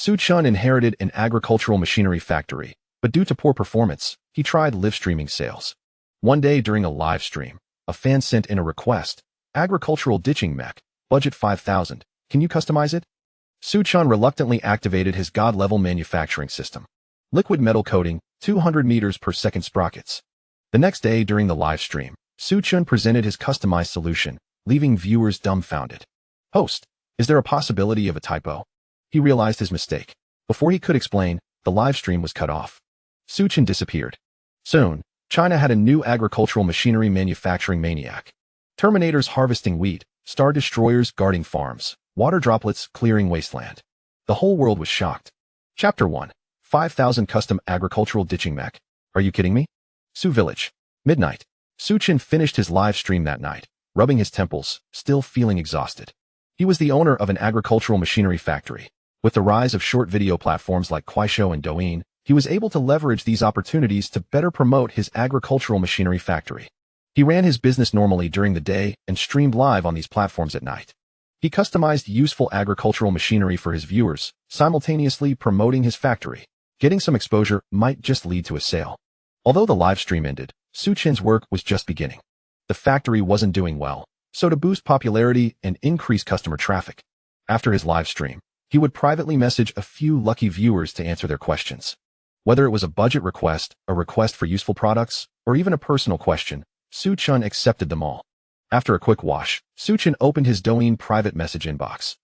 Su Chun inherited an agricultural machinery factory, but due to poor performance, he tried live streaming sales. One day during a live stream, a fan sent in a request, agricultural ditching mech, budget 5,000, can you customize it? Su Chun reluctantly activated his god-level manufacturing system. Liquid metal coating, 200 meters per second sprockets. The next day during the live stream, Su Chun presented his customized solution, leaving viewers dumbfounded. Host, is there a possibility of a typo? He realized his mistake. Before he could explain, the live stream was cut off. Su Chun disappeared. Soon, China had a new agricultural machinery manufacturing maniac. Terminators harvesting wheat, star destroyers guarding farms, water droplets clearing wasteland. The whole world was shocked. Chapter 1. 5,000 Custom Agricultural Ditching Mech. Are you kidding me? Su Village. Midnight. Su Chun finished his live stream that night, rubbing his temples, still feeling exhausted. He was the owner of an agricultural machinery factory. With the rise of short video platforms like Kuaishou and Douyin, he was able to leverage these opportunities to better promote his agricultural machinery factory. He ran his business normally during the day and streamed live on these platforms at night. He customized useful agricultural machinery for his viewers, simultaneously promoting his factory. Getting some exposure might just lead to a sale. Although the live stream ended, Su Chun's work was just beginning. The factory wasn't doing well, so to boost popularity and increase customer traffic, after his live stream, he would privately message a few lucky viewers to answer their questions. Whether it was a budget request, a request for useful products, or even a personal question, Su Chun accepted them all. After a quick wash, Su Chun opened his Douyin private message inbox.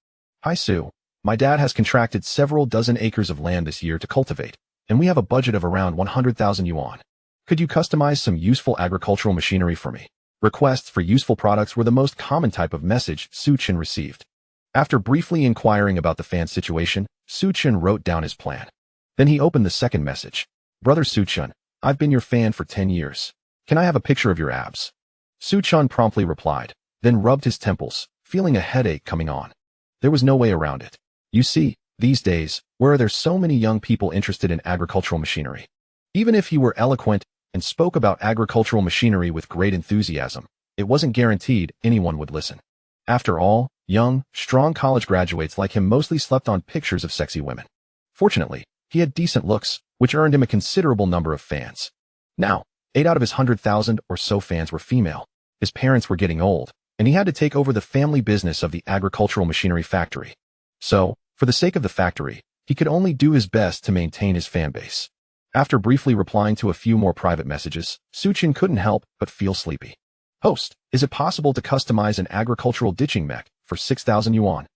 Hi Su, my dad has contracted several dozen acres of land this year to cultivate, and we have a budget of around 100,000 yuan. Could you customize some useful agricultural machinery for me? Requests for useful products were the most common type of message Su Chun received. After briefly inquiring about the fan's situation, Su Chun wrote down his plan. Then he opened the second message. Brother Su Chun, I've been your fan for 10 years. Can I have a picture of your abs? Su Chun promptly replied, then rubbed his temples, feeling a headache coming on. There was no way around it. You see, these days, where are there so many young people interested in agricultural machinery? Even if he were eloquent and spoke about agricultural machinery with great enthusiasm, it wasn't guaranteed anyone would listen. After all, young, strong college graduates like him mostly slept on pictures of sexy women. Fortunately, he had decent looks, which earned him a considerable number of fans. Now, 8 out of his 100,000 or so fans were female. His parents were getting old, and he had to take over the family business of the agricultural machinery factory. So, for the sake of the factory, he could only do his best to maintain his fan base. After briefly replying to a few more private messages, Su Chun couldn't help but feel sleepy. Host, is it possible to customize an agricultural ditching mech for 6,000 yuan?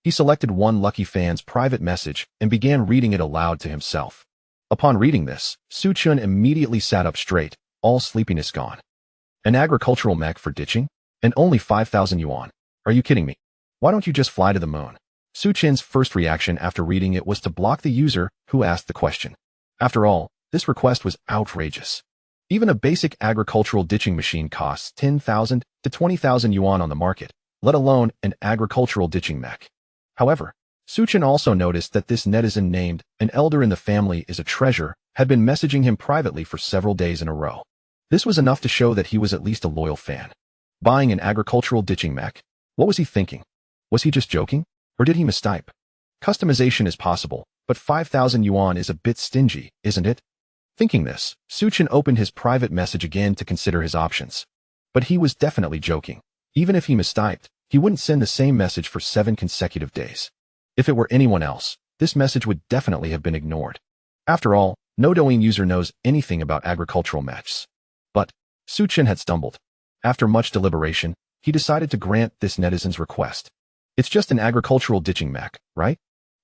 He selected one lucky fan's private message and began reading it aloud to himself. Upon reading this, Su Chun immediately sat up straight, all sleepiness gone. An agricultural mech for ditching? And only 5,000 yuan. Are you kidding me? Why don't you just fly to the moon? Su Chun's first reaction after reading it was to block the user who asked the question. After all, this request was outrageous. Even a basic agricultural ditching machine costs 10,000 to 20,000 yuan on the market, let alone an agricultural ditching mech. However, Su Chun also noticed that this netizen named an elder in the family is a treasure had been messaging him privately for several days in a row. This was enough to show that he was at least a loyal fan. Buying an agricultural ditching mech? What was he thinking? Was he just joking? Or did he mistype? Customization is possible, but 5,000 yuan is a bit stingy, isn't it? Thinking this, Su Chun opened his private message again to consider his options. But he was definitely joking. Even if he mistyped, he wouldn't send the same message for 7 consecutive days. If it were anyone else, this message would definitely have been ignored. After all, no Douyin user knows anything about agricultural mechs. But Su Chun had stumbled. After much deliberation, he decided to grant this netizen's request. It's just an agricultural ditching mech, right?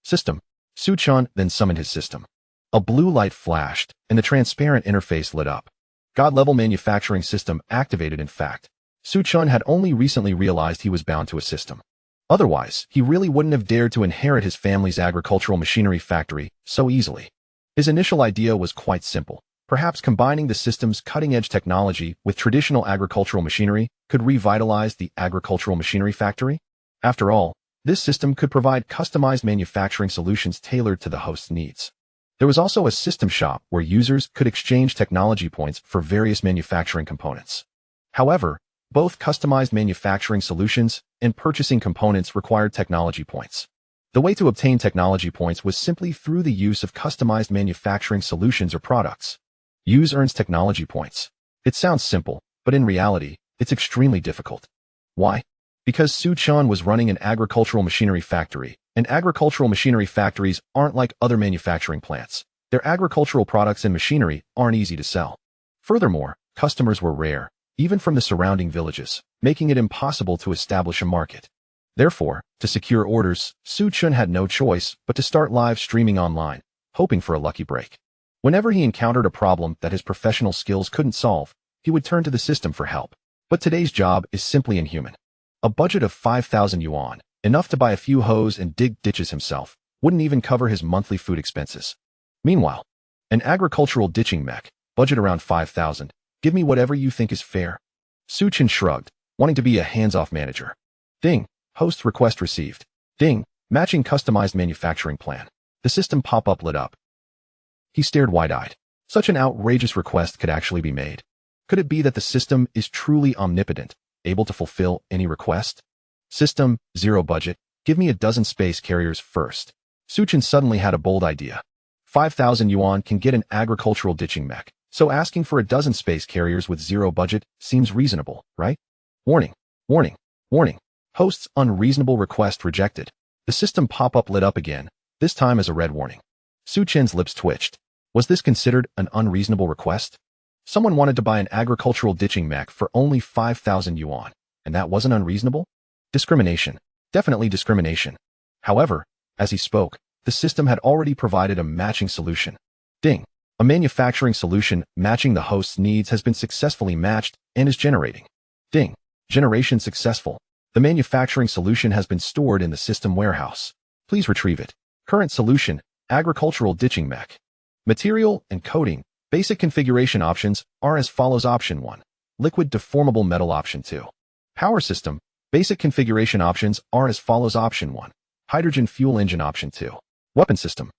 System. Su Chun then summoned his system. A blue light flashed, and the transparent interface lit up. God-level manufacturing system activated. In fact, Su Chun had only recently realized he was bound to a system. Otherwise, he really wouldn't have dared to inherit his family's agricultural machinery factory so easily. His initial idea was quite simple. Perhaps combining the system's cutting-edge technology with traditional agricultural machinery could revitalize the agricultural machinery factory. After all, this system could provide customized manufacturing solutions tailored to the host's needs. There was also a system shop where users could exchange technology points for various manufacturing components. However, both customized manufacturing solutions and purchasing components required technology points. The way to obtain technology points was simply through the use of customized manufacturing solutions or products. Use earns technology points. It sounds simple, but in reality, it's extremely difficult. Why? Because Su Chun was running an agricultural machinery factory, and agricultural machinery factories aren't like other manufacturing plants. Their agricultural products and machinery aren't easy to sell. Furthermore, customers were rare, even from the surrounding villages, making it impossible to establish a market. Therefore, to secure orders, Su Chun had no choice but to start live streaming online, hoping for a lucky break. Whenever he encountered a problem that his professional skills couldn't solve, he would turn to the system for help. But today's job is simply inhuman. A budget of 5,000 yuan, enough to buy a few hoes and dig ditches himself, wouldn't even cover his monthly food expenses. Meanwhile, an agricultural ditching mech, budget around 5,000, give me whatever you think is fair. Su Chun shrugged, wanting to be a hands-off manager. Ding, host request received. Ding, matching customized manufacturing plan. The system pop-up lit up. He stared wide-eyed. Such an outrageous request could actually be made. Could it be that the system is truly omnipotent, able to fulfill any request? System, 0 budget, give me a dozen space carriers first. Su Chun suddenly had a bold idea. 5,000 yuan can get an agricultural ditching mech, so asking for a dozen space carriers with 0 budget seems reasonable, right? Warning, warning, warning. Host's unreasonable request rejected. The system pop-up lit up again, this time as a red warning. Su Chun's lips twitched. Was this considered an unreasonable request? Someone wanted to buy an agricultural ditching mech for only 5,000 yuan, and that wasn't unreasonable? Discrimination. Definitely discrimination. However, as he spoke, the system had already provided a matching solution. Ding. A manufacturing solution matching the host's needs has been successfully matched and is generating. Ding. Generation successful. The manufacturing solution has been stored in the system warehouse. Please retrieve it. Current solution, agricultural ditching mech. Material and coating. Basic configuration options are as follows. Option 1. Liquid deformable metal. Option 2. Power system. Basic configuration options are as follows. Option 1. Hydrogen fuel engine. Option 2. Weapon system.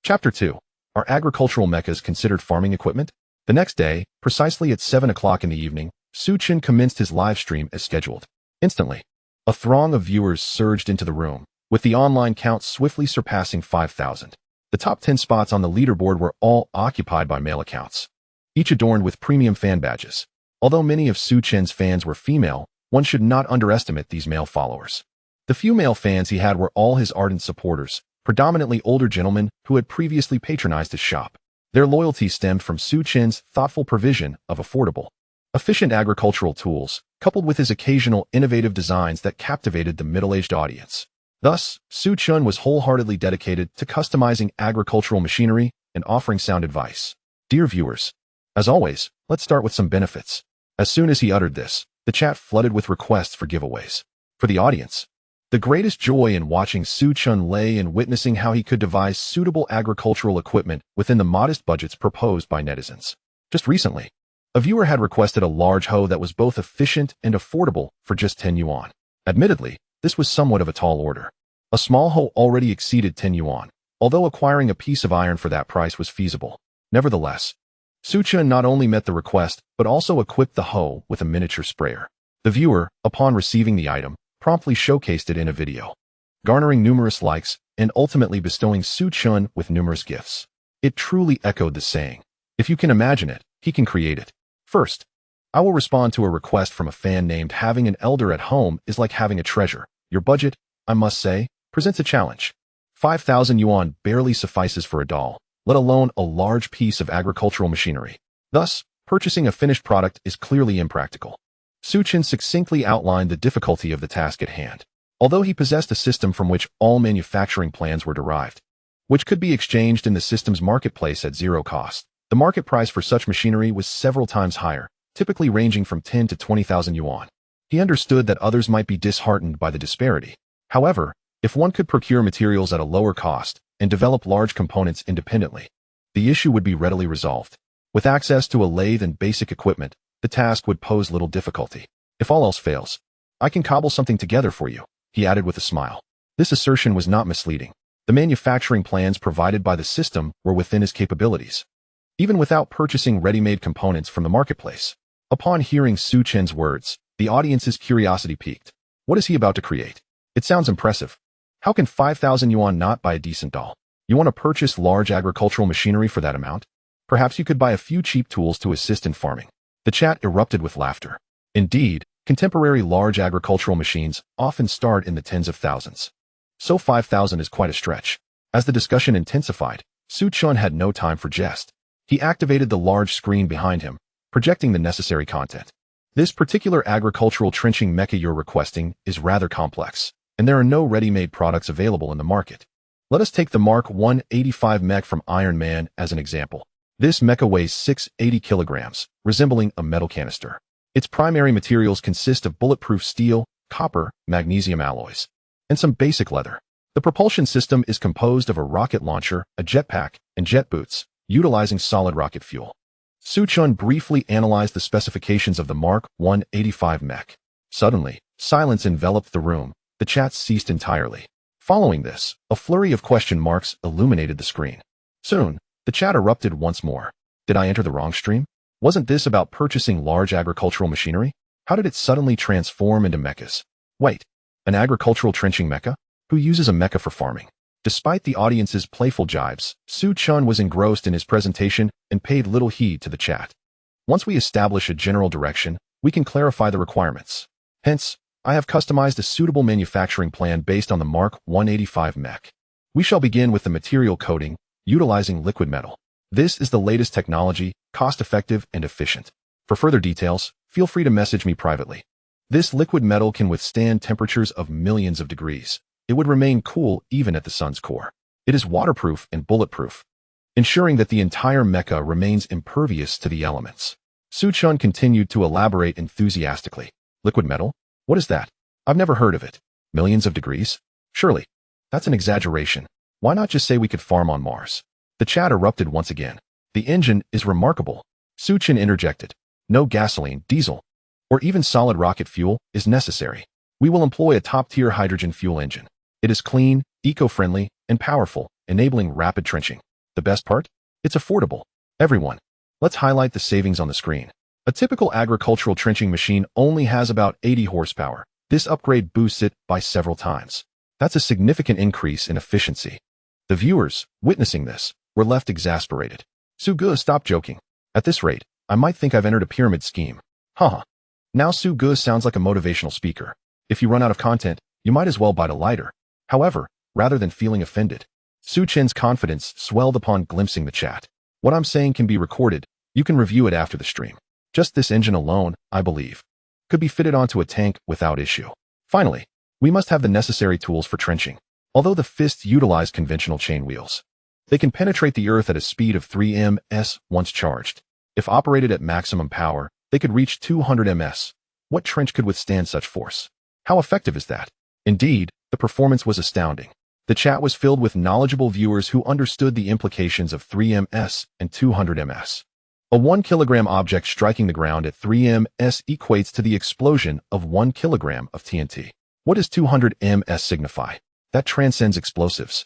Chapter 2. Are agricultural mechas considered farming equipment? The next day, precisely at 7 o'clock in the evening, Su Chun commenced his live stream as scheduled. Instantly, a throng of viewers surged into the room, with the online count swiftly surpassing 5,000. The top 10 spots on the leaderboard were all occupied by male accounts, each adorned with premium fan badges. Although many of Su Chun's fans were female, one should not underestimate these male followers. The few male fans he had were all his ardent supporters, predominantly older gentlemen who had previously patronized his shop. Their loyalty stemmed from Su Chun's thoughtful provision of affordable, efficient agricultural tools, coupled with his occasional innovative designs that captivated the middle-aged audience. Thus, Su Chun was wholeheartedly dedicated to customizing agricultural machinery and offering sound advice. Dear viewers, as always, let's start with some benefits. As soon as he uttered this, the chat flooded with requests for giveaways. For the audience, the greatest joy in watching Su Chun lay in witnessing how he could devise suitable agricultural equipment within the modest budgets proposed by netizens. Just recently, a viewer had requested a large hoe that was both efficient and affordable for just 10 yuan. Admittedly, this was somewhat of a tall order. A small hoe already exceeded 10 yuan, although acquiring a piece of iron for that price was feasible. Nevertheless, Su Chun not only met the request, but also equipped the hoe with a miniature sprayer. The viewer, upon receiving the item, promptly showcased it in a video, garnering numerous likes and ultimately bestowing Su Chun with numerous gifts. It truly echoed the saying, if you can imagine it, he can create it. First, I will respond to a request from a fan named having an elder at home is like having a treasure. Your budget, I must say, presents a challenge. 5,000 yuan barely suffices for a doll, let alone a large piece of agricultural machinery. Thus, purchasing a finished product is clearly impractical. Su Chun succinctly outlined the difficulty of the task at hand. Although he possessed a system from which all manufacturing plans were derived, which could be exchanged in the system's marketplace at 0 cost, the market price for such machinery was several times higher, typically ranging from 10 to 20,000 yuan. He understood that others might be disheartened by the disparity. However, if one could procure materials at a lower cost and develop large components independently, the issue would be readily resolved. With access to a lathe and basic equipment, the task would pose little difficulty. If all else fails, I can cobble something together for you, he added with a smile. This assertion was not misleading. The manufacturing plans provided by the system were within his capabilities, even without purchasing ready-made components from the marketplace. Upon hearing Su Chun's words, the audience's curiosity piqued. What is he about to create? It sounds impressive. How can 5,000 yuan not buy a decent doll? You want to purchase large agricultural machinery for that amount? Perhaps you could buy a few cheap tools to assist in farming. The chat erupted with laughter. Indeed, contemporary large agricultural machines often start in the tens of thousands. So 5,000 is quite a stretch. As the discussion intensified, Su Chun had no time for jest. He activated the large screen behind him, projecting the necessary content. This particular agricultural trenching mecha you're requesting is rather complex, and there are no ready-made products available in the market. Let us take the Mark 185 mech from Iron Man as an example. This mecha weighs 680 kilograms, resembling a metal canister. Its primary materials consist of bulletproof steel, copper, magnesium alloys, and some basic leather. The propulsion system is composed of a rocket launcher, a jetpack, and jet boots, utilizing solid rocket fuel. Su Chun briefly analyzed the specifications of the Mark 185 mech. Suddenly, silence enveloped the room. The chat ceased entirely. Following this, a flurry of question marks illuminated the screen. Soon, the chat erupted once more. Did I enter the wrong stream? Wasn't this about purchasing large agricultural machinery? How did it suddenly transform into mechas? Wait, an agricultural trenching mecha? Who uses a mecha for farming? Despite the audience's playful jibes, Su Chun was engrossed in his presentation and paid little heed to the chat. Once we establish a general direction, we can clarify the requirements. Hence, I have customized a suitable manufacturing plan based on the Mark 185 mech. We shall begin with the material coating, utilizing liquid metal. This is the latest technology, cost-effective and efficient. For further details, feel free to message me privately. This liquid metal can withstand temperatures of millions of degrees. It would remain cool even at the sun's core. It is waterproof and bulletproof, ensuring that the entire mecha remains impervious to the elements. Su Chun continued to elaborate enthusiastically. Liquid metal? What is that? I've never heard of it. Millions of degrees? Surely. That's an exaggeration. Why not just say we could farm on Mars? The chat erupted once again. The engine is remarkable. Su Chun interjected. No gasoline, diesel, or even solid rocket fuel is necessary. We will employ a top-tier hydrogen fuel engine. It is clean, eco-friendly, and powerful, enabling rapid trenching. The best part? It's affordable. Everyone, let's highlight the savings on the screen. A typical agricultural trenching machine only has about 80 horsepower. This upgrade boosts it by several times. That's a significant increase in efficiency. The viewers, witnessing this, were left exasperated. Su Ge, stop joking. At this rate, I might think I've entered a pyramid scheme. Haha. Now Su Ge sounds like a motivational speaker. If you run out of content, you might as well bite a lighter. However, rather than feeling offended, Su Chen's confidence swelled upon glimpsing the chat. What I'm saying can be recorded. You can review it after the stream. Just this engine alone, I believe, could be fitted onto a tank without issue. Finally, we must have the necessary tools for trenching. Although the fists utilize conventional chain wheels, they can penetrate the earth at a speed of 3 ms once charged. If operated at maximum power, they could reach 200 ms. What trench could withstand such force? How effective is that? Indeed, the performance was astounding. The chat was filled with knowledgeable viewers who understood the implications of 3 ms and 200 ms. A 1 kilogram object striking the ground at 3 ms equates to the explosion of 1 kilogram of TNT. What does 200 ms signify? That transcends explosives.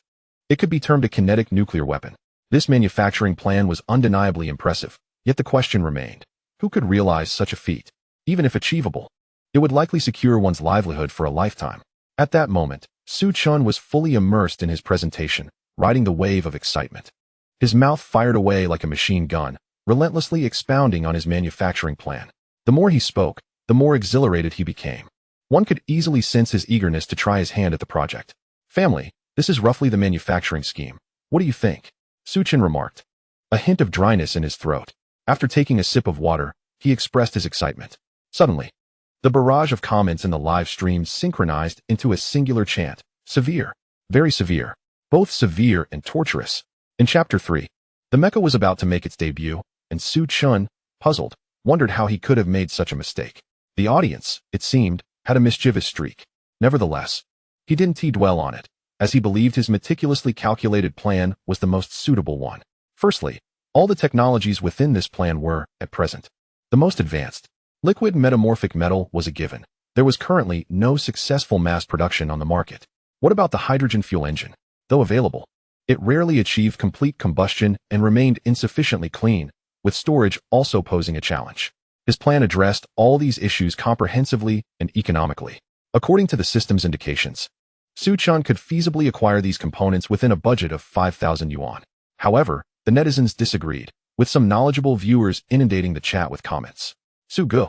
It could be termed a kinetic nuclear weapon. This manufacturing plan was undeniably impressive, yet the question remained. Who could realize such a feat? Even if achievable, it would likely secure one's livelihood for a lifetime. At that moment, Su Chun was fully immersed in his presentation, riding the wave of excitement. His mouth fired away like a machine gun, relentlessly expounding on his manufacturing plan. The more he spoke, the more exhilarated he became. One could easily sense his eagerness to try his hand at the project. Family, this is roughly the manufacturing scheme. What do you think? Su Chun remarked. A hint of dryness in his throat. After taking a sip of water, he expressed his excitement. Suddenly, the barrage of comments in the live stream synchronized into a singular chant. Severe. Very severe. Both severe and torturous. In Chapter 3, the mecha was about to make its debut, and Su Chun, puzzled, wondered how he could have made such a mistake. The audience, it seemed, had a mischievous streak. Nevertheless, he didn't dwell on it, as he believed his meticulously calculated plan was the most suitable one. Firstly, all the technologies within this plan were, at present, the most advanced. Liquid metamorphic metal was a given. There was currently no successful mass production on the market. What about the hydrogen fuel engine? Though available, it rarely achieved complete combustion and remained insufficiently clean, with storage also posing a challenge. His plan addressed all these issues comprehensively and economically. According to the system's indications, Su Chun could feasibly acquire these components within a budget of 5,000 yuan. However, the netizens disagreed, with some knowledgeable viewers inundating the chat with comments. Su Gu,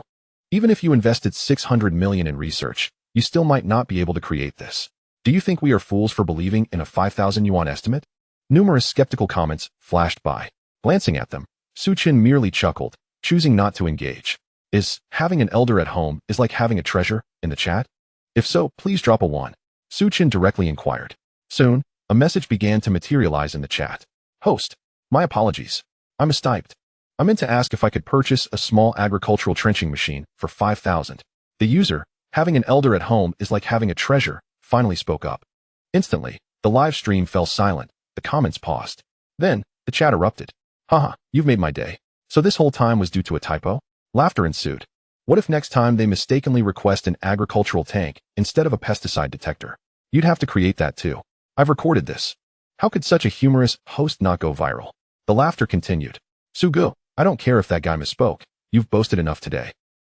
even if you invested 600 million in research, you still might not be able to create this. Do you think we are fools for believing in a 5,000 yuan estimate? Numerous skeptical comments flashed by. Glancing at them, Su Chin merely chuckled, choosing not to engage. Is having an elder at home is like having a treasure in the chat? If so, please drop a 1. Su Chin directly inquired. Soon, a message began to materialize in the chat. Host, my apologies. I mistyped. I meant to ask if I could purchase a small agricultural trenching machine for 5,000. The user, having an elder at home is like having a treasure, finally spoke up. Instantly, the live stream fell silent, the comments paused. Then, the chat erupted. Haha, you've made my day. So this whole time was due to a typo? Laughter ensued. What if next time they mistakenly request an agricultural tank instead of a pesticide detector? You'd have to create that too. I've recorded this. How could such a humorous host not go viral? The laughter continued. Su Gu, I don't care if that guy misspoke. You've boasted enough today.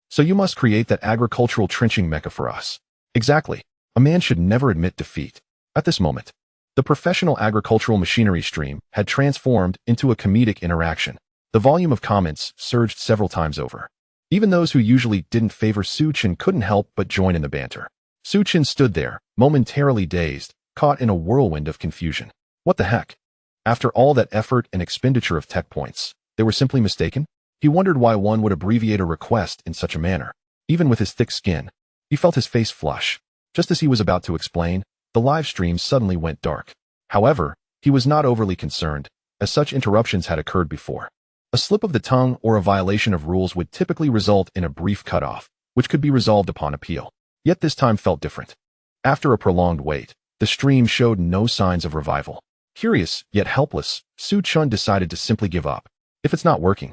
So you must create that agricultural trenching mecha for us. Exactly. A man should never admit defeat. At this moment, the professional agricultural machinery stream had transformed into a comedic interaction. The volume of comments surged several times over. Even those who usually didn't favor Su Chin couldn't help but join in the banter. Su Chin stood there, momentarily dazed, caught in a whirlwind of confusion. What the heck? After all that effort and expenditure of tech points, they were simply mistaken? He wondered why one would abbreviate a request in such a manner. Even with his thick skin, he felt his face flush. Just as he was about to explain, the live stream suddenly went dark. However, he was not overly concerned, as such interruptions had occurred before. A slip of the tongue or a violation of rules would typically result in a brief cutoff, which could be resolved upon appeal. Yet this time felt different. After a prolonged wait, the stream showed no signs of revival. Curious, yet helpless, Su Chun decided to simply give up. If it's not working,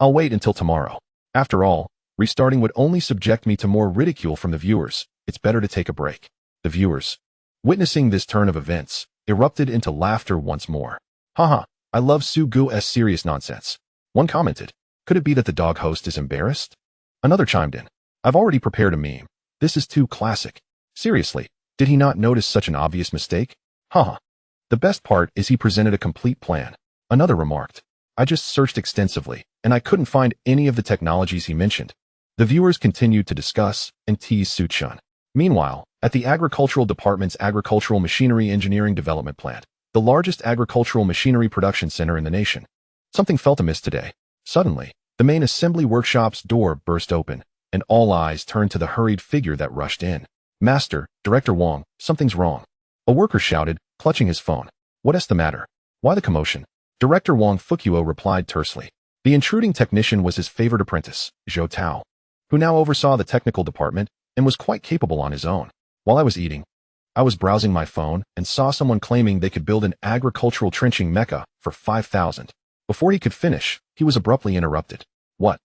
I'll wait until tomorrow. After all, restarting would only subject me to more ridicule from the viewers. It's better to take a break. The viewers, witnessing this turn of events, erupted into laughter once more. Haha, I love Su Gu's serious nonsense. One commented, could it be that the dog host is embarrassed? Another chimed in, I've already prepared a meme. This is too classic. Seriously, did he not notice such an obvious mistake? Haha. The best part is he presented a complete plan. Another remarked, I just searched extensively, and I couldn't find any of the technologies he mentioned. The viewers continued to discuss and tease Su Chun. Meanwhile, at the Agricultural Department's Agricultural Machinery Engineering Development Plant, the largest agricultural machinery production center in the nation, something felt amiss today. Suddenly, the main assembly workshop's door burst open, and all eyes turned to the hurried figure that rushed in. Master, Director Wong, something's wrong. A worker shouted, clutching his phone. What's the matter? Why the commotion? Director Wong Fukuo replied tersely. The intruding technician was his favorite apprentice, Zhou Tao, who now oversaw the technical department and was quite capable on his own. While I was eating, I was browsing my phone and saw someone claiming they could build an agricultural trenching mecha for 5,000. Before he could finish, he was abruptly interrupted. What?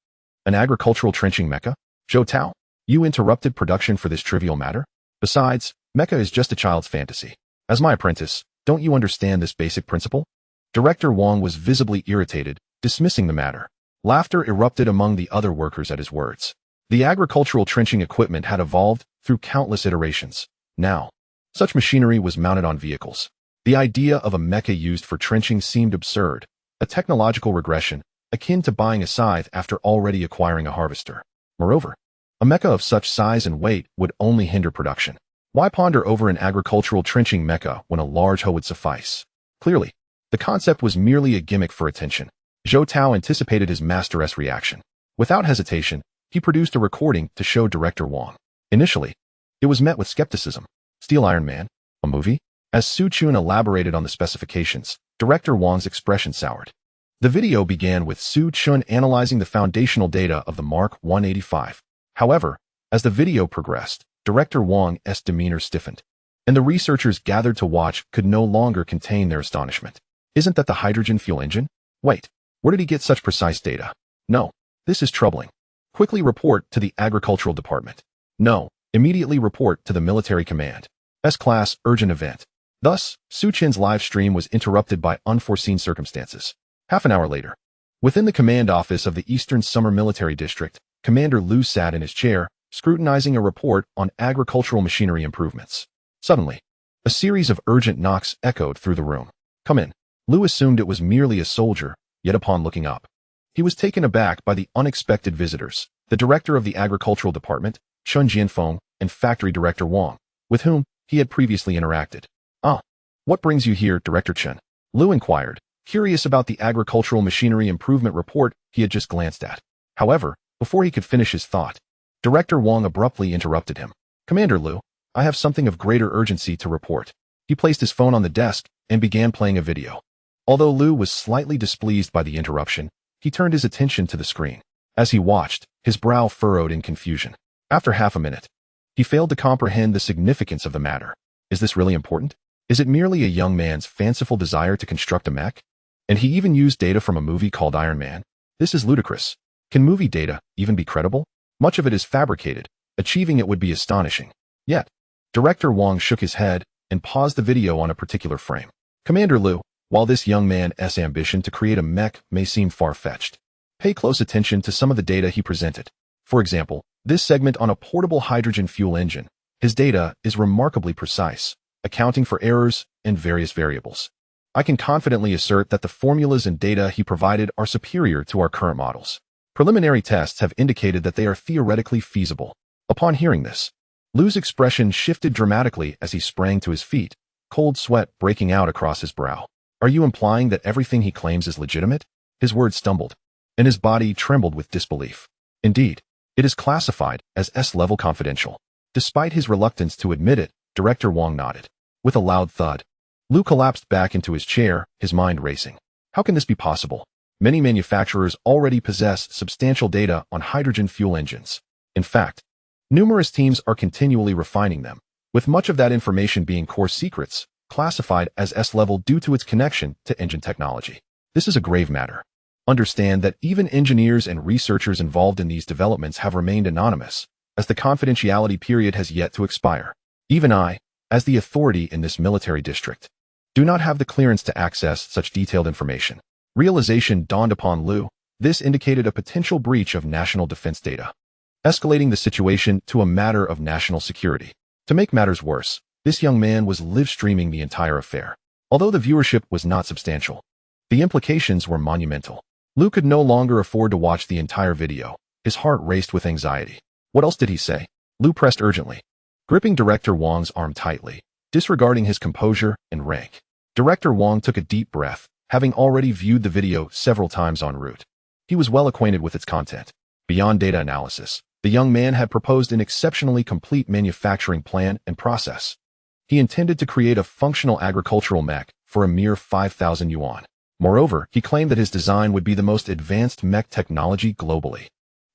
An agricultural trenching mecha? Zhou Tao, you interrupted production for this trivial matter? Besides, mecha is just a child's fantasy. As my apprentice, don't you understand this basic principle? Director Wong was visibly irritated, dismissing the matter. Laughter erupted among the other workers at his words. The agricultural trenching equipment had evolved through countless iterations. Now, such machinery was mounted on vehicles. The idea of a mecha used for trenching seemed absurd, a technological regression, akin to buying a scythe after already acquiring a harvester. Moreover, a mecha of such size and weight would only hinder production. Why ponder over an agricultural trenching mecha when a large hoe would suffice? Clearly, the concept was merely a gimmick for attention. Zhou Tao anticipated his master's reaction. Without hesitation, he produced a recording to show Director Wong. Initially, it was met with skepticism. Steel Iron Man? A movie? As Su Chun elaborated on the specifications, Director Wong's expression soured. The video began with Su Chun analyzing the foundational data of the Mark 185. However, as the video progressed, Director Wong's demeanor stiffened, and the researchers gathered to watch could no longer contain their astonishment. Isn't that the hydrogen fuel engine? Wait, where did he get such precise data? No, this is troubling. Quickly report to the Agricultural Department. No, immediately report to the Military Command. S-Class Urgent Event. Thus, Su Chin's live stream was interrupted by unforeseen circumstances. Half an hour later, within the command office of the Eastern Summer Military District, Commander Liu sat in his chair, scrutinizing a report on agricultural machinery improvements. Suddenly, A series of urgent knocks echoed through the room. "Come in." Lu assumed it was merely a soldier, yet upon looking up, he was taken aback by the unexpected visitors, the director of the agricultural department, Chun Jianfeng, and factory director Wang, with whom he had previously interacted. "Ah, what brings you here, Director Chen?" Lu inquired, curious about the agricultural machinery improvement report he had just glanced at. However, before he could finish his thought, Director Wang abruptly interrupted him. "Commander Lu, I have something of greater urgency to report." He placed his phone on the desk and began playing a video. Although Lu was slightly displeased by the interruption, he turned his attention to the screen. As he watched, his brow furrowed in confusion. After half a minute, he failed to comprehend the significance of the matter. Is this really important? Is it merely a young man's fanciful desire to construct a mech? And he even used data from a movie called Iron Man? This is ludicrous. Can movie data even be credible? Much of it is fabricated. Achieving it would be astonishing. Yet, Director Wang shook his head and paused the video on a particular frame. "Commander Lu, while this young man's ambition to create a mech may seem far-fetched, pay close attention to some of the data he presented. For example, this segment on a portable hydrogen fuel engine. His data is remarkably precise, accounting for errors and various variables. I can confidently assert that the formulas and data he provided are superior to our current models. Preliminary tests have indicated that they are theoretically feasible." Upon hearing this, Lu's expression shifted dramatically as he sprang to his feet, cold sweat breaking out across his brow. "Are you implying that everything he claims is legitimate?" His words stumbled, and his body trembled with disbelief. "Indeed, it is classified as S-level confidential." Despite his reluctance to admit it, Director Wang nodded. With a loud thud, Lu collapsed back into his chair, his mind racing. How can this be possible? Many manufacturers already possess substantial data on hydrogen fuel engines. In fact, numerous teams are continually refining them, with much of that information being core secrets, classified as S-level due to its connection to engine technology. This is a grave matter. Understand that even engineers and researchers involved in these developments have remained anonymous, as the confidentiality period has yet to expire. Even I, as the authority in this military district, do not have the clearance to access such detailed information. Realization dawned upon Lu. This indicated a potential breach of national defense data, escalating the situation to a matter of national security. To make matters worse, this young man was live-streaming the entire affair. Although the viewership was not substantial, the implications were monumental. Lu could no longer afford to watch the entire video. His heart raced with anxiety. What else did he say? Lu pressed urgently, gripping Director Wang's arm tightly, disregarding his composure and rank. Director Wang took a deep breath, having already viewed the video several times en route. He was well acquainted with its content. Beyond data analysis, the young man had proposed an exceptionally complete manufacturing plan and process. He intended to create a functional agricultural mech for a mere 5,000 yuan. Moreover, he claimed that his design would be the most advanced mech technology globally.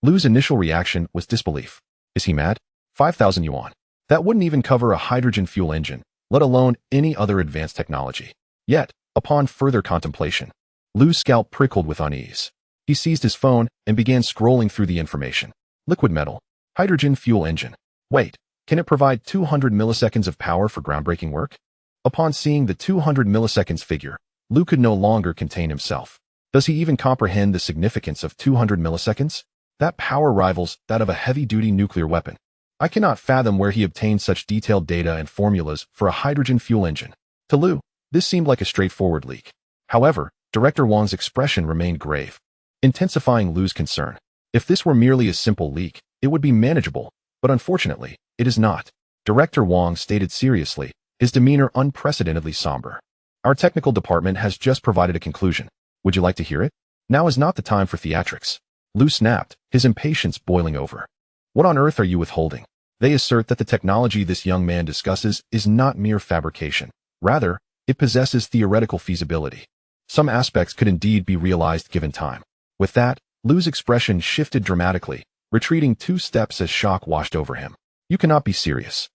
Lu's initial reaction was disbelief. Is he mad? 5,000 yuan. That wouldn't even cover a hydrogen fuel engine, let alone any other advanced technology. Yet, upon further contemplation, Lu's scalp prickled with unease. He seized his phone and began scrolling through the information. Liquid metal, hydrogen fuel engine. Wait, can it provide 200 milliseconds of power for groundbreaking work? Upon seeing the 200 milliseconds figure, Lu could no longer contain himself. Does he even comprehend the significance of 200 milliseconds? That power rivals that of a heavy-duty nuclear weapon. I cannot fathom where he obtained such detailed data and formulas for a hydrogen fuel engine. To Lu, this seemed like a straightforward leak. However, Director Wang's expression remained grave, intensifying Lu's concern. If this were merely a simple leak, it would be manageable, but unfortunately, it is not. Director Wang stated seriously, his demeanor unprecedentedly somber. Our technical department has just provided a conclusion. Would you like to hear it? Now is not the time for theatrics. Lu snapped, his impatience boiling over. What on earth are you withholding? They assert that the technology this young man discusses is not mere fabrication. Rather, it possesses theoretical feasibility. Some aspects could indeed be realized given time. With that, Lu's expression shifted dramatically, retreating 2 steps as shock washed over him. You cannot be serious.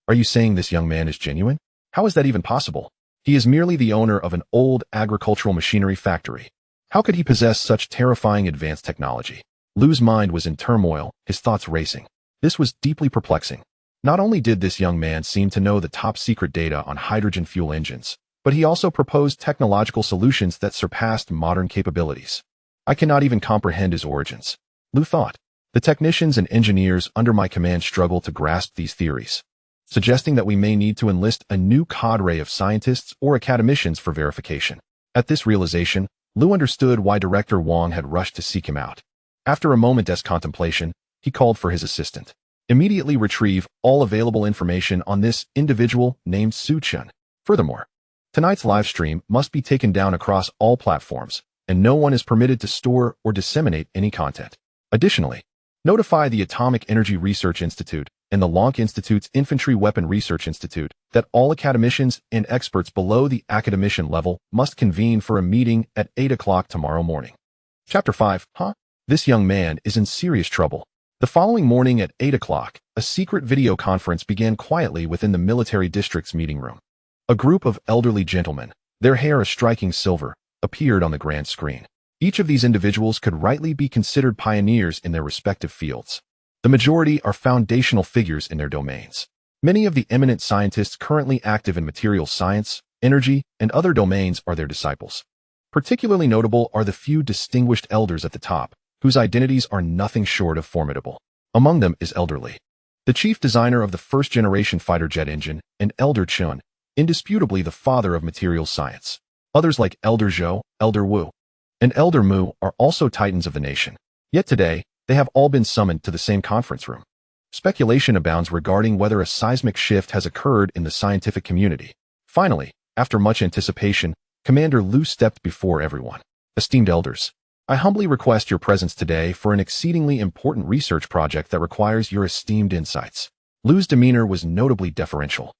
Are you saying this young man is genuine? How is that even possible? He is merely the owner of an old agricultural machinery factory. How could he possess such terrifying advanced technology? Lu's mind was in turmoil, his thoughts racing. This was deeply perplexing. Not only did this young man seem to know the top-secret data on hydrogen fuel engines, but he also proposed technological solutions that surpassed modern capabilities. I cannot even comprehend his origins. Lu thought. The technicians and engineers under my command struggle to grasp these theories. suggesting that we may need to enlist a new cadre of scientists or academicians for verification. At this realization, Liu understood why Director Wang had rushed to seek him out. After a moment's contemplation, he called for his assistant. Immediately retrieve all available information on this individual named Su Chun. Furthermore, tonight's live stream must be taken down across all platforms, and no one is permitted to store or disseminate any content. Additionally, notify the Atomic Energy Research Institute and the Lonk Institute's Infantry Weapon Research Institute that all academicians and experts below the academician level must convene for a meeting at 8 o'clock tomorrow morning. Chapter 5. This young man is in serious trouble. The following morning at 8 o'clock, a secret video conference began quietly within the military district's meeting room. A group of elderly gentlemen, their hair a striking silver, appeared on the grand screen. Each of these individuals could rightly be considered pioneers in their respective fields. The majority are foundational figures in their domains. Many of the eminent scientists currently active in materials science, energy, and other domains are their disciples. Particularly notable are the few distinguished elders at the top, whose identities are nothing short of formidable. Among them is Elder Li, the chief designer of the first-generation fighter jet engine, and Elder Chun, indisputably the father of materials science. Others like Elder Zhou, Elder Wu, and Elder Mu are also titans of the nation. Yet today, they have all been summoned to the same conference room. Speculation abounds regarding whether a seismic shift has occurred in the scientific community. Finally, after much anticipation, Commander Liu stepped before everyone. Esteemed elders, I humbly request your presence today for an exceedingly important research project that requires your esteemed insights. Liu's demeanor was notably deferential.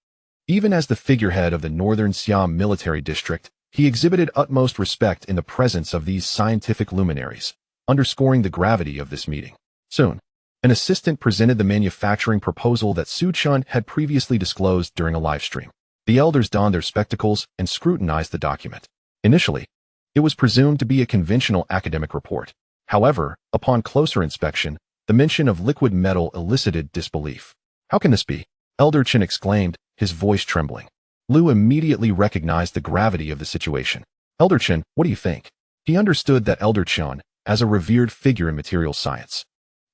Even as the figurehead of the Northern Siam Military District, he exhibited utmost respect in the presence of these scientific luminaries, underscoring the gravity of this meeting. Soon, an assistant presented the manufacturing proposal that Su Chun had previously disclosed during a live stream. The elders donned their spectacles and scrutinized the document. Initially, it was presumed to be a conventional academic report. However, upon closer inspection, the mention of liquid metal elicited disbelief. How can this be? Elder Chen exclaimed, his voice trembling. Liu immediately recognized the gravity of the situation. Elder Chen, what do you think? He understood that Elder Chen, as a revered figure in materials science,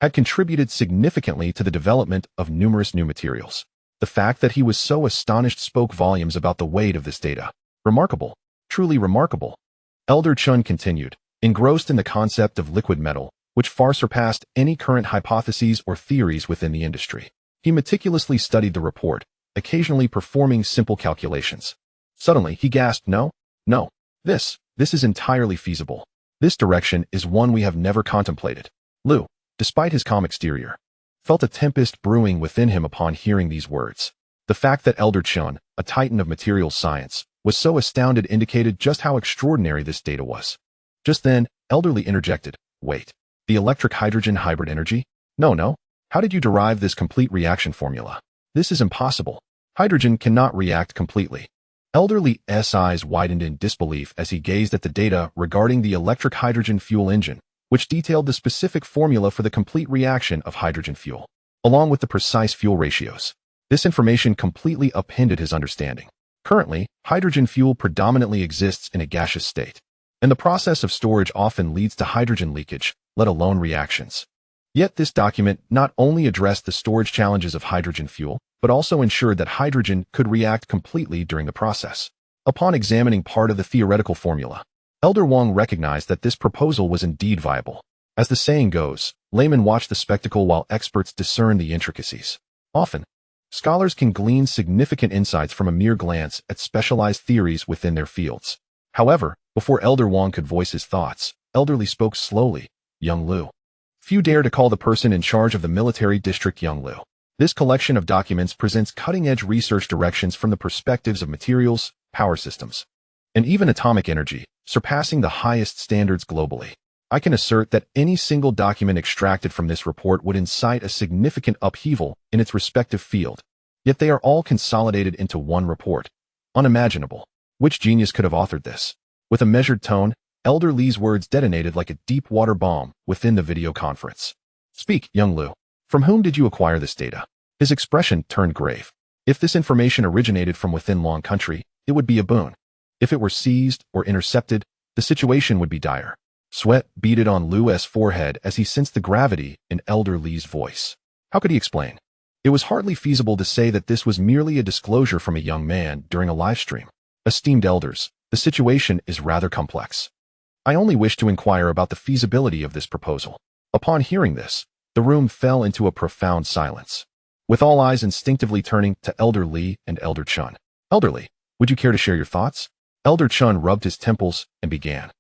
had contributed significantly to the development of numerous new materials. The fact that he was so astonished spoke volumes about the weight of this data. Remarkable, truly remarkable. Elder Chun continued, engrossed in the concept of liquid metal, which far surpassed any current hypotheses or theories within the industry. He meticulously studied the report, occasionally performing simple calculations. Suddenly, he gasped, no, this is entirely feasible. This direction is one we have never contemplated. Liu, despite his calm exterior, felt a tempest brewing within him upon hearing these words. The fact that Elder Chun, a titan of materials science, was so astounded indicated just how extraordinary this data was. Just then, Elder Li interjected, wait, the electric hydrogen hybrid energy? No. How did you derive this complete reaction formula? This is impossible. Hydrogen cannot react completely. Elder Li's eyes widened in disbelief as he gazed at the data regarding the electric hydrogen fuel engine, which detailed the specific formula for the complete reaction of hydrogen fuel, along with the precise fuel ratios. This information completely upended his understanding. Currently, hydrogen fuel predominantly exists in a gaseous state, and the process of storage often leads to hydrogen leakage, let alone reactions. Yet this document not only addressed the storage challenges of hydrogen fuel, but also ensured that hydrogen could react completely during the process. Upon examining part of the theoretical formula, Elder Wang recognized that this proposal was indeed viable. As the saying goes, laymen watch the spectacle while experts discern the intricacies. Often, scholars can glean significant insights from a mere glance at specialized theories within their fields. However, before Elder Wang could voice his thoughts, Elder Li spoke slowly, young Liu. Few dare to call the person in charge of the military district young Liu. This collection of documents presents cutting-edge research directions from the perspectives of materials, power systems, and even atomic energy, surpassing the highest standards globally. I can assert that any single document extracted from this report would incite a significant upheaval in its respective field. Yet they are all consolidated into one report. Unimaginable. Which genius could have authored this? With a measured tone, Elder Li's words detonated like a deep-water bomb within the video conference. Speak, young Liu. From whom did you acquire this data? His expression turned grave. If this information originated from within Long Country, it would be a boon. If it were seized or intercepted, the situation would be dire. Sweat beaded on Liu's forehead as he sensed the gravity in Elder Li's voice. How could he explain? It was hardly feasible to say that this was merely a disclosure from a young man during a live stream. Esteemed elders, the situation is rather complex. I only wish to inquire about the feasibility of this proposal. Upon hearing this, the room fell into a profound silence, with all eyes instinctively turning to Elder Lee and Elder Chun. Elder Lee, would you care to share your thoughts? Elder Chun rubbed his temples and began.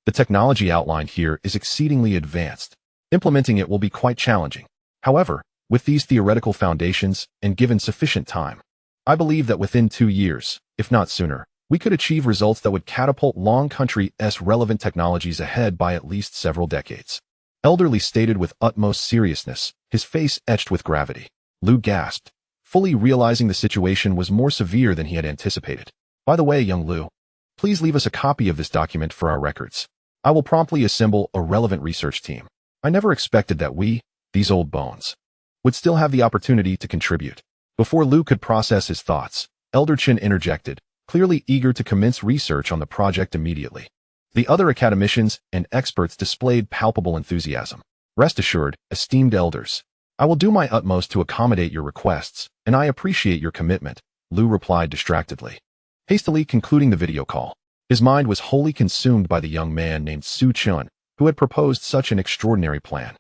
The technology outlined here is exceedingly advanced. Implementing it will be quite challenging. However, with these theoretical foundations and given sufficient time, I believe that within 2 years, if not sooner, we could achieve results that would catapult Long Country's relevant technologies ahead by at least several decades. Elder Lee stated with utmost seriousness, his face etched with gravity. Lu gasped, fully realizing the situation was more severe than he had anticipated. By the way, young Lu, please leave us a copy of this document for our records. I will promptly assemble a relevant research team. I never expected that we, these old bones, would still have the opportunity to contribute. Before Lu could process his thoughts, Elder Chin interjected, clearly eager to commence research on the project immediately. The other academicians and experts displayed palpable enthusiasm. Rest assured, esteemed elders, I will do my utmost to accommodate your requests, and I appreciate your commitment, Lu replied distractedly, hastily concluding the video call. His mind was wholly consumed by the young man named Su Chun, who had proposed such an extraordinary plan.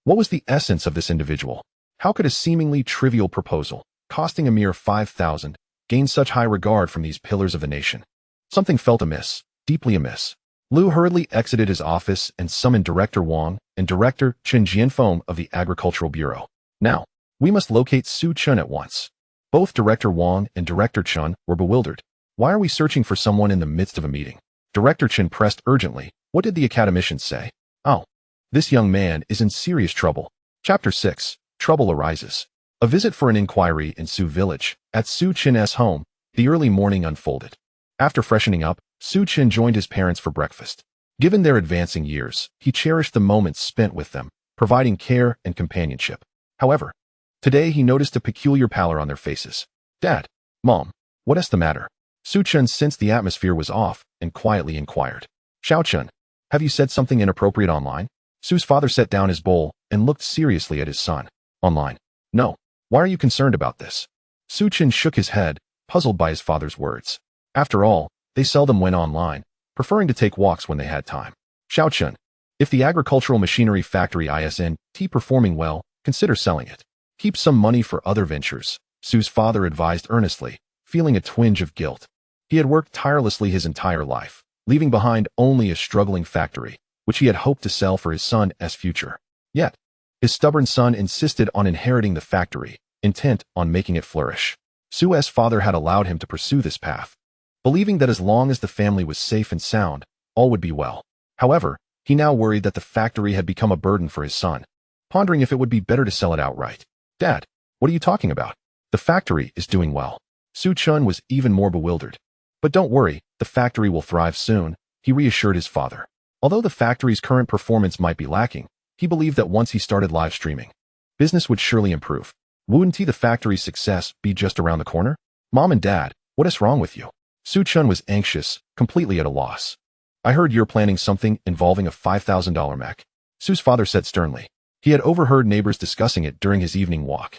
What was the essence of this individual? How could a seemingly trivial proposal, costing a mere 5,000, gain such high regard from these pillars of the nation? Something felt amiss, deeply amiss. Lu hurriedly exited his office and summoned Director Wang and Director Chen Jianfeng of the Agricultural Bureau. Now, we must locate Su Chun at once. Both Director Wang and Director Chun were bewildered. Why are we searching for someone in the midst of a meeting? Director Chen pressed urgently. What did the academicians say? Oh, this young man is in serious trouble. Chapter 6. Trouble arises. A visit for an inquiry in Su Village. At Su Chin's home, the early morning unfolded. After freshening up, Su Chin joined his parents for breakfast. Given their advancing years, he cherished the moments spent with them, providing care and companionship. However, today he noticed a peculiar pallor on their faces. Dad, Mom, what is the matter? Su Chun sensed the atmosphere was off and quietly inquired. Xiao Chun, have you said something inappropriate online? Su's father set down his bowl and looked seriously at his son. Online? No. Why are you concerned about this? Su Chun shook his head, puzzled by his father's words. After all, they seldom went online, preferring to take walks when they had time. Xiao Chun, if the agricultural machinery factory isn't performing well, consider selling it. Keep some money for other ventures, Su's father advised earnestly, feeling a twinge of guilt. He had worked tirelessly his entire life, leaving behind only a struggling factory, which he had hoped to sell for his son's future. Yet, his stubborn son insisted on inheriting the factory, intent on making it flourish. Su's father had allowed him to pursue this path, believing that as long as the family was safe and sound, all would be well. However, he now worried that the factory had become a burden for his son, pondering if it would be better to sell it outright. Dad, what are you talking about? The factory is doing well. Su Chun was even more bewildered. But don't worry, the factory will thrive soon, he reassured his father. Although the factory's current performance might be lacking, he believed that once he started live streaming, business would surely improve. Wouldn't the factory's success be just around the corner? Mom and Dad, what is wrong with you? Su Chun was anxious, completely at a loss. I heard you're planning something involving a $5,000 MECH, Su's father said sternly. He had overheard neighbors discussing it during his evening walk.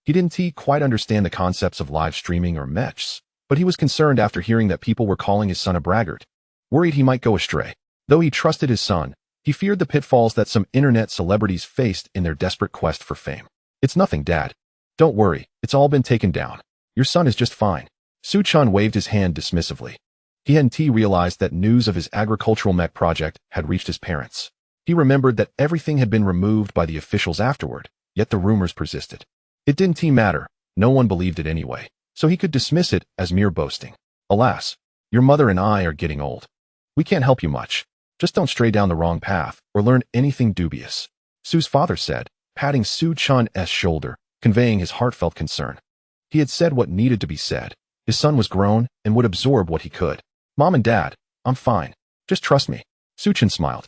He didn't quite understand the concepts of live streaming or MECHs, but he was concerned after hearing that people were calling his son a braggart, worried he might go astray. Though he trusted his son, he feared the pitfalls that some internet celebrities faced in their desperate quest for fame. It's nothing, Dad. Don't worry, it's all been taken down. Your son is just fine. Su Chun waved his hand dismissively. He hadn't realized that news of his agricultural MECH project had reached his parents. He remembered that everything had been removed by the officials afterward, yet the rumors persisted. It didn't matter, no one believed it anyway, so he could dismiss it as mere boasting. Alas, your mother and I are getting old. We can't help you much. Just don't stray down the wrong path or learn anything dubious, Su's father said, patting Su Chun's shoulder, conveying his heartfelt concern. He had said what needed to be said. His son was grown and would absorb what he could. Mom and Dad, I'm fine. Just trust me. Su Chun smiled,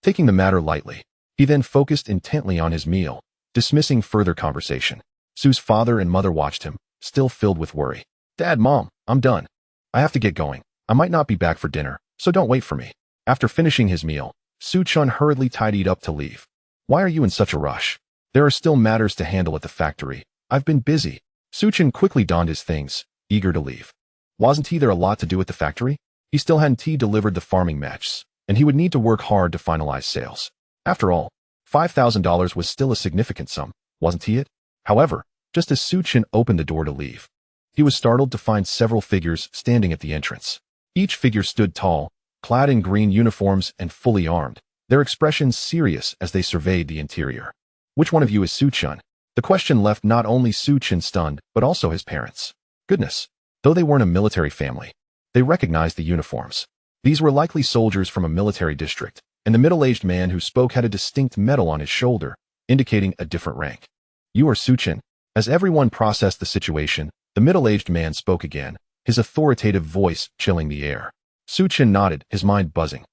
taking the matter lightly. He then focused intently on his meal, dismissing further conversation. Su's father and mother watched him, still filled with worry. Dad, Mom, I'm done. I have to get going. I might not be back for dinner, so don't wait for me. After finishing his meal, Su Chun hurriedly tidied up to leave. Why are you in such a rush? There are still matters to handle at the factory, I've been busy. Suchin quickly donned his things, eager to leave. Wasn't there a lot to do at the factory? He still hadn't delivered the farming MECHs, and he would need to work hard to finalize sales. After all, $5,000 was still a significant sum, wasn't it? However, just as Suchin opened the door to leave, he was startled to find several figures standing at the entrance. Each figure stood tall, clad in green uniforms and fully armed, their expressions serious as they surveyed the interior. Which one of you is Suchin? The question left not only Suchin stunned, but also his parents. Goodness, though they weren't a military family, they recognized the uniforms. These were likely soldiers from a military district, and the middle-aged man who spoke had a distinct medal on his shoulder, indicating a different rank. You are Suchin. As everyone processed the situation, the middle-aged man spoke again, his authoritative voice chilling the air. Suchin nodded, his mind buzzing.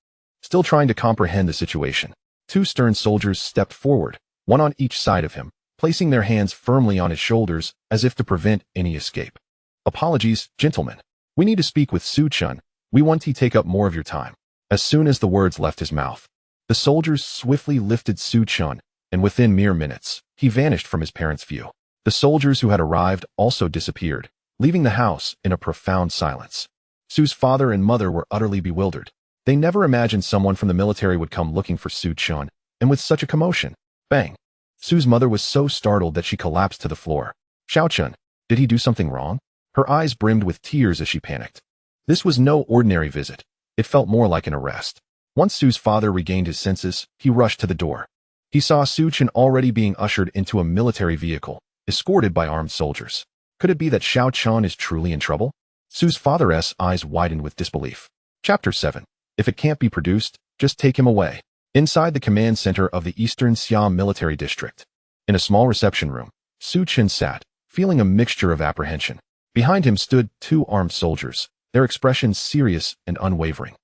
Still trying to comprehend the situation, two stern soldiers stepped forward, one on each side of him, placing their hands firmly on his shoulders as if to prevent any escape. Apologies, gentlemen. We need to speak with Suchin. We want to take up more of your time. As soon as the words left his mouth, the soldiers swiftly lifted Suchin, and within mere minutes, he vanished from his parents' view. The soldiers who had arrived also disappeared, leaving the house in a profound silence. Su's father and mother were utterly bewildered. They never imagined someone from the military would come looking for Suchin, and with such a commotion. Bang! Su's mother was so startled that she collapsed to the floor. Xiaochun, did he do something wrong? Her eyes brimmed with tears as she panicked. This was no ordinary visit. It felt more like an arrest. Once Su's father regained his senses, he rushed to the door. He saw Suchin already being ushered into a military vehicle, escorted by armed soldiers. Could it be that Xiaochun is truly in trouble? Su's father's eyes widened with disbelief. Chapter 7. If it can't be produced, just take him away. Inside the command center of the Eastern Siam Military District, in a small reception room, Suchin sat, feeling a mixture of apprehension. Behind him stood two armed soldiers, their expressions serious and unwavering.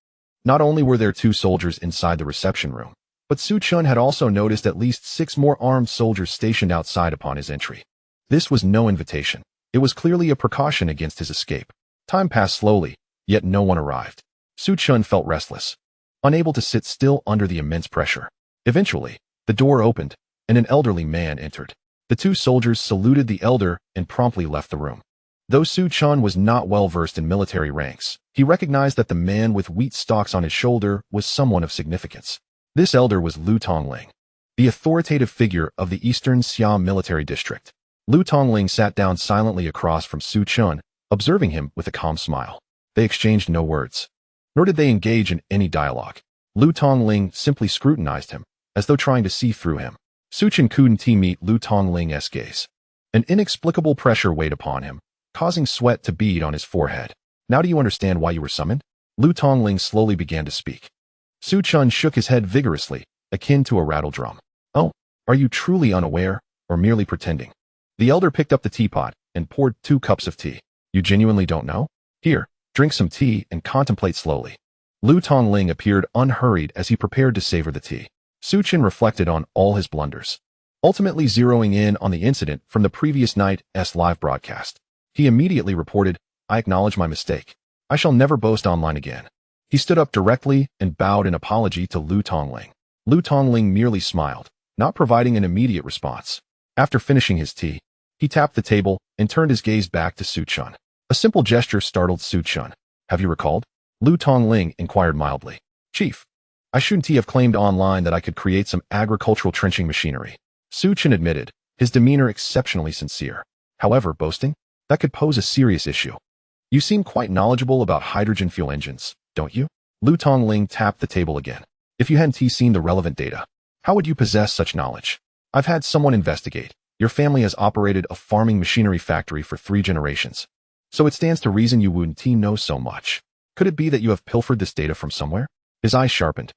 Not only were there two soldiers inside the reception room, but Suchin had also noticed at least 6 more armed soldiers stationed outside upon his entry. This was no invitation. It was clearly a precaution against his escape. Time passed slowly, yet no one arrived. Suchin felt restless, unable to sit still under the immense pressure. Eventually, the door opened, and an elderly man entered. The two soldiers saluted the elder and promptly left the room. Though Suchin was not well versed in military ranks, he recognized that the man with wheat stalks on his shoulder was someone of significance. This elder was Lu Tongling, the authoritative figure of the Eastern Siam Military District. Lu Tongling sat down silently across from Suchin, observing him with a calm smile. They exchanged no words, nor did they engage in any dialogue. Lu Tongling simply scrutinized him, as though trying to see through him. Suchin couldn't meet Lu Tongling's gaze. An inexplicable pressure weighed upon him, causing sweat to bead on his forehead. Now do you understand why you were summoned? Lu Tongling slowly began to speak. Suchin shook his head vigorously, akin to a rattle drum. Oh, are you truly unaware, or merely pretending? The elder picked up the teapot and poured 2 cups of tea. You genuinely don't know? Here, drink some tea and contemplate slowly. Lu Tongling appeared unhurried as he prepared to savor the tea. Suchin reflected on all his blunders, ultimately zeroing in on the incident from the previous night's live broadcast. He immediately reported, I acknowledge my mistake. I shall never boast online again. He stood up directly and bowed in apology to Lu Tongling. Lu Tongling merely smiled, not providing an immediate response. After finishing his tea, he tapped the table and turned his gaze back to Suchin. A simple gesture startled Suchin. Have you recalled? Lu Tongling inquired mildly. Chief, I shouldn't have claimed online that I could create some agricultural trenching machinery. Suchin admitted, his demeanor exceptionally sincere. However, boasting? That could pose a serious issue. You seem quite knowledgeable about hydrogen fuel engines, don't you? Lu Tongling tapped the table again. If you hadn't seen the relevant data, how would you possess such knowledge? I've had someone investigate. Your family has operated a farming machinery factory for 3 generations. So it stands to reason you wouldn't know so much. Could it be that you have pilfered this data from somewhere? His eyes sharpened,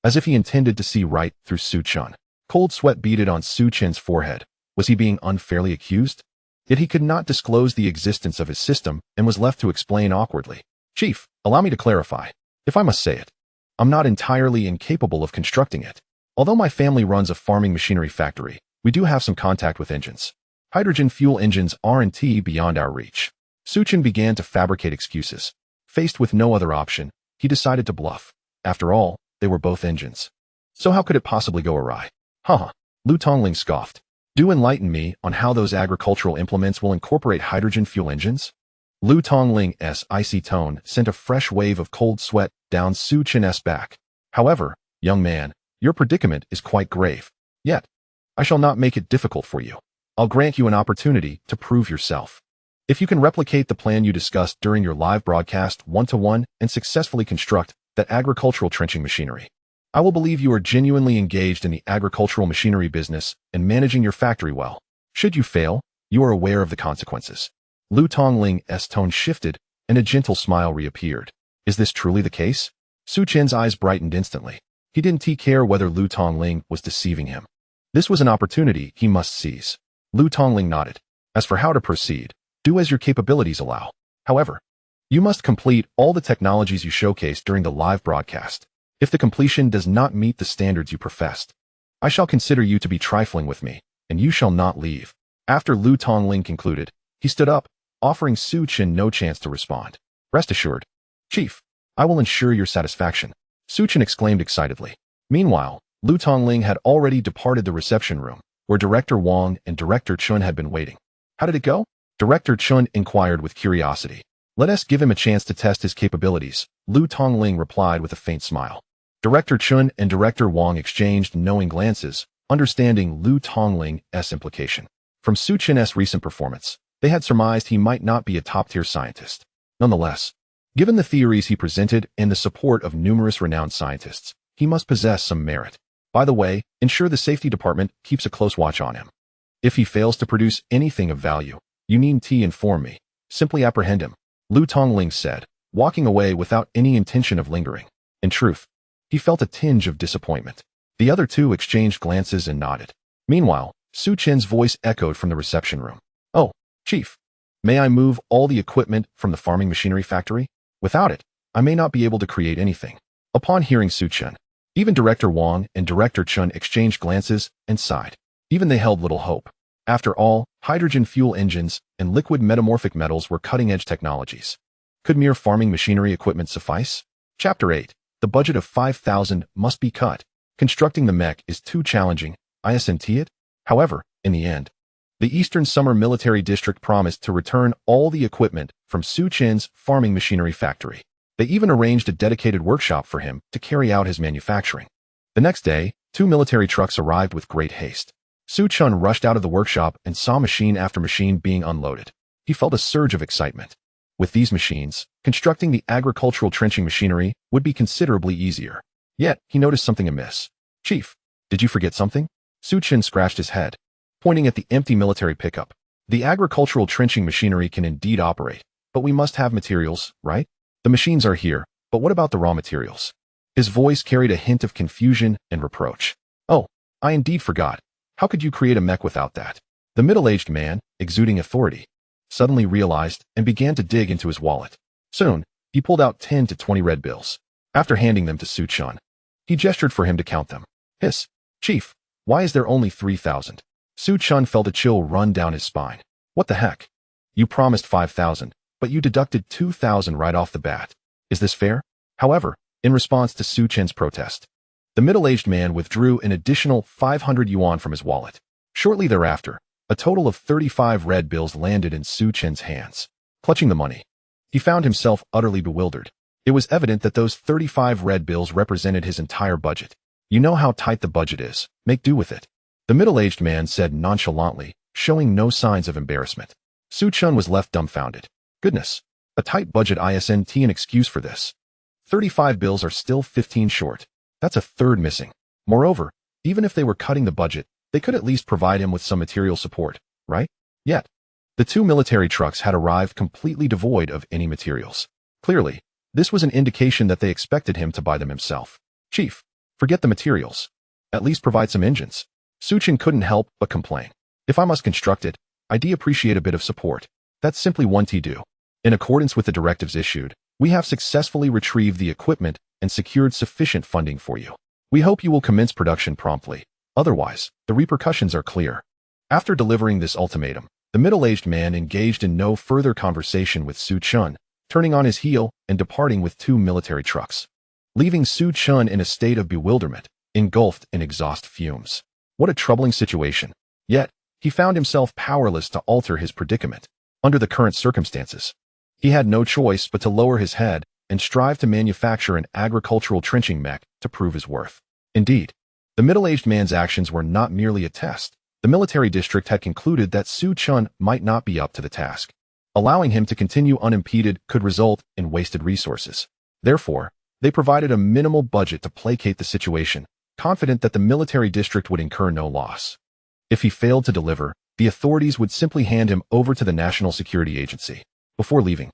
as if he intended to see right through Suchin. Cold sweat beaded on Suchin's forehead. Was he being unfairly accused? Yet he could not disclose the existence of his system and was left to explain awkwardly. Chief, allow me to clarify. If I must say it, I'm not entirely incapable of constructing it. Although my family runs a farming machinery factory, we do have some contact with engines. Hydrogen fuel engines aren't beyond our reach. Suchin began to fabricate excuses. Faced with no other option, he decided to bluff. After all, they were both engines. So how could it possibly go awry? Haha. Lu Tongling scoffed. Do enlighten me on how those agricultural implements will incorporate hydrogen fuel engines? Lu Tongling's icy tone sent a fresh wave of cold sweat down Su Chen's back. However, young man, your predicament is quite grave. Yet, I shall not make it difficult for you. I'll grant you an opportunity to prove yourself. If you can replicate the plan you discussed during your live broadcast one-to-one and successfully construct that agricultural trenching machinery, I will believe you are genuinely engaged in the agricultural machinery business and managing your factory well. Should you fail, you are aware of the consequences. Lu Tongling's tone shifted, and a gentle smile reappeared. Is this truly the case? Su Chen's eyes brightened instantly. He didn't care whether Lu Tongling was deceiving him. This was an opportunity he must seize. Lu Tongling nodded. As for how to proceed, do as your capabilities allow. However, you must complete all the technologies you showcased during the live broadcast. If the completion does not meet the standards you professed, I shall consider you to be trifling with me, and you shall not leave. After Lu Tongling concluded, he stood up, offering Su Chen no chance to respond. Rest assured, Chief, I will ensure your satisfaction, Su Chen exclaimed excitedly. Meanwhile, Lu Tongling had already departed the reception room, where Director Wang and Director Chun had been waiting. How did it go? Director Chun inquired with curiosity. Let us give him a chance to test his capabilities, Lu Tongling replied with a faint smile. Director Chun and Director Wang exchanged knowing glances, understanding Lu Tongling's implication. From Su Chen's recent performance, they had surmised he might not be a top-tier scientist. Nonetheless, given the theories he presented and the support of numerous renowned scientists, he must possess some merit. By the way, ensure the safety department keeps a close watch on him. If he fails to produce anything of value, you need to inform me. Simply apprehend him, Lu Tongling said, walking away without any intention of lingering. In truth, he felt a tinge of disappointment. The other two exchanged glances and nodded. Meanwhile, Su Chen's voice echoed from the reception room. Oh, Chief, may I move all the equipment from the farming machinery factory? Without it, I may not be able to create anything. Upon hearing Su Chen, even Director Wang and Director Chun exchanged glances and sighed. Even they held little hope. After all, hydrogen fuel engines and liquid metamorphic metals were cutting-edge technologies. Could mere farming machinery equipment suffice? Chapter 8. The budget of 5,000 must be cut. Constructing the MECH is too challenging, isn't it? However, in the end, the Eastern Summer Military District promised to return all the equipment from Su Chen's farming machinery factory. They even arranged a dedicated workshop for him to carry out his manufacturing. The next day, 2 military trucks arrived with great haste. Su Chen rushed out of the workshop and saw machine after machine being unloaded. He felt a surge of excitement. With these machines, constructing the agricultural trenching machinery would be considerably easier. Yet, he noticed something amiss. Chief, did you forget something? Su Chen scratched his head, pointing at the empty military pickup. The agricultural trenching machinery can indeed operate, but we must have materials, right? The machines are here, but what about the raw materials? His voice carried a hint of confusion and reproach. Oh, I indeed forgot. How could you create a MECH without that? The middle-aged man, exuding authority, suddenly realized and began to dig into his wallet. Soon, he pulled out 10 to 20 red bills. After handing them to Su Chen, he gestured for him to count them. Hiss, Chief, why is there only 3,000? Su Chen felt a chill run down his spine. What the heck? You promised 5,000, but you deducted 2,000 right off the bat. Is this fair? However, in response to Su Chen's protest, the middle-aged man withdrew an additional 500 yuan from his wallet. Shortly thereafter, a total of 35 red bills landed in Su Chen's hands. Clutching the money, he found himself utterly bewildered. It was evident that those 35 red bills represented his entire budget. You know how tight the budget is. Make do with it, the middle-aged man said nonchalantly, showing no signs of embarrassment. Su Chen was left dumbfounded. Goodness, a tight budget isn't an excuse for this. 35 bills are still 15 short. That's a third missing. Moreover, even if they were cutting the budget, they could at least provide him with some material support, right? Yet, the 2 military trucks had arrived completely devoid of any materials. Clearly, this was an indication that they expected him to buy them himself. Chief, forget the materials. At least provide some engines. Su Chen couldn't help but complain. If I must construct it, I'd appreciate a bit of support. That's simply one to do. In accordance with the directives issued, we have successfully retrieved the equipment and secured sufficient funding for you. We hope you will commence production promptly. Otherwise, the repercussions are clear. After delivering this ultimatum, the middle-aged man engaged in no further conversation with Su Chen, turning on his heel and departing with 2 military trucks, leaving Su Chen in a state of bewilderment, engulfed in exhaust fumes. What a troubling situation. Yet, he found himself powerless to alter his predicament. Under the current circumstances, he had no choice but to lower his head and strive to manufacture an agricultural trenching mech to prove his worth. Indeed, the middle-aged man's actions were not merely a test. The military district had concluded that Su Chun might not be up to the task. Allowing him to continue unimpeded could result in wasted resources. Therefore, they provided a minimal budget to placate the situation, confident that the military district would incur no loss. If he failed to deliver, the authorities would simply hand him over to the National Security Agency. Before leaving,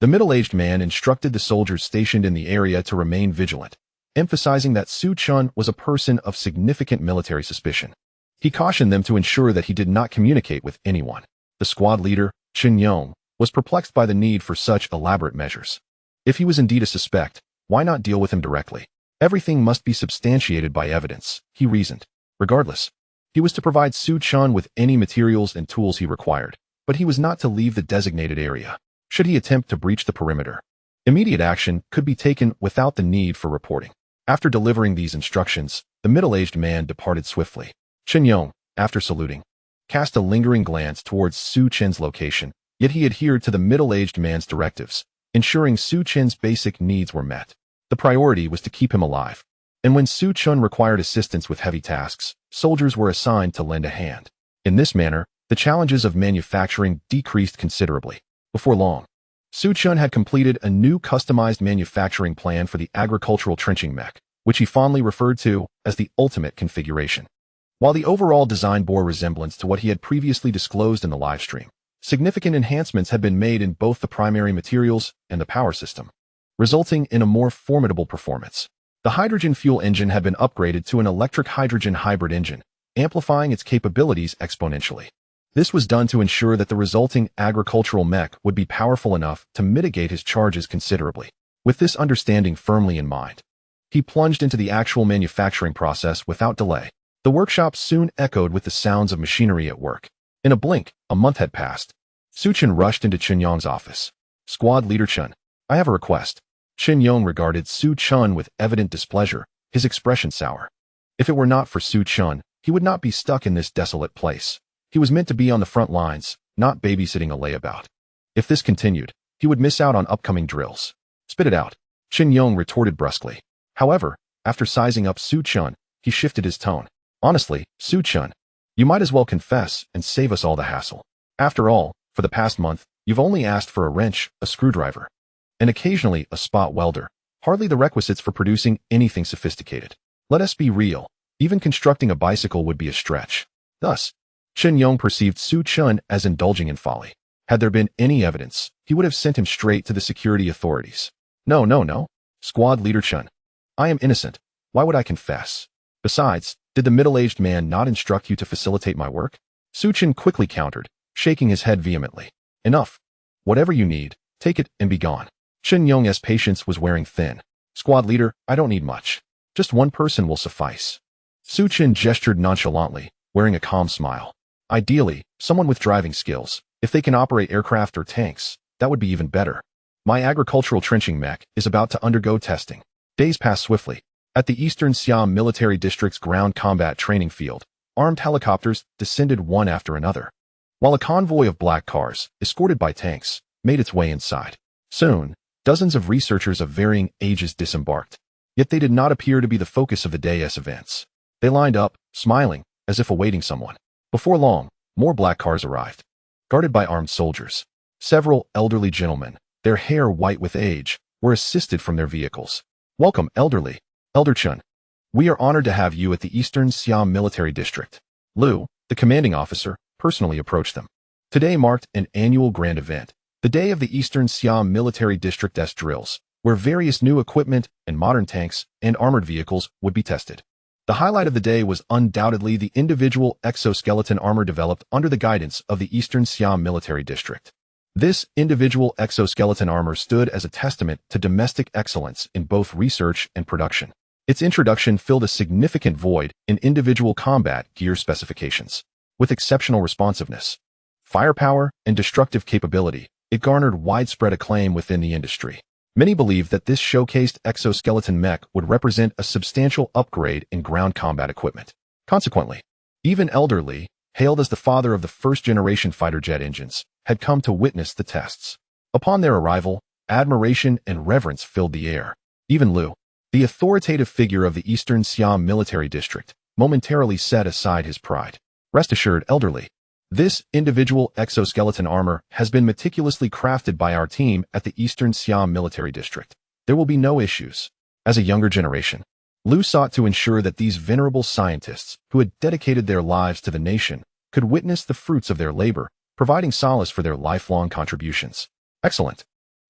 the middle-aged man instructed the soldiers stationed in the area to remain vigilant, emphasizing that Su Chun was a person of significant military suspicion. He cautioned them to ensure that he did not communicate with anyone. The squad leader, Chen Yong, was perplexed by the need for such elaborate measures. If he was indeed a suspect, why not deal with him directly? Everything must be substantiated by evidence, he reasoned. Regardless, he was to provide Su Chun with any materials and tools he required, but he was not to leave the designated area. Should he attempt to breach the perimeter, immediate action could be taken without the need for reporting. After delivering these instructions, the middle-aged man departed swiftly. Chen Yong, after saluting, cast a lingering glance towards Su Chen's location, yet he adhered to the middle-aged man's directives, ensuring Su Chen's basic needs were met. The priority was to keep him alive, and when Su Chun required assistance with heavy tasks, soldiers were assigned to lend a hand. In this manner, the challenges of manufacturing decreased considerably. Before long, Su Chun had completed a new customized manufacturing plan for the agricultural trenching mech, which he fondly referred to as the ultimate configuration. While the overall design bore resemblance to what he had previously disclosed in the livestream, significant enhancements had been made in both the primary materials and the power system, resulting in a more formidable performance. The hydrogen fuel engine had been upgraded to an electric hydrogen hybrid engine, amplifying its capabilities exponentially. This was done to ensure that the resulting agricultural mech would be powerful enough to mitigate his charges considerably. With this understanding firmly in mind, he plunged into the actual manufacturing process without delay. The workshop soon echoed with the sounds of machinery at work. In a blink, a month had passed. Su Chun rushed into Chen Yong's office. Squad Leader Chun, I have a request. Chen Yong regarded Su Chun with evident displeasure, his expression sour. If it were not for Su Chun, he would not be stuck in this desolate place. He was meant to be on the front lines, not babysitting a layabout. If this continued, he would miss out on upcoming drills. Spit it out, Chen Yong retorted brusquely. However, after sizing up Su Chun, he shifted his tone. Honestly, Su Chun, you might as well confess and save us all the hassle. After all, for the past month, you've only asked for a wrench, a screwdriver, and occasionally a spot welder, hardly the requisites for producing anything sophisticated. Let us be real, even constructing a bicycle would be a stretch. Thus, Chen Yong perceived Su Chun as indulging in folly. Had there been any evidence, he would have sent him straight to the security authorities. No. Squad Leader Chun, I am innocent. Why would I confess? Besides, did the middle-aged man not instruct you to facilitate my work? Su Chun quickly countered, shaking his head vehemently. Enough. Whatever you need, take it and be gone. Chen Yong's patience was wearing thin. Squad leader, I don't need much. Just one person will suffice. Su Chun gestured nonchalantly, wearing a calm smile. Ideally, someone with driving skills. If they can operate aircraft or tanks, that would be even better. My agricultural trenching mech is about to undergo testing. Days passed swiftly. At the Eastern Siam Military District's ground combat training field, armed helicopters descended one after another, while a convoy of black cars, escorted by tanks, made its way inside. Soon, dozens of researchers of varying ages disembarked. Yet they did not appear to be the focus of the day's events. They lined up, smiling, as if awaiting someone. Before long, more black cars arrived, guarded by armed soldiers. Several elderly gentlemen, their hair white with age, were assisted from their vehicles. Welcome, elderly. Elder Chun, we are honored to have you at the Eastern Siam Military District. Liu, the commanding officer, personally approached them. Today marked an annual grand event, the day of the Eastern Siam Military District's drills, where various new equipment and modern tanks and armored vehicles would be tested. The highlight of the day was undoubtedly the individual exoskeleton armor developed under the guidance of the Eastern Siam Military District. This individual exoskeleton armor stood as a testament to domestic excellence in both research and production. Its introduction filled a significant void in individual combat gear specifications. With exceptional responsiveness, firepower, and destructive capability, it garnered widespread acclaim within the industry. Many believed that this showcased exoskeleton mech would represent a substantial upgrade in ground combat equipment. Consequently, even elderly, hailed as the father of the first-generation fighter jet engines, had come to witness the tests. Upon their arrival, admiration and reverence filled the air. Even Liu, the authoritative figure of the Eastern Siam military district, momentarily set aside his pride. Rest assured, elderly, this individual exoskeleton armor has been meticulously crafted by our team at the Eastern Siam military district. There will be no issues. As a younger generation, Liu sought to ensure that these venerable scientists, who had dedicated their lives to the nation, could witness the fruits of their labor, providing solace for their lifelong contributions. Excellent.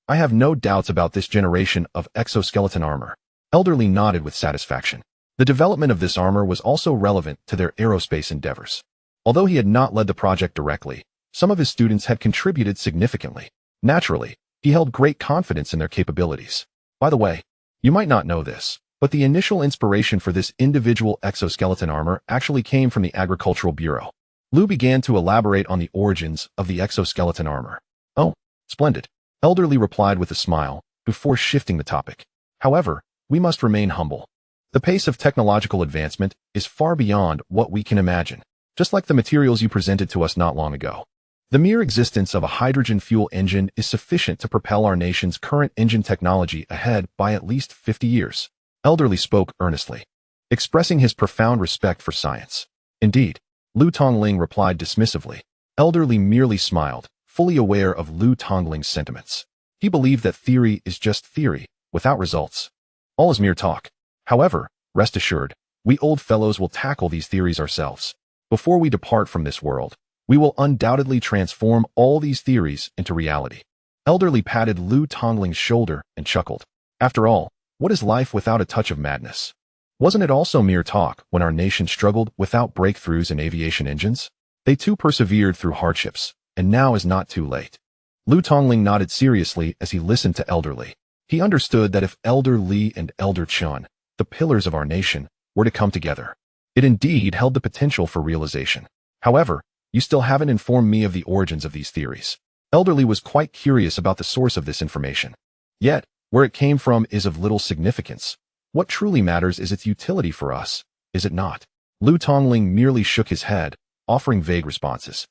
I have no doubts about this generation of exoskeleton armor. Elderly nodded with satisfaction. The development of this armor was also relevant to their aerospace endeavors. Although he had not led the project directly, some of his students had contributed significantly. Naturally, he held great confidence in their capabilities. By the way, you might not know this, but the initial inspiration for this individual exoskeleton armor actually came from the Agricultural Bureau. Liu began to elaborate on the origins of the exoskeleton armor. Oh, splendid, Elderly replied with a smile, before shifting the topic. However, we must remain humble. The pace of technological advancement is far beyond what we can imagine, just like the materials you presented to us not long ago. The mere existence of a hydrogen fuel engine is sufficient to propel our nation's current engine technology ahead by at least 50 years. Elderly spoke earnestly, expressing his profound respect for science. Indeed, Liu Tongling replied dismissively. Elderly merely smiled, fully aware of Liu Tongling's sentiments. He believed that theory is just theory, without results. All is mere talk. However, rest assured, we old fellows will tackle these theories ourselves. Before we depart from this world, we will undoubtedly transform all these theories into reality. Elderly patted Liu Tongling's shoulder and chuckled. After all, what is life without a touch of madness? Wasn't it also mere talk when our nation struggled without breakthroughs in aviation engines? They too persevered through hardships, and now is not too late. Liu Tongling nodded seriously as he listened to Elderly. He understood that if Elder Li and Elder Chun, the pillars of our nation, were to come together, it indeed held the potential for realization. However, you still haven't informed me of the origins of these theories. Elderly was quite curious about the source of this information. Yet, where it came from is of little significance. What truly matters is its utility for us, is it not? Liu Tongling merely shook his head, offering vague responses.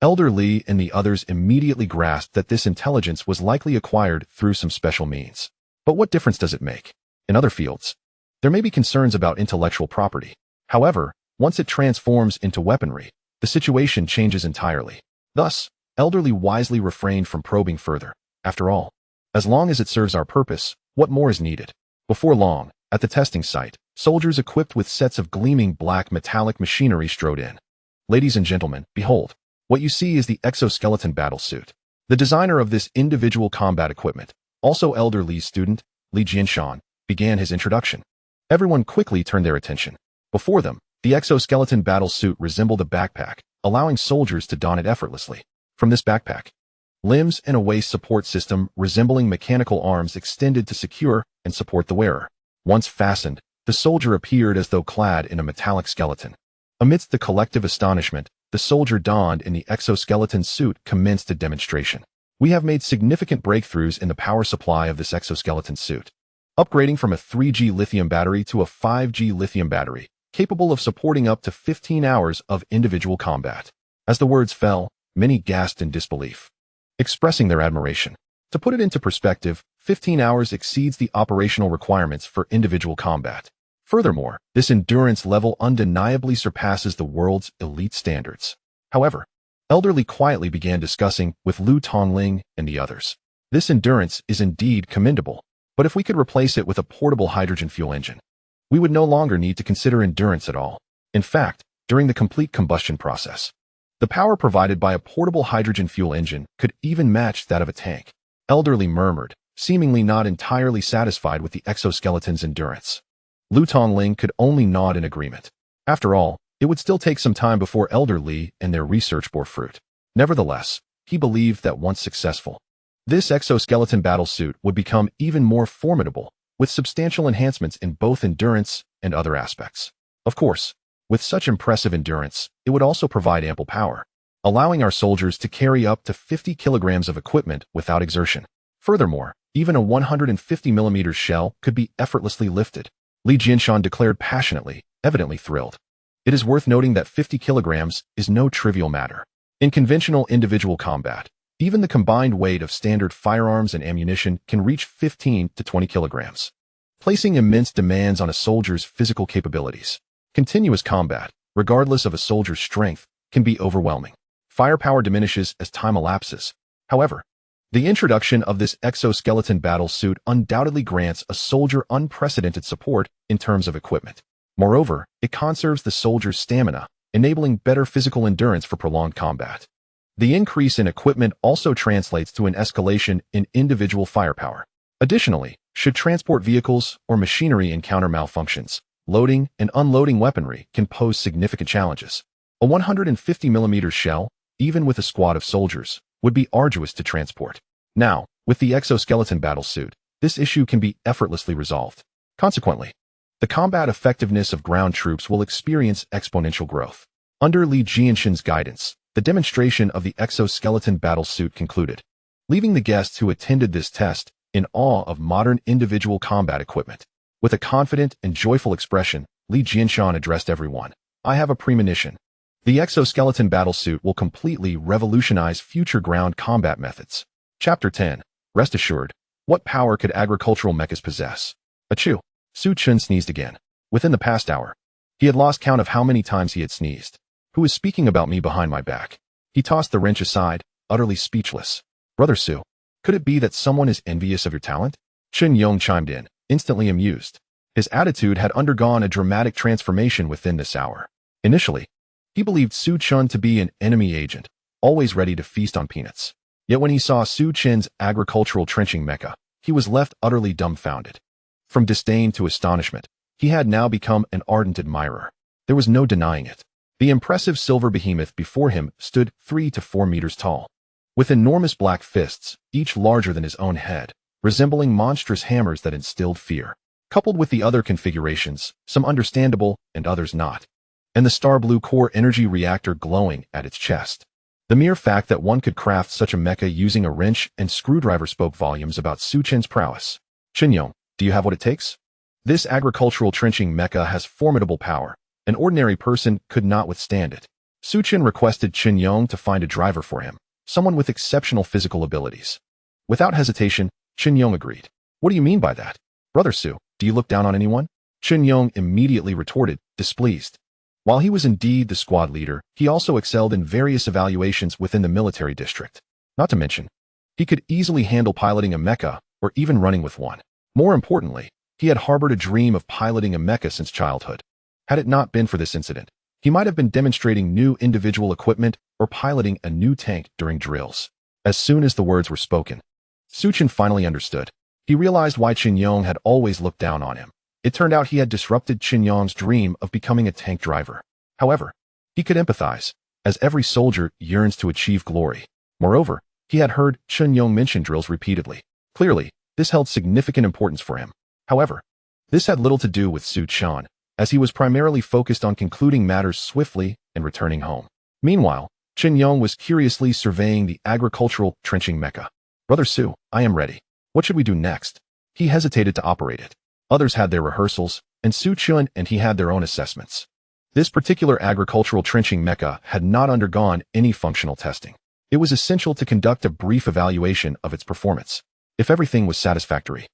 Elder Li and the others immediately grasped that this intelligence was likely acquired through some special means. But what difference does it make? In other fields, there may be concerns about intellectual property. However, once it transforms into weaponry, the situation changes entirely. Thus, Elderly wisely refrained from probing further. After all, as long as it serves our purpose, what more is needed? Before long, at the testing site, soldiers equipped with sets of gleaming black metallic machinery strode in. Ladies and gentlemen, behold, what you see is the exoskeleton battle suit. The designer of this individual combat equipment, also Elder Li's student, Li Jianshan, began his introduction. Everyone quickly turned their attention. Before them, the exoskeleton battle suit resembled a backpack, allowing soldiers to don it effortlessly. From this backpack, limbs and a waist support system resembling mechanical arms extended to secure and support the wearer. Once fastened, the soldier appeared as though clad in a metallic skeleton. Amidst the collective astonishment, the soldier donned in the exoskeleton suit commenced a demonstration. We have made significant breakthroughs in the power supply of this exoskeleton suit, upgrading from a 3G lithium battery to a 5G lithium battery, capable of supporting up to 15 hours of individual combat. As the words fell, many gasped in disbelief, expressing their admiration. To put it into perspective, 15 hours exceeds the operational requirements for individual combat. Furthermore, this endurance level undeniably surpasses the world's elite standards. However, Elderly quietly began discussing with Liu Tongling and the others. This endurance is indeed commendable, but if we could replace it with a portable hydrogen fuel engine, we would no longer need to consider endurance at all. In fact, during the complete combustion process, the power provided by a portable hydrogen fuel engine could even match that of a tank. Elderly murmured, seemingly not entirely satisfied with the exoskeleton's endurance. Liu Tongling could only nod in agreement. After all, it would still take some time before Elder Li and their research bore fruit. Nevertheless, he believed that once successful, this exoskeleton battlesuit would become even more formidable, with substantial enhancements in both endurance and other aspects. Of course, with such impressive endurance, it would also provide ample power, allowing our soldiers to carry up to 50 kilograms of equipment without exertion. Furthermore, even a 150mm shell could be effortlessly lifted. Li Jianshan declared passionately, evidently thrilled. It is worth noting that 50 kilograms is no trivial matter. In conventional individual combat, even the combined weight of standard firearms and ammunition can reach 15 to 20 kilograms, placing immense demands on a soldier's physical capabilities. Continuous combat, regardless of a soldier's strength, can be overwhelming. Firepower diminishes as time elapses. However, the introduction of this exoskeleton battle suit undoubtedly grants a soldier unprecedented support in terms of equipment. Moreover, it conserves the soldier's stamina, enabling better physical endurance for prolonged combat. The increase in equipment also translates to an escalation in individual firepower. Additionally, should transport vehicles or machinery encounter malfunctions, loading and unloading weaponry can pose significant challenges. A 150mm shell, even with a squad of soldiers, would be arduous to transport. Now, with the exoskeleton battle suit, this issue can be effortlessly resolved. Consequently, the combat effectiveness of ground troops will experience exponential growth. Under Li Jianshan's guidance, the demonstration of the exoskeleton battle suit concluded, leaving the guests who attended this test in awe of modern individual combat equipment. With a confident and joyful expression, Li Jianshan addressed everyone. I have a premonition. The exoskeleton battle suit will completely revolutionize future ground combat methods. Chapter 10. Rest assured, what power could agricultural mechas possess? Achoo! Su Chun sneezed again. Within the past hour, he had lost count of how many times he had sneezed. Who is speaking about me behind my back? He tossed the wrench aside, utterly speechless. Brother Su, could it be that someone is envious of your talent? Chen Yong chimed in, instantly amused. His attitude had undergone a dramatic transformation within this hour. Initially, he believed Su Chun to be an enemy agent, always ready to feast on peanuts. Yet when he saw Su Chen's agricultural trenching mecha, he was left utterly dumbfounded. From disdain to astonishment, he had now become an ardent admirer. There was no denying it. The impressive silver behemoth before him stood 3 to 4 meters tall, with enormous black fists, each larger than his own head, resembling monstrous hammers that instilled fear, coupled with the other configurations, some understandable and others not, and the star blue core energy reactor glowing at its chest. The mere fact that one could craft such a mecha using a wrench and screwdriver spoke volumes about Su Chen's prowess. Qinyong, do you have what it takes? This agricultural trenching mecha has formidable power. An ordinary person could not withstand it. Su Chen requested Qinyong to find a driver for him, someone with exceptional physical abilities. Without hesitation, Qinyong agreed. What do you mean by that? Brother Su, do you look down on anyone? Qinyong immediately retorted, displeased. While he was indeed the squad leader, he also excelled in various evaluations within the military district. Not to mention, he could easily handle piloting a mecha or even running with one. More importantly, he had harbored a dream of piloting a mecha since childhood. Had it not been for this incident, he might have been demonstrating new individual equipment or piloting a new tank during drills. As soon as the words were spoken, Su Chen finally understood. He realized why Qinyong had always looked down on him. It turned out he had disrupted Qinyong's dream of becoming a tank driver. However, he could empathize, as every soldier yearns to achieve glory. Moreover, he had heard Qinyong mention drills repeatedly. Clearly, this held significant importance for him. However, this had little to do with Su Chen, as he was primarily focused on concluding matters swiftly and returning home. Meanwhile, Qinyong was curiously surveying the agricultural trenching mecha. Brother Su, I am ready. What should we do next? He hesitated to operate it. Others had their rehearsals, and Su Chen and he had their own assessments. This particular agricultural trenching mecha had not undergone any functional testing. It was essential to conduct a brief evaluation of its performance. If everything was satisfactory,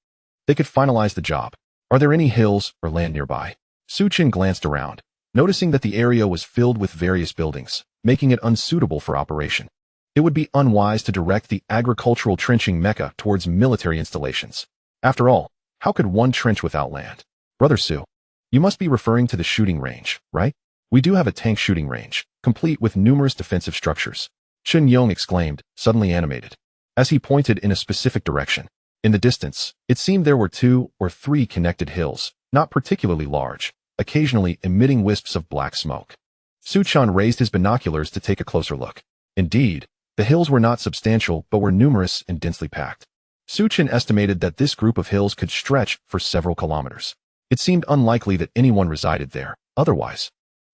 they could finalize the job. Are there any hills or land nearby? Su Chen glanced around, noticing that the area was filled with various buildings, making it unsuitable for operation. It would be unwise to direct the agricultural trenching mecha towards military installations. After all, how could one trench without land? Brother Su, you must be referring to the shooting range, right? We do have a tank shooting range, complete with numerous defensive structures. Qinyong exclaimed, suddenly animated, as he pointed in a specific direction. In the distance, it seemed there were 2 or 3 connected hills, not particularly large, occasionally emitting wisps of black smoke. Su Chen raised his binoculars to take a closer look. Indeed, the hills were not substantial but were numerous and densely packed. Su Chen estimated that this group of hills could stretch for several kilometers. It seemed unlikely that anyone resided there, otherwise,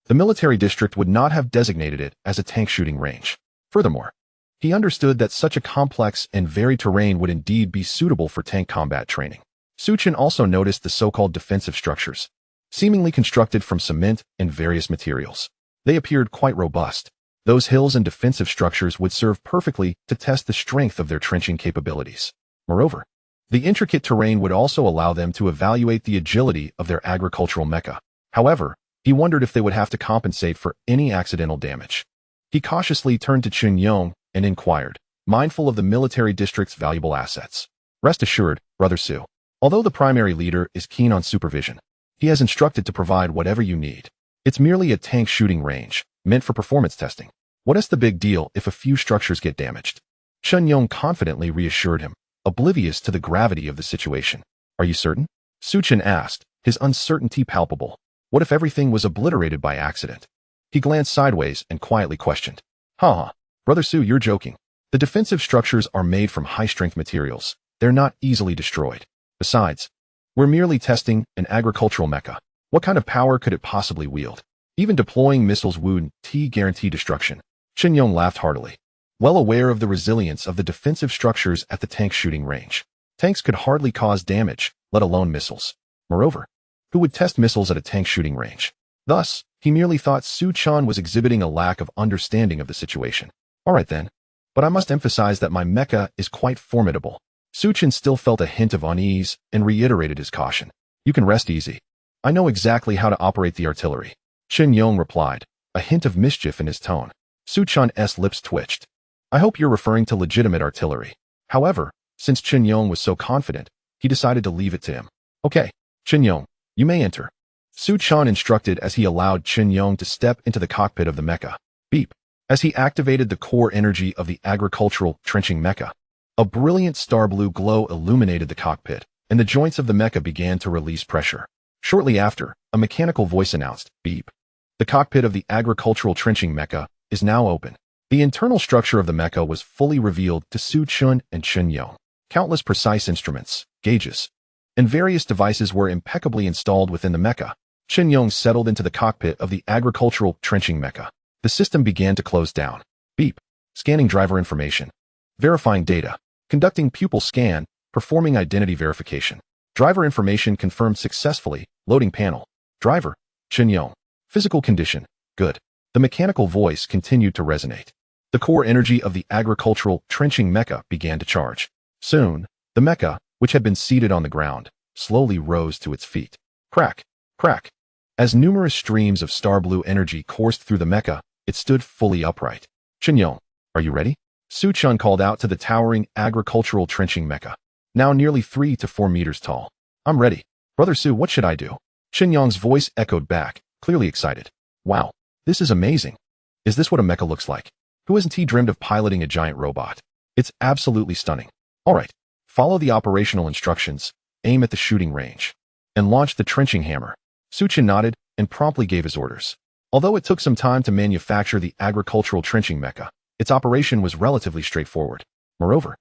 the military district would not have designated it as a tank shooting range. Furthermore, he understood that such a complex and varied terrain would indeed be suitable for tank combat training. Su Chen also noticed the so-called defensive structures, seemingly constructed from cement and various materials. They appeared quite robust. Those hills and defensive structures would serve perfectly to test the strength of their trenching capabilities. Moreover, the intricate terrain would also allow them to evaluate the agility of their agricultural mecha. However, he wondered if they would have to compensate for any accidental damage. He cautiously turned to Chen Yong and inquired, mindful of the military district's valuable assets. Rest assured, Brother Su, although the primary leader is keen on supervision, he has instructed to provide whatever you need. It's merely a tank shooting range, meant for performance testing. What is the big deal if a few structures get damaged? Chen Yong confidently reassured him, oblivious to the gravity of the situation. Are you certain? Su Chen asked, his uncertainty palpable. What if everything was obliterated by accident? He glanced sideways and quietly questioned. Ha! Brother Su, you're joking. The defensive structures are made from high-strength materials. They're not easily destroyed. Besides, we're merely testing an agricultural mecha. What kind of power could it possibly wield? Even deploying missiles wouldn't guarantee destruction. Chen Yong laughed heartily, well aware of the resilience of the defensive structures at the tank shooting range. Tanks could hardly cause damage, let alone missiles. Moreover, who would test missiles at a tank shooting range? Thus, he merely thought Su Chan was exhibiting a lack of understanding of the situation. All right then, but I must emphasize that my mecha is quite formidable. Su Chen still felt a hint of unease and reiterated his caution. You can rest easy. I know exactly how to operate the artillery. Chen Yong replied, a hint of mischief in his tone. Su Chan's lips twitched. I hope you're referring to legitimate artillery. However, since Chen Yong was so confident, he decided to leave it to him. Okay, Chen Yong, you may enter. Su Chan instructed as he allowed Chen Yong to step into the cockpit of the mecha. Beep. As he activated the core energy of the agricultural trenching mecha, a brilliant star blue glow illuminated the cockpit, and the joints of the mecha began to release pressure. Shortly after, a mechanical voice announced, beep. The cockpit of the agricultural trenching mecha is now open. The internal structure of the mecha was fully revealed to Su Chun and Chen Yong. Countless precise instruments, gauges, and various devices were impeccably installed within the mecha. Chen Yong settled into the cockpit of the agricultural trenching mecha. The system began to close down. Beep. Scanning driver information. Verifying data. Conducting pupil scan. Performing identity verification. Driver information confirmed successfully. Loading panel. Driver. Chen Yong. Physical condition. Good. The mechanical voice continued to resonate. The core energy of the agricultural trenching mecha began to charge. Soon, the mecha, which had been seated on the ground, slowly rose to its feet. Crack. Crack. As numerous streams of star blue energy coursed through the mecha, it stood fully upright. Chen Yong, are you ready? Su Chun called out to the towering agricultural trenching mecha, now nearly 3 to 4 meters tall. I'm ready. Brother Su, what should I do? Chen Yong's voice echoed back, clearly excited. Wow, this is amazing. Is this what a mecha looks like? Who hasn't he dreamed of piloting a giant robot? It's absolutely stunning. All right, follow the operational instructions, aim at the shooting range, and launch the trenching hammer. Su Chen nodded and promptly gave his orders. Although it took some time to manufacture the agricultural trenching mecha, its operation was relatively straightforward. Moreover,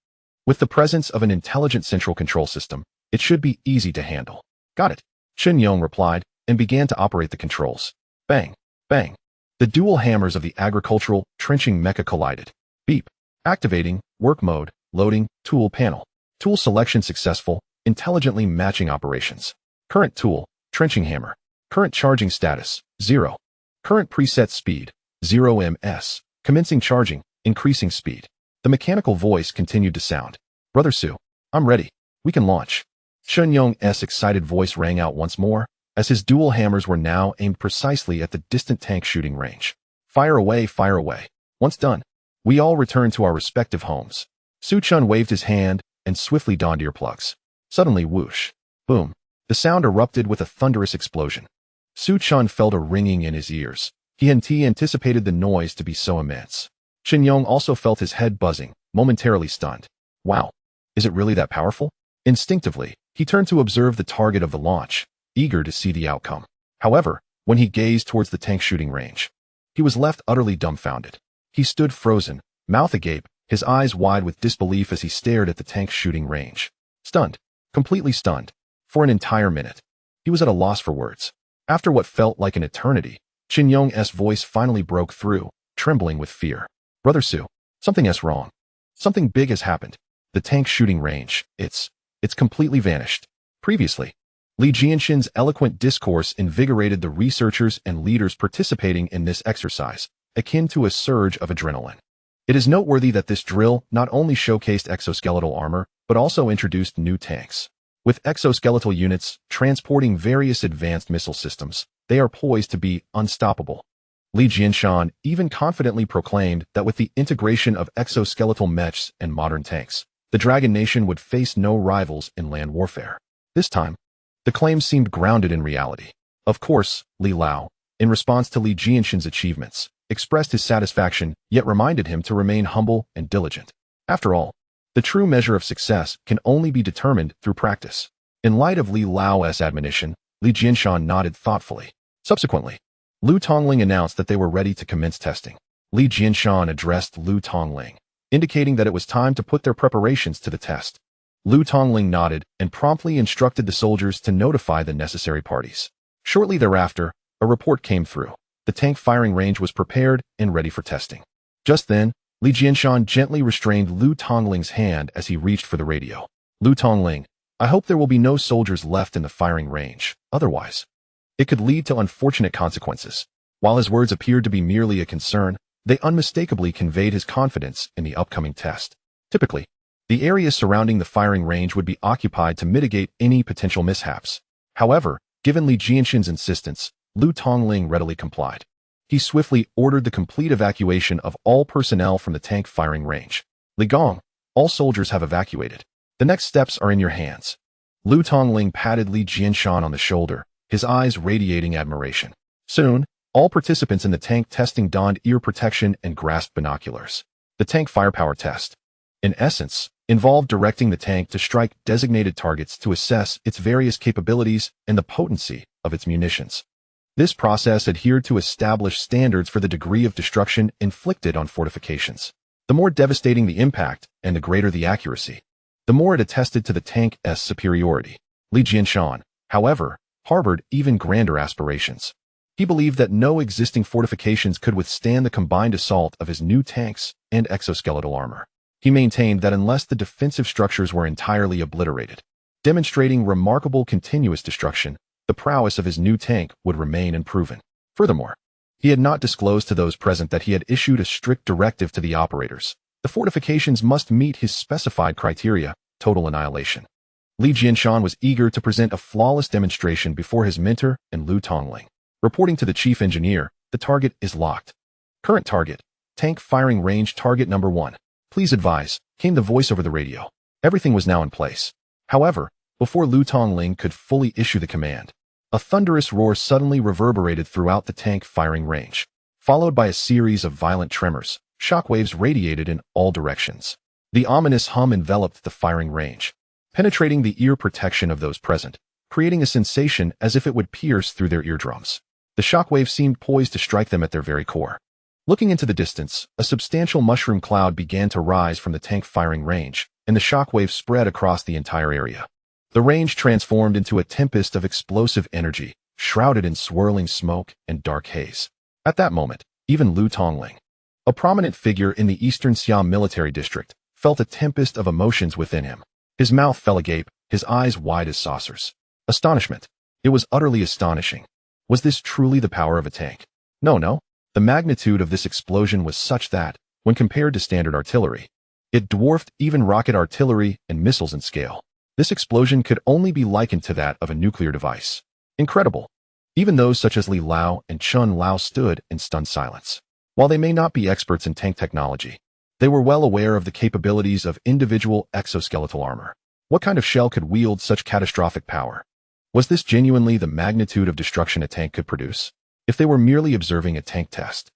with the presence of an intelligent central control system, it should be easy to handle. Got it, Chen Yong replied and began to operate the controls. Bang, bang. The dual hammers of the agricultural trenching mecha collided. Beep. Activating, work mode, loading, tool panel. Tool selection successful, intelligently matching operations. Current tool, trenching hammer. Current charging status, 0. Current preset speed, 0 ms. Commencing charging, increasing speed. The mechanical voice continued to sound. Brother Su, I'm ready. We can launch. Chen Yong's excited voice rang out once more, as his dual hammers were now aimed precisely at the distant tank shooting range. Fire away, fire away. Once done, we all returned to our respective homes. Su Chun waved his hand and swiftly donned earplugs. Suddenly, whoosh, boom. The sound erupted with a thunderous explosion. Su Chun felt a ringing in his ears. He anticipated the noise to be so immense. Chen Yong also felt his head buzzing, momentarily stunned. Wow, is it really that powerful? Instinctively, he turned to observe the target of the launch, eager to see the outcome. However, when he gazed towards the tank shooting range, he was left utterly dumbfounded. He stood frozen, mouth agape, his eyes wide with disbelief as he stared at the tank shooting range. Stunned, completely stunned, for an entire minute. He was at a loss for words. After what felt like an eternity, Chen Yong's voice finally broke through, trembling with fear. Brother Su, something's wrong. Something big has happened. The tank shooting range, it's completely vanished. Previously, Li Jianxin's eloquent discourse invigorated the researchers and leaders participating in this exercise, akin to a surge of adrenaline. It is noteworthy that this drill not only showcased exoskeletal armor, but also introduced new tanks. With exoskeletal units transporting various advanced missile systems, they are poised to be unstoppable. Li Jianshan even confidently proclaimed that with the integration of exoskeletal MECHs and modern tanks, the Dragon Nation would face no rivals in land warfare. This time, the claims seemed grounded in reality. Of course, Li Lao, in response to Li Jianshan's achievements, expressed his satisfaction, yet reminded him to remain humble and diligent. After all, the true measure of success can only be determined through practice. In light of Li Lao's admonition, Li Jianshan nodded thoughtfully. Subsequently, Lu Tongling announced that they were ready to commence testing. Li Jianshan addressed Lu Tongling, indicating that it was time to put their preparations to the test. Lu Tongling nodded and promptly instructed the soldiers to notify the necessary parties. Shortly thereafter, a report came through. The tank firing range was prepared and ready for testing. Just then, Li Jianshan gently restrained Lu Tongling's hand as he reached for the radio. Lu Tongling, I hope there will be no soldiers left in the firing range. Otherwise, it could lead to unfortunate consequences. While his words appeared to be merely a concern, they unmistakably conveyed his confidence in the upcoming test. Typically, the area surrounding the firing range would be occupied to mitigate any potential mishaps. However, given Li Jianshan's insistence, Lu Tongling readily complied. He swiftly ordered the complete evacuation of all personnel from the tank firing range. Li Gong, all soldiers have evacuated. The next steps are in your hands. Lu Tongling patted Li Jianshan on the shoulder, his eyes radiating admiration. Soon, all participants in the tank testing donned ear protection and grasped binoculars. The tank firepower test, in essence, involved directing the tank to strike designated targets to assess its various capabilities and the potency of its munitions. This process adhered to established standards for the degree of destruction inflicted on fortifications. The more devastating the impact and the greater the accuracy, the more it attested to the tank's superiority. Li Jianshan, however, harbored even grander aspirations. He believed that no existing fortifications could withstand the combined assault of his new tanks and exoskeletal armor. He maintained that unless the defensive structures were entirely obliterated, demonstrating remarkable continuous destruction, the prowess of his new tank would remain unproven. Furthermore, he had not disclosed to those present that he had issued a strict directive to the operators. The fortifications must meet his specified criteria, total annihilation. Li Jianshan was eager to present a flawless demonstration before his mentor and Lu Tongling. Reporting to the chief engineer, the target is locked. Current target, tank firing range target number 1. Please advise, came the voice over the radio. Everything was now in place. However, before Lu Tongling could fully issue the command, a thunderous roar suddenly reverberated throughout the tank firing range, followed by a series of violent tremors. Shockwaves radiated in all directions. The ominous hum enveloped the firing range, penetrating the ear protection of those present, creating a sensation as if it would pierce through their eardrums. The shockwave seemed poised to strike them at their very core. Looking into the distance, a substantial mushroom cloud began to rise from the tank firing range, and the shockwave spread across the entire area. The range transformed into a tempest of explosive energy, shrouded in swirling smoke and dark haze. At that moment, even Lu Tongling, a prominent figure in the Eastern Siam military district, felt a tempest of emotions within him. His mouth fell agape, his eyes wide as saucers. Astonishment. It was utterly astonishing. Was this truly the power of a tank? No. The magnitude of this explosion was such that, when compared to standard artillery, it dwarfed even rocket artillery and missiles in scale. This explosion could only be likened to that of a nuclear device. Incredible. Even those such as Li Lao and Chun Lao stood in stunned silence. While they may not be experts in tank technology, they were well aware of the capabilities of individual exoskeletal armor. What kind of shell could wield such catastrophic power? Was this genuinely the magnitude of destruction a tank could produce? If they were merely observing a tank test,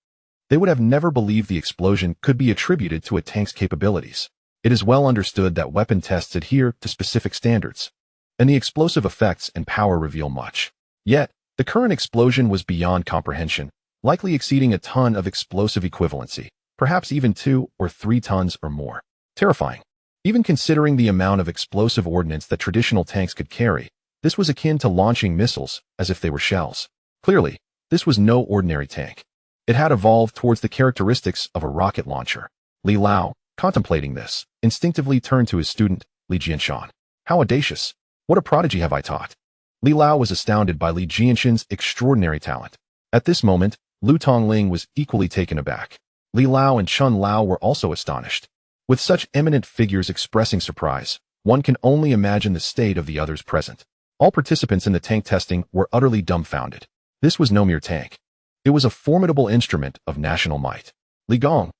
they would have never believed the explosion could be attributed to a tank's capabilities. It is well understood that weapon tests adhere to specific standards, and the explosive effects and power reveal much. Yet, the current explosion was beyond comprehension, likely exceeding a ton of explosive equivalency, perhaps even 2 or 3 tons or more. Terrifying. Even considering the amount of explosive ordnance that traditional tanks could carry, this was akin to launching missiles as if they were shells. Clearly, this was no ordinary tank. It had evolved towards the characteristics of a rocket launcher. Li Lao, contemplating this, instinctively turned to his student, Li Jianshan. How audacious! What a prodigy have I taught! Li Lao was astounded by Li Jianshan's extraordinary talent. At this moment, Lu Tongling was equally taken aback. Li Lao and Chun Lao were also astonished. With such eminent figures expressing surprise, one can only imagine the state of the others present. All participants in the tank testing were utterly dumbfounded. This was no mere tank. It was a formidable instrument of national might. Li Gong,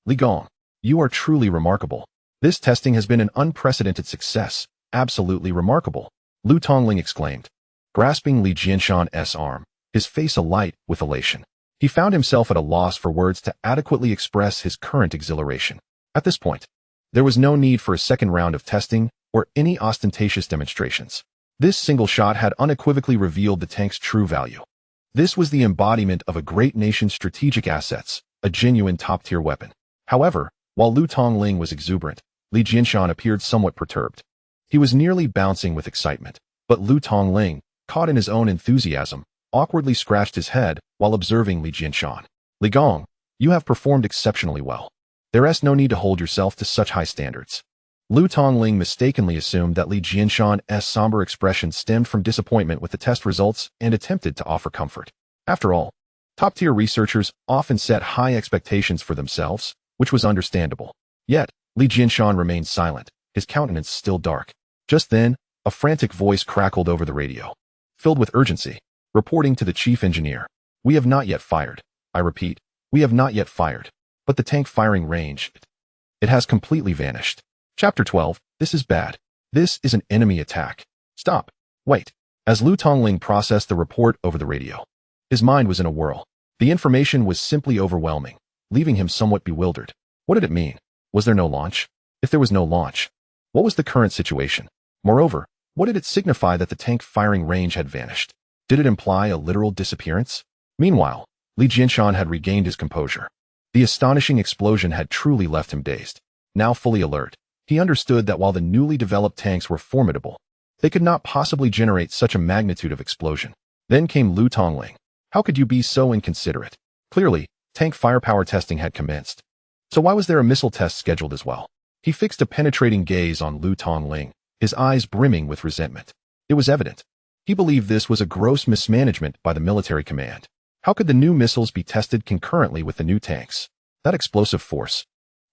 you are truly remarkable. This testing has been an unprecedented success, absolutely remarkable, Lu Tongling exclaimed, grasping Li Jianshan's arm, his face alight with elation. He found himself at a loss for words to adequately express his current exhilaration. At this point, there was no need for a second round of testing or any ostentatious demonstrations. This single shot had unequivocally revealed the tank's true value. This was the embodiment of a great nation's strategic assets, a genuine top-tier weapon. However, while Lu Tongling was exuberant, Li Jianshan appeared somewhat perturbed. He was nearly bouncing with excitement, but Lu Tongling, caught in his own enthusiasm, awkwardly scratched his head while observing Li Jianshan. Li Gong, you have performed exceptionally well. There is no need to hold yourself to such high standards. Lu Tongling mistakenly assumed that Li Jianshan's somber expression stemmed from disappointment with the test results and attempted to offer comfort. After all, top-tier researchers often set high expectations for themselves, which was understandable. Yet, Li Jianshan remained silent, his countenance still dark. Just then, a frantic voice crackled over the radio. Filled with urgency, reporting to the chief engineer. We have not yet fired. I repeat, we have not yet fired. But the tank firing range, it has completely vanished. Chapter 12, this is bad. This is an enemy attack. Stop. Wait. As Lu Tongling processed the report over the radio, his mind was in a whirl. The information was simply overwhelming, leaving him somewhat bewildered. What did it mean? Was there no launch? If there was no launch, what was the current situation? Moreover, what did it signify that the tank firing range had vanished? Did it imply a literal disappearance? Meanwhile, Li Jianshan had regained his composure. The astonishing explosion had truly left him dazed. Now fully alert, he understood that while the newly developed tanks were formidable, they could not possibly generate such a magnitude of explosion. Then came Lu Tongling. How could you be so inconsiderate? Clearly, tank firepower testing had commenced. So why was there a missile test scheduled as well? He fixed a penetrating gaze on Lu Tongling, his eyes brimming with resentment. It was evident. He believed this was a gross mismanagement by the military command. How could the new missiles be tested concurrently with the new tanks? That explosive force,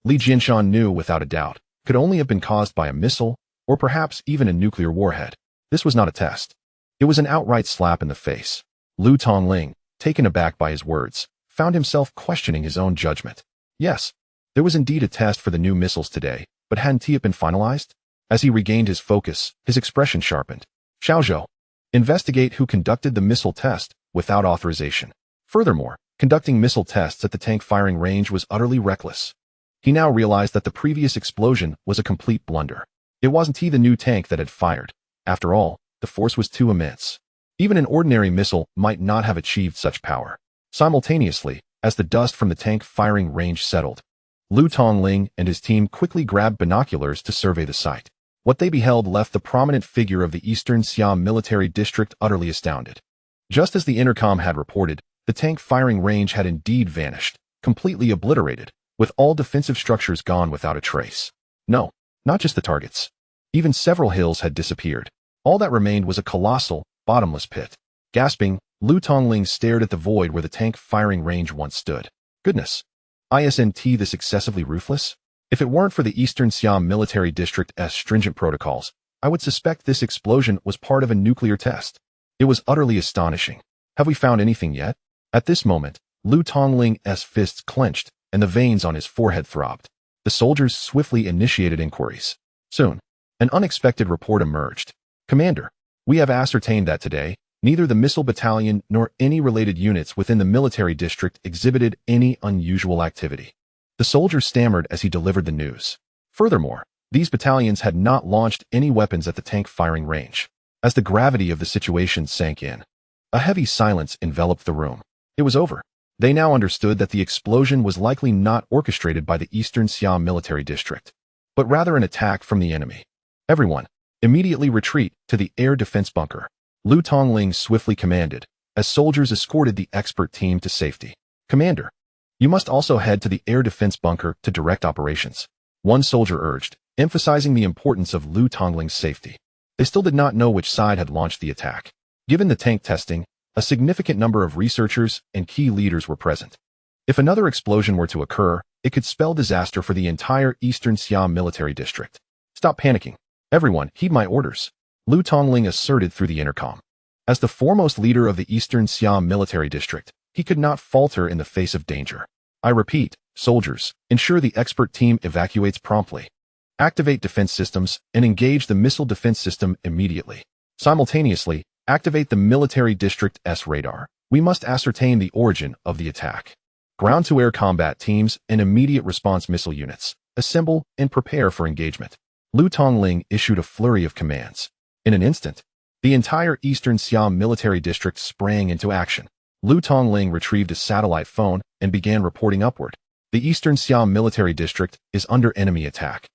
Li Jianshan knew without a doubt, could only have been caused by a missile, or perhaps even a nuclear warhead. This was not a test. It was an outright slap in the face. Lu Tongling, taken aback by his words, found himself questioning his own judgment. Yes, there was indeed a test for the new missiles today, but hadn't it been finalized? As he regained his focus, his expression sharpened. Xiaozhou, investigate who conducted the missile test without authorization. Furthermore, conducting missile tests at the tank firing range was utterly reckless. He now realized that the previous explosion was a complete blunder. It wasn't the new tank that had fired. After all, the force was too immense. Even an ordinary missile might not have achieved such power. Simultaneously, as the dust from the tank firing range settled, Lu Tongling and his team quickly grabbed binoculars to survey the site. What they beheld left the prominent figure of the Eastern Siam military district utterly astounded. Just as the intercom had reported, the tank firing range had indeed vanished, completely obliterated, with all defensive structures gone without a trace. No, not just the targets. Even several hills had disappeared. All that remained was a colossal, bottomless pit. Gasping, Lu Tongling stared at the void where the tank firing range once stood. Goodness. Isn't this excessively ruthless? If it weren't for the Eastern Siam military district's stringent protocols, I would suspect this explosion was part of a nuclear test. It was utterly astonishing. Have we found anything yet? At this moment, Lu Tongling's fists clenched, and the veins on his forehead throbbed. The soldiers swiftly initiated inquiries. Soon, an unexpected report emerged. Commander, we have ascertained that today, neither the missile battalion nor any related units within the military district exhibited any unusual activity. The soldier stammered as he delivered the news. Furthermore, these battalions had not launched any weapons at the tank firing range. As the gravity of the situation sank in, a heavy silence enveloped the room. It was over. They now understood that the explosion was likely not orchestrated by the Eastern Siam military district, but rather an attack from the enemy. Everyone, immediately retreat to the air defense bunker, Lu Tongling swiftly commanded, as soldiers escorted the expert team to safety. Commander, you must also head to the air defense bunker to direct operations, one soldier urged, emphasizing the importance of Lu Tongling's safety. They still did not know which side had launched the attack. Given the tank testing, a significant number of researchers and key leaders were present. If another explosion were to occur, it could spell disaster for the entire Eastern Siam military district. Stop panicking. Everyone, heed my orders, Lu Tongling asserted through the intercom. As the foremost leader of the Eastern Siam military district, he could not falter in the face of danger. I repeat, soldiers, ensure the expert team evacuates promptly. Activate defense systems and engage the missile defense system immediately. Simultaneously, activate the military district's radar. We must ascertain the origin of the attack. Ground-to-air combat teams and immediate response missile units. Assemble and prepare for engagement. Lu Tongling issued a flurry of commands. In an instant, the entire Eastern Siam military district sprang into action. Lu Tongling retrieved a satellite phone and began reporting upward. The Eastern Siam military district is under enemy attack.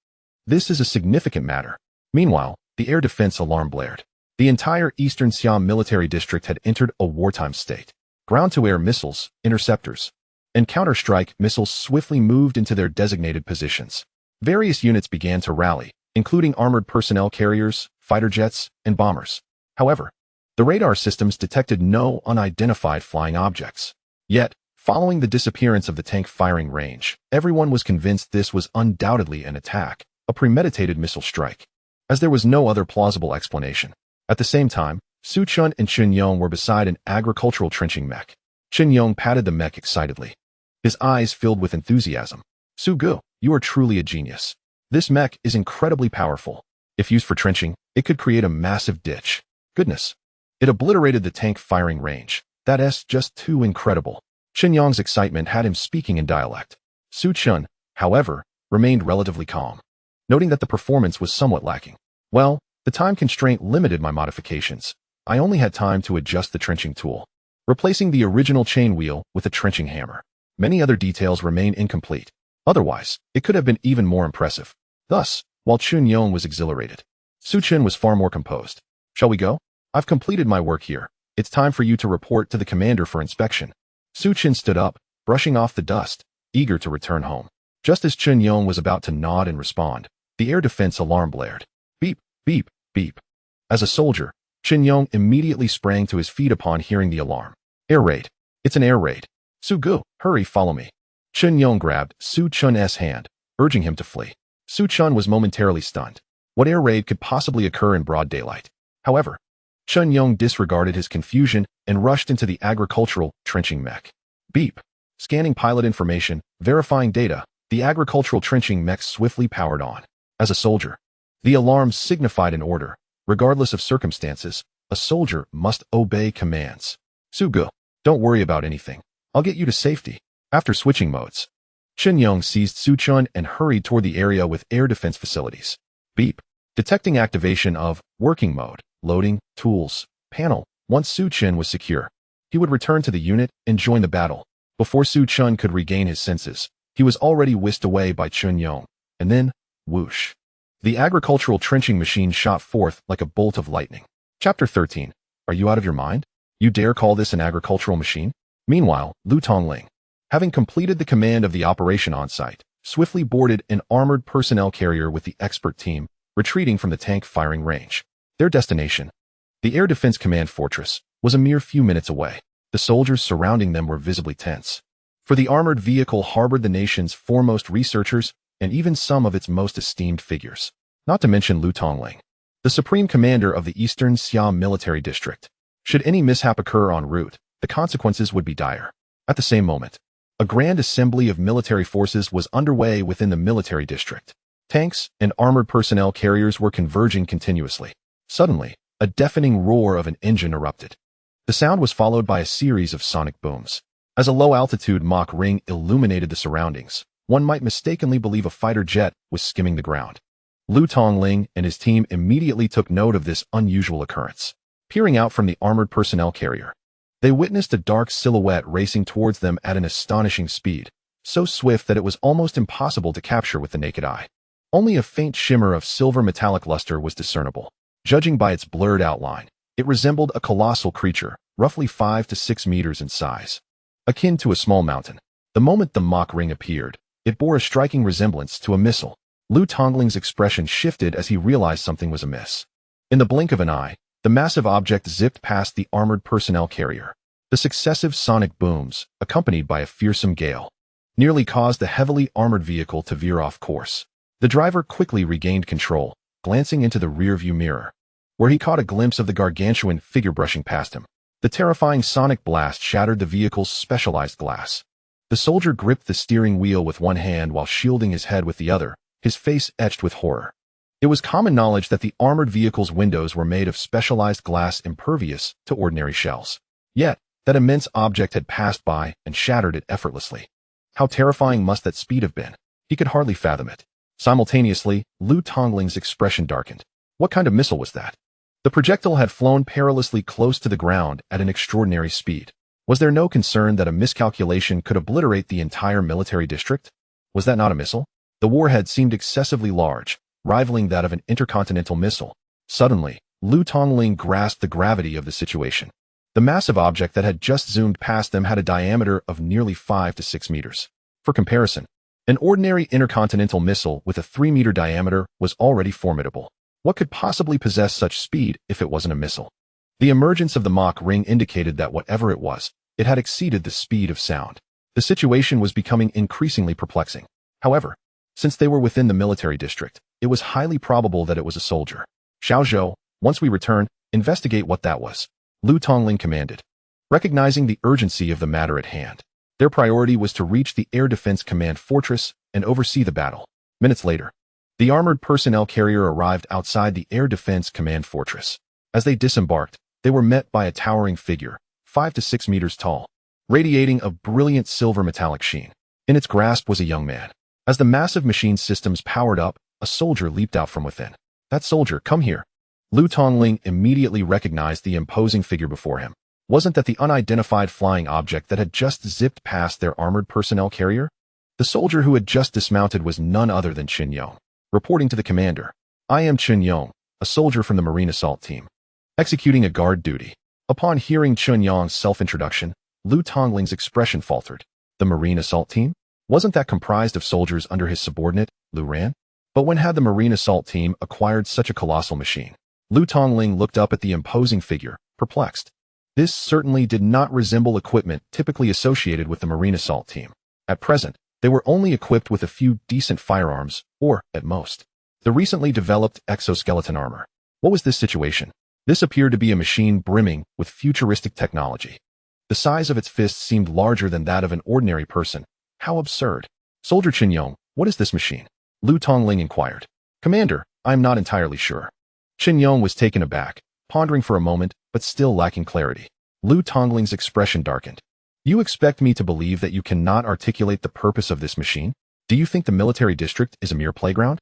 This is a significant matter. Meanwhile, the air defense alarm blared. The entire Eastern Siam military district had entered a wartime state. Ground-to-air missiles, interceptors, and counter-strike missiles swiftly moved into their designated positions. Various units began to rally, including armored personnel carriers, fighter jets, and bombers. However, the radar systems detected no unidentified flying objects. Yet, following the disappearance of the tank firing range, everyone was convinced this was undoubtedly an attack, a premeditated missile strike, as there was no other plausible explanation. At the same time, Su Chun and Chen Yong were beside an agricultural trenching mech. Chen Yong patted the mech excitedly. His eyes filled with enthusiasm. Su Gu, you are truly a genius. This mech is incredibly powerful. If used for trenching, it could create a massive ditch. Goodness. It obliterated the tank firing range. That's just too incredible. Chen Yong's excitement had him speaking in dialect. Su Chun, however, remained relatively calm, noting that the performance was somewhat lacking. Well, the time constraint limited my modifications. I only had time to adjust the trenching tool, replacing the original chain wheel with a trenching hammer. Many other details remain incomplete. Otherwise, it could have been even more impressive. Thus, while Chun Yong was exhilarated, Su Chen was far more composed. Shall we go? I've completed my work here. It's time for you to report to the commander for inspection. Su Chen stood up, brushing off the dust, eager to return home. Just as Chun Yong was about to nod and respond, the air defense alarm blared. Beep, beep, beep. As a soldier, Chun Yong immediately sprang to his feet upon hearing the alarm. Air raid. It's an air raid. Su Gu, hurry, follow me. Chun Yong grabbed Su Chun's hand, urging him to flee. Su Chun was momentarily stunned. What air raid could possibly occur in broad daylight? However, Chun Yong disregarded his confusion and rushed into the agricultural trenching mech. Beep. Scanning pilot information, verifying data, the agricultural trenching mech swiftly powered on. As a soldier, the alarm signified an order. Regardless of circumstances, a soldier must obey commands. Su Gu, don't worry about anything. I'll get you to safety. After switching modes, Chen Yong seized Su Chun and hurried toward the area with air defense facilities. Beep. Detecting activation of working mode, loading, tools, panel. Once Su Chun was secure, he would return to the unit and join the battle. Before Su Chun could regain his senses, he was already whisked away by Chun Yong. And then, whoosh. The agricultural trenching machine shot forth like a bolt of lightning. Chapter 13. Are you out of your mind? You dare call this an agricultural machine? Meanwhile, Lu Tongling, having completed the command of the operation on site, swiftly boarded an armored personnel carrier with the expert team, retreating from the tank firing range. Their destination, the Air Defense Command Fortress, was a mere few minutes away. The soldiers surrounding them were visibly tense, for the armored vehicle harbored the nation's foremost researchers and even some of its most esteemed figures, not to mention Lu Tongling, the supreme commander of the Eastern Siam military district. Should any mishap occur en route, the consequences would be dire. At the same moment, a grand assembly of military forces was underway within the military district. Tanks and armored personnel carriers were converging continuously. Suddenly, a deafening roar of an engine erupted. The sound was followed by a series of sonic booms. As a low-altitude Mach ring illuminated the surroundings, one might mistakenly believe a fighter jet was skimming the ground. Lu Tongling and his team immediately took note of this unusual occurrence. Peering out from the armored personnel carrier, they witnessed a dark silhouette racing towards them at an astonishing speed, so swift that it was almost impossible to capture with the naked eye. Only a faint shimmer of silver metallic luster was discernible. Judging by its blurred outline, it resembled a colossal creature, roughly 5 to 6 meters in size, akin to a small mountain. The moment the Mach ring appeared, it bore a striking resemblance to a missile. Lu Tongling's expression shifted as he realized something was amiss. In the blink of an eye, The massive object zipped past the armored personnel carrier. The successive sonic booms, accompanied by a fearsome gale, nearly caused the heavily armored vehicle to veer off course. The driver quickly regained control, glancing into the rearview mirror, where he caught a glimpse of the gargantuan figure brushing past him. The terrifying sonic blast shattered the vehicle's specialized glass. The soldier gripped the steering wheel with one hand while shielding his head with the other, his face etched with horror. It was common knowledge that the armored vehicle's windows were made of specialized glass impervious to ordinary shells. Yet, that immense object had passed by and shattered it effortlessly. How terrifying must that speed have been? He could hardly fathom it. Simultaneously, Lu Tongling's expression darkened. What kind of missile was that? The projectile had flown perilously close to the ground at an extraordinary speed. Was there no concern that a miscalculation could obliterate the entire military district? Was that not a missile? The warhead seemed excessively large, rivaling that of an intercontinental missile. Suddenly, Lu Tongling grasped the gravity of the situation. The massive object that had just zoomed past them had a diameter of nearly 5 to 6 meters. For comparison, an ordinary intercontinental missile with a 3-meter diameter was already formidable. What could possibly possess such speed if it wasn't a missile? The emergence of the Mach ring indicated that whatever it was, it had exceeded the speed of sound. The situation was becoming increasingly perplexing. However, since they were within the military district, it was highly probable that it was a soldier. Xiaozhou, once we return, investigate what that was, Lu Tongling commanded. Recognizing the urgency of the matter at hand, their priority was to reach the Air Defense Command Fortress and oversee the battle. Minutes later, the armored personnel carrier arrived outside the Air Defense Command Fortress. As they disembarked, they were met by a towering figure, 5 to 6 meters tall, radiating a brilliant silver metallic sheen. In its grasp was a young man. As the massive machine systems powered up, a soldier leaped out from within. That soldier, come here. Lu Tongling immediately recognized the imposing figure before him. Wasn't that the unidentified flying object that had just zipped past their armored personnel carrier? The soldier who had just dismounted was none other than Qin Yong. Reporting to the commander, I am Qin Yong, a soldier from the Marine Assault Team, executing a guard duty. Upon hearing Qin Yong's self-introduction, Lu Tongling's expression faltered. The Marine Assault Team? Wasn't that comprised of soldiers under his subordinate, Lu Ran? But when had the Marine Assault Team acquired such a colossal machine? Lu Tongling looked up at the imposing figure, perplexed. This certainly did not resemble equipment typically associated with the Marine Assault Team. At present, they were only equipped with a few decent firearms, or, at most, the recently developed exoskeleton armor. What was this situation? This appeared to be a machine brimming with futuristic technology. The size of its fists seemed larger than that of an ordinary person. How absurd. Soldier Qin Yong, what is this machine? Lu Tongling inquired. Commander, I am not entirely sure. Qin Yong was taken aback, pondering for a moment, but still lacking clarity. Lu Tongling's expression darkened. You expect me to believe that you cannot articulate the purpose of this machine? Do you think the military district is a mere playground?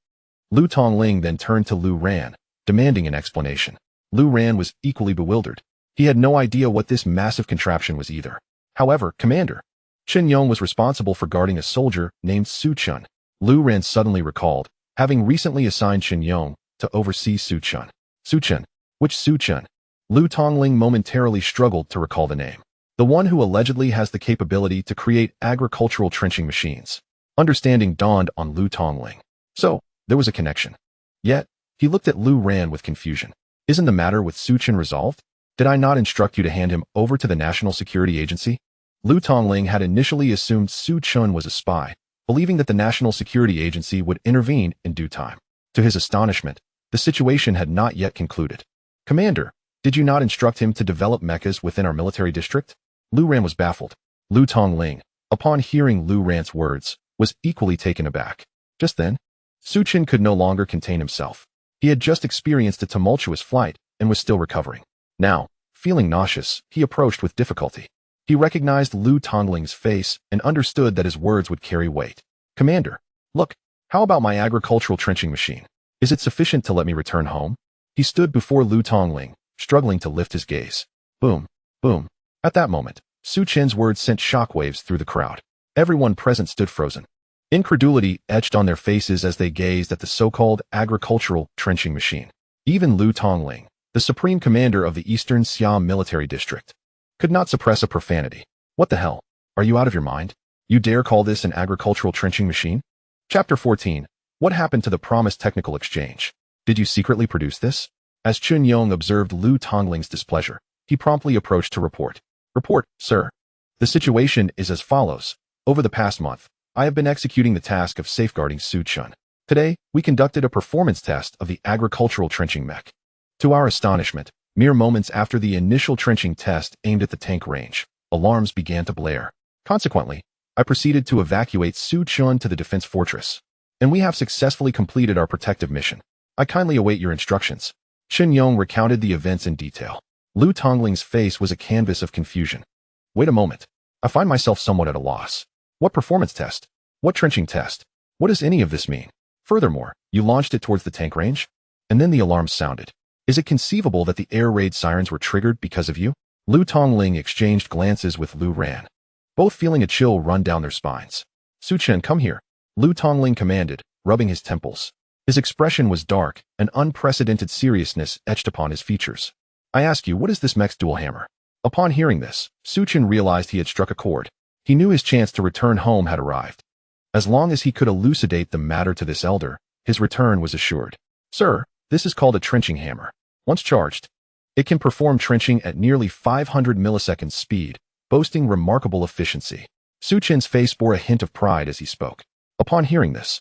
Lu Tongling then turned to Lu Ran, demanding an explanation. Lu Ran was equally bewildered. He had no idea what this massive contraption was either. However, Commander, Qin Yong was responsible for guarding a soldier named Su Chun. Lu Ran suddenly recalled, having recently assigned Qin Yong to oversee Su Chun. Su Chun? Which Su Chun? Lu Tongling momentarily struggled to recall the name. The one who allegedly has the capability to create agricultural trenching machines. Understanding dawned on Lu Tongling. So, there was a connection. Yet, he looked at Lu Ran with confusion. Isn't the matter with Su Chun resolved? Did I not instruct you to hand him over to the National Security Agency? Lu Tongling had initially assumed Su Chun was a spy, believing that the National Security Agency would intervene in due time. To his astonishment, the situation had not yet concluded. Commander, did you not instruct him to develop mechas within our military district? Lu Ran was baffled. Lu Tongling, upon hearing Lu Ran's words, was equally taken aback. Just then, Su Chun could no longer contain himself. He had just experienced a tumultuous flight and was still recovering. Now, feeling nauseous, he approached with difficulty. He recognized Lu Tongling's face and understood that his words would carry weight. Commander, look, how about my agricultural trenching machine? Is it sufficient to let me return home? He stood before Lu Tongling, struggling to lift his gaze. Boom, boom. At that moment, Su Chen's words sent shockwaves through the crowd. Everyone present stood frozen. Incredulity etched on their faces as they gazed at the so-called agricultural trenching machine. Even Lu Tongling, the supreme commander of the Eastern Siam Military District, could not suppress a profanity. What the hell? Are you out of your mind? You dare call this an agricultural trenching machine? Chapter 14. What happened to the promised technical exchange? Did you secretly produce this? As Chun Yong observed Lu Tongling's displeasure, he promptly approached to report. Report, sir. The situation is as follows. Over the past month, I have been executing the task of safeguarding Su Chun. Today, we conducted a performance test of the agricultural trenching mech. To our astonishment, mere moments after the initial trenching test aimed at the tank range, alarms began to blare. Consequently, I proceeded to evacuate Su Chun to the defense fortress. And we have successfully completed our protective mission. I kindly await your instructions. Chun Yong recounted the events in detail. Lu Tongling's face was a canvas of confusion. Wait a moment. I find myself somewhat at a loss. What performance test? What trenching test? What does any of this mean? Furthermore, you launched it towards the tank range? And then the alarms sounded. Is it conceivable that the air raid sirens were triggered because of you? Lu Tongling exchanged glances with Lu Ran, both feeling a chill run down their spines. Su Chen, come here. Lu Tongling commanded, rubbing his temples. His expression was dark, an unprecedented seriousness etched upon his features. I ask you, what is this mech's dual hammer? Upon hearing this, Su Chen realized he had struck a chord. He knew his chance to return home had arrived. As long as he could elucidate the matter to this elder, his return was assured. Sir, this is called a trenching hammer. Once charged, it can perform trenching at nearly 500 milliseconds speed, boasting remarkable efficiency. Su Chen's face bore a hint of pride as he spoke. Upon hearing this,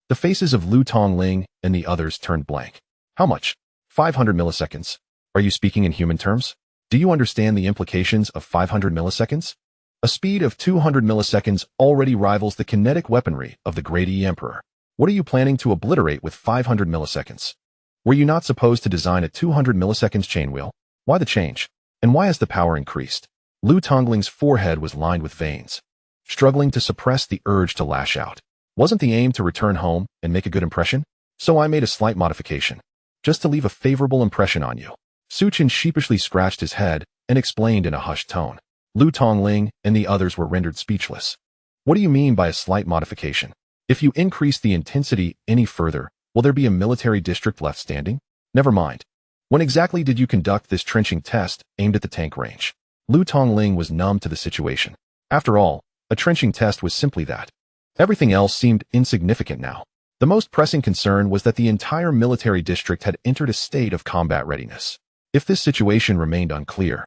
the faces of Lu Tongling and the others turned blank. How much? 500 milliseconds? Are you speaking in human terms? Do you understand the implications of 500 milliseconds? A speed of 200 milliseconds already rivals the kinetic weaponry of the Great Emperor. What are you planning to obliterate with 500 milliseconds? Were you not supposed to design a 200 milliseconds chain wheel? Why the change? And why has the power increased? Lu Tongling's forehead was lined with veins, struggling to suppress the urge to lash out. Wasn't the aim to return home and make a good impression? So I made a slight modification, just to leave a favorable impression on you. Su Chen sheepishly scratched his head and explained in a hushed tone. Lu Tongling and the others were rendered speechless. What do you mean by a slight modification? If you increase the intensity any further, will there be a military district left standing? Never mind. When exactly did you conduct this trenching test aimed at the tank range? Lu Tongling was numb to the situation. After all, a trenching test was simply that. Everything else seemed insignificant now. The most pressing concern was that the entire military district had entered a state of combat readiness. If this situation remained unclear,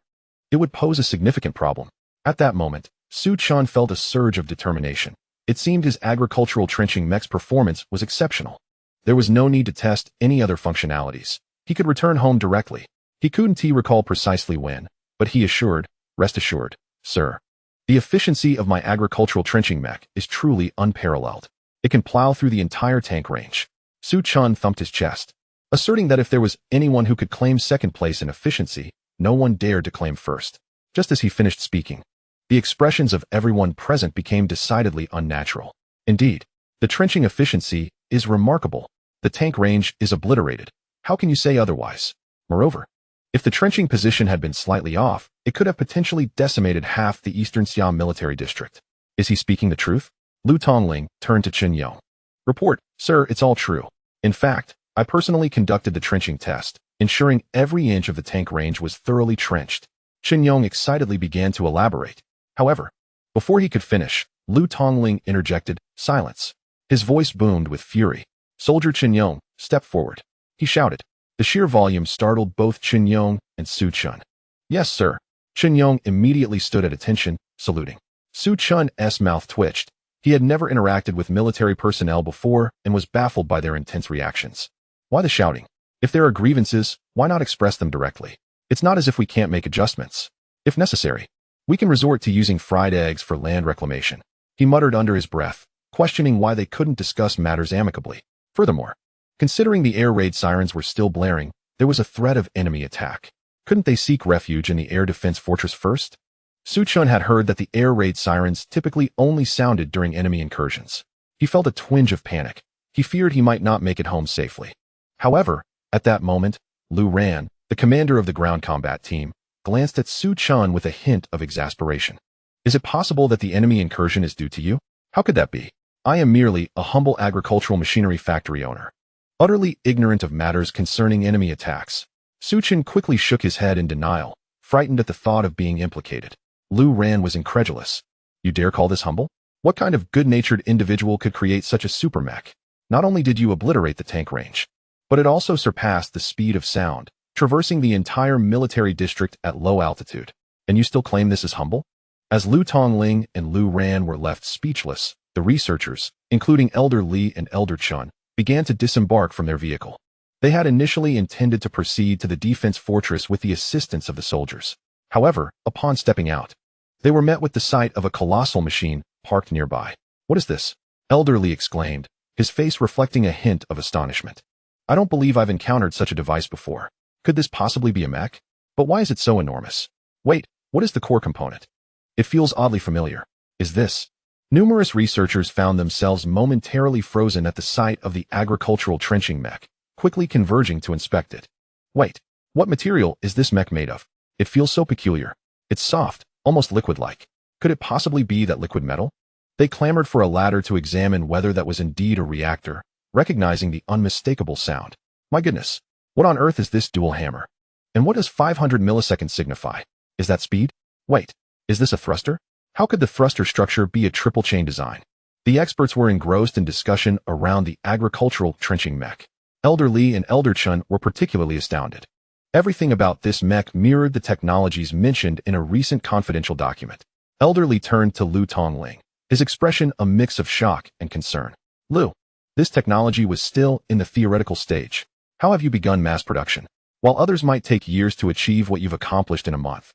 it would pose a significant problem. At that moment, Su Chun felt a surge of determination. It seemed his agricultural trenching mech's performance was exceptional. There was no need to test any other functionalities. He could return home directly. He couldn't recall precisely when, but he assured, rest assured, sir. The efficiency of my agricultural trenching mech is truly unparalleled. It can plow through the entire tank range. Su Chun thumped his chest, asserting that if there was anyone who could claim second place in efficiency, no one dared to claim first. Just as he finished speaking, the expressions of everyone present became decidedly unnatural. Indeed, the trenching efficiency is remarkable. The tank range is obliterated. How can you say otherwise? Moreover, if the trenching position had been slightly off, it could have potentially decimated half the Eastern Siam military district. Is he speaking the truth? Lu Tongling turned to Chun Yong. Report, sir, it's all true. In fact, I personally conducted the trenching test, ensuring every inch of the tank range was thoroughly trenched. Chun Yong excitedly began to elaborate. However, before he could finish, Lu Tongling interjected, silence. His voice boomed with fury. Soldier Chun Yong, step forward. He shouted. The sheer volume startled both Chun Yong and Su Chun. Yes, sir. Chun Yong immediately stood at attention, saluting. Su Chun's mouth twitched. He had never interacted with military personnel before and was baffled by their intense reactions. Why the shouting? If there are grievances, why not express them directly? It's not as if we can't make adjustments. If necessary, we can resort to using fried eggs for land reclamation. He muttered under his breath, questioning why they couldn't discuss matters amicably. Furthermore, considering the air raid sirens were still blaring, there was a threat of enemy attack. Couldn't they seek refuge in the air defense fortress first? Su Chun had heard that the air raid sirens typically only sounded during enemy incursions. He felt a twinge of panic. He feared he might not make it home safely. However, at that moment, Lu Ran, the commander of the ground combat team, glanced at Su Chun with a hint of exasperation. Is it possible that the enemy incursion is due to you? How could that be? I am merely a humble agricultural machinery factory owner, utterly ignorant of matters concerning enemy attacks. Su Chun quickly shook his head in denial, frightened at the thought of being implicated. Lu Ran was incredulous. You dare call this humble? What kind of good-natured individual could create such a super mech? Not only did you obliterate the tank range, but it also surpassed the speed of sound, traversing the entire military district at low altitude. And you still claim this is humble? As Lu Tongling and Lu Ran were left speechless, the researchers, including Elder Li and Elder Chun, began to disembark from their vehicle. They had initially intended to proceed to the defense fortress with the assistance of the soldiers. However, upon stepping out, they were met with the sight of a colossal machine parked nearby. "What is this?" Elder Li exclaimed, his face reflecting a hint of astonishment. "I don't believe I've encountered such a device before. Could this possibly be a mech? But why is it so enormous? Wait, what is the core component? It feels oddly familiar. Is this?" Numerous researchers found themselves momentarily frozen at the sight of the agricultural trenching mech, quickly converging to inspect it. "Wait, what material is this mech made of? It feels so peculiar. It's soft, almost liquid-like. Could it possibly be that liquid metal?" They clamored for a ladder to examine whether that was indeed a reactor, recognizing the unmistakable sound. "My goodness, what on earth is this dual hammer? And what does 500 milliseconds signify? Is that speed? Wait, is this a thruster? How could the thruster structure be a triple chain design?" The experts were engrossed in discussion around the agricultural trenching mech. Elder Li and Elder Chun were particularly astounded. Everything about this mech mirrored the technologies mentioned in a recent confidential document. Elder Li turned to Lu Tongling, his expression a mix of shock and concern. "Lu, this technology was still in the theoretical stage. How have you begun mass production? While others might take years to achieve what you've accomplished in a month."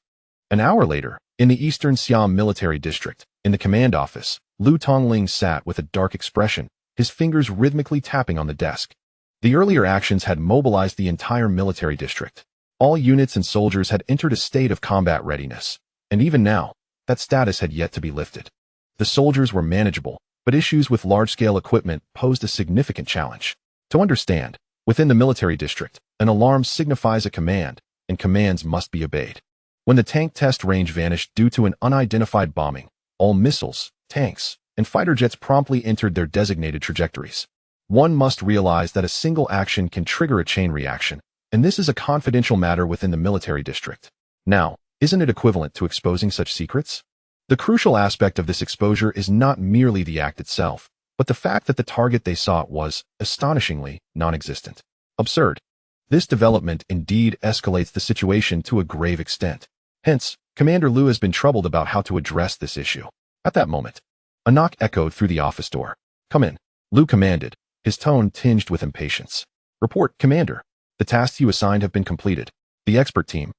An hour later, in the Eastern Siam Military District, in the command office, Lu Tongling sat with a dark expression, his fingers rhythmically tapping on the desk. The earlier actions had mobilized the entire military district. All units and soldiers had entered a state of combat readiness, and even now, that status had yet to be lifted. The soldiers were manageable, but issues with large-scale equipment posed a significant challenge. To understand, within the military district, an alarm signifies a command, and commands must be obeyed. When the tank test range vanished due to an unidentified bombing, all missiles, tanks, and fighter jets promptly entered their designated trajectories. One must realize that a single action can trigger a chain reaction, and this is a confidential matter within the military district. Now, isn't it equivalent to exposing such secrets? The crucial aspect of this exposure is not merely the act itself, but the fact that the target they sought was, astonishingly, non-existent. Absurd. This development indeed escalates the situation to a grave extent. Hence, Commander Lu has been troubled about how to address this issue. At that moment, a knock echoed through the office door. "Come in," Lu commanded, his tone tinged with impatience. "Report, Commander. The tasks you assigned have been completed. The expert team,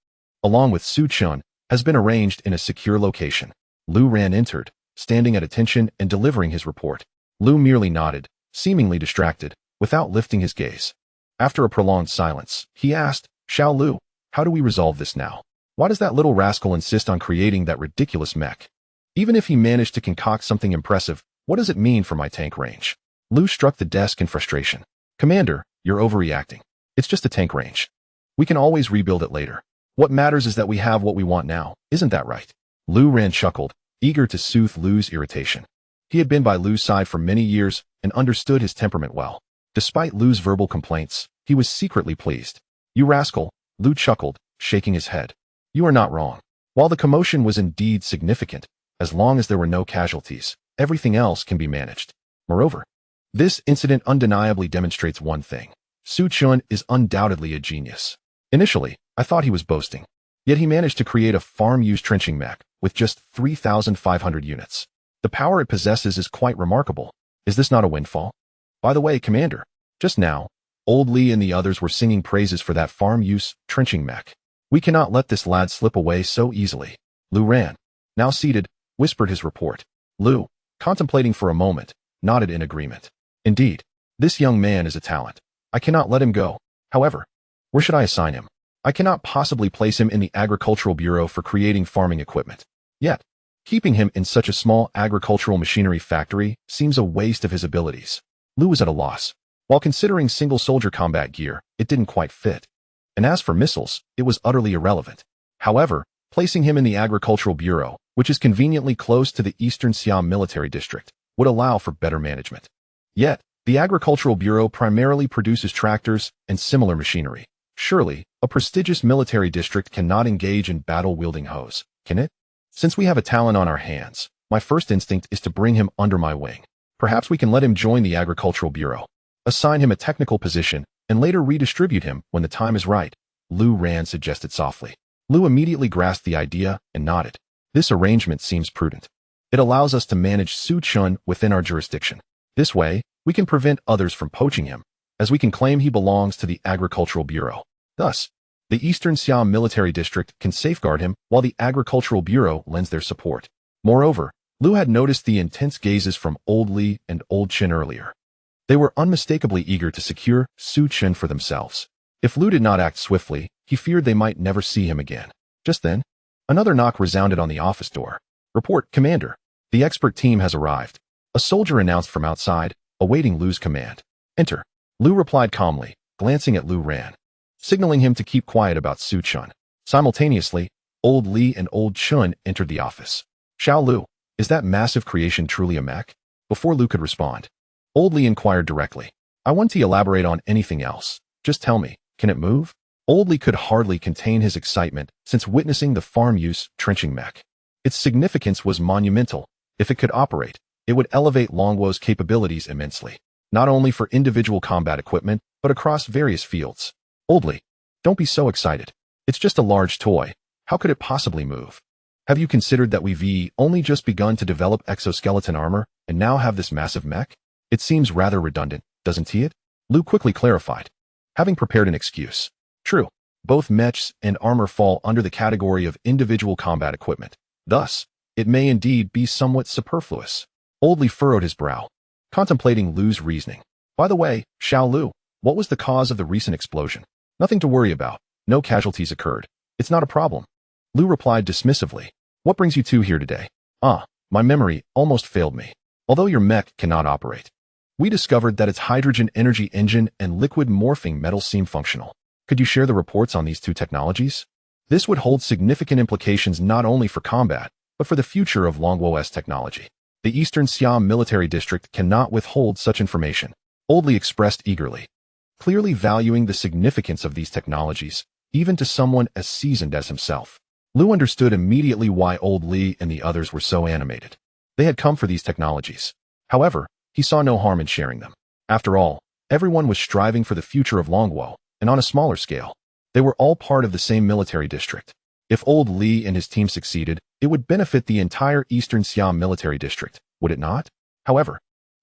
along with Su Chun, has been arranged in a secure location." Lu Ran entered, standing at attention and delivering his report. Lu merely nodded, seemingly distracted, without lifting his gaze. After a prolonged silence, he asked, "Xiao Lu, how do we resolve this now? Why does that little rascal insist on creating that ridiculous mech? Even if he managed to concoct something impressive, what does it mean for my tank range?" Lu struck the desk in frustration. "Commander, you're overreacting. It's just a tank range. We can always rebuild it later. What matters is that we have what we want now, isn't that right?" Lu Ran chuckled, eager to soothe Lu's irritation. He had been by Lu's side for many years and understood his temperament well. Despite Lu's verbal complaints, he was secretly pleased. "You rascal," Lu chuckled, shaking his head. "You are not wrong. While the commotion was indeed significant, as long as there were no casualties, everything else can be managed. Moreover, this incident undeniably demonstrates one thing. Su Chun is undoubtedly a genius. Initially, I thought he was boasting. Yet he managed to create a farm-use trenching mech with just 3,500 units. The power it possesses is quite remarkable. Is this not a windfall? By the way, Commander, just now, Old Li and the others were singing praises for that farm-use trenching mech. We cannot let this lad slip away so easily." Lu Ran, now seated, whispered his report. Lu, contemplating for a moment, nodded in agreement. "Indeed, this young man is a talent. I cannot let him go. However, where should I assign him? I cannot possibly place him in the Agricultural Bureau for creating farming equipment. Yet, keeping him in such a small agricultural machinery factory seems a waste of his abilities." Lu was at a loss. While considering single soldier combat gear, it didn't quite fit. And as for missiles, it was utterly irrelevant. However, placing him in the Agricultural Bureau, which is conveniently close to the Eastern Siam Military District, would allow for better management. Yet, the Agricultural Bureau primarily produces tractors and similar machinery. Surely, a prestigious military district cannot engage in battle-wielding hoes, can it? Since we have a talent on our hands, my first instinct is to bring him under my wing. Perhaps we can let him join the Agricultural Bureau, assign him a technical position, and later redistribute him when the time is right. Lu Ran suggested softly. Lu immediately grasped the idea and nodded. This arrangement seems prudent. It allows us to manage Su Chun within our jurisdiction. This way, we can prevent others from poaching him, as we can claim he belongs to the Agricultural Bureau. Thus, the Eastern Siam Military District can safeguard him while the Agricultural Bureau lends their support. Moreover, Lu had noticed the intense gazes from Old Li and Old Chin earlier. They were unmistakably eager to secure Su Chin for themselves. If Lu did not act swiftly, he feared they might never see him again. Just then, another knock resounded on the office door. "Report, Commander. The expert team has arrived," a soldier announced from outside, awaiting Lu's command. "Enter." Lu replied calmly, glancing at Lu Ran, signaling him to keep quiet about Su Chun. Simultaneously, Old Li and Old Chun entered the office. "Xiao Lu, is that massive creation truly a mech?" Before Lu could respond, Old Li inquired directly. "I want to elaborate on anything else. Just tell me, can it move?" Old Li could hardly contain his excitement since witnessing the farm-use trenching mech. Its significance was monumental. If it could operate, it would elevate Longwo's capabilities immensely, not only for individual combat equipment, but across various fields. "Old Li, don't be so excited. It's just a large toy. How could it possibly move? Have you considered that we've only just begun to develop exoskeleton armor and now have this massive mech? It seems rather redundant, doesn't it?" Lu quickly clarified, having prepared an excuse. "True, both MECHs and armor fall under the category of individual combat equipment. Thus, it may indeed be somewhat superfluous." Old Li furrowed his brow, contemplating Lu's reasoning. "By the way, Xiao Lu, what was the cause of the recent explosion?" "Nothing to worry about. No casualties occurred. It's not a problem." Lu replied dismissively. "What brings you two here today?" My memory almost failed me. Although your mech cannot operate, we discovered that its hydrogen energy engine and liquid morphing metal seem functional. Could you share the reports on these two technologies? This would hold significant implications not only for combat, but for the future of Longwo's technology. The Eastern Siam Military District cannot withhold such information," Old Li expressed eagerly, clearly valuing the significance of these technologies, even to someone as seasoned as himself. Lu understood immediately why Old Li and the others were so animated. They had come for these technologies. However, he saw no harm in sharing them. After all, everyone was striving for the future of Longwo, and on a smaller scale. They were all part of the same military district. If Old Li and his team succeeded, it would benefit the entire Eastern Siam Military District, would it not? However,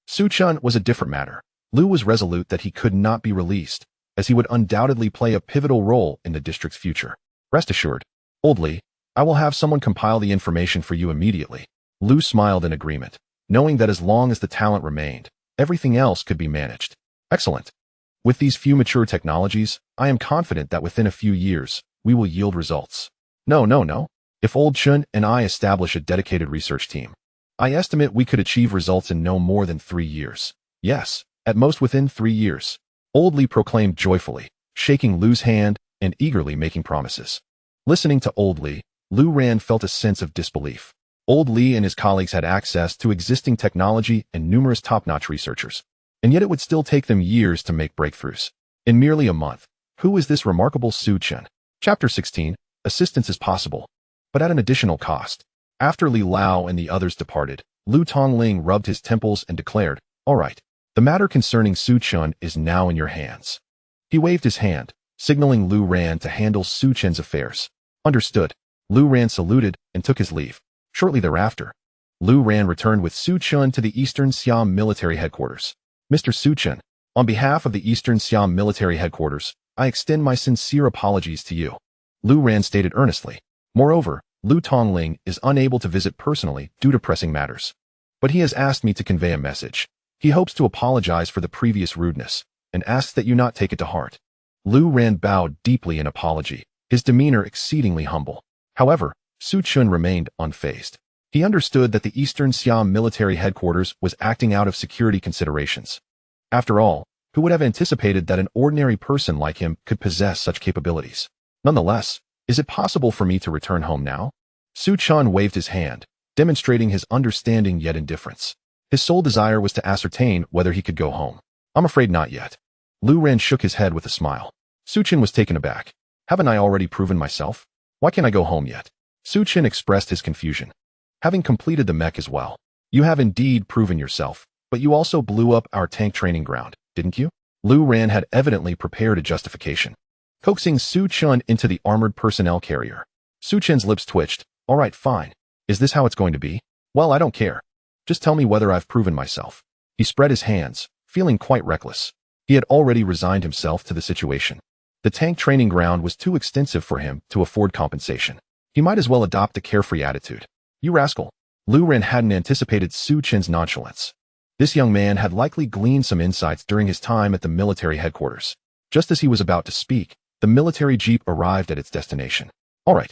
Su Chun was a different matter. Lu was resolute that he could not be released, as he would undoubtedly play a pivotal role in the district's future. "Rest assured, Old Li, I will have someone compile the information for you immediately." Lu smiled in agreement, knowing that as long as the talent remained, everything else could be managed. "Excellent. With these few mature technologies, I am confident that within a few years, we will yield results." No. If Old Chun and I establish a dedicated research team, I estimate we could achieve results in no more than 3 years. Yes, at most within 3 years. Old Li proclaimed joyfully, shaking Lu's hand and eagerly making promises. Listening to Old Li, Lu Ran felt a sense of disbelief. Old Li and his colleagues had access to existing technology and numerous top-notch researchers, and yet it would still take them years to make breakthroughs. In merely a month, who is this remarkable Su Chun? Chapter 16, Assistance is possible, but at an additional cost. After Li Lao and the others departed, Lu Tongling rubbed his temples and declared, "All right, the matter concerning Su Chun is now in your hands." He waved his hand, signaling Lu Ran to handle Su Chun's affairs. "Understood." Lu Ran saluted and took his leave. Shortly thereafter, Lu Ran returned with Su Chun to the Eastern Siam Military Headquarters. "Mr. Su Chun, on behalf of the Eastern Siam Military Headquarters, I extend my sincere apologies to you," Lu Ran stated earnestly. Moreover, Lu Tongling is unable to visit personally due to pressing matters. But he has asked me to convey a message. He hopes to apologize for the previous rudeness, and asks that you not take it to heart. Lu Ran bowed deeply in apology, his demeanor exceedingly humble. However, Su Chun remained unfazed. He understood that the Eastern Siam Military Headquarters was acting out of security considerations. After all, who would have anticipated that an ordinary person like him could possess such capabilities? Nonetheless, is it possible for me to return home now? Su Chun waved his hand, demonstrating his understanding yet indifference. His sole desire was to ascertain whether he could go home. "I'm afraid not yet." Lu Ran shook his head with a smile. Su Chun was taken aback. "Haven't I already proven myself? Why can't I go home yet?" Su Chun expressed his confusion. "Having completed the mech as well. You have indeed proven yourself, but you also blew up our tank training ground, didn't you?" Lu Ran had evidently prepared a justification. coaxing Su Chun into the armored personnel carrier. Su Chun's lips twitched. All right, fine. Is this how it's going to be? Well, I don't care. Just tell me whether I've proven myself. He spread his hands, feeling quite reckless. He had already resigned himself to the situation. The tank training ground was too extensive for him to afford compensation. He might as well adopt a carefree attitude. You rascal. Lu Ren hadn't anticipated Su Chin's nonchalance. This young man had likely gleaned some insights during his time at the military headquarters. Just as he was about to speak, the military jeep arrived at its destination. All right.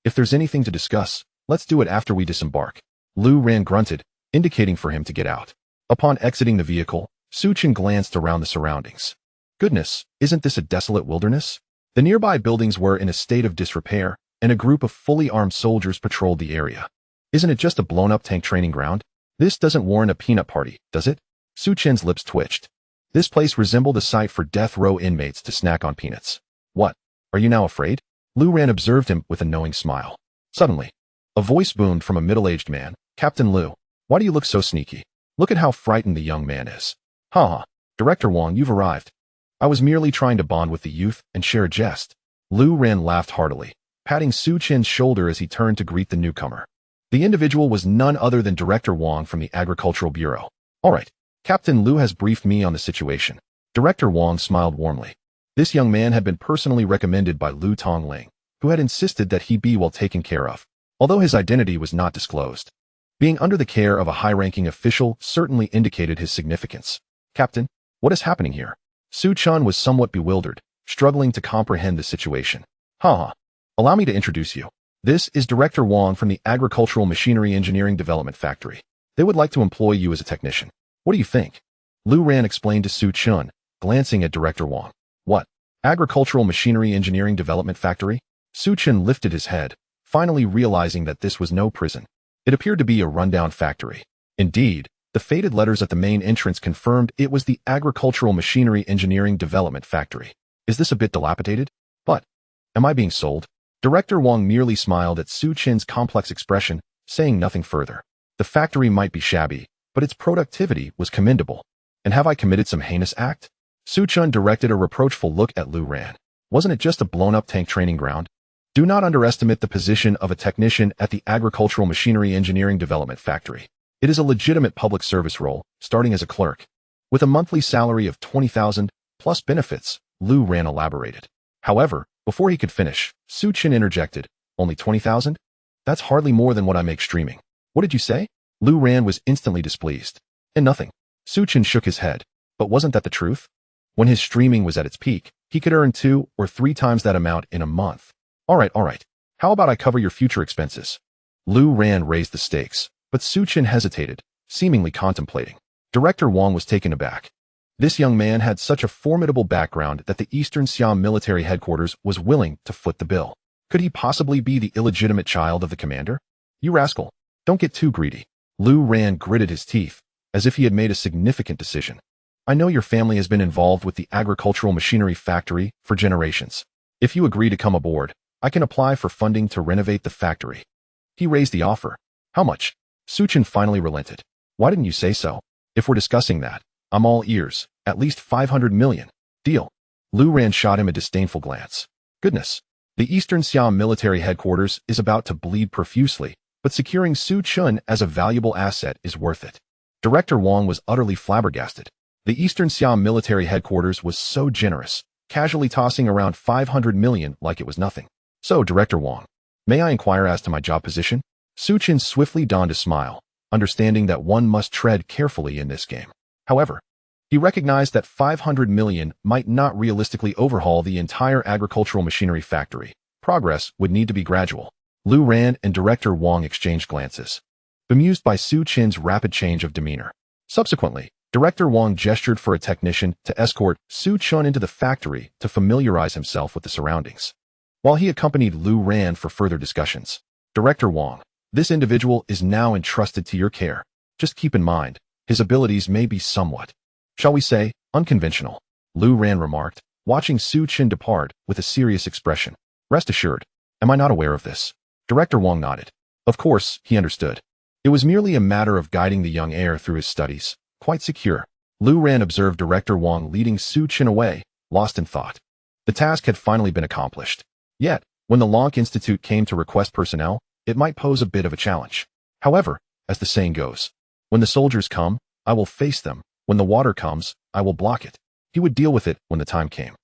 If there's anything to discuss, let's do it after we disembark. Lu Ren grunted, indicating for him to get out. Upon exiting the vehicle, Su Chin glanced around the surroundings. Goodness, isn't this a desolate wilderness? The nearby buildings were in a state of disrepair, and a group of fully armed soldiers patrolled the area. Isn't it just a blown-up tank training ground? This doesn't warrant a peanut party, does it? Su Chin's lips twitched. This place resembled a site for death row inmates to snack on peanuts. What? Are you now afraid? Lu Ren observed him with a knowing smile. Suddenly, a voice boomed from a middle-aged man. Captain Lu, why do you look so sneaky? Look at how frightened the young man is. Ha! Director Wong, you've arrived. I was merely trying to bond with the youth and share a jest. Lu Ren laughed heartily, patting Su Chin's shoulder as he turned to greet the newcomer. The individual was none other than Director Wong from the Agricultural Bureau. All right, Captain Lu has briefed me on the situation. Director Wong smiled warmly. This young man had been personally recommended by Lu Tongling, who had insisted that he be well taken care of, although his identity was not disclosed. Being under the care of a high-ranking official certainly indicated his significance. Captain, what is happening here? Su Chun was somewhat bewildered, struggling to comprehend the situation. Allow me to introduce you. This is Director Wong from the Agricultural Machinery Engineering Development Factory. They would like to employ you as a technician. What do you think? Lu Ran explained to Su Chun, glancing at Director Wong. What? Agricultural Machinery Engineering Development Factory? Su Chun lifted his head, finally realizing that this was no prison. It appeared to be a rundown factory. Indeed, the faded letters at the main entrance confirmed it was the Agricultural Machinery Engineering Development Factory. Is this a bit dilapidated? But, am I being sold? Director Wong merely smiled at Su Chin's complex expression, saying nothing further. The factory might be shabby, but its productivity was commendable. And have I committed some heinous act? Su Chun directed a reproachful look at Lu Ran. Wasn't it just a blown-up tank training ground? Do not underestimate the position of a technician at the Agricultural Machinery Engineering Development Factory. It is a legitimate public service role, starting as a clerk. With a monthly salary of 20,000 plus benefits, Lu Ran elaborated. However, before he could finish, Su Chin interjected, only 20,000? That's hardly more than what I make streaming. What did you say? Lu Ran was instantly displeased. And nothing. Su Chin shook his head. But wasn't that the truth? When his streaming was at its peak, he could earn 2 or 3 times that amount in a month. All right. How about I cover your future expenses? Lu Ran raised the stakes, but Su Chin hesitated, seemingly contemplating. Director Wong was taken aback. This young man had such a formidable background that the Eastern Siam military headquarters was willing to foot the bill. Could he possibly be the illegitimate child of the commander? You rascal, don't get too greedy. Lu Ran gritted his teeth, as if he had made a significant decision. I know your family has been involved with the agricultural machinery factory for generations. If you agree to come aboard, I can apply for funding to renovate the factory. He raised the offer. How much? Su Chin finally relented. Why didn't you say so? If we're discussing that, I'm all ears. At least 500 million. Deal. Lu Ran shot him a disdainful glance. Goodness. The Eastern Siam military headquarters is about to bleed profusely, but securing Su Chun as a valuable asset is worth it. Director Wong was utterly flabbergasted. The Eastern Siam military headquarters was so generous, casually tossing around 500 million like it was nothing. So, Director Wong, may I inquire as to my job position? Su Chin swiftly donned a smile, understanding that one must tread carefully in this game. However, he recognized that 500 million might not realistically overhaul the entire agricultural machinery factory. Progress would need to be gradual. Lu Ran and Director Wong exchanged glances, bemused by Su Chin's rapid change of demeanor. Subsequently, Director Wong gestured for a technician to escort Su Chun into the factory to familiarize himself with the surroundings, while he accompanied Lu Ran for further discussions. Director Wong, this individual is now entrusted to your care. Just keep in mind, his abilities may be somewhat, shall we say, unconventional, Lu Ran remarked, watching Su Chin depart with a serious expression. Rest assured, am I not aware of this? Director Wong nodded. Of course, he understood. It was merely a matter of guiding the young heir through his studies, quite secure. Lu Ran observed Director Wong leading Su Chin away, lost in thought. The task had finally been accomplished. Yet, when the Lonk Institute came to request personnel, it might pose a bit of a challenge. However, as the saying goes, when the soldiers come, I will face them. When the water comes, I will block it. He would deal with it when the time came.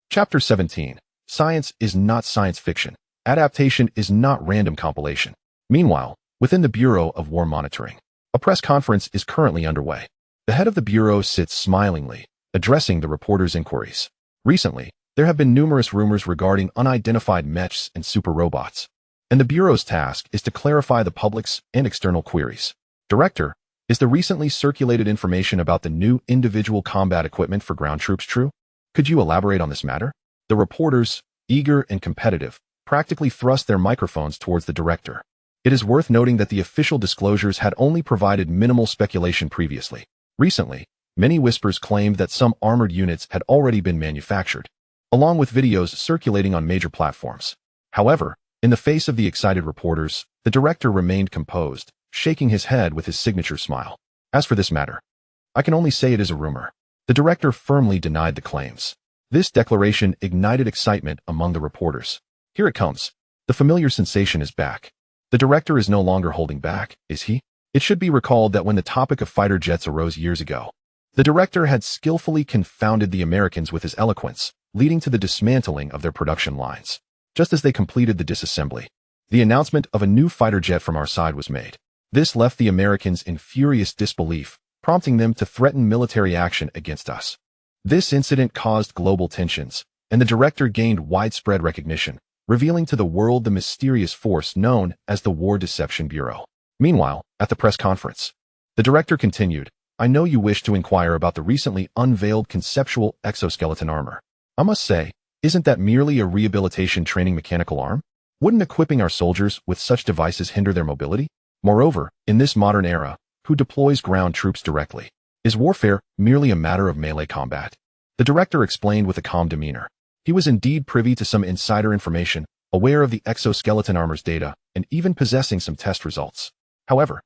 Chapter 17. Science is not science fiction. Adaptation is not random compilation. Meanwhile, within the Bureau of War Monitoring, a press conference is currently underway. The head of the Bureau sits smilingly, addressing the reporters' inquiries. Recently, there have been numerous rumors regarding unidentified MECHs and super robots, and the Bureau's task is to clarify the public's and external queries. Director, is the recently circulated information about the new individual combat equipment for ground troops true? Could you elaborate on this matter? The reporters, eager and competitive, practically thrust their microphones towards the director. It is worth noting that the official disclosures had only provided minimal speculation previously. Recently, many whispers claimed that some armored units had already been manufactured, along with videos circulating on major platforms. However, in the face of the excited reporters, the director remained composed, shaking his head with his signature smile. As for this matter, I can only say it is a rumor. The director firmly denied the claims. This declaration ignited excitement among the reporters. Here it comes. The familiar sensation is back. The director is no longer holding back, is he? It should be recalled that when the topic of fighter jets arose years ago, the director had skillfully confounded the Americans with his eloquence, leading to the dismantling of their production lines. Just as they completed the disassembly, the announcement of a new fighter jet from our side was made. This left the Americans in furious disbelief, prompting them to threaten military action against us. This incident caused global tensions, and the director gained widespread recognition, revealing to the world the mysterious force known as the War Deception Bureau. Meanwhile, at the press conference, the director continued, I know you wish to inquire about the recently unveiled conceptual exoskeleton armor. I must say, isn't that merely a rehabilitation training mechanical arm? Wouldn't equipping our soldiers with such devices hinder their mobility? Moreover, in this modern era, who deploys ground troops directly? Is warfare merely a matter of melee combat? The director explained with a calm demeanor. He was indeed privy to some insider information, aware of the exoskeleton armor's data, and even possessing some test results. However,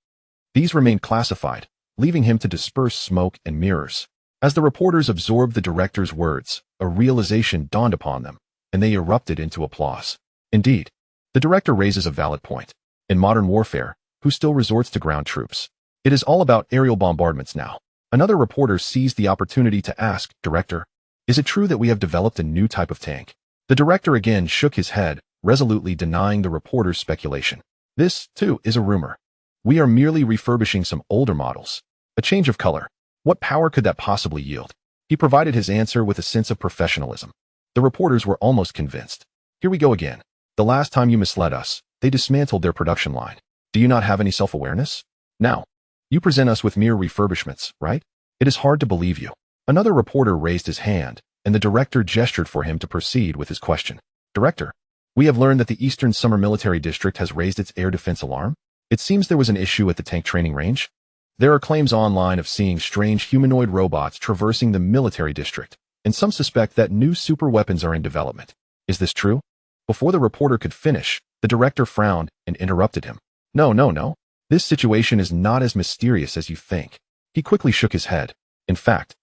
these remained classified, leaving him to disperse smoke and mirrors. As the reporters absorbed the director's words, a realization dawned upon them, and they erupted into applause. Indeed, the director raises a valid point. In modern warfare, who still resorts to ground troops? It is all about aerial bombardments now. Another reporter seized the opportunity to ask, Director, is it true that we have developed a new type of tank? The director again shook his head, resolutely denying the reporter's speculation. This, too, is a rumor. We are merely refurbishing some older models. A change of color. What power could that possibly yield? He provided his answer with a sense of professionalism. The reporters were almost convinced. Here we go again. The last time you misled us, they dismantled their production line. Do you not have any self-awareness? Now, you present us with mere refurbishments, right? It is hard to believe you. Another reporter raised his hand, and the director gestured for him to proceed with his question. Director, we have learned that the Eastern Summer Military District has raised its air defense alarm. It seems there was an issue at the tank training range. There are claims online of seeing strange humanoid robots traversing the military district, and some suspect that new super weapons are in development. Is this true? Before the reporter could finish, the director frowned and interrupted him. No. This situation is not as mysterious as you think. He quickly shook his head. In fact,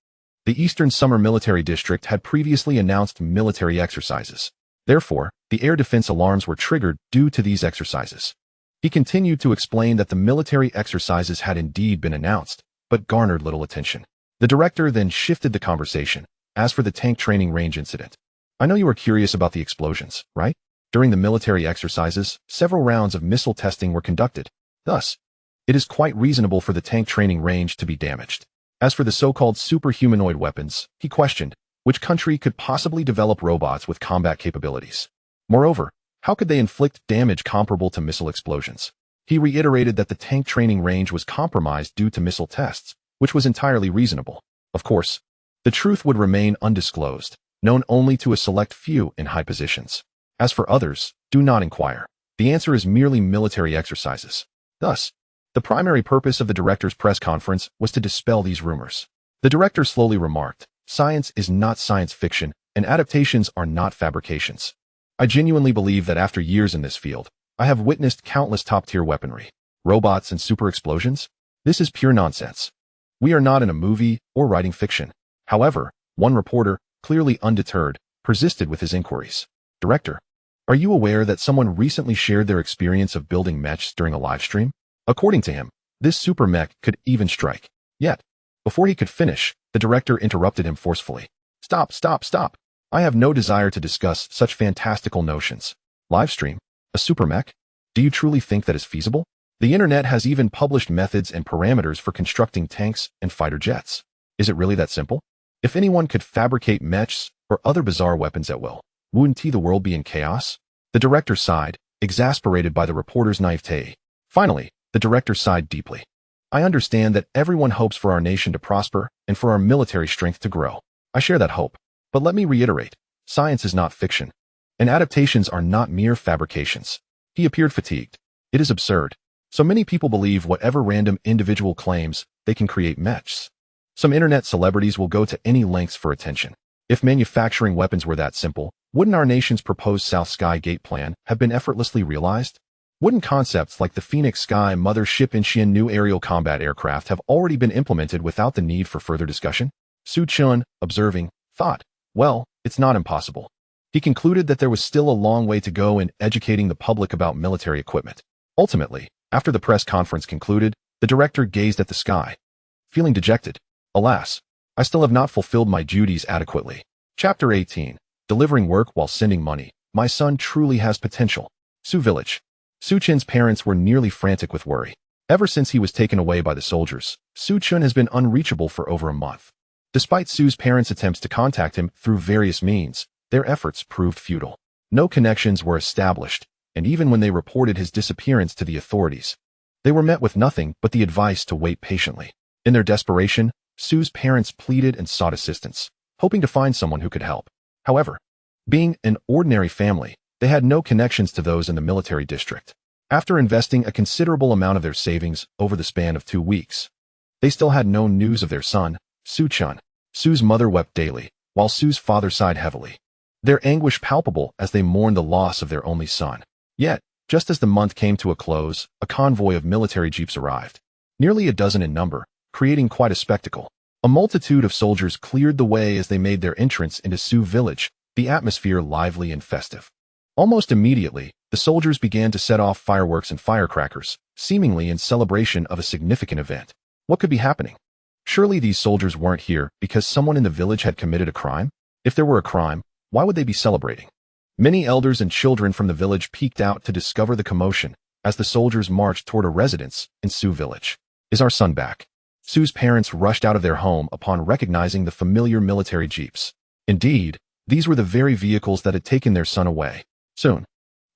the Eastern Summer Military District had previously announced military exercises. Therefore, the air defense alarms were triggered due to these exercises. He continued to explain that the military exercises had indeed been announced, but garnered little attention. The director then shifted the conversation. As for the tank training range incident, I know you are curious about the explosions, right? During the military exercises, several rounds of missile testing were conducted. Thus, it is quite reasonable for the tank training range to be damaged. As for the so-called superhumanoid weapons, he questioned, which country could possibly develop robots with combat capabilities? Moreover, how could they inflict damage comparable to missile explosions? He reiterated that the tank training range was compromised due to missile tests, which was entirely reasonable. Of course, the truth would remain undisclosed, known only to a select few in high positions. As for others, do not inquire. The answer is merely military exercises. Thus, the primary purpose of the director's press conference was to dispel these rumors. The director slowly remarked, science is not science fiction, and adaptations are not fabrications. I genuinely believe that after years in this field, I have witnessed countless top-tier weaponry, robots and super explosions. This is pure nonsense. We are not in a movie or writing fiction. However, one reporter, clearly undeterred, persisted with his inquiries. Director, are you aware that someone recently shared their experience of building MECHs during a live stream? According to him, this super mech could even strike. Yet, before he could finish, the director interrupted him forcefully. Stop, stop, stop. I have no desire to discuss such fantastical notions. Live stream? A super mech? Do you truly think that is feasible? The internet has even published methods and parameters for constructing tanks and fighter jets. Is it really that simple? If anyone could fabricate MECHs or other bizarre weapons at will, wouldn't the world be in chaos? The director sighed, exasperated by the reporter's naivete. Finally, the director sighed deeply. I understand that everyone hopes for our nation to prosper and for our military strength to grow. I share that hope. But let me reiterate, science is not fiction, and adaptations are not mere fabrications. He appeared fatigued. It is absurd. So many people believe whatever random individual claims they can create MECHs. Some internet celebrities will go to any lengths for attention. If manufacturing weapons were that simple, wouldn't our nation's proposed South Sky Gate plan have been effortlessly realized? Wouldn't concepts like the Phoenix Sky mothership and Xian new aerial combat aircraft have already been implemented without the need for further discussion? Su Chun, observing, thought, well, it's not impossible. He concluded that there was still a long way to go in educating the public about military equipment. Ultimately, after the press conference concluded, the director gazed at the sky, feeling dejected. Alas, I still have not fulfilled my duties adequately. Chapter 18. Delivering work while sending money. My son truly has potential. Su Village. Su Chen's parents were nearly frantic with worry. Ever since he was taken away by the soldiers, Su Chen has been unreachable for over a month. Despite Su's parents' attempts to contact him through various means, their efforts proved futile. No connections were established, and even when they reported his disappearance to the authorities, they were met with nothing but the advice to wait patiently. In their desperation, Su's parents pleaded and sought assistance, hoping to find someone who could help. However, being an ordinary family, they had no connections to those in the military district. After investing a considerable amount of their savings over the span of 2 weeks, they still had no news of their son, Su Chun. Su's mother wept daily, while Su's father sighed heavily, their anguish palpable as they mourned the loss of their only son. Yet, just as the month came to a close, a convoy of military jeeps arrived, nearly a dozen in number, creating quite a spectacle. A multitude of soldiers cleared the way as they made their entrance into Su Village, the atmosphere lively and festive. Almost immediately, the soldiers began to set off fireworks and firecrackers, seemingly in celebration of a significant event. What could be happening? Surely these soldiers weren't here because someone in the village had committed a crime? If there were a crime, why would they be celebrating? Many elders and children from the village peeked out to discover the commotion as the soldiers marched toward a residence in Su Village. Is our son back? Su's parents rushed out of their home upon recognizing the familiar military jeeps. Indeed, these were the very vehicles that had taken their son away. Soon,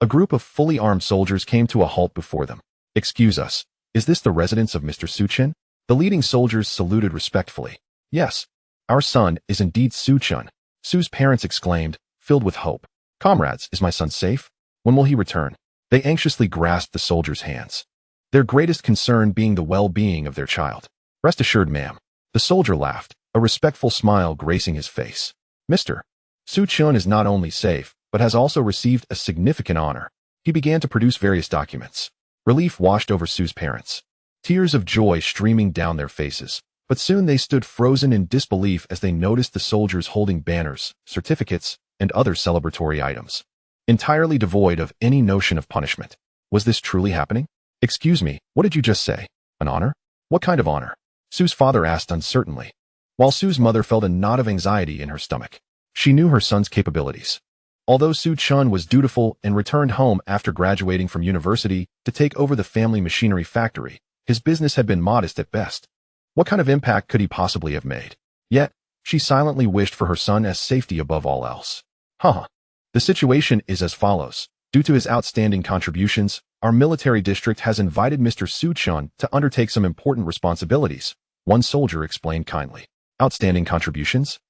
a group of fully armed soldiers came to a halt before them. Excuse us, is this the residence of Mr. Su Chen? The leading soldiers saluted respectfully. Yes, our son is indeed Su Chun, Su's parents exclaimed, filled with hope. Comrades, is my son safe? When will he return? They anxiously grasped the soldiers' hands, their greatest concern being the well-being of their child. Rest assured, ma'am. The soldier laughed, a respectful smile gracing his face. Mr. Su Chun is not only safe, but has also received a significant honor. He began to produce various documents. Relief washed over Su's parents, tears of joy streaming down their faces. But soon they stood frozen in disbelief as they noticed the soldiers holding banners, certificates, and other celebratory items, entirely devoid of any notion of punishment. Was this truly happening? Excuse me, what did you just say? An honor? What kind of honor? Su's father asked uncertainly, while Su's mother felt a knot of anxiety in her stomach. She knew her son's capabilities. Although Su Chun was dutiful and returned home after graduating from university to take over the family machinery factory, his business had been modest at best. What kind of impact could he possibly have made? Yet, she silently wished for her son as safety above all else. The situation is as follows. Due to his outstanding contributions, our military district has invited Mr. Su Chun to undertake some important responsibilities, one soldier explained kindly. Outstanding contributions?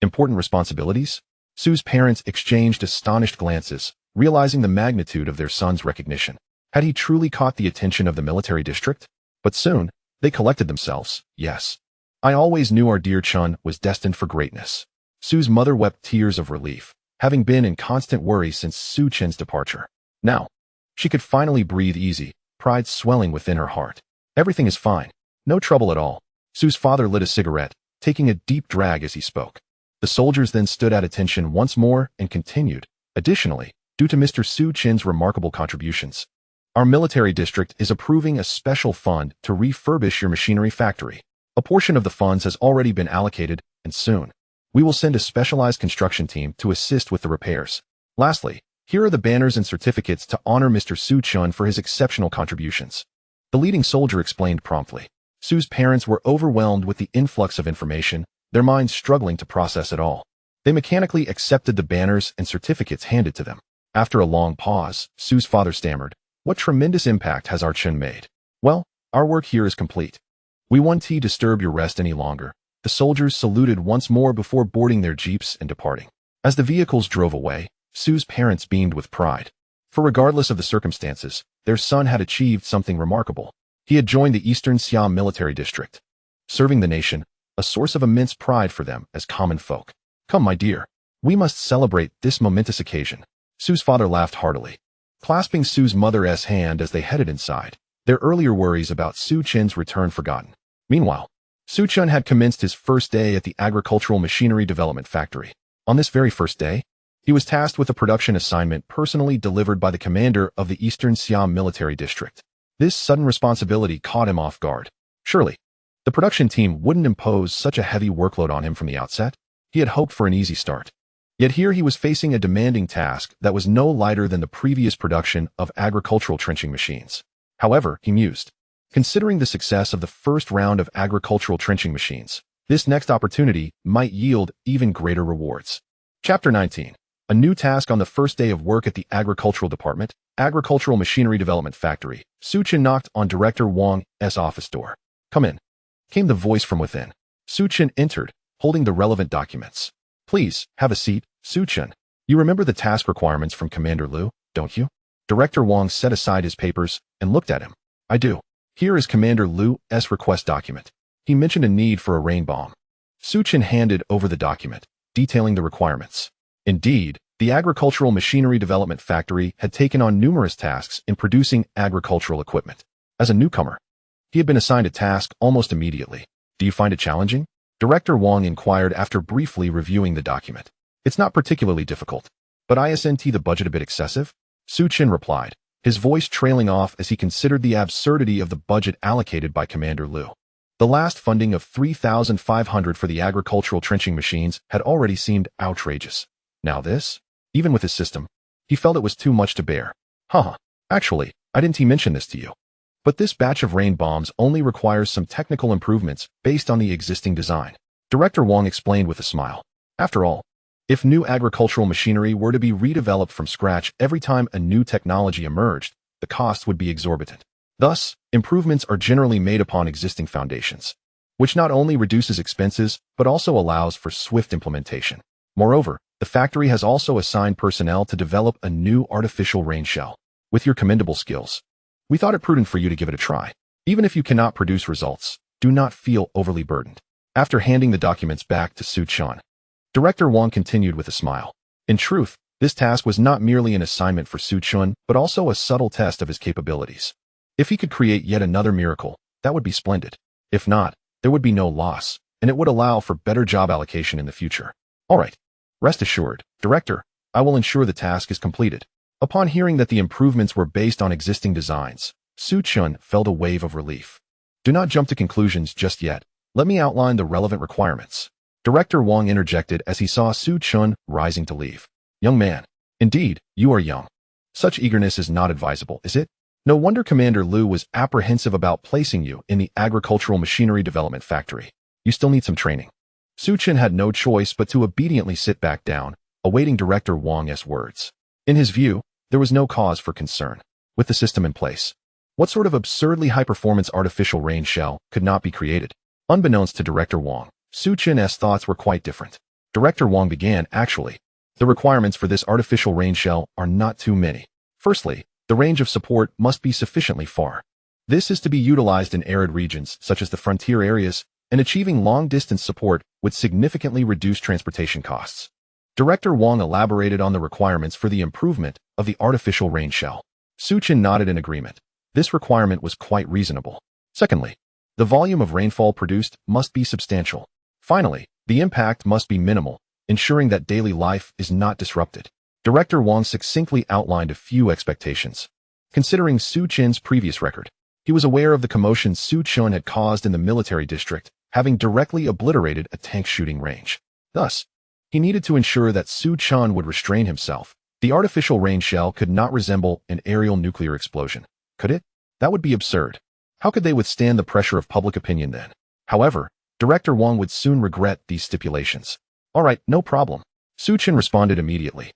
Important responsibilities? Su's parents exchanged astonished glances, realizing the magnitude of their son's recognition. Had he truly caught the attention of the military district? But soon, they collected themselves. Yes. I always knew our dear Chun was destined for greatness. Su's mother wept tears of relief, having been in constant worry since Su Chen's departure. Now, she could finally breathe easy, pride swelling within her heart. Everything is fine. No trouble at all. Su's father lit a cigarette, taking a deep drag as he spoke. The soldiers then stood at attention once more and continued. Additionally, due to Mr. Su Chin's remarkable contributions, our military district is approving a special fund to refurbish your machinery factory. A portion of the funds has already been allocated, and soon, we will send a specialized construction team to assist with the repairs. Lastly, here are the banners and certificates to honor Mr. Su Chun for his exceptional contributions. The leading soldier explained promptly. Su's parents were overwhelmed with the influx of information, their minds struggling to process it all. They mechanically accepted the banners and certificates handed to them. After a long pause, Su's father stammered, "What tremendous impact has our Chun made? Well, our work here is complete. We won't disturb your rest any longer." The soldiers saluted once more before boarding their jeeps and departing. As the vehicles drove away, Su's parents beamed with pride. For regardless of the circumstances, their son had achieved something remarkable. He had joined the Eastern Siam Military District, serving the nation, a source of immense pride for them as common folk. "Come, my dear, we must celebrate this momentous occasion." Su's father laughed heartily, clasping Su's mother's hand as they headed inside, their earlier worries about Su Chin's return forgotten. Meanwhile, Su Chun had commenced his first day at the agricultural machinery development factory. On this very first day, he was tasked with a production assignment personally delivered by the commander of the Eastern Siam Military District. This sudden responsibility caught him off guard. Surely, the production team wouldn't impose such a heavy workload on him from the outset. He had hoped for an easy start. Yet here he was facing a demanding task that was no lighter than the previous production of agricultural trenching machines. However, he mused, considering the success of the first round of agricultural trenching machines, this next opportunity might yield even greater rewards. Chapter 19. A new task on the first day of work at the Agricultural Department, Agricultural Machinery Development Factory. Su Chin knocked on Director Wang's office door. "Come in," came the voice from within. Su Chin entered, holding the relevant documents. "Please, have a seat, Su Chin. You remember the task requirements from Commander Liu, don't you?" Director Wang set aside his papers and looked at him. "I do. Here is Commander Liu's request document." He mentioned a need for a rain bomb. Su Chin handed over the document, detailing the requirements. Indeed, the Agricultural Machinery Development Factory had taken on numerous tasks in producing agricultural equipment. As a newcomer, he had been assigned a task almost immediately. "Do you find it challenging?" Director Wang inquired after briefly reviewing the document. "It's not particularly difficult, but isn't the budget a bit excessive?" Su Chin replied, his voice trailing off as he considered the absurdity of the budget allocated by Commander Liu. The last funding of 3,500 for the agricultural trenching machines had already seemed outrageous. Now this? Even with his system, he felt it was too much to bear. Actually, I didn't mention this to you. But this batch of rain bombs only requires some technical improvements based on the existing design. Director Wang explained with a smile. After all, if new agricultural machinery were to be redeveloped from scratch every time a new technology emerged, the cost would be exorbitant. Thus, improvements are generally made upon existing foundations, which not only reduces expenses, but also allows for swift implementation. Moreover, the factory has also assigned personnel to develop a new artificial rain shell. With your commendable skills, we thought it prudent for you to give it a try. Even if you cannot produce results, do not feel overly burdened. After handing the documents back to Su Chin, Director Wang continued with a smile. In truth, this task was not merely an assignment for Su Chin, but also a subtle test of his capabilities. If he could create yet another miracle, that would be splendid. If not, there would be no loss, and it would allow for better job allocation in the future. All right. Rest assured, Director, I will ensure the task is completed. Upon hearing that the improvements were based on existing designs, Su Chin felt a wave of relief. Do not jump to conclusions just yet. Let me outline the relevant requirements. Director Wang interjected as he saw Su Chin rising to leave. Young man, indeed, you are young. Such eagerness is not advisable, is it? No wonder Commander Liu was apprehensive about placing you in the Agricultural Machinery Development Factory. You still need some training. Su Chin had no choice but to obediently sit back down, awaiting Director Wang's words. In his view, there was no cause for concern. With the system in place, what sort of absurdly high-performance artificial rain shell could not be created? Unbeknownst to Director Wang, Su Chin's thoughts were quite different. Director Wang began, actually. The requirements for this artificial rain shell are not too many. Firstly, the range of support must be sufficiently far. This is to be utilized in arid regions, such as the frontier areas, and achieving long-distance support would significantly reduce transportation costs. Director Wang elaborated on the requirements for the improvement of the artificial rain shell. Su Chin nodded in agreement. This requirement was quite reasonable. Secondly, the volume of rainfall produced must be substantial. Finally, the impact must be minimal, ensuring that daily life is not disrupted. Director Wang succinctly outlined a few expectations. Considering Su Chen's previous record, he was aware of the commotion Su Chen had caused in the military district, having directly obliterated a tank shooting range. Thus, he needed to ensure that Su Chen would restrain himself. The artificial rain shell could not resemble an aerial nuclear explosion, could it? That would be absurd. How could they withstand the pressure of public opinion then? However, Director Wang would soon regret these stipulations. All right, no problem. Su Chen responded immediately,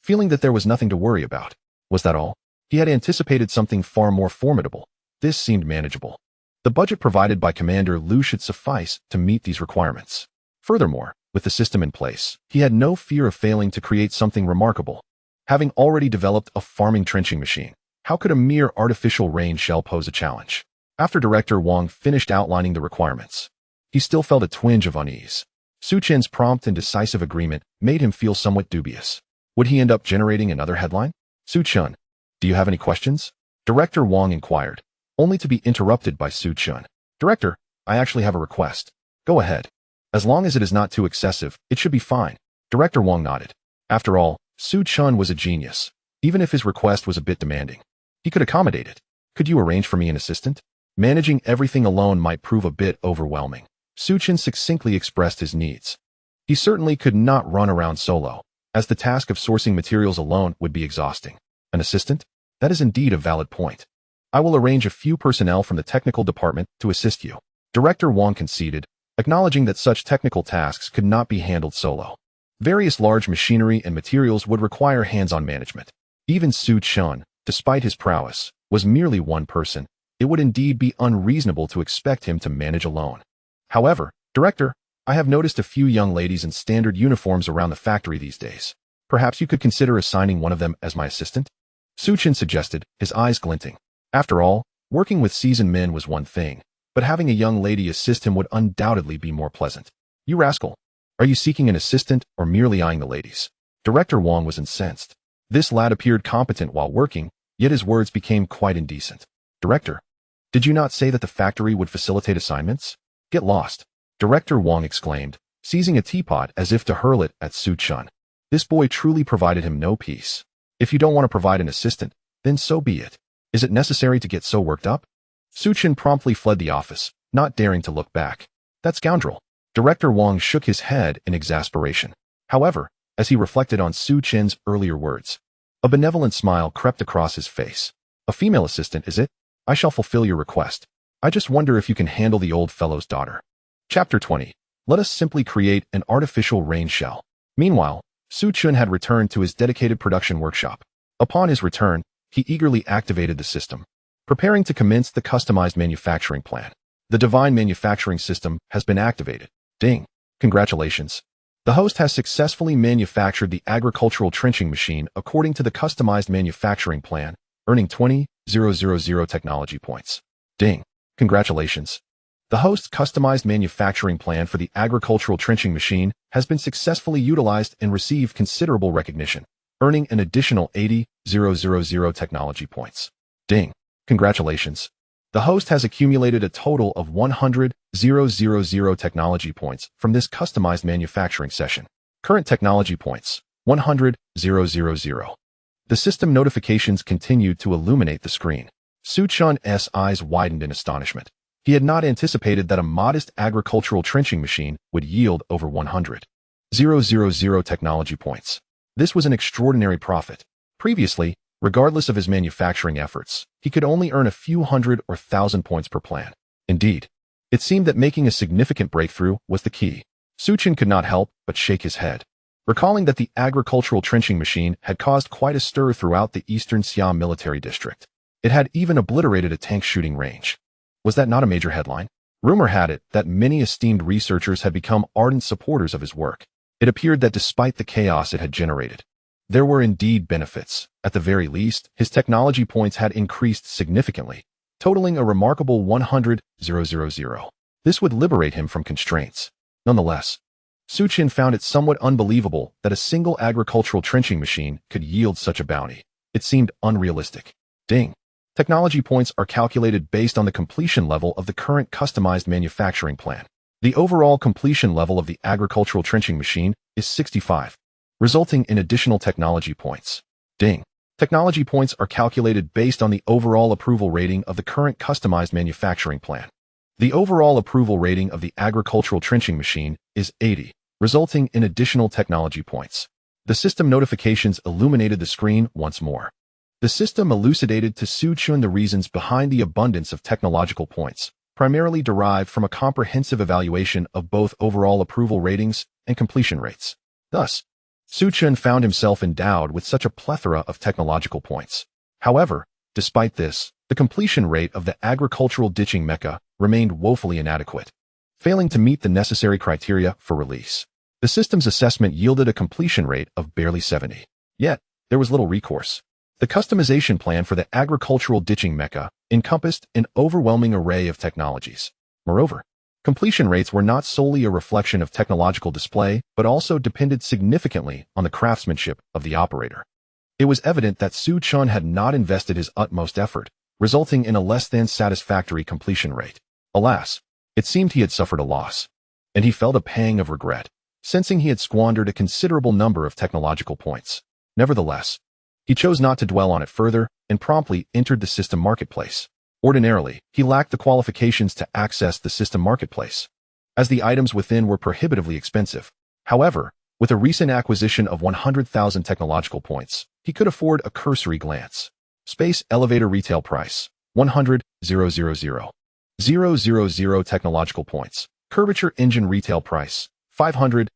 feeling that there was nothing to worry about. Was that all? He had anticipated something far more formidable. This seemed manageable. The budget provided by Commander Liu should suffice to meet these requirements. Furthermore, with the system in place, he had no fear of failing to create something remarkable. Having already developed a farming trenching machine, how could a mere artificial rain shell pose a challenge? After Director Wang finished outlining the requirements, he still felt a twinge of unease. Su Chen's prompt and decisive agreement made him feel somewhat dubious. Would he end up generating another headline? Su Chen, do you have any questions? Director Wang inquired, only to be interrupted by Su Chen. Director, I actually have a request. Go ahead. As long as it is not too excessive, it should be fine. Director Wang nodded. After all, Su Chen was a genius. Even if his request was a bit demanding, he could accommodate it. Could you arrange for me an assistant? Managing everything alone might prove a bit overwhelming. Su Chen succinctly expressed his needs. He certainly could not run around solo, as the task of sourcing materials alone would be exhausting. An assistant? That is indeed a valid point. I will arrange a few personnel from the technical department to assist you. Director Wang conceded, acknowledging that such technical tasks could not be handled solo. Various large machinery and materials would require hands-on management. Even Su Chen, despite his prowess, was merely one person. It would indeed be unreasonable to expect him to manage alone. However, Director, I have noticed a few young ladies in standard uniforms around the factory these days. Perhaps you could consider assigning one of them as my assistant? Su Chen suggested, his eyes glinting. After all, working with seasoned men was one thing, but having a young lady assist him would undoubtedly be more pleasant. You rascal! Are you seeking an assistant or merely eyeing the ladies? Director Wang was incensed. This lad appeared competent while working, yet his words became quite indecent. Director, did you not say that the factory would facilitate assignments? Get lost! Director Wang exclaimed, seizing a teapot as if to hurl it at Su Chen. This boy truly provided him no peace. If you don't want to provide an assistant, then so be it. Is it necessary to get so worked up? Su Chen promptly fled the office, not daring to look back. That scoundrel! Director Wang shook his head in exasperation. However, as he reflected on Su Chen's earlier words, a benevolent smile crept across his face. A female assistant, is it? I shall fulfill your request. I just wonder if you can handle the old fellow's daughter. Chapter 20. Let us simply create an artificial rain shell. Meanwhile, Su Chen had returned to his dedicated production workshop. Upon his return, he eagerly activated the system, preparing to commence the customized manufacturing plan. The divine manufacturing system has been activated. Ding! Congratulations. The host has successfully manufactured the agricultural trenching machine according to the customized manufacturing plan, earning 20,000 technology points. Ding! Congratulations. The host's customized manufacturing plan for the agricultural trenching machine has been successfully utilized and received considerable recognition, earning an additional 80,000 technology points. Ding! Congratulations. The host has accumulated a total of 100,000 technology points from this customized manufacturing session. Current technology points, 100,000. The system notifications continued to illuminate the screen. Su Chen's eyes widened in astonishment. He had not anticipated that a modest agricultural trenching machine would yield over 100,000 technology points. This was an extraordinary profit. Previously, regardless of his manufacturing efforts, he could only earn a few hundred or thousand points per plan. Indeed, it seemed that making a significant breakthrough was the key. Su Chen could not help but shake his head, recalling that the agricultural trenching machine had caused quite a stir throughout the eastern Siam military district. It had even obliterated a tank shooting range. Was that not a major headline? Rumor had it that many esteemed researchers had become ardent supporters of his work. It appeared that despite the chaos it had generated, there were indeed benefits. At the very least, his technology points had increased significantly, totaling a remarkable 100,000. This would liberate him from constraints. Nonetheless, Su Chen found it somewhat unbelievable that a single agricultural trenching machine could yield such a bounty. It seemed unrealistic. Ding! Technology points are calculated based on the completion level of the current customized manufacturing plan. The overall completion level of the agricultural trenching machine is 65, resulting in additional technology points. Ding. Technology points are calculated based on the overall approval rating of the current customized manufacturing plan. The overall approval rating of the agricultural trenching machine is 80, resulting in additional technology points. The system notifications illuminated the screen once more. The system elucidated to Su Chun the reasons behind the abundance of technological points, primarily derived from a comprehensive evaluation of both overall approval ratings and completion rates. Thus, Su Chun found himself endowed with such a plethora of technological points. However, despite this, the completion rate of the agricultural ditching mecha remained woefully inadequate, failing to meet the necessary criteria for release. The system's assessment yielded a completion rate of barely 70. Yet, there was little recourse. The customization plan for the agricultural ditching mecha encompassed an overwhelming array of technologies. Moreover, completion rates were not solely a reflection of technological display, but also depended significantly on the craftsmanship of the operator. It was evident that Su Chun had not invested his utmost effort, resulting in a less than satisfactory completion rate. Alas, it seemed he had suffered a loss, and he felt a pang of regret, sensing he had squandered a considerable number of technological points. Nevertheless, he chose not to dwell on it further and promptly entered the system marketplace. Ordinarily, he lacked the qualifications to access the system marketplace, as the items within were prohibitively expensive. However, with a recent acquisition of 100,000 technological points, he could afford a cursory glance. Space elevator retail price, 100,000. 000 technological points. Curvature engine retail price, 500,000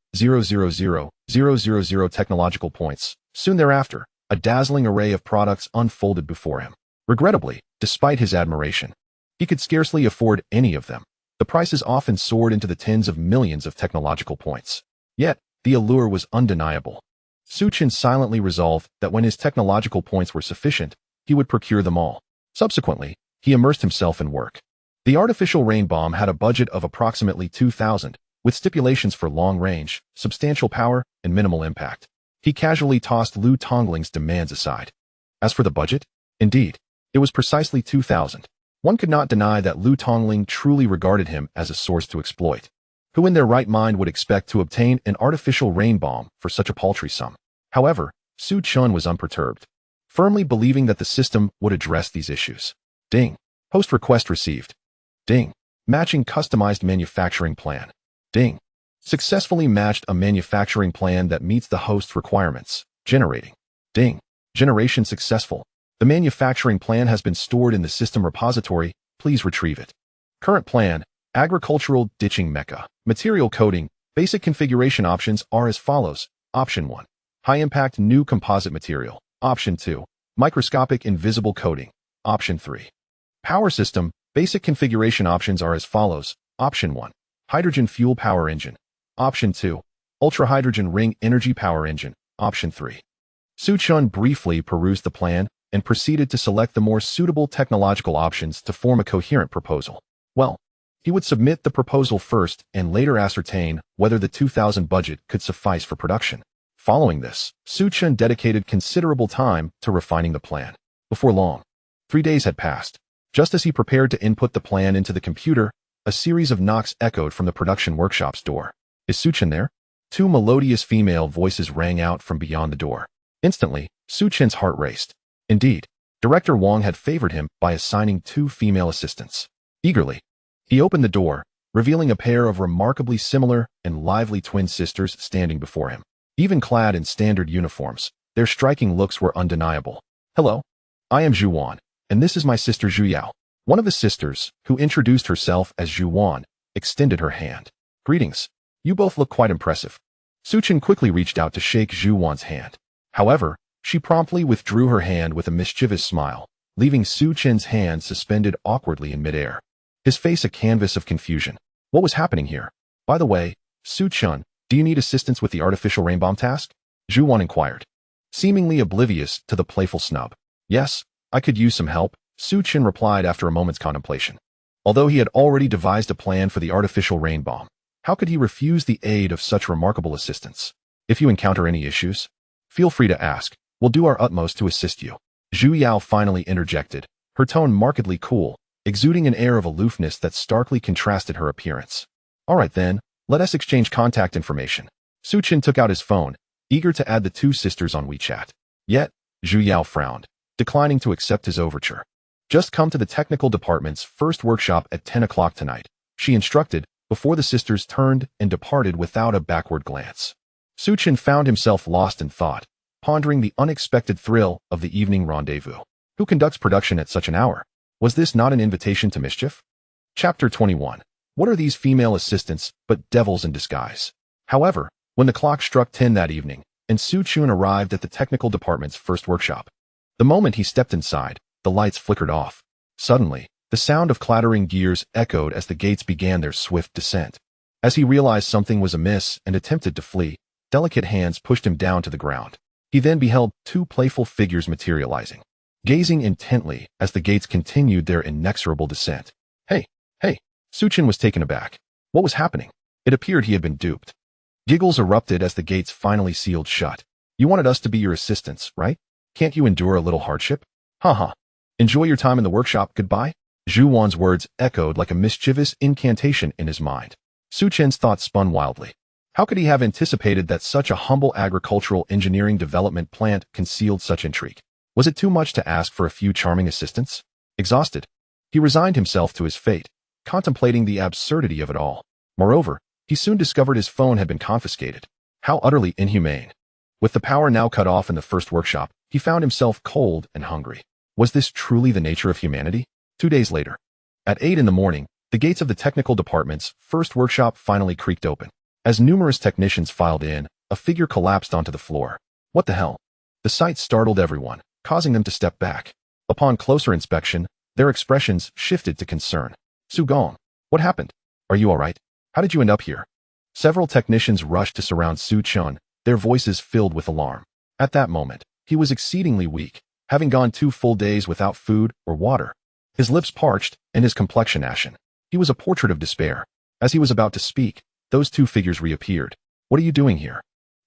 technological points. Soon thereafter, a dazzling array of products unfolded before him. Regrettably, despite his admiration, he could scarcely afford any of them. The prices often soared into the tens of millions of technological points. Yet, the allure was undeniable. Su Chun silently resolved that when his technological points were sufficient, he would procure them all. Subsequently, he immersed himself in work. The artificial rain bomb had a budget of approximately 2,000, with stipulations for long range, substantial power, and minimal impact. He casually tossed Lu Tongling's demands aside. As for the budget, indeed, it was precisely 2,000. One could not deny that Lu Tongling truly regarded him as a source to exploit. Who in their right mind would expect to obtain an artificial rain bomb for such a paltry sum? However, Su Chun was unperturbed, firmly believing that the system would address these issues. Ding. Post request received. Ding. Matching customized manufacturing plan. Ding. Successfully matched a manufacturing plan that meets the host's requirements. Generating. Ding. Generation successful. The manufacturing plan has been stored in the system repository. Please retrieve it. Current plan, agricultural ditching mecha. Material coding, basic configuration options are as follows. Option 1. High-impact new composite material. Option 2. Microscopic invisible coating. Option 3. Power system, basic configuration options are as follows. Option 1. Hydrogen fuel power engine. Option 2. Ultra-hydrogen ring energy power engine. Option 3. Su Chun briefly perused the plan and proceeded to select the more suitable technological options to form a coherent proposal. Well, he would submit the proposal first and later ascertain whether the 2,000 budget could suffice for production. Following this, Su Chun dedicated considerable time to refining the plan. Before long, 3 days had passed. Just as he prepared to input the plan into the computer, a series of knocks echoed from the production workshop's door. Is Su Chun there? 2 melodious female voices rang out from beyond the door. Instantly, Su Chun's heart raced. Indeed, Director Wang had favored him by assigning 2 female assistants. Eagerly, he opened the door, revealing a pair of remarkably similar and lively twin sisters standing before him. Even clad in standard uniforms, their striking looks were undeniable. Hello, I am Zhu Wan, and this is my sister Zhu Yao. One of the sisters, who introduced herself as Zhu Wan, extended her hand. Greetings. You both look quite impressive. Su Chun quickly reached out to shake Zhu Wan's hand. However, she promptly withdrew her hand with a mischievous smile, leaving Su Chun's hand suspended awkwardly in midair. His face a canvas of confusion. What was happening here? By the way, Su Chun, do you need assistance with the artificial rain bomb task? Zhu Wan inquired, seemingly oblivious to the playful snub. Yes, I could use some help, Su Chun replied after a moment's contemplation. Although he had already devised a plan for the artificial rain bomb, how could he refuse the aid of such remarkable assistance? If you encounter any issues, feel free to ask. We'll do our utmost to assist you. Zhu Yao finally interjected, her tone markedly cool, exuding an air of aloofness that starkly contrasted her appearance. All right then, let us exchange contact information. Su Chen took out his phone, eager to add the two sisters on WeChat. Yet, Zhu Yao frowned, declining to accept his overture. Just come to the technical department's first workshop at 10 o'clock tonight, she instructed, before the sisters turned and departed without a backward glance. Su Chen found himself lost in thought, pondering the unexpected thrill of the evening rendezvous. Who conducts production at such an hour? Was this not an invitation to mischief? Chapter 21. What are these female assistants but devils in disguise? However, when the clock struck 10 that evening, and Su Chen arrived at the technical department's first workshop, the moment he stepped inside, the lights flickered off. Suddenly, the sound of clattering gears echoed as the gates began their swift descent. As he realized something was amiss and attempted to flee, delicate hands pushed him down to the ground. He then beheld two playful figures materializing, gazing intently as the gates continued their inexorable descent. Hey! Su Chen was taken aback. What was happening? It appeared he had been duped. Giggles erupted as the gates finally sealed shut. You wanted us to be your assistants, right? Can't you endure a little hardship? Haha. Enjoy your time in the workshop, goodbye? Zhu Wan's words echoed like a mischievous incantation in his mind. Su Chen's thoughts spun wildly. How could he have anticipated that such a humble agricultural engineering development plant concealed such intrigue? Was it too much to ask for a few charming assistants? Exhausted, he resigned himself to his fate, contemplating the absurdity of it all. Moreover, he soon discovered his phone had been confiscated. How utterly inhumane. With the power now cut off in the first workshop, he found himself cold and hungry. Was this truly the nature of humanity? 2 days later, at 8 in the morning, the gates of the technical department's first workshop finally creaked open. As numerous technicians filed in, a figure collapsed onto the floor. What the hell? The sight startled everyone, causing them to step back. Upon closer inspection, their expressions shifted to concern. Su Gong, what happened? Are you all right? How did you end up here? Several technicians rushed to surround Su Chen, their voices filled with alarm. At that moment, he was exceedingly weak, having gone 2 full days without food or water. His lips parched and his complexion ashen. He was a portrait of despair. As he was about to speak, those two figures reappeared. What are you doing here?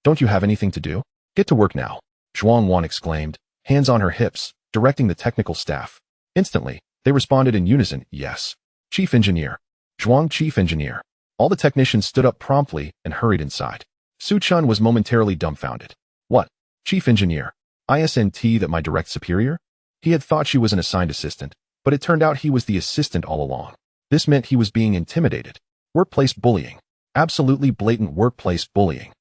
Don't you have anything to do? Get to work now, Zhuang Wan exclaimed, hands on her hips, directing the technical staff. Instantly, they responded in unison, yes. Chief Engineer. Zhuang Chief Engineer. All the technicians stood up promptly and hurried inside. Su Chen was momentarily dumbfounded. What? Chief Engineer? Isn't that my direct superior? He had thought she was an assigned assistant, but it turned out he was the assistant all along. This meant he was being intimidated. Workplace bullying. Absolutely blatant workplace bullying.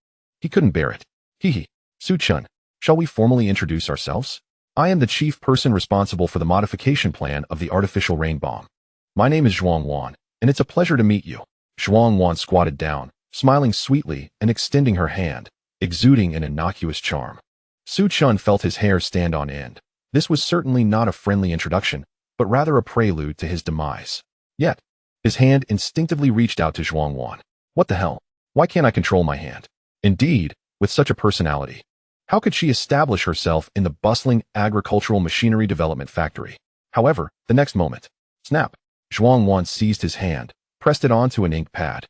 He couldn't bear it. Hee. Su Chen, shall we formally introduce ourselves? I am the chief person responsible for the modification plan of the artificial rain bomb. My name is Zhuang Wan, and it's a pleasure to meet you. Zhuang Wan squatted down, smiling sweetly and extending her hand, exuding an innocuous charm. Su Chen felt his hair stand on end. This was certainly not a friendly introduction, but rather a prelude to his demise. Yet, his hand instinctively reached out to Zhuang Wan. What the hell? Why can't I control my hand? Indeed, with such a personality. How could she establish herself in the bustling agricultural machinery development factory? However, the next moment, snap, Zhuang Wan seized his hand, pressed it onto an ink pad,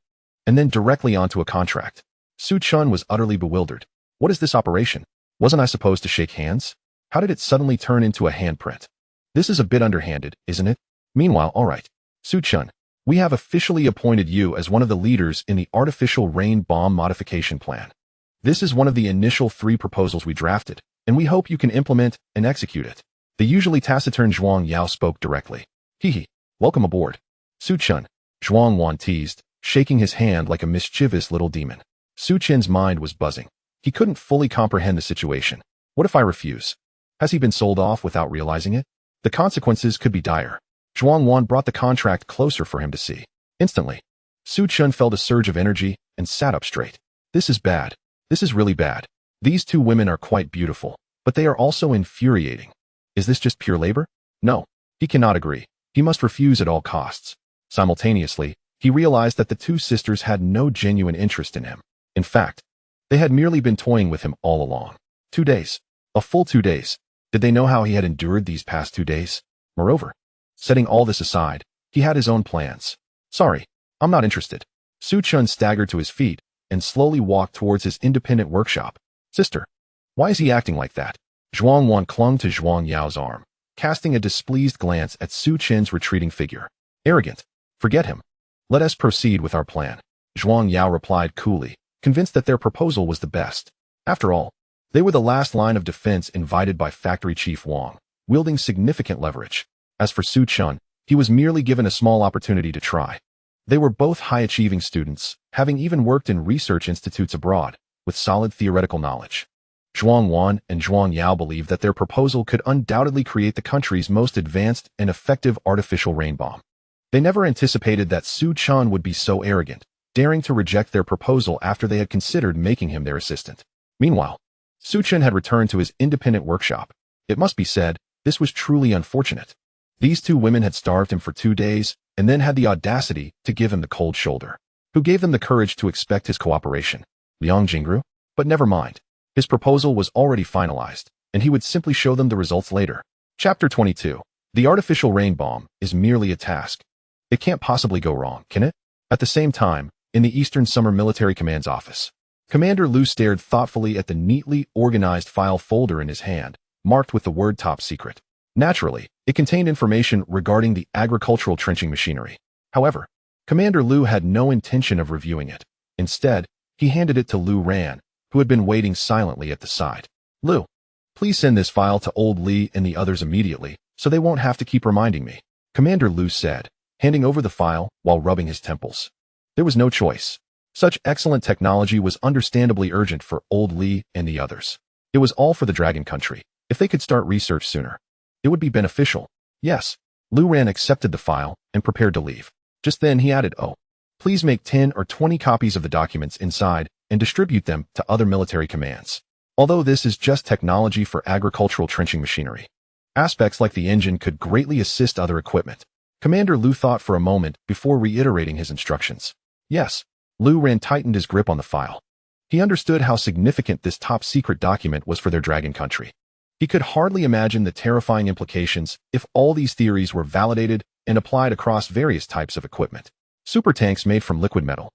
and then directly onto a contract. Su Chen was utterly bewildered. What is this operation? Wasn't I supposed to shake hands? How did it suddenly turn into a handprint? This is a bit underhanded, isn't it? Meanwhile, all right. Su Chen, we have officially appointed you as one of the leaders in the artificial rain bomb modification plan. This is one of the initial 3 proposals we drafted, and we hope you can implement and execute it. The usually taciturn Zhuang Yao spoke directly. Hee. Welcome aboard. Su Chen, Zhuang Wan teased, shaking his hand like a mischievous little demon. Su Chen's mind was buzzing. He couldn't fully comprehend the situation. What if I refuse? Has he been sold off without realizing it? The consequences could be dire. Zhuang Wan brought the contract closer for him to see. Instantly, Su Chen felt a surge of energy and sat up straight. This is bad. This is really bad. These 2 women are quite beautiful, but they are also infuriating. Is this just pure labor? No. He cannot agree. He must refuse at all costs. Simultaneously, he realized that the 2 sisters had no genuine interest in him. In fact, they had merely been toying with him all along. 2 days. A full 2 days. Did they know how he had endured these past 2 days? Moreover, setting all this aside, he had his own plans. Sorry, I'm not interested. Su Chen staggered to his feet and slowly walked towards his independent workshop. Sister, why is he acting like that? Zhuang Wan clung to Zhuang Yao's arm, casting a displeased glance at Su Chen's retreating figure. Arrogant. Forget him. Let us proceed with our plan. Zhuang Yao replied coolly, convinced that their proposal was the best. After all, they were the last line of defense invited by Factory Chief Wang, wielding significant leverage. As for Su Chun, he was merely given a small opportunity to try. They were both high-achieving students, having even worked in research institutes abroad, with solid theoretical knowledge. Zhuang Wan and Zhuang Yao believed that their proposal could undoubtedly create the country's most advanced and effective artificial rain bomb. They never anticipated that Su Chun would be so arrogant, daring to reject their proposal after they had considered making him their assistant. Meanwhile, Su Chun had returned to his independent workshop. It must be said, this was truly unfortunate. These two women had starved him for 2 days, and then had the audacity to give him the cold shoulder. Who gave them the courage to expect his cooperation? Liang Jingru? But never mind. His proposal was already finalized, and he would simply show them the results later. Chapter 22. The artificial rain bomb is merely a task. It can't possibly go wrong, can it? At the same time, in the Eastern Summer Military Command's office, Commander Liu stared thoughtfully at the neatly organized file folder in his hand, marked with the word top secret. Naturally, it contained information regarding the agricultural trenching machinery. However, Commander Liu had no intention of reviewing it. Instead, he handed it to Liu Ran, who had been waiting silently at the side. Liu, please send this file to Old Li and the others immediately, so they won't have to keep reminding me, Commander Liu said, handing over the file while rubbing his temples. There was no choice. Such excellent technology was understandably urgent for Old Li and the others. It was all for the Dragon Country. If they could start research sooner, it would be beneficial. Yes. Liu Ran accepted the file and prepared to leave. Just then he added, "Oh, please make 10 or 20 copies of the documents inside and distribute them to other military commands. Although this is just technology for agricultural trenching machinery, aspects like the engine could greatly assist other equipment." Commander Liu thought for a moment before reiterating his instructions. Yes. Liu Ran tightened his grip on the file. He understood how significant this top-secret document was for their Dragon Country. He could hardly imagine the terrifying implications if all these theories were validated and applied across various types of equipment. Super tanks made from liquid metal,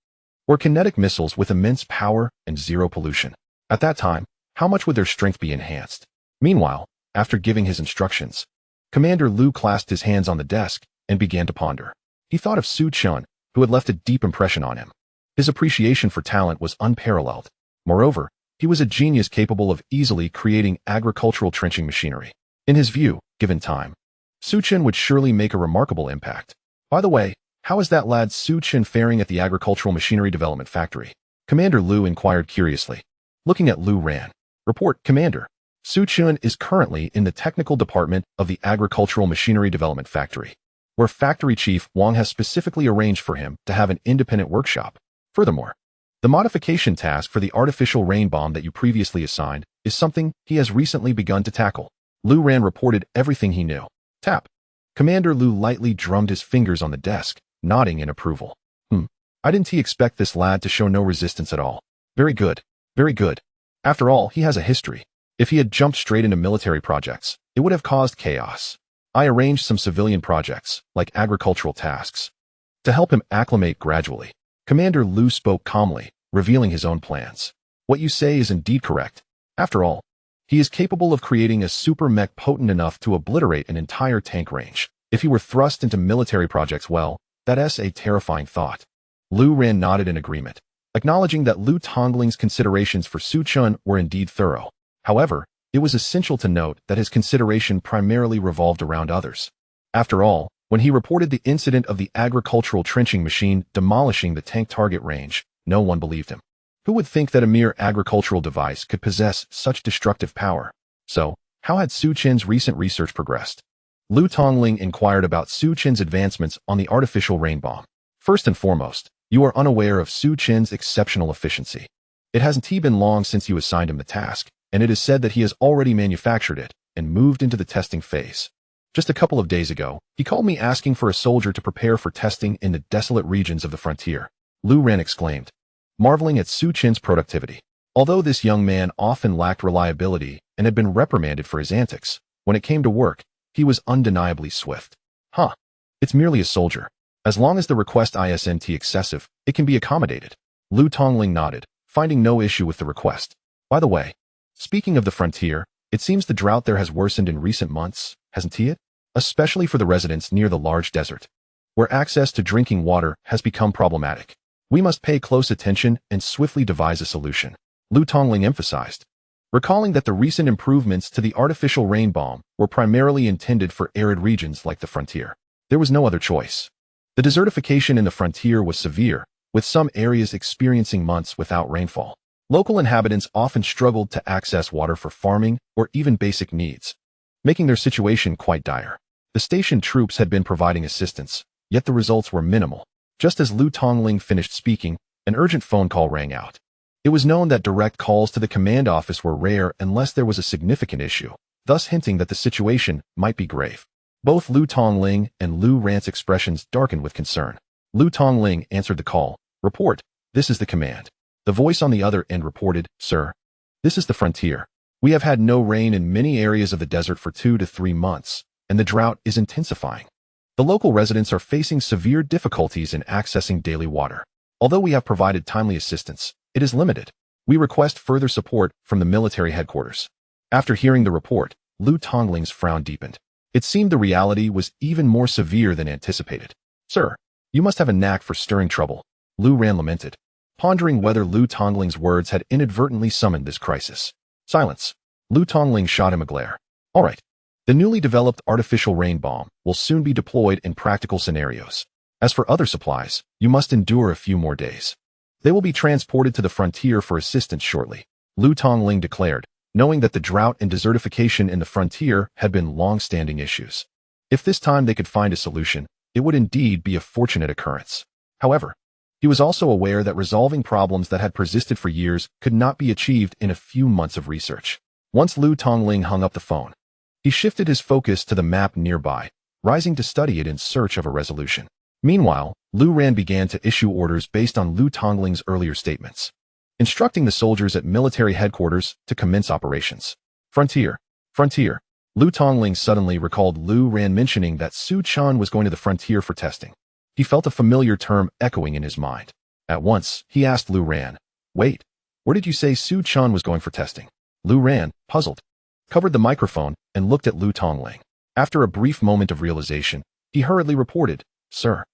or kinetic missiles with immense power and zero pollution. At that time, how much would their strength be enhanced? Meanwhile, after giving his instructions, Commander Liu clasped his hands on the desk and began to ponder. He thought of Su Chun, who had left a deep impression on him. His appreciation for talent was unparalleled. Moreover, he was a genius capable of easily creating agricultural trenching machinery. In his view, given time, Su Chun would surely make a remarkable impact. By the way, how is that lad Su Chun faring at the agricultural machinery development factory? Commander Liu inquired curiously. Looking at Liu Ran. Report, Commander. Su Chun is currently in the technical department of the agricultural machinery development factory, where Factory Chief Wang has specifically arranged for him to have an independent workshop. Furthermore, the modification task for the artificial rain bomb that you previously assigned is something he has recently begun to tackle. Liu Ran reported everything he knew. Tap. Commander Liu lightly drummed his fingers on the desk, nodding in approval. I didn't expect this lad to show no resistance at all. Very good. Very good. After all, he has a history. If he had jumped straight into military projects, it would have caused chaos. I arranged some civilian projects, like agricultural tasks, to help him acclimate gradually. Commander Liu spoke calmly, revealing his own plans. What you say is indeed correct. After all, he is capable of creating a super mech potent enough to obliterate an entire tank range. If he were thrust into military projects, well, that's a terrifying thought. Liu Ran nodded in agreement, acknowledging that Liu Tongling's considerations for Su Chun were indeed thorough. However, it was essential to note that his consideration primarily revolved around others. After all, when he reported the incident of the agricultural trenching machine demolishing the tank target range, no one believed him. Who would think that a mere agricultural device could possess such destructive power? So, how had Su Chen's recent research progressed? Liu Tongling inquired about Su Chen's advancements on the artificial rain bomb. First and foremost, you are unaware of Su Chen's exceptional efficiency. It hasn't been long since you assigned him the task, and it is said that he has already manufactured it and moved into the testing phase. Just a couple of days ago, he called me asking for a soldier to prepare for testing in the desolate regions of the frontier. Liu Ran exclaimed, marveling at Su Chen's productivity. Although this young man often lacked reliability and had been reprimanded for his antics, when it came to work, he was undeniably swift. It's merely a soldier. As long as the request isn't excessive, it can be accommodated. Liu Tongling nodded, finding no issue with the request. By the way, speaking of the frontier, it seems the drought there has worsened in recent months, hasn't it? Especially for the residents near the large desert, where access to drinking water has become problematic. We must pay close attention and swiftly devise a solution, Lu Tongling emphasized, recalling that the recent improvements to the artificial rain bomb were primarily intended for arid regions like the frontier. There was no other choice. The desertification in the frontier was severe, with some areas experiencing months without rainfall. Local inhabitants often struggled to access water for farming or even basic needs, making their situation quite dire. The station troops had been providing assistance, yet the results were minimal. Just as Lu Tongling finished speaking, an urgent phone call rang out. It was known that direct calls to the command office were rare unless there was a significant issue, thus hinting that the situation might be grave. Both Lu Tongling and Lu Ran's expressions darkened with concern. Lu Tongling answered the call. Report, this is the command. The voice on the other end reported, Sir, this is the frontier. We have had no rain in many areas of the desert for 2 to 3 months, and the drought is intensifying. The local residents are facing severe difficulties in accessing daily water. Although we have provided timely assistance, it is limited. We request further support from the military headquarters. After hearing the report, Lu Tongling's frown deepened. It seemed the reality was even more severe than anticipated. Sir, you must have a knack for stirring trouble, Lu Ran lamented, pondering whether Lu Tongling's words had inadvertently summoned this crisis. Silence. Lu Tongling shot him a glare. All right. The newly developed artificial rain bomb will soon be deployed in practical scenarios. As for other supplies, you must endure a few more days. They will be transported to the frontier for assistance shortly, Lu Tongling declared, knowing that the drought and desertification in the frontier had been long-standing issues. If this time they could find a solution, it would indeed be a fortunate occurrence. However, he was also aware that resolving problems that had persisted for years could not be achieved in a few months of research. Once Lu Tongling hung up the phone, he shifted his focus to the map nearby, rising to study it in search of a resolution. Meanwhile, Lu Ran began to issue orders based on Lu Tongling's earlier statements, instructing the soldiers at military headquarters to commence operations. Frontier. Lu Tongling suddenly recalled Lu Ran mentioning that Su Chan was going to the frontier for testing. He felt a familiar term echoing in his mind. At once, he asked Lu Ran, Wait, where did you say Su Chan was going for testing? Lu Ran, puzzled, covered the microphone and looked at Lu Tongling. After a brief moment of realization, he hurriedly reported, Sir,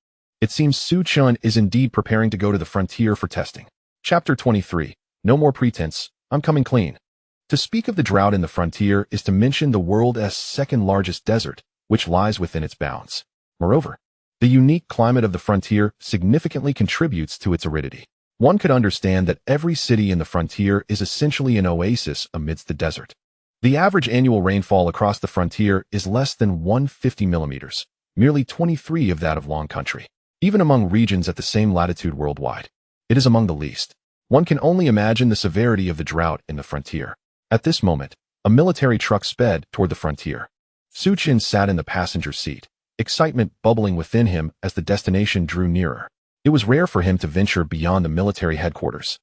it seems Su Chan is indeed preparing to go to the frontier for testing. Chapter 23. No more pretense, I'm coming clean. To speak of the drought in the frontier is to mention the world's second largest desert, which lies within its bounds. Moreover, the unique climate of the frontier significantly contributes to its aridity. One could understand that every city in the frontier is essentially an oasis amidst the desert. The average annual rainfall across the frontier is less than 150 millimeters, merely 23 of that of Long Country. Even among regions at the same latitude worldwide, it is among the least. One can only imagine the severity of the drought in the frontier. At this moment, a military truck sped toward the frontier. Su Chan sat in the passenger seat, excitement bubbling within him as the destination drew nearer. It was rare for him to venture beyond the military headquarters,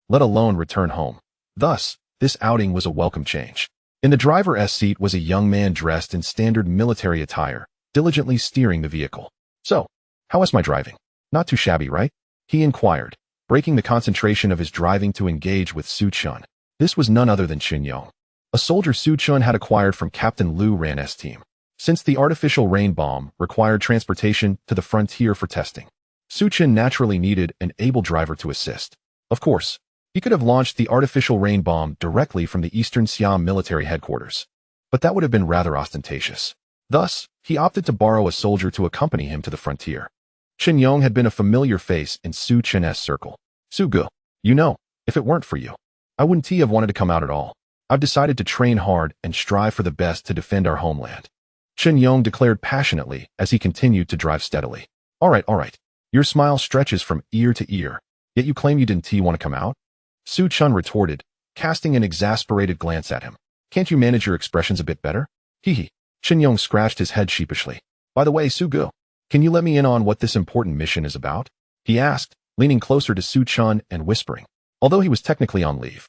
let alone return home. Thus, this outing was a welcome change. In the driver's seat was a young man dressed in standard military attire, diligently steering the vehicle. So, how is my driving? Not too shabby, right? He inquired, breaking the concentration of his driving to engage with Su Chan. This was none other than Chen Yong, a soldier Su Chan had acquired from Captain Lu Ran's team. Since the artificial rain bomb required transportation to the frontier for testing, Su Chan naturally needed an able driver to assist. Of course, he could have launched the artificial rain bomb directly from the Eastern Siam military headquarters, but that would have been rather ostentatious. Thus, he opted to borrow a soldier to accompany him to the frontier. Chen Yong had been a familiar face in Su Chan's circle. Su Gu, you know, if it weren't for you, I wouldn't have wanted to come out at all. I've decided to train hard and strive for the best to defend our homeland, Chen Yong declared passionately as he continued to drive steadily. All right. Your smile stretches from ear to ear, yet you claim you didn't want to come out? Su Chan retorted, casting an exasperated glance at him. Can't you manage your expressions a bit better? Hee. Chen Yong scratched his head sheepishly. By the way, Su Gu, can you let me in on what this important mission is about? He asked, leaning closer to Su Chan and whispering. Although he was technically on leave,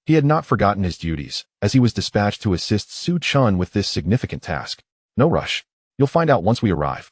he had not forgotten his duties, as he was dispatched to assist Su Chan with this significant task. No rush. You'll find out once we arrive.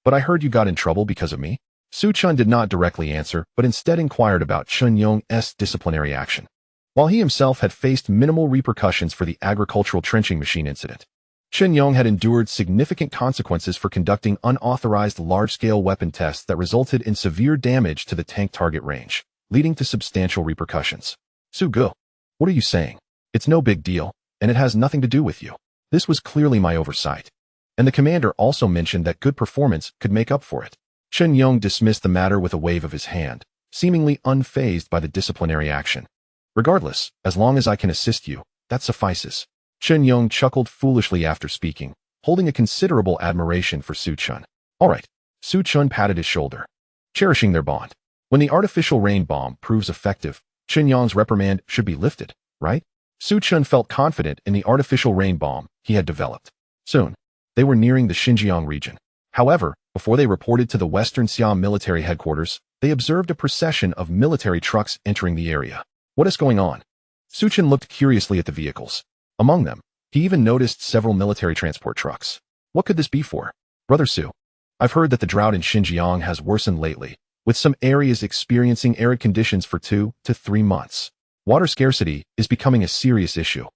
But I heard you got in trouble because of me? Su Chan did not directly answer, but instead inquired about Chen Yong's disciplinary action. While he himself had faced minimal repercussions for the agricultural trenching machine incident, Chen Yong had endured significant consequences for conducting unauthorized large-scale weapon tests that resulted in severe damage to the tank target range, leading to substantial repercussions. Su Ge, what are you saying? It's no big deal, and it has nothing to do with you. This was clearly my oversight. And the commander also mentioned that good performance could make up for it. Chen Yong dismissed the matter with a wave of his hand, seemingly unfazed by the disciplinary action. Regardless, as long as I can assist you, that suffices. Chen Yong chuckled foolishly after speaking, holding a considerable admiration for Su Chun. All right. Su Chun patted his shoulder, cherishing their bond. When the artificial rain bomb proves effective, Chen Yong's reprimand should be lifted, right? Su Chun felt confident in the artificial rain bomb he had developed. Soon, they were nearing the Xinjiang region. However, before they reported to the Western Siam military headquarters, they observed a procession of military trucks entering the area. What is going on? Su Chun looked curiously at the vehicles. Among them, he even noticed several military transport trucks. What could this be for? Brother Su, I've heard that the drought in Xinjiang has worsened lately, with some areas experiencing arid conditions for 2 to 3 months. Water scarcity is becoming a serious issue.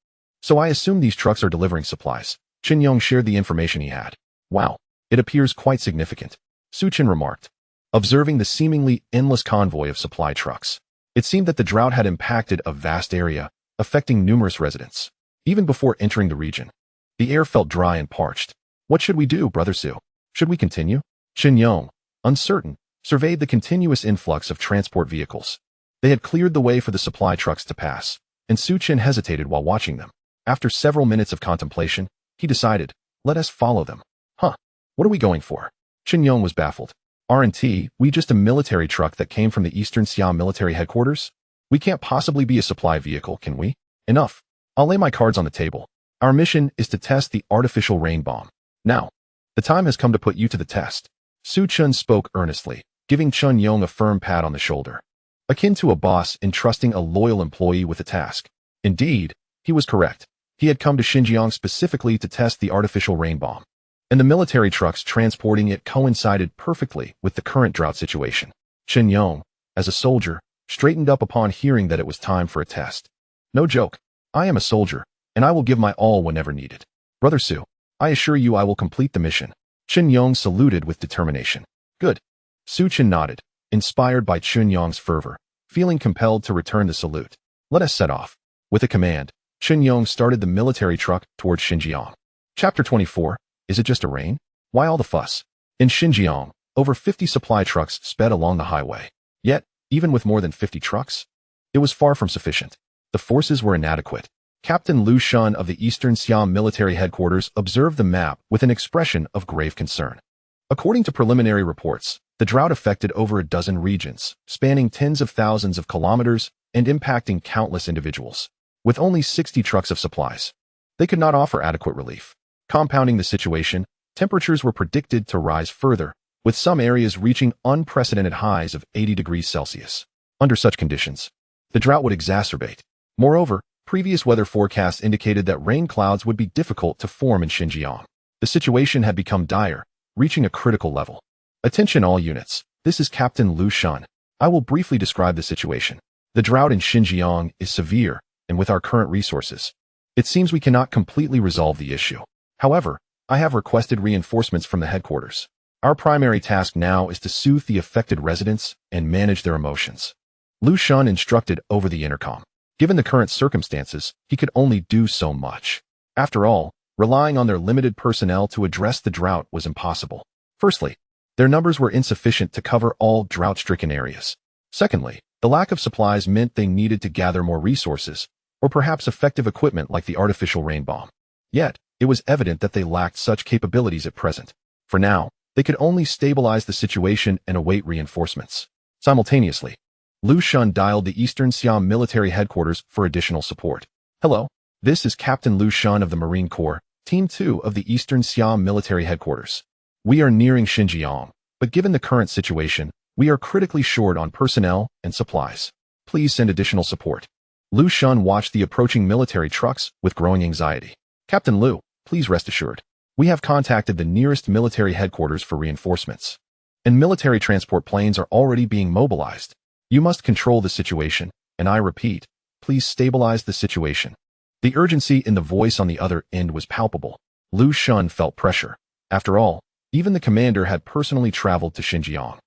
So I assume these trucks are delivering supplies. Chen Yong shared the information he had. Wow, it appears quite significant, Su Chun remarked, observing the seemingly endless convoy of supply trucks. It seemed that the drought had impacted a vast area, affecting numerous residents. Even before entering the region, the air felt dry and parched. What should we do, Brother Su? Should we continue? Chen Yong, uncertain, surveyed the continuous influx of transport vehicles. They had cleared the way for the supply trucks to pass, and Su Chun hesitated while watching them. After several minutes of contemplation, he decided, let us follow them. Huh, what are we going for? Chen Yong was baffled. R&T, we just a military truck that came from the Eastern Siam military headquarters? We can't possibly be a supply vehicle, can we? Enough. I'll lay my cards on the table. Our mission is to test the artificial rain bomb. Now, the time has come to put you to the test. Su Chun spoke earnestly, giving Chen Yong a firm pat on the shoulder, akin to a boss entrusting a loyal employee with a task. Indeed, he was correct. He had come to Xinjiang specifically to test the artificial rain bomb, and the military trucks transporting it coincided perfectly with the current drought situation. Chen Yong, as a soldier, straightened up upon hearing that it was time for a test. No joke. I am a soldier, and I will give my all whenever needed. Brother Su, I assure you I will complete the mission. Chen Yong saluted with determination. Good. Su Chun nodded, inspired by Chen Yong's fervor, feeling compelled to return the salute. Let us set off. With a command, Chen Yong started the military truck towards Xinjiang. Chapter 24. Is it just a rain? Why all the fuss? In Xinjiang, over 50 supply trucks sped along the highway. Yet, even with more than 50 trucks, it was far from sufficient. The forces were inadequate. Captain Lu Shun of the Eastern Siam military headquarters observed the map with an expression of grave concern. According to preliminary reports, the drought affected over a dozen regions, spanning tens of thousands of kilometers and impacting countless individuals. With only 60 trucks of supplies, they could not offer adequate relief. Compounding the situation, temperatures were predicted to rise further, with some areas reaching unprecedented highs of 80 degrees Celsius. Under such conditions, the drought would exacerbate. Moreover, previous weather forecasts indicated that rain clouds would be difficult to form in Xinjiang. The situation had become dire, reaching a critical level. Attention all units, this is Captain Lu Shun. I will briefly describe the situation. The drought in Xinjiang is severe, and with our current resources, it seems we cannot completely resolve the issue. However, I have requested reinforcements from the headquarters. Our primary task now is to soothe the affected residents and manage their emotions. Lu Shun instructed over the intercom. Given the current circumstances, he could only do so much. After all, relying on their limited personnel to address the drought was impossible. Firstly, their numbers were insufficient to cover all drought-stricken areas. Secondly, the lack of supplies meant they needed to gather more resources, or perhaps effective equipment like the artificial rain bomb. Yet, it was evident that they lacked such capabilities at present. For now, they could only stabilize the situation and await reinforcements. Simultaneously, Lu Shun dialed the Eastern Siam military headquarters for additional support. Hello, this is Captain Lu Shun of the Marine Corps, Team 2 of the Eastern Siam military headquarters. We are nearing Xinjiang, but given the current situation, we are critically short on personnel and supplies. Please send additional support. Lu Shun watched the approaching military trucks with growing anxiety. Captain Lu, please rest assured. We have contacted the nearest military headquarters for reinforcements, and military transport planes are already being mobilized. You must control the situation, and I repeat, please stabilize the situation. The urgency in the voice on the other end was palpable. Lu Xun felt pressure. After all, even the commander had personally traveled to Xinjiang,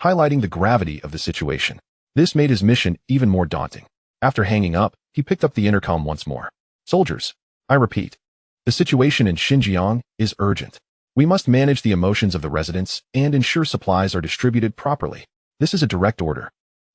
highlighting the gravity of the situation. This made his mission even more daunting. After hanging up, he picked up the intercom once more. Soldiers, I repeat, the situation in Xinjiang is urgent. We must manage the emotions of the residents and ensure supplies are distributed properly. This is a direct order.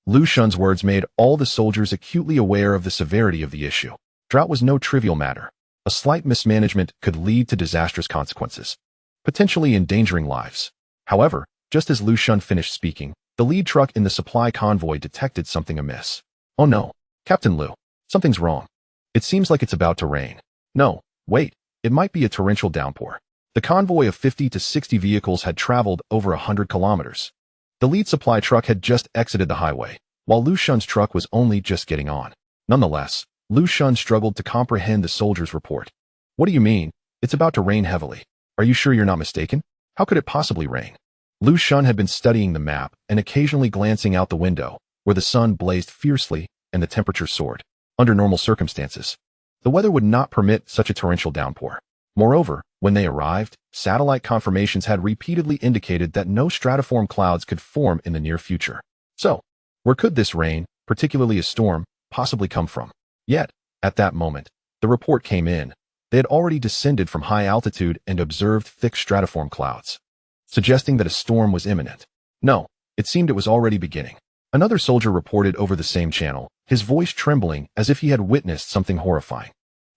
Lu Xun's words made all the soldiers acutely aware of the severity of the issue. Drought was no trivial matter. A slight mismanagement could lead to disastrous consequences, potentially endangering lives. However, just as Lu Xun finished speaking, the lead truck in the supply convoy detected something amiss. Oh no, Captain Lu, something's wrong. It seems like it's about to rain. No, wait, it might be a torrential downpour. The convoy of 50 to 60 vehicles had traveled over 100 kilometers. The lead supply truck had just exited the highway, while Lu Xun's truck was only just getting on. Nonetheless, Lu Xun struggled to comprehend the soldier's report. What do you mean? It's about to rain heavily. Are you sure you're not mistaken? How could it possibly rain? Lu Xun had been studying the map and occasionally glancing out the window, where the sun blazed fiercely and the temperature soared. Under normal circumstances, the weather would not permit such a torrential downpour. Moreover, when they arrived, satellite confirmations had repeatedly indicated that no stratiform clouds could form in the near future. So, where could this rain, particularly a storm, possibly come from? Yet, at that moment, the report came in. They had already descended from high altitude and observed thick stratiform clouds, suggesting that a storm was imminent. No, it seemed it was already beginning. Another soldier reported over the same channel, his voice trembling as if he had witnessed something horrifying.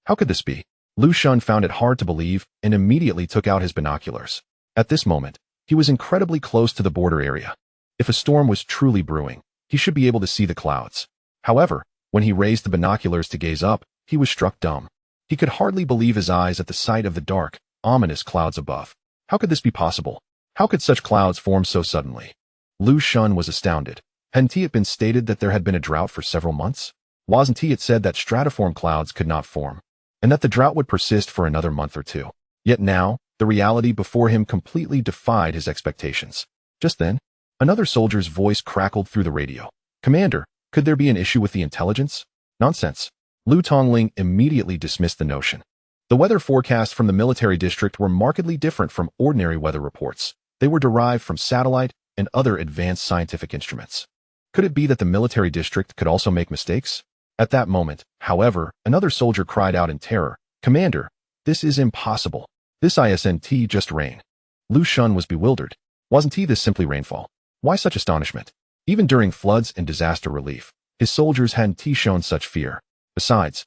How could this be? Lu Xun found it hard to believe and immediately took out his binoculars. At this moment, he was incredibly close to the border area. If a storm was truly brewing, he should be able to see the clouds. However, when he raised the binoculars to gaze up, he was struck dumb. He could hardly believe his eyes at the sight of the dark, ominous clouds above. How could this be possible? How could such clouds form so suddenly? Lu Xun was astounded. Hadn't it been stated that there had been a drought for several months? Wasn't it said that stratiform clouds could not form, and that the drought would persist for another month or two? Yet now, the reality before him completely defied his expectations. Just then, another soldier's voice crackled through the radio. Commander, could there be an issue with the intelligence? Nonsense. Lu Tongling immediately dismissed the notion. The weather forecasts from the military district were markedly different from ordinary weather reports. They were derived from satellite and other advanced scientific instruments. Could it be that the military district could also make mistakes? At that moment, however, another soldier cried out in terror, Commander, this is impossible. This isn't just rain. Lu Xun was bewildered. Wasn't this simply rainfall? Why such astonishment? Even during floods and disaster relief, his soldiers hadn't shown such fear. Besides,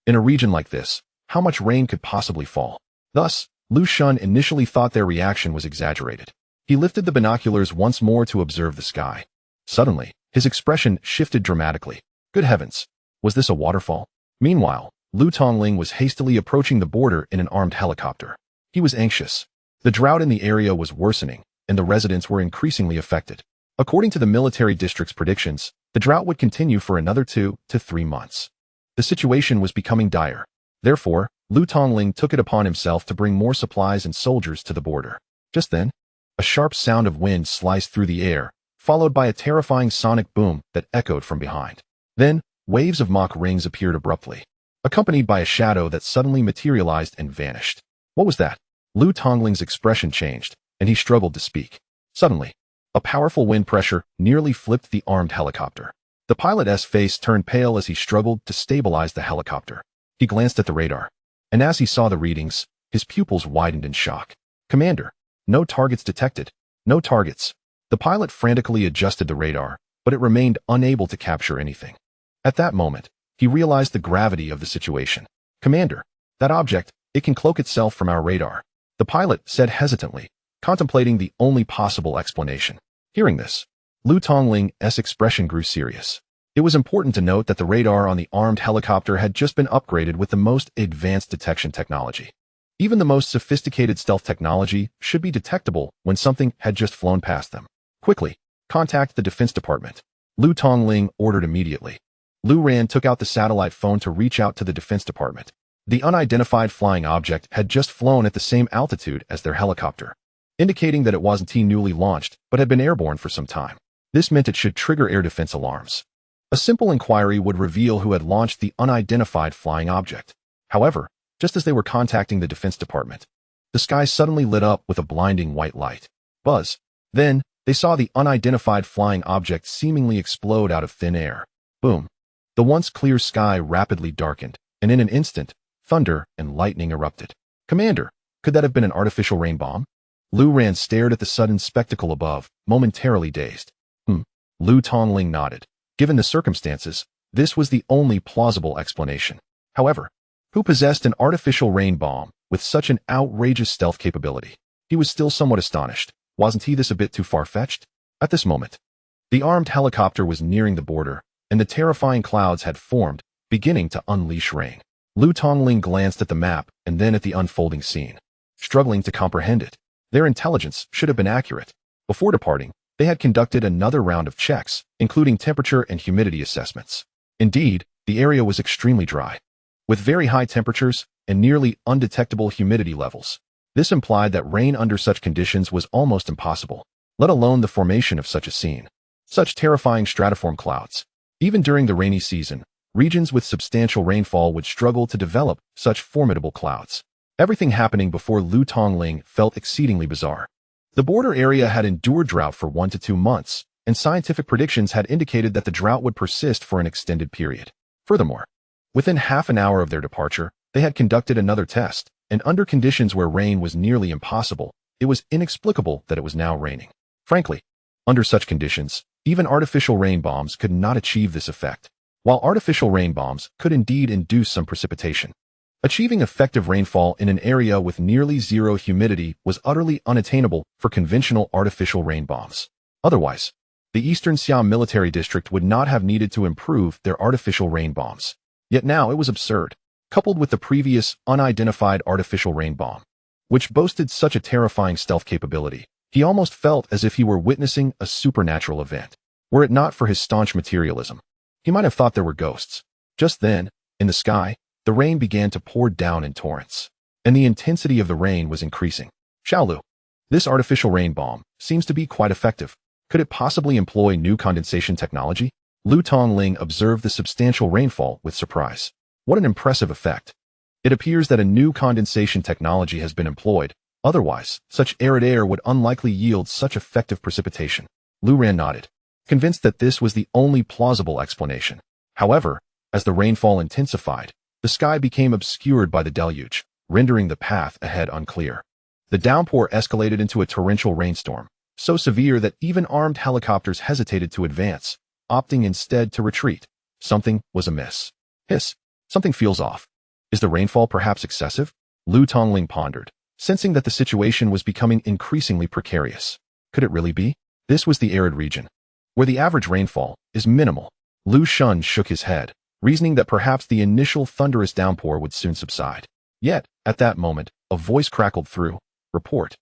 in a region like this, how much rain could possibly fall? Thus, Lu Xun initially thought their reaction was exaggerated. He lifted the binoculars once more to observe the sky. Suddenly, his expression shifted dramatically. Good heavens! Was this a waterfall? Meanwhile, Lu Tongling was hastily approaching the border in an armed helicopter. He was anxious. The drought in the area was worsening, and the residents were increasingly affected. According to the military district's predictions, the drought would continue for another 2 to 3 months. The situation was becoming dire. Therefore, Lu Tongling took it upon himself to bring more supplies and soldiers to the border. Just then, a sharp sound of wind sliced through the air, followed by a terrifying sonic boom that echoed from behind. Then, waves of mock rings appeared abruptly, accompanied by a shadow that suddenly materialized and vanished. What was that? Lu Tongling's expression changed, and he struggled to speak. Suddenly, a powerful wind pressure nearly flipped the armed helicopter. The pilot's face turned pale as he struggled to stabilize the helicopter. He glanced at the radar, and as he saw the readings, his pupils widened in shock. Commander, no targets detected. No targets. The pilot frantically adjusted the radar, but it remained unable to capture anything. At that moment, he realized the gravity of the situation. Commander, that object, it can cloak itself from our radar, the pilot said hesitantly, contemplating the only possible explanation. Hearing this, Lu Tongling's expression grew serious. It was important to note that the radar on the armed helicopter had just been upgraded with the most advanced detection technology. Even the most sophisticated stealth technology should be detectable when something had just flown past them. Quickly, contact the Defense Department. Lu Tongling ordered immediately. Lu Ran took out the satellite phone to reach out to the Defense Department. The unidentified flying object had just flown at the same altitude as their helicopter, indicating that it wasn't newly launched, but had been airborne for some time. This meant it should trigger air defense alarms. A simple inquiry would reveal who had launched the unidentified flying object. However, just as they were contacting the Defense Department, the sky suddenly lit up with a blinding white light. Buzz. Then, they saw the unidentified flying object seemingly explode out of thin air. Boom. The once clear sky rapidly darkened, and in an instant, thunder and lightning erupted. Commander, could that have been an artificial rain bomb? Lu Ran stared at the sudden spectacle above, momentarily dazed. Lu Tongling nodded. Given the circumstances, this was the only plausible explanation. However, who possessed an artificial rain bomb with such an outrageous stealth capability? He was still somewhat astonished. Wasn't he this a bit too far-fetched? At this moment, the armed helicopter was nearing the border, and the terrifying clouds had formed, beginning to unleash rain. Lu Tongling glanced at the map and then at the unfolding scene, struggling to comprehend it. Their intelligence should have been accurate. Before departing, they had conducted another round of checks, including temperature and humidity assessments. Indeed, the area was extremely dry, with very high temperatures and nearly undetectable humidity levels. This implied that rain under such conditions was almost impossible, let alone the formation of such a scene. Such terrifying stratiform clouds. Even during the rainy season, regions with substantial rainfall would struggle to develop such formidable clouds. Everything happening before Lu Tongling felt exceedingly bizarre. The border area had endured drought for 1 to 2 months, and scientific predictions had indicated that the drought would persist for an extended period. Furthermore, within half an hour of their departure, they had conducted another test, and under conditions where rain was nearly impossible, it was inexplicable that it was now raining. Frankly, under such conditions, even artificial rain bombs could not achieve this effect. While artificial rain bombs could indeed induce some precipitation, achieving effective rainfall in an area with nearly zero humidity was utterly unattainable for conventional artificial rain bombs. Otherwise, the Eastern Siam Military District would not have needed to improve their artificial rain bombs. Yet now it was absurd, coupled with the previous unidentified artificial rain bomb, which boasted such a terrifying stealth capability. He almost felt as if he were witnessing a supernatural event. Were it not for his staunch materialism, he might have thought there were ghosts. Just then, in the sky, the rain began to pour down in torrents, and the intensity of the rain was increasing. Xiaolu, this artificial rain bomb seems to be quite effective. Could it possibly employ new condensation technology? Lu Tongling observed the substantial rainfall with surprise. What an impressive effect. It appears that a new condensation technology has been employed. Otherwise, such arid air would unlikely yield such effective precipitation. Lu Ran nodded, convinced that this was the only plausible explanation. However, as the rainfall intensified, the sky became obscured by the deluge, rendering the path ahead unclear. The downpour escalated into a torrential rainstorm, so severe that even armed helicopters hesitated to advance, opting instead to retreat. Something was amiss. Hiss. Something feels off. Is the rainfall perhaps excessive? Lu Tongling pondered, sensing that the situation was becoming increasingly precarious. Could it really be? This was the arid region, where the average rainfall is minimal. Lu Shun shook his head, reasoning that perhaps the initial thunderous downpour would soon subside. Yet, at that moment, a voice crackled through. Report.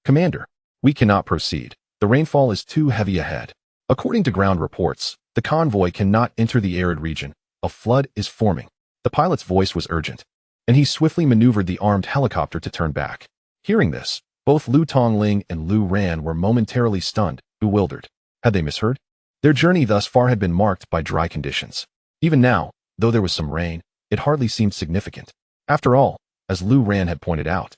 Commander, we cannot proceed. The rainfall is too heavy ahead. According to ground reports, the convoy cannot enter the arid region. A flood is forming. The pilot's voice was urgent, and he swiftly maneuvered the armed helicopter to turn back. Hearing this, both Lu Tongling and Lu Ran were momentarily stunned, bewildered. Had they misheard? Their journey thus far had been marked by dry conditions. Even now, though there was some rain, it hardly seemed significant. After all, as Lu Ran had pointed out,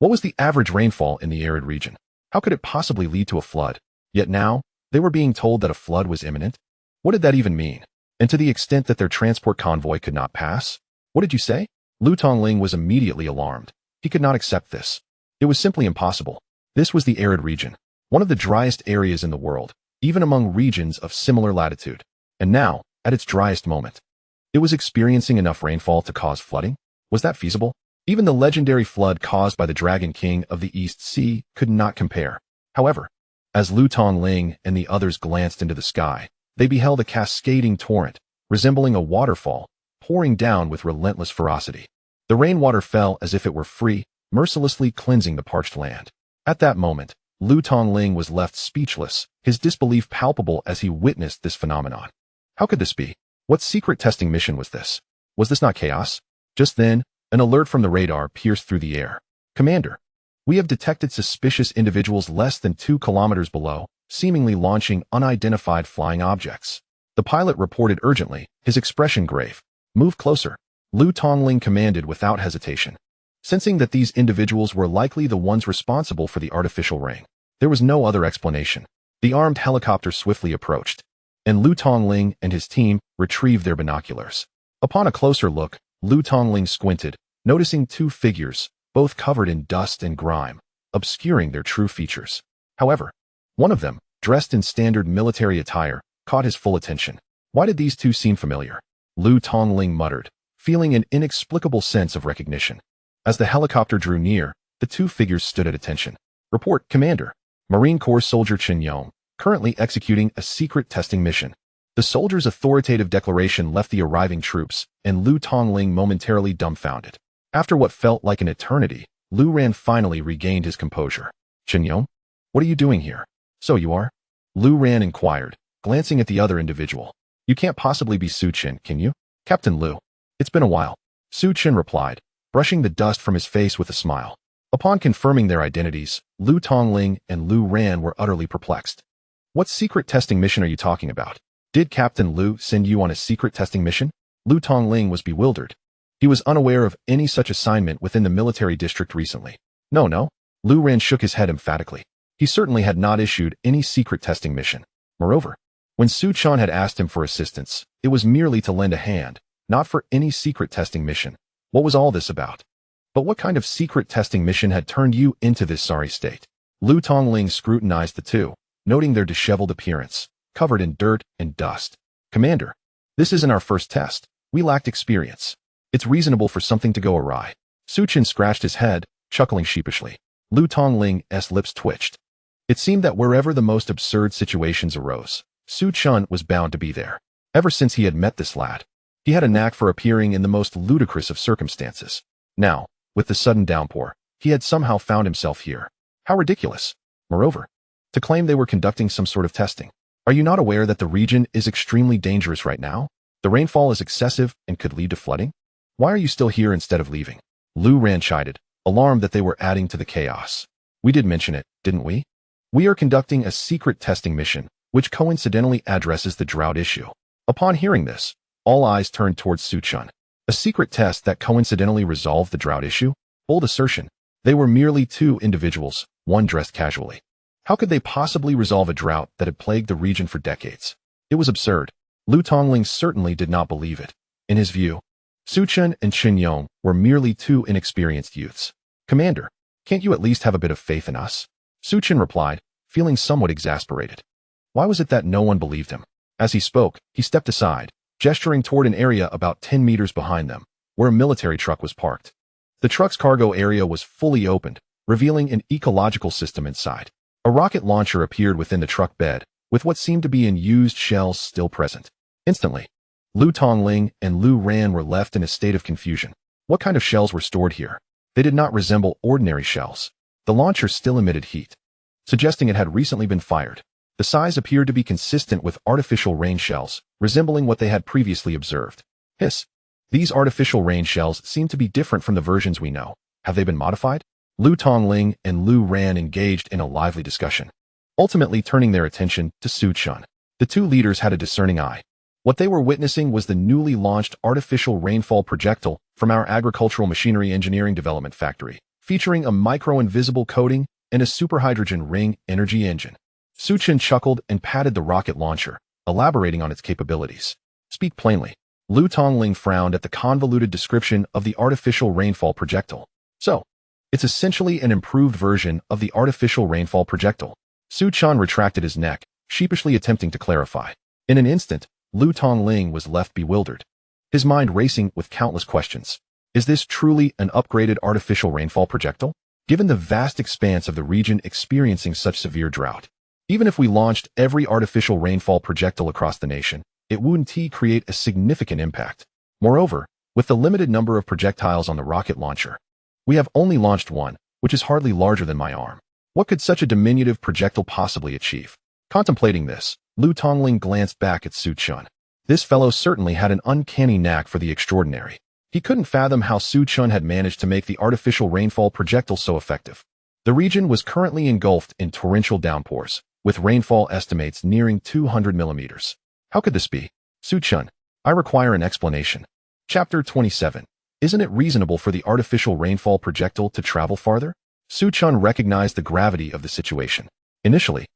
what was the average rainfall in the arid region? How could it possibly lead to a flood? Yet now, they were being told that a flood was imminent? What did that even mean? And to the extent that their transport convoy could not pass? What did you say? Lu Tongling was immediately alarmed. He could not accept this. It was simply impossible. This was the arid region, one of the driest areas in the world, even among regions of similar latitude. And now, at its driest moment, it was experiencing enough rainfall to cause flooding? Was that feasible? Even the legendary flood caused by the Dragon King of the East Sea could not compare. However, as Lu Tongling and the others glanced into the sky, they beheld a cascading torrent, resembling a waterfall, pouring down with relentless ferocity. The rainwater fell as if it were free, mercilessly cleansing the parched land. At that moment, Lu Tongling was left speechless, his disbelief palpable as he witnessed this phenomenon. How could this be? What secret testing mission was this? Was this not chaos? Just then, an alert from the radar pierced through the air. Commander, we have detected suspicious individuals less than 2 kilometers below, seemingly launching unidentified flying objects. The pilot reported urgently, his expression grave. Move closer. Lu Tongling commanded without hesitation. sensing that these individuals were likely the ones responsible for the artificial rain. There was no other explanation. The armed helicopter swiftly approached, and Lu Tongling and his team retrieved their binoculars. Upon a closer look, Lu Tongling squinted, noticing two figures, both covered in dust and grime, obscuring their true features. However, one of them, dressed in standard military attire, caught his full attention. Why did these two seem familiar? Lu Tongling muttered, feeling an inexplicable sense of recognition. As the helicopter drew near, the two figures stood at attention. Report, Commander. Marine Corps soldier Chen Yong, currently executing a secret testing mission. The soldier's authoritative declaration left the arriving troops, and Lu Tongling momentarily dumbfounded. After what felt like an eternity, Lu Ran finally regained his composure. Chen Yong? What are you doing here? So you are? Lu Ran inquired, glancing at the other individual. You can't possibly be Su Chen, can you? Captain Lu. It's been a while. Su Chen replied, brushing the dust from his face with a smile. Upon confirming their identities, Lu Tongling and Lu Ran were utterly perplexed. What secret testing mission are you talking about? Did Captain Lu send you on a secret testing mission? Lu Tongling was bewildered. He was unaware of any such assignment within the military district recently. No. Lu Ran shook his head emphatically. He certainly had not issued any secret testing mission. Moreover, when Su Chan had asked him for assistance, it was merely to lend a hand, not for any secret testing mission. What was all this about? But what kind of secret testing mission had turned you into this sorry state? Lu Tongling scrutinized the two, noting their disheveled appearance, covered in dirt and dust. Commander, this isn't our first test. We lacked experience. It's reasonable for something to go awry. Su Chen scratched his head, chuckling sheepishly. Lu Tongling's lips twitched. It seemed that wherever the most absurd situations arose, Su Chen was bound to be there. Ever since he had met this lad, he had a knack for appearing in the most ludicrous of circumstances. Now, with the sudden downpour, he had somehow found himself here. How ridiculous. Moreover, to claim they were conducting some sort of testing. Are you not aware that the region is extremely dangerous right now? The rainfall is excessive and could lead to flooding? Why are you still here instead of leaving? Lu Ran chided, alarmed that they were adding to the chaos. We did mention it, didn't we? We are conducting a secret testing mission, which coincidentally addresses the drought issue. Upon hearing this, all eyes turned towards Su Chen. A secret test that coincidentally resolved the drought issue? Bold assertion. They were merely two individuals, one dressed casually. How could they possibly resolve a drought that had plagued the region for decades? It was absurd. Lu Tongling certainly did not believe it. In his view, Su Chen and Chen Yong were merely two inexperienced youths. Commander, can't you at least have a bit of faith in us? Su Chen replied, feeling somewhat exasperated. Why was it that no one believed him? As he spoke, he stepped aside, gesturing toward an area about 10 meters behind them, where a military truck was parked. The truck's cargo area was fully opened, revealing an ecological system inside. A rocket launcher appeared within the truck bed, with what seemed to be unused shells still present. Instantly, Lu Tongling and Lu Ran were left in a state of confusion. What kind of shells were stored here? They did not resemble ordinary shells. The launcher still emitted heat, suggesting it had recently been fired. The size appeared to be consistent with artificial rain shells, resembling what they had previously observed. Hiss. These artificial rain shells seem to be different from the versions we know. Have they been modified? Lu Tongling and Lu Ran engaged in a lively discussion, ultimately turning their attention to Su Chen. The two leaders had a discerning eye. What they were witnessing was the newly launched artificial rainfall projectile from our agricultural machinery engineering development factory, featuring a micro-invisible coating and a superhydrogen ring energy engine. Su Chen chuckled and patted the rocket launcher, elaborating on its capabilities. Speak plainly. Lu Tongling frowned at the convoluted description of the artificial rainfall projectile. So, it's essentially an improved version of the artificial rainfall projectile. Su Chen retracted his neck, sheepishly attempting to clarify. In an instant, Lu Tongling was left bewildered, his mind racing with countless questions. Is this truly an upgraded artificial rainfall projectile? Given the vast expanse of the region experiencing such severe drought, even if we launched every artificial rainfall projectile across the nation, it wouldn't create a significant impact. Moreover, with the limited number of projectiles on the rocket launcher, we have only launched one, which is hardly larger than my arm. What could such a diminutive projectile possibly achieve? Contemplating this, Lu Tongling glanced back at Su Chen. This fellow certainly had an uncanny knack for the extraordinary. He couldn't fathom how Su Chen had managed to make the artificial rainfall projectile so effective. The region was currently engulfed in torrential downpours, with rainfall estimates nearing 200 millimeters. How could this be? Su Chen, I require an explanation. Chapter 27. Isn't it reasonable for the artificial rainfall projectile to travel farther? Su Chun recognized the gravity of the situation. Initially,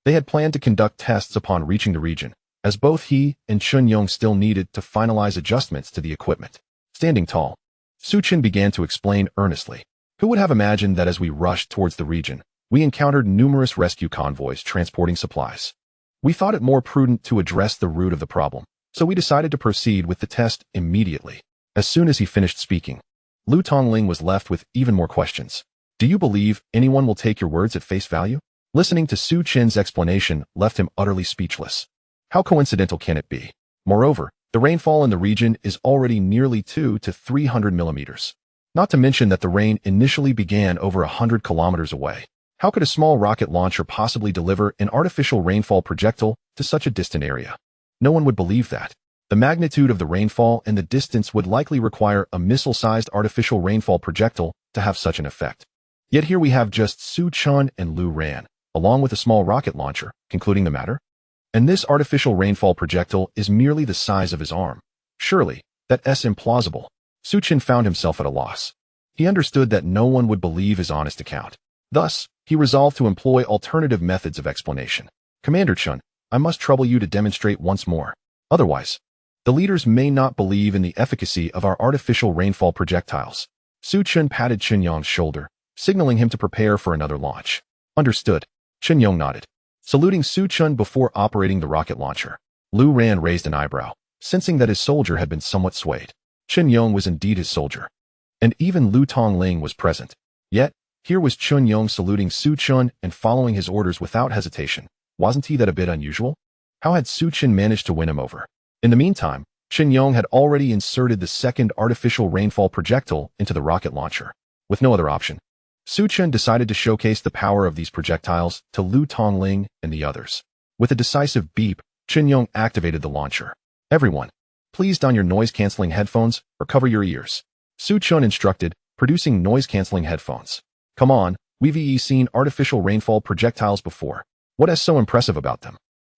they had planned to conduct tests upon reaching the region, as both he and Chun Yong still needed to finalize adjustments to the equipment. Standing tall, Su Chun began to explain earnestly. Who would have imagined that as we rushed towards the region, we encountered numerous rescue convoys transporting supplies? We thought it more prudent to address the root of the problem, so we decided to proceed with the test immediately. As soon as he finished speaking, Lu Tongling was left with even more questions. Do you believe anyone will take your words at face value? Listening to Su Chin's explanation left him utterly speechless. How coincidental can it be? Moreover, the rainfall in the region is already nearly 200 to 300 millimeters. Not to mention that the rain initially began over 100 kilometers away. How could a small rocket launcher possibly deliver an artificial rainfall projectile to such a distant area? No one would believe that. The magnitude of the rainfall and the distance would likely require a missile-sized artificial rainfall projectile to have such an effect. Yet here we have just Su Chun and Lu Ran, along with a small rocket launcher, concluding the matter. And this artificial rainfall projectile is merely the size of his arm. Surely, that's implausible. Su Chun found himself at a loss. He understood that no one would believe his honest account. Thus, he resolved to employ alternative methods of explanation. Commander Chun, I must trouble you to demonstrate once more. Otherwise, the leaders may not believe in the efficacy of our artificial rainfall projectiles. Su Chun patted Chun Yong's shoulder, signaling him to prepare for another launch. Understood. Chun Yong nodded, saluting Su Chun before operating the rocket launcher. Lu Ran raised an eyebrow, sensing that his soldier had been somewhat swayed. Chun Yong was indeed his soldier. And even Lu Tongling was present. Yet, here was Chun Yong saluting Su Chun and following his orders without hesitation. Wasn't he that a bit unusual? How had Su Chun managed to win him over? In the meantime, Chun Yong had already inserted the second artificial rainfall projectile into the rocket launcher. With no other option, Su Chun decided to showcase the power of these projectiles to Lu Tongling and the others. With a decisive beep, Chun Yong activated the launcher. Everyone, please don your noise-canceling headphones or cover your ears. Su Chun instructed, producing noise-canceling headphones. Come on, we've seen artificial rainfall projectiles before. What is so impressive about them?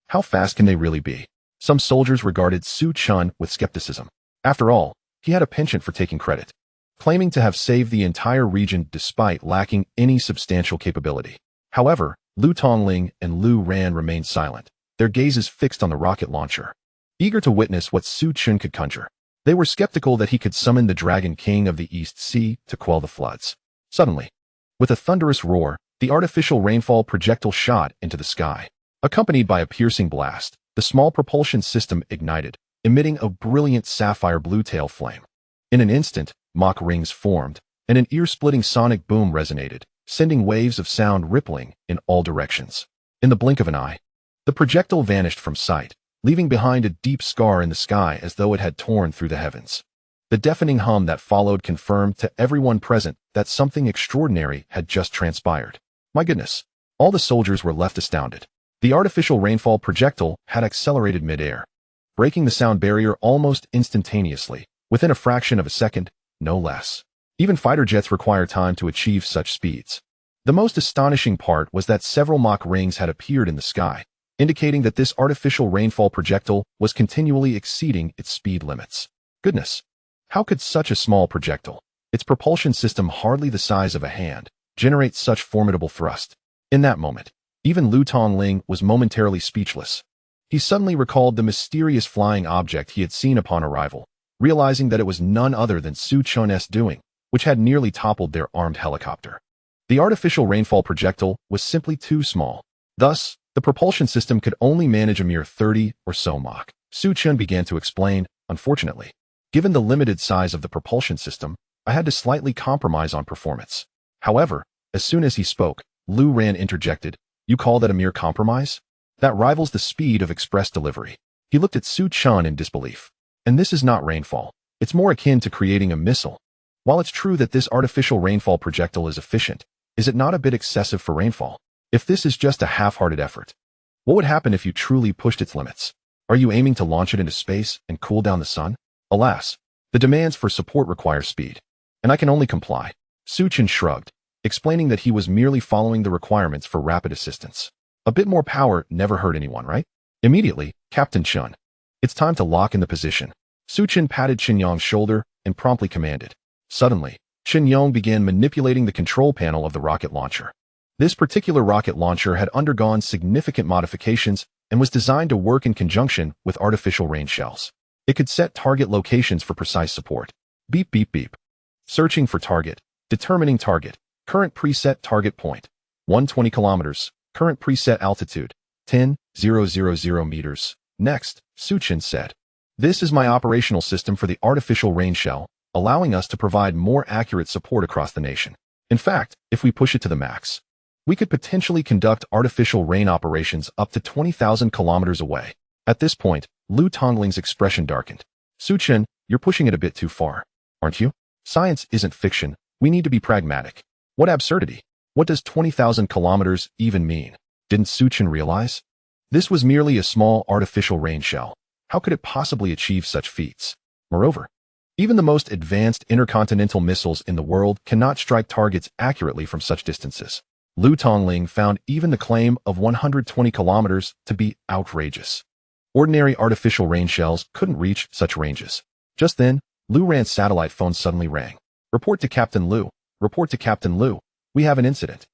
How fast can they really be? Some soldiers regarded Su Chun with skepticism. After all, he had a penchant for taking credit, claiming to have saved the entire region despite lacking any substantial capability. However, Lu Tongling and Lu Ran remained silent, their gazes fixed on the rocket launcher, eager to witness what Su Chun could conjure. They were skeptical that he could summon the Dragon King of the East Sea to quell the floods. Suddenly, with a thunderous roar, the artificial rainfall projectile shot into the sky. Accompanied by a piercing blast, the small propulsion system ignited, emitting a brilliant sapphire blue tail flame. In an instant, Mach rings formed, and an ear-splitting sonic boom resonated, sending waves of sound rippling in all directions. In the blink of an eye, the projectile vanished from sight, leaving behind a deep scar in the sky as though it had torn through the heavens. The deafening hum that followed confirmed to everyone present that something extraordinary had just transpired. My goodness! All the soldiers were left astounded. The artificial rainfall projectile had accelerated mid-air, breaking the sound barrier almost instantaneously, within a fraction of a second, no less. Even fighter jets require time to achieve such speeds. The most astonishing part was that several Mach rings had appeared in the sky, indicating that this artificial rainfall projectile was continually exceeding its speed limits. Goodness! How could such a small projectile, its propulsion system hardly the size of a hand, generate such formidable thrust? In that moment, even Lu Tongling was momentarily speechless. He suddenly recalled the mysterious flying object he had seen upon arrival, realizing that it was none other than Su Chun's doing, which had nearly toppled their armed helicopter. The artificial rainfall projectile was simply too small. Thus, the propulsion system could only manage a mere 30 or so Mach. Su Chun began to explain, unfortunately, given the limited size of the propulsion system, I had to slightly compromise on performance. However, as soon as he spoke, Lu Ran interjected, You call that a mere compromise? That rivals the speed of express delivery. He looked at Su Chun in disbelief. And this is not rainfall. It's more akin to creating a missile. While it's true that this artificial rainfall projectile is efficient, is it not a bit excessive for rainfall? If this is just a half-hearted effort, what would happen if you truly pushed its limits? Are you aiming to launch it into space and cool down the sun? Alas, the demands for support require speed, and I can only comply. Su Chun shrugged, explaining that he was merely following the requirements for rapid assistance. A bit more power never hurt anyone, right? Immediately, Captain Chun. It's time to lock in the position. Su Chun patted Chun Yong's shoulder, and promptly commanded. Suddenly, Chen Yong began manipulating the control panel of the rocket launcher. This particular rocket launcher had undergone significant modifications and was designed to work in conjunction with artificial rain shells. It could set target locations for precise support. Beep beep beep. Searching for target. Determining target. Current preset target point. 120 kilometers. Current preset altitude. 10,000 meters. Next, Suchin said. This is my operational system for the artificial rain shell, allowing us to provide more accurate support across the nation. In fact, if we push it to the max, we could potentially conduct artificial rain operations up to 20,000 kilometers away. At this point, Lu Tongling's expression darkened. Suchin, you're pushing it a bit too far, aren't you? Science isn't fiction. We need to be pragmatic. What absurdity. What does 20,000 kilometers even mean? Didn't Suchin realize? This was merely a small artificial rain shell. How could it possibly achieve such feats? Moreover, even the most advanced intercontinental missiles in the world cannot strike targets accurately from such distances. Lu Tongling found even the claim of 120 kilometers to be outrageous. Ordinary artificial rain shells couldn't reach such ranges. Just then, Lu Ran's satellite phone suddenly rang. Report to Captain Lu. Report to Captain Lu. We have an incident.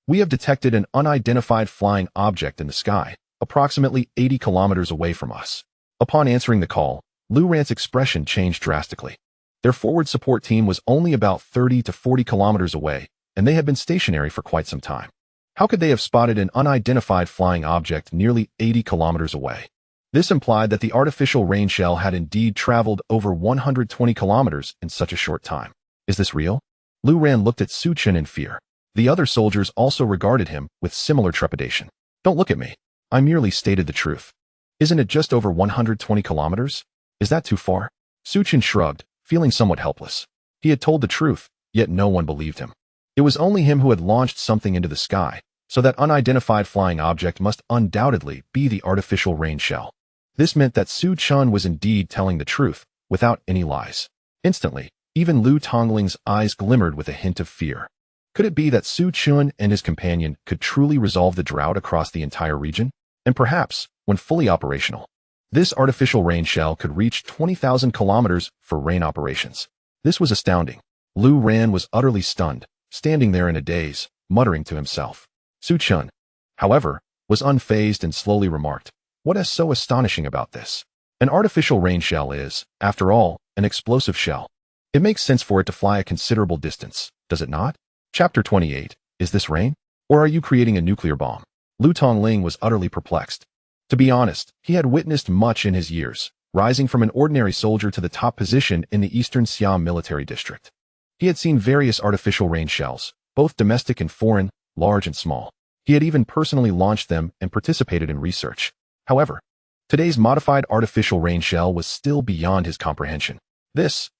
We have detected an unidentified flying object in the sky, approximately 80 kilometers away from us. Upon answering the call, Lu Ran's expression changed drastically. Their forward support team was only about 30 to 40 kilometers away, and they had been stationary for quite some time. How could they have spotted an unidentified flying object nearly 80 kilometers away? This implied that the artificial rain shell had indeed traveled over 120 kilometers in such a short time. Is this real? Lu Ran looked at Suchin in fear. The other soldiers also regarded him with similar trepidation. Don't look at me. I merely stated the truth. Isn't it just over 120 kilometers? Is that too far? Suchin shrugged, feeling somewhat helpless. He had told the truth, yet no one believed him. It was only him who had launched something into the sky, so that unidentified flying object must undoubtedly be the artificial rain shell. This meant that Su Chun was indeed telling the truth, without any lies. Instantly, even Lu Tongling's eyes glimmered with a hint of fear. Could it be that Su Chun and his companion could truly resolve the drought across the entire region? And perhaps, when fully operational, this artificial rain shell could reach 20,000 kilometers for rain operations. This was astounding. Lu Ran was utterly stunned, standing there in a daze, muttering to himself. Su Chun, however, was unfazed and slowly remarked, "What is so astonishing about this? An artificial rain shell is, after all, an explosive shell. It makes sense for it to fly a considerable distance, does it not?" Chapter 28. Is this rain? Or are you creating a nuclear bomb? Lu Tongling was utterly perplexed. To be honest, he had witnessed much in his years, rising from an ordinary soldier to the top position in the Eastern Siam military district. He had seen various artificial rain shells, both domestic and foreign, large and small. He had even personally launched them and participated in research. However, today's modified artificial rain shell was still beyond his comprehension. This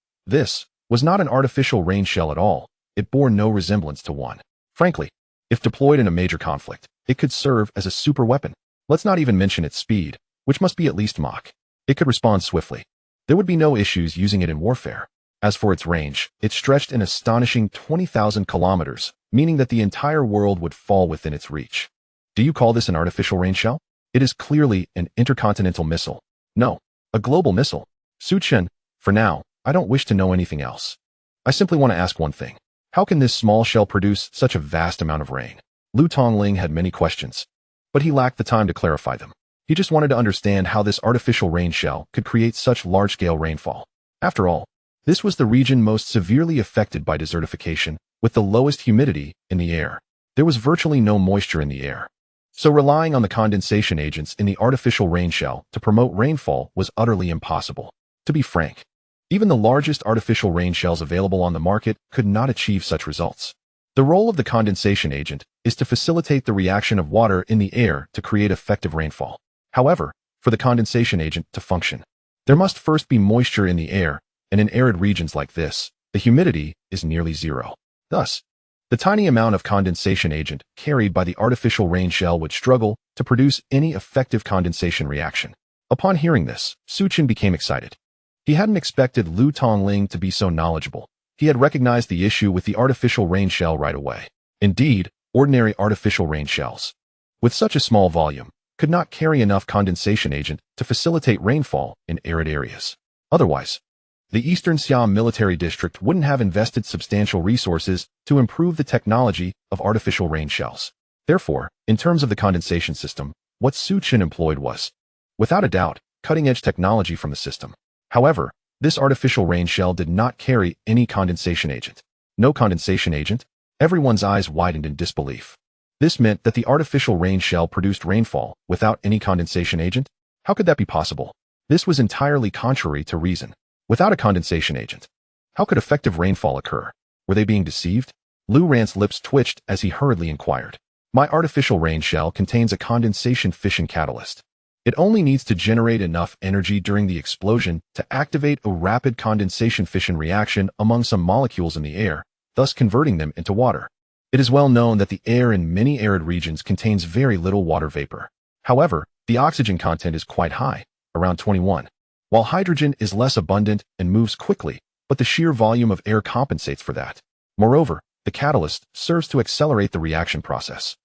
was not an artificial rain shell at all. It bore no resemblance to one. Frankly, if deployed in a major conflict, it could serve as a super weapon. Let's not even mention its speed, which must be at least Mach. It could respond swiftly. There would be no issues using it in warfare. As for its range, it stretched an astonishing 20,000 kilometers, meaning that the entire world would fall within its reach. Do you call this an artificial rain shell? It is clearly an intercontinental missile. No, a global missile. Su Chen, for now, I don't wish to know anything else. I simply want to ask one thing. How can this small shell produce such a vast amount of rain? Lu Tongling had many questions, but he lacked the time to clarify them. He just wanted to understand how this artificial rain shell could create such large-scale rainfall. After all, this was the region most severely affected by desertification, with the lowest humidity in the air. There was virtually no moisture in the air. So relying on the condensation agents in the artificial rain shell to promote rainfall was utterly impossible. To be frank, even the largest artificial rain shells available on the market could not achieve such results. The role of the condensation agent is to facilitate the reaction of water in the air to create effective rainfall. However, for the condensation agent to function, there must first be moisture in the air, and in arid regions like this, the humidity is nearly zero. Thus, the tiny amount of condensation agent carried by the artificial rain shell would struggle to produce any effective condensation reaction. Upon hearing this, Su Chen became excited. He hadn't expected Lu Tongling to be so knowledgeable. He had recognized the issue with the artificial rain shell right away. Indeed, ordinary artificial rain shells, with such a small volume, could not carry enough condensation agent to facilitate rainfall in arid areas. Otherwise, the Eastern Siam Military District wouldn't have invested substantial resources to improve the technology of artificial rain shells. Therefore, in terms of the condensation system, what Su Chen employed was, without a doubt, cutting-edge technology from the system. However, this artificial rain shell did not carry any condensation agent. No condensation agent? Everyone's eyes widened in disbelief. This meant that the artificial rain shell produced rainfall without any condensation agent? How could that be possible? This was entirely contrary to reason. Without a condensation agent, how could effective rainfall occur? Were they being deceived? Lu Ran's lips twitched as he hurriedly inquired. My artificial rain shell contains a condensation fission catalyst. It only needs to generate enough energy during the explosion to activate a rapid condensation fission reaction among some molecules in the air, thus converting them into water. It is well known that the air in many arid regions contains very little water vapor. However, the oxygen content is quite high, around 21, while hydrogen is less abundant and moves quickly, but the sheer volume of air compensates for that. Moreover, the catalyst serves to accelerate the reaction process,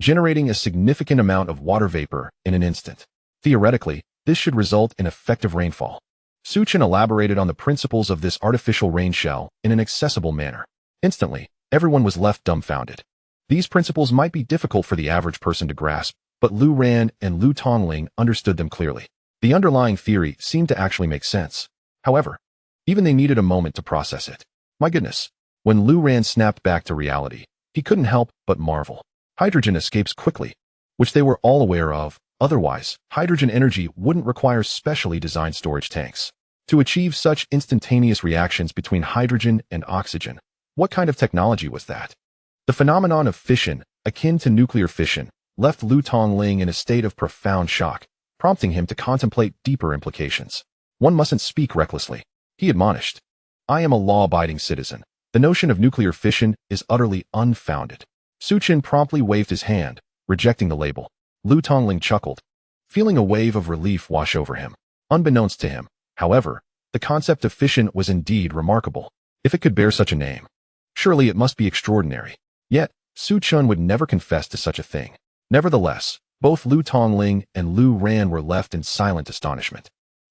generating a significant amount of water vapor in an instant. Theoretically, this should result in effective rainfall. Su Chen elaborated on the principles of this artificial rain shell in an accessible manner. Instantly, everyone was left dumbfounded. These principles might be difficult for the average person to grasp, but Lu Ran and Lu Tongling understood them clearly. The underlying theory seemed to actually make sense. However, even they needed a moment to process it. My goodness, when Lu Ran snapped back to reality, he couldn't help but marvel. Hydrogen escapes quickly, which they were all aware of. Otherwise, hydrogen energy wouldn't require specially designed storage tanks. To achieve such instantaneous reactions between hydrogen and oxygen, what kind of technology was that? The phenomenon of fission, akin to nuclear fission, left Lu Tongling in a state of profound shock, prompting him to contemplate deeper implications. One mustn't speak recklessly, he admonished. I am a law-abiding citizen. The notion of nuclear fission is utterly unfounded. Su Chen promptly waved his hand, rejecting the label. Lu Tongling chuckled, feeling a wave of relief wash over him. Unbeknownst to him, however, the concept of fission was indeed remarkable. If it could bear such a name, surely it must be extraordinary. Yet, Su Chen would never confess to such a thing. Nevertheless, both Lu Tongling and Lu Ran were left in silent astonishment.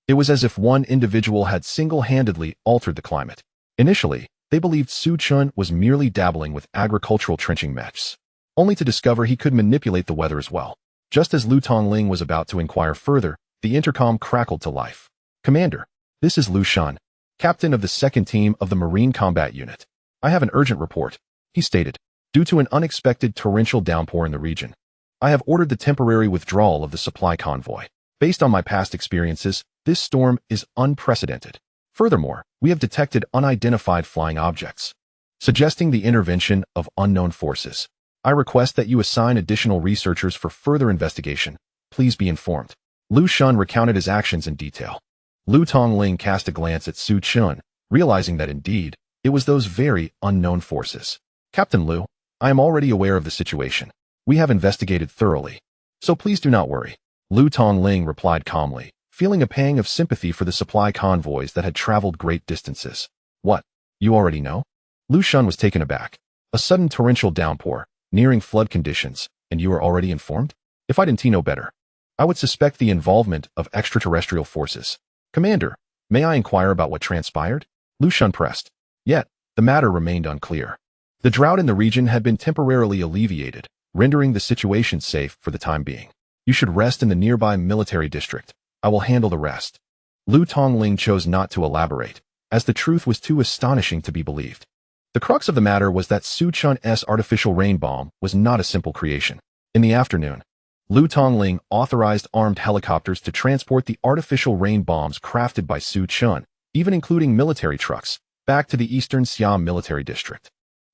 It was as if one individual had single-handedly altered the climate. Initially, they believed Su Chen was merely dabbling with agricultural trenching MECHs, only to discover he could manipulate the weather as well. Just as Lu Tongling was about to inquire further, the intercom crackled to life. Commander, this is Lu Shan, captain of the 2nd Team of the Marine Combat Unit. I have an urgent report, he stated. Due to an unexpected torrential downpour in the region, I have ordered the temporary withdrawal of the supply convoy. Based on my past experiences, this storm is unprecedented. Furthermore, we have detected unidentified flying objects, suggesting the intervention of unknown forces. I request that you assign additional researchers for further investigation. Please be informed. Lu Shun recounted his actions in detail. Lu Tongling cast a glance at Su Chen, realizing that indeed, it was those very unknown forces. Captain Lu, I am already aware of the situation. We have investigated thoroughly, so please do not worry. Lu Tongling replied calmly, feeling a pang of sympathy for the supply convoys that had traveled great distances. What? You already know? Lu Shun was taken aback. A sudden torrential downpour, nearing flood conditions, and you are already informed? If I didn't know better, I would suspect the involvement of extraterrestrial forces. Commander, may I inquire about what transpired? Lu Shun pressed. Yet, the matter remained unclear. The drought in the region had been temporarily alleviated, rendering the situation safe for the time being. You should rest in the nearby military district. I will handle the rest. Lu Tongling chose not to elaborate, as the truth was too astonishing to be believed. The crux of the matter was that Su Chun's artificial rain bomb was not a simple creation. In the afternoon, Lu Tongling authorized armed helicopters to transport the artificial rain bombs crafted by Su Chen, even including military trucks, back to the Eastern Siam Military District.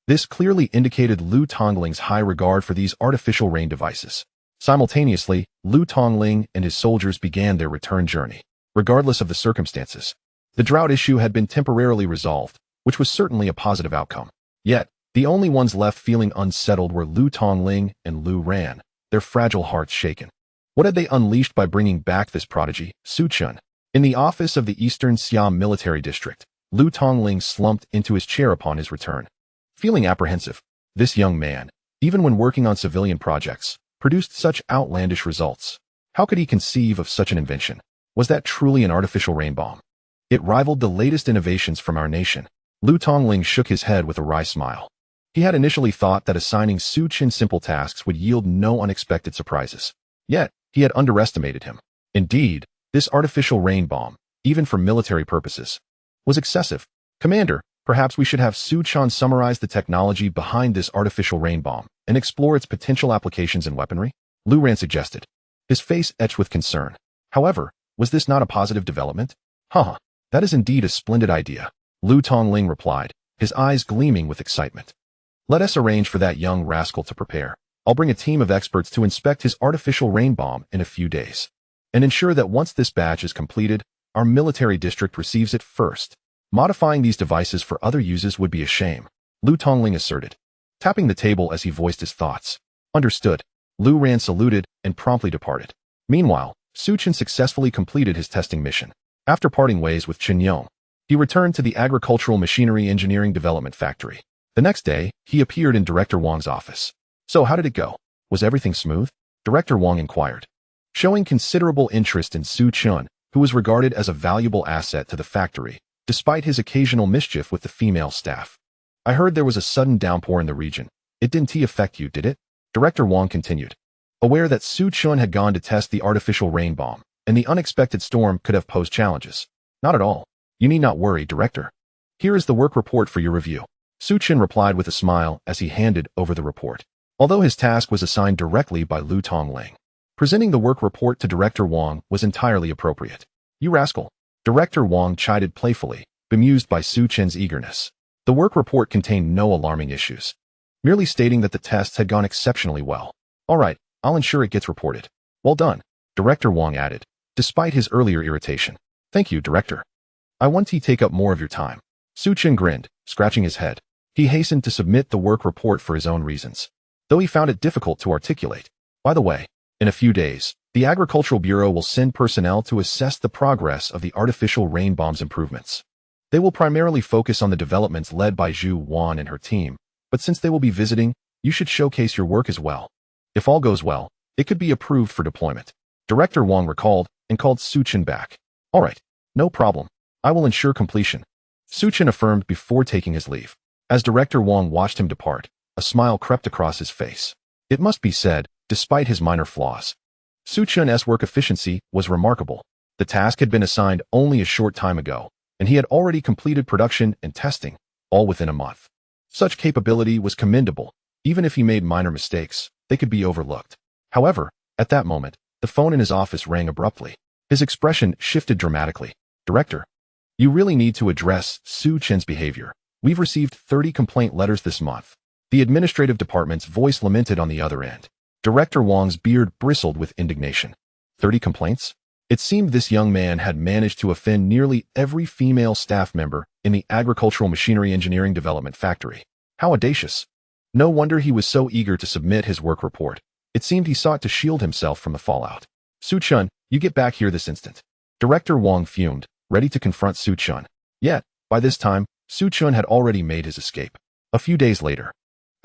This clearly indicated Lu Tongling's high regard for these artificial rain devices. Simultaneously, Lu Tongling and his soldiers began their return journey. Regardless of the circumstances, the drought issue had been temporarily resolved, which was certainly a positive outcome. Yet, the only ones left feeling unsettled were Lu Tongling and Lu Ran, their fragile hearts shaken. What had they unleashed by bringing back this prodigy, Su Chen? In the office of the Eastern Siam Military District, Lu Tongling slumped into his chair upon his return. Feeling apprehensive, this young man, even when working on civilian projects, produced such outlandish results. How could he conceive of such an invention? Was that truly an artificial rain bomb? It rivaled the latest innovations from our nation. Lu Tongling shook his head with a wry smile. He had initially thought that assigning Su Chen simple tasks would yield no unexpected surprises. Yet, he had underestimated him. Indeed, this artificial rain bomb, even for military purposes, was excessive. Commander, perhaps we should have Su Chen summarize the technology behind this artificial rain bomb and explore its potential applications in weaponry? Lu Ran suggested. His face etched with concern. However, was this not a positive development? That is indeed a splendid idea, Lu Tongling replied, his eyes gleaming with excitement. Let us arrange for that young rascal to prepare. I'll bring a team of experts to inspect his artificial rain bomb in a few days, and ensure that once this batch is completed, our military district receives it first. Modifying these devices for other uses would be a shame, Lu Tongling asserted, tapping the table as he voiced his thoughts. Understood. Lu Ran saluted and promptly departed. Meanwhile, Su Chen successfully completed his testing mission. After parting ways with Chen Yong, he returned to the Agricultural Machinery Engineering Development Factory. The next day, he appeared in Director Wang's office. So how did it go? Was everything smooth? Director Wang inquired. Showing considerable interest in Su Chen, who was regarded as a valuable asset to the factory, despite his occasional mischief with the female staff. I heard there was a sudden downpour in the region. It didn't affect you, did it? Director Wang continued. Aware that Su Chen had gone to test the artificial rain bomb, and the unexpected storm could have posed challenges. Not at all. You need not worry, Director. Here is the work report for your review. Su Chen replied with a smile as he handed over the report. Although his task was assigned directly by Lu Tongling, presenting the work report to Director Wang was entirely appropriate. You rascal. Director Wang chided playfully, bemused by Su Chen's eagerness. The work report contained no alarming issues, merely stating that the tests had gone exceptionally well. All right, I'll ensure it gets reported. Well done, Director Wang added, despite his earlier irritation. Thank you, Director. I won't take up more of your time. Su Chen grinned, scratching his head. He hastened to submit the work report for his own reasons, though he found it difficult to articulate. By the way, in a few days, the Agricultural Bureau will send personnel to assess the progress of the artificial rain bomb's improvements. They will primarily focus on the developments led by Zhu Wan and her team, but since they will be visiting, you should showcase your work as well. If all goes well, it could be approved for deployment. Director Wang recalled and called Su Chen back. All right, no problem. I will ensure completion, Su Chen affirmed before taking his leave. As Director Wang watched him depart, a smile crept across his face. It must be said, despite his minor flaws, Su Chen's work efficiency was remarkable. The task had been assigned only a short time ago, and he had already completed production and testing, all within a month. Such capability was commendable. Even if he made minor mistakes, they could be overlooked. However, at that moment, the phone in his office rang abruptly. His expression shifted dramatically. Director, you really need to address Su Chen's behavior. We've received 30 complaint letters this month. The administrative department's voice lamented on the other end. Director Wang's beard bristled with indignation. 30 complaints? It seemed this young man had managed to offend nearly every female staff member in the Agricultural Machinery Engineering Development Factory. How audacious. No wonder he was so eager to submit his work report. It seemed he sought to shield himself from the fallout. Su Chen, you get back here this instant. Director Wang fumed, ready to confront Su Chen. Yet, by this time, Su Chen had already made his escape. A few days later,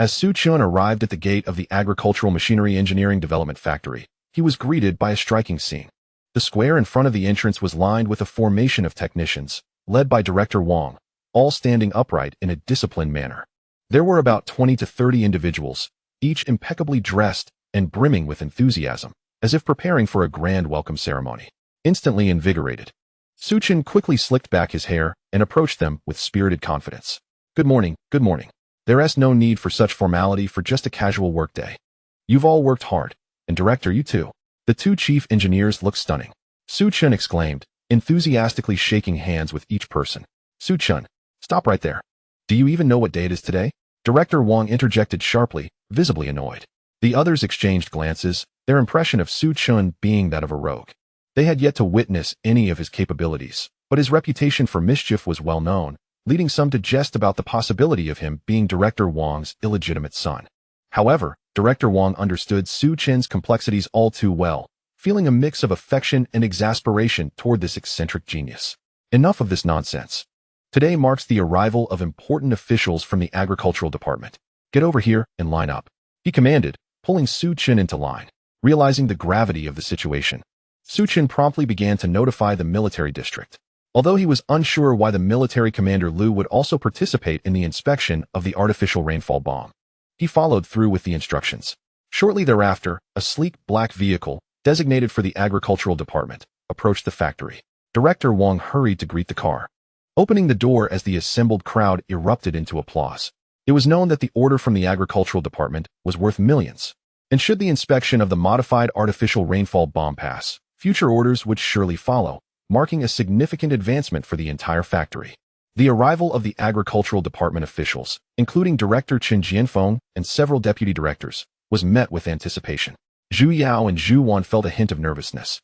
as Su Chen arrived at the gate of the Agricultural Machinery Engineering Development Factory, he was greeted by a striking scene. The square in front of the entrance was lined with a formation of technicians, led by Director Wang, all standing upright in a disciplined manner. There were about 20 to 30 individuals, each impeccably dressed and brimming with enthusiasm, as if preparing for a grand welcome ceremony. Instantly invigorated, Su Chen quickly slicked back his hair and approached them with spirited confidence. Good morning, good morning. There's no need for such formality for just a casual workday. You've all worked hard, and Director, you too. The two chief engineers look stunning, Su Chen exclaimed, enthusiastically shaking hands with each person. Su Chen, stop right there. Do you even know what day it is today? Director Wang interjected sharply, visibly annoyed. The others exchanged glances, their impression of Su Chen being that of a rogue. They had yet to witness any of his capabilities, but his reputation for mischief was well known, leading some to jest about the possibility of him being Director Wang's illegitimate son. However, Director Wang understood Su Chen's complexities all too well, feeling a mix of affection and exasperation toward this eccentric genius. Enough of this nonsense. Today marks the arrival of important officials from the Agricultural Department. Get over here and line up, he commanded, pulling Su Chen into line. Realizing the gravity of the situation, Su Chen promptly began to notify the military district. Although he was unsure why the military commander Lu would also participate in the inspection of the artificial rainfall bomb, he followed through with the instructions. Shortly thereafter, a sleek black vehicle, designated for the agricultural department, approached the factory. Director Wang hurried to greet the car, opening the door as the assembled crowd erupted into applause. It was known that the order from the agricultural department was worth millions, and should the inspection of the modified artificial rainfall bomb pass, future orders would surely follow, marking a significant advancement for the entire factory. The arrival of the agricultural department officials, including Director Chen Jianfeng and several deputy directors, was met with anticipation. Zhu Yao and Zhu Wan felt a hint of nervousness,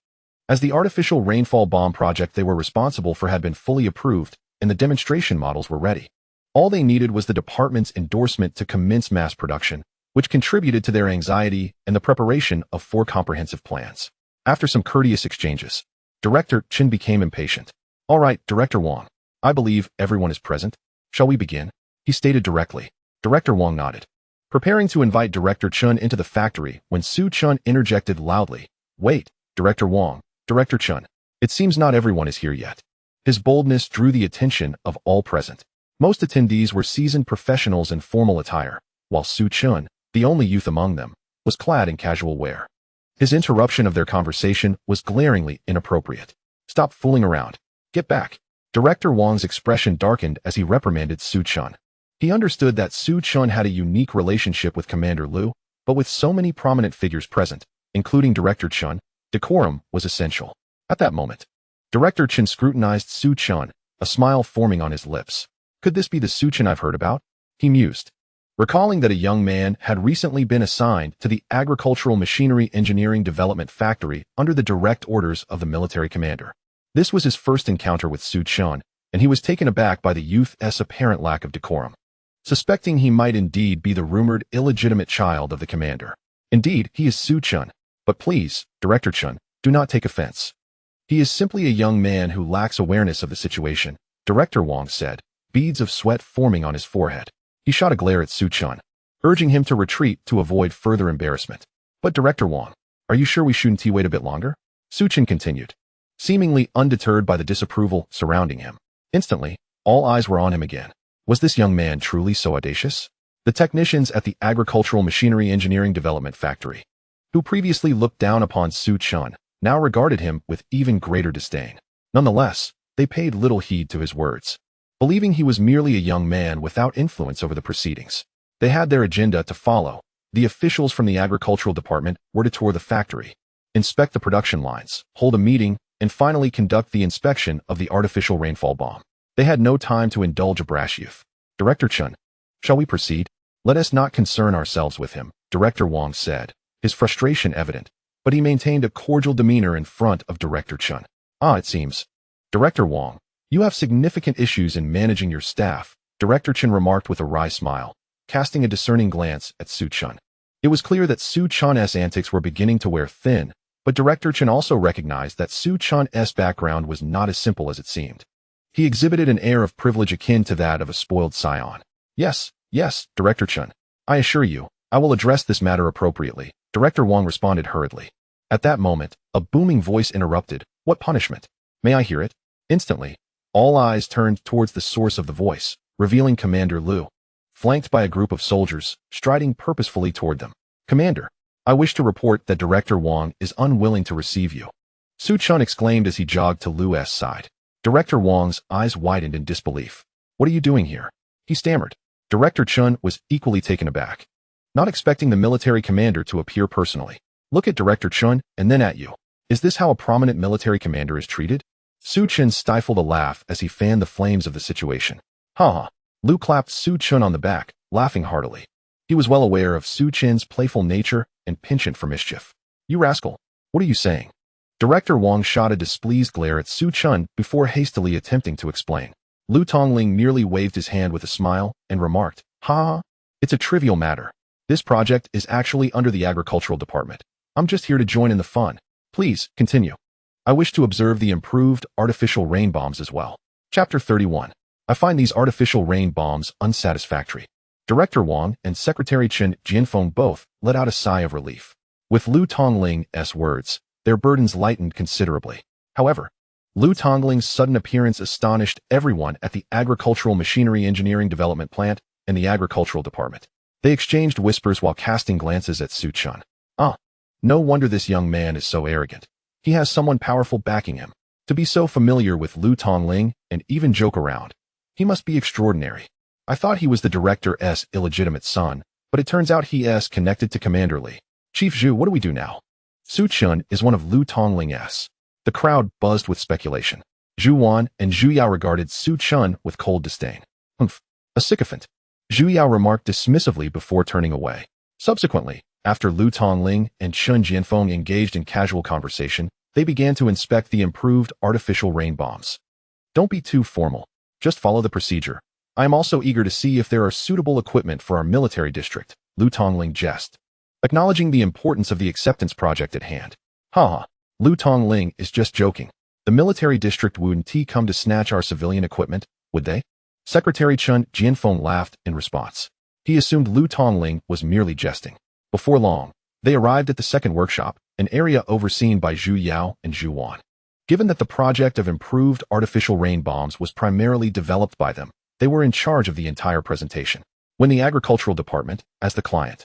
as the artificial rainfall bomb project they were responsible for had been fully approved and the demonstration models were ready. All they needed was the department's endorsement to commence mass production, which contributed to their anxiety and the preparation of 4 comprehensive plans. After some courteous exchanges, Director Chen became impatient. "All right, Director Wang. I believe everyone is present. Shall we begin?" he stated directly. Director Wang nodded, preparing to invite Director Chen into the factory when Su Chun interjected loudly. "Wait, Director Wang, Director Chen. It seems not everyone is here yet." His boldness drew the attention of all present. Most attendees were seasoned professionals in formal attire, while Su Chun, the only youth among them, was clad in casual wear. His interruption of their conversation was glaringly inappropriate. "Stop fooling around. Get back." Director Wang's expression darkened as he reprimanded Su Chun. He understood that Su Chun had a unique relationship with Commander Lu, but with so many prominent figures present, including Director Chun, decorum was essential. At that moment, Director Chen scrutinized Su Chun, a smile forming on his lips. Could this be the Su Chun I've heard about? He mused, recalling that a young man had recently been assigned to the Agricultural Machinery Engineering Development Factory under the direct orders of the military commander. This was his first encounter with Su Chun, and he was taken aback by the youth's apparent lack of decorum, suspecting he might indeed be the rumored illegitimate child of the commander. Indeed, he is Su Chun, but please, Director Chun, do not take offense. He is simply a young man who lacks awareness of the situation, Director Wang said, beads of sweat forming on his forehead. He shot a glare at Su Chun, urging him to retreat to avoid further embarrassment. "But Director Wang, are you sure we shouldn't wait a bit longer?" Su Chun continued, seemingly undeterred by the disapproval surrounding him. Instantly, all eyes were on him again. Was this young man truly so audacious? The technicians at the Agricultural Machinery Engineering Development Factory, who previously looked down upon Su Chun, now regarded him with even greater disdain. Nonetheless, they paid little heed to his words, believing he was merely a young man without influence over the proceedings. They had their agenda to follow. The officials from the agricultural department were to tour the factory, inspect the production lines, hold a meeting, and finally conduct the inspection of the artificial rainfall bomb. They had no time to indulge a brash youth. "Director Chun, shall we proceed?" "Let us not concern ourselves with him," Director Wang said, his frustration evident, but he maintained a cordial demeanor in front of Director Chun. It seems, Director Wang, you have significant issues in managing your staff," Director Chun remarked with a wry smile, casting a discerning glance at Su Chun. It was clear that Su Chun's antics were beginning to wear thin, but Director Chen also recognized that Su Chun's background was not as simple as it seemed. He exhibited an air of privilege akin to that of a spoiled scion. Yes, Director Chen. I assure you, I will address this matter appropriately," Director Wang responded hurriedly. At that moment, a booming voice interrupted. "What punishment? May I hear it?" Instantly, all eyes turned towards the source of the voice, revealing Commander Lu, flanked by a group of soldiers, striding purposefully toward them. "Commander, I wish to report that Director Wang is unwilling to receive you," Su Chun exclaimed as he jogged to Lu's side. Director Wang's eyes widened in disbelief. "What are you doing here?" he stammered. Director Chun was equally taken aback, not expecting the military commander to appear personally. "Look at Director Chun and then at you. Is this how a prominent military commander is treated?" Su Chun stifled a laugh as he fanned the flames of the situation. "Ha!" Lu clapped Su Chun on the back, laughing heartily. He was well aware of Su Chun's playful nature and penchant for mischief. "You rascal! What are you saying?" Director Wang shot a displeased glare at Su Chun before hastily attempting to explain. Lu Tongling merely waved his hand with a smile and remarked, "Ha! It's a trivial matter. This project is actually under the agricultural department. I'm just here to join in the fun. Please, continue. I wish to observe the improved artificial rain bombs as well." Chapter 31. I find these artificial rain bombs unsatisfactory. Director Wang and Secretary Chen Jianfeng both let out a sigh of relief. With Lu Tongling's words, their burdens lightened considerably. However, Lu Tongling's sudden appearance astonished everyone at the Agricultural Machinery Engineering Development Plant and the Agricultural Department. They exchanged whispers while casting glances at Su Chun. Ah, no wonder this young man is so arrogant. He has someone powerful backing him. To be so familiar with Lu Tongling and even joke around, he must be extraordinary. I thought he was the director's illegitimate son, but it turns out he is connected to Commander Li. Chief Zhu, what do we do now? Su Chun is one of Lu Tongling's. The crowd buzzed with speculation. Zhu Wan and Zhu Yao regarded Su Chun with cold disdain. Humph, a sycophant. Zhu Yao remarked dismissively before turning away. Subsequently, after Lu Tongling and Chun Jianfeng engaged in casual conversation, they began to inspect the improved artificial rain bombs. Don't be too formal. Just follow the procedure. I am also eager to see if there are suitable equipment for our military district, Lu Tongling jested, acknowledging the importance of the acceptance project at hand. Ha! Lu Tongling is just joking. The military district wouldn't come to snatch our civilian equipment, would they? Secretary Chun Jianfeng laughed in response. He assumed Lu Tongling was merely jesting. Before long, they arrived at the second workshop, an area overseen by Zhu Yao and Zhu Wan. Given that the project of improved artificial rain bombs was primarily developed by them, they were in charge of the entire presentation. When the Agricultural Department, as the client,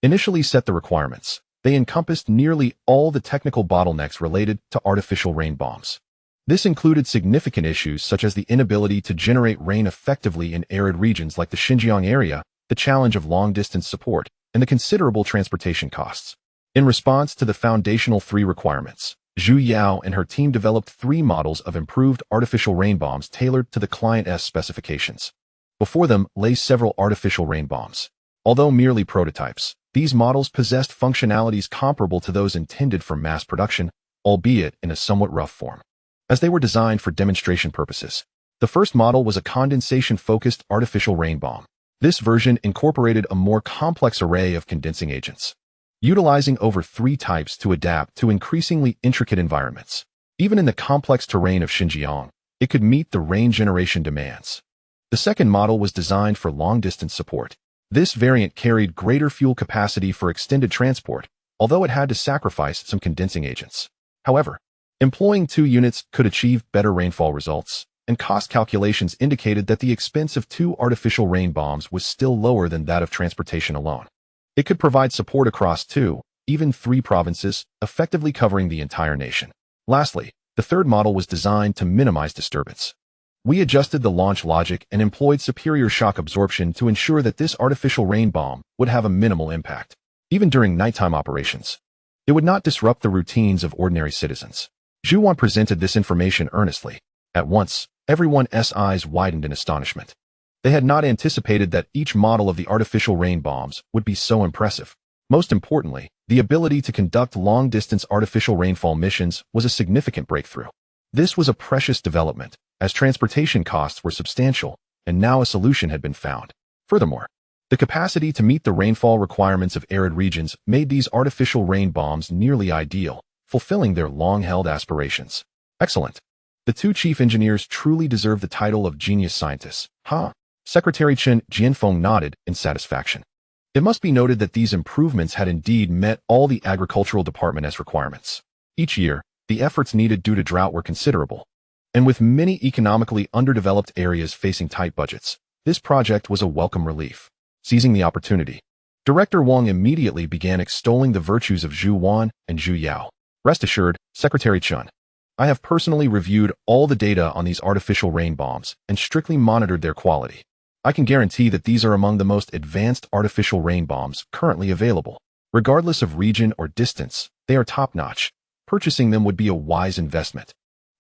initially set the requirements, they encompassed nearly all the technical bottlenecks related to artificial rain bombs. This included significant issues such as the inability to generate rain effectively in arid regions like the Xinjiang area, the challenge of long-distance support, and the considerable transportation costs. In response to the foundational 3 requirements, Zhu Yao and her team developed 3 models of improved artificial rain bombs tailored to the client's specifications. Before them lay several artificial rain bombs. Although merely prototypes, these models possessed functionalities comparable to those intended for mass production, albeit in a somewhat rough form. As they were designed for demonstration purposes, the first model was a condensation-focused artificial rain bomb. This version incorporated a more complex array of condensing agents, utilizing over 3 types to adapt to increasingly intricate environments. Even in the complex terrain of Xinjiang, it could meet the rain generation demands. The second model was designed for long-distance support. This variant carried greater fuel capacity for extended transport, although it had to sacrifice some condensing agents. However, employing 2 units could achieve better rainfall results, and cost calculations indicated that the expense of 2 artificial rain bombs was still lower than that of transportation alone. It could provide support across 2, even 3 provinces, effectively covering the entire nation. Lastly, the third model was designed to minimize disturbance. We adjusted the launch logic and employed superior shock absorption to ensure that this artificial rain bomb would have a minimal impact. Even during nighttime operations, it would not disrupt the routines of ordinary citizens. Zhu Wan presented this information earnestly. At once, everyone's eyes widened in astonishment. They had not anticipated that each model of the artificial rain bombs would be so impressive. Most importantly, the ability to conduct long-distance artificial rainfall missions was a significant breakthrough. This was a precious development, as transportation costs were substantial, and now a solution had been found. Furthermore, the capacity to meet the rainfall requirements of arid regions made these artificial rain bombs nearly ideal, fulfilling their long-held aspirations. Excellent. The 2 chief engineers truly deserve the title of genius scientists. Ha! Secretary Chun Jianfeng nodded in satisfaction. It must be noted that these improvements had indeed met all the Agricultural Department's requirements. Each year, the efforts needed due to drought were considerable. And with many economically underdeveloped areas facing tight budgets, this project was a welcome relief. Seizing the opportunity, Director Wang immediately began extolling the virtues of Zhu Wan and Zhu Yao. Rest assured, Secretary Chun, I have personally reviewed all the data on these artificial rain bombs and strictly monitored their quality. I can guarantee that these are among the most advanced artificial rain bombs currently available. Regardless of region or distance, they are top-notch. Purchasing them would be a wise investment.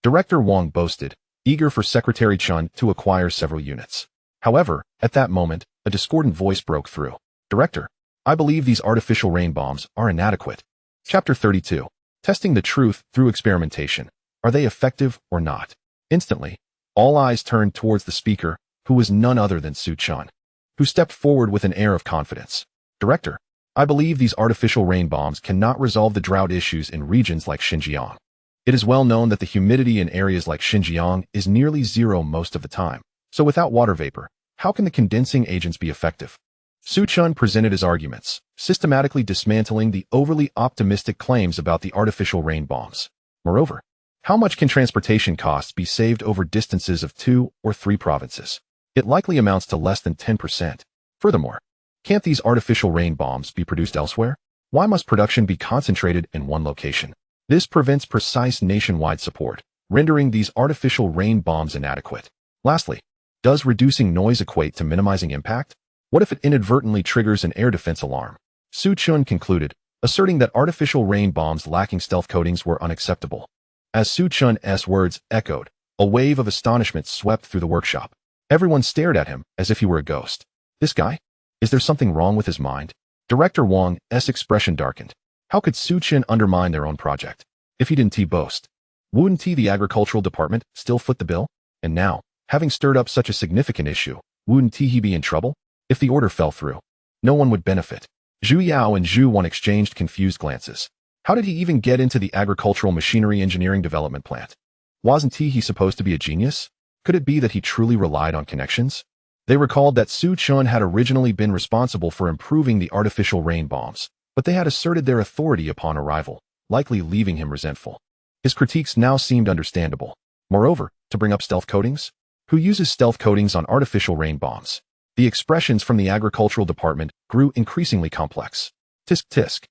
Director Wang boasted, eager for Secretary Chun to acquire several units. However, at that moment, a discordant voice broke through. Director, I believe these artificial rain bombs are inadequate. Chapter 32. Testing the truth through experimentation. Are they effective or not? Instantly, all eyes turned towards the speaker, who was none other than Su Chun, who stepped forward with an air of confidence. Director, I believe these artificial rain bombs cannot resolve the drought issues in regions like Xinjiang. It is well known that the humidity in areas like Xinjiang is nearly 0 most of the time. So without water vapor, how can the condensing agents be effective? Su Chun presented his arguments, systematically dismantling the overly optimistic claims about the artificial rain bombs. Moreover, How much can transportation costs be saved over distances of 2 or 3 provinces? It likely amounts to less than 10%. Furthermore, can't these artificial rain bombs be produced elsewhere? Why must production be concentrated in one location? This prevents precise nationwide support, rendering these artificial rain bombs inadequate. Lastly, does reducing noise equate to minimizing impact? What if it inadvertently triggers an air defense alarm? Su Chun concluded, asserting that artificial rain bombs lacking stealth coatings were unacceptable. As Su Chun's words echoed, a wave of astonishment swept through the workshop. Everyone stared at him as if he were a ghost. This guy? Is there something wrong with his mind? Director Wang's expression darkened. How could Su Chun undermine their own project? If he didn't boast, wouldn't the agricultural department still foot the bill? And now, having stirred up such a significant issue, wouldn't he be in trouble? If the order fell through, no one would benefit. Zhu Yao and Zhu Wan exchanged confused glances. How did he even get into the agricultural machinery engineering development plant? Wasn't he supposed to be a genius? Could it be that he truly relied on connections? They recalled that Su Chun had originally been responsible for improving the artificial rain bombs, but they had asserted their authority upon arrival, likely leaving him resentful. His critiques now seemed understandable. Moreover, to bring up stealth coatings? Who uses stealth coatings on artificial rain bombs? The expressions from the agricultural department grew increasingly complex. Tisk tisk.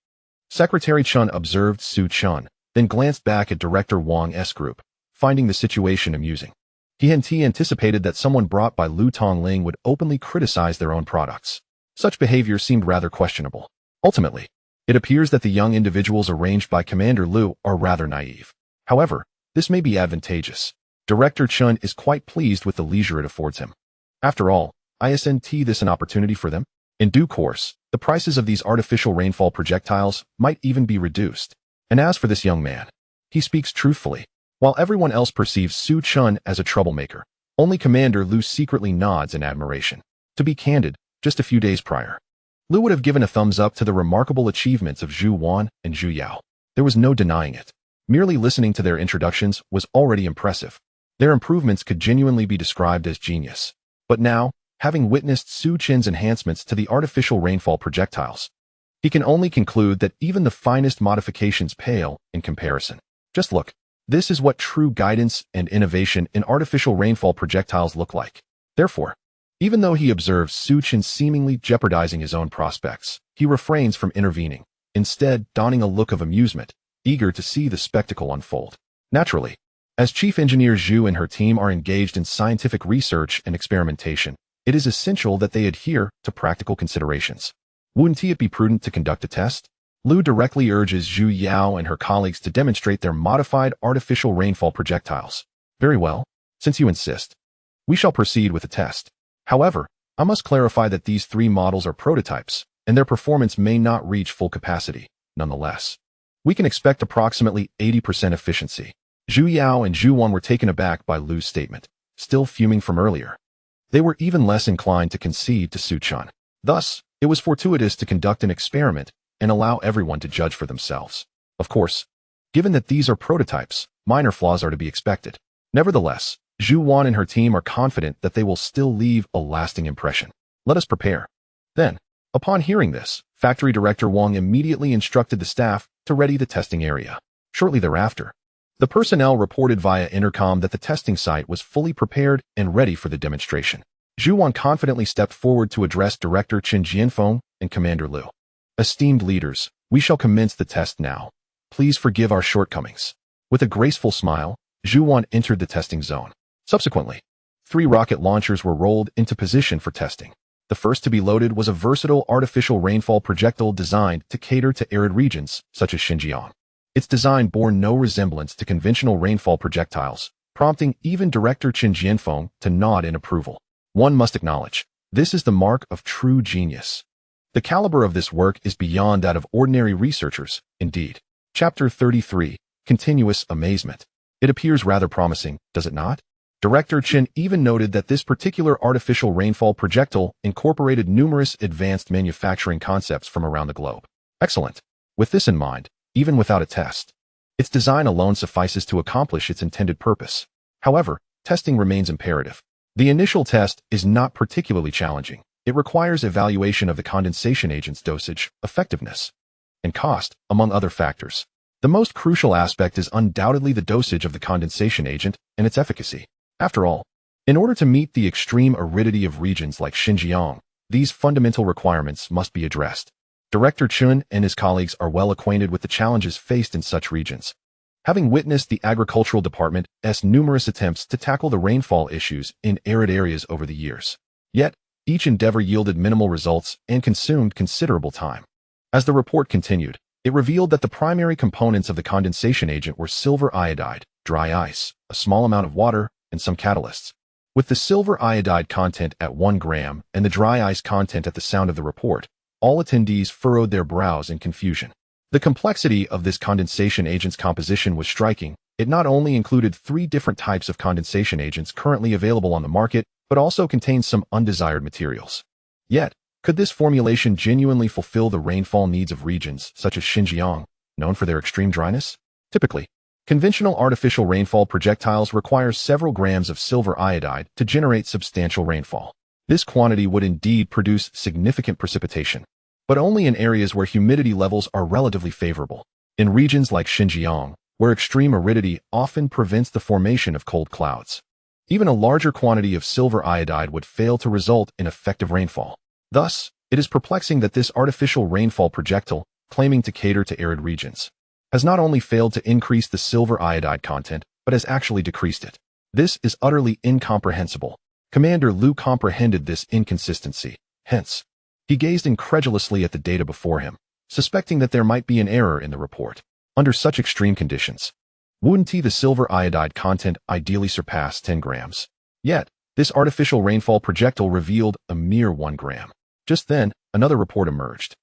Secretary Chun observed Su Chun, then glanced back at Director Wang's group, finding the situation amusing. He anticipated that someone brought by Lu Tongling would openly criticize their own products. Such behavior seemed rather questionable. Ultimately, it appears that the young individuals arranged by Commander Lu are rather naive. However, this may be advantageous. Director Chun is quite pleased with the leisure it affords him. After all, isn't this an opportunity for them? In due course, the prices of these artificial rainfall projectiles might even be reduced. And as for this young man, he speaks truthfully. While everyone else perceives Su Chun as a troublemaker, only Commander Lu secretly nods in admiration. To be candid, just a few days prior, Lu would have given a thumbs up to the remarkable achievements of Zhu Wan and Zhu Yao. There was no denying it. Merely listening to their introductions was already impressive. Their improvements could genuinely be described as genius. But now, having witnessed Su Chun's enhancements to the artificial rainfall projectiles, he can only conclude that even the finest modifications pale in comparison. Just look. This is what true guidance and innovation in artificial rainfall projectiles look like. Therefore, even though he observes Su Chun seemingly jeopardizing his own prospects, he refrains from intervening, instead donning a look of amusement, eager to see the spectacle unfold. Naturally, as Chief Engineer Zhu and her team are engaged in scientific research and experimentation, it is essential that they adhere to practical considerations. Wouldn't it be prudent to conduct a test? Lu directly urges Zhu Yao and her colleagues to demonstrate their modified artificial rainfall projectiles. Very well, since you insist, we shall proceed with the test. However, I must clarify that these 3 models are prototypes, and their performance may not reach full capacity. Nonetheless, we can expect approximately 80% efficiency. Zhu Yao and Zhu Wan were taken aback by Lu's statement, still fuming from earlier. They were even less inclined to concede to Su Chun. Thus, it was fortuitous to conduct an experiment and allow everyone to judge for themselves. Of course, given that these are prototypes, minor flaws are to be expected. Nevertheless, Zhu Wan and her team are confident that they will still leave a lasting impression. Let us prepare. Then, upon hearing this, Factory Director Wang immediately instructed the staff to ready the testing area. Shortly thereafter, the personnel reported via intercom that the testing site was fully prepared and ready for the demonstration. Zhu Wan confidently stepped forward to address Director Chen Jianfeng and Commander Lu. Esteemed leaders, we shall commence the test now. Please forgive our shortcomings. With a graceful smile, Zhu Wan entered the testing zone. Subsequently, 3 rocket launchers were rolled into position for testing. The first to be loaded was a versatile artificial rainfall projectile designed to cater to arid regions, such as Xinjiang. Its design bore no resemblance to conventional rainfall projectiles, prompting even Director Chen Jianfeng to nod in approval. One must acknowledge, this is the mark of true genius. The caliber of this work is beyond that of ordinary researchers, indeed. Chapter 33, Continuous Amazement. It appears rather promising, does it not? Director Chen even noted that this particular artificial rainfall projectile incorporated numerous advanced manufacturing concepts from around the globe. Excellent. With this in mind, even without a test, its design alone suffices to accomplish its intended purpose. However, testing remains imperative. The initial test is not particularly challenging. It requires evaluation of the condensation agent's dosage, effectiveness, and cost, among other factors. The most crucial aspect is undoubtedly the dosage of the condensation agent and its efficacy. After all, in order to meet the extreme aridity of regions like Xinjiang, these fundamental requirements must be addressed. Director Chun and his colleagues are well acquainted with the challenges faced in such regions. Having witnessed the Agricultural Department's numerous attempts to tackle the rainfall issues in arid areas over the years. Yet, each endeavor yielded minimal results and consumed considerable time. As the report continued, it revealed that the primary components of the condensation agent were silver iodide, dry ice, a small amount of water, and some catalysts. With the silver iodide content at 1 gram and the dry ice content at the sound of the report, all attendees furrowed their brows in confusion. The complexity of this condensation agent's composition was striking. It not only included 3 different types of condensation agents currently available on the market, but also contained some undesired materials. Yet, could this formulation genuinely fulfill the rainfall needs of regions such as Xinjiang, known for their extreme dryness? Typically, conventional artificial rainfall projectiles require several grams of silver iodide to generate substantial rainfall. This quantity would indeed produce significant precipitation, but only in areas where humidity levels are relatively favorable. In regions like Xinjiang, where extreme aridity often prevents the formation of cold clouds, even a larger quantity of silver iodide would fail to result in effective rainfall. Thus, it is perplexing that this artificial rainfall projectile, claiming to cater to arid regions, has not only failed to increase the silver iodide content, but has actually decreased it. This is utterly incomprehensible. Commander Liu comprehended this inconsistency. Hence, he gazed incredulously at the data before him, suspecting that there might be an error in the report. Under such extreme conditions, wouldn't the silver iodide content ideally surpass 10 grams? Yet, this artificial rainfall projectile revealed a mere 1 gram. Just then, another report emerged.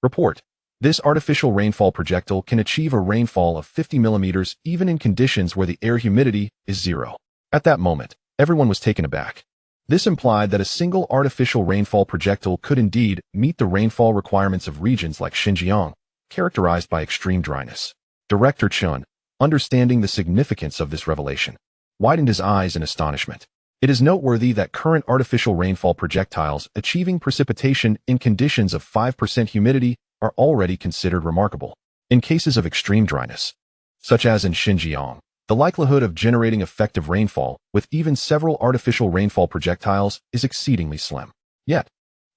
Report: this artificial rainfall projectile can achieve a rainfall of 50 millimeters even in conditions where the air humidity is 0. At that moment, everyone was taken aback. This implied that a single artificial rainfall projectile could indeed meet the rainfall requirements of regions like Xinjiang, characterized by extreme dryness. Director Chun, understanding the significance of this revelation, widened his eyes in astonishment. It is noteworthy that current artificial rainfall projectiles achieving precipitation in conditions of 5% humidity are already considered remarkable. In cases of extreme dryness, such as in Xinjiang, the likelihood of generating effective rainfall with even several artificial rainfall projectiles is exceedingly slim. Yet,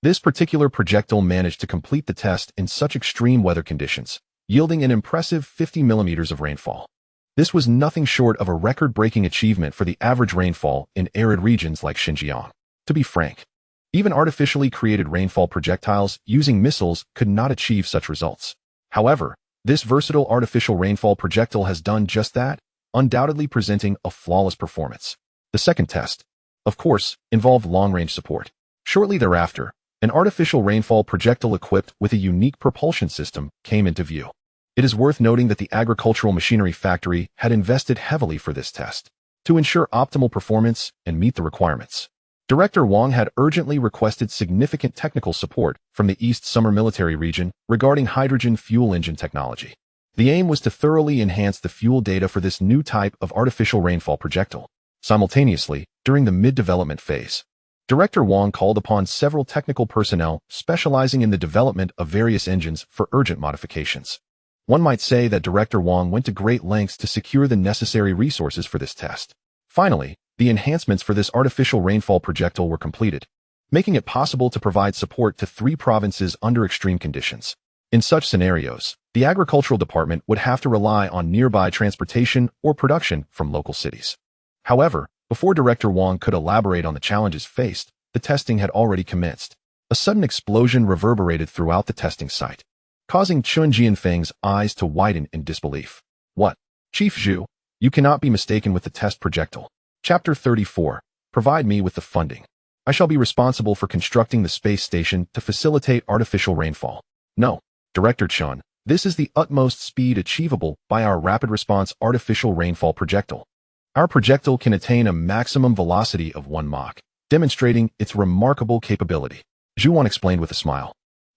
this particular projectile managed to complete the test in such extreme weather conditions, yielding an impressive 50 millimeters of rainfall. This was nothing short of a record-breaking achievement for the average rainfall in arid regions like Xinjiang. To be frank, even artificially created rainfall projectiles using missiles could not achieve such results. However, this versatile artificial rainfall projectile has done just that, undoubtedly presenting a flawless performance. The second test, of course, involved long-range support. Shortly thereafter, an artificial rainfall projectile equipped with a unique propulsion system came into view. It is worth noting that the agricultural machinery factory had invested heavily for this test to ensure optimal performance and meet the requirements. Director Wang had urgently requested significant technical support from the East Summer Military Region regarding hydrogen fuel engine technology. The aim was to thoroughly enhance the fuel data for this new type of artificial rainfall projectile. Simultaneously, during the mid-development phase, Director Wang called upon several technical personnel specializing in the development of various engines for urgent modifications. One might say that Director Wang went to great lengths to secure the necessary resources for this test. Finally, the enhancements for this artificial rainfall projectile were completed, making it possible to provide support to 3 provinces under extreme conditions. In such scenarios, the Agricultural Department would have to rely on nearby transportation or production from local cities. However, before Director Wang could elaborate on the challenges faced, the testing had already commenced. A sudden explosion reverberated throughout the testing site, causing Chun Jianfeng's eyes to widen in disbelief. What? Chief Zhu, you cannot be mistaken with the test projectile. Chapter 34. Provide me with the funding. I shall be responsible for constructing the space station to facilitate artificial rainfall. No, Director Chun, this is the utmost speed achievable by our rapid response artificial rainfall projectile. Our projectile can attain a maximum velocity of 1 Mach, demonstrating its remarkable capability, Zhuan explained with a smile,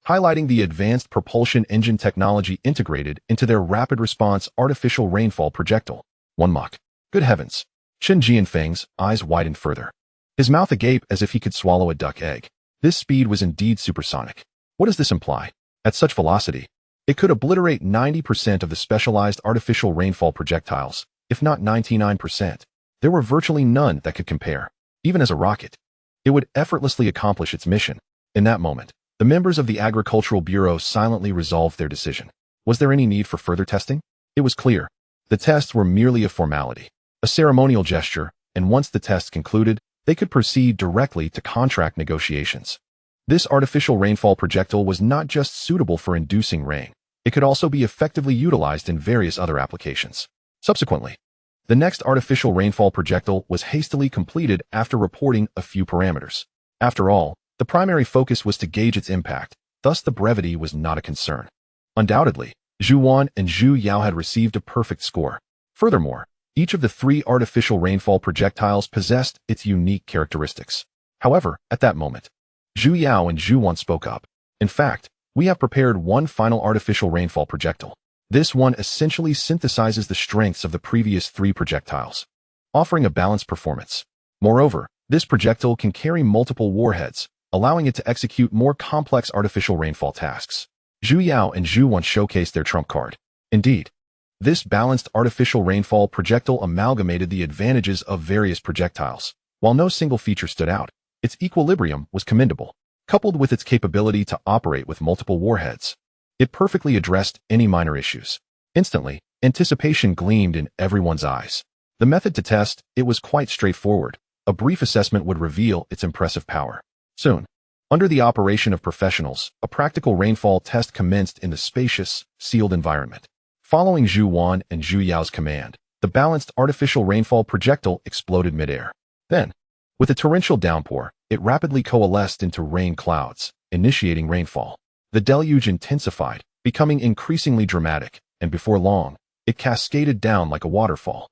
highlighting the advanced propulsion engine technology integrated into their rapid response artificial rainfall projectile. 1 Mach. Good heavens. Chen Jianfeng's eyes widened further, his mouth agape as if he could swallow a duck egg. This speed was indeed supersonic. What does this imply? At such velocity, It could obliterate 90% of the specialized artificial rainfall projectiles, if not 99%. There were virtually none that could compare. Even as a rocket, it would effortlessly accomplish its mission. In that moment, the members of the Agricultural Bureau silently resolved their decision. Was there any need for further testing? It was clear. The tests were merely a formality, a ceremonial gesture, and once the tests concluded, they could proceed directly to contract negotiations. This artificial rainfall projectile was not just suitable for inducing rain. It could also be effectively utilized in various other applications. Subsequently, the next artificial rainfall projectile was hastily completed after reporting a few parameters. After all, the primary focus was to gauge its impact, thus the brevity was not a concern. Undoubtedly, Zhu Wan and Zhu Yao had received a perfect score. Furthermore, each of the three artificial rainfall projectiles possessed its unique characteristics. However, at that moment, Zhu Yao and Zhu Wan spoke up. In fact, we have prepared one final artificial rainfall projectile. This one essentially synthesizes the strengths of the previous three projectiles, offering a balanced performance. Moreover, this projectile can carry multiple warheads, allowing it to execute more complex artificial rainfall tasks. Zhu Yao and Zhu Wan showcased their trump card. Indeed, this balanced artificial rainfall projectile amalgamated the advantages of various projectiles. While no single feature stood out, its equilibrium was commendable. Coupled with its capability to operate with multiple warheads, it perfectly addressed any minor issues. Instantly, anticipation gleamed in everyone's eyes. The method to test it was quite straightforward. A brief assessment would reveal its impressive power. Soon, under the operation of professionals, a practical rainfall test commenced in the spacious, sealed environment. Following Zhu Wan and Zhu Yao's command, the balanced artificial rainfall projectile exploded midair. Then, with a torrential downpour, it rapidly coalesced into rain clouds, initiating rainfall. The deluge intensified, becoming increasingly dramatic, and before long, it cascaded down like a waterfall.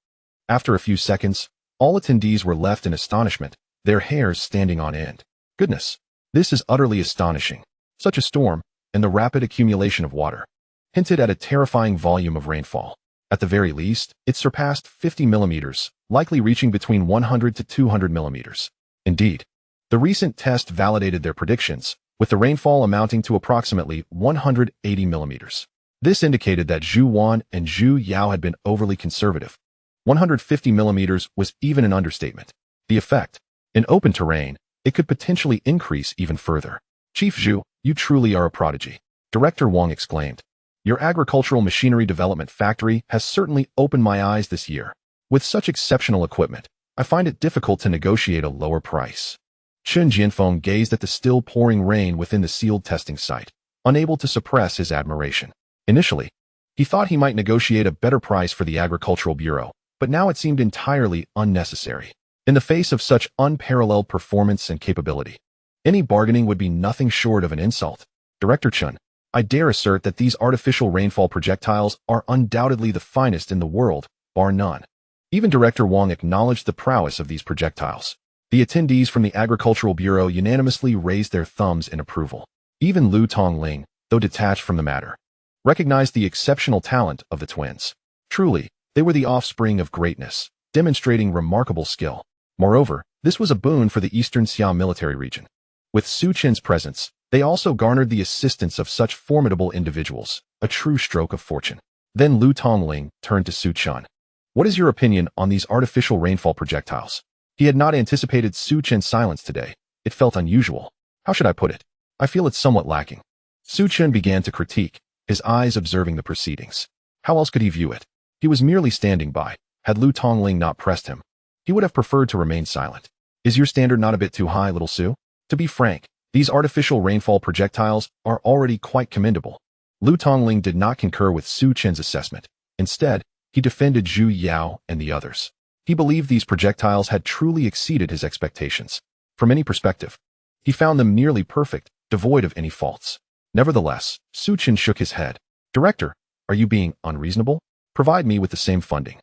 After a few seconds, all attendees were left in astonishment, their hairs standing on end. Goodness, this is utterly astonishing. Such a storm, and the rapid accumulation of water, hinted at a terrifying volume of rainfall. At the very least, it surpassed 50 millimeters, likely reaching between 100 to 200 millimeters. Indeed, the recent test validated their predictions, with the rainfall amounting to approximately 180 millimeters. This indicated that Zhu Wan and Zhu Yao had been overly conservative. 150 millimeters was even an understatement. The effect, in open terrain, it could potentially increase even further. Chief Zhu, you truly are a prodigy. Director Wang exclaimed. Your agricultural machinery development factory has certainly opened my eyes this year. With such exceptional equipment, I find it difficult to negotiate a lower price. Chen Jianfeng gazed at the still pouring rain within the sealed testing site, unable to suppress his admiration. Initially, he thought he might negotiate a better price for the Agricultural Bureau, but now it seemed entirely unnecessary. In the face of such unparalleled performance and capability, any bargaining would be nothing short of an insult. Director Chen, I dare assert that these artificial rainfall projectiles are undoubtedly the finest in the world, bar none. Even Director Wang acknowledged the prowess of these projectiles. The attendees from the Agricultural Bureau unanimously raised their thumbs in approval. Even Lu Tongling, though detached from the matter, recognized the exceptional talent of the twins. Truly, they were the offspring of greatness, demonstrating remarkable skill. Moreover, this was a boon for the Eastern Xi'an military region. With Su Chen's presence, they also garnered the assistance of such formidable individuals, a true stroke of fortune. Then Lu Tongling turned to Su Chen. What is your opinion on these artificial rainfall projectiles? He had not anticipated Su Chen's silence today. It felt unusual. How should I put it? I feel it's somewhat lacking. Su Chen began to critique, his eyes observing the proceedings. How else could he view it? He was merely standing by. Had Lu Tongling not pressed him, he would have preferred to remain silent. Is your standard not a bit too high, little Su? To be frank, these artificial rainfall projectiles are already quite commendable. Lu Tongling did not concur with Su Chen's assessment. Instead, he defended Zhu Yao and the others. He believed these projectiles had truly exceeded his expectations. From any perspective, he found them nearly perfect, devoid of any faults. Nevertheless, Su Chen shook his head. Director, are you being unreasonable? Provide me with the same funding,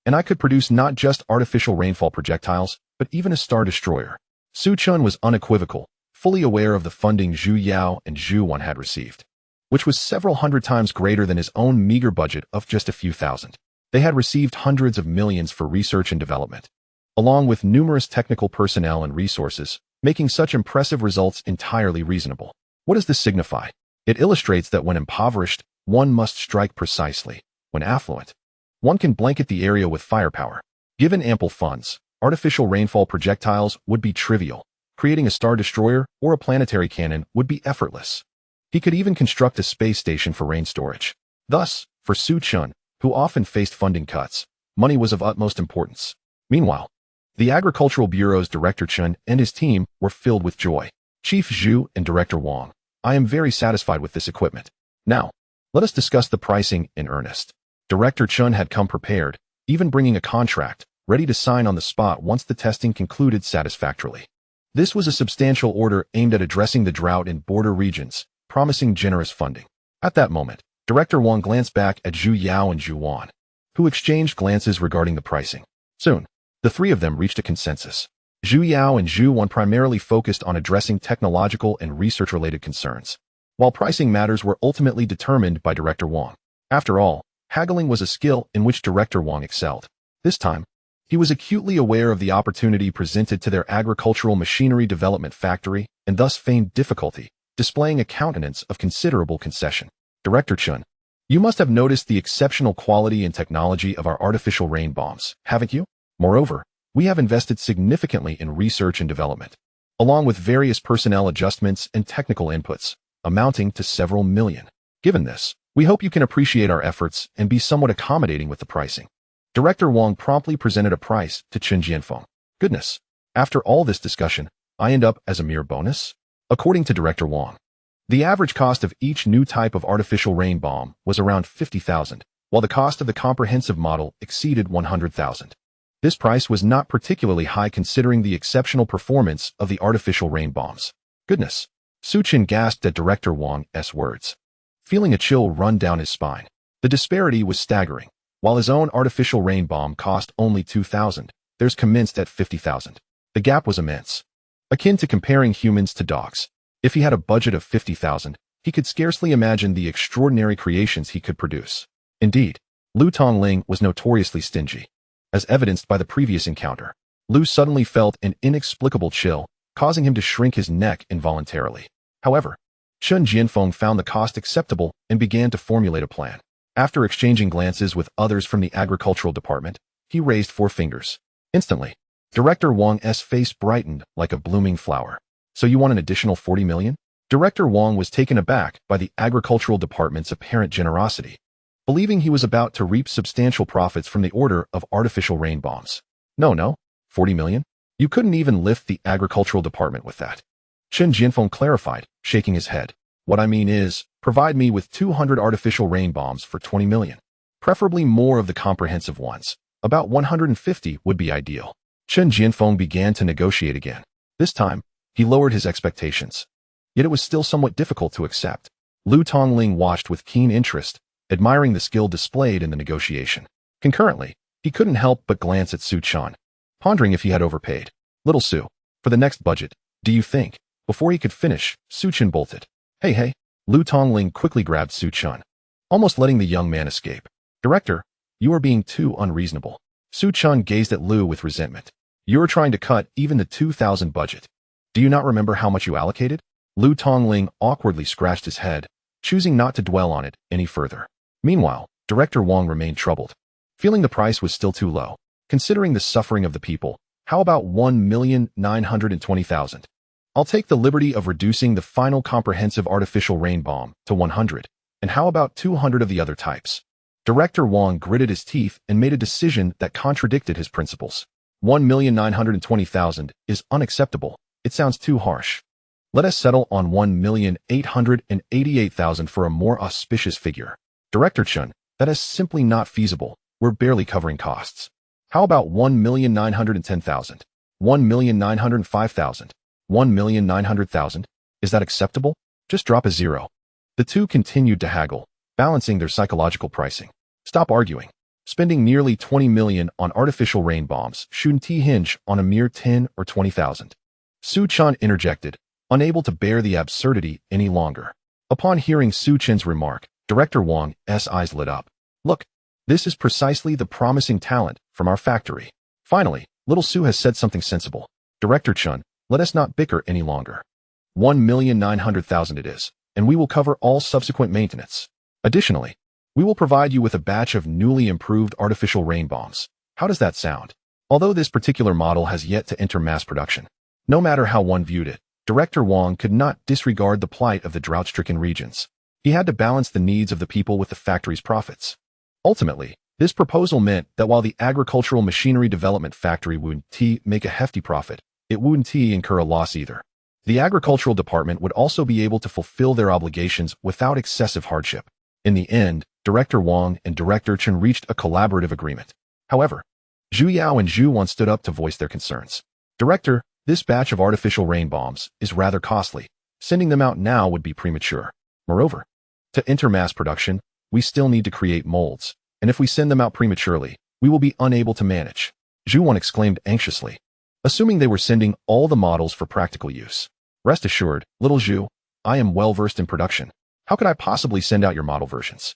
and I could produce not just artificial rainfall projectiles, but even a star destroyer. Su Chen was unequivocal, fully aware of the funding Zhu Yao and Zhu Wan had received, which was several hundred times greater than his own meager budget of just a few thousand. They had received hundreds of millions for research and development, along with numerous technical personnel and resources, making such impressive results entirely reasonable. What does this signify? It illustrates that when impoverished, one must strike precisely. When affluent, one can blanket the area with firepower. Given ample funds, artificial rainfall projectiles would be trivial. Creating a star destroyer or a planetary cannon would be effortless. He could even construct a space station for rain storage. Thus, for Su Chun, who often faced funding cuts, money was of utmost importance. Meanwhile, the Agricultural Bureau's Director Chun and his team were filled with joy. Chief Zhu and Director Wang, I am very satisfied with this equipment. Now, let us discuss the pricing in earnest. Director Chun had come prepared, even bringing a contract, ready to sign on the spot once the testing concluded satisfactorily. This was a substantial order aimed at addressing the drought in border regions, promising generous funding. At that moment, Director Wang glanced back at Zhu Yao and Zhu Wan, who exchanged glances regarding the pricing. Soon, the three of them reached a consensus. Zhu Yao and Zhu Wan primarily focused on addressing technological and research-related concerns, while pricing matters were ultimately determined by Director Wang. After all, haggling was a skill in which Director Wang excelled. This time, he was acutely aware of the opportunity presented to their agricultural machinery development factory and thus feigned difficulty, displaying a countenance of considerable concession. Director Chun, you must have noticed the exceptional quality and technology of our artificial rain bombs, haven't you? Moreover, we have invested significantly in research and development, along with various personnel adjustments and technical inputs, amounting to several million. Given this, we hope you can appreciate our efforts and be somewhat accommodating with the pricing. Director Wang promptly presented a price to Chen Jianfeng. Goodness, after all this discussion, I end up as a mere bonus? According to Director Wang, the average cost of each new type of artificial rain bomb was around 50,000, while the cost of the comprehensive model exceeded 100,000. This price was not particularly high considering the exceptional performance of the artificial rain bombs. Goodness, Su Chen gasped at Director Wang's words, feeling a chill run down his spine. The disparity was staggering. While his own artificial rain bomb cost only 2,000, theirs commenced at 50,000. The gap was immense, akin to comparing humans to dogs. If he had a budget of 50,000, he could scarcely imagine the extraordinary creations he could produce. Indeed, Lu Tongling was notoriously stingy. As evidenced by the previous encounter, Lu suddenly felt an inexplicable chill, causing him to shrink his neck involuntarily. However, Chen Jianfeng found the cost acceptable and began to formulate a plan. After exchanging glances with others from the agricultural department, he raised 4 fingers. Instantly, Director Wang's face brightened like a blooming flower. So you want an additional 40 million? Director Wang was taken aback by the agricultural department's apparent generosity, believing he was about to reap substantial profits from the order of artificial rain bombs. No, 40 million? You couldn't even lift the agricultural department with that. Chen Jianfeng clarified, shaking his head. What I mean is, provide me with 200 artificial rain bombs for 20 million. Preferably more of the comprehensive ones. About 150 would be ideal. Chen Jianfeng began to negotiate again. This time, he lowered his expectations. Yet it was still somewhat difficult to accept. Lu Tongling watched with keen interest, admiring the skill displayed in the negotiation. Concurrently, he couldn't help but glance at Su Chan, pondering if he had overpaid. Little Su, for the next budget, do you think? Before he could finish, Su Chan bolted. Hey, Lu Tongling quickly grabbed Su Chan, almost letting the young man escape. Director, you are being too unreasonable. Su Chan gazed at Lu with resentment. You're trying to cut even the 2,000 budget. Do you not remember how much you allocated? Lu Tongling awkwardly scratched his head, choosing not to dwell on it any further. Meanwhile, Director Wang remained troubled, feeling the price was still too low. Considering the suffering of the people, how about 1,920,000? I'll take the liberty of reducing the final comprehensive artificial rain bomb to 100. And how about 200 of the other types? Director Wang gritted his teeth and made a decision that contradicted his principles. 1,920,000 is unacceptable. It sounds too harsh. Let us settle on 1,888,000 for a more auspicious figure. Director Chun, that is simply not feasible. We're barely covering costs. How about 1,910,000? 1,905,000? 1,900,000? Is that acceptable? Just drop a zero. The two continued to haggle, balancing their psychological pricing. Stop arguing. Spending nearly 20 million on artificial rain bombs shouldn't hinge on a mere 10 or 20,000. Su Chan interjected, unable to bear the absurdity any longer. Upon hearing Su Chen's remark, Director Wang's eyes lit up. Look, this is precisely the promising talent from our factory. Finally, little Su has said something sensible. Director Chun, let us not bicker any longer. 1,900,000 it is, and we will cover all subsequent maintenance. Additionally, we will provide you with a batch of newly improved artificial rain bombs. How does that sound? Although this particular model has yet to enter mass production, no matter how one viewed it, Director Wong could not disregard the plight of the drought-stricken regions. He had to balance the needs of the people with the factory's profits. Ultimately, this proposal meant that while the agricultural machinery development factory wouldn't make a hefty profit, it wouldn't incur a loss either. The agricultural department would also be able to fulfill their obligations without excessive hardship. In the end, Director Wong and Director Chen reached a collaborative agreement. However, Zhu Yao and Zhu Wan stood up to voice their concerns. Director, this batch of artificial rain bombs is rather costly. Sending them out now would be premature. Moreover, to enter mass production, we still need to create molds, and if we send them out prematurely, we will be unable to manage. Zhu Wan exclaimed anxiously, assuming they were sending all the models for practical use. Rest assured, little Zhu, I am well versed in production. How could I possibly send out your model versions?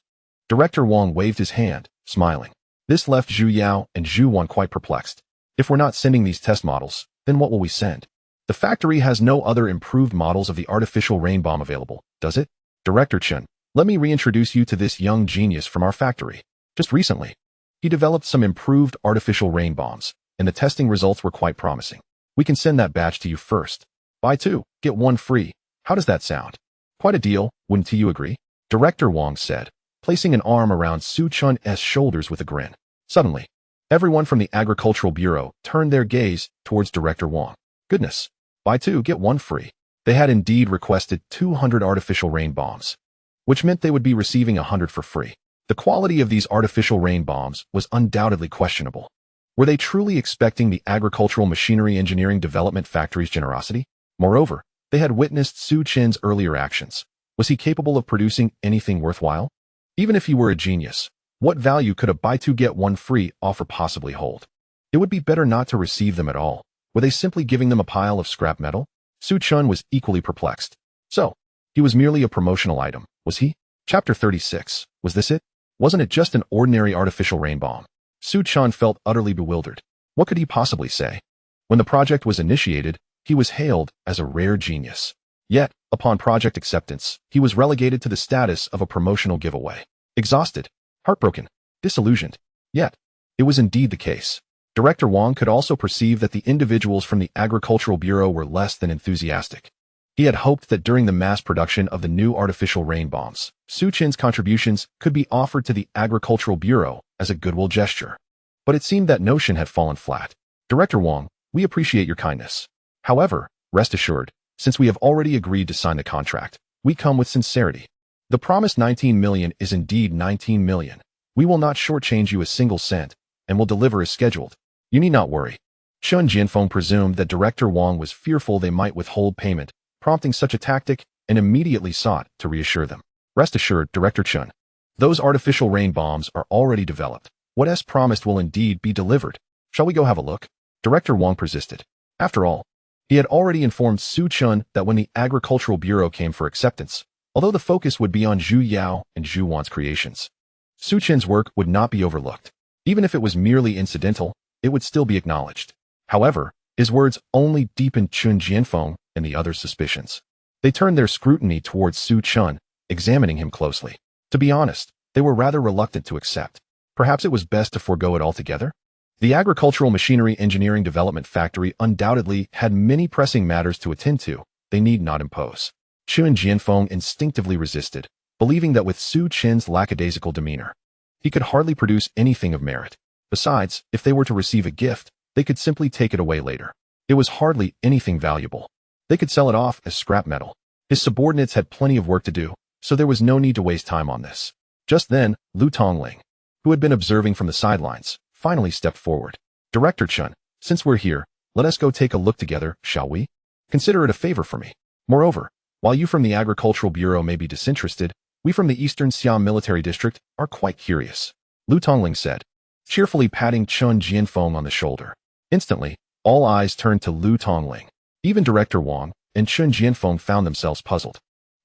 Director Wong waved his hand, smiling. This left Zhu Yao and Zhu Wan quite perplexed. If we're not sending these test models, then what will we send? The factory has no other improved models of the artificial rain bomb available, does it? Director Chen, let me reintroduce you to this young genius from our factory. Just recently, he developed some improved artificial rain bombs, and the testing results were quite promising. We can send that batch to you first. Buy 2, get 1 free. How does that sound? Quite a deal, wouldn't you agree? Director Wong said, placing an arm around Su Chun's shoulders with a grin. Suddenly, everyone from the Agricultural Bureau turned their gaze towards Director Wong. Goodness, buy 2, get 1 free. They had indeed requested 200 artificial rain bombs, which meant they would be receiving 100 for free. The quality of these artificial rain bombs was undoubtedly questionable. Were they truly expecting the agricultural machinery engineering development factory's generosity? Moreover, they had witnessed Su Chen's earlier actions. Was he capable of producing anything worthwhile? Even if he were a genius, what value could a buy 2 get 1 free offer possibly hold? It would be better not to receive them at all. Were they simply giving them a pile of scrap metal? Su Chen was equally perplexed. So, he was merely a promotional item, was he? Chapter 36. Was this it? Wasn't it just an ordinary artificial rain bomb? Su Chen felt utterly bewildered. What could he possibly say? When the project was initiated, he was hailed as a rare genius. Yet, upon project acceptance, he was relegated to the status of a promotional giveaway. Exhausted, heartbroken, disillusioned. Yet, it was indeed the case. Director Wong could also perceive that the individuals from the Agricultural Bureau were less than enthusiastic. He had hoped that during the mass production of the new artificial rain bombs, Su Chen's contributions could be offered to the Agricultural Bureau as a goodwill gesture. But it seemed that notion had fallen flat. Director Wong, we appreciate your kindness. However, rest assured, since we have already agreed to sign the contract, we come with sincerity. The promised 19 million is indeed 19 million. We will not shortchange you a single cent, and will deliver as scheduled. You need not worry. Chun Jianfeng presumed that Director Wong was fearful they might withhold payment, prompting such a tactic, and immediately sought to reassure them. Rest assured, Director Chun. Those artificial rain bombs are already developed. What as promised will indeed be delivered. Shall we go have a look? Director Wong persisted. After all, he had already informed Su Chun that when the Agricultural Bureau came for acceptance, although the focus would be on Zhu Yao and Zhu Wan's creations, Su Chen's work would not be overlooked. Even if it was merely incidental, it would still be acknowledged. However, his words only deepened Chun Jianfeng and the others' suspicions. They turned their scrutiny towards Su Chun, examining him closely. To be honest, they were rather reluctant to accept. Perhaps it was best to forego it altogether? The Agricultural Machinery Engineering Development Factory undoubtedly had many pressing matters to attend to. They need not impose. Chun Jianfeng instinctively resisted, believing that with Su Chen's lackadaisical demeanor, he could hardly produce anything of merit. Besides, if they were to receive a gift, they could simply take it away later. It was hardly anything valuable. They could sell it off as scrap metal. His subordinates had plenty of work to do, so there was no need to waste time on this. Just then, Lu Tongling, who had been observing from the sidelines, finally stepped forward. Director Chun, since we're here, let us go take a look together, shall we? Consider it a favor for me. Moreover, while you from the Agricultural Bureau may be disinterested, we from the Eastern Siam Military District are quite curious. Lu Tongling said, cheerfully patting Chun Jianfeng on the shoulder. Instantly, all eyes turned to Lu Tongling. Even Director Wong and Chun Jianfeng found themselves puzzled.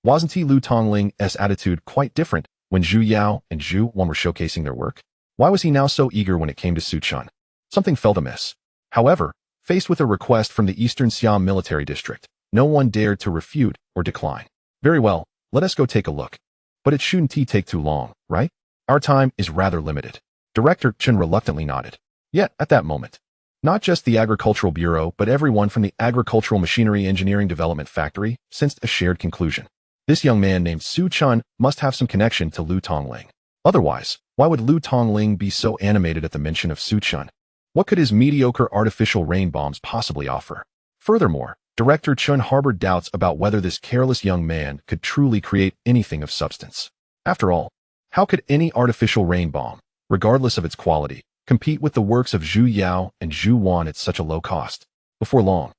Wasn't Lu Tongling's attitude quite different when Zhu Yao and Zhu Wan were showcasing their work? Why was he now so eager when it came to Su Chun? Something felt amiss. However, faced with a request from the Eastern Siam Military District, no one dared to refute or decline. Very well, let us go take a look. But it shouldn't take too long, right? Our time is rather limited. Director Chen reluctantly nodded. Yet, at that moment, not just the Agricultural Bureau, but everyone from the Agricultural Machinery Engineering Development Factory sensed a shared conclusion. This young man named Su Chun must have some connection to Lu Tongling. Otherwise, why would Lu Tongling be so animated at the mention of Su Chun? What could his mediocre artificial rain bombs possibly offer? Furthermore, Director Chun harbored doubts about whether this careless young man could truly create anything of substance. After all, how could any artificial rain bomb, regardless of its quality, compete with the works of Zhu Yao and Zhu Wan at such a low cost? Before long,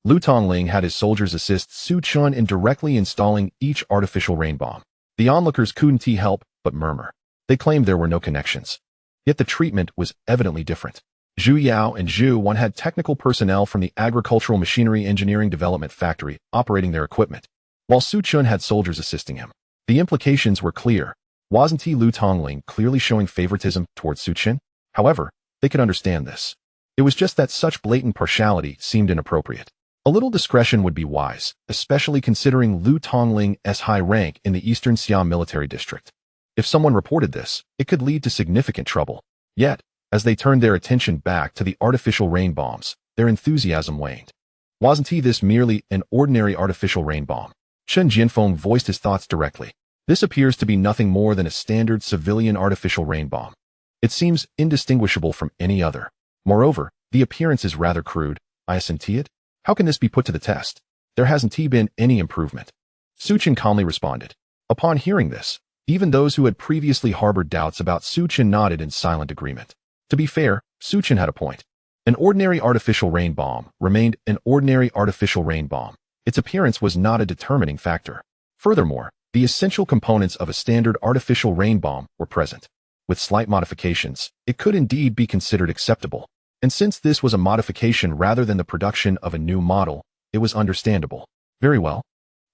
Lu Tongling had his soldiers assist Su Chun in directly installing each artificial rain bomb. The onlookers couldn't help but murmur. They claimed there were no connections. Yet the treatment was evidently different. Zhu Yao and Zhu Wan had technical personnel from the Agricultural Machinery Engineering Development Factory operating their equipment, while Su Chun had soldiers assisting him. The implications were clear. Wasn't Lu Tongling clearly showing favoritism towards Su Chun? However, they could understand this. It was just that such blatant partiality seemed inappropriate. A little discretion would be wise, especially considering Lu Tongling's high rank in the Eastern Siam Military District. If someone reported this, it could lead to significant trouble. Yet, as they turned their attention back to the artificial rain bombs, their enthusiasm waned. Wasn't this merely an ordinary artificial rain bomb? Chen Jianfeng voiced his thoughts directly. This appears to be nothing more than a standard civilian artificial rain bomb. It seems indistinguishable from any other. Moreover, the appearance is rather crude. Isn't it? How can this be put to the test? There hasn't been any improvement. Su Chen calmly responded. Upon hearing this, even those who had previously harbored doubts about Su Chen nodded in silent agreement. To be fair, Su Chen had a point. An ordinary artificial rain bomb remained an ordinary artificial rain bomb. Its appearance was not a determining factor. Furthermore, the essential components of a standard artificial rain bomb were present. With slight modifications, it could indeed be considered acceptable. And since this was a modification rather than the production of a new model, it was understandable. Very well.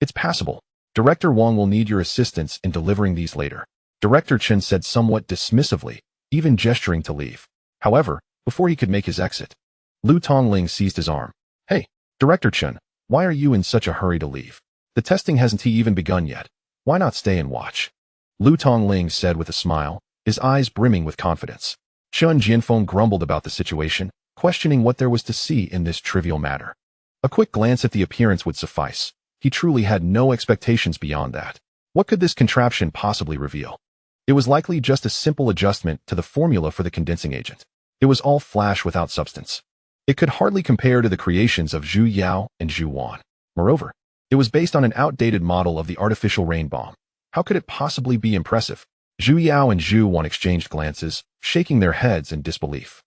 It's passable. Director Wang will need your assistance in delivering these later. Director Chen said somewhat dismissively, even gesturing to leave. However, before he could make his exit, Lu Tongling seized his arm. Hey, Director Chen, why are you in such a hurry to leave? The testing hasn't even begun yet. Why not stay and watch? Lu Tongling said with a smile, his eyes brimming with confidence. Chen Jianfeng grumbled about the situation, questioning what there was to see in this trivial matter. A quick glance at the appearance would suffice. He truly had no expectations beyond that. What could this contraption possibly reveal? It was likely just a simple adjustment to the formula for the condensing agent. It was all flash without substance. It could hardly compare to the creations of Zhu Yao and Zhu Wan. Moreover, it was based on an outdated model of the artificial rain bomb. How could it possibly be impressive? Zhu Yao and Zhu Wan exchanged glances, shaking their heads in disbelief.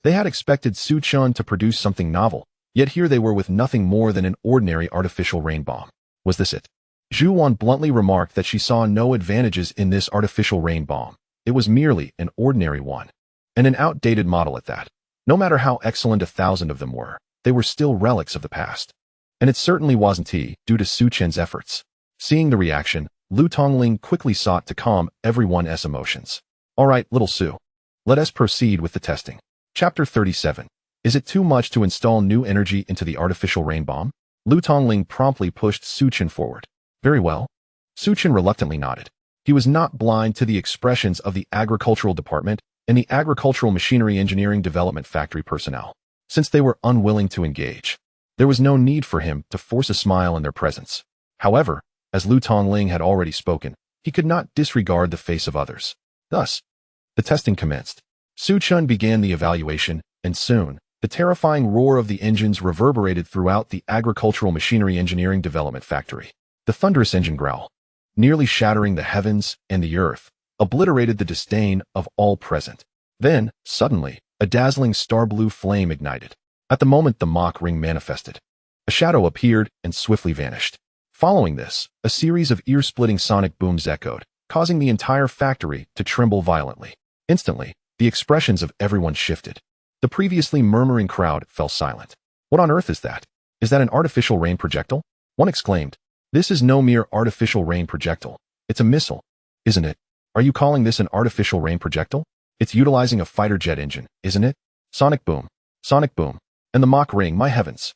They had expected Su Chun to produce something novel, yet here they were with nothing more than an ordinary artificial rain bomb. Was this it? Zhu Wan bluntly remarked that she saw no advantages in this artificial rain bomb. It was merely an ordinary one. And an outdated model at that. No matter how excellent 1,000 of them were, they were still relics of the past. And it certainly wasn't due to Su Chen's efforts. Seeing the reaction, Lu Tongling quickly sought to calm everyone's emotions. All right, little Su. Let us proceed with the testing. Chapter 37. Is it too much to install new energy into the artificial rain bomb? Lu Tongling promptly pushed Su Chen forward. Very well. Su Chen reluctantly nodded. He was not blind to the expressions of the Agricultural Department and the Agricultural Machinery Engineering Development Factory personnel. Since they were unwilling to engage, there was no need for him to force a smile in their presence. However, as Lu Tongling had already spoken, he could not disregard the face of others. Thus, the testing commenced. Su Chun began the evaluation, and soon, the terrifying roar of the engines reverberated throughout the Agricultural Machinery Engineering Development Factory. The thunderous engine growl, nearly shattering the heavens and the earth, obliterated the disdain of all present. Then, suddenly, a dazzling star-blue flame ignited. At the moment the Mach ring manifested, a shadow appeared and swiftly vanished. Following this, a series of ear-splitting sonic booms echoed, causing the entire factory to tremble violently. Instantly, the expressions of everyone shifted. The previously murmuring crowd fell silent. What on earth is that? Is that an artificial rain projectile? One exclaimed. This is no mere artificial rain projectile. It's a missile, isn't it? Are you calling this an artificial rain projectile? It's utilizing a fighter jet engine, isn't it? Sonic boom. Sonic boom. And the Mach ring, my heavens.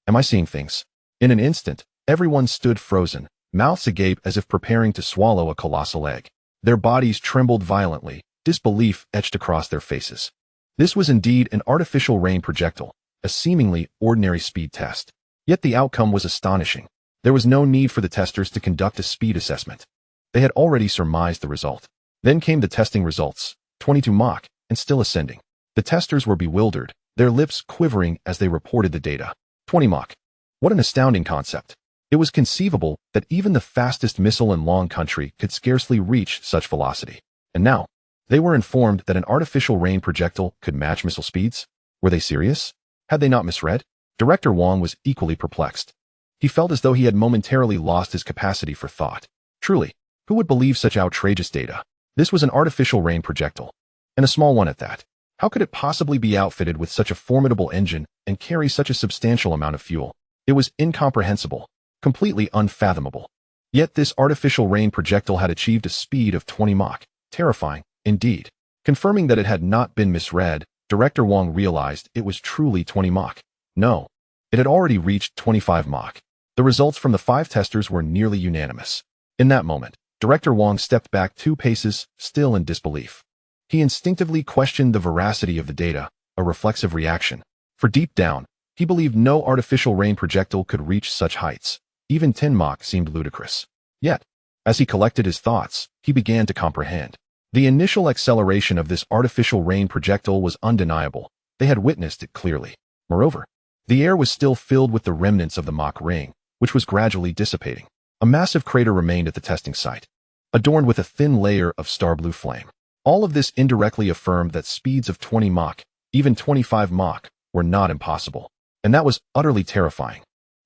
Am I seeing things? In an instant, everyone stood frozen, mouths agape as if preparing to swallow a colossal egg. Their bodies trembled violently, disbelief etched across their faces. This was indeed an artificial rain projectile, a seemingly ordinary speed test. Yet the outcome was astonishing. There was no need for the testers to conduct a speed assessment. They had already surmised the result. Then came the testing results, 22 Mach, and still ascending. The testers were bewildered, their lips quivering as they reported the data. 20 Mach. What an astounding concept. It was conceivable that even the fastest missile in Long Country could scarcely reach such velocity. And now, they were informed that an artificial rain projectile could match missile speeds? Were they serious? Had they not misread? Director Wong was equally perplexed. He felt as though he had momentarily lost his capacity for thought. Truly, who would believe such outrageous data? This was an artificial rain projectile, and a small one at that. How could it possibly be outfitted with such a formidable engine and carry such a substantial amount of fuel? It was incomprehensible, completely unfathomable. Yet this artificial rain projectile had achieved a speed of 20 Mach. Terrifying, indeed. Confirming that it had not been misread, Director Wong realized it was truly 20 Mach. No, it had already reached 25 Mach. The results from the 5 testers were nearly unanimous. In that moment, Director Wong stepped back 2 paces, still in disbelief. He instinctively questioned the veracity of the data, a reflexive reaction. For deep down, he believed no artificial rain projectile could reach such heights. Even 10 Mach seemed ludicrous. Yet, as he collected his thoughts, he began to comprehend. The initial acceleration of this artificial rain projectile was undeniable. They had witnessed it clearly. Moreover, the air was still filled with the remnants of the Mach ring, which was gradually dissipating. A massive crater remained at the testing site, adorned with a thin layer of star-blue flame. All of this indirectly affirmed that speeds of 20 Mach, even 25 Mach, were not impossible. And that was utterly terrifying.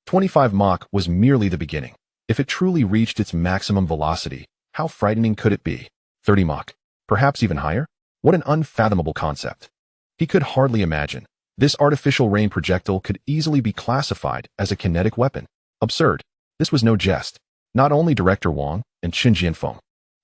25 Mach was merely the beginning. If it truly reached its maximum velocity, how frightening could it be? 30 Mach, perhaps even higher? What an unfathomable concept. He could hardly imagine. This artificial rain projectile could easily be classified as a kinetic weapon. Absurd. This was no jest. Not only Director Wong and Qin Jianfeng,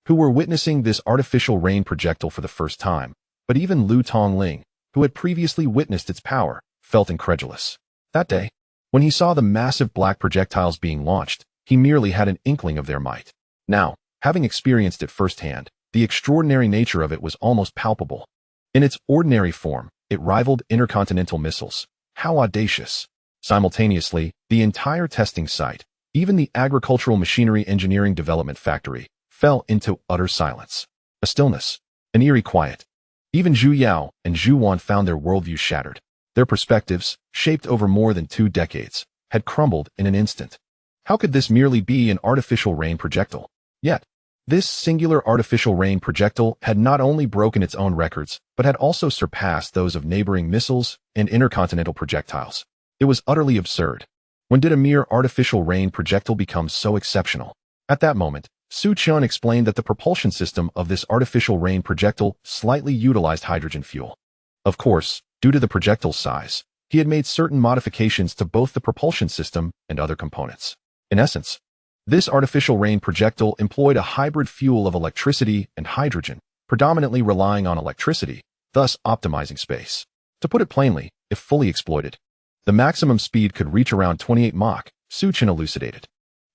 who were witnessing this artificial rain projectile for the first time, but even Lu Tongling, who had previously witnessed its power, felt incredulous. That day, when he saw the massive black projectiles being launched, he merely had an inkling of their might. Now, having experienced it firsthand, the extraordinary nature of it was almost palpable. In its ordinary form, it rivaled intercontinental missiles. How audacious! Simultaneously, the entire testing site, even the agricultural machinery engineering development factory, fell into utter silence. A stillness, an eerie quiet. Even Zhu Yao and Zhu Wan found their worldview shattered. Their perspectives, shaped over more than 2 decades, had crumbled in an instant. How could this merely be an artificial rain projectile? Yet, this singular artificial rain projectile had not only broken its own records, but had also surpassed those of neighboring missiles and intercontinental projectiles. It was utterly absurd. When did a mere artificial rain projectile become so exceptional? At that moment, Su Chun explained that the propulsion system of this artificial rain projectile slightly utilized hydrogen fuel. Of course, due to the projectile's size, he had made certain modifications to both the propulsion system and other components. In essence, this artificial rain projectile employed a hybrid fuel of electricity and hydrogen, predominantly relying on electricity, thus optimizing space. To put it plainly, if fully exploited, the maximum speed could reach around 28 Mach, Su Chun elucidated.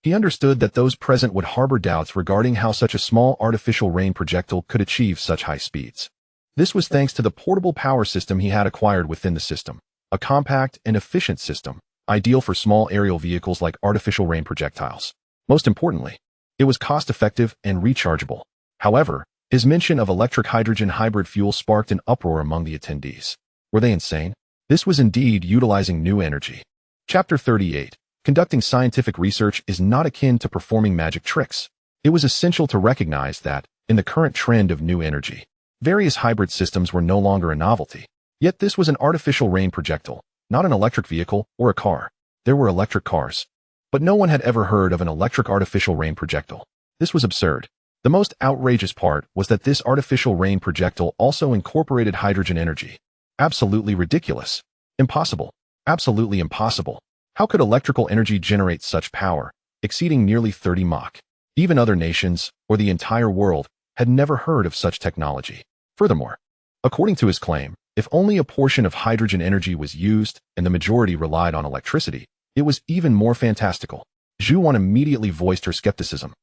He understood that those present would harbor doubts regarding how such a small artificial rain projectile could achieve such high speeds. This was thanks to the portable power system he had acquired within the system, a compact and efficient system, ideal for small aerial vehicles like artificial rain projectiles. Most importantly, it was cost-effective and rechargeable. However, his mention of electric hydrogen hybrid fuel sparked an uproar among the attendees. Were they insane? This was indeed utilizing new energy. Chapter 38. Conducting scientific research is not akin to performing magic tricks. It was essential to recognize that, in the current trend of new energy, various hybrid systems were no longer a novelty. Yet this was an artificial rain projectile, not an electric vehicle or a car. There were electric cars, but no one had ever heard of an electric artificial rain projectile. This was absurd. The most outrageous part was that this artificial rain projectile also incorporated hydrogen energy. Absolutely ridiculous. Impossible. Absolutely impossible. How could electrical energy generate such power, exceeding nearly 30 Mach? Even other nations, or the entire world, had never heard of such technology. Furthermore, according to his claim, if only a portion of hydrogen energy was used and the majority relied on electricity, it was even more fantastical. Zhu Wan immediately voiced her skepticism.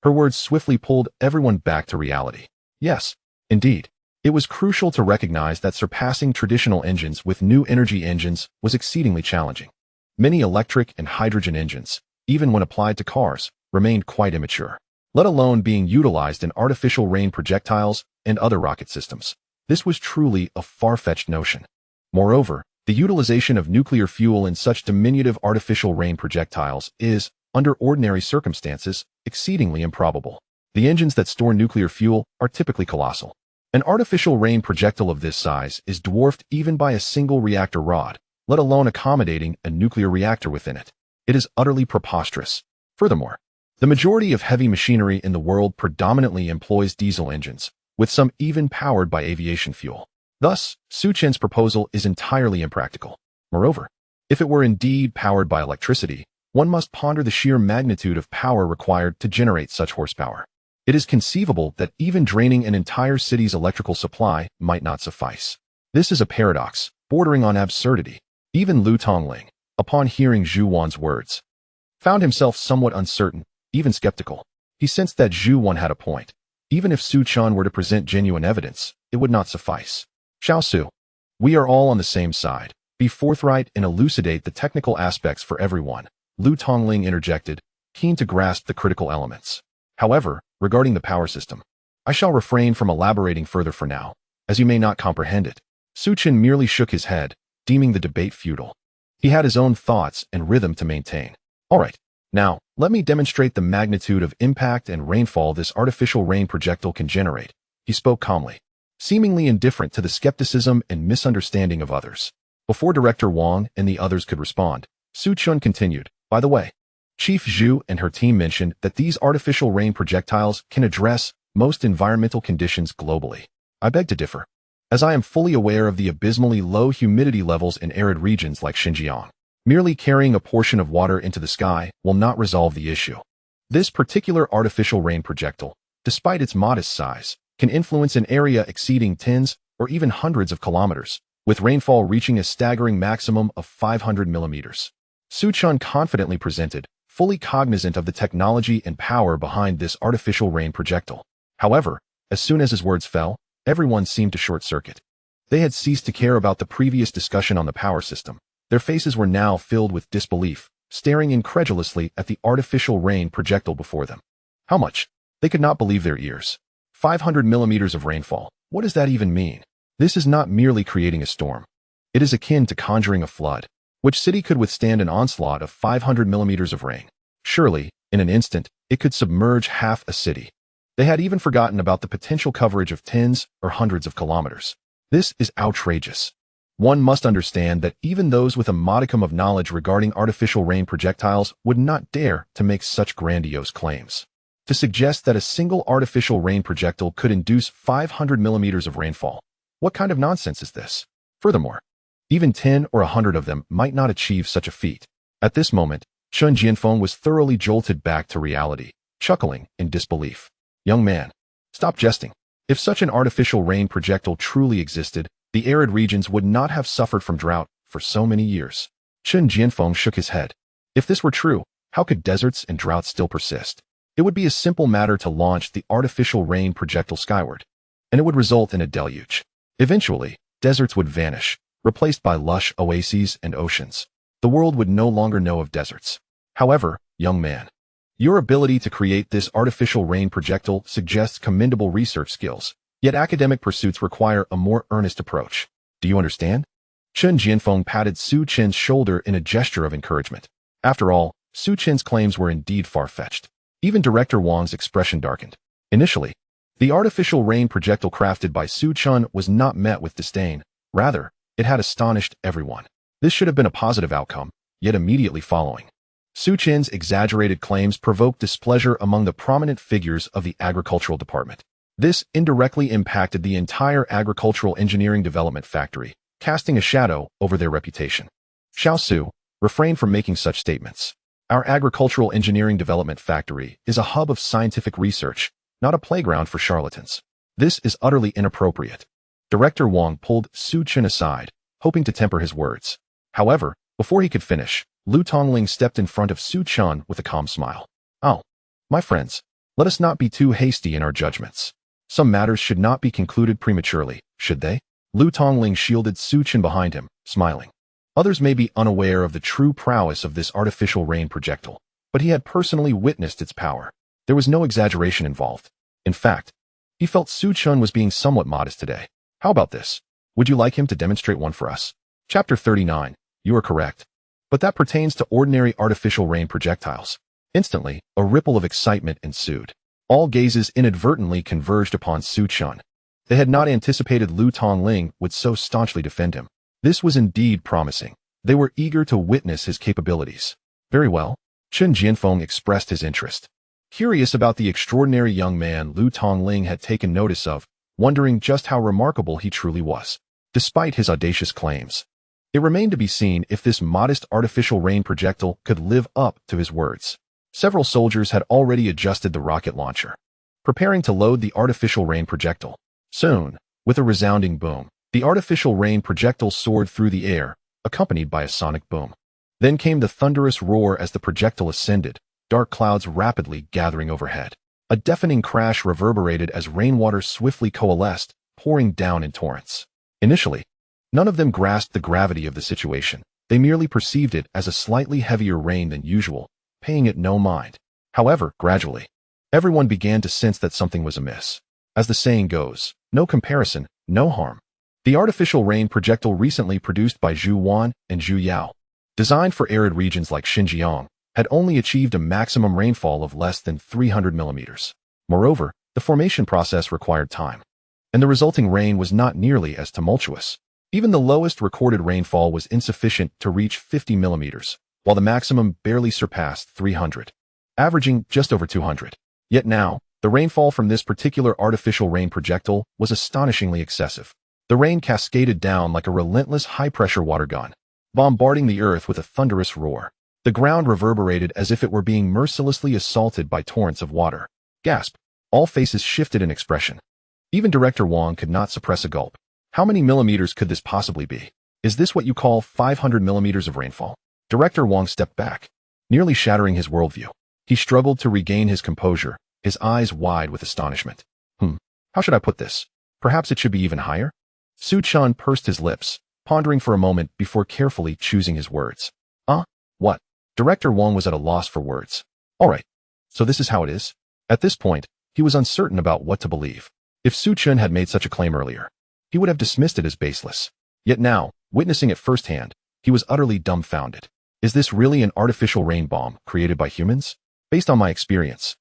Her words swiftly pulled everyone back to reality. Yes, indeed. It was crucial to recognize that surpassing traditional engines with new energy engines was exceedingly challenging. Many electric and hydrogen engines, even when applied to cars, remained quite immature, let alone being utilized in artificial rain projectiles and other rocket systems. This was truly a far-fetched notion. Moreover, the utilization of nuclear fuel in such diminutive artificial rain projectiles is, under ordinary circumstances, exceedingly improbable. The engines that store nuclear fuel are typically colossal. An artificial rain projectile of this size is dwarfed even by a single reactor rod, let alone accommodating a nuclear reactor within it. It is utterly preposterous. Furthermore, the majority of heavy machinery in the world predominantly employs diesel engines, with some even powered by aviation fuel. Thus, Su Chen's proposal is entirely impractical. Moreover, if it were indeed powered by electricity, one must ponder the sheer magnitude of power required to generate such horsepower. It is conceivable that even draining an entire city's electrical supply might not suffice. This is a paradox, bordering on absurdity. Even Lu Tongling, upon hearing Zhu Wan's words, found himself somewhat uncertain, even skeptical. He sensed that Zhu Wan had a point. Even if Su Chen were to present genuine evidence, it would not suffice. Xiao Su, we are all on the same side. Be forthright and elucidate the technical aspects for everyone, Lu Tongling interjected, keen to grasp the critical elements. However, regarding the power system, I shall refrain from elaborating further for now, as you may not comprehend it. Su Chen merely shook his head, deeming the debate futile. He had his own thoughts and rhythm to maintain. All right, now, let me demonstrate the magnitude of impact and rainfall this artificial rain projectile can generate. He spoke calmly, seemingly indifferent to the skepticism and misunderstanding of others. Before Director Wang and the others could respond, Su Chen continued, by the way, Chief Zhu and her team mentioned that these artificial rain projectiles can address most environmental conditions globally. I beg to differ, as I am fully aware of the abysmally low humidity levels in arid regions like Xinjiang. Merely carrying a portion of water into the sky will not resolve the issue. This particular artificial rain projectile, despite its modest size, can influence an area exceeding tens or even hundreds of kilometers, with rainfall reaching a staggering maximum of 500 millimeters. Su Chen confidently presented, fully cognizant of the technology and power behind this artificial rain projectile. However, as soon as his words fell, everyone seemed to short-circuit. They had ceased to care about the previous discussion on the power system. Their faces were now filled with disbelief, staring incredulously at the artificial rain projectile before them. How much? They could not believe their ears. 500 millimeters of rainfall. What does that even mean? This is not merely creating a storm. It is akin to conjuring a flood. Which city could withstand an onslaught of 500 millimeters of rain? Surely, in an instant, it could submerge half a city. They had even forgotten about the potential coverage of tens or hundreds of kilometers. This is outrageous. One must understand that even those with a modicum of knowledge regarding artificial rain projectiles would not dare to make such grandiose claims. To suggest that a single artificial rain projectile could induce 500 millimeters of rainfall, what kind of nonsense is this? Furthermore, even 10 or 100 of them might not achieve such a feat. At this moment, Chen Jianfeng was thoroughly jolted back to reality, chuckling in disbelief. Young man, stop jesting. If such an artificial rain projectile truly existed, the arid regions would not have suffered from drought for so many years. Chen Jianfeng shook his head. If this were true, how could deserts and droughts still persist? It would be a simple matter to launch the artificial rain projectile skyward, and it would result in a deluge. Eventually, deserts would vanish, replaced by lush oases and oceans. The world would no longer know of deserts. However, young man, your ability to create this artificial rain projectile suggests commendable research skills, yet academic pursuits require a more earnest approach. Do you understand? Chen Jianfeng patted Su Chen's shoulder in a gesture of encouragement. After all, Su Chen's claims were indeed far-fetched. Even Director Wang's expression darkened. Initially, the artificial rain projectile crafted by Su Chen was not met with disdain. Rather, it had astonished everyone. This should have been a positive outcome, yet immediately following, Su Chen's exaggerated claims provoked displeasure among the prominent figures of the agricultural department. This indirectly impacted the entire agricultural engineering development factory, casting a shadow over their reputation. Xiao Su, refrain from making such statements. Our agricultural engineering development factory is a hub of scientific research, not a playground for charlatans. This is utterly inappropriate. Director Wang pulled Su Chen aside, hoping to temper his words. However, before he could finish, Lu Tongling stepped in front of Su Chun with a calm smile. "Oh, my friends, let us not be too hasty in our judgments. Some matters should not be concluded prematurely, should they?" Lu Tongling shielded Su Chun behind him, smiling. Others may be unaware of the true prowess of this artificial rain projectile, but he had personally witnessed its power. There was no exaggeration involved. In fact, he felt Su Chun was being somewhat modest today. "How about this? Would you like him to demonstrate one for us?" Chapter 39. You are correct. But that pertains to ordinary artificial rain projectiles. Instantly, a ripple of excitement ensued. All gazes inadvertently converged upon Su Chun. They had not anticipated Lu Tongling would so staunchly defend him. This was indeed promising. They were eager to witness his capabilities. Very well. Chen Jianfeng expressed his interest. Curious about the extraordinary young man Lu Tongling had taken notice of, wondering just how remarkable he truly was. Despite his audacious claims, it remained to be seen if this modest artificial rain projectile could live up to his words. Several soldiers had already adjusted the rocket launcher, preparing to load the artificial rain projectile. Soon, with a resounding boom, the artificial rain projectile soared through the air, accompanied by a sonic boom. Then came the thunderous roar as the projectile ascended, dark clouds rapidly gathering overhead. A deafening crash reverberated as rainwater swiftly coalesced, pouring down in torrents. Initially, none of them grasped the gravity of the situation. They merely perceived it as a slightly heavier rain than usual, paying it no mind. However, gradually, everyone began to sense that something was amiss. As the saying goes, no comparison, no harm. The artificial rain projectile recently produced by Zhu Wan and Zhu Yao, designed for arid regions like Xinjiang, had only achieved a maximum rainfall of less than 300 millimeters. Moreover, the formation process required time, and the resulting rain was not nearly as tumultuous. Even the lowest recorded rainfall was insufficient to reach 50 millimeters, while the maximum barely surpassed 300, averaging just over 200. Yet now, the rainfall from this particular artificial rain projectile was astonishingly excessive. The rain cascaded down like a relentless high-pressure water gun, bombarding the earth with a thunderous roar. The ground reverberated as if it were being mercilessly assaulted by torrents of water. Gasp! All faces shifted in expression. Even Director Wang could not suppress a gulp. How many millimeters could this possibly be? Is this what you call 500 millimeters of rainfall? Director Wang stepped back, nearly shattering his worldview. He struggled to regain his composure, his eyes wide with astonishment. How should I put this? Perhaps it should be even higher? Su Chun pursed his lips, pondering for a moment before carefully choosing his words. What? Director Wang was at a loss for words. All right, so this is how it is? At this point, he was uncertain about what to believe. If Su Chun had made such a claim earlier, he would have dismissed it as baseless. Yet now, witnessing it firsthand, he was utterly dumbfounded. Is this really an artificial rain bomb created by humans? Based on my experience,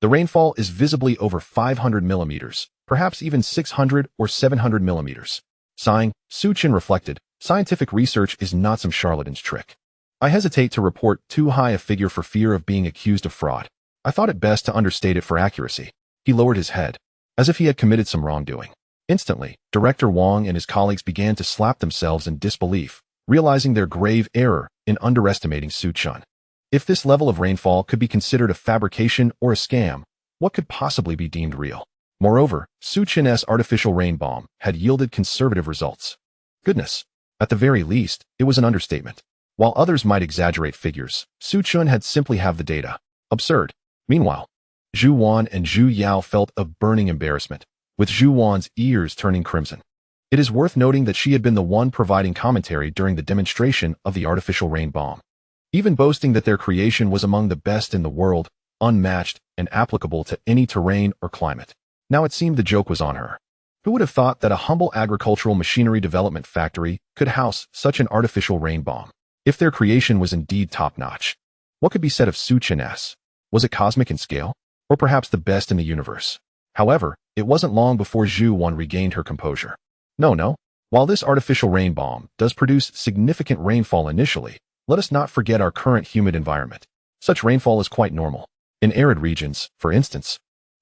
the rainfall is visibly over 500 millimeters, perhaps even 600 or 700 millimeters. Sighing, Su Chun reflected, scientific research is not some charlatan's trick. I hesitate to report too high a figure for fear of being accused of fraud. I thought it best to understate it for accuracy. He lowered his head, as if he had committed some wrongdoing. Instantly, Director Wang and his colleagues began to slap themselves in disbelief, realizing their grave error in underestimating Su Chun. If this level of rainfall could be considered a fabrication or a scam, what could possibly be deemed real? Moreover, Su Chun's artificial rain bomb had yielded conservative results. Goodness! At the very least, it was an understatement. While others might exaggerate figures, Su Chun had simply have the data. Absurd. Meanwhile, Zhu Wan and Zhu Yao felt a burning embarrassment, with Zhu Wan's ears turning crimson. It is worth noting that she had been the one providing commentary during the demonstration of the artificial rain bomb, even boasting that their creation was among the best in the world, unmatched, and applicable to any terrain or climate. Now it seemed the joke was on her. Who would have thought that a humble agricultural machinery development factory could house such an artificial rain bomb? If their creation was indeed top-notch, what could be said of Su Chun's? Was it cosmic in scale? Or perhaps the best in the universe? However, it wasn't long before Zhu Wan regained her composure. No. While this artificial rain bomb does produce significant rainfall initially, let us not forget our current humid environment. Such rainfall is quite normal. In arid regions, for instance,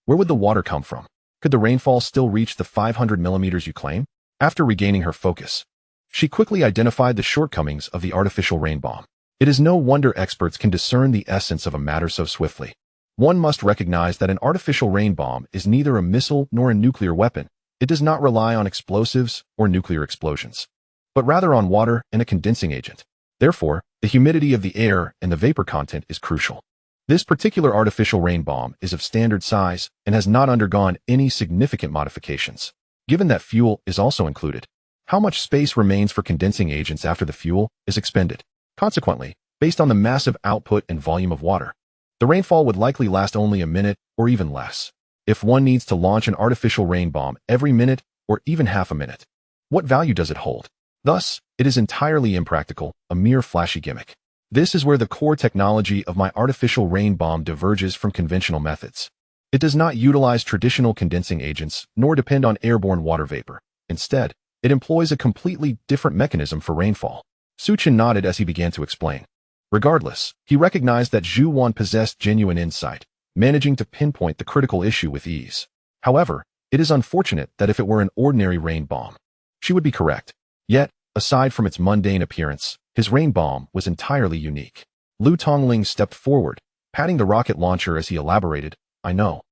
where would the water come from? Could the rainfall still reach the 500 millimeters you claim? After regaining her focus, she quickly identified the shortcomings of the artificial rain bomb. It is no wonder experts can discern the essence of a matter so swiftly. One must recognize that an artificial rain bomb is neither a missile nor a nuclear weapon. It does not rely on explosives or nuclear explosions, but rather on water and a condensing agent. Therefore, the humidity of the air and the vapor content is crucial. This particular artificial rain bomb is of standard size and has not undergone any significant modifications. Given that fuel is also included, how much space remains for condensing agents after the fuel is expended? Consequently, based on the massive output and volume of water, the rainfall would likely last only a minute or even less. If one needs to launch an artificial rain bomb every minute or even half a minute, what value does it hold? Thus, it is entirely impractical, a mere flashy gimmick. This is where the core technology of my artificial rain bomb diverges from conventional methods. It does not utilize traditional condensing agents nor depend on airborne water vapor. Instead, it employs a completely different mechanism for rainfall. Su-Chen nodded as he began to explain. Regardless, he recognized that Zhu Wan possessed genuine insight, managing to pinpoint the critical issue with ease. However, it is unfortunate that if it were an ordinary rain bomb, she would be correct. Yet, aside from its mundane appearance, his rain bomb was entirely unique. Lu Tongling stepped forward, patting the rocket launcher as he elaborated, I know.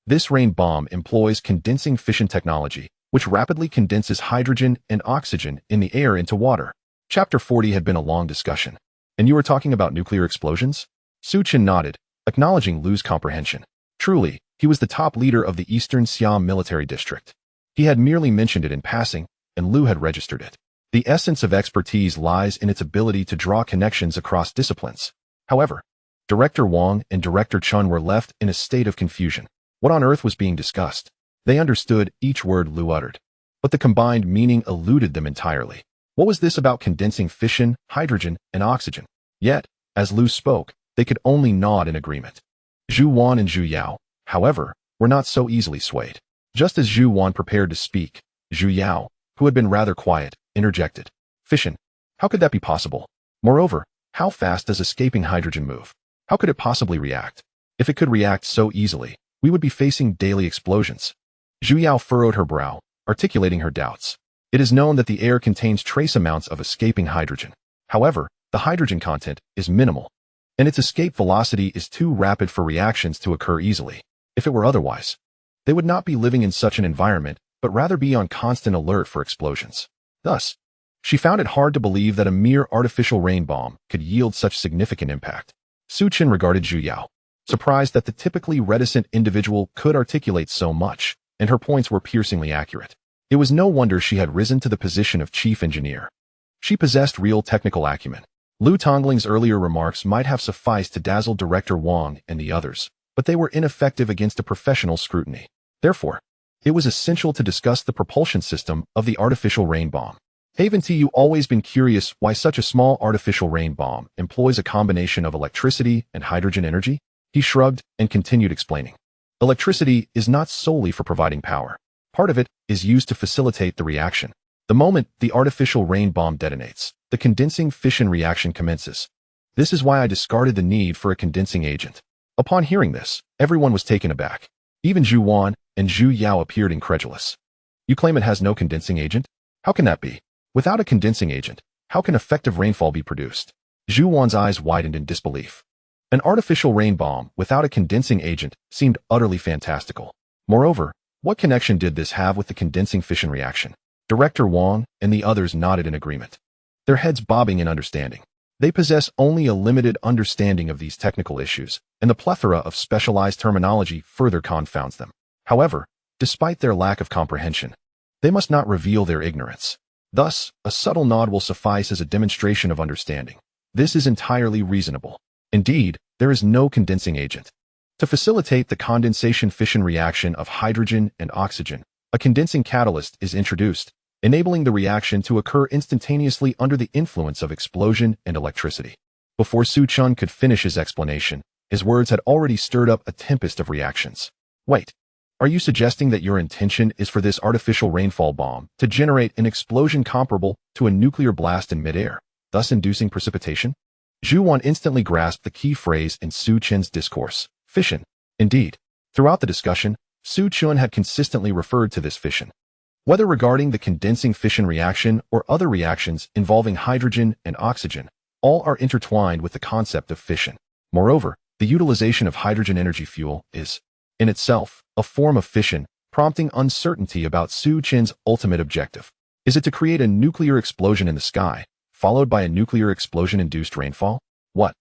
This rain bomb employs condensing fission technology, which rapidly condenses hydrogen and oxygen in the air into water. Chapter 40 had been a long discussion. And you were talking about nuclear explosions? Su-Chen nodded, acknowledging Lu's comprehension. Truly, he was the top leader of the Eastern Siam military district. He had merely mentioned it in passing, and Lu had registered it. The essence of expertise lies in its ability to draw connections across disciplines. However, Director Wang and Director Chun were left in a state of confusion. What on earth was being discussed? They understood each word Lu uttered, but the combined meaning eluded them entirely. What was this about condensing fission, hydrogen, and oxygen? Yet, as Lu spoke, they could only nod in agreement. Zhu Wan and Zhu Yao, however, were not so easily swayed. Just as Zhu Wan prepared to speak, Zhu Yao, who had been rather quiet, interjected. Fission? How could that be possible? Moreover, how fast does escaping hydrogen move? How could it possibly react? If it could react so easily, we would be facing daily explosions. Zhu Yao furrowed her brow, articulating her doubts. It is known that the air contains trace amounts of escaping hydrogen. However, the hydrogen content is minimal, and its escape velocity is too rapid for reactions to occur easily. If it were otherwise, they would not be living in such an environment, but rather be on constant alert for explosions. Thus, she found it hard to believe that a mere artificial rain bomb could yield such significant impact. Su-Chen regarded Zhu Yao, surprised that the typically reticent individual could articulate so much, and her points were piercingly accurate. It was no wonder she had risen to the position of chief engineer. She possessed real technical acumen. Lu Tongling's earlier remarks might have sufficed to dazzle Director Wang and the others, but they were ineffective against a professional scrutiny. Therefore, it was essential to discuss the propulsion system of the artificial rain bomb. Haven't you always been curious why such a small artificial rain bomb employs a combination of electricity and hydrogen energy? He shrugged and continued explaining. Electricity is not solely for providing power. Part of it is used to facilitate the reaction. The moment the artificial rain bomb detonates, the condensing fission reaction commences. This is why I discarded the need for a condensing agent. Upon hearing this, everyone was taken aback. Even Zhu Wan and Zhu Yao appeared incredulous. You claim it has no condensing agent? How can that be? Without a condensing agent, how can effective rainfall be produced? Zhu Wan's eyes widened in disbelief. An artificial rain bomb without a condensing agent seemed utterly fantastical. Moreover, what connection did this have with the condensing fission reaction? Director Wang and the others nodded in agreement, their heads bobbing in understanding. They possess only a limited understanding of these technical issues, and the plethora of specialized terminology further confounds them. However, despite their lack of comprehension, they must not reveal their ignorance. Thus, a subtle nod will suffice as a demonstration of understanding. This is entirely reasonable. Indeed, there is no condensing agent. To facilitate the condensation-fission reaction of hydrogen and oxygen, a condensing catalyst is introduced, enabling the reaction to occur instantaneously under the influence of explosion and electricity. Before Su-Chen could finish his explanation, his words had already stirred up a tempest of reactions. Wait, are you suggesting that your intention is for this artificial rainfall bomb to generate an explosion comparable to a nuclear blast in midair, thus inducing precipitation? Zhu Wan instantly grasped the key phrase in Su-Chen's discourse, fission. Indeed, throughout the discussion, Su-Chen had consistently referred to this fission. Whether regarding the condensing fission reaction or other reactions involving hydrogen and oxygen, all are intertwined with the concept of fission. Moreover, the utilization of hydrogen energy fuel is, in itself, a form of fission, prompting uncertainty about Su-Chen's ultimate objective. Is it to create a nuclear explosion in the sky, followed by a nuclear explosion-induced rainfall? What?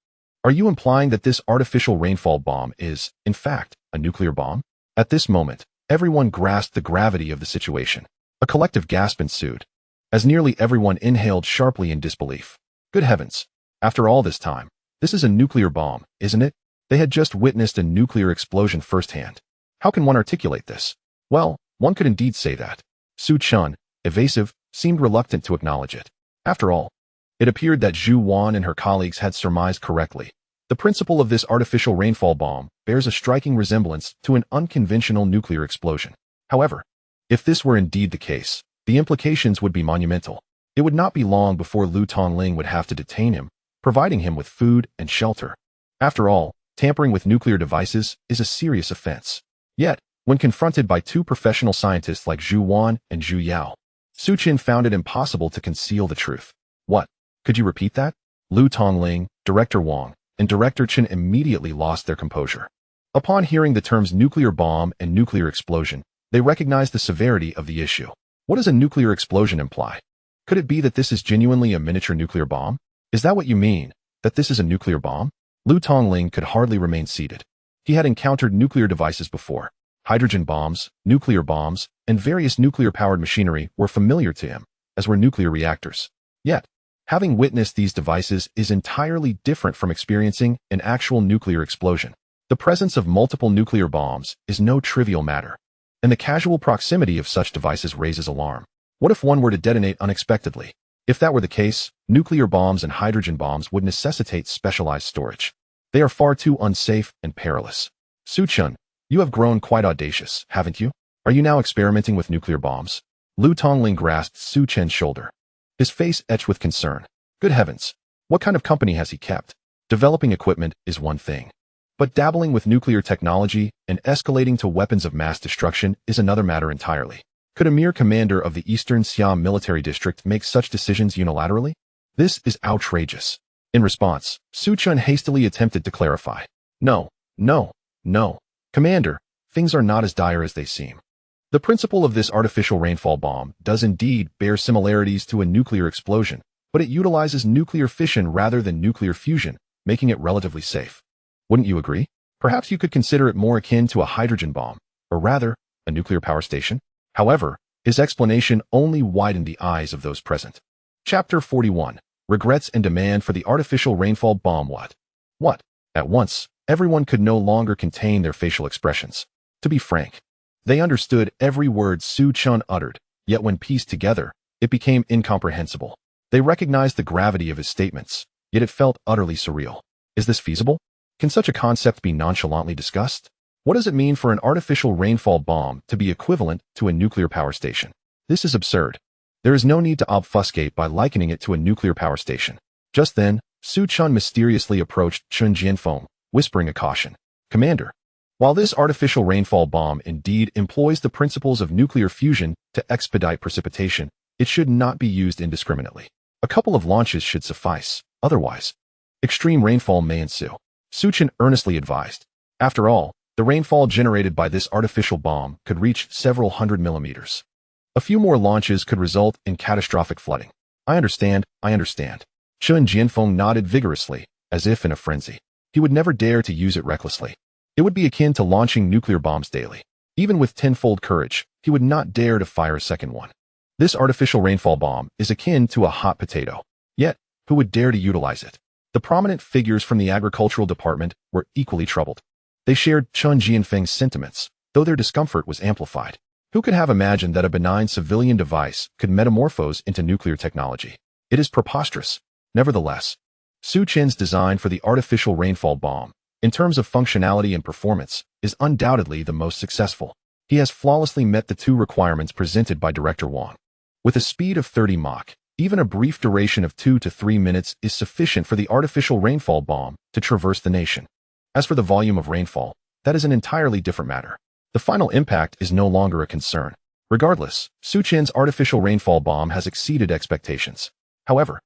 Are you implying that this artificial rainfall bomb is, in fact, a nuclear bomb? At this moment, everyone grasped the gravity of the situation. A collective gasp ensued, as nearly everyone inhaled sharply in disbelief. Good heavens! After all this time, this is a nuclear bomb, isn't it? They had just witnessed a nuclear explosion firsthand. How can one articulate this? Well, one could indeed say that. Su Chun, evasive, seemed reluctant to acknowledge it. After all, it appeared that Zhu Wan and her colleagues had surmised correctly. The principle of this artificial rainfall bomb bears a striking resemblance to an unconventional nuclear explosion. However, if this were indeed the case, the implications would be monumental. It would not be long before Lu Tongling would have to detain him, providing him with food and shelter. After all, tampering with nuclear devices is a serious offense. Yet, when confronted by two professional scientists like Zhu Wan and Zhu Yao, Su Qin found it impossible to conceal the truth. What? Could you repeat that? Lu Tongling, Director Wang, and Director Chen immediately lost their composure. Upon hearing the terms nuclear bomb and nuclear explosion, they recognized the severity of the issue. What does a nuclear explosion imply? Could it be that this is genuinely a miniature nuclear bomb? Is that what you mean, that this is a nuclear bomb? Lu Tongling could hardly remain seated. He had encountered nuclear devices before. Hydrogen bombs, nuclear bombs, and various nuclear-powered machinery were familiar to him, as were nuclear reactors. Yet, having witnessed these devices is entirely different from experiencing an actual nuclear explosion. The presence of multiple nuclear bombs is no trivial matter, and the casual proximity of such devices raises alarm. What if one were to detonate unexpectedly? If that were the case, nuclear bombs and hydrogen bombs would necessitate specialized storage. They are far too unsafe and perilous. Su Chun, you have grown quite audacious, haven't you? Are you now experimenting with nuclear bombs? Lu Tongling grasped Su Chen's shoulder, his face etched with concern. Good heavens! What kind of company has he kept? Developing equipment is one thing, but dabbling with nuclear technology and escalating to weapons of mass destruction is another matter entirely. Could a mere commander of the Eastern Siam military district make such decisions unilaterally? This is outrageous. In response, Su Chun hastily attempted to clarify. No. Commander, things are not as dire as they seem. The principle of this artificial rainfall bomb does indeed bear similarities to a nuclear explosion, but it utilizes nuclear fission rather than nuclear fusion, making it relatively safe. Wouldn't you agree? Perhaps you could consider it more akin to a hydrogen bomb, or rather, a nuclear power station. However, his explanation only widened the eyes of those present. Chapter 41. Regrets and demand for the artificial rainfall bomb. What? At once, everyone could no longer contain their facial expressions. To be frank, they understood every word Su Chun uttered, yet when pieced together, it became incomprehensible. They recognized the gravity of his statements, yet it felt utterly surreal. Is this feasible? Can such a concept be nonchalantly discussed? What does it mean for an artificial rainfall bomb to be equivalent to a nuclear power station? This is absurd. There is no need to obfuscate by likening it to a nuclear power station. Just then, Su Chun mysteriously approached Chun Jianfeng, whispering a caution. Commander, while this artificial rainfall bomb indeed employs the principles of nuclear fusion to expedite precipitation, it should not be used indiscriminately. A couple of launches should suffice, otherwise, extreme rainfall may ensue. Su Chun earnestly advised. After all, the rainfall generated by this artificial bomb could reach several hundred millimeters. A few more launches could result in catastrophic flooding. I understand. Chun Jianfeng nodded vigorously, as if in a frenzy. He would never dare to use it recklessly. It would be akin to launching nuclear bombs daily. Even with tenfold courage, he would not dare to fire a second one. This artificial rainfall bomb is akin to a hot potato. Yet, who would dare to utilize it? The prominent figures from the agricultural department were equally troubled. They shared Chun Jianfeng's sentiments, though their discomfort was amplified. Who could have imagined that a benign civilian device could metamorphose into nuclear technology? It is preposterous. Nevertheless, Su Chen's design for the artificial rainfall bomb, in terms of functionality and performance, is undoubtedly the most successful. He has flawlessly met the two requirements presented by Director Wang. With a speed of 30 Mach, even a brief duration of 2 to 3 minutes is sufficient for the artificial rainfall bomb to traverse the nation. As for the volume of rainfall, that is an entirely different matter. The final impact is no longer a concern. Regardless, Su Chen's artificial rainfall bomb has exceeded expectations. However,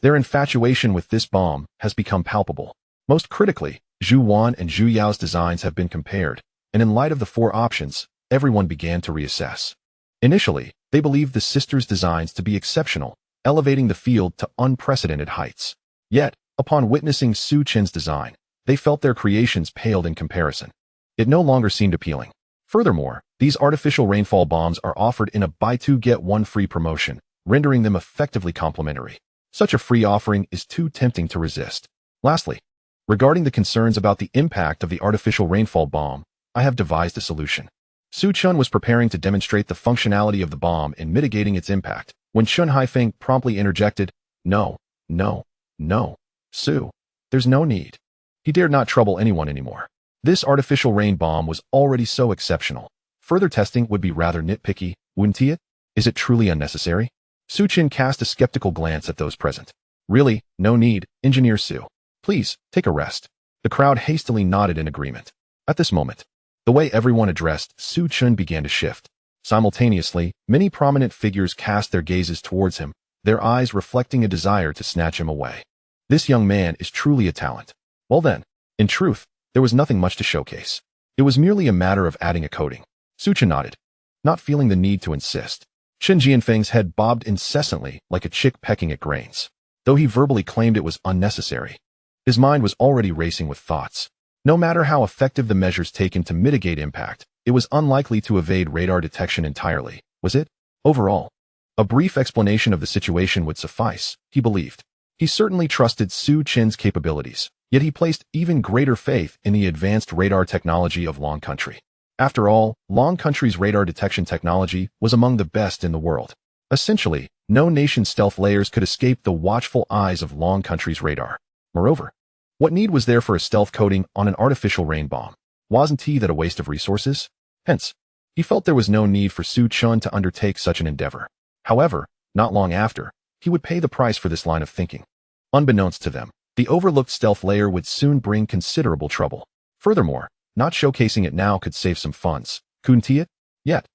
their infatuation with this bomb has become palpable. Most critically, Zhu Wan and Zhu Yao's designs have been compared, and in light of the four options, everyone began to reassess. Initially, they believed the sisters' designs to be exceptional, elevating the field to unprecedented heights. Yet, upon witnessing Su Chen's design, they felt their creations paled in comparison. It no longer seemed appealing. Furthermore, these artificial rainfall bombs are offered in a buy-2-get-one-free promotion, rendering them effectively complementary. Such a free offering is too tempting to resist. Lastly, regarding the concerns about the impact of the artificial rainfall bomb, I have devised a solution. Su Chun was preparing to demonstrate the functionality of the bomb in mitigating its impact, when Chun Haifeng promptly interjected, "No, no, no, Su. There's no need." He dared not trouble anyone anymore. This artificial rain bomb was already so exceptional. Further testing would be rather nitpicky, wouldn't it? Is it truly unnecessary? Su Chin cast a skeptical glance at those present. Really, no need, Engineer Su. Please, take a rest. The crowd hastily nodded in agreement. At this moment, the way everyone addressed Su Chun began to shift. Simultaneously, many prominent figures cast their gazes towards him, their eyes reflecting a desire to snatch him away. This young man is truly a talent. Well then, in truth, there was nothing much to showcase. It was merely a matter of adding a coating. Su Chen nodded, not feeling the need to insist. Chen Jianfeng's head bobbed incessantly like a chick pecking at grains. Though he verbally claimed it was unnecessary, his mind was already racing with thoughts. No matter how effective the measures taken to mitigate impact, it was unlikely to evade radar detection entirely, was it? Overall, a brief explanation of the situation would suffice, he believed. He certainly trusted Su Chen's capabilities, yet he placed even greater faith in the advanced radar technology of Long Country. After all, Long Country's radar detection technology was among the best in the world. Essentially, no nation's stealth layers could escape the watchful eyes of Long Country's radar. Moreover, what need was there for a stealth coating on an artificial rain bomb? Wasn't that a waste of resources? Hence, he felt there was no need for Su Chun to undertake such an endeavor. However, not long after, he would pay the price for this line of thinking. Unbeknownst to them, the overlooked stealth layer would soon bring considerable trouble. Furthermore, not showcasing it now could save some funds, couldn't it? Yet,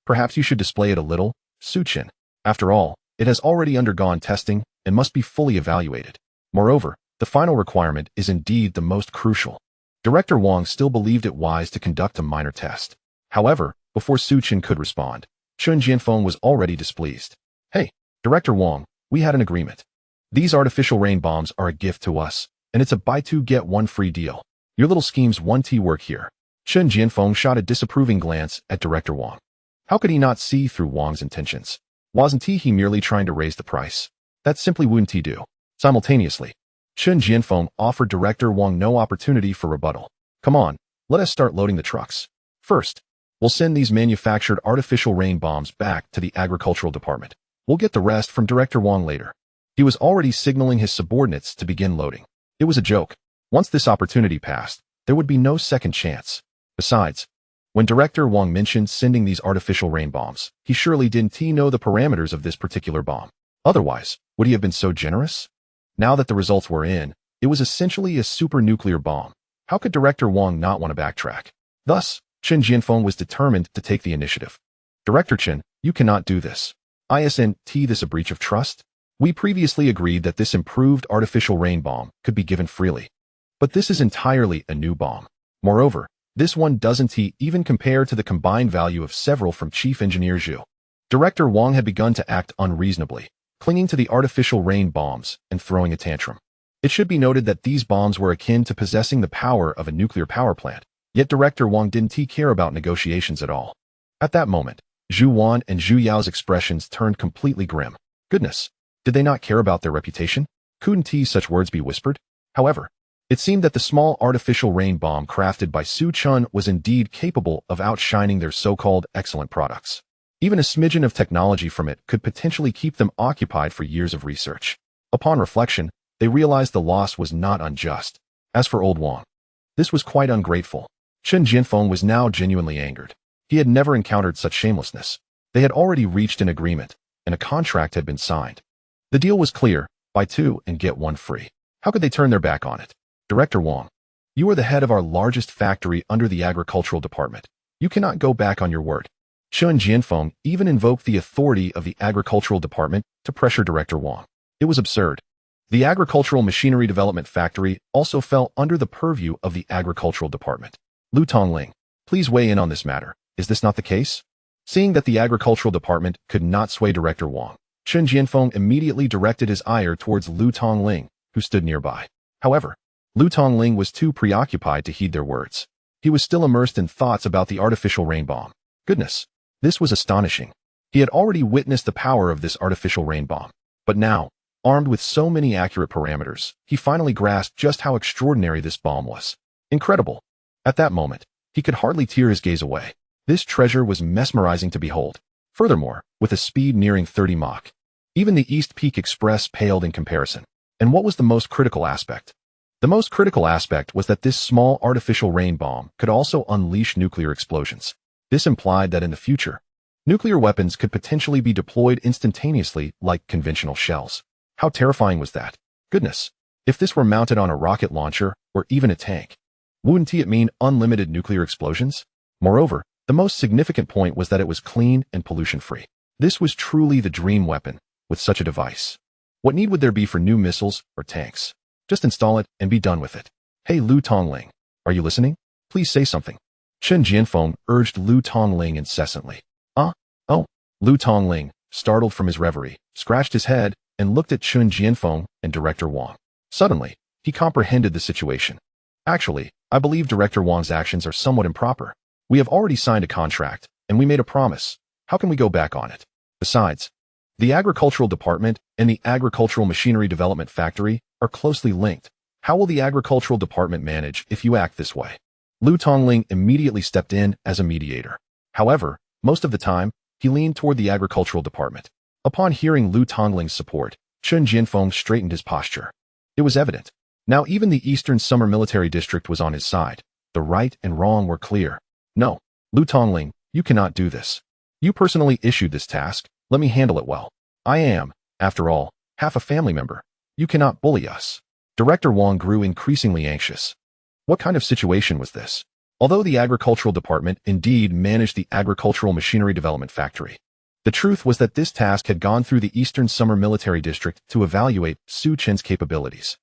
perhaps you should display it a little, Su Chin. After all, it has already undergone testing and must be fully evaluated. Moreover, the final requirement is indeed the most crucial. Director Wang still believed it wise to conduct a minor test. However, before Su Chin could respond, Chun Jianfeng was already displeased. Hey, Director Wang, we had an agreement. These artificial rain bombs are a gift to us, and it's a buy-2-get-one-free deal. Your little schemes won't work here. Chun Jianfeng shot a disapproving glance at Director Wang. How could he not see through Wang's intentions? Wasn't he merely trying to raise the price? That simply wouldn't do. Simultaneously, Chun Jianfeng offered Director Wang no opportunity for rebuttal. Come on, let us start loading the trucks. First, we'll send these manufactured artificial rain bombs back to the agricultural department. We'll get the rest from Director Wang later. He was already signaling his subordinates to begin loading. It was a joke. Once this opportunity passed, there would be no second chance. Besides, when Director Wang mentioned sending these artificial rain bombs, he surely didn't know the parameters of this particular bomb. Otherwise, would he have been so generous? Now that the results were in, it was essentially a super nuclear bomb. How could Director Wang not want to backtrack? Thus, Chen Jianfeng was determined to take the initiative. Director Chen, you cannot do this. Isn't this a breach of trust? We previously agreed that this improved artificial rain bomb could be given freely. But this is entirely a new bomb. Moreover, this one doesn't even compare to the combined value of several from Chief Engineer Zhu. Director Wang had begun to act unreasonably, clinging to the artificial rain bombs and throwing a tantrum. It should be noted that these bombs were akin to possessing the power of a nuclear power plant, yet Director Wang didn't care about negotiations at all. At that moment, Zhu Wan and Zhu Yao's expressions turned completely grim. Goodness, did they not care about their reputation? Couldn't such words be whispered? However, it seemed that the small artificial rain bomb crafted by Su Chun was indeed capable of outshining their so-called excellent products. Even a smidgen of technology from it could potentially keep them occupied for years of research. Upon reflection, they realized the loss was not unjust. As for old Wang, this was quite ungrateful. Chen Jianfeng was now genuinely angered. He had never encountered such shamelessness. They had already reached an agreement, and a contract had been signed. The deal was clear, buy two and get one free. How could they turn their back on it? Director Wang, you are the head of our largest factory under the agricultural department. You cannot go back on your word. Chen Jianfeng even invoked the authority of the agricultural department to pressure Director Wang. It was absurd. The agricultural machinery development factory also fell under the purview of the agricultural department. Lu Tongling, please weigh in on this matter. Is this not the case? Seeing that the agricultural department could not sway Director Wang, Chen Jianfeng immediately directed his ire towards Lu Tongling, who stood nearby. However, Lu Tongling was too preoccupied to heed their words. He was still immersed in thoughts about the artificial rain bomb. Goodness, this was astonishing. He had already witnessed the power of this artificial rain bomb. But now, armed with so many accurate parameters, he finally grasped just how extraordinary this bomb was. Incredible. At that moment, he could hardly tear his gaze away. This treasure was mesmerizing to behold. Furthermore, with a speed nearing 30 Mach. Even the East Peak Express paled in comparison. And what was the most critical aspect? The most critical aspect was that this small artificial rain bomb could also unleash nuclear explosions. This implied that in the future, nuclear weapons could potentially be deployed instantaneously like conventional shells. How terrifying was that? Goodness, if this were mounted on a rocket launcher or even a tank, wouldn't it mean unlimited nuclear explosions? Moreover, the most significant point was that it was clean and pollution-free. This was truly the dream weapon with such a device. What need would there be for new missiles or tanks? Just install it and be done with it. Hey Lu Tongling, are you listening? Please say something. Chen Jianfeng urged Lu Tongling incessantly. Oh. Lu Tongling, startled from his reverie, scratched his head and looked at Chen Jianfeng and Director Wang. Suddenly, he comprehended the situation. Actually, I believe Director Wang's actions are somewhat improper. We have already signed a contract, and we made a promise. How can we go back on it? Besides, the Agricultural Department and the Agricultural Machinery Development Factory are closely linked. How will the Agricultural Department manage if you act this way? Lu Tongling immediately stepped in as a mediator. However, most of the time, he leaned toward the Agricultural Department. Upon hearing Lu Tongling's support, Chen Jianfeng straightened his posture. It was evident. Now even the Eastern Summer Military District was on his side. The right and wrong were clear. No, Lu Tongling, you cannot do this. You personally issued this task. Let me handle it well. I am, after all, half a family member. You cannot bully us. Director Wang grew increasingly anxious. What kind of situation was this? Although the Agricultural Department indeed managed the Agricultural Machinery Development Factory, the truth was that this task had gone through the Eastern Summer Military District to evaluate Su Chen's capabilities.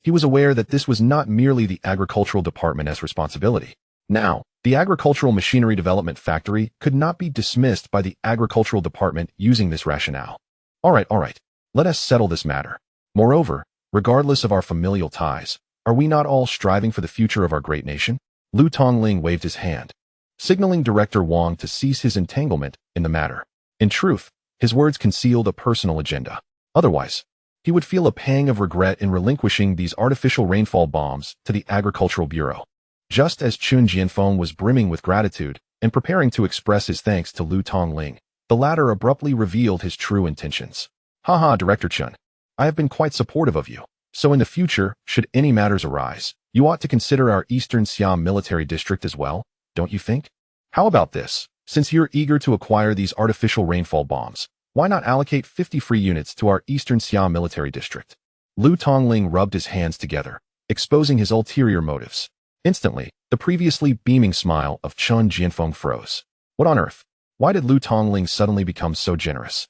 He was aware that this was not merely the Agricultural Department's responsibility. Now, the Agricultural Machinery Development Factory could not be dismissed by the Agricultural Department using this rationale. All right. Let us settle this matter. Moreover, regardless of our familial ties, are we not all striving for the future of our great nation? Lu Tongling waved his hand, signaling Director Wang to cease his entanglement in the matter. In truth, his words concealed a personal agenda. Otherwise, he would feel a pang of regret in relinquishing these artificial rainfall bombs to the Agricultural Bureau. Just as Chen Jianfeng was brimming with gratitude and preparing to express his thanks to Lu Tongling, the latter abruptly revealed his true intentions. Haha, Director Chen, I have been quite supportive of you. So in the future, should any matters arise, you ought to consider our Eastern Siam Military District as well, don't you think? How about this? Since you're eager to acquire these artificial rainfall bombs, why not allocate 50 free units to our Eastern Siam Military District? Lu Tongling rubbed his hands together, exposing his ulterior motives. Instantly, the previously beaming smile of Chen Jianfeng froze. What on earth? Why did Lu Tongling suddenly become so generous?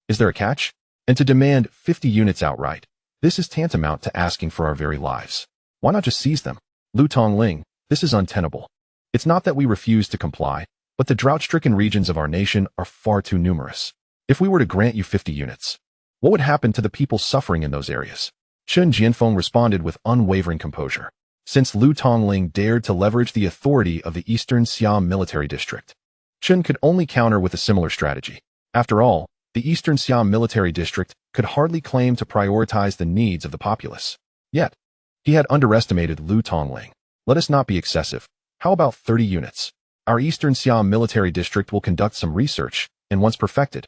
Is there a catch? And to demand 50 units outright, this is tantamount to asking for our very lives. Why not just seize them? Lu Tongling, this is untenable. It's not that we refuse to comply, but the drought-stricken regions of our nation are far too numerous. If we were to grant you 50 units, what would happen to the people suffering in those areas? Chen Jianfeng responded with unwavering composure. Since Lu Tongling dared to leverage the authority of the Eastern Siam Military District, Chen could only counter with a similar strategy. After all, the Eastern Siam Military District could hardly claim to prioritize the needs of the populace. Yet, he had underestimated Lu Tongling. Let us not be excessive. How about 30 units? Our Eastern Siam Military District will conduct some research, and once perfected,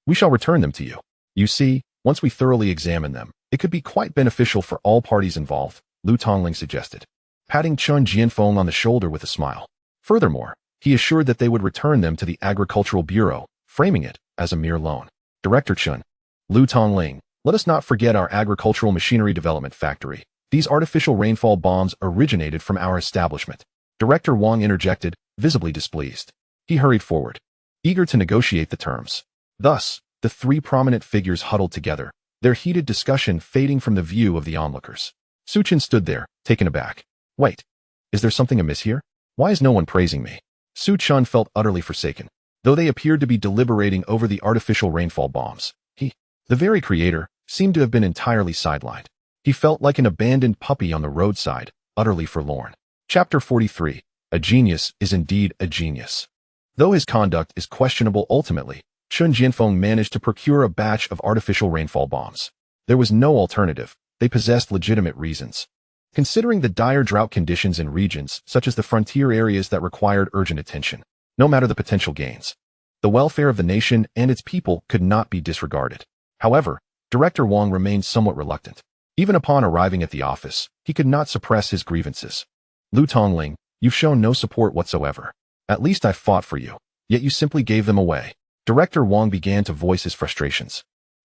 we shall return them to you. You see, once we thoroughly examine them, it could be quite beneficial for all parties involved, Lu Tongling suggested, patting Chen Jianfeng on the shoulder with a smile. Furthermore, he assured that they would return them to the Agricultural Bureau, framing it as a mere loan. Director Chen, Lu Tongling, let us not forget our Agricultural Machinery Development Factory. These artificial rainfall bombs originated from our establishment. Director Wang interjected, visibly displeased. He hurried forward, eager to negotiate the terms. Thus, the three prominent figures huddled together, their heated discussion fading from the view of the onlookers. Su Chen stood there, taken aback. Wait, is there something amiss here? Why is no one praising me? Su Chen felt utterly forsaken. Though they appeared to be deliberating over the artificial rainfall bombs, The very creator seemed to have been entirely sidelined. He felt like an abandoned puppy on the roadside, utterly forlorn. Chapter 43. A genius is indeed a genius. Though his conduct is questionable ultimately, Chun Jianfeng managed to procure a batch of artificial rainfall bombs. There was no alternative. They possessed legitimate reasons. Considering the dire drought conditions in regions such as the frontier areas that required urgent attention, no matter the potential gains, the welfare of the nation and its people could not be disregarded. However, Director Wang remained somewhat reluctant. Even upon arriving at the office, he could not suppress his grievances. Lu Tongling, you've shown no support whatsoever. At least I fought for you, yet you simply gave them away. Director Wang began to voice his frustrations.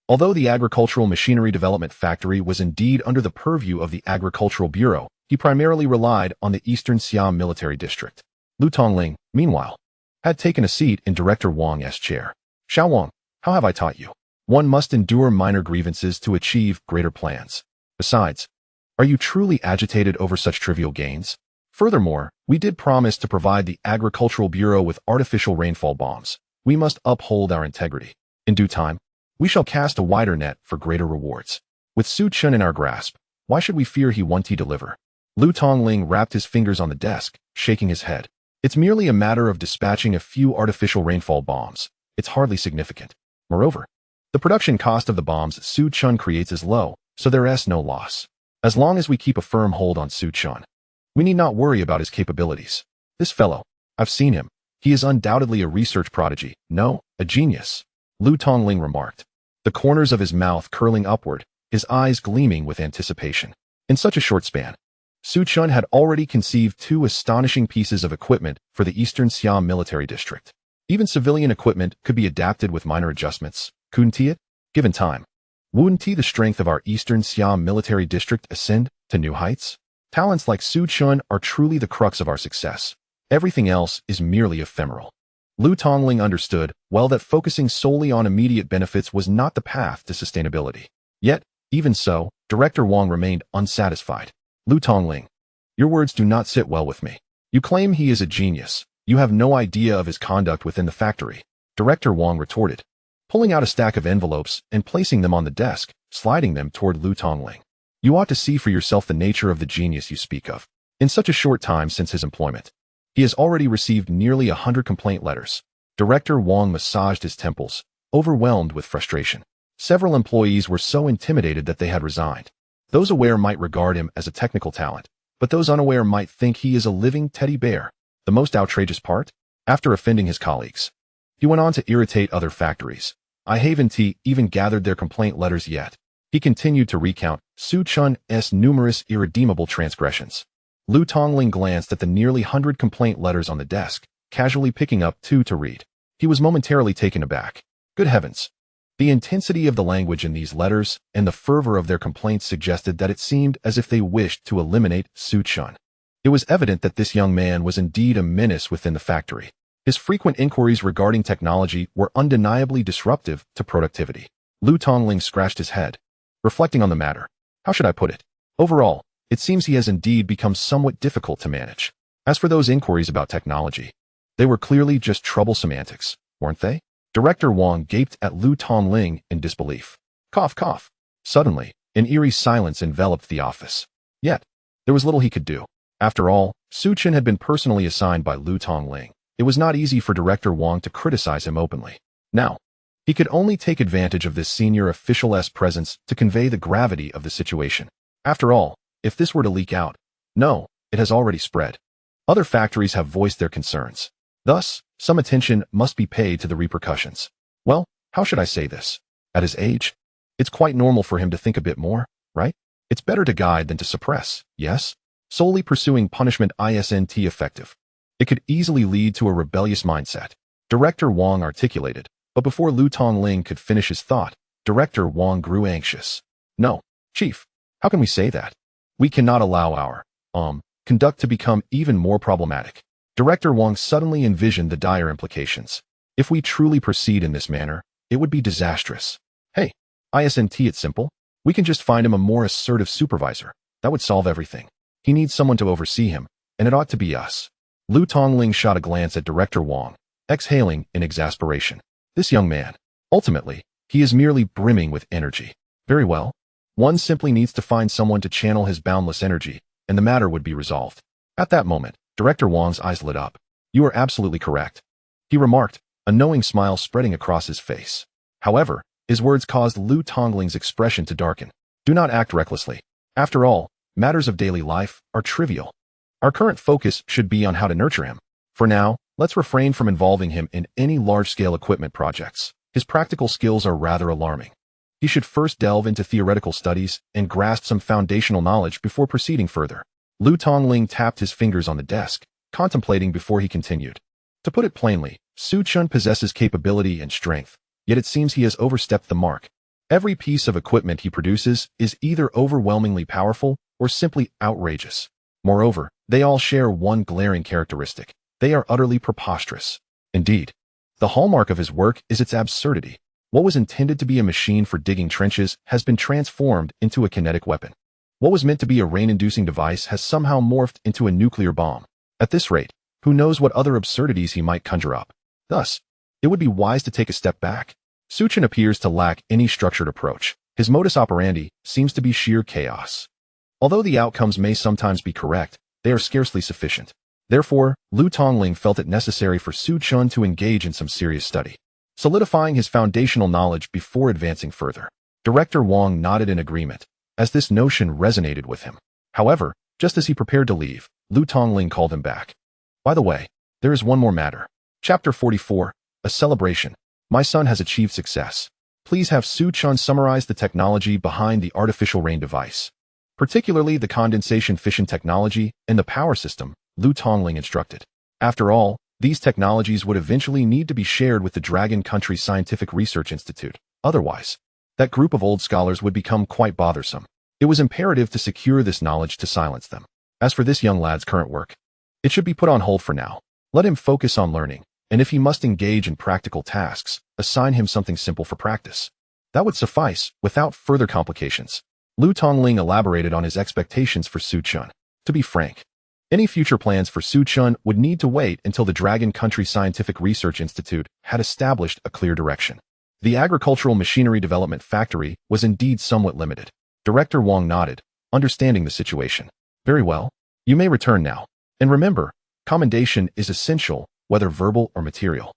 Although the agricultural machinery development factory was indeed under the purview of the Agricultural Bureau, he primarily relied on the Eastern Siam Military District. Lu Tongling, meanwhile, had taken a seat in Director Wang's chair. Xiao Wang, how have I taught you? One must endure minor grievances to achieve greater plans. Besides, are you truly agitated over such trivial gains? Furthermore, we did promise to provide the Agricultural Bureau with artificial rainfall bombs. We must uphold our integrity. In due time, we shall cast a wider net for greater rewards. With Su Chun in our grasp, why should we fear he won't deliver? Lu Tongling rapped his fingers on the desk, shaking his head. It's merely a matter of dispatching a few artificial rainfall bombs. It's hardly significant. Moreover, the production cost of the bombs Su Chun creates is low, so there is no loss. As long as we keep a firm hold on Su Chun, we need not worry about his capabilities. This fellow, I've seen him. He is undoubtedly a research prodigy. No, a genius. Lu Tongling remarked, the corners of his mouth curling upward, his eyes gleaming with anticipation. In such a short span, Su Chun had already conceived two astonishing pieces of equipment for the Eastern Siam Military District. Even civilian equipment could be adapted with minor adjustments, couldn't it? Given time. Wouldn't the strength of our Eastern Siam Military District ascend to new heights? Talents like Su Chun are truly the crux of our success. Everything else is merely ephemeral. Lu Tongling understood well that focusing solely on immediate benefits was not the path to sustainability. Yet, even so, Director Wang remained unsatisfied. Lu Tongling, your words do not sit well with me. You claim he is a genius. You have no idea of his conduct within the factory. Director Wang retorted, pulling out a stack of envelopes and placing them on the desk, sliding them toward Lu Tongling. You ought to see for yourself the nature of the genius you speak of. In such a short time since his employment, he has already received nearly 100 complaint letters. Director Wang massaged his temples, overwhelmed with frustration. Several employees were so intimidated that they had resigned. Those aware might regard him as a technical talent, but those unaware might think he is a living teddy bear. The most outrageous part? After offending his colleagues, he went on to irritate other factories. I haven't even gathered their complaint letters yet. He continued to recount Su Chun's numerous irredeemable transgressions. Lu Tongling glanced at the nearly 100 complaint letters on the desk, casually picking up two to read. He was momentarily taken aback. Good heavens! The intensity of the language in these letters and the fervor of their complaints suggested that it seemed as if they wished to eliminate Su Chun. It was evident that this young man was indeed a menace within the factory. His frequent inquiries regarding technology were undeniably disruptive to productivity. Lu Tongling scratched his head, reflecting on the matter. How should I put it? Overall, it seems he has indeed become somewhat difficult to manage. As for those inquiries about technology, they were clearly just troublesome antics, weren't they? Director Wang gaped at Lu Tongling in disbelief. Cough, cough. Suddenly, an eerie silence enveloped the office. Yet, there was little he could do. After all, Su Chun had been personally assigned by Lu Tongling. It was not easy for Director Wang to criticize him openly. Now, he could only take advantage of this senior official's presence to convey the gravity of the situation. After all, if this were to leak out, no, it has already spread. Other factories have voiced their concerns. Thus, some attention must be paid to the repercussions. Well, how should I say this? At his age, it's quite normal for him to think a bit more, right? It's better to guide than to suppress, yes? Solely pursuing punishment isn't effective. It could easily lead to a rebellious mindset. Director Wang articulated, but before Lu Tongling could finish his thought, Director Wang grew anxious. No, Chief, how can we say that? We cannot allow our, conduct to become even more problematic. Director Wang suddenly envisioned the dire implications. If we truly proceed in this manner, it would be disastrous. Hey, isn't it simple? We can just find him a more assertive supervisor. That would solve everything. He needs someone to oversee him, and it ought to be us. Lu Tongling shot a glance at Director Wang, exhaling in exasperation. This young man, ultimately, He is merely brimming with energy. Very well. One simply needs to find someone to channel his boundless energy, and the matter would be resolved. At that moment, Director Wang's eyes lit up. You are absolutely correct, he remarked, a knowing smile spreading across his face. However, his words caused Lu Tongling's expression to darken. Do not act recklessly. After all, matters of daily life are trivial. Our current focus should be on how to nurture him. For now, let's refrain from involving him in any large-scale equipment projects. His practical skills are rather alarming. He should first delve into theoretical studies and grasp some foundational knowledge before proceeding further. Lu Tongling tapped his fingers on the desk, contemplating before he continued. To put it plainly, Su Chun possesses capability and strength, yet it seems he has overstepped the mark. Every piece of equipment he produces is either overwhelmingly powerful or simply outrageous. Moreover, they all share one glaring characteristic. They are utterly preposterous. Indeed, the hallmark of his work is its absurdity. What was intended to be a machine for digging trenches has been transformed into a kinetic weapon. What was meant to be a rain-inducing device has somehow morphed into a nuclear bomb. At this rate, who knows what other absurdities he might conjure up. Thus, it would be wise to take a step back. Su Chun appears to lack any structured approach. His modus operandi seems to be sheer chaos. Although the outcomes may sometimes be correct, they are scarcely sufficient. Therefore, Lu Tongling felt it necessary for Su Chun to engage in some serious study, solidifying his foundational knowledge before advancing further. Director Wang nodded in agreement, as this notion resonated with him. However, just as he prepared to leave, Lu Tongling called him back. By the way, there is one more matter. Chapter 44, a celebration. My son has achieved success. Please have Su Chun summarize the technology behind the artificial rain device, particularly the condensation fission technology and the power system, Lu Tongling instructed. After all, these technologies would eventually need to be shared with the Dragon Country Scientific Research Institute. Otherwise, that group of old scholars would become quite bothersome. It was imperative to secure this knowledge to silence them. As for this young lad's current work, it should be put on hold for now. Let him focus on learning, and if he must engage in practical tasks, assign him something simple for practice. That would suffice, without further complications. Lu Tongling elaborated on his expectations for Su Chun. To be frank, any future plans for Su Chun would need to wait until the Dragon Country Scientific Research Institute had established a clear direction. The agricultural machinery development factory was indeed somewhat limited. Director Wang nodded, understanding the situation. Very well. You may return now. And remember, commendation is essential, whether verbal or material.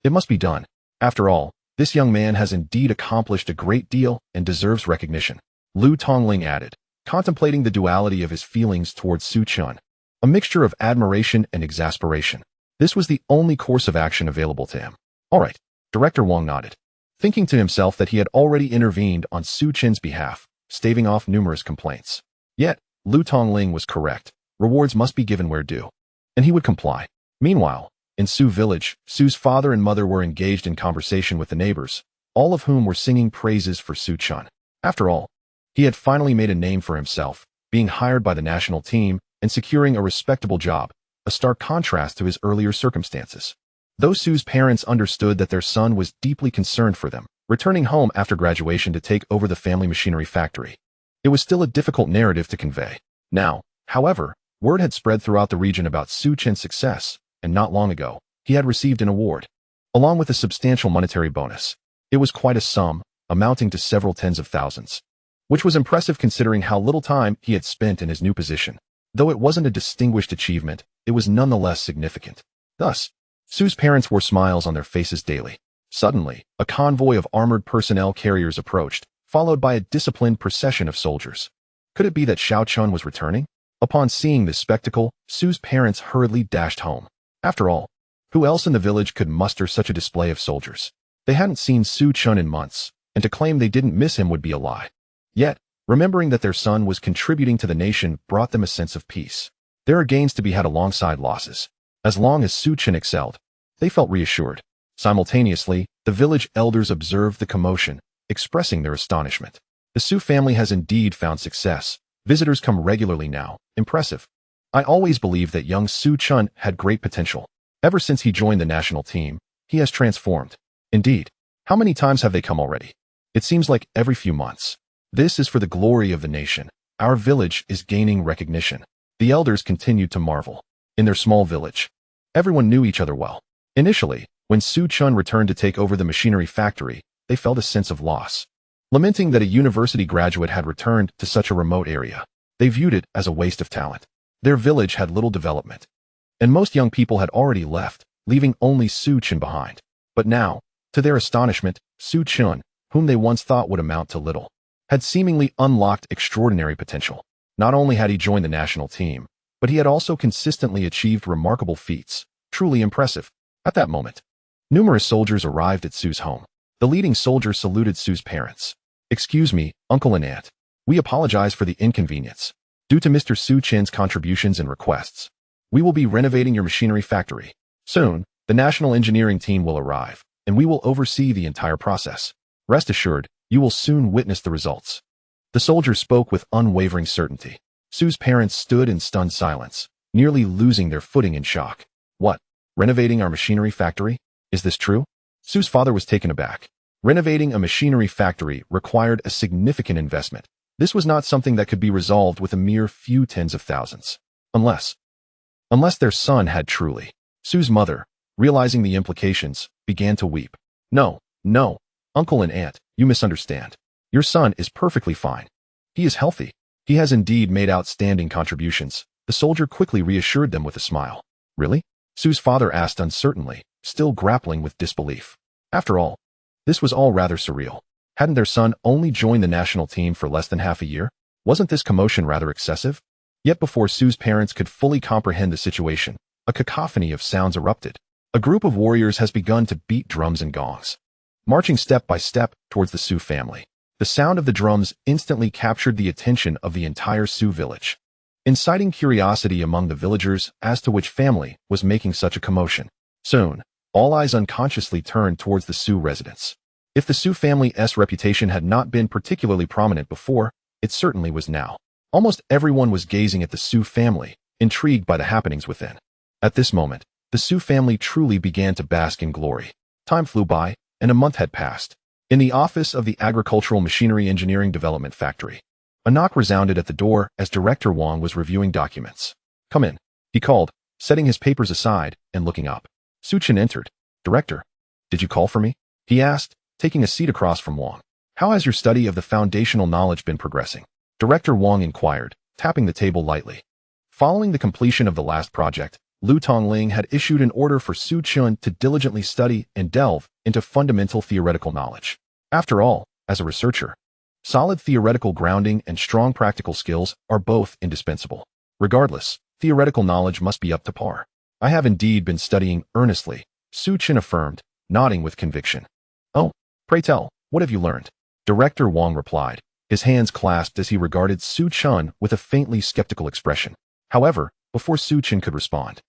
It must be done. After all, this young man has indeed accomplished a great deal and deserves recognition. Lu Tongling added, contemplating the duality of his feelings towards Su Chun, a mixture of admiration and exasperation. This was the only course of action available to him. All right, Director Wang nodded, thinking to himself that he had already intervened on Su Chun's behalf, staving off numerous complaints. Yet, Lu Tongling was correct. Rewards must be given where due. And he would comply. Meanwhile, in Su village, Su's father and mother were engaged in conversation with the neighbors, all of whom were singing praises for Su Chun. After all, he had finally made a name for himself, being hired by the national team and securing a respectable job, a stark contrast to his earlier circumstances. Though Su's parents understood that their son was deeply concerned for them, returning home after graduation to take over the family machinery factory, it was still a difficult narrative to convey. Now, however, word had spread throughout the region about Su Chun's success, and not long ago, he had received an award, along with a substantial monetary bonus. It was quite a sum, amounting to several tens of thousands, which was impressive considering how little time he had spent in his new position. Though it wasn't a distinguished achievement, it was nonetheless significant. Thus, Su's parents wore smiles on their faces daily. Suddenly, a convoy of armored personnel carriers approached, followed by a disciplined procession of soldiers. Could it be that Xiao Chun was returning? Upon seeing this spectacle, Su's parents hurriedly dashed home. After all, who else in the village could muster such a display of soldiers? They hadn't seen Su Chun in months, and to claim they didn't miss him would be a lie. Yet, remembering that their son was contributing to the nation brought them a sense of peace. There are gains to be had alongside losses. As long as Su Chun excelled, they felt reassured. Simultaneously, the village elders observed the commotion, expressing their astonishment. The Su family has indeed found success. Visitors come regularly now. Impressive. I always believed that young Su Chun had great potential. Ever since he joined the national team, he has transformed. Indeed, how many times have they come already? It seems like every few months. This is for the glory of the nation. Our village is gaining recognition. The elders continued to marvel. In their small village, everyone knew each other well. Initially, when Su Chun returned to take over the machinery factory, they felt a sense of loss. Lamenting that a university graduate had returned to such a remote area, they viewed it as a waste of talent. Their village had little development, and most young people had already left, leaving only Su Chen behind. But now, to their astonishment, Su Chen, whom they once thought would amount to little, had seemingly unlocked extraordinary potential. Not only had he joined the national team, but he had also consistently achieved remarkable feats, truly impressive. At that moment, numerous soldiers arrived at Su's home. The leading soldier saluted Su's parents. "Excuse me, uncle and aunt. We apologize for the inconvenience. Due to Mr. Su Chen's contributions and requests, we will be renovating your machinery factory. Soon, the national engineering team will arrive, and we will oversee the entire process. Rest assured, you will soon witness the results." The soldier spoke with unwavering certainty. Su's parents stood in stunned silence, nearly losing their footing in shock. "What? Renovating our machinery factory? Is this true?" Su's father was taken aback. Renovating a machinery factory required a significant investment. This was not something that could be resolved with a mere few tens of thousands. Unless their son had truly. Su's mother, realizing the implications, began to weep. No, uncle and aunt, you misunderstand. Your son is perfectly fine. He is healthy. He has indeed made outstanding contributions. The soldier quickly reassured them with a smile. Really? Su's father asked uncertainly, still grappling with disbelief. After all, this was all rather surreal. Hadn't their son only joined the national team for less than half a year? Wasn't this commotion rather excessive? Yet before Su's parents could fully comprehend the situation, a cacophony of sounds erupted. A group of warriors has begun to beat drums and gongs, marching step by step towards the Su family. The sound of the drums instantly captured the attention of the entire Su village, inciting curiosity among the villagers as to which family was making such a commotion. Soon, all eyes unconsciously turned towards the Su residence. If the Su family's reputation had not been particularly prominent before, it certainly was now. Almost everyone was gazing at the Su family, intrigued by the happenings within. At this moment, the Su family truly began to bask in glory. Time flew by, and a month had passed. In the office of the Agricultural Machinery Engineering Development Factory, a knock resounded at the door as Director Wang was reviewing documents. "Come in," he called, setting his papers aside and looking up. Su Chen entered. "Director, did you call for me?" he asked, taking a seat across from Wang. "How has your study of the foundational knowledge been progressing?" Director Wang inquired, tapping the table lightly. Following the completion of the last project, Lu Tongling had issued an order for Su Chen to diligently study and delve into fundamental theoretical knowledge. After all, as a researcher, solid theoretical grounding and strong practical skills are both indispensable. Regardless, theoretical knowledge must be up to par. "I have indeed been studying earnestly," Su Chen affirmed, nodding with conviction. "Oh, pray tell, what have you learned?" Director Wang replied, his hands clasped as he regarded Su Chen with a faintly skeptical expression. However, before Su Chen could respond,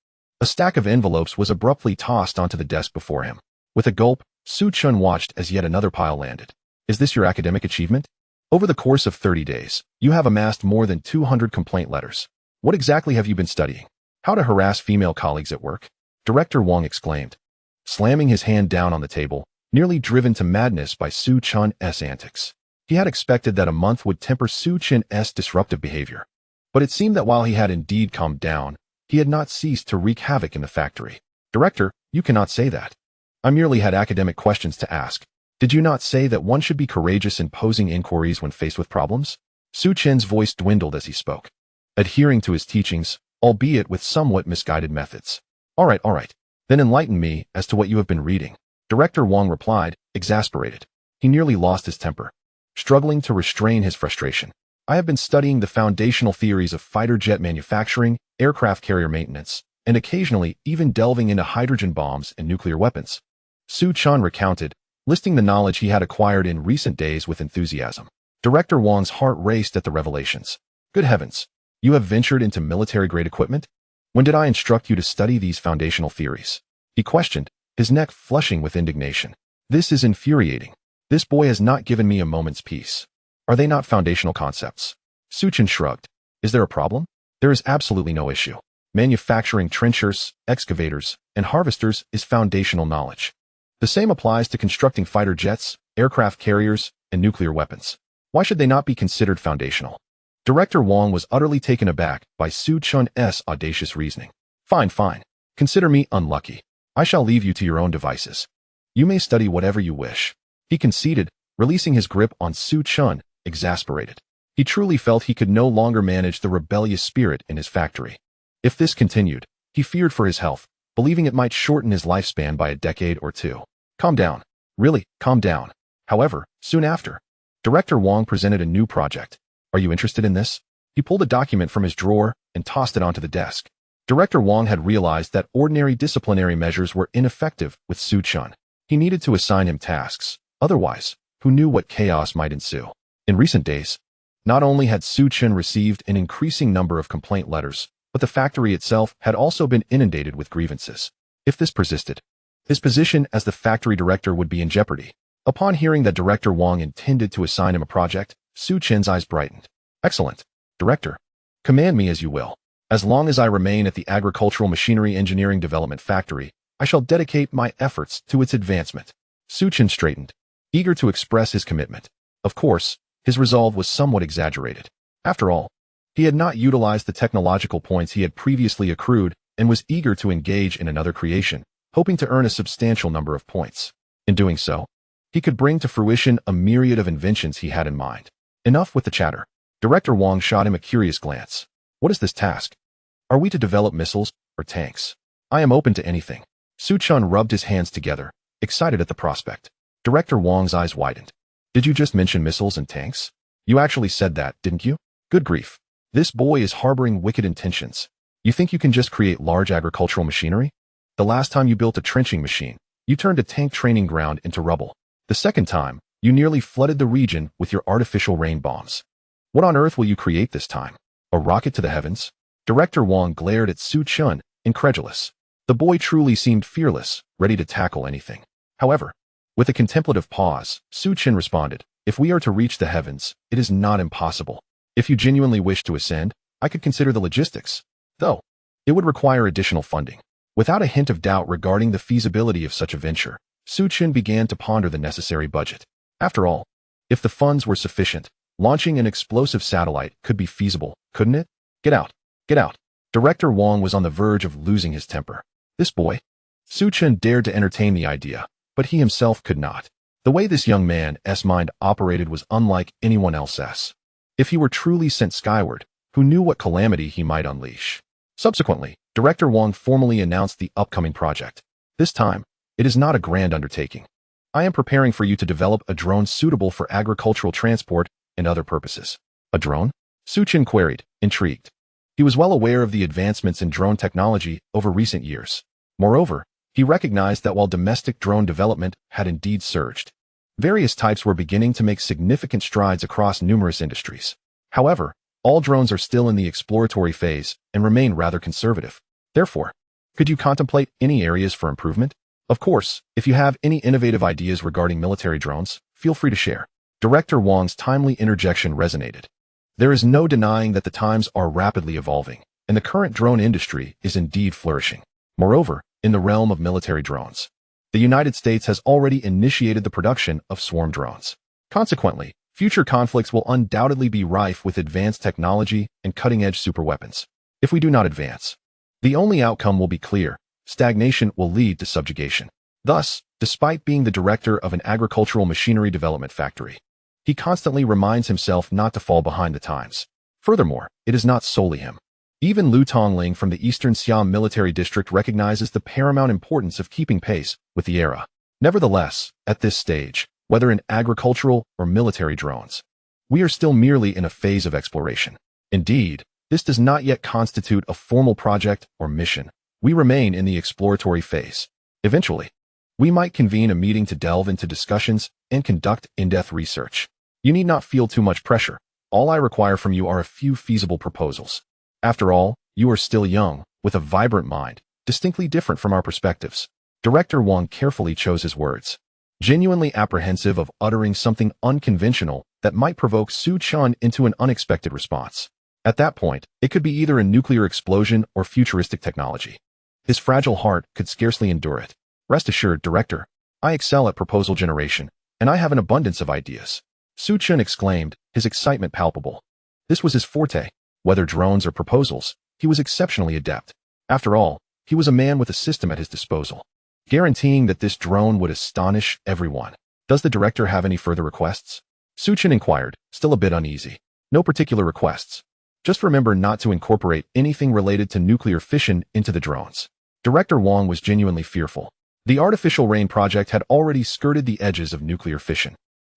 a stack of envelopes was abruptly tossed onto the desk before him. With a gulp, Su Chen watched as yet another pile landed. "Is this your academic achievement? Over the course of 30 days, you have amassed more than 200 complaint letters. What exactly have you been studying? How to harass female colleagues at work?" Director Wang exclaimed, slamming his hand down on the table, nearly driven to madness by Su Chen's antics. He had expected that a month would temper Su Chen's disruptive behavior, but it seemed that while he had indeed calmed down, he had not ceased to wreak havoc in the factory. "Director, you cannot say that. I merely had academic questions to ask. Did you not say that one should be courageous in posing inquiries when faced with problems?" Su Chen's voice dwindled as he spoke, adhering to his teachings, albeit with somewhat misguided methods. All right. Then enlighten me as to what you have been reading." Director Wang replied, exasperated. He nearly lost his temper, struggling to restrain his frustration. "I have been studying the foundational theories of fighter jet manufacturing, aircraft carrier maintenance, and occasionally even delving into hydrogen bombs and nuclear weapons." Su Chen recounted, listing the knowledge he had acquired in recent days with enthusiasm. Director Wang's heart raced at the revelations. "Good heavens, you have ventured into military-grade equipment? When did I instruct you to study these foundational theories?" he questioned, his neck flushing with indignation. "This is infuriating. This boy has not given me a moment's peace. Are they not foundational concepts?" Su Chen shrugged. "Is there a problem?" "There is absolutely no issue. Manufacturing trenchers, excavators, and harvesters is foundational knowledge. The same applies to constructing fighter jets, aircraft carriers, and nuclear weapons. Why should they not be considered foundational?" Director Wang was utterly taken aback by Su Chen's audacious reasoning. Fine. Consider me unlucky. I shall leave you to your own devices. You may study whatever you wish." He conceded, releasing his grip on Su Chun, exasperated. He truly felt he could no longer manage the rebellious spirit in his factory. If this continued, he feared for his health, believing it might shorten his lifespan by a decade or two. Calm down. Really, calm down. However, soon after, Director Wong presented a new project. Are you interested in this? He pulled a document from his drawer and tossed it onto the desk. Director Wong had realized that ordinary disciplinary measures were ineffective with Su Chun. He needed to assign him tasks. Otherwise, who knew what chaos might ensue? In recent days, not only had Su Chun received an increasing number of complaint letters, but the factory itself had also been inundated with grievances. If this persisted, his position as the factory director would be in jeopardy. Upon hearing that Director Wong intended to assign him a project, Su Chen's eyes brightened. Excellent, Director. Command me as you will. As long as I remain at the Agricultural Machinery Engineering Development Factory, I shall dedicate my efforts to its advancement. Su Chen straightened, eager to express his commitment. Of course, his resolve was somewhat exaggerated. After all, he had not utilized the technological points he had previously accrued and was eager to engage in another creation, hoping to earn a substantial number of points. In doing so, he could bring to fruition a myriad of inventions he had in mind. Enough with the chatter. Director Wong shot him a curious glance. What is this task? Are we to develop missiles or tanks? I am open to anything. Su Chun rubbed his hands together, excited at the prospect. Director Wong's eyes widened. Did you just mention missiles and tanks? You actually said that, didn't you? Good grief. This boy is harboring wicked intentions. You think you can just create large agricultural machinery? The last time you built a trenching machine, you turned a tank training ground into rubble. The second time, you nearly flooded the region with your artificial rain bombs. What on earth will you create this time? A rocket to the heavens? Director Wong glared at Su Chun, incredulous. The boy truly seemed fearless, ready to tackle anything. However, with a contemplative pause, Su Chun responded, if we are to reach the heavens, it is not impossible. If you genuinely wish to ascend, I could consider the logistics. Though, it would require additional funding. Without a hint of doubt regarding the feasibility of such a venture, Su Chun began to ponder the necessary budget. After all, if the funds were sufficient, launching an explosive satellite could be feasible, couldn't it? Get out. Get out. Director Wong was on the verge of losing his temper. This boy? Su Chun dared to entertain the idea, but he himself could not. The way this young man's mind operated was unlike anyone else's. If he were truly sent skyward, who knew what calamity he might unleash? Subsequently, Director Wong formally announced the upcoming project. This time, it is not a grand undertaking. I am preparing for you to develop a drone suitable for agricultural transport and other purposes. A drone? Su Chun queried, intrigued. He was well aware of the advancements in drone technology over recent years. Moreover, he recognized that while domestic drone development had indeed surged, various types were beginning to make significant strides across numerous industries. However, all drones are still in the exploratory phase and remain rather conservative. Therefore, could you contemplate any areas for improvement? Of course, if you have any innovative ideas regarding military drones, feel free to share. Director Wong's timely interjection resonated. There is no denying that the times are rapidly evolving, and the current drone industry is indeed flourishing. Moreover, in the realm of military drones, the United States has already initiated the production of swarm drones. Consequently, future conflicts will undoubtedly be rife with advanced technology and cutting-edge superweapons. If we do not advance, the only outcome will be clear. Stagnation will lead to subjugation. Thus, despite being the director of an agricultural machinery development factory, he constantly reminds himself not to fall behind the times. Furthermore, it is not solely him. Even Lu Tongling from the Eastern Siam Military District recognizes the paramount importance of keeping pace with the era. Nevertheless, at this stage, whether in agricultural or military drones, we are still merely in a phase of exploration. Indeed, this does not yet constitute a formal project or mission. We remain in the exploratory phase. Eventually, we might convene a meeting to delve into discussions and conduct in-depth research. You need not feel too much pressure. All I require from you are a few feasible proposals. After all, you are still young, with a vibrant mind, distinctly different from our perspectives. Director Wong carefully chose his words, genuinely apprehensive of uttering something unconventional that might provoke Su Chun into an unexpected response. At that point, it could be either a nuclear explosion or futuristic technology. His fragile heart could scarcely endure it. Rest assured, Director, I excel at proposal generation, and I have an abundance of ideas. Su Chun exclaimed, his excitement palpable. This was his forte. Whether drones or proposals, he was exceptionally adept. After all, he was a man with a system at his disposal, guaranteeing that this drone would astonish everyone. Does the director have any further requests? Suchin inquired, still a bit uneasy. No particular requests. Just remember not to incorporate anything related to nuclear fission into the drones. Director Wang was genuinely fearful. The artificial rain project had already skirted the edges of nuclear fission.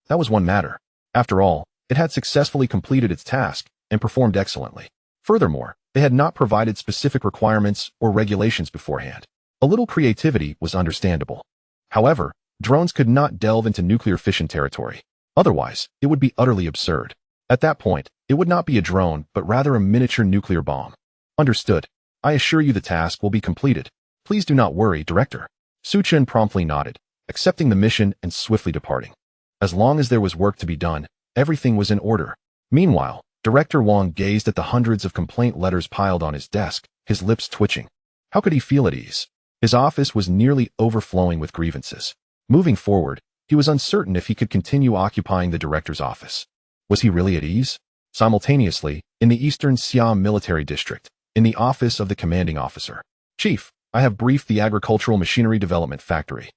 That was one matter. After all, it had successfully completed its task and performed excellently. Furthermore, they had not provided specific requirements or regulations beforehand. A little creativity was understandable. However, drones could not delve into nuclear fission territory. Otherwise, it would be utterly absurd. At that point, it would not be a drone, but rather a miniature nuclear bomb. Understood. I assure you the task will be completed. Please do not worry, Director. Suchin promptly nodded, accepting the mission and swiftly departing. As long as there was work to be done, everything was in order. Meanwhile, Director Wang gazed at the hundreds of complaint letters piled on his desk, his lips twitching. How could he feel at ease? His office was nearly overflowing with grievances. Moving forward, he was uncertain if he could continue occupying the director's office. Was he really at ease? Simultaneously, in the Eastern Siam Military District, in the office of the commanding officer. Chief, I have briefed the Agricultural Machinery Development Factory.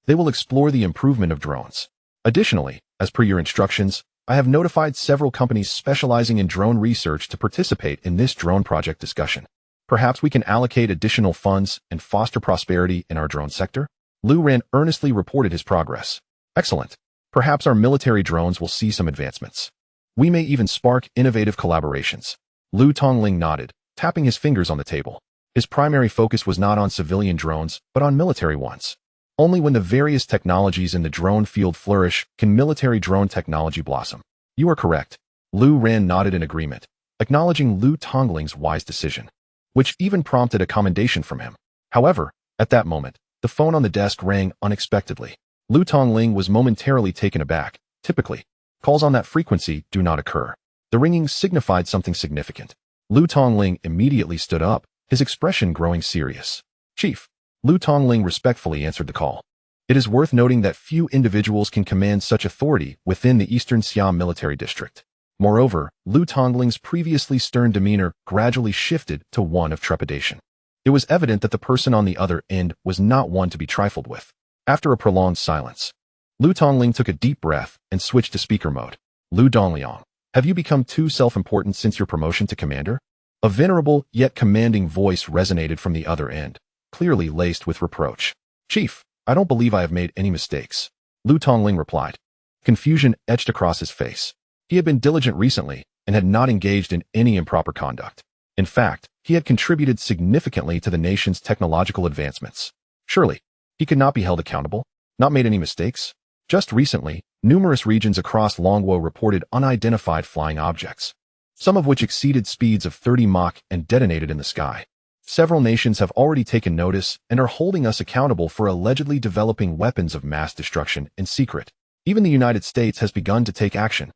They will explore the improvement of drones. Additionally, as per your instructions, I have notified several companies specializing in drone research to participate in this drone project discussion. Perhaps we can allocate additional funds and foster prosperity in our drone sector? Lu Ran earnestly reported his progress. Excellent. Perhaps our military drones will see some advancements. We may even spark innovative collaborations. Lu Tongling nodded, tapping his fingers on the table. His primary focus was not on civilian drones, but on military ones. Only when the various technologies in the drone field flourish can military drone technology blossom. You are correct. Lu Ran nodded in agreement, acknowledging Lu Tongling's wise decision, which even prompted a commendation from him. However, at that moment, the phone on the desk rang unexpectedly. Lu Tongling was momentarily taken aback. Typically, calls on that frequency do not occur. The ringing signified something significant. Lu Tongling immediately stood up, his expression growing serious. Chief, Lu Tongling respectfully answered the call. It is worth noting that few individuals can command such authority within the Eastern Siam Military District. Moreover, Lu Tongling's previously stern demeanor gradually shifted to one of trepidation. It was evident that the person on the other end was not one to be trifled with. After a prolonged silence, Lu Tongling took a deep breath and switched to speaker mode. Lu Dongliang, have you become too self-important since your promotion to commander? A venerable yet commanding voice resonated from the other end, clearly laced with reproach. Chief, I don't believe I have made any mistakes. Lu Tongling replied. Confusion etched across his face. He had been diligent recently and had not engaged in any improper conduct. In fact, he had contributed significantly to the nation's technological advancements. Surely, he could not be held accountable, not made any mistakes. Just recently, numerous regions across Longwo reported unidentified flying objects, some of which exceeded speeds of 30 Mach and detonated in the sky. Several nations have already taken notice and are holding us accountable for allegedly developing weapons of mass destruction in secret. Even the United States has begun to take action.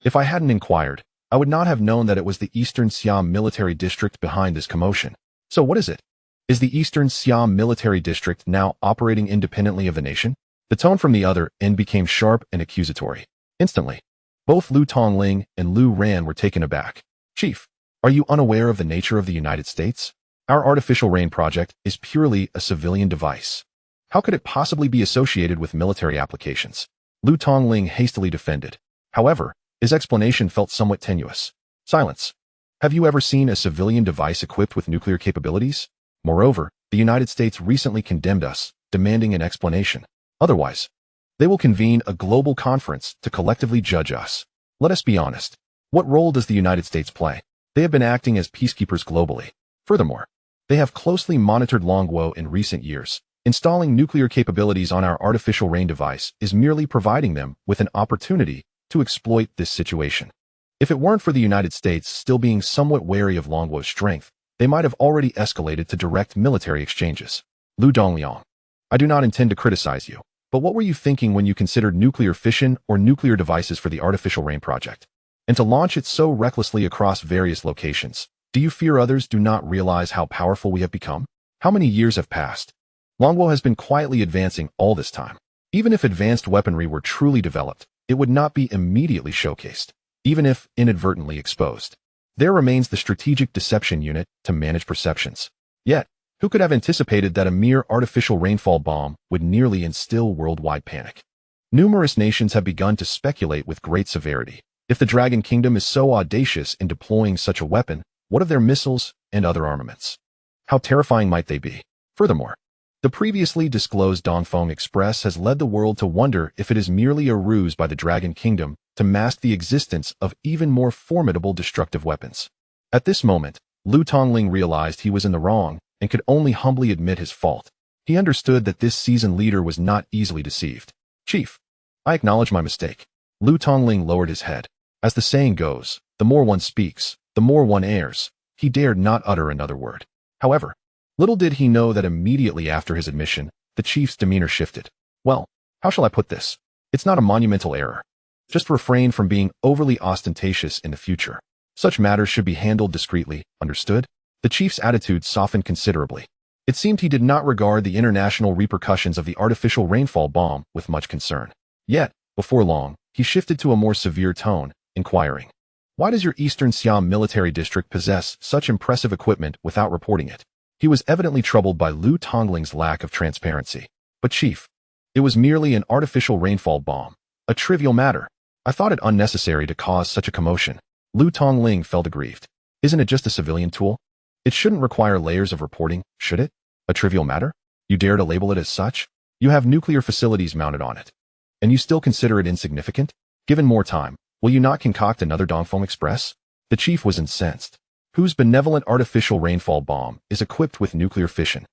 If I hadn't inquired, I would not have known that it was the Eastern Siam Military District behind this commotion. So what is it? Is the Eastern Siam Military District now operating independently of the nation? The tone from the other end became sharp and accusatory. Instantly, both Lu Tongling and Lu Ran were taken aback. Chief, are you unaware of the nature of the United States? Our artificial rain project is purely a civilian device. How could it possibly be associated with military applications? Lu Tongling hastily defended. However, his explanation felt somewhat tenuous. Silence. Have you ever seen a civilian device equipped with nuclear capabilities? Moreover, the United States recently condemned us, demanding an explanation. Otherwise, they will convene a global conference to collectively judge us. Let us be honest. What role does the United States play? They have been acting as peacekeepers globally. Furthermore, they have closely monitored Longwo in recent years. Installing nuclear capabilities on our artificial rain device is merely providing them with an opportunity to exploit this situation. If it weren't for the United States still being somewhat wary of Longwo's strength, they might have already escalated to direct military exchanges. Lu Dongliang, I do not intend to criticize you, but what were you thinking when you considered nuclear fission or nuclear devices for the artificial rain project? And to launch it so recklessly across various locations, do you fear others do not realize how powerful we have become? How many years have passed? Longwo has been quietly advancing all this time. Even if advanced weaponry were truly developed, it would not be immediately showcased, even if inadvertently exposed. There remains the Strategic Deception Unit to manage perceptions. Yet, who could have anticipated that a mere artificial rainfall bomb would nearly instill worldwide panic? Numerous nations have begun to speculate with great severity. If the Dragon Kingdom is so audacious in deploying such a weapon, what of their missiles and other armaments? How terrifying might they be? Furthermore, the previously disclosed Dongfeng Express has led the world to wonder if it is merely a ruse by the Dragon Kingdom to mask the existence of even more formidable destructive weapons. At this moment, Lu Tongling realized he was in the wrong and could only humbly admit his fault. He understood that this seasoned leader was not easily deceived. Chief, I acknowledge my mistake. Lu Tongling lowered his head. As the saying goes, the more one speaks, the more one errs. He dared not utter another word. However, little did he know that immediately after his admission, the chief's demeanor shifted. Well, how shall I put this? It's not a monumental error. Just refrain from being overly ostentatious in the future. Such matters should be handled discreetly, understood? The chief's attitude softened considerably. It seemed he did not regard the international repercussions of the artificial rainfall bomb with much concern. Yet, before long, he shifted to a more severe tone, inquiring, "Why does your Eastern Siam military district possess such impressive equipment without reporting it?" He was evidently troubled by Lu Tongling's lack of transparency. "But Chief, it was merely an artificial rainfall bomb. A trivial matter. I thought it unnecessary to cause such a commotion." Lu Tongling felt aggrieved. "Isn't it just a civilian tool? It shouldn't require layers of reporting, should it? A trivial matter? You dare to label it as such? You have nuclear facilities mounted on it. And you still consider it insignificant? Given more time, will you not concoct another Dongfeng Express?" The chief was incensed. Whose benevolent artificial rainfall bomb is equipped with nuclear fission?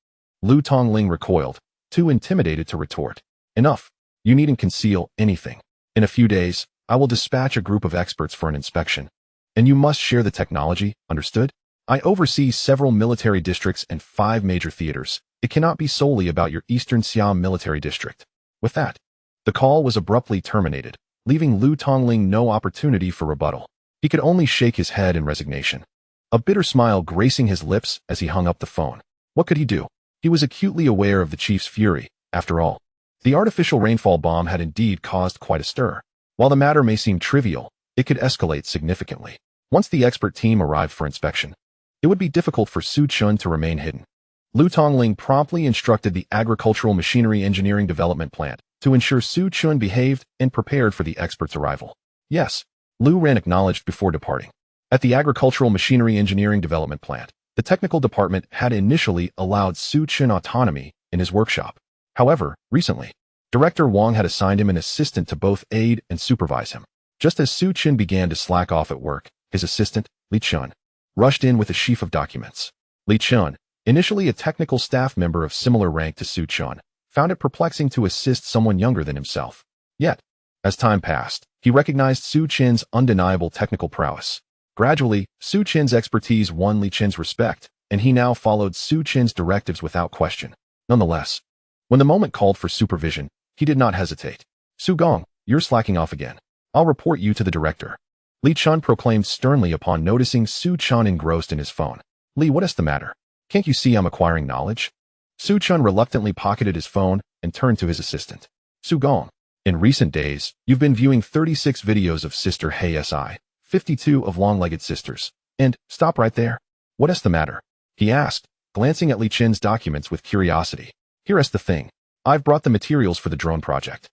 Lu Tongling recoiled, too intimidated to retort. "Enough. You needn't conceal anything. In a few days, I will dispatch a group of experts for an inspection. And you must share the technology, understood? I oversee several military districts and 5 major theaters. It cannot be solely about your Eastern Siam military district." With that, the call was abruptly terminated, leaving Lu Tongling no opportunity for rebuttal. He could only shake his head in resignation, a bitter smile gracing his lips as he hung up the phone. What could he do? He was acutely aware of the chief's fury. After all, the artificial rainfall bomb had indeed caused quite a stir. While the matter may seem trivial, it could escalate significantly. Once the expert team arrived for inspection, it would be difficult for Su Chun to remain hidden. Lu Tongling promptly instructed the Agricultural Machinery Engineering Development Plant to ensure Su Chun behaved and prepared for the expert's arrival. Yes, Lu Ran acknowledged before departing. At the Agricultural Machinery Engineering Development Plant, the technical department had initially allowed Su Chun autonomy in his workshop. However, recently, Director Wang had assigned him an assistant to both aid and supervise him. Just as Su Chun began to slack off at work, his assistant, Li Chun, rushed in with a sheaf of documents. Li Chun, initially a technical staff member of similar rank to Su Chun, found it perplexing to assist someone younger than himself. Yet, as time passed, he recognized Su Chin's undeniable technical prowess. Gradually, Su Chin's expertise won Li Chin's respect, and he now followed Su Chin's directives without question. Nonetheless, when the moment called for supervision, he did not hesitate. "Su Gong, you're slacking off again. I'll report you to the director," Li Chun proclaimed sternly upon noticing Su Chun engrossed in his phone. "Li, what is the matter? Can't you see I'm acquiring knowledge?" Su Chun reluctantly pocketed his phone and turned to his assistant. "Su Gong, in recent days, you've been viewing 36 videos of Sister Hei Si, 52 of Long-Legged Sisters, and stop right there. What is the matter?" he asked, glancing at Li Chin's documents with curiosity. "Here's the thing. I've brought the materials for the drone project.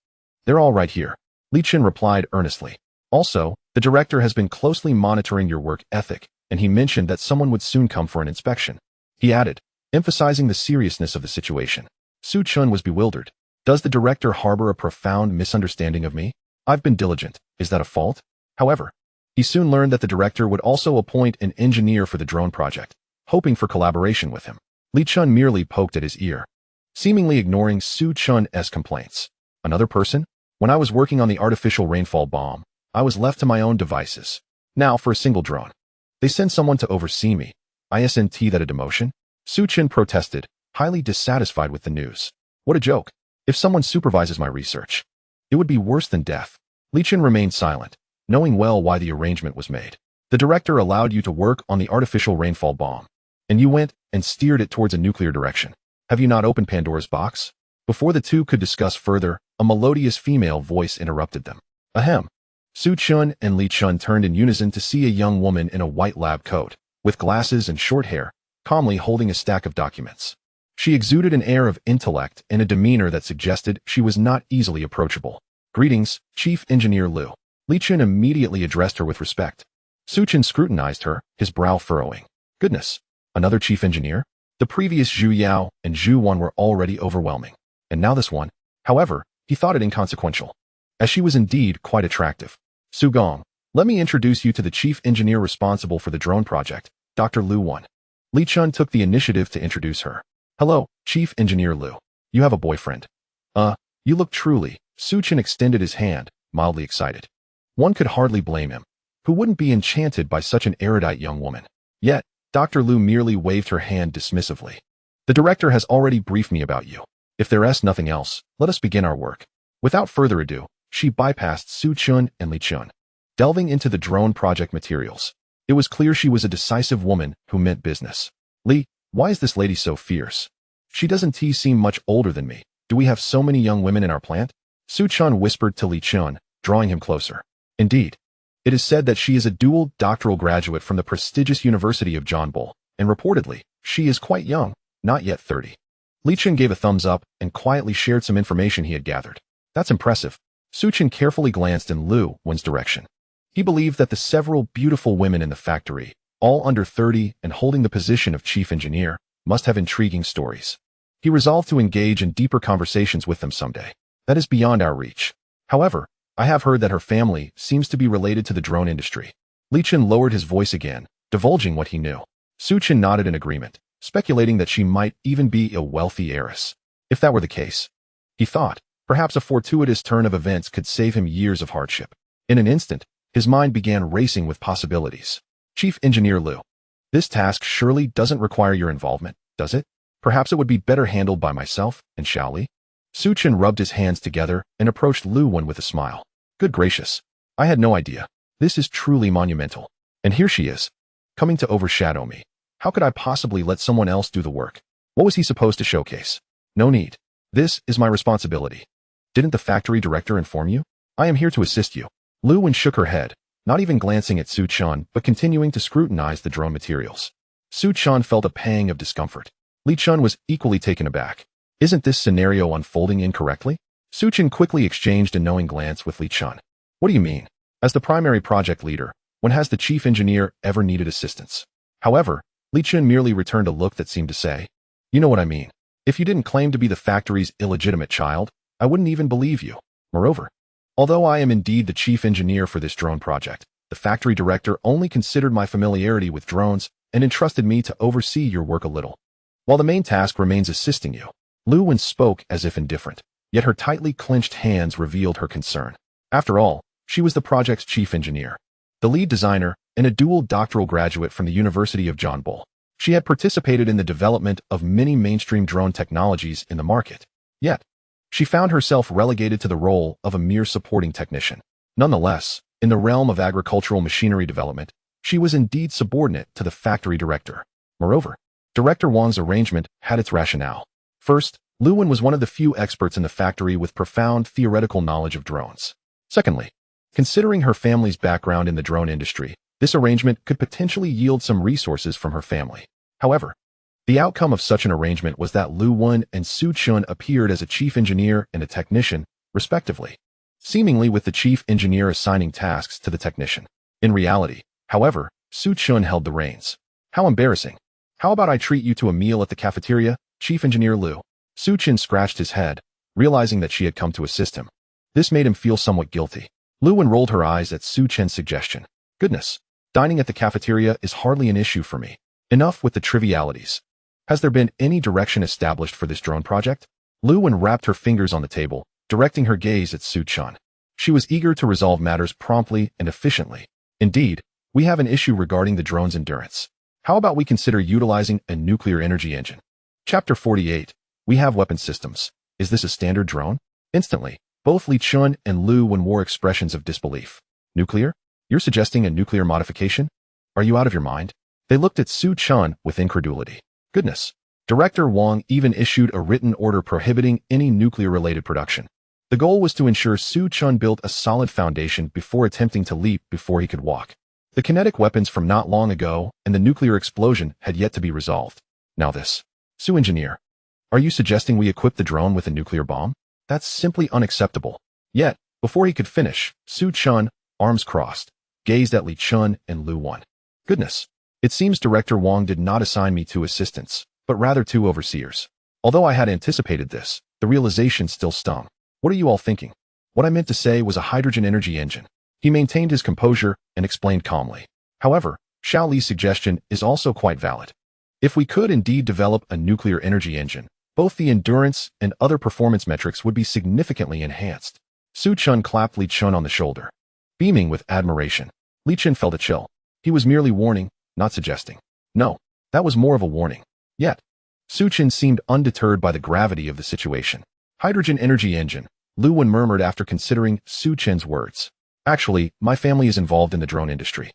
They're all right here," Li Chin replied earnestly. "Also, the director has been closely monitoring your work ethic, and he mentioned that someone would soon come for an inspection," he added, emphasizing the seriousness of the situation. Su Chun was bewildered. "Does the director harbor a profound misunderstanding of me? I've been diligent. Is that a fault?" However, he soon learned that the director would also appoint an engineer for the drone project, hoping for collaboration with him. Li Chun merely poked at his ear, seemingly ignoring Su Chun's complaints. "Another person? When I was working on the artificial rainfall bomb, I was left to my own devices. Now for a single drone. They send someone to oversee me. Isn't that a demotion?" Su Chun protested, highly dissatisfied with the news. "What a joke. If someone supervises my research, it would be worse than death." Li Chun remained silent, knowing well why the arrangement was made. "The director allowed you to work on the artificial rainfall bomb, and you went and steered it towards a nuclear direction. Have you not opened Pandora's box?" Before the two could discuss further, a melodious female voice interrupted them. "Ahem." Su Chun and Li Chun turned in unison to see a young woman in a white lab coat, with glasses and short hair, calmly holding a stack of documents. She exuded an air of intellect and a demeanor that suggested she was not easily approachable. Greetings, Chief Engineer Liu. Li Chun immediately addressed her with respect. Su Chen scrutinized her, his brow furrowing. Goodness, another chief engineer? The previous Zhu Yao and Zhu Wan were already overwhelming. And now this one. However, he thought it inconsequential, as she was indeed quite attractive. Su Gong, let me introduce you to the chief engineer responsible for the drone project, Dr. Liu Wan. Li Chun took the initiative to introduce her. Hello, Chief Engineer Liu. You have a boyfriend. You look truly. Su Chen extended his hand, mildly excited. One could hardly blame him. Who wouldn't be enchanted by such an erudite young woman? Yet, Dr. Liu merely waved her hand dismissively. The director has already briefed me about you. If there is nothing else, let us begin our work. Without further ado, she bypassed Su Chun and Li Chun, delving into the drone project materials. It was clear she was a decisive woman who meant business. Li, why is this lady so fierce? She doesn't seem much older than me. Do we have so many young women in our plant? Su Chun whispered to Li Chun, drawing him closer. Indeed. It is said that she is a dual doctoral graduate from the prestigious University of John Bull, and reportedly, she is quite young, not yet 30. Li Chun gave a thumbs up and quietly shared some information he had gathered. That's impressive. Su Chen carefully glanced in Liu Wan's direction. He believed that the several beautiful women in the factory, all under 30 and holding the position of chief engineer, must have intriguing stories. He resolved to engage in deeper conversations with them someday. That is beyond our reach. However, I have heard that her family seems to be related to the drone industry. Li Chun lowered his voice again, divulging what he knew. Su Chen nodded in agreement, speculating that she might even be a wealthy heiress. If that were the case, he thought, perhaps a fortuitous turn of events could save him years of hardship. In an instant, his mind began racing with possibilities. Chief Engineer Liu, this task surely doesn't require your involvement, does it? Perhaps it would be better handled by myself and Xiao Li? Su Chen rubbed his hands together and approached Liu Wan with a smile. Good gracious. I had no idea. This is truly monumental. And here she is, coming to overshadow me. How could I possibly let someone else do the work? What was he supposed to showcase? No need. This is my responsibility. Didn't the factory director inform you? I am here to assist you. Liu Wan shook her head, not even glancing at Su Chen but continuing to scrutinize the drone materials. Su Chen felt a pang of discomfort. Li Chun was equally taken aback. Isn't this scenario unfolding incorrectly? Su Chen quickly exchanged a knowing glance with Li Chun. What do you mean? As the primary project leader, when has the chief engineer ever needed assistance? However, Li Chun merely returned a look that seemed to say, you know what I mean. If you didn't claim to be the factory's illegitimate child, I wouldn't even believe you. Moreover, although I am indeed the chief engineer for this drone project, the factory director only considered my familiarity with drones and entrusted me to oversee your work a little. While the main task remains assisting you, Liu Wan spoke as if indifferent, yet her tightly clenched hands revealed her concern. After all, she was the project's chief engineer, the lead designer, and a dual doctoral graduate from the University of John Bull. She had participated in the development of many mainstream drone technologies in the market. Yet, she found herself relegated to the role of a mere supporting technician. Nonetheless, in the realm of agricultural machinery development, she was indeed subordinate to the factory director. Moreover, Director Wang's arrangement had its rationale. First, Liu Wan was one of the few experts in the factory with profound theoretical knowledge of drones. Secondly, considering her family's background in the drone industry, this arrangement could potentially yield some resources from her family. However, the outcome of such an arrangement was that Liu Wan and Su Chen appeared as a chief engineer and a technician, respectively, seemingly with the chief engineer assigning tasks to the technician. In reality, however, Su Chen held the reins. How embarrassing. How about I treat you to a meal at the cafeteria, Chief Engineer Liu? Su Chen scratched his head, realizing that she had come to assist him. This made him feel somewhat guilty. Liu Wan rolled her eyes at Su Chen's suggestion. Goodness, dining at the cafeteria is hardly an issue for me. Enough with the trivialities. Has there been any direction established for this drone project? Liu Wan wrapped her fingers on the table, directing her gaze at Su Chen. She was eager to resolve matters promptly and efficiently. Indeed, we have an issue regarding the drone's endurance. How about we consider utilizing a nuclear energy engine? Chapter 48. We have weapon systems. Is this a standard drone? Instantly, both Li Chun and Liu Wan wore expressions of disbelief. Nuclear? You're suggesting a nuclear modification? Are you out of your mind? They looked at Su Chen with incredulity. Goodness. Director Wang even issued a written order prohibiting any nuclear-related production. The goal was to ensure Su Chen built a solid foundation before attempting to leap before he could walk. The kinetic weapons from not long ago and the nuclear explosion had yet to be resolved. Now this. Su Engineer, are you suggesting we equip the drone with a nuclear bomb? That's simply unacceptable. Yet, Before he could finish, Su Chun, arms crossed, gazed at Li Chun and Lu Wen. Goodness. It seems Director Wang did not assign me two assistants, but rather two overseers. Although I had anticipated this, the realization still stung. What are you all thinking? What I meant to say was a hydrogen energy engine. He maintained his composure and explained calmly. However, Xiao Li's suggestion is also quite valid. If we could indeed develop a nuclear energy engine, both the endurance and other performance metrics would be significantly enhanced. Su Chun clapped Li Chun on the shoulder. Beaming with admiration, Li Chun felt a chill. He was merely warning, not suggesting. No, that was more of a warning. Yet, Su Chun seemed undeterred by the gravity of the situation. Hydrogen energy engine, Lu Wen murmured after considering Su Chun's words. Actually, my family is involved in the drone industry.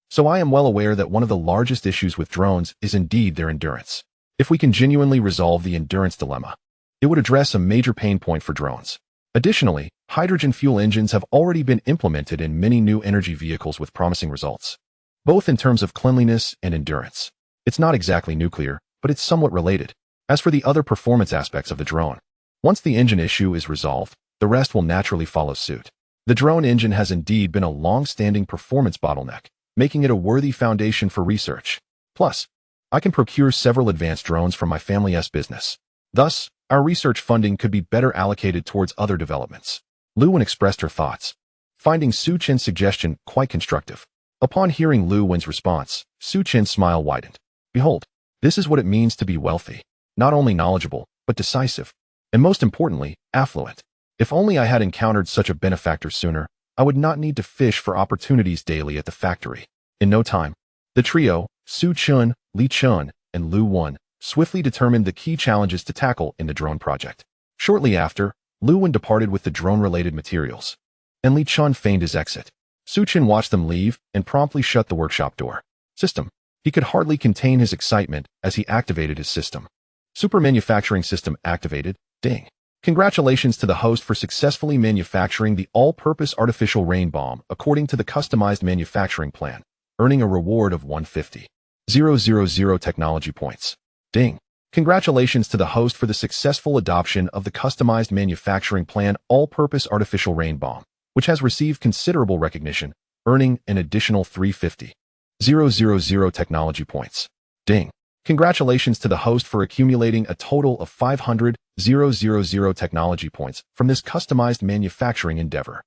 So I am well aware that one of the largest issues with drones is indeed their endurance. If we can genuinely resolve the endurance dilemma, it would address a major pain point for drones. Additionally, hydrogen fuel engines have already been implemented in many new energy vehicles with promising results, both in terms of cleanliness and endurance. It's not exactly nuclear, but it's somewhat related. As for the other performance aspects of the drone, once the engine issue is resolved, the rest will naturally follow suit. The drone engine has indeed been a long-standing performance bottleneck, making it a worthy foundation for research. Plus, I can procure several advanced drones from my family's business. Thus, our research funding could be better allocated towards other developments. Lu Wen expressed her thoughts, finding Su Chen's suggestion quite constructive. Upon hearing Lu Wen's response, Su Chen's smile widened. Behold, this is what it means to be wealthy. Not only knowledgeable, but decisive. And most importantly, affluent. If only I had encountered such a benefactor sooner, I would not need to fish for opportunities daily at the factory. In no time, the trio, Su Chun, Li Chun, and Lu Wen, swiftly determined the key challenges to tackle in the drone project. Shortly after, Lu Wen departed with the drone-related materials, and Li Chun feigned his exit. Su Chun watched them leave and promptly shut the workshop door. System. He could hardly contain his excitement as he activated his system. Super manufacturing system activated. Ding. Congratulations to the host for successfully manufacturing the all-purpose artificial rain bomb according to the customized manufacturing plan, earning a reward of 150,000 technology points. Ding. Congratulations to the host for the successful adoption of the customized manufacturing plan all-purpose artificial rain bomb, which has received considerable recognition, earning an additional 350,000 technology points. Ding. Congratulations to the host for accumulating a total of 500,000 technology points from this customized manufacturing endeavor.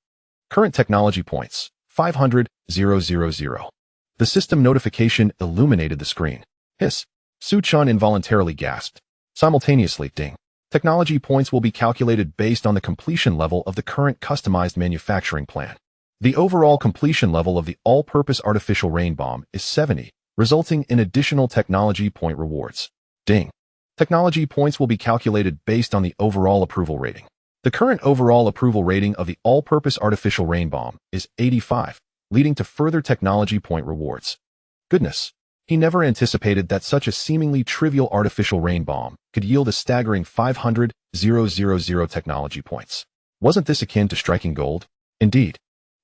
Current technology points, 500,000. The system notification illuminated the screen. Hiss. Su Chun involuntarily gasped. Simultaneously, ding. Technology points will be calculated based on the completion level of the current customized manufacturing plan. The overall completion level of the all-purpose artificial rain bomb is 70, resulting in additional technology point rewards. Ding. Technology points will be calculated based on the overall approval rating. The current overall approval rating of the all-purpose artificial rain bomb is 85, leading to further technology point rewards. Goodness. He never anticipated that such a seemingly trivial artificial rain bomb could yield a staggering 500,000 technology points. Wasn't this akin to striking gold? Indeed.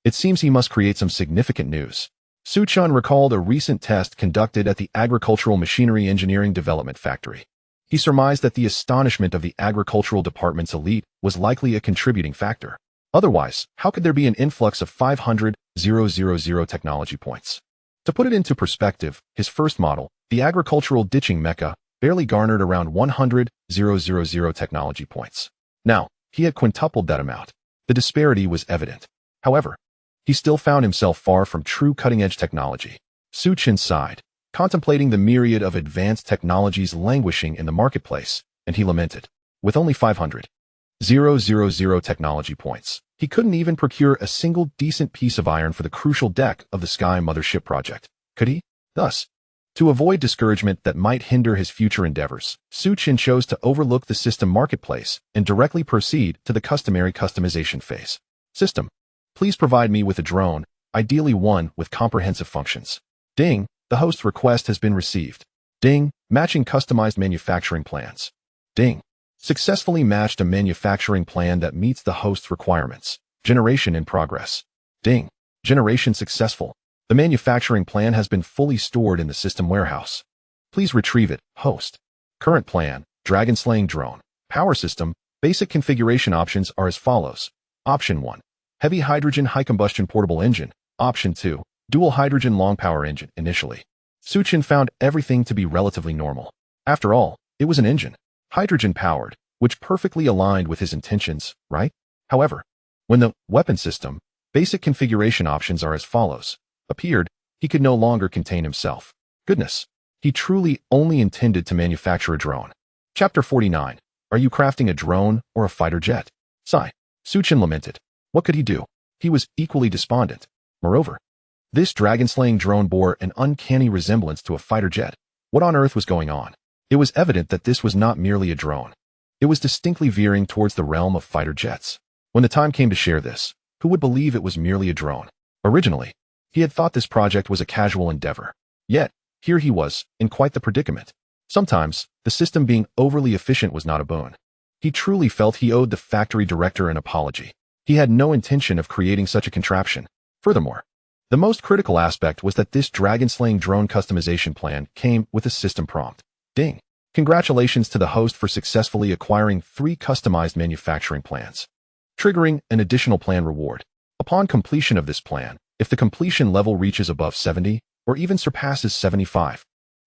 It seems he must create some significant news. Su Chun recalled a recent test conducted at the Agricultural Machinery Engineering Development Factory. He surmised that the astonishment of the agricultural department's elite was likely a contributing factor. Otherwise, how could there be an influx of 500,000 technology points? To put it into perspective, his first model, the agricultural ditching mecha, barely garnered around 100,000 technology points. Now, he had quintupled that amount. The disparity was evident. However, he still found himself far from true cutting-edge technology. Su Chun sighed, contemplating the myriad of advanced technologies languishing in the marketplace, and he lamented. With only 500,000 technology points, he couldn't even procure a single decent piece of iron for the crucial deck of the Sky Mothership project. Could he? Thus, to avoid discouragement that might hinder his future endeavors, Su Chun chose to overlook the system marketplace and directly proceed to the customary customization phase. System. Please provide me with a drone, ideally one with comprehensive functions. Ding. The host's request has been received. Ding. Matching customized manufacturing plans. Ding. Successfully matched a manufacturing plan that meets the host's requirements. Generation in progress. Ding. Generation successful. The manufacturing plan has been fully stored in the system warehouse. Please retrieve it, host. Current plan, dragon slaying drone. Power system, basic configuration options are as follows. Option 1. Heavy hydrogen high combustion portable engine. Option 2. Dual hydrogen long power engine. Initially, Suchin found everything to be relatively normal. After all, it was an engine, hydrogen powered, which perfectly aligned with his intentions, right? However, when the weapon system, basic configuration options are as follows, appeared, he could no longer contain himself. Goodness, he truly only intended to manufacture a drone. Chapter 49. Are you crafting a drone or a fighter jet? Sigh. Suchin lamented. What could he do? He was equally despondent. Moreover, this dragon-slaying drone bore an uncanny resemblance to a fighter jet. What on earth was going on? It was evident that this was not merely a drone. It was distinctly veering towards the realm of fighter jets. When the time came to share this, who would believe it was merely a drone? Originally, he had thought this project was a casual endeavor. Yet, here he was, in quite the predicament. Sometimes, the system being overly efficient was not a boon. He truly felt he owed the factory director an apology. He had no intention of creating such a contraption. Furthermore, the most critical aspect was that this dragon-slaying drone customization plan came with a system prompt. Ding! Congratulations to the host for successfully acquiring 3 customized manufacturing plans, triggering an additional plan reward. Upon completion of this plan, if the completion level reaches above 70, or even surpasses 75,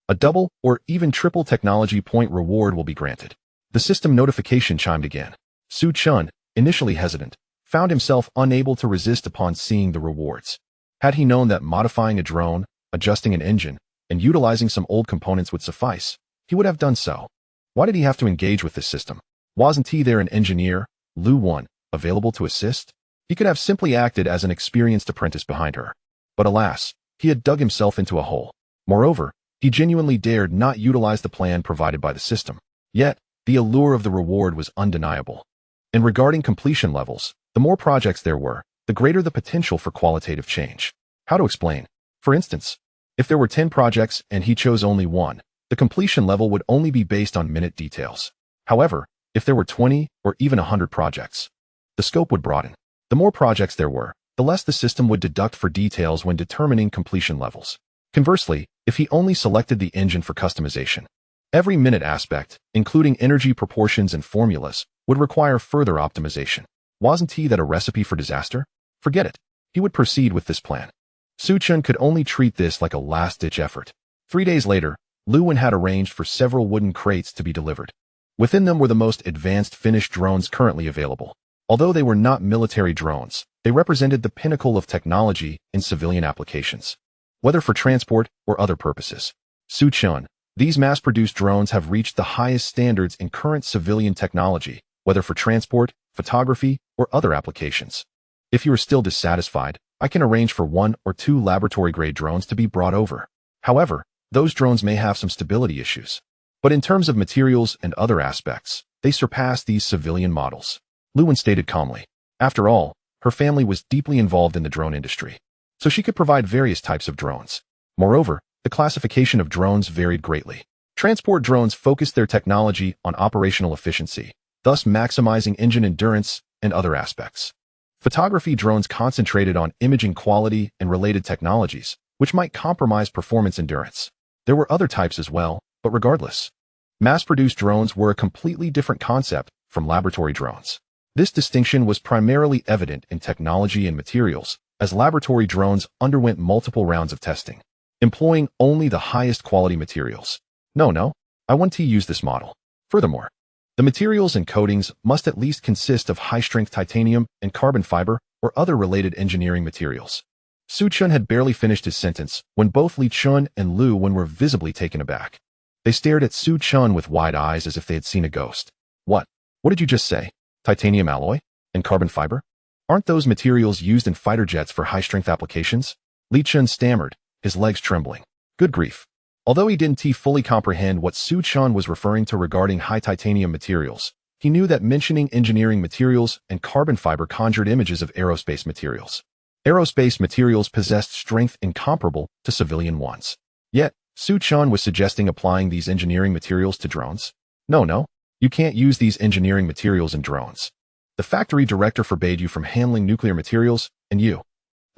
a double or even triple technology point reward will be granted. The system notification chimed again. Su Chun, initially hesitant, found himself unable to resist upon seeing the rewards. Had he known that modifying a drone, adjusting an engine, and utilizing some old components would suffice, he would have done so. Why did he have to engage with this system? Wasn't he there an engineer, Lu Wan, available to assist? He could have simply acted as an experienced apprentice behind her. But alas, he had dug himself into a hole. Moreover, he genuinely dared not utilize the plan provided by the system. Yet, the allure of the reward was undeniable. And regarding completion levels, the more projects there were, the greater the potential for qualitative change. How to explain? For instance, if there were 10 projects and he chose only one, the completion level would only be based on minute details. However, if there were 20 or even 100 projects, the scope would broaden. The more projects there were, the less the system would deduct for details when determining completion levels. Conversely, if he only selected the engine for customization, every minute aspect, including energy proportions and formulas, would require further optimization. Wasn't that a recipe for disaster? Forget it. He would proceed with this plan. Su Chun could only treat this like a last-ditch effort. 3 days later, Lu Wan had arranged for several wooden crates to be delivered. Within them were the most advanced finished drones currently available. Although they were not military drones, they represented the pinnacle of technology in civilian applications, whether for transport or other purposes. Su Chun, these mass-produced drones have reached the highest standards in current civilian technology, whether for transport, photography, or other applications. If you are still dissatisfied, I can arrange for 1 or 2 laboratory-grade drones to be brought over. However, those drones may have some stability issues. But in terms of materials and other aspects, they surpass these civilian models. Lu Wan stated calmly. After all, her family was deeply involved in the drone industry, so she could provide various types of drones. Moreover, the classification of drones varied greatly. Transport drones focused their technology on operational efficiency, thus maximizing engine endurance and other aspects. Photography drones concentrated on imaging quality and related technologies, which might compromise performance endurance. There were other types as well, but regardless, mass-produced drones were a completely different concept from laboratory drones. This distinction was primarily evident in technology and materials, as laboratory drones underwent multiple rounds of testing, employing only the highest quality materials. No, I want to use this model. Furthermore, the materials and coatings must at least consist of high-strength titanium and carbon fiber or other related engineering materials. Su Chun had barely finished his sentence when both Li Chun and Lu Wan were visibly taken aback. They stared at Su Chun with wide eyes as if they had seen a ghost. What did you just say? Titanium alloy? And carbon fiber? Aren't those materials used in fighter jets for high-strength applications? Li Chun stammered, his legs trembling. Good grief. Although he didn't fully comprehend what Su Chun was referring to regarding high titanium materials, he knew that mentioning engineering materials and carbon fiber conjured images of aerospace materials. Aerospace materials possessed strength incomparable to civilian ones. Yet, Su Chun was suggesting applying these engineering materials to drones? No, you can't use these engineering materials in drones. The factory director forbade you from handling nuclear materials, and you.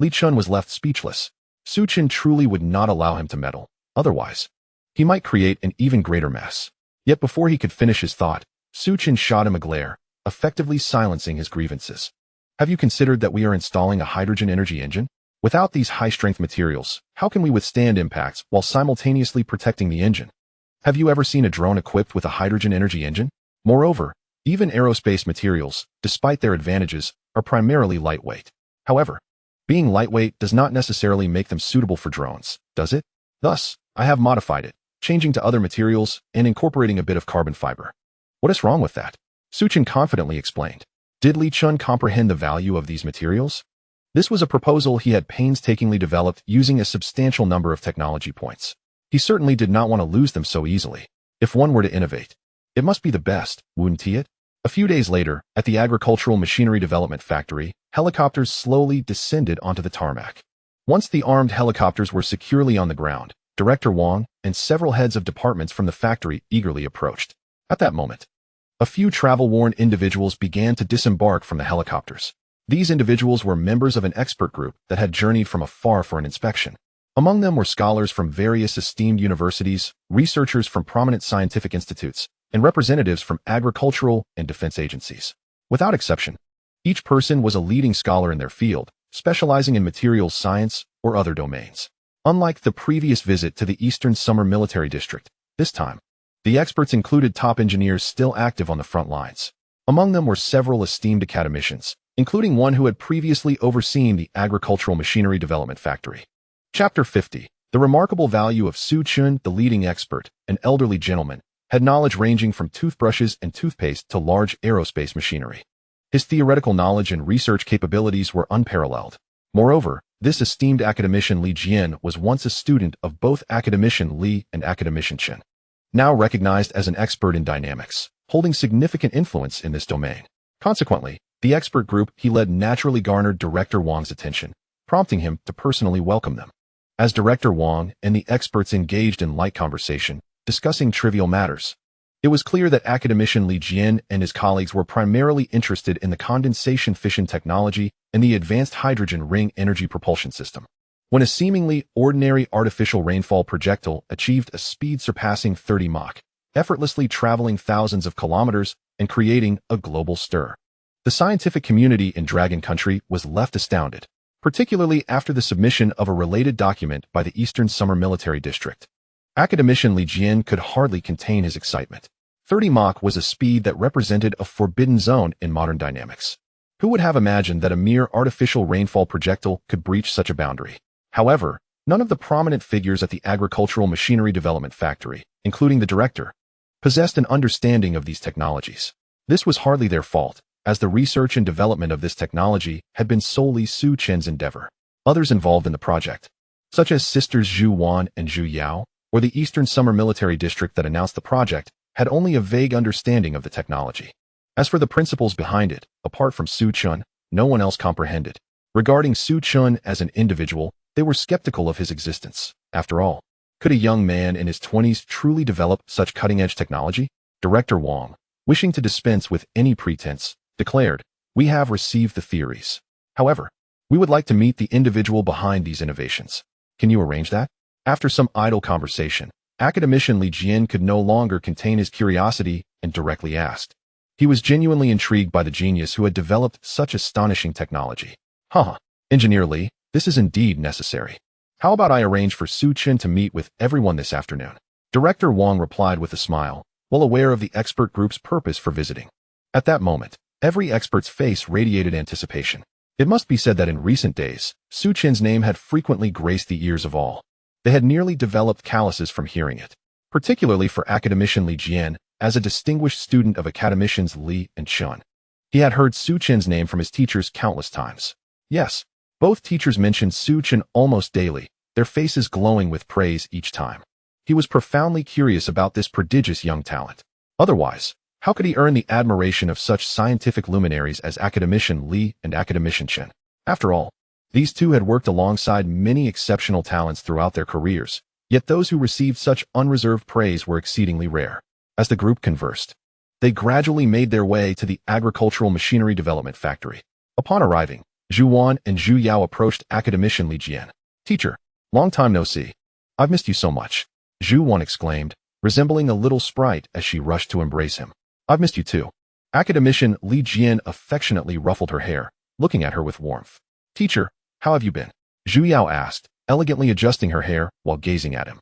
Li Chun was left speechless. Su Chun truly would not allow him to meddle. Otherwise, he might create an even greater mess. Yet before he could finish his thought, Su Chun shot him a glare, effectively silencing his grievances. Have you considered that we are installing a hydrogen energy engine? Without these high-strength materials, how can we withstand impacts while simultaneously protecting the engine? Have you ever seen a drone equipped with a hydrogen energy engine? Moreover, even aerospace materials, despite their advantages, are primarily lightweight. However, being lightweight does not necessarily make them suitable for drones, does it? Thus, I have modified it, changing to other materials and incorporating a bit of carbon fiber. What is wrong with that? Suchin confidently explained. Did Li Chun comprehend the value of these materials? This was a proposal he had painstakingly developed using a substantial number of technology points. He certainly did not want to lose them so easily. If one were to innovate, it must be the best, wouldn't he? A few days later, at the agricultural machinery development factory, helicopters slowly descended onto the tarmac. Once the armed helicopters were securely on the ground, Director Wang and several heads of departments from the factory eagerly approached. At that moment, a few travel-worn individuals began to disembark from the helicopters. These individuals were members of an expert group that had journeyed from afar for an inspection. Among them were scholars from various esteemed universities, researchers from prominent scientific institutes, and representatives from agricultural and defense agencies. Without exception, each person was a leading scholar in their field, specializing in materials science or other domains. Unlike the previous visit to the Eastern Summer Military District, this time, the experts included top engineers still active on the front lines. Among them were several esteemed academicians, including one who had previously overseen the agricultural machinery development factory. Chapter 50. The remarkable value of Su Chun, the leading expert, an elderly gentleman, had knowledge ranging from toothbrushes and toothpaste to large aerospace machinery. His theoretical knowledge and research capabilities were unparalleled. Moreover, this esteemed academician Li Jian was once a student of both academician Li and academician Chen, now recognized as an expert in dynamics, holding significant influence in this domain. Consequently, the expert group he led naturally garnered Director Wang's attention, prompting him to personally welcome them. As Director Wang and the experts engaged in light conversation, discussing trivial matters, it was clear that academician Li Jian and his colleagues were primarily interested in the condensation fission technology and the advanced hydrogen ring energy propulsion system. When a seemingly ordinary artificial rainfall projectile achieved a speed surpassing 30 Mach, effortlessly traveling thousands of kilometers and creating a global stir, the scientific community in Dragon Country was left astounded, particularly after the submission of a related document by the Eastern Summer Military District. Academician Li Jian could hardly contain his excitement. 30 Mach was a speed that represented a forbidden zone in modern dynamics. Who would have imagined that a mere artificial rainfall projectile could breach such a boundary? However, none of the prominent figures at the agricultural machinery development factory, including the director, possessed an understanding of these technologies. This was hardly their fault, as the research and development of this technology had been solely Su Chen's endeavor. Others involved in the project, such as sisters Zhu Wan and Zhu Yao, or the Eastern Summer Military District that announced the project, had only a vague understanding of the technology. As for the principles behind it, apart from Su Chun, no one else comprehended. Regarding Su Chun as an individual, they were skeptical of his existence. After all, could a young man in his 20s truly develop such cutting-edge technology? Director Wang, wishing to dispense with any pretense, declared, "We have received the theories. However, we would like to meet the individual behind these innovations. Can you arrange that?" After some idle conversation, academician Li Jian could no longer contain his curiosity and directly asked. He was genuinely intrigued by the genius who had developed such astonishing technology. Engineer Li, this is indeed necessary. How about I arrange for Su Chen to meet with everyone this afternoon? Director Wang replied with a smile, well aware of the expert group's purpose for visiting. At that moment, every expert's face radiated anticipation. It must be said that in recent days, Su Chen's name had frequently graced the ears of all. They had nearly developed calluses from hearing it, particularly for academician Li Jian, as a distinguished student of academicians Li and Chun. He had heard Su Chen's name from his teachers countless times. Yes, both teachers mentioned Su Chen almost daily, their faces glowing with praise each time. He was profoundly curious about this prodigious young talent. Otherwise, how could he earn the admiration of such scientific luminaries as academician Li and academician Chen? After all, these two had worked alongside many exceptional talents throughout their careers, yet those who received such unreserved praise were exceedingly rare. As the group conversed, they gradually made their way to the agricultural machinery development factory. Upon arriving, Zhu Wan and Zhu Yao approached academician Li Jian. "Teacher, long time no see. I've missed you so much," Zhu Wan exclaimed, resembling a little sprite as she rushed to embrace him. "I've missed you too." Academician Li Jian affectionately ruffled her hair, looking at her with warmth. "Teacher, how have you been?" Zhu Yao asked, elegantly adjusting her hair while gazing at him.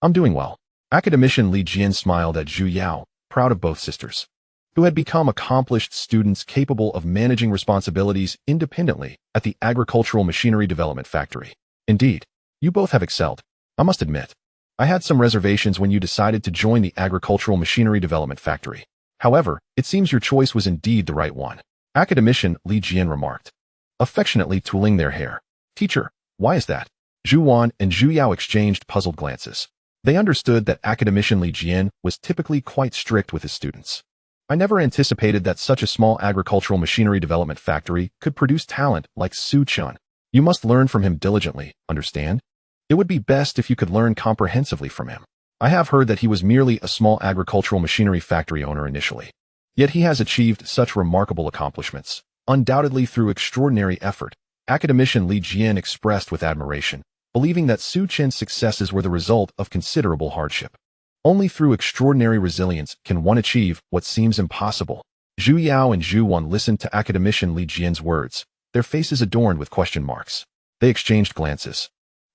"I'm doing well." Academician Li Jian smiled at Zhu Yao, proud of both sisters, who had become accomplished students capable of managing responsibilities independently at the agricultural machinery development factory. "Indeed, you both have excelled. I must admit, I had some reservations when you decided to join the agricultural machinery development factory. However, it seems your choice was indeed the right one," Academician Li Jian remarked, affectionately tooling their hair. "Teacher, why is that?" Zhu Wan and Zhu Yao exchanged puzzled glances. They understood that Academician Li Jian was typically quite strict with his students. "I never anticipated that such a small agricultural machinery development factory could produce talent like Su Chun. You must learn from him diligently, understand? It would be best if you could learn comprehensively from him. I have heard that he was merely a small agricultural machinery factory owner initially. Yet he has achieved such remarkable accomplishments, undoubtedly through extraordinary effort," Academician Li Jian expressed with admiration, believing that Su Chen's successes were the result of considerable hardship. Only through extraordinary resilience can one achieve what seems impossible. Zhu Yao and Zhu Wan listened to Academician Li Jian's words, their faces adorned with question marks. They exchanged glances,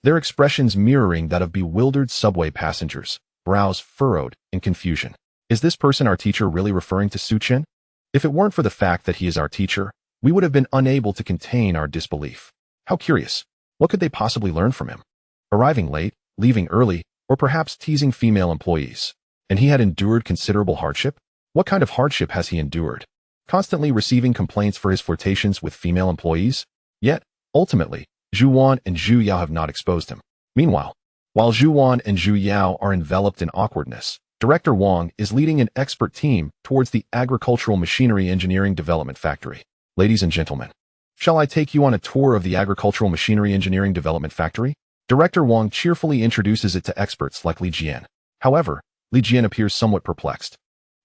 their expressions mirroring that of bewildered subway passengers, brows furrowed in confusion. "Is this person our teacher really referring to Su Chen? If it weren't for the fact that he is our teacher, we would have been unable to contain our disbelief. How curious. What could they possibly learn from him? Arriving late, leaving early, or perhaps teasing female employees. And he had endured considerable hardship? What kind of hardship has he endured? Constantly receiving complaints for his flirtations with female employees? Yet, ultimately, Zhu Wan and Zhu Yao have not exposed him. Meanwhile, while Zhu Wan and Zhu Yao are enveloped in awkwardness, Director Wang is leading an expert team towards the agricultural machinery engineering development factory. "Ladies and gentlemen, shall I take you on a tour of the agricultural machinery engineering development factory?" Director Wang cheerfully introduces it to experts like Li Jian. However, Li Jian appears somewhat perplexed,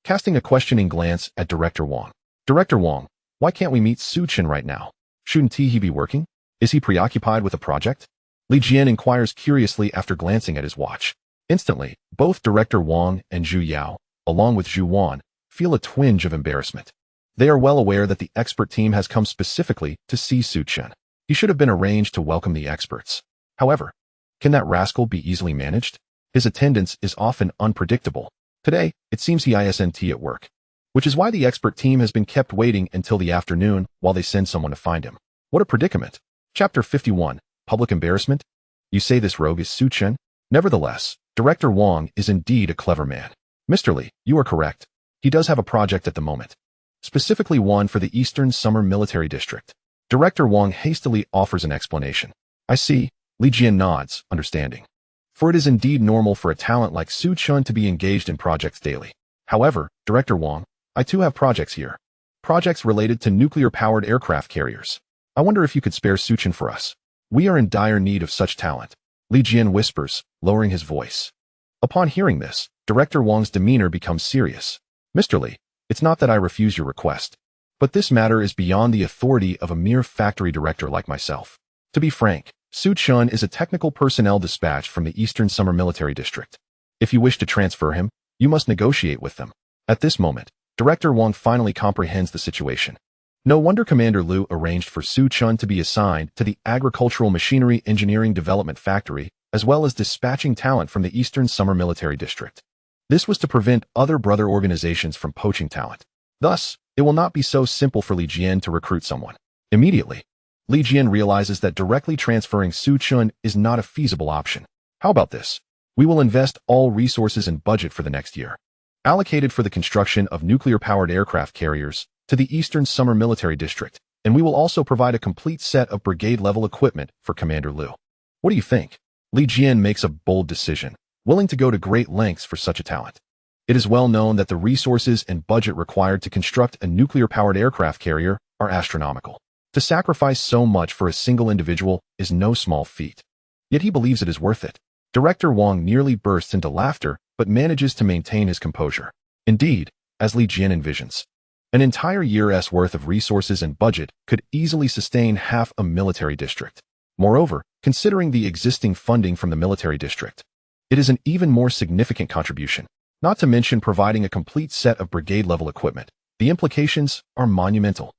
casting a questioning glance at Director Wang. "Director Wang, why can't we meet Su Chen right now? Shouldn't he be working? Is he preoccupied with a project?" Li Jian inquires curiously after glancing at his watch. Instantly, both Director Wang and Zhu Yao, along with Zhu Wan, feel a twinge of embarrassment. They are well aware that the expert team has come specifically to see Su Chen. He should have been arranged to welcome the experts. However, can that rascal be easily managed? His attendance is often unpredictable. Today, it seems he isn't at work, which is why the expert team has been kept waiting until the afternoon while they send someone to find him. What a predicament. Chapter 51, Public Embarrassment? You say this rogue is Su Chen? Nevertheless, Director Wang is indeed a clever man. "Mr. Li, you are correct. He does have a project at the moment. Specifically one for the Eastern Summer Military District." Director Wang hastily offers an explanation. "I see." Li Jian nods, understanding. For it is indeed normal for a talent like Su Chen to be engaged in projects daily. "However, Director Wang, I too have projects here. Projects related to nuclear-powered aircraft carriers. I wonder if you could spare Su Chen for us. We are in dire need of such talent," Li Jian whispers, lowering his voice. Upon hearing this, Director Wang's demeanor becomes serious. "Mr. Li, it's not that I refuse your request, but this matter is beyond the authority of a mere factory director like myself. To be frank, Su Chen is a technical personnel dispatched from the Eastern Summer Military District. If you wish to transfer him, you must negotiate with them." At this moment, Director Wang finally comprehends the situation. No wonder Commander Liu arranged for Su Chen to be assigned to the Agricultural Machinery Engineering Development Factory, as well as dispatching talent from the Eastern Summer Military District. This was to prevent other brother organizations from poaching talent. Thus, it will not be so simple for Li Jian to recruit someone. Immediately, Li Jian realizes that directly transferring Su Chen is not a feasible option. "How about this? We will invest all resources and budget for the next year, allocated for the construction of nuclear-powered aircraft carriers, to the Eastern Summer Military District, and we will also provide a complete set of brigade-level equipment for Commander Liu. What do you think?" Li Jian makes a bold decision, willing to go to great lengths for such a talent. It is well known that the resources and budget required to construct a nuclear-powered aircraft carrier are astronomical. To sacrifice so much for a single individual is no small feat. Yet he believes it is worth it. Director Wang nearly bursts into laughter, but manages to maintain his composure. Indeed, as Li Jian envisions, an entire year's worth of resources and budget could easily sustain half a military district. Moreover, considering the existing funding from the military district, it is an even more significant contribution. Not to mention providing a complete set of brigade-level equipment. The implications are monumental.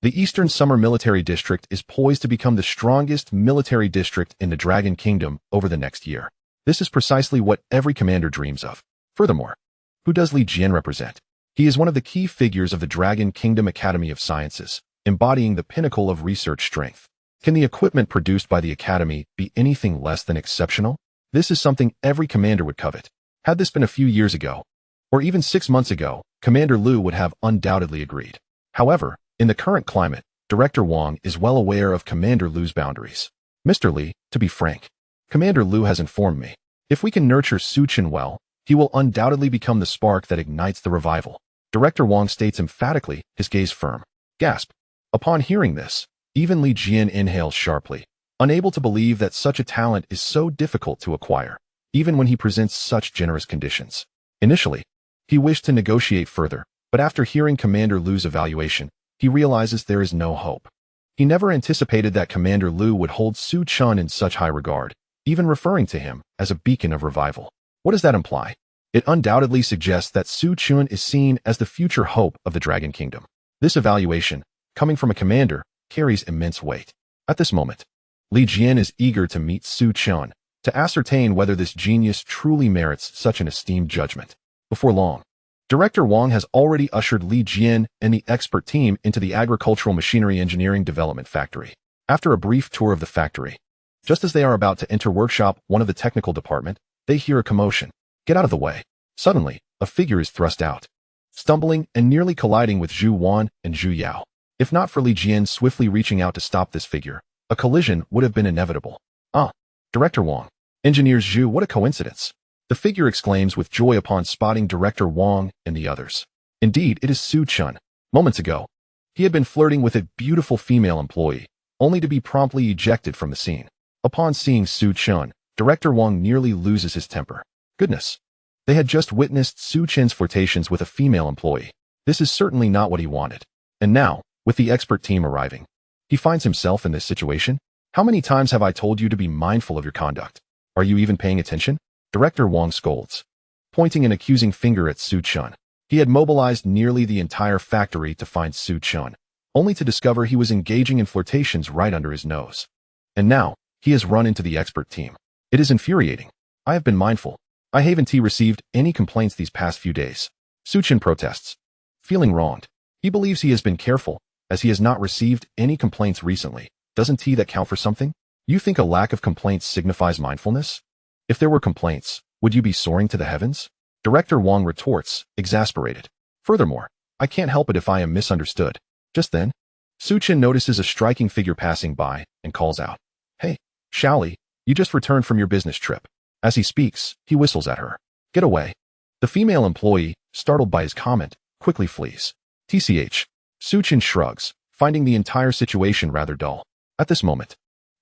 The Eastern Summer Military District is poised to become the strongest military district in the Dragon Kingdom over the next year. This is precisely what every commander dreams of. Furthermore, who does Li Jian represent? He is one of the key figures of the Dragon Kingdom Academy of Sciences, embodying the pinnacle of research strength. Can the equipment produced by the Academy be anything less than exceptional? This is something every commander would covet. Had this been a few years ago, or even 6 months ago, Commander Liu would have undoubtedly agreed. However, in the current climate, Director Wang is well aware of Commander Liu's boundaries. Mr. Li, to be frank, Commander Liu has informed me, if we can nurture Su Chen well, he will undoubtedly become the spark that ignites the revival. Director Wang states emphatically, his gaze firm. Gasp. Upon hearing this, even Li Jian inhales sharply, unable to believe that such a talent is so difficult to acquire, even when he presents such generous conditions. Initially, he wished to negotiate further, but after hearing Commander Liu's evaluation, he realizes there is no hope. He never anticipated that Commander Liu would hold Su Chen in such high regard, even referring to him as a beacon of revival. What does that imply? It undoubtedly suggests that Su Chen is seen as the future hope of the Dragon Kingdom. This evaluation, coming from a commander, carries immense weight. At this moment, Li Jian is eager to meet Su Chen, to ascertain whether this genius truly merits such an esteemed judgment. Before long, Director Wang has already ushered Li Jian and the expert team into the Agricultural Machinery Engineering Development Factory. After a brief tour of the factory, just as they are about to enter workshop one of the technical department, they hear a commotion. Get out of the way. Suddenly, a figure is thrust out, stumbling and nearly colliding with Zhu Wan and Zhu Yao. If not for Li Jian swiftly reaching out to stop this figure, a collision would have been inevitable. Ah, Director Wang. Engineers Zhu, what a coincidence. The figure exclaims with joy upon spotting Director Wang and the others. Indeed, it is Su Chen. Moments ago, he had been flirting with a beautiful female employee, only to be promptly ejected from the scene. Upon seeing Su Chen, Director Wang nearly loses his temper. Goodness. They had just witnessed Su Chen's flirtations with a female employee. This is certainly not what he wanted. And now, with the expert team arriving, he finds himself in this situation. How many times have I told you to be mindful of your conduct? Are you even paying attention? Director Wang scolds, pointing an accusing finger at Su Chen. He had mobilized nearly the entire factory to find Su Chen, only to discover he was engaging in flirtations right under his nose. And now, he has run into the expert team. It is infuriating. I have been mindful. I haven't received any complaints these past few days. Su Chen protests, feeling wronged. He believes he has been careful, as he has not received any complaints recently. Doesn't that count for something? You think a lack of complaints signifies mindfulness? If there were complaints, would you be soaring to the heavens? Director Wang retorts, exasperated. Furthermore, I can't help it if I am misunderstood. Just then, Su Chen notices a striking figure passing by and calls out, Hey, Shaoli, you just returned from your business trip. As he speaks, he whistles at her. Get away. The female employee, startled by his comment, quickly flees. TCH. Su Chen shrugs, finding the entire situation rather dull. At this moment,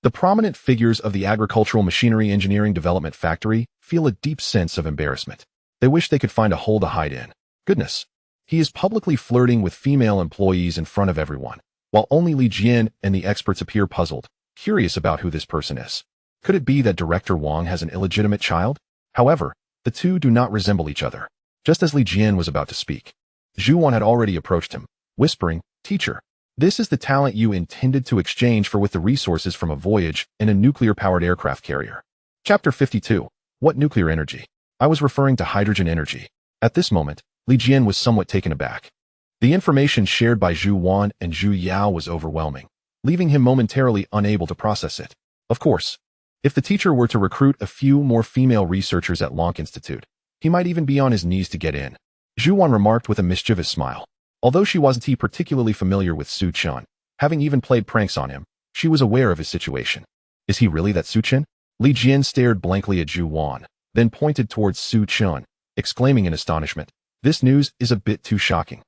the prominent figures of the Agricultural Machinery Engineering Development Factory feel a deep sense of embarrassment. They wish they could find a hole to hide in. Goodness. He is publicly flirting with female employees in front of everyone, while only Li Jian and the experts appear puzzled, curious about who this person is. Could it be that Director Wang has an illegitimate child? However, the two do not resemble each other. Just as Li Jian was about to speak, Zhu Wan had already approached him, whispering, Teacher, this is the talent you intended to exchange for with the resources from a voyage in a nuclear-powered aircraft carrier. Chapter 52. What nuclear energy? I was referring to hydrogen energy. At this moment, Li Jian was somewhat taken aback. The information shared by Zhu Wan and Zhu Yao was overwhelming, leaving him momentarily unable to process it. Of course, if the teacher were to recruit a few more female researchers at Lonk Institute, he might even be on his knees to get in. Zhu Wan remarked with a mischievous smile. Although she wasn't particularly familiar with Su Chen, having even played pranks on him, she was aware of his situation. Is he really that Su Chen? Li Jian stared blankly at Zhu Wan, then pointed towards Su Chen, exclaiming in astonishment, This news is a bit too shocking.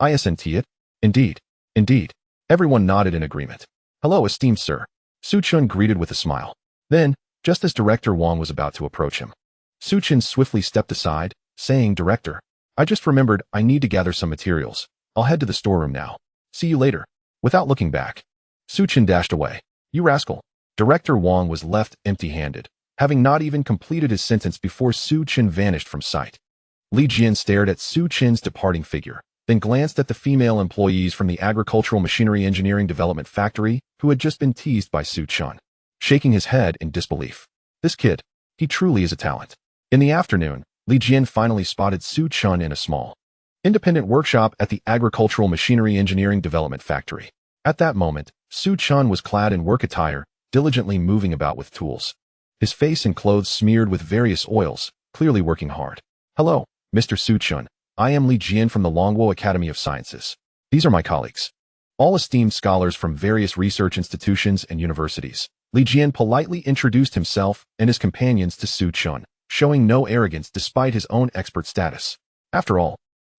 Isn't it? Indeed. Indeed. Everyone nodded in agreement. Hello, esteemed sir. Su Chen greeted with a smile. Then, just as Director Wang was about to approach him, Su Chen swiftly stepped aside, saying, Director, I just remembered I need to gather some materials. I'll head to the storeroom now. See you later. Without looking back, Su Chen dashed away. You rascal. Director Wang was left empty-handed, having not even completed his sentence before Su Chen vanished from sight. Li Jian stared at Su Chen's departing figure, then glanced at the female employees from the agricultural machinery engineering development factory who had just been teased by Su Chun, shaking his head in disbelief. This kid, he truly is a talent. In the afternoon, Li Jian finally spotted Su Chun in a small, independent workshop at the agricultural machinery engineering development factory. At that moment, Su Chun was clad in work attire, diligently moving about with tools. His face and clothes smeared with various oils, clearly working hard. Hello, Mr. Su Chun. I am Li Jian from the Longwo Academy of Sciences. These are my colleagues, all esteemed scholars from various research institutions and universities. Li Jian politely introduced himself and his companions to Su Chun, showing no arrogance despite his own expert status. After all,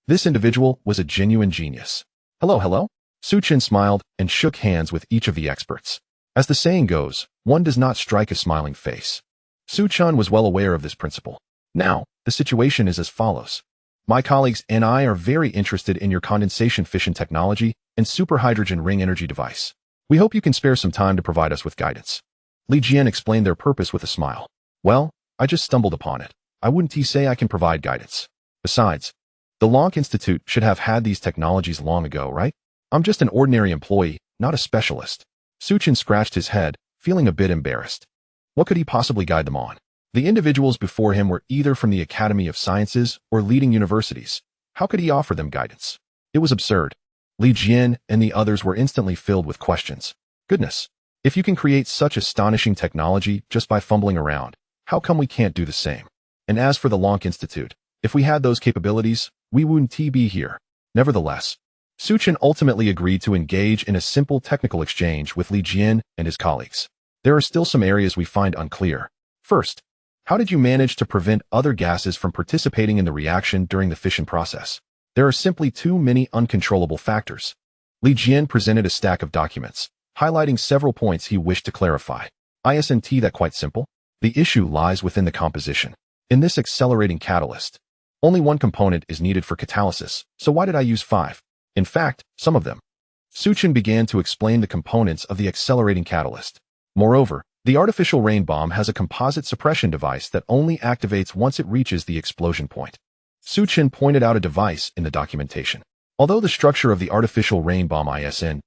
this individual was a genuine genius. Hello. Su Chun smiled and shook hands with each of the experts. As the saying goes, one does not strike a smiling face. Su Chun was well aware of this principle. Now, the situation is as follows. My colleagues and I are very interested in your condensation fission technology and superhydrogen ring energy device. We hope you can spare some time to provide us with guidance. Li Jian explained their purpose with a smile. Well, I just stumbled upon it. I wouldn't say I can provide guidance. Besides, the Lonk Institute should have had these technologies long ago, right? I'm just an ordinary employee, not a specialist. Su Chun scratched his head, feeling a bit embarrassed. What could he possibly guide them on? The individuals before him were either from the Academy of Sciences or leading universities. How could he offer them guidance? It was absurd. Li Jian and the others were instantly filled with questions. Goodness, if you can create such astonishing technology just by fumbling around, how come we can't do the same? And as for the Lonk Institute, if we had those capabilities, we wouldn't be here. Nevertheless, Su Chun ultimately agreed to engage in a simple technical exchange with Li Jian and his colleagues. There are still some areas we find unclear. First, how did you manage to prevent other gases from participating in the reaction during the fission process? There are simply too many uncontrollable factors. Li Jian presented a stack of documents, highlighting several points he wished to clarify. Isn't that quite simple? The issue lies within the composition. In this accelerating catalyst, only one component is needed for catalysis, so why did I use 5? In fact, some of them. Su Chun began to explain the components of the accelerating catalyst. Moreover, the artificial rain bomb has a composite suppression device that only activates once it reaches the explosion point. Su Chun pointed out a device in the documentation. Although the structure of the artificial rain bomb isn't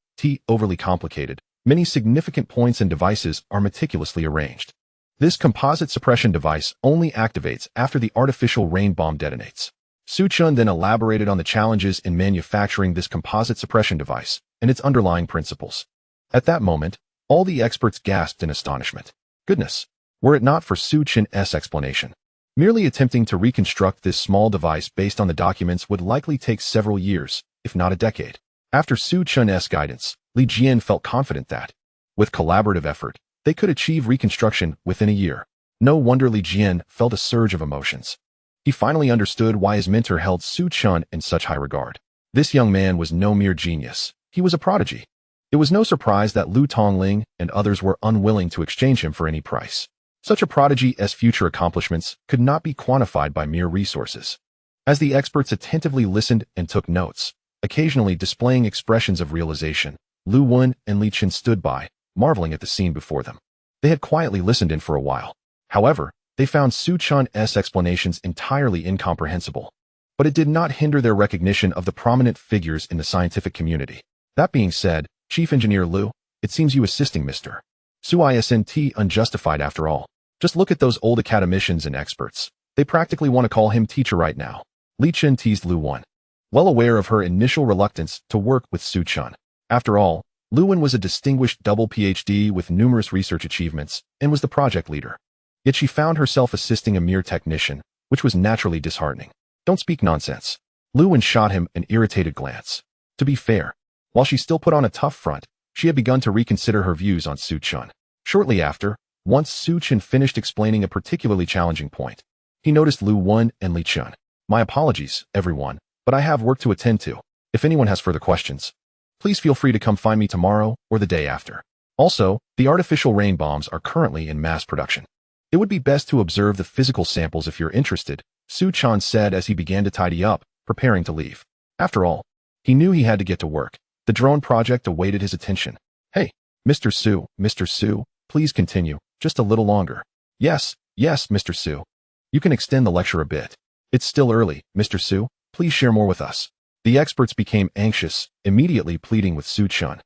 overly complicated, many significant points and devices are meticulously arranged. This composite suppression device only activates after the artificial rain bomb detonates. Su Chun then elaborated on the challenges in manufacturing this composite suppression device and its underlying principles. At that moment, all the experts gasped in astonishment. Goodness, were it not for Su Chun's explanation, merely attempting to reconstruct this small device based on the documents would likely take several years, if not a decade. After Su Chun's guidance, Li Jian felt confident that, with collaborative effort, they could achieve reconstruction within a year. No wonder Li Jian felt a surge of emotions. He finally understood why his mentor held Su Chun in such high regard. This young man was no mere genius. He was a prodigy. It was no surprise that Lu Tongling and others were unwilling to exchange him for any price. Such a prodigy's future accomplishments could not be quantified by mere resources. As the experts attentively listened and took notes, occasionally displaying expressions of realization, Lu Wen and Li Chen stood by, marveling at the scene before them. They had quietly listened in for a while. However, they found Su Chun's explanations entirely incomprehensible. But it did not hinder their recognition of the prominent figures in the scientific community. That being said, Chief Engineer Lu, it seems you assisting Mr. Su isn't unjustified after all. Just look at those old academicians and experts. They practically want to call him teacher right now. Li Chen teased Lu Wen, well aware of her initial reluctance to work with Su Chun. After all, Lu Wen was a distinguished double PhD with numerous research achievements and was the project leader. Yet she found herself assisting a mere technician, which was naturally disheartening. Don't speak nonsense. Lu Wen shot him an irritated glance. To be fair, while she still put on a tough front, she had begun to reconsider her views on Su Chun. Shortly after, once Su Chun finished explaining a particularly challenging point, he noticed Lu Wen and Li Chun. My apologies, everyone, but I have work to attend to. If anyone has further questions, please feel free to come find me tomorrow or the day after. Also, the artificial rain bombs are currently in mass production. It would be best to observe the physical samples if you're interested, Su Chun said as he began to tidy up, preparing to leave. After all, he knew he had to get to work. The drone project awaited his attention. Hey, Mr. Su, please continue, just a little longer. Yes, Mr. Su. You can extend the lecture a bit. It's still early, Mr. Su, please share more with us. The experts became anxious, immediately pleading with Su Chun.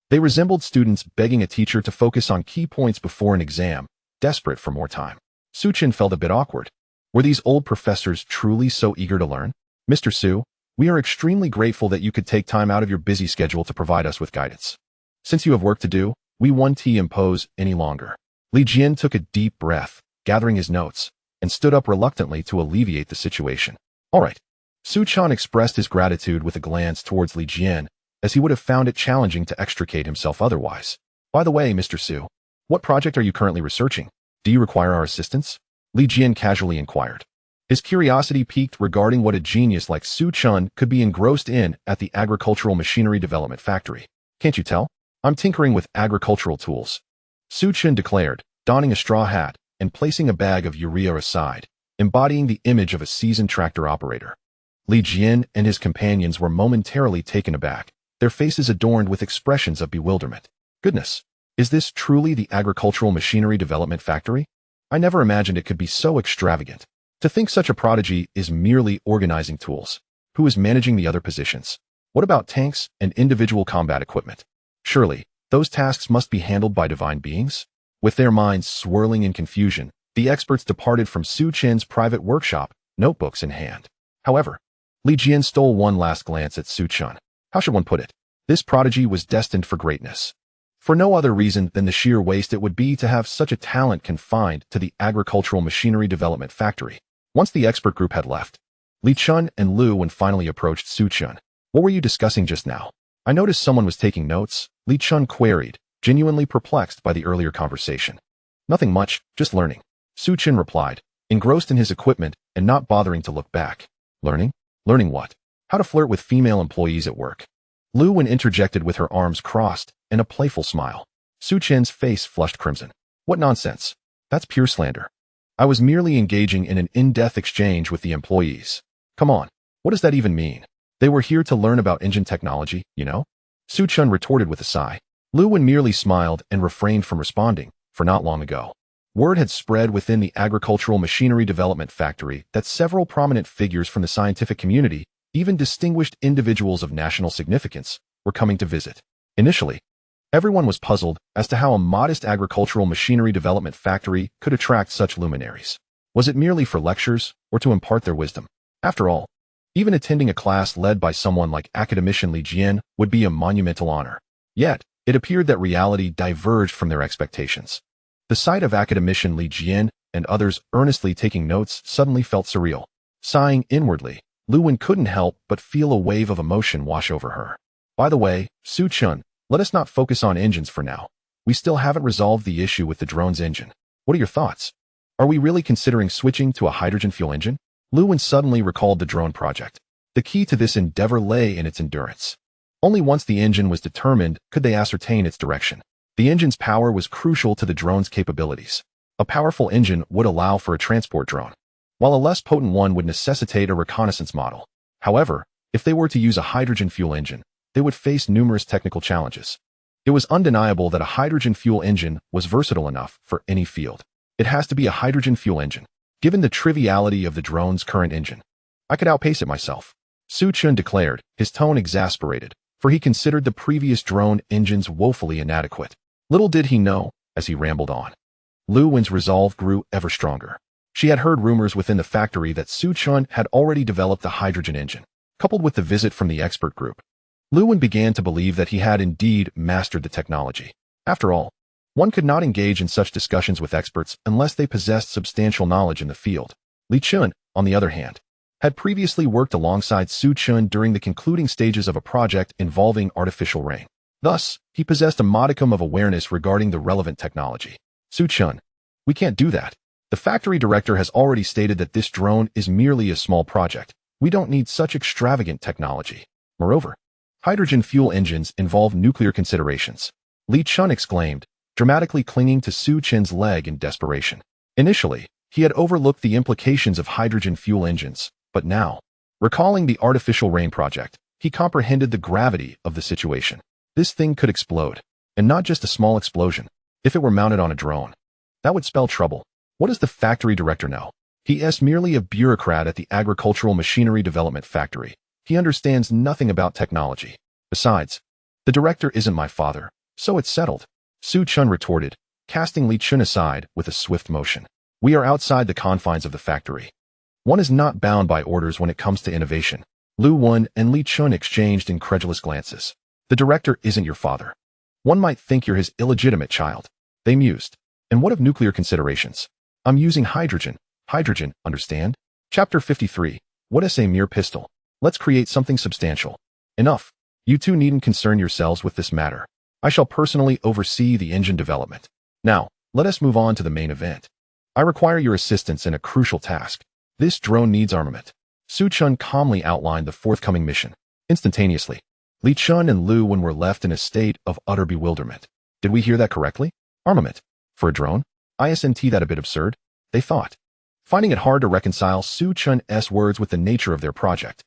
They resembled students begging a teacher to focus on key points before an exam, desperate for more time. Su Chun felt a bit awkward. Were these old professors truly so eager to learn? Mr. Su, we are extremely grateful that you could take time out of your busy schedule to provide us with guidance. Since you have work to do, we won't impose any longer. Li Jian took a deep breath, gathering his notes, and stood up reluctantly to alleviate the situation. All right. Su Chun expressed his gratitude with a glance towards Li Jian, as he would have found it challenging to extricate himself otherwise. By the way, Mr. Su, what project are you currently researching? Do you require our assistance? Li Jian casually inquired. His curiosity piqued regarding what a genius like Su Chun could be engrossed in at the agricultural machinery development factory. Can't you tell? I'm tinkering with agricultural tools. Su Chun declared, donning a straw hat and placing a bag of urea aside, embodying the image of a seasoned tractor operator. Li Jian and his companions were momentarily taken aback, their faces adorned with expressions of bewilderment. Goodness, is this truly the agricultural machinery development factory? I never imagined it could be so extravagant. To think such a prodigy is merely organizing tools. Who is managing the other positions? What about tanks and individual combat equipment? Surely, those tasks must be handled by divine beings? With their minds swirling in confusion, the experts departed from Su Chun's private workshop, notebooks in hand. However, Li Jian stole one last glance at Su Chun. How should one put it? This prodigy was destined for greatness. For no other reason than the sheer waste it would be to have such a talent confined to the agricultural machinery development factory. Once the expert group had left, Li Chun and Lu Wen finally approached Su Chun. What were you discussing just now? I noticed someone was taking notes, Li Chun queried, genuinely perplexed by the earlier conversation. Nothing much, just learning. Su Chun replied, engrossed in his equipment and not bothering to look back. Learning? Learning what? How to flirt with female employees at work. Lu Wen interjected with her arms crossed and a playful smile. Su Chun's face flushed crimson. What nonsense. That's pure slander. I was merely engaging in an in-depth exchange with the employees. Come on, what does that even mean? They were here to learn about engine technology, you know? Su Chun retorted with a sigh. Lu Wen merely smiled and refrained from responding, for not long ago. Word had spread within the agricultural machinery development factory that several prominent figures from the scientific community, even distinguished individuals of national significance, were coming to visit. Initially, everyone was puzzled as to how a modest agricultural machinery development factory could attract such luminaries. Was it merely for lectures or to impart their wisdom? After all, even attending a class led by someone like academician Li Jian would be a monumental honor. Yet, it appeared that reality diverged from their expectations. The sight of academician Li Jian and others earnestly taking notes suddenly felt surreal. Sighing inwardly, Lu Wen couldn't help but feel a wave of emotion wash over her. By the way, Su Chun, let us not focus on engines for now. We still haven't resolved the issue with the drone's engine. What are your thoughts? Are we really considering switching to a hydrogen fuel engine? Lu Wen suddenly recalled the drone project. The key to this endeavor lay in its endurance. Only once the engine was determined could they ascertain its direction. The engine's power was crucial to the drone's capabilities. A powerful engine would allow for a transport drone, while a less potent one would necessitate a reconnaissance model. However, if they were to use a hydrogen fuel engine, they would face numerous technical challenges. It was undeniable that a hydrogen fuel engine was versatile enough for any field. It has to be a hydrogen fuel engine. Given the triviality of the drone's current engine, I could outpace it myself. Su Chun declared, his tone exasperated, for he considered the previous drone engines woefully inadequate. Little did he know, as he rambled on. Lu Wen's resolve grew ever stronger. She had heard rumors within the factory that Su Chun had already developed the hydrogen engine. Coupled with the visit from the expert group, Lu Wen began to believe that he had indeed mastered the technology. After all, one could not engage in such discussions with experts unless they possessed substantial knowledge in the field. Li Chun, on the other hand, had previously worked alongside Su Chun during the concluding stages of a project involving artificial rain. Thus, he possessed a modicum of awareness regarding the relevant technology. Su Chun, we can't do that. The factory director has already stated that this drone is merely a small project. We don't need such extravagant technology. Moreover, hydrogen fuel engines involve nuclear considerations. Li Chun exclaimed, dramatically clinging to Su Chun's leg in desperation. Initially, he had overlooked the implications of hydrogen fuel engines, but now, recalling the artificial rain project, he comprehended the gravity of the situation. This thing could explode, and not just a small explosion. If it were mounted on a drone, that would spell trouble. What does the factory director know? He is merely a bureaucrat at the agricultural machinery development factory. He understands nothing about technology. Besides, the director isn't my father, so it's settled. Su Chun retorted, casting Li Chun aside with a swift motion. We are outside the confines of the factory. One is not bound by orders when it comes to innovation. Lu Wen and Li Chun exchanged incredulous glances. The director isn't your father. One might think you're his illegitimate child. They mused. And what of nuclear considerations? I'm using hydrogen. Hydrogen, understand? Chapter 53. What is a mere pistol? Let's create something substantial. Enough. You two needn't concern yourselves with this matter. I shall personally oversee the engine development. Now, let us move on to the main event. I require your assistance in a crucial task. This drone needs armament. Su Chun calmly outlined the forthcoming mission. Instantaneously, Li Chun and Lu Wen were left in a state of utter bewilderment. Did we hear that correctly? Armament. For a drone? Isn't that a bit absurd? They thought. Finding it hard to reconcile Su Chun's words with the nature of their project.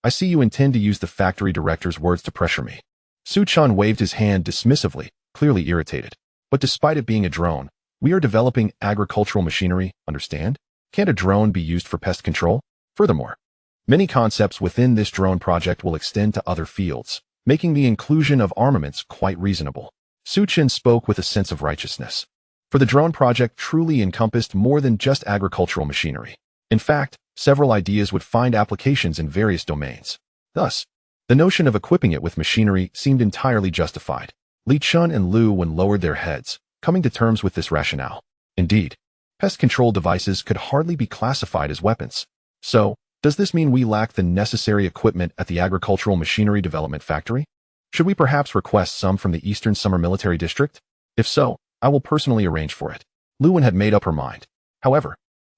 I see you intend to use the factory director's words to pressure me. Su Chun waved his hand dismissively, clearly irritated. But despite it being a drone, we are developing agricultural machinery, understand? Can't a drone be used for pest control? Furthermore, many concepts within this drone project will extend to other fields, making the inclusion of armaments quite reasonable. Su Chun spoke with a sense of righteousness. For the drone project truly encompassed more than just agricultural machinery. In fact, several ideas would find applications in various domains. Thus, the notion of equipping it with machinery seemed entirely justified. Li Chun and Lu Wen lowered their heads, coming to terms with this rationale. Indeed, pest control devices could hardly be classified as weapons. So, does this mean we lack the necessary equipment at the agricultural machinery development factory? Should we perhaps request some from the Eastern Summer Military District? If so, I will personally arrange for it. Lu Wen had made up her mind. However,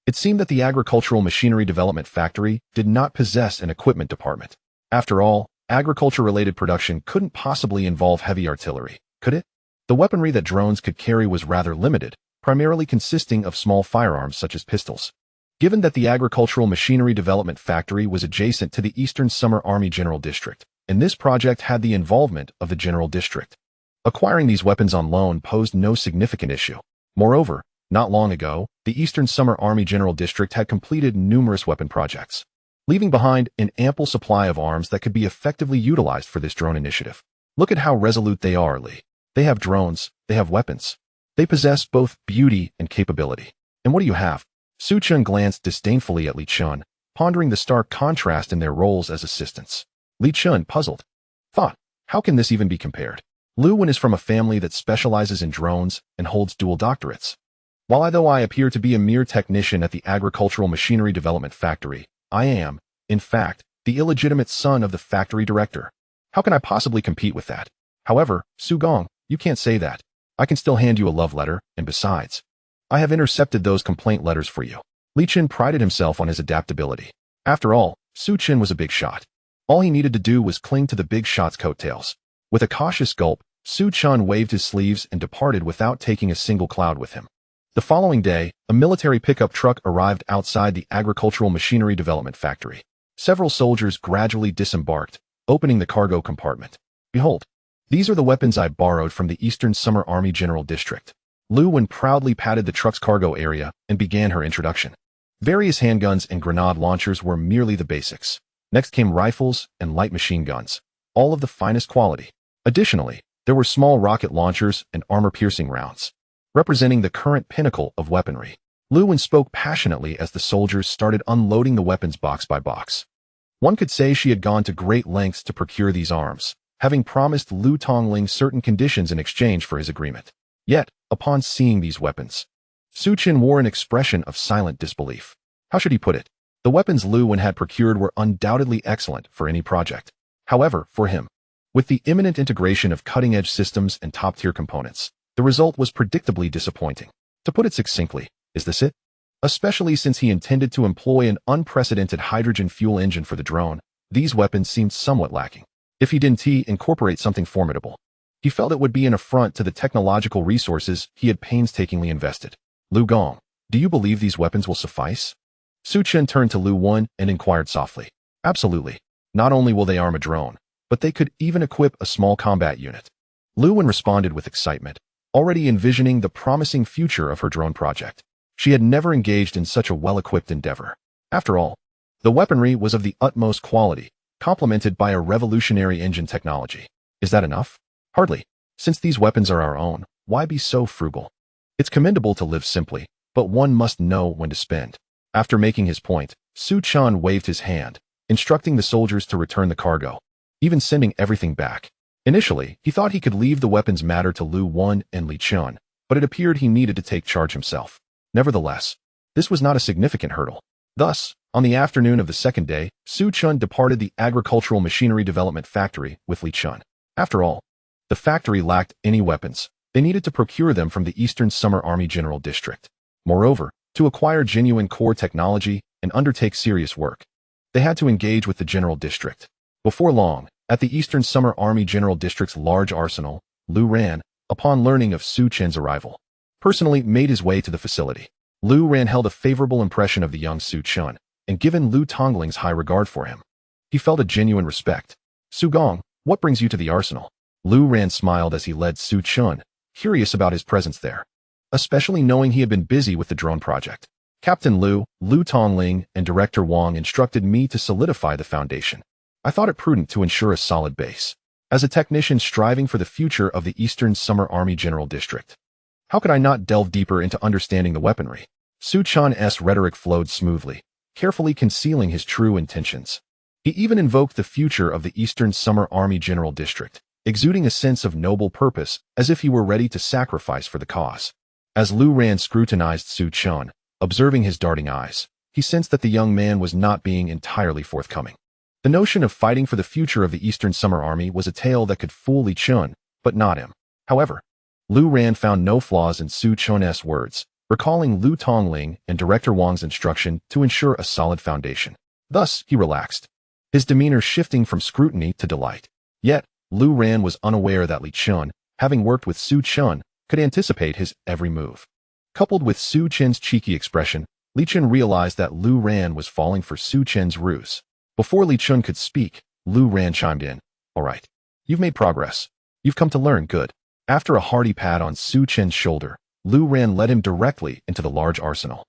it seemed that the agricultural machinery development factory did not possess an equipment department. After all, agriculture-related production couldn't possibly involve heavy artillery, could it? The weaponry that drones could carry was rather limited, primarily consisting of small firearms such as pistols. Given that the agricultural machinery development factory was adjacent to the Eastern Summer Army General District, and this project had the involvement of the General District, acquiring these weapons on loan posed no significant issue. Moreover, not long ago, the Eastern Summer Army General District had completed numerous weapon projects, leaving behind an ample supply of arms that could be effectively utilized for this drone initiative. Look at how resolute they are, Li. They have drones, they have weapons. They possess both beauty and capability. And what do you have? Su Chun glanced disdainfully at Li Chun, pondering the stark contrast in their roles as assistants. Li Chun, puzzled, thought, how can this even be compared? Lu Wen is from a family that specializes in drones and holds dual doctorates. While I appear to be a mere technician at the agricultural machinery development factory, I am, in fact, the illegitimate son of the factory director. How can I possibly compete with that? However, Su Gong, you can't say that. I can still hand you a love letter, and besides, I have intercepted those complaint letters for you. Li Chun prided himself on his adaptability. After all, Su Chun was a big shot. All he needed to do was cling to the big shot's coattails. With a cautious gulp, Su Chun waved his sleeves and departed without taking a single cloud with him. The following day, a military pickup truck arrived outside the agricultural machinery development factory. Several soldiers gradually disembarked, opening the cargo compartment. Behold, these are the weapons I borrowed from the Eastern Summer Army General District. Lu Wen proudly patted the truck's cargo area and began her introduction. Various handguns and grenade launchers were merely the basics. Next came rifles and light machine guns, all of the finest quality. Additionally, there were small rocket launchers and armor-piercing rounds, representing the current pinnacle of weaponry. Lu Wen spoke passionately as the soldiers started unloading the weapons box by box. One could say she had gone to great lengths to procure these arms, having promised Lu Tongling certain conditions in exchange for his agreement. Yet, upon seeing these weapons, Su Chun wore an expression of silent disbelief. How should he put it? The weapons Lu Wen had procured were undoubtedly excellent for any project. However, for him, with the imminent integration of cutting-edge systems and top-tier components, the result was predictably disappointing. To put it succinctly, is this it? Especially since he intended to employ an unprecedented hydrogen fuel engine for the drone, these weapons seemed somewhat lacking. If he didn't incorporate something formidable, he felt it would be an affront to the technological resources he had painstakingly invested. Lu Gong, do you believe these weapons will suffice? Su Chun turned to Lu Wen and inquired softly. Absolutely. Not only will they arm a drone, but they could even equip a small combat unit. Lu Wen responded with excitement, already envisioning the promising future of her drone project. She had never engaged in such a well-equipped endeavor. After all, the weaponry was of the utmost quality, complemented by a revolutionary engine technology. Is that enough? Hardly. Since these weapons are our own, why be so frugal? It's commendable to live simply, but one must know when to spend. After making his point, Su Chun waved his hand, instructing the soldiers to return the cargo, even sending everything back. Initially, he thought he could leave the weapons matter to Lu Wan and Li Chun, but it appeared he needed to take charge himself. Nevertheless, this was not a significant hurdle. Thus, on the afternoon of the second day, Su Chun departed the agricultural machinery development factory with Li Chun. After all, the factory lacked any weapons. They needed to procure them from the Eastern Summer Army General District. Moreover, to acquire genuine core technology and undertake serious work, they had to engage with the General District. Before long, at the Eastern Summer Army General District's large arsenal, Lu Ran, upon learning of Su Chen's arrival, personally made his way to the facility. Lu Ran held a favorable impression of the young Su Chun, and given Lu Tongling's high regard for him, he felt a genuine respect. Su Gong, what brings you to the arsenal? Lu Ran smiled as he led Su Chun, curious about his presence there, especially knowing he had been busy with the drone project. Captain Lu Tongling, and Director Wang instructed me to solidify the foundation. I thought it prudent to ensure a solid base. As a technician striving for the future of the Eastern Summer Army General District, how could I not delve deeper into understanding the weaponry? Su Chun's rhetoric flowed smoothly, carefully concealing his true intentions. He even invoked the future of the Eastern Summer Army General District, exuding a sense of noble purpose as if he were ready to sacrifice for the cause. As Lu Ran scrutinized Su Chun, observing his darting eyes, he sensed that the young man was not being entirely forthcoming. The notion of fighting for the future of the Eastern Summer Army was a tale that could fool Li Chun, but not him. However, Lu Ran found no flaws in Su Chun's words, recalling Lu Tongling and Director Wang's instruction to ensure a solid foundation. Thus, he relaxed, his demeanor shifting from scrutiny to delight. Yet, Lu Ran was unaware that Li Chun, having worked with Su Chun, could anticipate his every move. Coupled with Su Chen's cheeky expression, Li Chun realized that Lu Ran was falling for Su Chen's ruse. Before Li Chun could speak, Lu Ran chimed in. All right. You've made progress. You've come to learn, good. After a hearty pat on Su Chen's shoulder, Lu Ran led him directly into the large arsenal,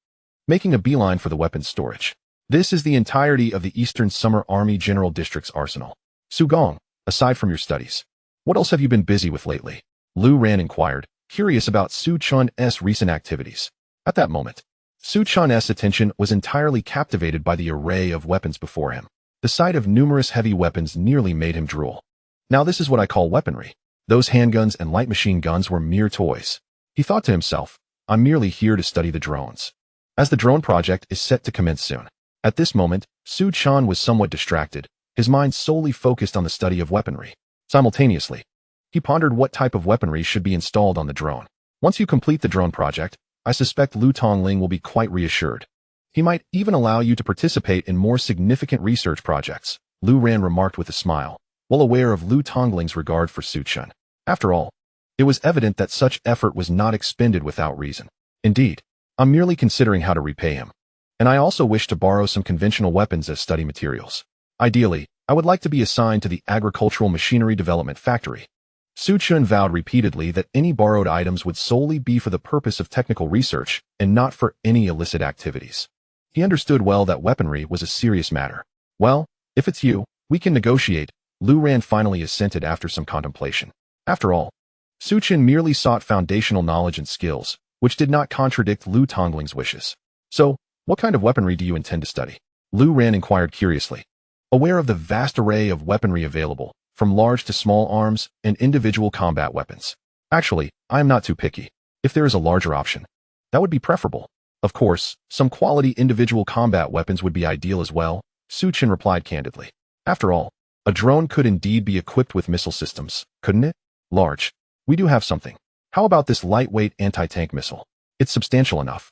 making a beeline for the weapons storage. This is the entirety of the Eastern Summer Army General District's arsenal. Su Gong, aside from your studies, what else have you been busy with lately? Lu Ran inquired, curious about Su Chun's recent activities. At that moment, Su Chun's attention was entirely captivated by the array of weapons before him. The sight of numerous heavy weapons nearly made him drool. Now this is what I call weaponry. Those handguns and light machine guns were mere toys. He thought to himself, I'm merely here to study the drones, as the drone project is set to commence soon. At this moment, Su Chun was somewhat distracted, his mind solely focused on the study of weaponry. Simultaneously, he pondered what type of weaponry should be installed on the drone. Once you complete the drone project, I suspect Lu Tongling will be quite reassured. He might even allow you to participate in more significant research projects, Lu Ran remarked with a smile, well aware of Lu Tongling's regard for Su Chun. After all, it was evident that such effort was not expended without reason. Indeed, I'm merely considering how to repay him. And I also wish to borrow some conventional weapons as study materials. Ideally, I would like to be assigned to the agricultural machinery development factory. Su Chun vowed repeatedly that any borrowed items would solely be for the purpose of technical research and not for any illicit activities. He understood well that weaponry was a serious matter. Well, if it's you, we can negotiate, Lu Ran finally assented after some contemplation. After all, Su Chun merely sought foundational knowledge and skills, which did not contradict Lu Tongling's wishes. So, what kind of weaponry do you intend to study? Lu Ran inquired curiously. Aware of the vast array of weaponry available, from large to small arms and individual combat weapons. Actually, I am not too picky. If there is a larger option, that would be preferable. Of course, some quality individual combat weapons would be ideal as well, Su Chun replied candidly. After all, a drone could indeed be equipped with missile systems, couldn't it? Large. We do have something. How about this lightweight anti-tank missile? It's substantial enough.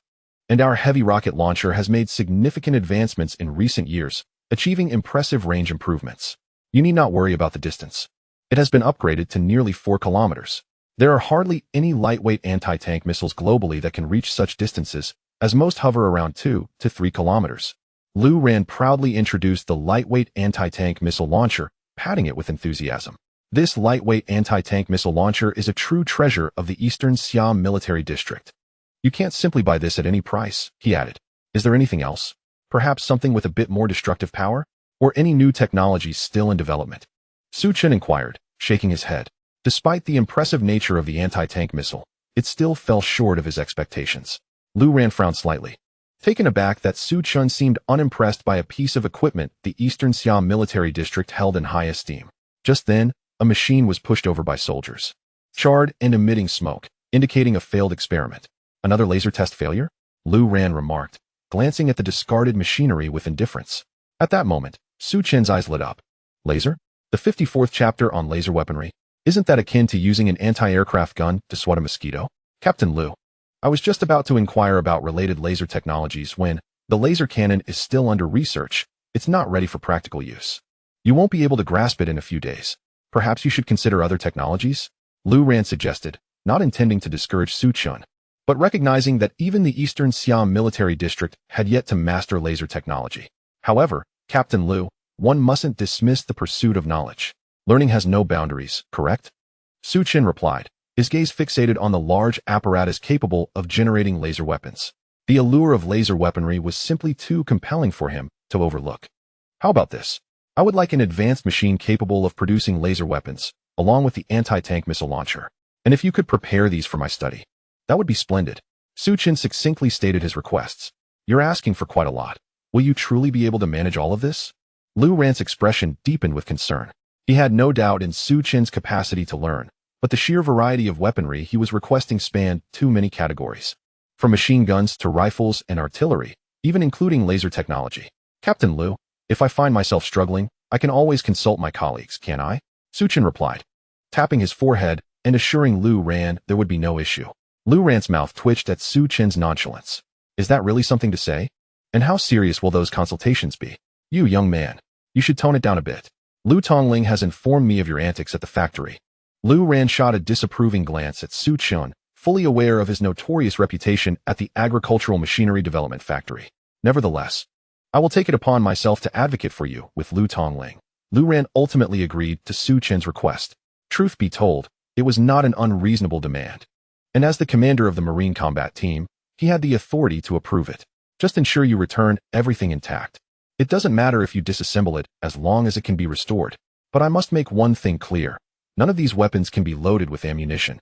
And our heavy rocket launcher has made significant advancements in recent years, achieving impressive range improvements. You need not worry about the distance. It has been upgraded to nearly 4 kilometers. There are hardly any lightweight anti-tank missiles globally that can reach such distances, as most hover around 2 to 3 kilometers. Lu Ran proudly introduced the lightweight anti-tank missile launcher, patting it with enthusiasm. This lightweight anti-tank missile launcher is a true treasure of the Eastern Siam Military District. You can't simply buy this at any price, he added. Is there anything else? Perhaps something with a bit more destructive power? or any new technologies still in development? Su Chen inquired, shaking his head. Despite the impressive nature of the anti-tank missile, it still fell short of his expectations. Lu Ran frowned slightly. Taken aback that Su Chen seemed unimpressed by a piece of equipment the Eastern Siam military district held in high esteem. Just then, a machine was pushed over by soldiers. Charred and emitting smoke, indicating a failed experiment. Another laser test failure? Lu Ran remarked, glancing at the discarded machinery with indifference. At that moment, Su Chen's eyes lit up. Laser? The 54th chapter on laser weaponry? Isn't that akin to using an anti-aircraft gun to swat a mosquito? Captain Lu. I was just about to inquire about related laser technologies when the laser cannon is still under research. It's not ready for practical use. You won't be able to grasp it in a few days. Perhaps you should consider other technologies? Lu Ran suggested, not intending to discourage Su Chen, but recognizing that even the Eastern Siam military district had yet to master laser technology. However, Captain Lu, one mustn't dismiss the pursuit of knowledge. Learning has no boundaries, correct? Su Chen replied, his gaze fixated on the large apparatus capable of generating laser weapons. The allure of laser weaponry was simply too compelling for him to overlook. How about this? I would like an advanced machine capable of producing laser weapons, along with the anti-tank missile launcher. And if you could prepare these for my study, that would be splendid. Su Chen succinctly stated his requests. You're asking for quite a lot. Will you truly be able to manage all of this? Lu Ran's expression deepened with concern. He had no doubt in Su Chen's capacity to learn, but the sheer variety of weaponry he was requesting spanned too many categories. From machine guns to rifles and artillery, even including laser technology. Captain Lu, if I find myself struggling, I can always consult my colleagues, can't I? Su Chen replied, tapping his forehead and assuring Lu Ran there would be no issue. Lu Ran's mouth twitched at Su Chen's nonchalance. Is that really something to say? And how serious will those consultations be? You young man, you should tone it down a bit. Lu Tongling has informed me of your antics at the factory. Lu Ran shot a disapproving glance at Su Chen, fully aware of his notorious reputation at the agricultural machinery development factory. Nevertheless, I will take it upon myself to advocate for you with Lu Tongling. Lu Ran ultimately agreed to Su Chen's request. Truth be told, it was not an unreasonable demand. And as the commander of the Marine combat team, he had the authority to approve it. Just ensure you return everything intact. It doesn't matter if you disassemble it as long as it can be restored. But I must make one thing clear. None of these weapons can be loaded with ammunition.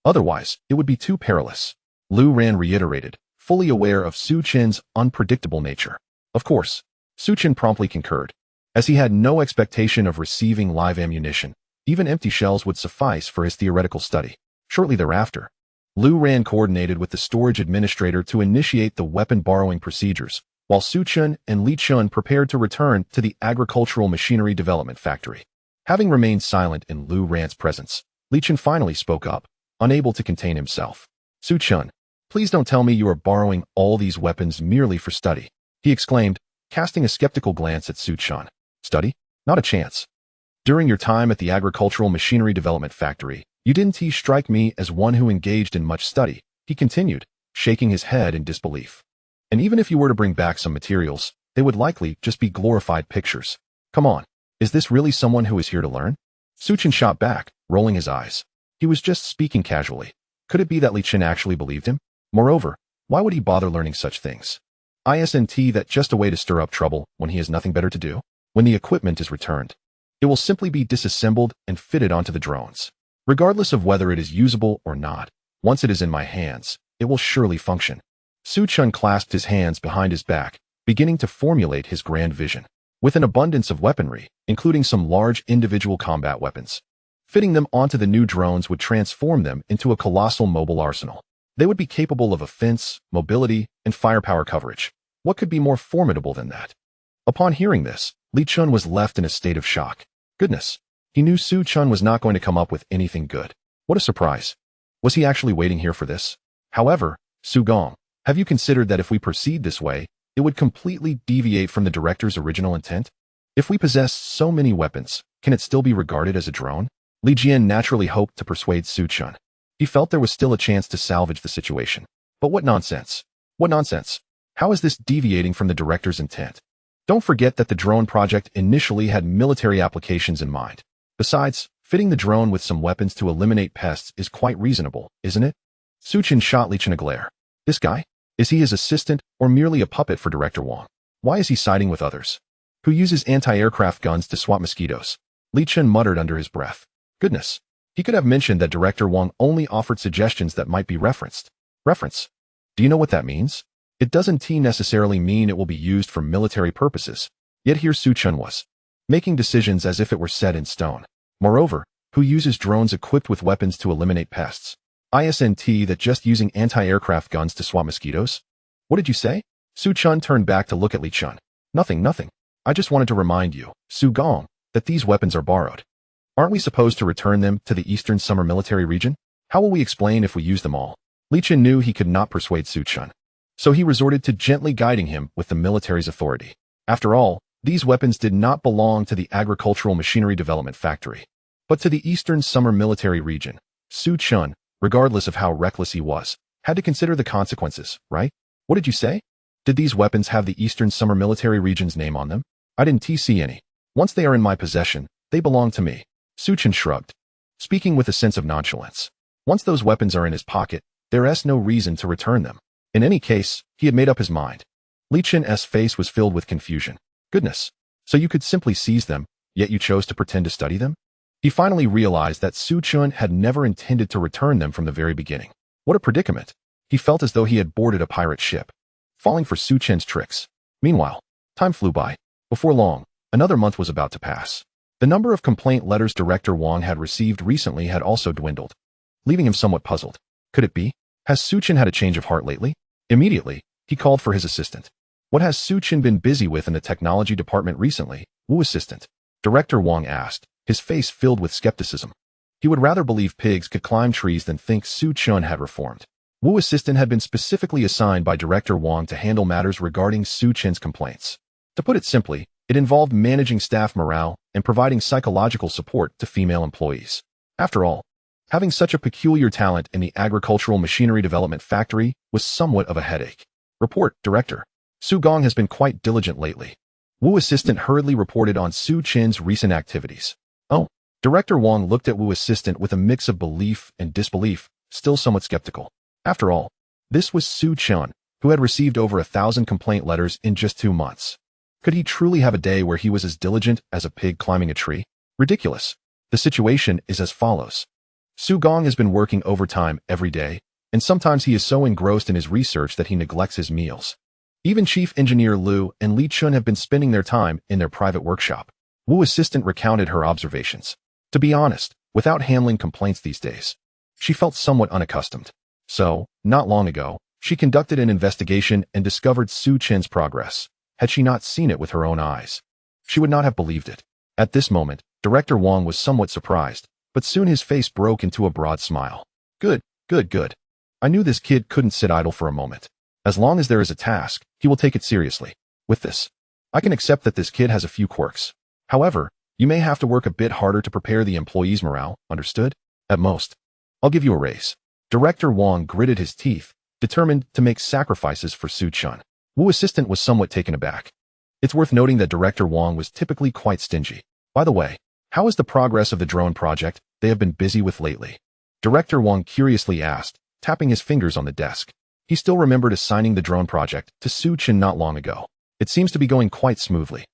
Otherwise, it would be too perilous. Lu Ran reiterated, fully aware of Su Chen's unpredictable nature. Of course, Su Chen promptly concurred. As he had no expectation of receiving live ammunition, even empty shells would suffice for his theoretical study. Shortly thereafter, Lu Ran coordinated with the storage administrator to initiate the weapon borrowing procedures, while Su Chen and Li Chun prepared to return to the agricultural machinery development factory. Having remained silent in Lu Ran's presence, Li Chun finally spoke up, unable to contain himself. Su Chen, please don't tell me you are borrowing all these weapons merely for study, he exclaimed, casting a skeptical glance at Su Chen. Study? Not a chance. During your time at the agricultural machinery development factory, you didn't strike me as one who engaged in much study, he continued, shaking his head in disbelief. And even if you were to bring back some materials, they would likely just be glorified pictures. Come on, is this really someone who is here to learn? Su Chen shot back, rolling his eyes. He was just speaking casually. Could it be that Li Chen actually believed him? Moreover, why would he bother learning such things? Isn't that just a way to stir up trouble when he has nothing better to do? When the equipment is returned, it will simply be disassembled and fitted onto the drones. Regardless of whether it is usable or not, once it is in my hands, it will surely function. Su Chen clasped his hands behind his back, beginning to formulate his grand vision. With an abundance of weaponry, including some large individual combat weapons, fitting them onto the new drones would transform them into a colossal mobile arsenal. They would be capable of offense, mobility, and firepower coverage. What could be more formidable than that? Upon hearing this, Li Chun was left in a state of shock. Goodness, he knew Su Chen was not going to come up with anything good. What a surprise. Was he actually waiting here for this? However, Su Gong, have you considered that if we proceed this way, it would completely deviate from the director's original intent? If we possess so many weapons, can it still be regarded as a drone? Li Jian naturally hoped to persuade Su Chen. He felt there was still a chance to salvage the situation. But what nonsense? What nonsense? How is this deviating from the director's intent? Don't forget that the drone project initially had military applications in mind. Besides, fitting the drone with some weapons to eliminate pests is quite reasonable, isn't it? Su Chen shot Li Chen a glare. This guy? Is he his assistant or merely a puppet for Director Wang? Why is he siding with others? who uses anti-aircraft guns to swat mosquitoes. Li Chun muttered under his breath. Goodness. He could have mentioned that Director Wang only offered suggestions that might be referenced. Reference. Do you know what that means? It doesn't necessarily mean it will be used for military purposes. Yet here Su Chun was, making decisions as if it were set in stone. Moreover, who uses drones equipped with weapons to eliminate pests? Isn't that just using anti-aircraft guns to swat mosquitoes? What did you say? Su Chun turned back to look at Li Chun. Nothing. I just wanted to remind you, Su Gong, that these weapons are borrowed. Aren't we supposed to return them to the Eastern Summer Military Region? How will we explain if we use them all? Li Chun knew he could not persuade Su Chun, so he resorted to gently guiding him with the military's authority. After all, these weapons did not belong to the Agricultural Machinery Development Factory, but to the Eastern Summer Military Region. Su Chun, regardless of how reckless he was, had to consider the consequences, right? What did you say? Did these weapons have the Eastern Summer Military Region's name on them? I didn't see any. Once they are in my possession, they belong to me. Su Chun shrugged, speaking with a sense of nonchalance. Once those weapons are in his pocket, there is no reason to return them. In any case, he had made up his mind. Li Chun's face was filled with confusion. Goodness. So you could simply seize them, yet you chose to pretend to study them? He finally realized that Su Chun had never intended to return them from the very beginning. What a predicament. He felt as though he had boarded a pirate ship, falling for Su Chun's tricks. Meanwhile, time flew by. Before long, another month was about to pass. The number of complaint letters Director Wang had received recently had also dwindled, leaving him somewhat puzzled. Could it be? Has Su Chun had a change of heart lately? Immediately, he called for his assistant. What has Su Chun been busy with in the technology department recently? Wu assistant. Director Wang asked, his face filled with skepticism. He would rather believe pigs could climb trees than think Su Chun had reformed. Wu assistant had been specifically assigned by Director Wang to handle matters regarding Su Chun's complaints. To put it simply, it involved managing staff morale and providing psychological support to female employees. After all, having such a peculiar talent in the Agricultural Machinery Development Factory was somewhat of a headache. Report, Director. Su Gong has been quite diligent lately. Wu assistant hurriedly reported on Su Chun's recent activities. Oh. Director Wang looked at Wu assistant with a mix of belief and disbelief, still somewhat skeptical. After all, this was Su Chun, who had received over 1,000 complaint letters in just 2 months. Could he truly have a day where he was as diligent as a pig climbing a tree? Ridiculous. The situation is as follows. Su Gong has been working overtime every day, and sometimes he is so engrossed in his research that he neglects his meals. Even Chief Engineer Liu and Li Chun have been spending their time in their private workshop. Wu assistant recounted her observations. To be honest, without handling complaints these days, she felt somewhat unaccustomed. So, not long ago, she conducted an investigation and discovered Su Chun's progress. Had she not seen it with her own eyes, she would not have believed it. At this moment, Director Wang was somewhat surprised, but soon his face broke into a broad smile. Good. I knew this kid couldn't sit idle for a moment. As long as there is a task, he will take it seriously. With this, I can accept that this kid has a few quirks. However, you may have to work a bit harder to prepare the employees' morale, understood? At most, I'll give you a raise. Director Wang gritted his teeth, determined to make sacrifices for Su Chun. Wu assistant was somewhat taken aback. It's worth noting that Director Wang was typically quite stingy. By the way, how is the progress of the drone project they have been busy with lately? Director Wang curiously asked, tapping his fingers on the desk. He still remembered assigning the drone project to Su Chun not long ago. It seems to be going quite smoothly.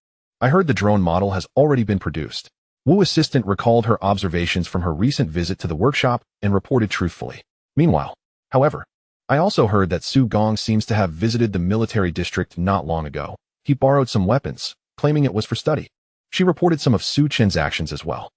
I heard the drone model has already been produced. Wu assistant recalled her observations from her recent visit to the workshop and reported truthfully. Meanwhile, however, I also heard that Su Gong seems to have visited the military district not long ago. He borrowed some weapons, claiming it was for study. She reported some of Su Chun's actions as well.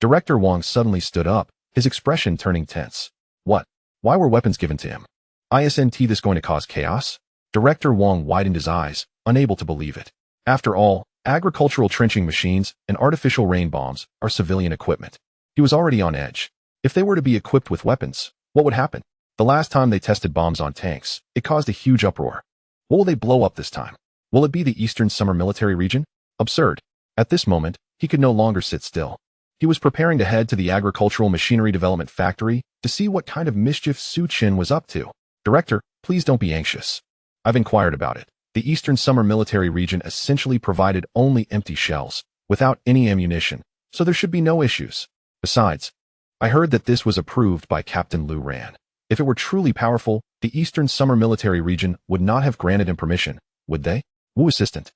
Director Wang suddenly stood up, his expression turning tense. What? Why were weapons given to him? Isn't this going to cause chaos? Director Wang widened his eyes, unable to believe it. After all, agricultural trenching machines and artificial rain bombs are civilian equipment. He was already on edge. If they were to be equipped with weapons, what would happen? The last time they tested bombs on tanks, it caused a huge uproar. What will they blow up this time? Will it be the Eastern Summer Military Region? Absurd. At this moment, he could no longer sit still. He was preparing to head to the Agricultural Machinery Development Factory to see what kind of mischief Su Chun was up to. Director, please don't be anxious. I've inquired about it. The Eastern Summer Military Region essentially provided only empty shells, without any ammunition, so there should be no issues. Besides, I heard that this was approved by Captain Lu Ran. If it were truly powerful, the Eastern Summer Military Region would not have granted him permission, would they? Wu assistant.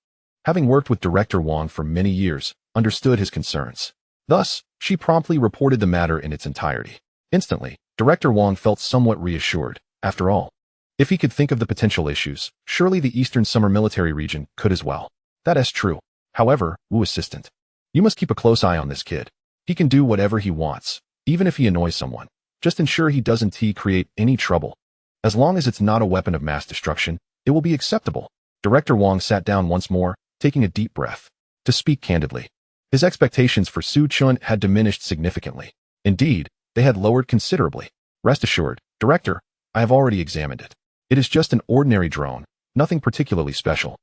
having worked with Director Wang for many years, understood his concerns. Thus, she promptly reported the matter in its entirety. Instantly, Director Wang felt somewhat reassured. After all, if he could think of the potential issues, surely the Eastern Summer Military Region could as well. That is true. However, Wu assistant, you must keep a close eye on this kid. He can do whatever he wants, even if he annoys someone. Just ensure he doesn't create any trouble. As long as it's not a weapon of mass destruction, it will be acceptable. Director Wang sat down once more, taking a deep breath. To speak candidly, his expectations for Su Chun had diminished significantly. Indeed, they had lowered considerably. Rest assured, Director, I have already examined it. It is just an ordinary drone, nothing particularly special.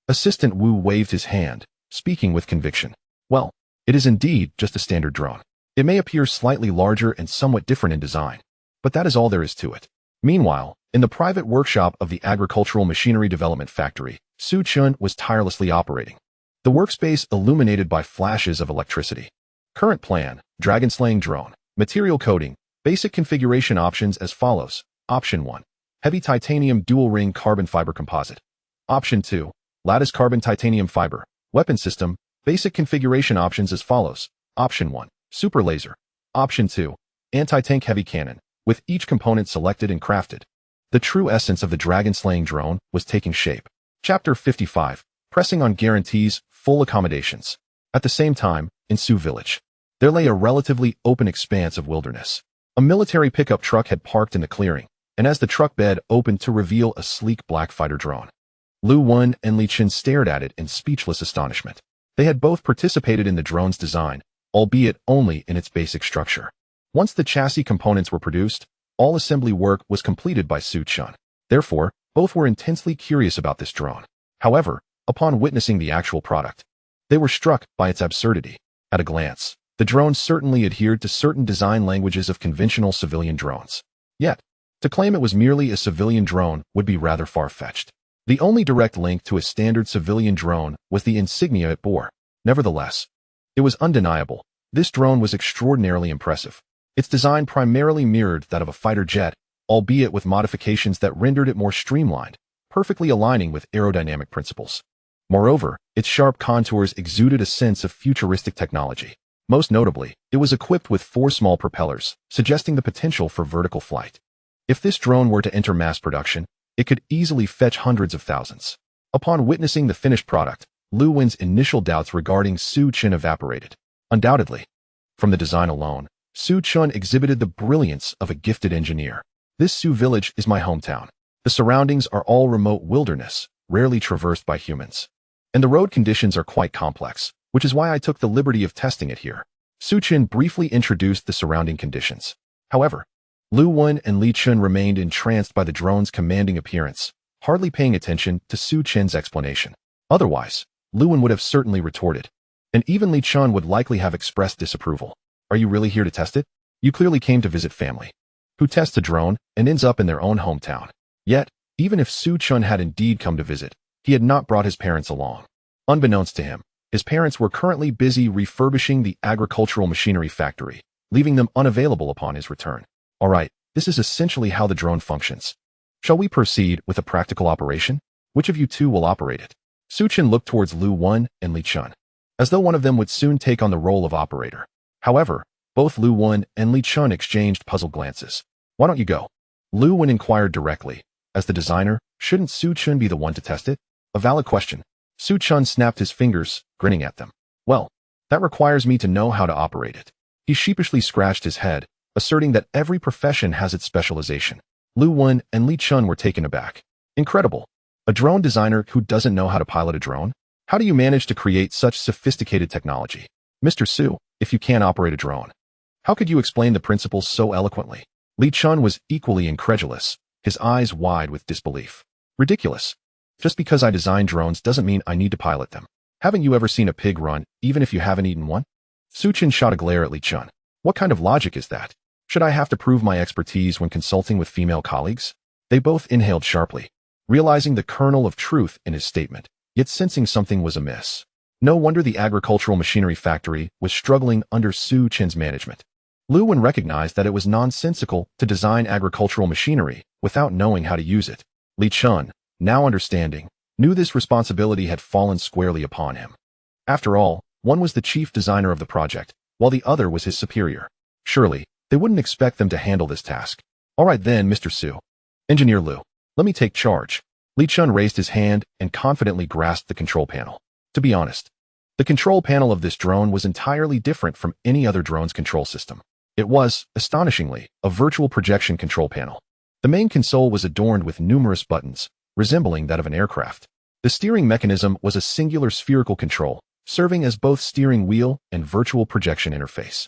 Assistant Wu waved his hand, speaking with conviction. Well, it is indeed just a standard drone. It may appear slightly larger and somewhat different in design, but that is all there is to it. Meanwhile, in the private workshop of the Agricultural Machinery Development Factory, Su Chun was tirelessly operating. The workspace illuminated by flashes of electricity. Current plan, dragon-slaying drone. Material coding. Basic configuration options as follows. Option 1. Heavy titanium dual-ring carbon fiber composite. Option 2. Lattice carbon titanium fiber. Weapon system. Basic configuration options as follows. Option 1. Super laser. Option 2. Anti-tank heavy cannon, with each component selected and crafted. The true essence of the dragon-slaying drone was taking shape. Chapter 55. Pressing on guarantees, full accommodations. At the same time, in Sioux Village, there lay a relatively open expanse of wilderness. A military pickup truck had parked in the clearing, and as the truck bed opened to reveal a sleek black fighter drone, Lu Wen and Li Chen stared at it in speechless astonishment. They had both participated in the drone's design, albeit only in its basic structure. Once the chassis components were produced, all assembly work was completed by Su Chun. Therefore, both were intensely curious about this drone. However, upon witnessing the actual product, they were struck by its absurdity. At a glance, the drone certainly adhered to certain design languages of conventional civilian drones. Yet, to claim it was merely a civilian drone would be rather far-fetched. The only direct link to a standard civilian drone was the insignia it bore. Nevertheless, it was undeniable. This drone was extraordinarily impressive. Its design primarily mirrored that of a fighter jet, albeit with modifications that rendered it more streamlined, perfectly aligning with aerodynamic principles. Moreover, its sharp contours exuded a sense of futuristic technology. Most notably, it was equipped with 4 small propellers, suggesting the potential for vertical flight. If this drone were to enter mass production, it could easily fetch hundreds of thousands. Upon witnessing the finished product, Lu Wen's initial doubts regarding Su Chun evaporated. Undoubtedly, from the design alone, Su Chun exhibited the brilliance of a gifted engineer. This Sioux Village is my hometown. The surroundings are all remote wilderness, rarely traversed by humans. And the road conditions are quite complex, which is why I took the liberty of testing it here. Su Chun briefly introduced the surrounding conditions. However, Lu Wen and Li Chun remained entranced by the drone's commanding appearance, hardly paying attention to Su Chun's explanation. Otherwise, Lu Wen would have certainly retorted, and even Li Chun would likely have expressed disapproval. Are you really here to test it? You clearly came to visit family, who tests a drone and ends up in their own hometown. Yet, even if Su Chun had indeed come to visit, he had not brought his parents along. Unbeknownst to him, his parents were currently busy refurbishing the agricultural machinery factory, leaving them unavailable upon his return. All right, this is essentially how the drone functions. Shall we proceed with a practical operation? Which of you two will operate it? Su Chun looked towards Lu Wen and Li Chun, as though one of them would soon take on the role of operator. However, both Lu Wen and Li Chun exchanged puzzled glances. Why don't you go? Lu Wen inquired directly. As the designer, shouldn't Su Chun be the one to test it? A valid question. Su Chun snapped his fingers, grinning at them. Well, that requires me to know how to operate it. He sheepishly scratched his head, asserting that every profession has its specialization. Lu Wen and Li Chun were taken aback. Incredible. A drone designer who doesn't know how to pilot a drone? How do you manage to create such sophisticated technology? Mr. Su, if you can't operate a drone, how could you explain the principles so eloquently? Li Chun was equally incredulous, his eyes wide with disbelief. Ridiculous. Just because I design drones doesn't mean I need to pilot them. Haven't you ever seen a pig run, even if you haven't eaten one? Su Chun shot a glare at Li Chun. What kind of logic is that? Should I have to prove my expertise when consulting with female colleagues? They both inhaled sharply, realizing the kernel of truth in his statement, yet sensing something was amiss. No wonder the agricultural machinery factory was struggling under Su Chun's management. Lu Wen recognized that it was nonsensical to design agricultural machinery without knowing how to use it. Li Chun, now understanding, knew this responsibility had fallen squarely upon him. After all, one was the chief designer of the project, while the other was his superior. Surely, they wouldn't expect them to handle this task. All right then, Mr. Su. Engineer Liu, let me take charge. Li Chun raised his hand and confidently grasped the control panel. To be honest, the control panel of this drone was entirely different from any other drone's control system. It was, astonishingly, a virtual projection control panel. The main console was adorned with numerous buttons, resembling that of an aircraft. The steering mechanism was a singular spherical control, serving as both steering wheel and virtual projection interface.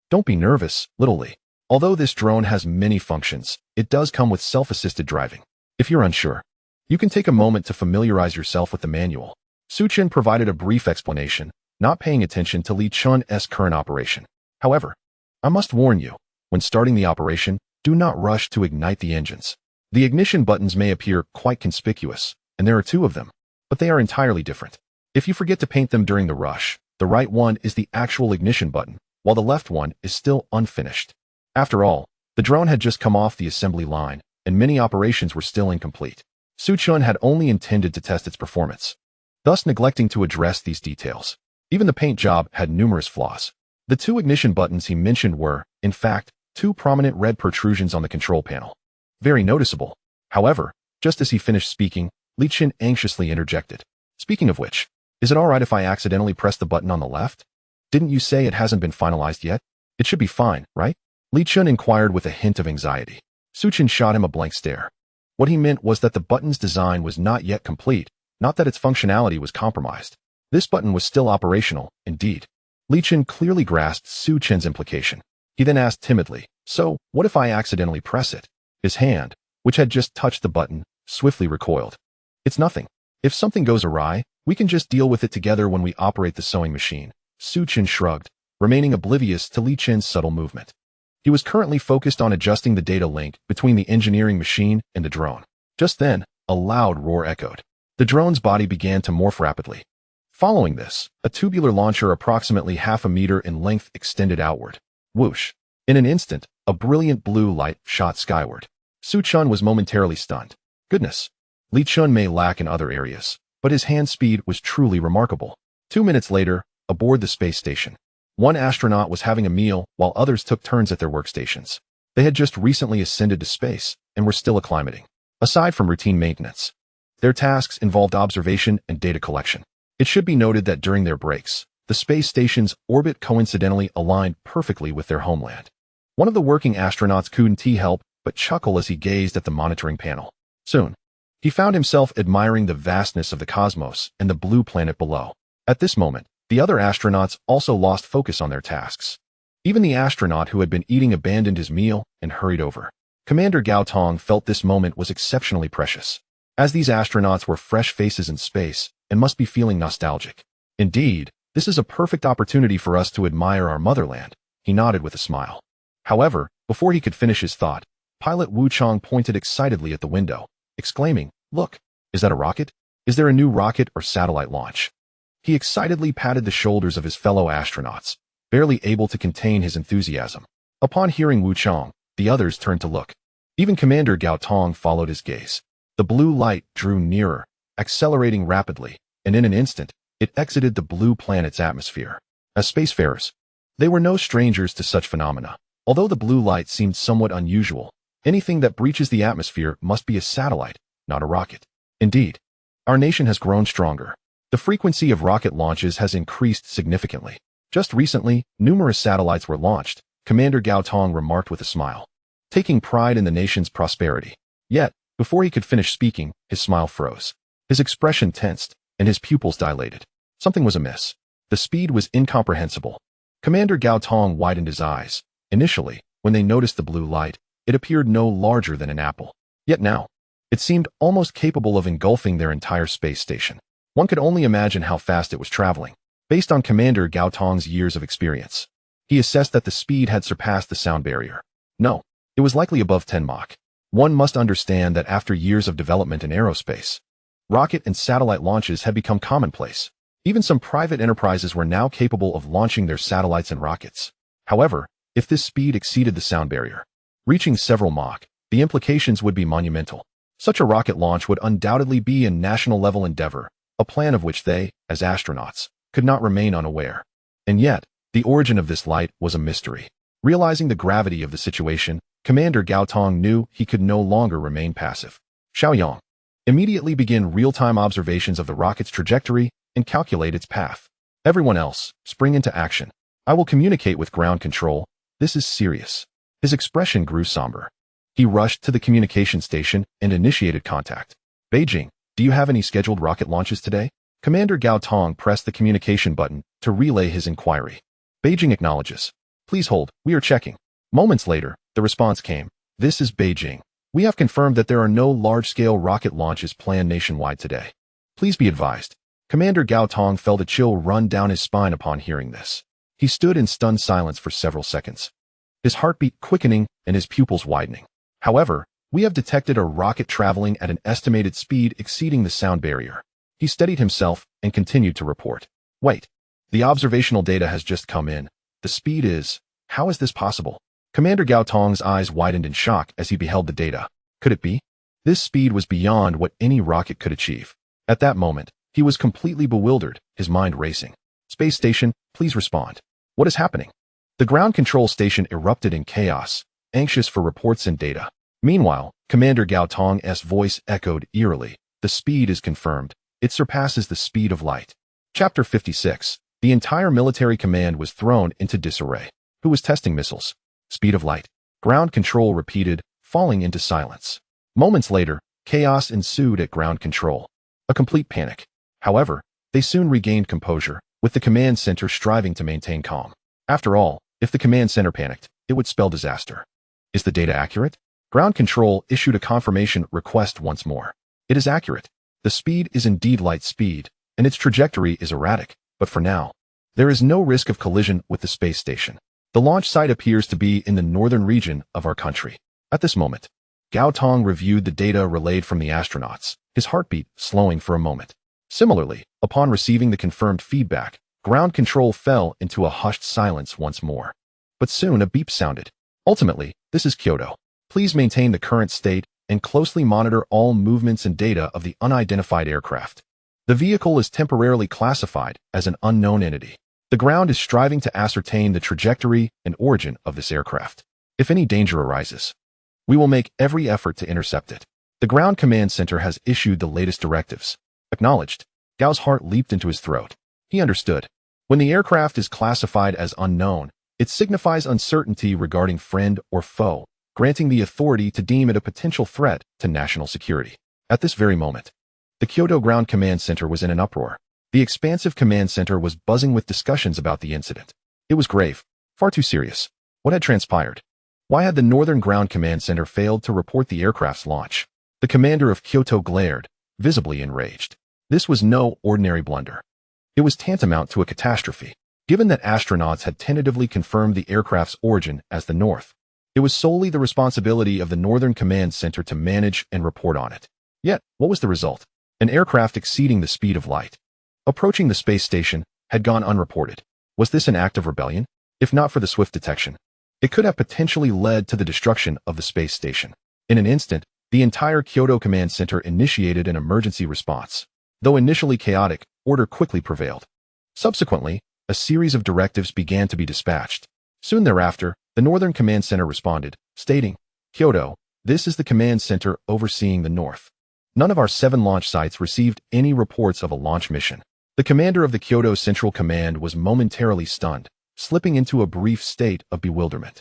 Don't be nervous, little Li. Although this drone has many functions, it does come with self-assisted driving. If you're unsure, you can take a moment to familiarize yourself with the manual. Su Chen provided a brief explanation, not paying attention to Li Chun's current operation. However, I must warn you, when starting the operation, do not rush to ignite the engines. The ignition buttons may appear quite conspicuous, and there are two of them, but they are entirely different. If you forget to paint them during the rush, the right one is the actual ignition button, while the left one is still unfinished. After all, the drone had just come off the assembly line, and many operations were still incomplete. Su Chen had only intended to test its performance, thus neglecting to address these details. Even the paint job had numerous flaws. The two ignition buttons he mentioned were, in fact, two prominent red protrusions on the control panel. Very noticeable. However, just as he finished speaking, Li Chen anxiously interjected. Speaking of which, is it alright if I accidentally press the button on the left? Didn't you say it hasn't been finalized yet? It should be fine, right? Li Chen inquired with a hint of anxiety. Su Chen shot him a blank stare. What he meant was that the button's design was not yet complete, not that its functionality was compromised. This button was still operational, indeed. Li Chen clearly grasped Su Chen's implication. He then asked timidly, so, what if I accidentally press it? His hand, which had just touched the button, swiftly recoiled. It's nothing. If something goes awry, we can just deal with it together when we operate the sewing machine. Su Chen shrugged, remaining oblivious to Li Chen's subtle movement. He was currently focused on adjusting the data link between the engineering machine and the drone. Just then, a loud roar echoed. The drone's body began to morph rapidly. Following this, a tubular launcher approximately half a meter in length extended outward. Whoosh! In an instant, a brilliant blue light shot skyward. Su Chen was momentarily stunned. Goodness! Li Chun may lack in other areas, but his hand speed was truly remarkable. 2 minutes later, aboard the space station, one astronaut was having a meal while others took turns at their workstations. They had just recently ascended to space and were still acclimating. Aside from routine maintenance, their tasks involved observation and data collection. It should be noted that during their breaks, the space station's orbit coincidentally aligned perfectly with their homeland. One of the working astronauts couldn't help but chuckle as he gazed at the monitoring panel. Soon, he found himself admiring the vastness of the cosmos and the blue planet below. At this moment, the other astronauts also lost focus on their tasks. Even the astronaut who had been eating abandoned his meal and hurried over. Commander Gao Tong felt this moment was exceptionally precious, as these astronauts were fresh faces in space and must be feeling nostalgic. Indeed, this is a perfect opportunity for us to admire our motherland, he nodded with a smile. However, before he could finish his thought, pilot Wu Chong pointed excitedly at the window, exclaiming, "Look, is that a rocket? Is there a new rocket or satellite launch?" He excitedly patted the shoulders of his fellow astronauts, barely able to contain his enthusiasm. Upon hearing Wu Chong, the others turned to look. Even Commander Gao Tong followed his gaze. The blue light drew nearer, accelerating rapidly, and in an instant, it exited the blue planet's atmosphere. As spacefarers, they were no strangers to such phenomena. Although the blue light seemed somewhat unusual, anything that breaches the atmosphere must be a satellite, not a rocket. Indeed, our nation has grown stronger. The frequency of rocket launches has increased significantly. Just recently, numerous satellites were launched, Commander Gao Tong remarked with a smile, taking pride in the nation's prosperity. Yet, before he could finish speaking, his smile froze. His expression tensed, and his pupils dilated. Something was amiss. The speed was incomprehensible. Commander Gao Tong widened his eyes. Initially, when they noticed the blue light, it appeared no larger than an apple. Yet now, it seemed almost capable of engulfing their entire space station. One could only imagine how fast it was traveling. Based on Commander Gao Tong's years of experience, he assessed that the speed had surpassed the sound barrier. No, it was likely above 10 Mach. One must understand that after years of development in aerospace, rocket and satellite launches had become commonplace. Even some private enterprises were now capable of launching their satellites and rockets. However, if this speed exceeded the sound barrier, reaching several Mach, the implications would be monumental. Such a rocket launch would undoubtedly be a national-level endeavor, a plan of which they, as astronauts, could not remain unaware. And yet, the origin of this light was a mystery. Realizing the gravity of the situation, Commander Gao Tong knew he could no longer remain passive. Xiaoyang, immediately begin real-time observations of the rocket's trajectory and calculate its path. Everyone else, spring into action. I will communicate with ground control. This is serious. His expression grew somber. He rushed to the communication station and initiated contact. Beijing, do you have any scheduled rocket launches today? Commander Gao Tong pressed the communication button to relay his inquiry. Beijing acknowledges. Please hold, we are checking. Moments later, the response came. This is Beijing. We have confirmed that there are no large-scale rocket launches planned nationwide today. Please be advised. Commander Gao Tong felt a chill run down his spine upon hearing this. He stood in stunned silence for several seconds, his heartbeat quickening and his pupils widening. However, we have detected a rocket traveling at an estimated speed exceeding the sound barrier. He steadied himself and continued to report. Wait. The observational data has just come in. The speed is... How is this possible? Commander Gao Tong's eyes widened in shock as he beheld the data. Could it be? This speed was beyond what any rocket could achieve. At that moment, he was completely bewildered, his mind racing. Space station, please respond. What is happening? The ground control station erupted in chaos, anxious for reports and data. Meanwhile, Commander Gao Tong's voice echoed eerily. The speed is confirmed. It surpasses the speed of light. Chapter 56. The entire military command was thrown into disarray. Who was testing missiles? Speed of light. Ground control repeated, falling into silence. Moments later, chaos ensued at ground control. A complete panic. However, they soon regained composure, with the command center striving to maintain calm. After all, if the command center panicked, it would spell disaster. Is the data accurate? Ground control issued a confirmation request once more. It is accurate. The speed is indeed light speed, and its trajectory is erratic, but for now, there is no risk of collision with the space station. The launch site appears to be in the northern region of our country. At this moment, Gao Tong reviewed the data relayed from the astronauts, his heartbeat slowing for a moment. Similarly, upon receiving the confirmed feedback, ground control fell into a hushed silence once more. But soon a beep sounded. Ultimately, this is Kyoto. Please maintain the current state and closely monitor all movements and data of the unidentified aircraft. The vehicle is temporarily classified as an unknown entity. The ground is striving to ascertain the trajectory and origin of this aircraft. If any danger arises, we will make every effort to intercept it. The Ground Command Center has issued the latest directives. Acknowledged. Gao's heart leaped into his throat. He understood. When the aircraft is classified as unknown, it signifies uncertainty regarding friend or foe, granting the authority to deem it a potential threat to national security. At this very moment, the Kyoto Ground Command Center was in an uproar. The expansive command center was buzzing with discussions about the incident. It was grave, far too serious. What had transpired? Why had the Northern Ground Command Center failed to report the aircraft's launch? The commander of Kyoto glared, visibly enraged. This was no ordinary blunder. It was tantamount to a catastrophe. Given that astronauts had tentatively confirmed the aircraft's origin as the North, it was solely the responsibility of the Northern Command Center to manage and report on it. Yet, what was the result? An aircraft exceeding the speed of light, approaching the space station, had gone unreported. Was this an act of rebellion? If not for the swift detection, it could have potentially led to the destruction of the space station. In an instant, the entire Kyoto Command Center initiated an emergency response. Though initially chaotic, order quickly prevailed. Subsequently, a series of directives began to be dispatched. Soon thereafter, the Northern Command Center responded, stating, Kyoto, this is the command center overseeing the North. None of our 7 launch sites received any reports of a launch mission. The commander of the Kyoto Central Command was momentarily stunned, slipping into a brief state of bewilderment.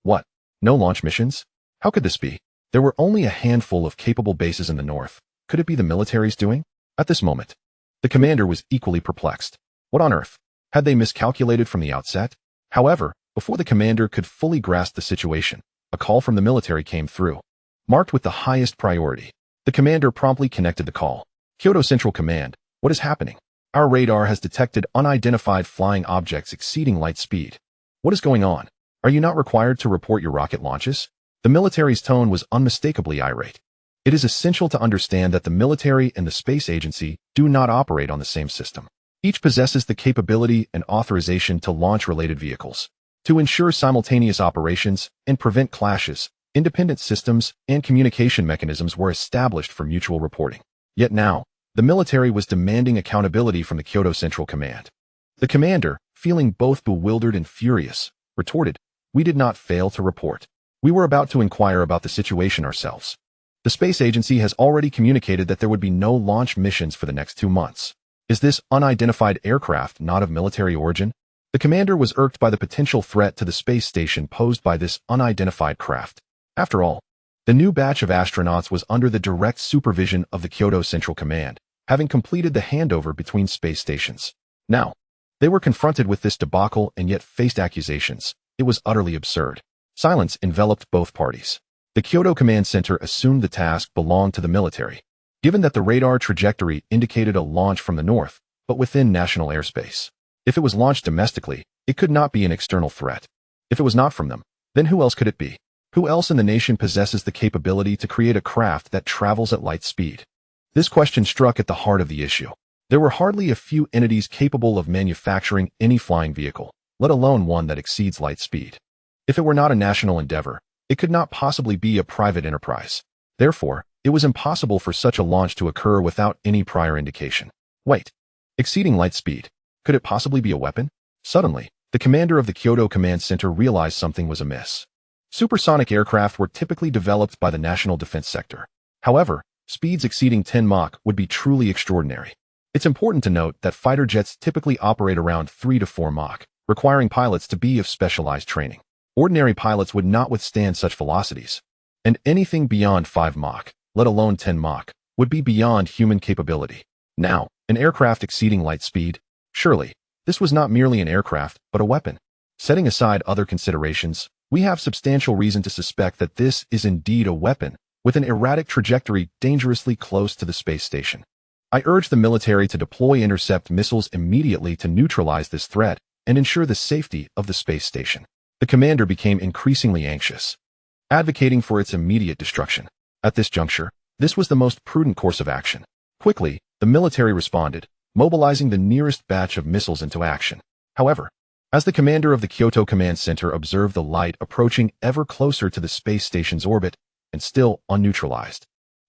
What? No launch missions? How could this be? There were only a handful of capable bases in the North. Could it be the military's doing? At this moment, the commander was equally perplexed. What on earth? Had they miscalculated from the outset? However, before the commander could fully grasp the situation, a call from the military came through. Marked with the highest priority, the commander promptly connected the call. Kyoto Central Command, what is happening? Our radar has detected unidentified flying objects exceeding light speed. What is going on? Are you not required to report your rocket launches? The military's tone was unmistakably irate. It is essential to understand that the military and the space agency do not operate on the same system. Each possesses the capability and authorization to launch related vehicles. To ensure simultaneous operations and prevent clashes, Independent systems and communication mechanisms were established for mutual reporting. Yet now, the military was demanding accountability from the Kyoto Central Command. The commander, feeling both bewildered and furious, retorted, "We did not fail to report. We were about to inquire about the situation ourselves. The space agency has already communicated that there would be no launch missions for the next 2 months. Is this unidentified aircraft not of military origin?" The commander was irked by the potential threat to the space station posed by this unidentified craft. After all, the new batch of astronauts was under the direct supervision of the Kyoto Central Command, having completed the handover between space stations. Now, they were confronted with this debacle and yet faced accusations. It was utterly absurd. Silence enveloped both parties. The Kyoto Command Center assumed the task belonged to the military, given that the radar trajectory indicated a launch from the north, but within national airspace. If it was launched domestically, it could not be an external threat. If it was not from them, then who else could it be? Who else in the nation possesses the capability to create a craft that travels at light speed? This question struck at the heart of the issue. There were hardly a few entities capable of manufacturing any flying vehicle, let alone one that exceeds light speed. If it were not a national endeavor, it could not possibly be a private enterprise. Therefore, it was impossible for such a launch to occur without any prior indication. Wait, exceeding light speed. Could it possibly be a weapon? Suddenly, the commander of the Kyoto Command Center realized something was amiss. Supersonic aircraft were typically developed by the national defense sector. However, speeds exceeding 10 Mach would be truly extraordinary. It's important to note that fighter jets typically operate around 3 to 4 Mach, requiring pilots to be of specialized training. Ordinary pilots would not withstand such velocities, and anything beyond 5 Mach, let alone 10 Mach, would be beyond human capability. Now, an aircraft exceeding light speed? Surely, this was not merely an aircraft, but a weapon. Setting aside other considerations, we have substantial reason to suspect that this is indeed a weapon, with an erratic trajectory dangerously close to the space station. I urge the military to deploy intercept missiles immediately to neutralize this threat and ensure the safety of the space station. The commander became increasingly anxious, advocating for its immediate destruction. At this juncture, this was the most prudent course of action. Quickly, the military responded, mobilizing the nearest batch of missiles into action. However, as the commander of the Kyoto Command Center observed the light approaching ever closer to the space station's orbit and still unneutralized,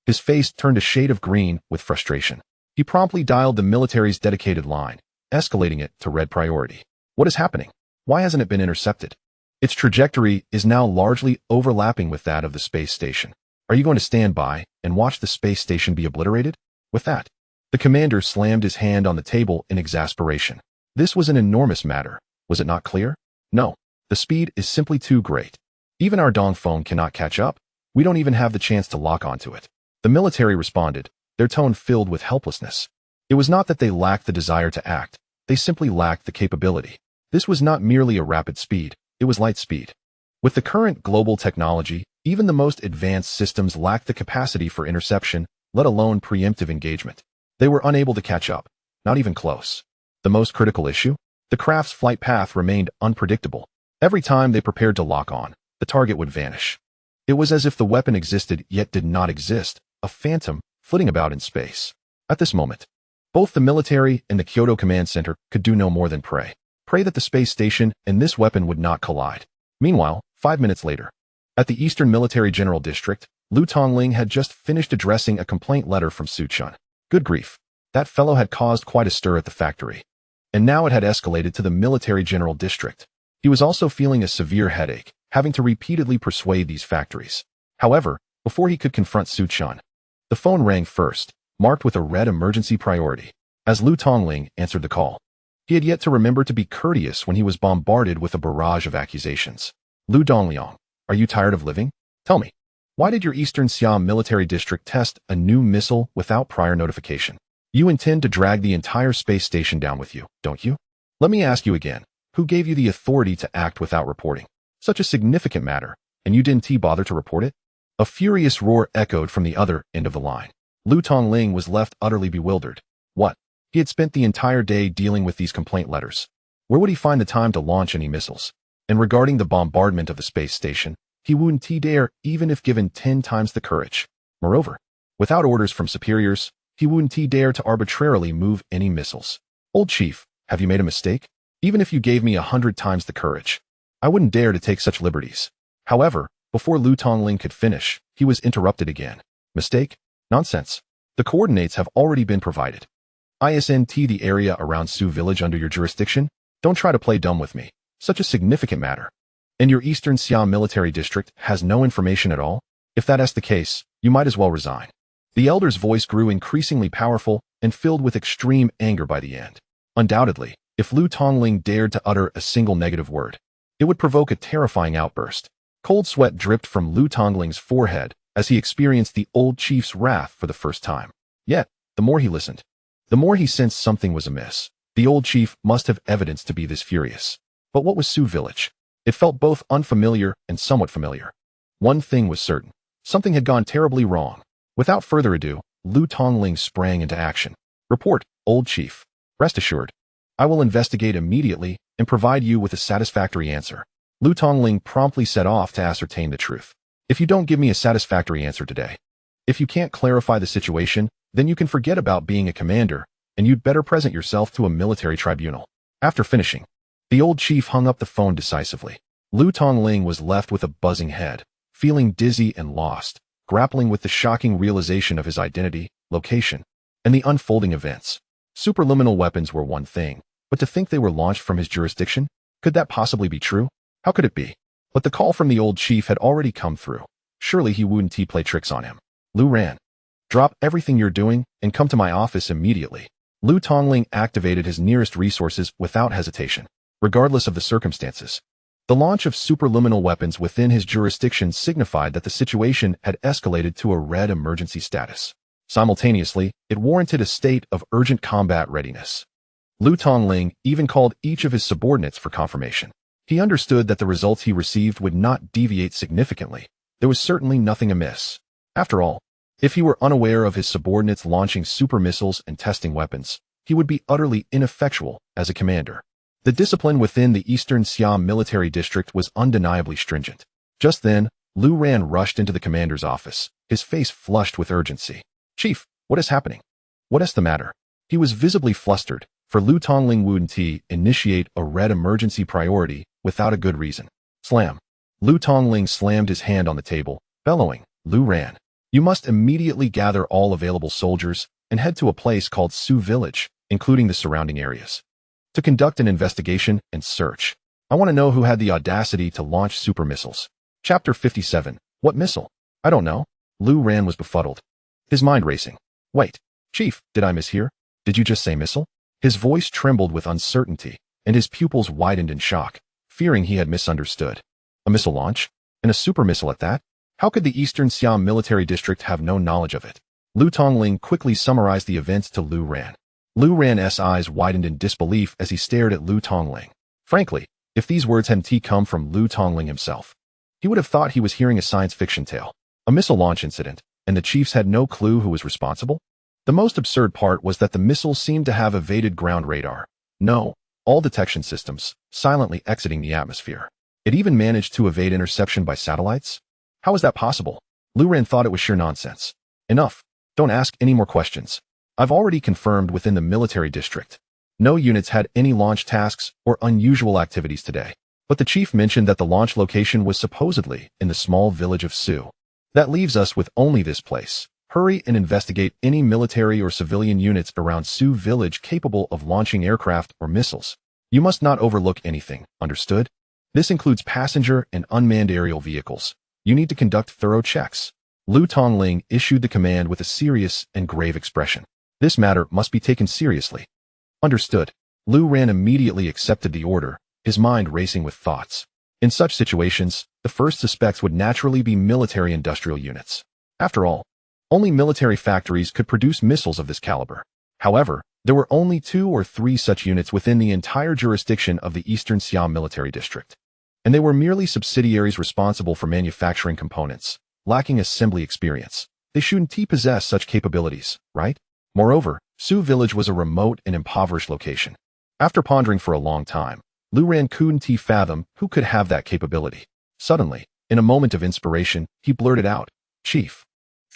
his face turned a shade of green with frustration. He promptly dialed the military's dedicated line, escalating it to red priority. What is happening? Why hasn't it been intercepted? Its trajectory is now largely overlapping with that of the space station. Are you going to stand by and watch the space station be obliterated? With that, the commander slammed his hand on the table in exasperation. This was an enormous matter. Was it not clear? No. The speed is simply too great. Even our dong phone cannot catch up. We don't even have the chance to lock onto it. The military responded, their tone filled with helplessness. It was not that they lacked the desire to act. They simply lacked the capability. This was not merely a rapid speed. It was light speed. With the current global technology, even the most advanced systems lack the capacity for interception, let alone preemptive engagement. They were unable to catch up, not even close. The most critical issue? The craft's flight path remained unpredictable. Every time they prepared to lock on, the target would vanish. It was as if the weapon existed yet did not exist, a phantom flitting about in space. At this moment, both the military and the Kyoto Command Center could do no more than pray. Pray that the space station and this weapon would not collide. Meanwhile, 5 minutes later, at the Eastern Military General District, Liu Tongling had just finished addressing a complaint letter from Su Chun. Good grief. That fellow had caused quite a stir at the factory. And now it had escalated to the Military General District. He was also feeling a severe headache, having to repeatedly persuade these factories. However, before he could confront Su Chun, the phone rang first, marked with a red emergency priority. As Liu Tongling answered the call, he had yet to remember to be courteous when he was bombarded with a barrage of accusations. Liu Dongliang, are you tired of living? Tell me, why did your Eastern Siam Military District test a new missile without prior notification? You intend to drag the entire space station down with you, don't you? Let me ask you again, who gave you the authority to act without reporting? Such a significant matter, and you didn't bother to report it? A furious roar echoed from the other end of the line. Liu Tongling was left utterly bewildered. What? He had spent the entire day dealing with these complaint letters. Where would he find the time to launch any missiles? And regarding the bombardment of the space station, he wouldn't dare even if given 10 times the courage. Moreover, without orders from superiors, he wouldn't dare to arbitrarily move any missiles. Old chief, have you made a mistake? Even if you gave me 100 times the courage, I wouldn't dare to take such liberties. However, Before Lu Tongling could finish, he was interrupted again. Mistake? Nonsense. The coordinates have already been provided. Isn't the area around Sioux Village under your jurisdiction? Don't try to play dumb with me. Such a significant matter. And your Eastern Siam military district has no information at all? If that's the case, you might as well resign. The elder's voice grew increasingly powerful and filled with extreme anger by the end. Undoubtedly, if Lu Tongling dared to utter a single negative word, it would provoke a terrifying outburst. Cold sweat dripped from Lu Tongling's forehead as he experienced the old chief's wrath for the first time. Yet, the more he listened, the more he sensed something was amiss. The old chief must have evidence to be this furious. But what was Sioux Village? It felt both unfamiliar and somewhat familiar. One thing was certain. Something had gone terribly wrong. Without further ado, Lu Tongling sprang into action. Report, old chief. Rest assured, I will investigate immediately and provide you with a satisfactory answer. Lu Tongling promptly set off to ascertain the truth. If you don't give me a satisfactory answer today, if you can't clarify the situation, then you can forget about being a commander, and you'd better present yourself to a military tribunal. After finishing, the old chief hung up the phone decisively. Lu Tongling was left with a buzzing head, feeling dizzy and lost, grappling with the shocking realization of his identity, location, and the unfolding events. Superluminal weapons were one thing, but to think they were launched from his jurisdiction? Could that possibly be true? How could it be? But the call from the old chief had already come through. Surely he wouldn't play tricks on him. Lu ran. Drop everything you're doing and come to my office immediately. Lu Tongling activated his nearest resources without hesitation, regardless of the circumstances. The launch of superluminal weapons within his jurisdiction signified that the situation had escalated to a red emergency status. Simultaneously, it warranted a state of urgent combat readiness. Lu Tongling even called each of his subordinates for confirmation. He understood that the results he received would not deviate significantly. There was certainly nothing amiss. After all, if he were unaware of his subordinates launching super missiles and testing weapons, he would be utterly ineffectual as a commander. The discipline within the Eastern Siam military district was undeniably stringent. Just then, Lu Ran rushed into the commander's office, his face flushed with urgency. Chief, what is happening? What is the matter? He was visibly flustered, for Lu Tongling wouldn't initiate a red emergency priority without a good reason. Slam. Lu Tongling slammed his hand on the table, bellowing, Lu Ran, you must immediately gather all available soldiers and head to a place called Sioux Village, including the surrounding areas, to conduct an investigation and search. I want to know who had the audacity to launch super missiles. Chapter 57. What missile? I don't know. Lu Ran was befuddled, his mind racing. Wait, Chief, did I mishear? Did you just say missile? His voice trembled with uncertainty, and his pupils widened in shock, fearing he had misunderstood. A missile launch? And a super missile at that? How could the Eastern Siam military district have no knowledge of it? Lu Tongling quickly summarized the events to Lu Ran. Lu Ran's eyes widened in disbelief as he stared at Lu Tongling. Frankly, if these words hadn't come from Lu Tongling himself, he would have thought he was hearing a science fiction tale. A missile launch incident, and the chiefs had no clue who was responsible? The most absurd part was that the missile seemed to have evaded ground radar. No, all detection systems, silently exiting the atmosphere. It even managed to evade interception by satellites? How was that possible? Lu Ran thought it was sheer nonsense. Enough. Don't ask any more questions. I've already confirmed within the military district. No units had any launch tasks or unusual activities today. But the chief mentioned that the launch location was supposedly in the small village of Sioux. That leaves us with only this place. Hurry and investigate any military or civilian units around Sioux Village capable of launching aircraft or missiles. You must not overlook anything, understood? This includes passenger and unmanned aerial vehicles. You need to conduct thorough checks. Lu Tongling issued the command with a serious and grave expression. This matter must be taken seriously. Understood. Lu Ran immediately accepted the order, his mind racing with thoughts. In such situations, the first suspects would naturally be military industrial units. After all, only military factories could produce missiles of this caliber. However, there were only 2 or 3 such units within the entire jurisdiction of the Eastern Siam military district, and they were merely subsidiaries responsible for manufacturing components, lacking assembly experience. They shouldn't possess such capabilities, right? Moreover, Sioux Village was a remote and impoverished location. After pondering for a long time, Lu Ran couldn't fathom who could have that capability. Suddenly, in a moment of inspiration, he blurted out, Chief,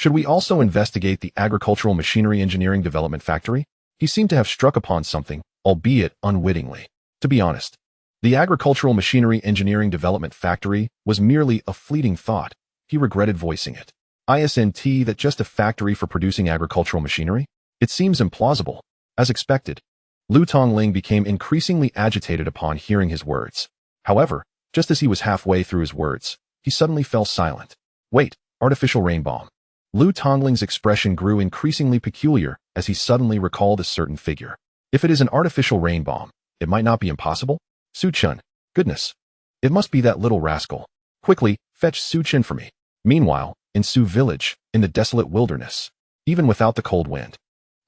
should we also investigate the agricultural machinery engineering development factory? He seemed to have struck upon something, albeit unwittingly. To be honest, The agricultural machinery engineering development factory was merely a fleeting thought. He regretted voicing it. Isn't that just a factory for producing agricultural machinery? It seems implausible. As expected, Lu Tongling became increasingly agitated upon hearing his words. However, just as he was halfway through his words, he suddenly fell silent. Wait, artificial rain bomb. Lu Tongling's expression grew increasingly peculiar as he suddenly recalled a certain figure. If it is an artificial rain bomb, it might not be impossible? Su Chun. Goodness. It must be that little rascal. Quickly, fetch Su Chun for me. Meanwhile, in Su village, in the desolate wilderness, even without the cold wind,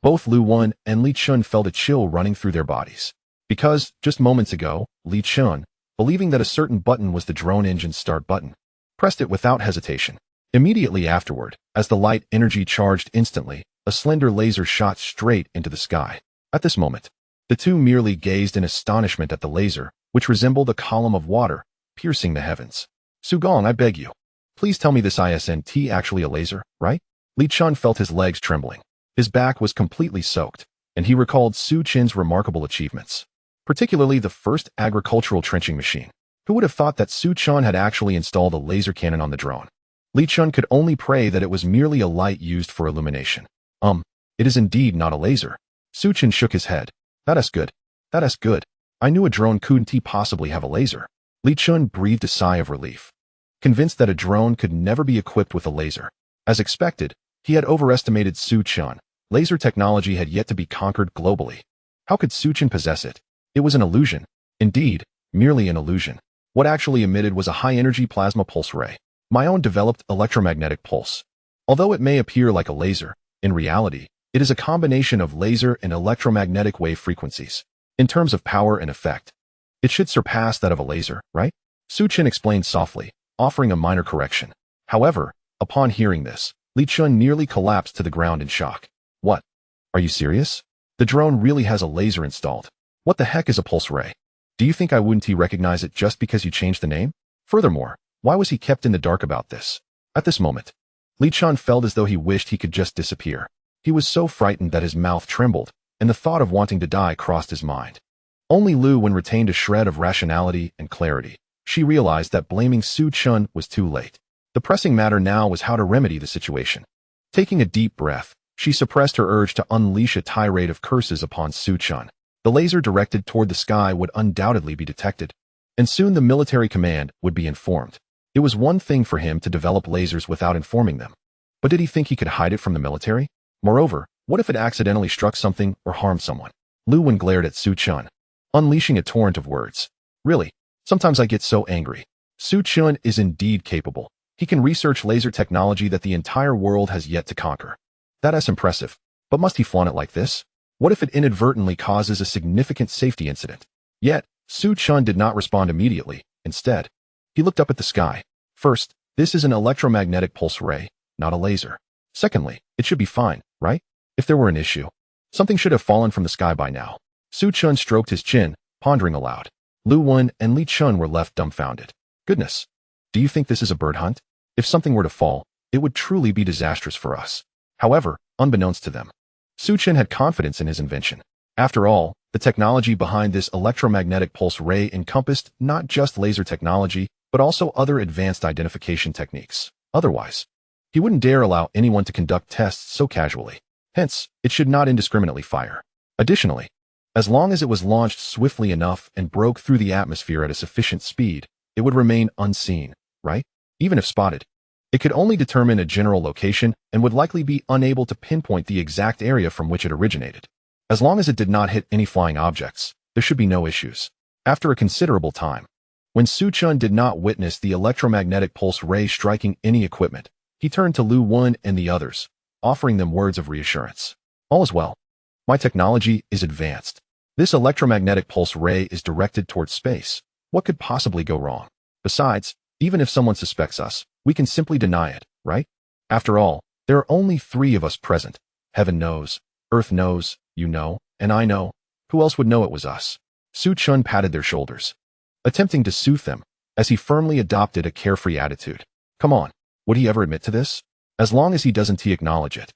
both Lu Wen and Li Chun felt a chill running through their bodies. Because, just moments ago, Li Chun, believing that a certain button was the drone engine's start button, pressed it without hesitation. Immediately afterward, as the light energy charged instantly, a slender laser shot straight into the sky. At this moment, the two merely gazed in astonishment at the laser, which resembled a column of water, piercing the heavens. Su Gong, I beg you. Please tell me this isn't actually a laser, right? Li Chun felt his legs trembling. His back was completely soaked, and he recalled Su Chin's remarkable achievements, particularly the first agricultural trenching machine. Who would have thought that Su Chun had actually installed a laser cannon on the drone? Li Chun could only pray that it was merely a light used for illumination. It is indeed not a laser. Su Chun shook his head. That is good. That is good. I knew a drone couldn't possibly have a laser. Li Chun breathed a sigh of relief, convinced that a drone could never be equipped with a laser. As expected, he had overestimated Su Chun. Laser technology had yet to be conquered globally. How could Su Chun possess it? It was an illusion. Indeed, merely an illusion. What actually emitted was a high-energy plasma pulse ray, my own developed electromagnetic pulse. Although it may appear like a laser, in reality, it is a combination of laser and electromagnetic wave frequencies. In terms of power and effect, it should surpass that of a laser, right? Su Chun explained softly, offering a minor correction. However, upon hearing this, Li Chun nearly collapsed to the ground in shock. What? Are you serious? The drone really has a laser installed. What the heck is a pulse ray? Do you think I wouldn't recognize it just because you changed the name? Furthermore, why was he kept in the dark about this? At this moment, Li Chun felt as though he wished he could just disappear. He was so frightened that his mouth trembled, and the thought of wanting to die crossed his mind. Only Lu Wen retained a shred of rationality and clarity. She realized that blaming Su Chun was too late. The pressing matter now was how to remedy the situation. Taking a deep breath, she suppressed her urge to unleash a tirade of curses upon Su Chun. The laser directed toward the sky would undoubtedly be detected, and soon the military command would be informed. It was one thing for him to develop lasers without informing them. But did he think he could hide it from the military? Moreover, what if it accidentally struck something or harmed someone? Lu Wen glared at Su Chun, unleashing a torrent of words. Really, sometimes I get so angry. Su Chun is indeed capable. He can research laser technology that the entire world has yet to conquer. That is impressive. But must he flaunt it like this? What if it inadvertently causes a significant safety incident? Yet, Su Chun did not respond immediately. Instead, he looked up at the sky. First, this is an electromagnetic pulse ray, not a laser. Secondly, it should be fine, right? If there were an issue, something should have fallen from the sky by now. Su Chun stroked his chin, pondering aloud. Lu Wen and Li Chun were left dumbfounded. Goodness. Do you think this is a bird hunt? If something were to fall, it would truly be disastrous for us. However, unbeknownst to them, Su Chun had confidence in his invention. After all, the technology behind this electromagnetic pulse ray encompassed not just laser technology, but also other advanced identification techniques. Otherwise, he wouldn't dare allow anyone to conduct tests so casually. Hence, it should not indiscriminately fire. Additionally, as long as it was launched swiftly enough and broke through the atmosphere at a sufficient speed, it would remain unseen, right? Even if spotted, it could only determine a general location and would likely be unable to pinpoint the exact area from which it originated. As long as it did not hit any flying objects, there should be no issues. After a considerable time, when Su Chun did not witness the electromagnetic pulse ray striking any equipment, he turned to Lu Wen and the others, offering them words of reassurance. All is well. My technology is advanced. This electromagnetic pulse ray is directed towards space. What could possibly go wrong? Besides, even if someone suspects us, we can simply deny it, right? After all, there are only 3 of us present. Heaven knows, Earth knows, you know, and I know. Who else would know it was us? Su Chun patted their shoulders, attempting to soothe them, as he firmly adopted a carefree attitude. Come on, would he ever admit to this? As long as he doesn't acknowledge it,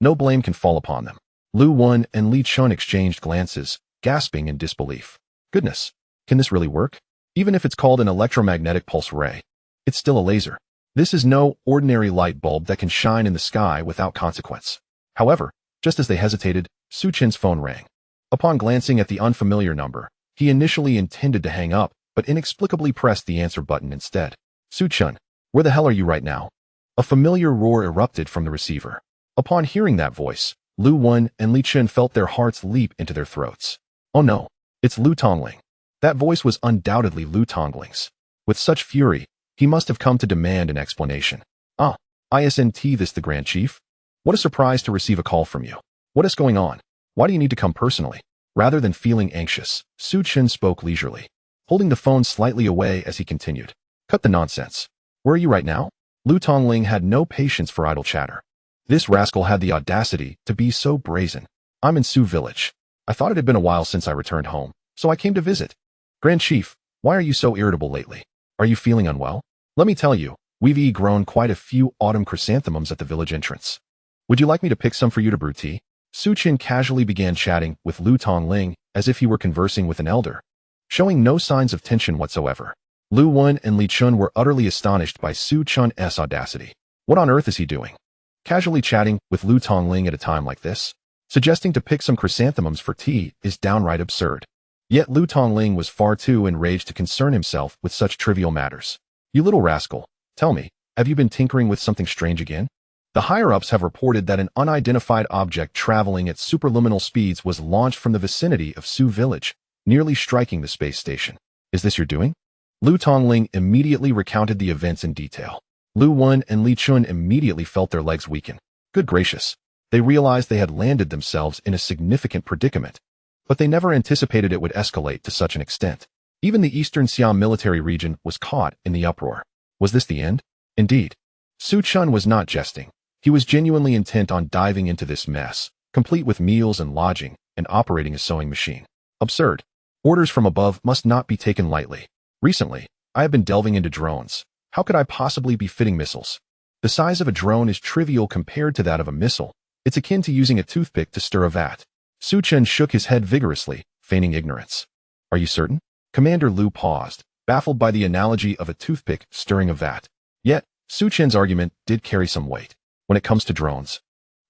no blame can fall upon them. Lu Wen and Li Chun exchanged glances, gasping in disbelief. Goodness, Can this really work? Even if it's called an electromagnetic pulse ray, it's still a laser. This is no ordinary light bulb that can shine in the sky without consequence. However, just as they hesitated, Su-chen's phone rang. Upon glancing at the unfamiliar number, he initially intended to hang up, but inexplicably pressed the answer button instead. Su-chen, where the hell are you right now? A familiar roar erupted from the receiver. Upon hearing that voice, Lu Wen and Li Chen felt their hearts leap into their throats. Oh no, it's Lu Tongling. That voice was undoubtedly Lu Tongling's. With such fury, he must have come to demand an explanation. Ah, isn't this the Grand Chief? What a surprise to receive a call from you. What is going on? Why do you need to come personally? Rather than feeling anxious, Su-chen spoke leisurely, holding the phone slightly away as he continued. Cut the nonsense. Where are you right now? Lu Tongling had no patience for idle chatter. This rascal had the audacity to be so brazen. I'm in Su Village. I thought it had been a while since I returned home, so I came to visit. Grand Chief, why are you so irritable lately? Are you feeling unwell? Let me tell you, we've grown quite a few autumn chrysanthemums at the village entrance. Would you like me to pick some for you to brew tea? Su-chen casually began chatting with Lu Tongling as if he were conversing with an elder, showing no signs of tension whatsoever. Lu Wen and Li Chun were utterly astonished by Su-chen's audacity. What on earth is he doing? Casually chatting with Lu Tongling at a time like this? Suggesting to pick some chrysanthemums for tea is downright absurd. Yet Lu Tongling was far too enraged to concern himself with such trivial matters. You little rascal, tell me, have you been tinkering with something strange again? The higher-ups have reported that an unidentified object traveling at superluminal speeds was launched from the vicinity of Su Village, nearly striking the space station. Is this your doing? Lu Tongling immediately recounted the events in detail. Lu Wen and Li Chun immediately felt their legs weaken. Good gracious. They realized they had landed themselves in a significant predicament. But they never anticipated it would escalate to such an extent. Even the Eastern Siam military region was caught in the uproar. Was this the end? Indeed. Su-chen was not jesting. He was genuinely intent on diving into this mess, complete with meals and lodging, and operating a sewing machine. Absurd. Orders from above must not be taken lightly. Recently, I have been delving into drones. How could I possibly be fitting missiles? The size of a drone is trivial compared to that of a missile. It's akin to using a toothpick to stir a vat. Su-chen shook his head vigorously, feigning ignorance. Are you certain? Commander Lu paused, baffled by the analogy of a toothpick stirring a vat. Yet, Su-chen's argument did carry some weight. When it comes to drones,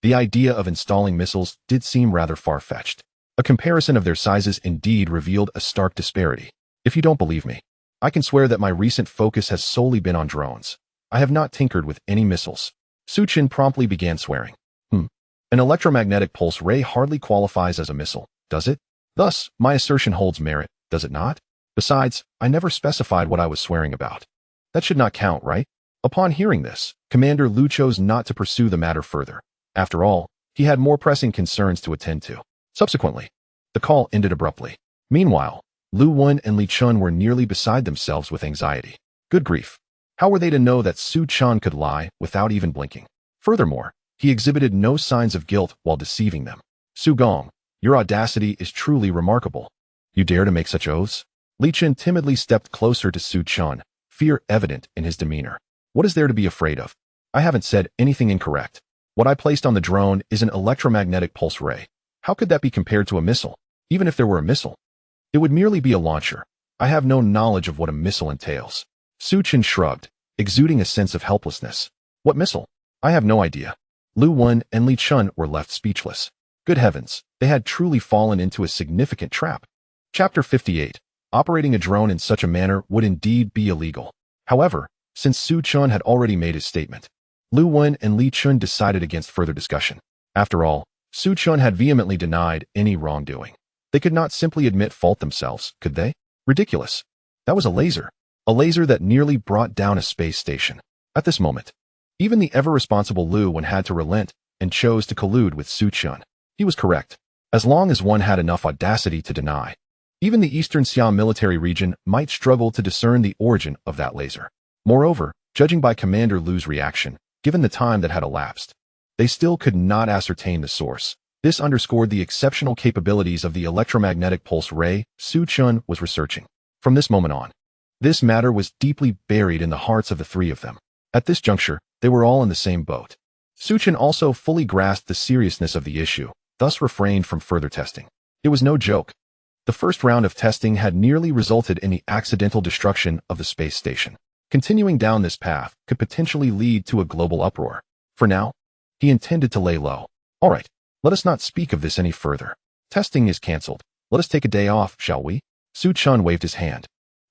the idea of installing missiles did seem rather far-fetched. A comparison of their sizes indeed revealed a stark disparity. If you don't believe me, I can swear that my recent focus has solely been on drones. I have not tinkered with any missiles. Su-chen promptly began swearing. An electromagnetic pulse ray hardly qualifies as a missile, does it? Thus, my assertion holds merit, does it not? Besides, I never specified what I was swearing about. That should not count, right? Upon hearing this, Commander Lu chose not to pursue the matter further. After all, he had more pressing concerns to attend to. Subsequently, the call ended abruptly. Meanwhile, Lu Wen and Li Chun were nearly beside themselves with anxiety. Good grief. How were they to know that Su-chen could lie without even blinking? Furthermore, he exhibited no signs of guilt while deceiving them. Su Gong, your audacity is truly remarkable. You dare to make such oaths? Li Chen timidly stepped closer to Su-chen, fear evident in his demeanor. What is there to be afraid of? I haven't said anything incorrect. What I placed on the drone is an electromagnetic pulse ray. How could that be compared to a missile? Even if there were a missile, it would merely be a launcher. I have no knowledge of what a missile entails. Su-chen shrugged, exuding a sense of helplessness. What missile? I have no idea. Lu Wen and Li Chun were left speechless. Good heavens, they had truly fallen into a significant trap. Chapter 58. Operating a drone in such a manner would indeed be illegal. However, since Su-chen had already made his statement, Lu Wen and Li Chun decided against further discussion. After all, Su-chen had vehemently denied any wrongdoing. They could not simply admit fault themselves, could they? Ridiculous. That was a laser that nearly brought down a space station. At this moment, even the ever-responsible Lu Wen had to relent and chose to collude with Su-chen. He was correct. As long as one had enough audacity to deny, even the Eastern Siam military region might struggle to discern the origin of that laser. Moreover, judging by Commander Lu's reaction, given the time that had elapsed, they still could not ascertain the source. This underscored the exceptional capabilities of the electromagnetic pulse ray Su-chen was researching. From this moment on, this matter was deeply buried in the hearts of the three of them. At this juncture, they were all in the same boat. Su-chen also fully grasped the seriousness of the issue, thus refrained from further testing. It was no joke. The first round of testing had nearly resulted in the accidental destruction of the space station. Continuing down this path could potentially lead to a global uproar. For now, he intended to lay low. All right, let us not speak of this any further. Testing is cancelled. Let us take a day off, shall we? Su Chun waved his hand,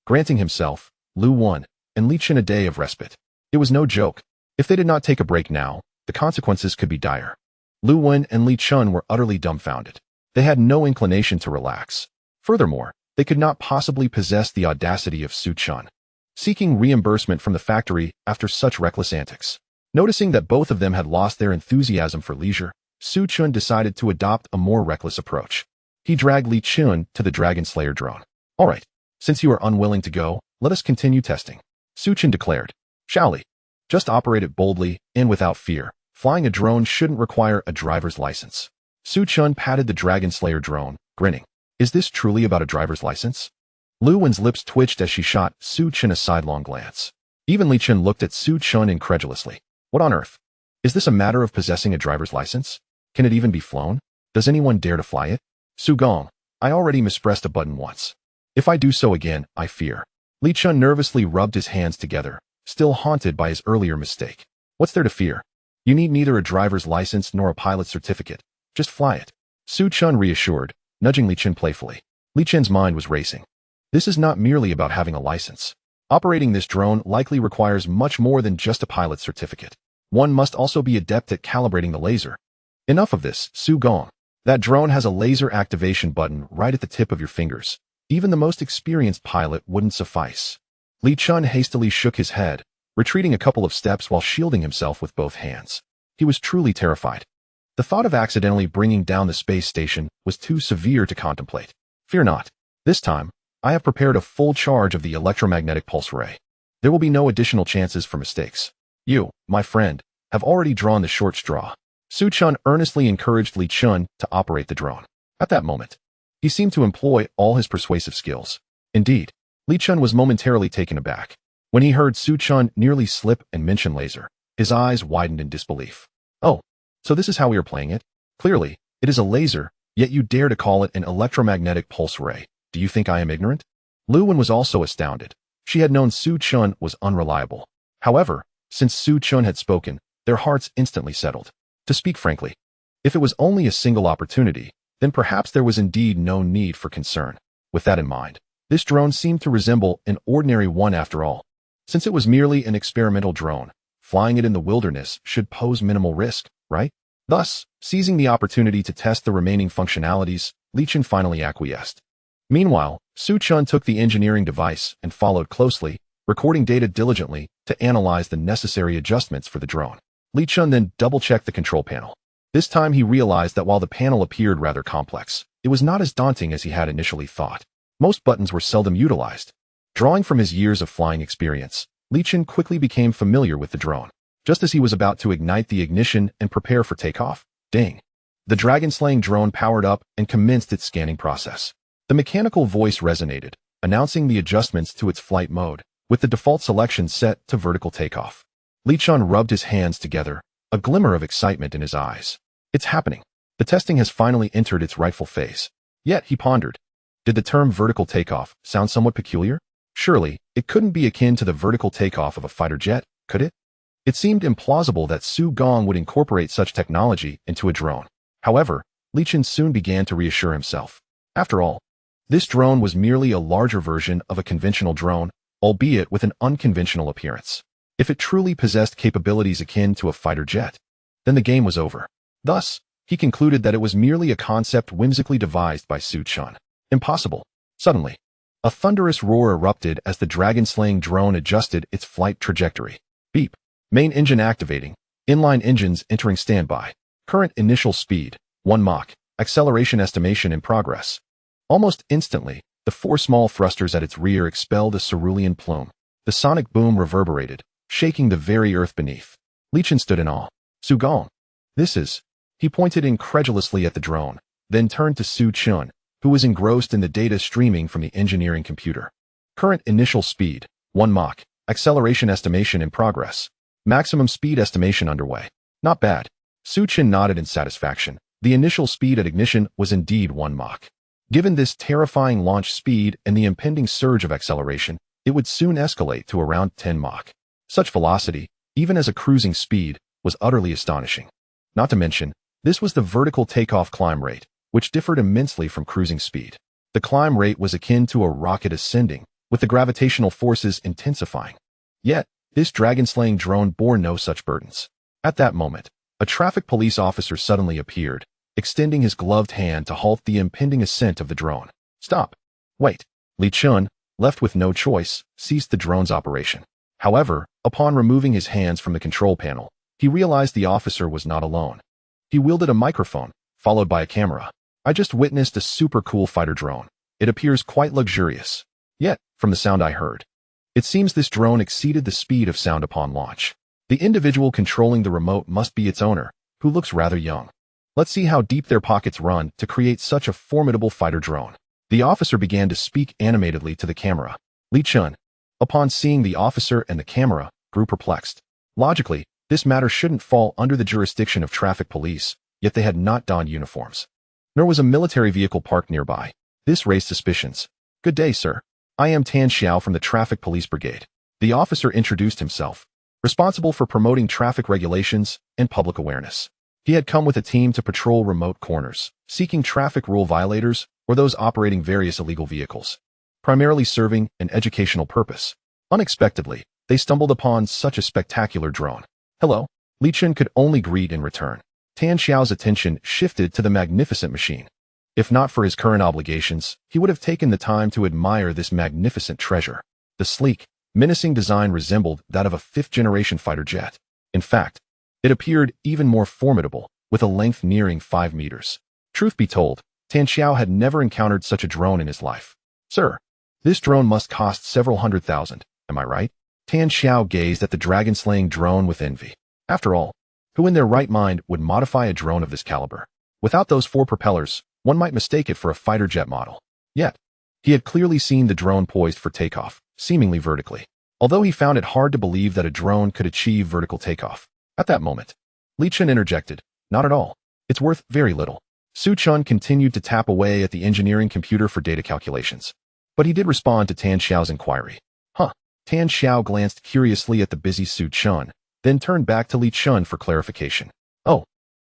granting himself, Lu Wen, and Li Chen a day of respite. It was no joke. If they did not take a break now, the consequences could be dire. Lu Wen and Li Chen were utterly dumbfounded. They had no inclination to relax. Furthermore, they could not possibly possess the audacity of Su Chun, seeking reimbursement from the factory after such reckless antics. Noticing that both of them had lost their enthusiasm for leisure, Su Chun decided to adopt a more reckless approach. He dragged Li Chen to the Dragon Slayer drone. All right, since you are unwilling to go, let us continue testing, Su Chun declared. Shall we? Just operate it boldly and without fear. Flying a drone shouldn't require a driver's license. Su Chun patted the Dragon Slayer drone, grinning. Is this truly about a driver's license? Lu Wen's lips twitched as she shot Su Chun a sidelong glance. Even Li Chen looked at Su Chun incredulously. What on earth? Is this a matter of possessing a driver's license? Can it even be flown? Does anyone dare to fly it? Su Gong, I already mispressed a button once. If I do so again, I fear. Li Chen nervously rubbed his hands together, still haunted by his earlier mistake. What's there to fear? You need neither a driver's license nor a pilot's certificate. Just fly it. Su Chun reassured, nudging Li Chen playfully. Li Chen's mind was racing. This is not merely about having a license. Operating this drone likely requires much more than just a pilot's certificate. One must also be adept at calibrating the laser. Enough of this, Su Gong. That drone has a laser activation button right at the tip of your fingers. Even the most experienced pilot wouldn't suffice. Li Chen hastily shook his head, retreating a couple of steps while shielding himself with both hands. He was truly terrified. The thought of accidentally bringing down the space station was too severe to contemplate. Fear not. This time, I have prepared a full charge of the electromagnetic pulse ray. There will be no additional chances for mistakes. You, my friend, have already drawn the short straw. Su Chun earnestly encouraged Li Chen to operate the drone. At that moment, he seemed to employ all his persuasive skills. Indeed, Li Chen was momentarily taken aback. When he heard Su Chun nearly slip and mention laser, his eyes widened in disbelief. Oh, so this is how we are playing it? Clearly, it is a laser, yet you dare to call it an electromagnetic pulse ray. Do you think I am ignorant? Lu Wen was also astounded. She had known Su Chun was unreliable. However, since Su Chun had spoken, their hearts instantly settled. To speak frankly, if it was only a single opportunity, then perhaps there was indeed no need for concern. With that in mind, this drone seemed to resemble an ordinary one after all. Since it was merely an experimental drone, flying it in the wilderness should pose minimal risk, right? Thus, seizing the opportunity to test the remaining functionalities, Li Chen finally acquiesced. Meanwhile, Su Chun took the engineering device and followed closely, recording data diligently to analyze the necessary adjustments for the drone. Li Chen then double-checked the control panel. This time he realized that while the panel appeared rather complex, it was not as daunting as he had initially thought. Most buttons were seldom utilized. Drawing from his years of flying experience, Li Chen quickly became familiar with the drone. Just as he was about to ignite the ignition and prepare for takeoff, ding! The dragon-slaying drone powered up and commenced its scanning process. The mechanical voice resonated, announcing the adjustments to its flight mode, with the default selection set to vertical takeoff. Li Chen rubbed his hands together, a glimmer of excitement in his eyes. It's happening. The testing has finally entered its rightful phase. Yet, he pondered, did the term vertical takeoff sound somewhat peculiar? Surely, it couldn't be akin to the vertical takeoff of a fighter jet, could it? It seemed implausible that Su Gong would incorporate such technology into a drone. However, Li Chen soon began to reassure himself. After all, this drone was merely a larger version of a conventional drone, albeit with an unconventional appearance. If it truly possessed capabilities akin to a fighter jet, then the game was over. Thus, he concluded that it was merely a concept whimsically devised by Su Chun. Impossible. Suddenly, a thunderous roar erupted as the dragon-slaying drone adjusted its flight trajectory. Beep. Main engine activating. Inline engines entering standby. Current initial speed, 1 Mach. Acceleration estimation in progress. Almost instantly, the 4 small thrusters at its rear expelled a cerulean plume. The sonic boom reverberated, shaking the very earth beneath. Li Chen stood in awe. Su Gong. This is... He pointed incredulously at the drone, then turned to Su Chun, who was engrossed in the data streaming from the engineering computer. Current initial speed, 1 Mach. Acceleration estimation in progress. Maximum speed estimation underway. Not bad. Su Chun nodded in satisfaction. The initial speed at ignition was indeed 1 Mach. Given this terrifying launch speed and the impending surge of acceleration, it would soon escalate to around 10 Mach. Such velocity, even as a cruising speed, was utterly astonishing. Not to mention, this was the vertical takeoff climb rate, which differed immensely from cruising speed. The climb rate was akin to a rocket ascending, with the gravitational forces intensifying. Yet, this dragon-slaying drone bore no such burdens. At that moment, a traffic police officer suddenly appeared, extending his gloved hand to halt the impending ascent of the drone. Stop. Wait. Li Chun, left with no choice, ceased the drone's operation. However, upon removing his hands from the control panel, he realized the officer was not alone. He wielded a microphone, followed by a camera. I just witnessed a super cool fighter drone. It appears quite luxurious. Yet, from the sound I heard, it seems this drone exceeded the speed of sound upon launch. The individual controlling the remote must be its owner, who looks rather young. Let's see how deep their pockets run to create such a formidable fighter drone. The officer began to speak animatedly to the camera. Li Chun, upon seeing the officer and the camera, grew perplexed. Logically, this matter shouldn't fall under the jurisdiction of traffic police, yet they had not donned uniforms. Nor was a military vehicle parked nearby. This raised suspicions. Good day, sir. I am Tan Xiao from the Traffic Police Brigade. The officer introduced himself, responsible for promoting traffic regulations and public awareness. He had come with a team to patrol remote corners, seeking traffic rule violators or those operating various illegal vehicles, primarily serving an educational purpose. Unexpectedly, they stumbled upon such a spectacular drone. Hello. Li Chun could only greet in return. Tan Xiao's attention shifted to the magnificent machine. If not for his current obligations, he would have taken the time to admire this magnificent treasure. The sleek, menacing design resembled that of a fifth-generation fighter jet. In fact, it appeared even more formidable, with a length nearing 5 meters. Truth be told, Tan Xiao had never encountered such a drone in his life. Sir, this drone must cost several $100,000, am I right? Tan Xiao gazed at the dragon-slaying drone with envy. After all, who in their right mind would modify a drone of this caliber? Without those 4 propellers, one might mistake it for a fighter jet model. Yet, he had clearly seen the drone poised for takeoff, seemingly vertically. Although he found it hard to believe that a drone could achieve vertical takeoff. At that moment, Li Chun interjected, not at all. It's worth very little. Su Chun continued to tap away at the engineering computer for data calculations. But he did respond to Tan Xiao's inquiry. Tan Xiao glanced curiously at the busy Su Chun, then turned back to Li Chun for clarification. Oh,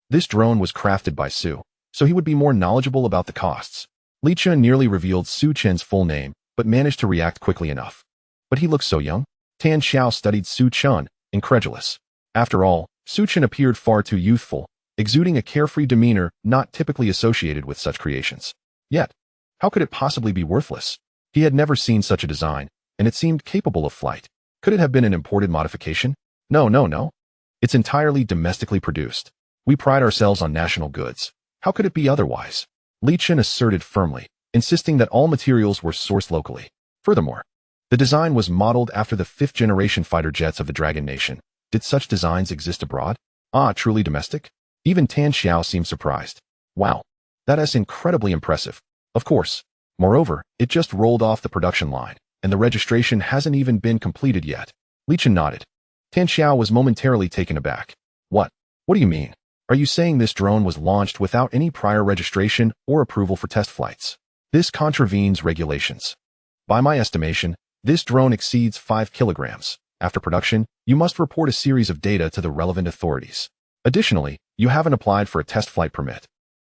this drone was crafted by Su, so he would be more knowledgeable about the costs. Li Chun nearly revealed Su Chen's full name, but managed to react quickly enough. But he looked so young. Tan Xiao studied Su Chun, incredulous. After all, Su Chen appeared far too youthful, exuding a carefree demeanor not typically associated with such creations. Yet, how could it possibly be worthless? He had never seen such a design, and it seemed capable of flight. Could it have been an imported modification? No. It's entirely domestically produced. We pride ourselves on national goods. How could it be otherwise? Li Chun asserted firmly, insisting that all materials were sourced locally. Furthermore, the design was modeled after the fifth-generation fighter jets of the Dragon Nation. Did such designs exist abroad? Truly domestic? Even Tan Xiao seemed surprised. Wow, that is incredibly impressive. Of course. Moreover, it just rolled off the production line, and the registration hasn't even been completed yet. Li Chun nodded. Tan Xiao was momentarily taken aback. What? What do you mean? Are you saying this drone was launched without any prior registration or approval for test flights? This contravenes regulations. By my estimation, this drone exceeds 5 kilograms. After production, you must report a series of data to the relevant authorities. Additionally, you haven't applied for a test flight permit.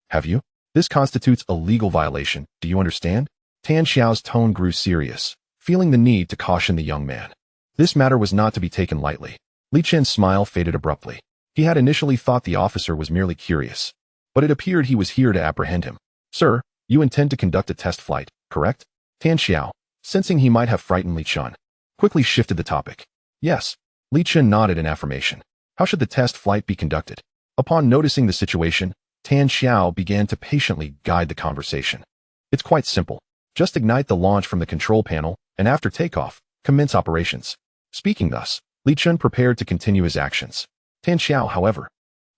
Have you? This constitutes a legal violation, do you understand? Tan Xiao's tone grew serious, feeling the need to caution the young man. This matter was not to be taken lightly. Li Chen's smile faded abruptly. He had initially thought the officer was merely curious, but it appeared he was here to apprehend him. Sir, you intend to conduct a test flight, correct? Tan Xiao, sensing he might have frightened Li Chun, quickly shifted the topic. Yes. Li Chun nodded in affirmation. How should the test flight be conducted? Upon noticing the situation, Tan Xiao began to patiently guide the conversation. It's quite simple. Just ignite the launch from the control panel, and after takeoff, commence operations. Speaking thus, Li Chun prepared to continue his actions. Tan Xiao, however,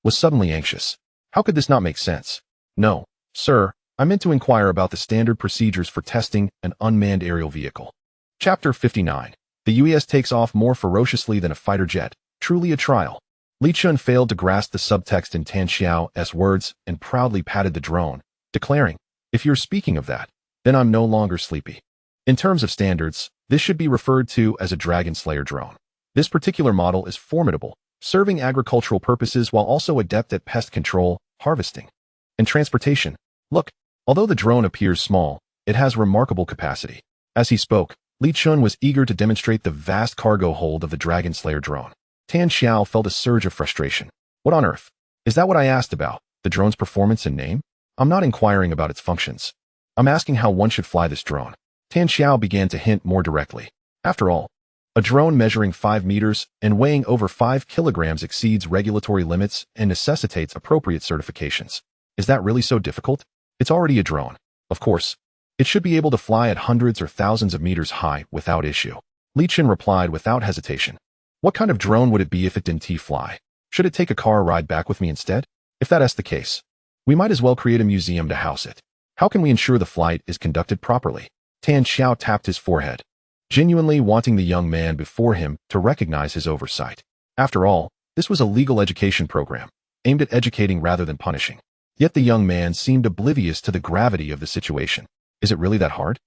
was suddenly anxious. How could this not make sense? No, sir, I meant to inquire about the standard procedures for testing an unmanned aerial vehicle. Chapter 59. The U.S. takes off more ferociously than a fighter jet. Truly a trial. Li Chun failed to grasp the subtext in Tan Xiao's words and proudly patted the drone, declaring, If you're speaking of that, then I'm no longer sleepy. In terms of standards, this should be referred to as a Dragon Slayer drone. This particular model is formidable, serving agricultural purposes while also adept at pest control, harvesting, and transportation. Look, although the drone appears small, it has remarkable capacity. As he spoke, Li Chun was eager to demonstrate the vast cargo hold of the Dragon Slayer drone. Tan Xiao felt a surge of frustration. What on earth? Is that what I asked about? The drone's performance and name? I'm not inquiring about its functions. I'm asking how one should fly this drone. Tan Xiao began to hint more directly. After all, a drone measuring 5 meters and weighing over 5 kilograms exceeds regulatory limits and necessitates appropriate certifications. Is that really so difficult? It's already a drone. Of course, it should be able to fly at hundreds or thousands of meters high without issue. Li Chen replied without hesitation. What kind of drone would it be if it didn't fly? Should it take a car ride back with me instead? If that's the case, we might as well create a museum to house it. How can we ensure the flight is conducted properly? Tan Xiao tapped his forehead, genuinely wanting the young man before him to recognize his oversight. After all, this was a legal education program, aimed at educating rather than punishing. Yet the young man seemed oblivious to the gravity of the situation. Is it really that hard?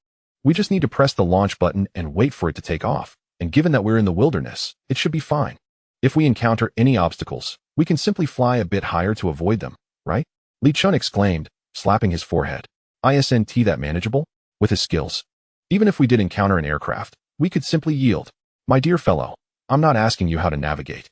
We just need to press the launch button and wait for it to take off, and given that we're in the wilderness, it should be fine. If we encounter any obstacles, we can simply fly a bit higher to avoid them, right? Li Chun exclaimed, slapping his forehead. Isn't that manageable? With his skills, even if we did encounter an aircraft, we could simply yield. My dear fellow, I'm not asking you how to navigate.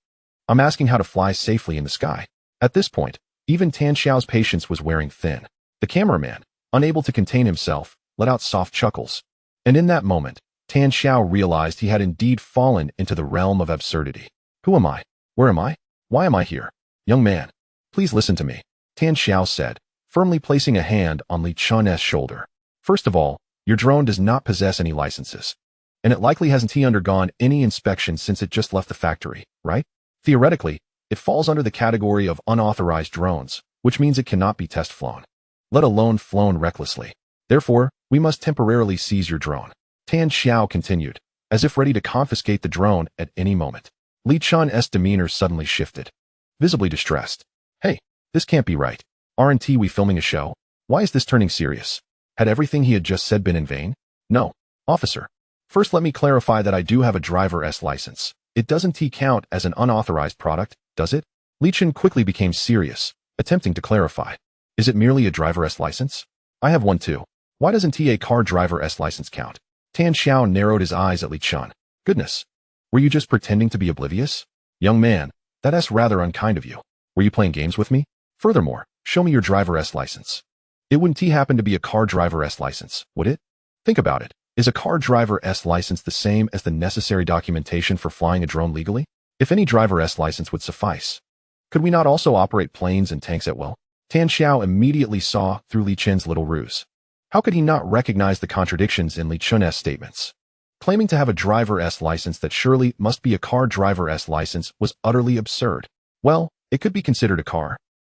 I'm asking how to fly safely in the sky. At this point, even Tan Xiao's patience was wearing thin. The cameraman, unable to contain himself, let out soft chuckles. And in that moment, Tan Xiao realized he had indeed fallen into the realm of absurdity. Who am I? Where am I? Why am I here? Young man, please listen to me, Tan Xiao said, firmly placing a hand on Li Chun's shoulder. First of all, your drone does not possess any licenses, and it likely hasn't undergone any inspection since it just left the factory, right? Theoretically, it falls under the category of unauthorized drones, which means it cannot be test flown, let alone flown recklessly. Therefore, we must temporarily seize your drone. Tan Xiao continued, as if ready to confiscate the drone at any moment. Li Chun's demeanor suddenly shifted, visibly distressed. Hey, this can't be right. Aren't we filming a show? Why is this turning serious? Had everything he had just said been in vain? No, officer. First let me clarify that I do have a driver's license. It doesn't count as an unauthorized product, does it? Li Chun quickly became serious, attempting to clarify. Is it merely a driver's license? I have one too. Why doesn't a car driver's license count? Tan Xiao narrowed his eyes at Li Chun. Goodness. Were you just pretending to be oblivious? Young man, that's rather unkind of you. Were you playing games with me? Furthermore, show me your driver's license. It wouldn't happen to be a car driver's license, would it? Think about it. Is a car driver's license the same as the necessary documentation for flying a drone legally? If any driver's license would suffice, could we not also operate planes and tanks at will? Tan Xiao immediately saw through Li Chun's little ruse. How could he not recognize the contradictions in Li Chun's statements? Claiming to have a driver's license that surely must be a car driver's license was utterly absurd. Well, it could be considered a car.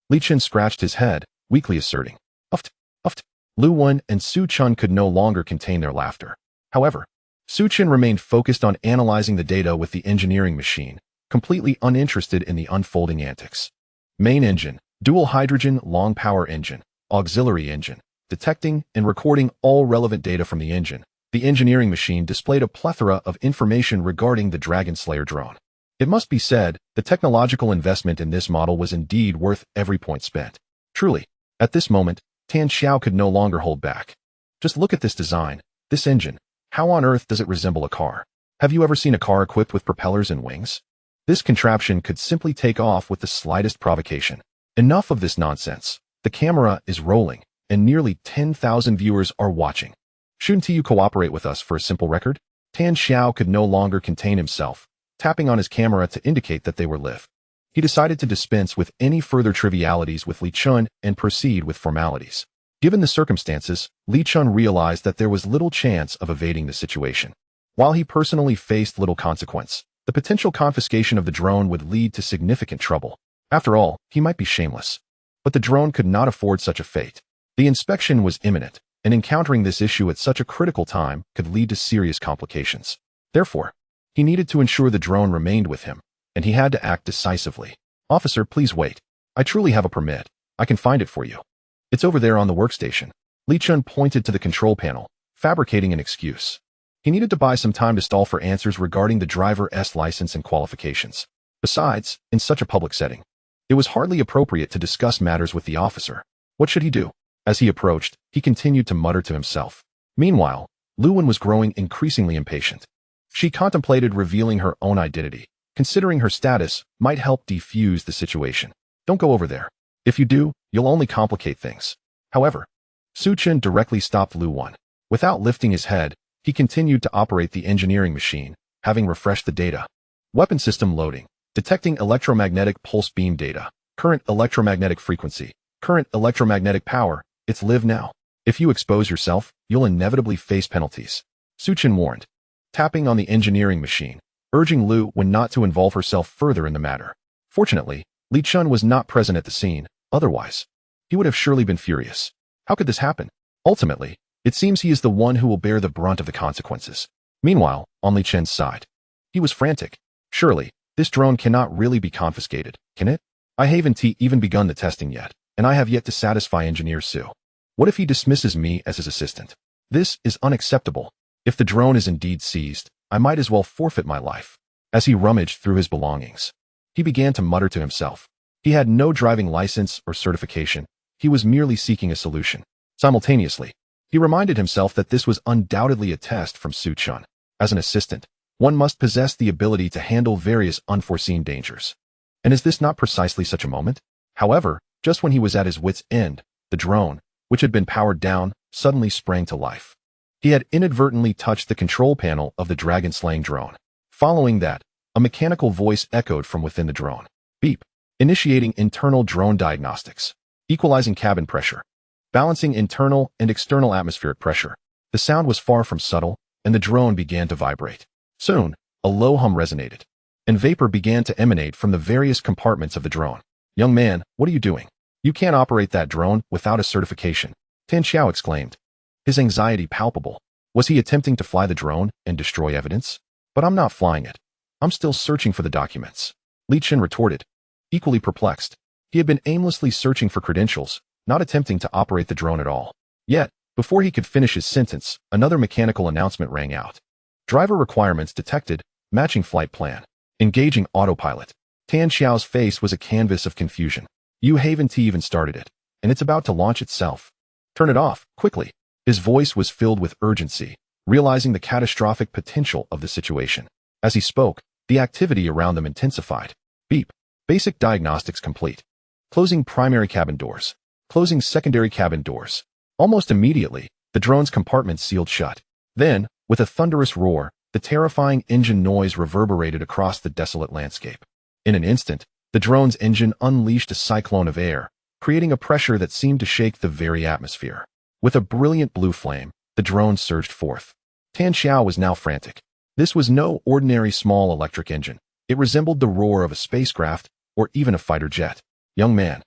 Li Chun scratched his head, weakly asserting. Uft, uft. Lu Wen and Su Chun could no longer contain their laughter. However, Su Chun remained focused on analyzing the data with the engineering machine, completely uninterested in the unfolding antics. Main engine, dual hydrogen long power engine, auxiliary engine, detecting and recording all relevant data from the engine. The engineering machine displayed a plethora of information regarding the Dragon Slayer drone. It must be said, the technological investment in this model was indeed worth every point spent. Truly, at this moment, Tan Xiao could no longer hold back. Just look at this design, this engine. How on earth does it resemble a car? Have you ever seen a car equipped with propellers and wings? This contraption could simply take off with the slightest provocation. Enough of this nonsense. The camera is rolling, and nearly 10,000 viewers are watching. Shouldn't you cooperate with us for a simple record? Tan Xiao could no longer contain himself, tapping on his camera to indicate that they were live. He decided to dispense with any further trivialities with Li Chun and proceed with formalities. Given the circumstances, Li Chun realized that there was little chance of evading the situation. While he personally faced little consequence, the potential confiscation of the drone would lead to significant trouble. After all, he might be shameless. But the drone could not afford such a fate. The inspection was imminent, and encountering this issue at such a critical time could lead to serious complications. Therefore, he needed to ensure the drone remained with him, and he had to act decisively. Officer, please wait. I truly have a permit. I can find it for you. It's over there on the workstation. Li Chun pointed to the control panel, fabricating an excuse. He needed to buy some time to stall for answers regarding the driver's license and qualifications. Besides, in such a public setting, it was hardly appropriate to discuss matters with the officer. What should he do? As he approached, he continued to mutter to himself. Meanwhile, Lu Wen was growing increasingly impatient. She contemplated revealing her own identity, considering her status might help defuse the situation. Don't go over there. If you do, you'll only complicate things. However, Su Chen directly stopped Lu Wen. Without lifting his head, he continued to operate the engineering machine, having refreshed the data. Weapon system loading. Detecting electromagnetic pulse beam data. Current electromagnetic frequency. Current electromagnetic power. It's live now. If you expose yourself, you'll inevitably face penalties. Su Chen warned, tapping on the engineering machine, urging Lu Wen not to involve herself further in the matter. Fortunately, Li Chun was not present at the scene, otherwise, he would have surely been furious. How could this happen? Ultimately, it seems he is the one who will bear the brunt of the consequences. Meanwhile, on Li Chen's side, he was frantic. Surely, this drone cannot really be confiscated, can it? I haven't even begun the testing yet, and I have yet to satisfy Engineer Su. What if he dismisses me as his assistant? This is unacceptable. If the drone is indeed seized, I might as well forfeit my life. As he rummaged through his belongings, he began to mutter to himself. He had no driving license or certification. He was merely seeking a solution. Simultaneously, he reminded himself that this was undoubtedly a test from Su Chen. As an assistant, one must possess the ability to handle various unforeseen dangers. And is this not precisely such a moment? However, just when he was at his wit's end, the drone, which had been powered down, suddenly sprang to life. He had inadvertently touched the control panel of the dragon-slaying drone. Following that, a mechanical voice echoed from within the drone. Beep. Initiating internal drone diagnostics. Equalizing cabin pressure. Balancing internal and external atmospheric pressure. The sound was far from subtle, and the drone began to vibrate. Soon, a low hum resonated, and vapor began to emanate from the various compartments of the drone. Young man, what are you doing? You can't operate that drone without a certification, Tan Xiao exclaimed, his anxiety palpable. Was he attempting to fly the drone and destroy evidence? But I'm not flying it. I'm still searching for the documents. Li Chen retorted, equally perplexed. He had been aimlessly searching for credentials, not attempting to operate the drone at all. Yet, before he could finish his sentence, another mechanical announcement rang out. Driver requirements detected, matching flight plan. Engaging autopilot. Tan Xiao's face was a canvas of confusion. You haven't even started it, and it's about to launch itself. Turn it off, quickly. His voice was filled with urgency, realizing the catastrophic potential of the situation. As he spoke, the activity around them intensified. Beep. Basic diagnostics complete. Closing primary cabin doors. Closing secondary cabin doors. Almost immediately, the drone's compartments sealed shut. Then, with a thunderous roar, the terrifying engine noise reverberated across the desolate landscape. In an instant, the drone's engine unleashed a cyclone of air, creating a pressure that seemed to shake the very atmosphere. With a brilliant blue flame, the drone surged forth. Tan Xiao was now frantic. This was no ordinary small electric engine. It resembled the roar of a spacecraft or even a fighter jet. Young man,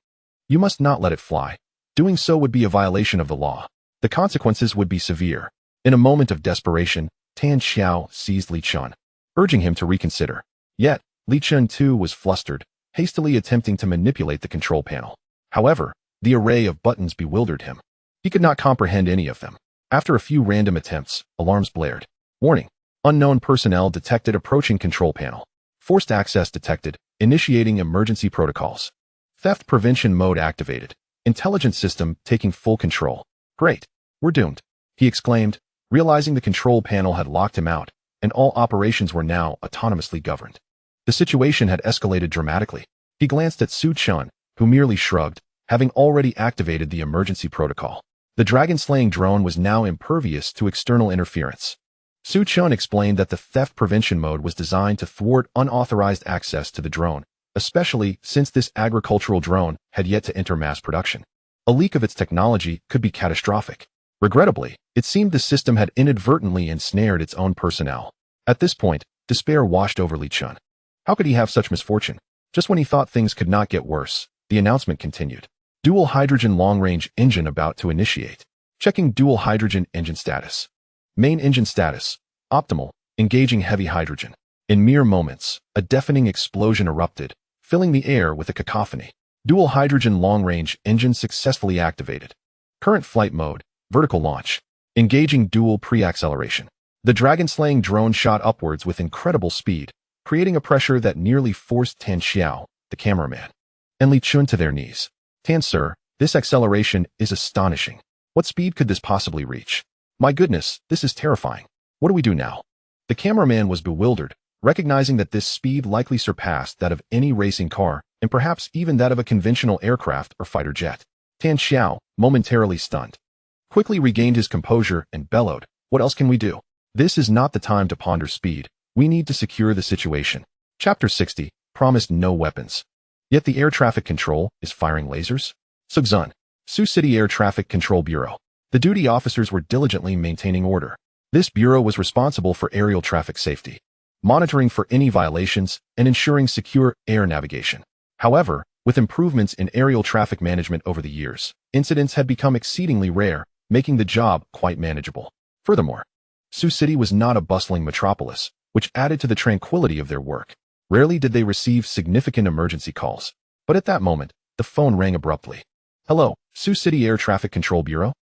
you must not let it fly. Doing so would be a violation of the law. The consequences would be severe. In a moment of desperation, Tan Xiao seized Li Chun, urging him to reconsider. Yet, Li Chun too was flustered, hastily attempting to manipulate the control panel. However, the array of buttons bewildered him. He could not comprehend any of them. After a few random attempts, alarms blared. Warning. Unknown personnel detected approaching control panel. Forced access detected. Initiating emergency protocols. Theft prevention mode activated. Intelligence system taking full control. Great. We're doomed, he exclaimed, realizing the control panel had locked him out, and all operations were now autonomously governed. The situation had escalated dramatically. He glanced at Su Chen, who merely shrugged, having already activated the emergency protocol. The dragon-slaying drone was now impervious to external interference. Su Chen explained that the theft prevention mode was designed to thwart unauthorized access to the drone, especially since this agricultural drone had yet to enter mass production. A leak of its technology could be catastrophic. Regrettably, it seemed the system had inadvertently ensnared its own personnel. At this point, despair washed over Li Chun. How could he have such misfortune? Just when he thought things could not get worse, the announcement continued. Dual hydrogen long-range engine about to initiate. Checking dual hydrogen engine status. Main engine status. Optimal. Engaging heavy hydrogen. In mere moments, a deafening explosion erupted, filling the air with a cacophony. Dual hydrogen long-range engine successfully activated. Current flight mode. Vertical launch. Engaging dual pre-acceleration. The dragon-slaying drone shot upwards with incredible speed, creating a pressure that nearly forced Tan Xiao, the cameraman, and Li Chun to their knees. Tan, sir, this acceleration is astonishing. What speed could this possibly reach? My goodness, this is terrifying. What do we do now? The cameraman was bewildered, recognizing that this speed likely surpassed that of any racing car, and perhaps even that of a conventional aircraft or fighter jet. Tan Xiao, momentarily stunned, quickly regained his composure and bellowed, "What else can we do? This is not the time to ponder speed. We need to secure the situation." Chapter 60, promised no weapons. Yet the air traffic control is firing lasers? Sugzun, Sioux City Air Traffic Control Bureau. The duty officers were diligently maintaining order. This bureau was responsible for aerial traffic safety, monitoring for any violations, and ensuring secure air navigation. However, with improvements in aerial traffic management over the years, incidents had become exceedingly rare, making the job quite manageable. Furthermore, Sioux City was not a bustling metropolis, which added to the tranquility of their work. Rarely did they receive significant emergency calls. But at that moment, the phone rang abruptly. "Hello, Sioux City Air Traffic Control Bureau?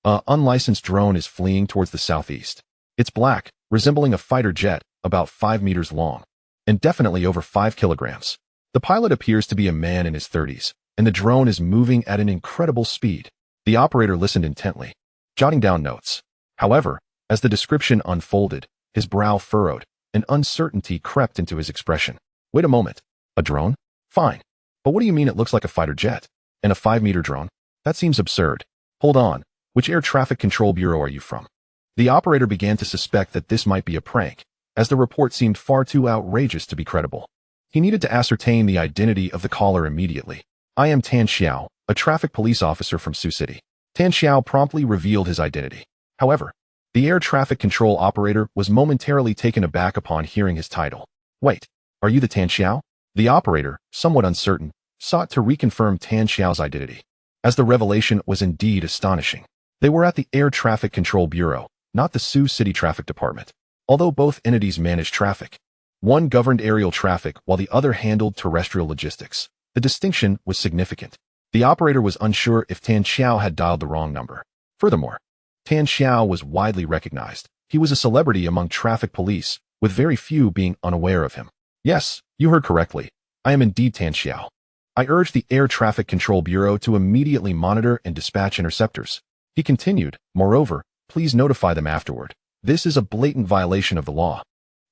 A unlicensed drone is fleeing towards the southeast. It's black, resembling a fighter jet, about 5 meters long, and definitely over 5 kilograms. The pilot appears to be a man in his 30s, and the drone is moving at an incredible speed." The operator listened intently, jotting down notes. However, as the description unfolded, his brow furrowed, and uncertainty crept into his expression. "Wait a moment. A drone? Fine. But what do you mean it looks like a fighter jet? And a 5-meter drone? That seems absurd. Hold on. Which air traffic control bureau are you from?" The operator began to suspect that this might be a prank, as the report seemed far too outrageous to be credible. He needed to ascertain the identity of the caller immediately. "I am Tan Xiao, a traffic police officer from Sioux City." Tan Xiao promptly revealed his identity. However, the air traffic control operator was momentarily taken aback upon hearing his title. "Wait, are you the Tan Xiao?" The operator, somewhat uncertain, sought to reconfirm Tan Xiao's identity, as the revelation was indeed astonishing. They were at the Air Traffic Control Bureau, not the Sioux City Traffic Department. Although both entities managed traffic, one governed aerial traffic while the other handled terrestrial logistics. The distinction was significant. The operator was unsure if Tan Xiao had dialed the wrong number. Furthermore, Tan Xiao was widely recognized. He was a celebrity among traffic police, with very few being unaware of him. "Yes, you heard correctly. I am indeed Tan Xiao. I urge the Air Traffic Control Bureau to immediately monitor and dispatch interceptors." He continued, "Moreover, please notify them afterward. This is a blatant violation of the law,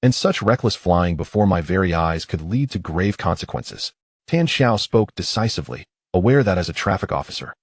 and such reckless flying before my very eyes could lead to grave consequences." Tan Xiao spoke decisively, aware that as a traffic officer,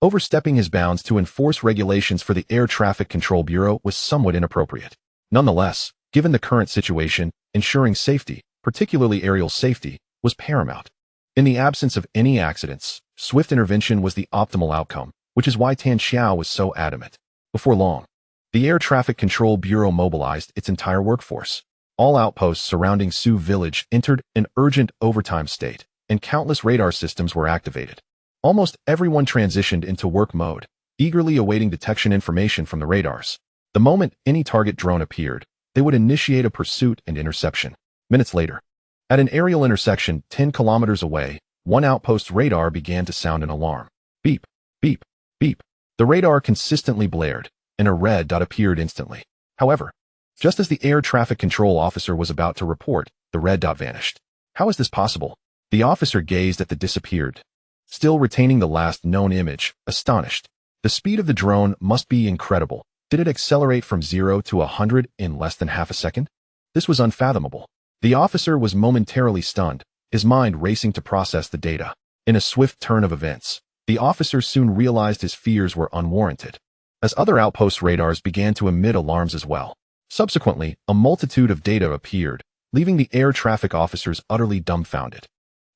overstepping his bounds to enforce regulations for the Air Traffic Control Bureau was somewhat inappropriate. Nonetheless, given the current situation, ensuring safety, particularly aerial safety, was paramount. In the absence of any accidents, swift intervention was the optimal outcome, which is why Tan Xiao was so adamant. Before long, the Air Traffic Control Bureau mobilized its entire workforce. All outposts surrounding Sioux Village entered an urgent overtime state, and countless radar systems were activated. Almost everyone transitioned into work mode, eagerly awaiting detection information from the radars. The moment any target drone appeared, they would initiate a pursuit and interception. Minutes later, at an aerial intersection 10 kilometers away, one outpost's radar began to sound an alarm. Beep, beep, beep. The radar consistently blared, and a red dot appeared instantly. However, just as the air traffic control officer was about to report, the red dot vanished. How is this possible? The officer gazed at the disappeared, still retaining the last known image, astonished. The speed of the drone must be incredible. Did it accelerate from 0 to 100 in less than half a second? This was unfathomable. The officer was momentarily stunned, his mind racing to process the data. In a swift turn of events, the officer soon realized his fears were unwarranted, as other outpost radars began to emit alarms as well. Subsequently, a multitude of data appeared, leaving the air traffic officers utterly dumbfounded.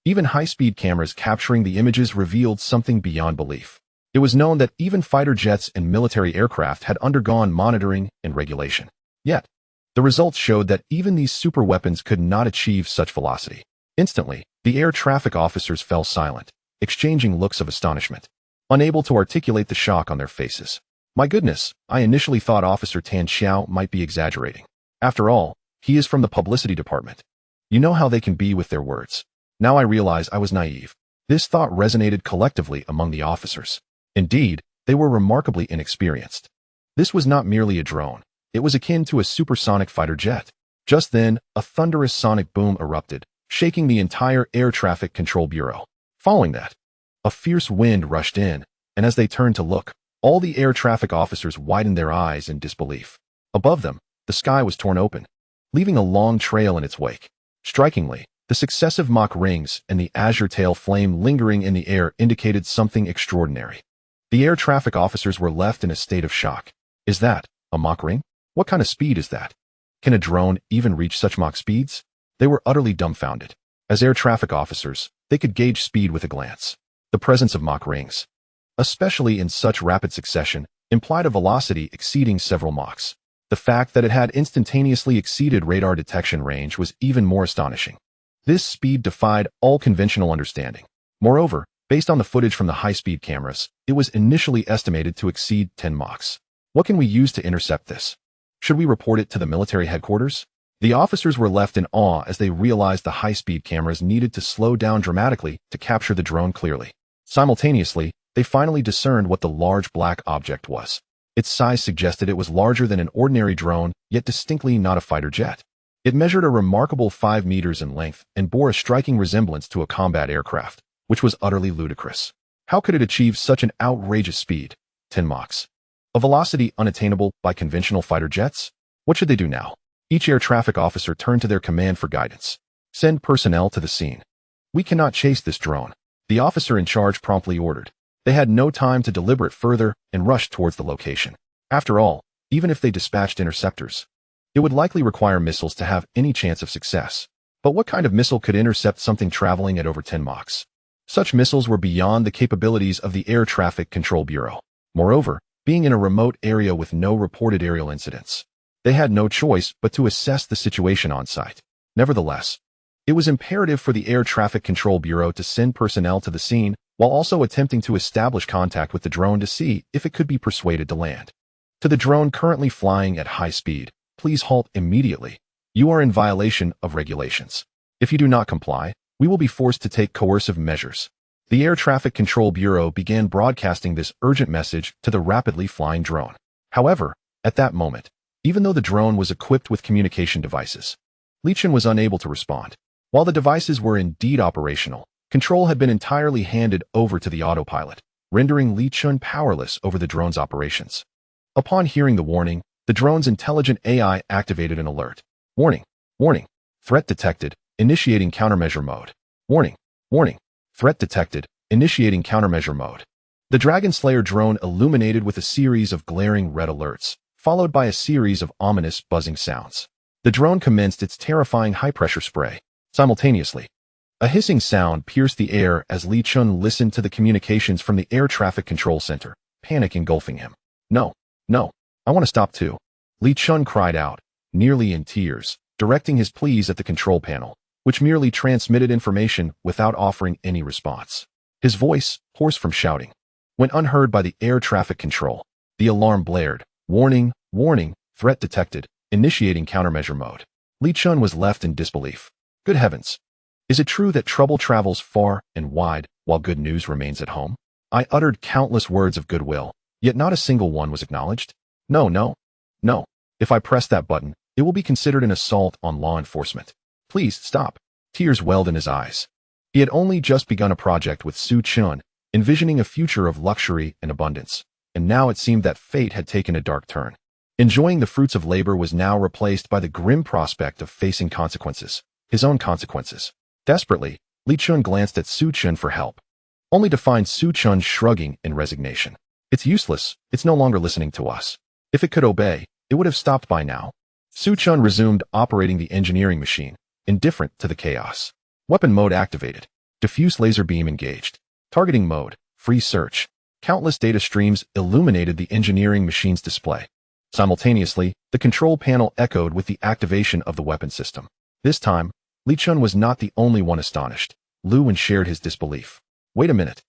Even high-speed cameras capturing the images revealed something beyond belief. It was known that even fighter jets and military aircraft had undergone monitoring and regulation. Yet, the results showed that even these superweapons could not achieve such velocity. Instantly, the air traffic officers fell silent, exchanging looks of astonishment, unable to articulate the shock on their faces. My goodness, I initially thought Officer Tan Xiao might be exaggerating. After all, he is from the publicity department. You know how they can be with their words. Now I realize I was naive. This thought resonated collectively among the officers. Indeed, they were remarkably inexperienced. This was not merely a drone. It was akin to a supersonic fighter jet. Just then, a thunderous sonic boom erupted, shaking the entire Air Traffic Control Bureau. Following that, a fierce wind rushed in, and as they turned to look, all the air traffic officers widened their eyes in disbelief. Above them, the sky was torn open, leaving a long trail in its wake. Strikingly, the successive Mach rings and the azure tail flame lingering in the air indicated something extraordinary. The air traffic officers were left in a state of shock. Is that a Mach ring? What kind of speed is that? Can a drone even reach such Mach speeds? They were utterly dumbfounded. As air traffic officers, they could gauge speed with a glance. The presence of Mach rings, especially in such rapid succession, implied a velocity exceeding several Machs. The fact that it had instantaneously exceeded radar detection range was even more astonishing. This speed defied all conventional understanding. Moreover, based on the footage from the high-speed cameras, it was initially estimated to exceed 10 Machs. What can we use to intercept this? Should we report it to the military headquarters? The officers were left in awe as they realized the high-speed cameras needed to slow down dramatically to capture the drone clearly. Simultaneously, they finally discerned what the large black object was. Its size suggested it was larger than an ordinary drone, yet distinctly not a fighter jet. It measured a remarkable 5 meters in length and bore a striking resemblance to a combat aircraft, which was utterly ludicrous. How could it achieve such an outrageous speed? 10 Machs. A velocity unattainable by conventional fighter jets? What should they do now? Each air traffic officer turned to their command for guidance. Send personnel to the scene. We cannot chase this drone, the officer in charge promptly ordered. They had no time to deliberate further and rushed towards the location. After all, even if they dispatched interceptors, it would likely require missiles to have any chance of success. But what kind of missile could intercept something traveling at over 10 Machs? Such missiles were beyond the capabilities of the Air Traffic Control Bureau. Moreover, being in a remote area with no reported aerial incidents, they had no choice but to assess the situation on site. Nevertheless, it was imperative for the Air Traffic Control Bureau to send personnel to the scene while also attempting to establish contact with the drone to see if it could be persuaded to land. To the drone currently flying at high speed, please halt immediately. You are in violation of regulations. If you do not comply, we will be forced to take coercive measures. The Air Traffic Control Bureau began broadcasting this urgent message to the rapidly flying drone. However, at that moment, even though the drone was equipped with communication devices, Li Chun was unable to respond. While the devices were indeed operational, control had been entirely handed over to the autopilot, rendering Li Chun powerless over the drone's operations. Upon hearing the warning, the drone's intelligent AI activated an alert. Warning, warning, threat detected, initiating countermeasure mode. Warning, warning, threat detected, initiating countermeasure mode. The Dragon Slayer drone illuminated with a series of glaring red alerts, followed by a series of ominous buzzing sounds. The drone commenced its terrifying high-pressure spray. Simultaneously, a hissing sound pierced the air as Li Chun listened to the communications from the Air Traffic Control Center, panic engulfing him. No, no, I want to stop too. Li Chun cried out, nearly in tears, directing his pleas at the control panel, which merely transmitted information without offering any response. His voice, hoarse from shouting, went unheard by the air traffic control. The alarm blared. Warning, warning, threat detected, initiating countermeasure mode. Li Chun was left in disbelief. Good heavens. Is it true that trouble travels far and wide while good news remains at home? I uttered countless words of goodwill, yet not a single one was acknowledged. No, no, no. If I press that button, it will be considered an assault on law enforcement. Please stop. Tears welled in his eyes. He had only just begun a project with Su Chun, envisioning a future of luxury and abundance, and now it seemed that fate had taken a dark turn. Enjoying the fruits of labor was now replaced by the grim prospect of facing consequences, his own consequences. Desperately, Li Chun glanced at Su Chun for help, only to find Su Chun shrugging in resignation. It's useless, it's no longer listening to us. If it could obey, it would have stopped by now. Su Chun resumed operating the engineering machine, indifferent to the chaos. Weapon mode activated. Diffuse laser beam engaged. Targeting mode, free search. Countless data streams illuminated the engineering machine's display. Simultaneously, the control panel echoed with the activation of the weapon system. This time, Li Chun was not the only one astonished. Lu Wen shared his disbelief. Wait a minute.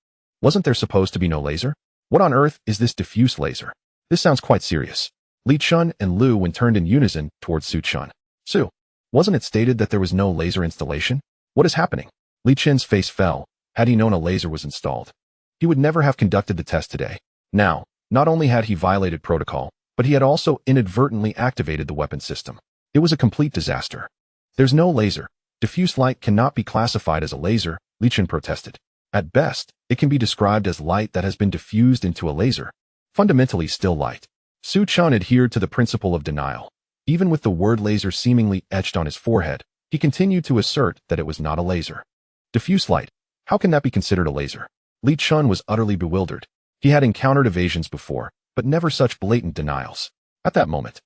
Wasn't there supposed to be no laser? What on earth is this diffuse laser? This sounds quite serious. Li Chun and Lu Wen turned in unison towards Su Chun. Su, wasn't it stated that there was no laser installation? What is happening? Li Chun's face fell. Had he known a laser was installed, he would never have conducted the test today. Now, not only had he violated protocol, but he had also inadvertently activated the weapon system. It was a complete disaster. There's no laser. Diffuse light cannot be classified as a laser, Li Chen protested. At best, it can be described as light that has been diffused into a laser. Fundamentally still light. Su Chun adhered to the principle of denial. Even with the word laser seemingly etched on his forehead, he continued to assert that it was not a laser. Diffuse light. How can that be considered a laser? Li Chun was utterly bewildered. He had encountered evasions before, but never such blatant denials. At that moment,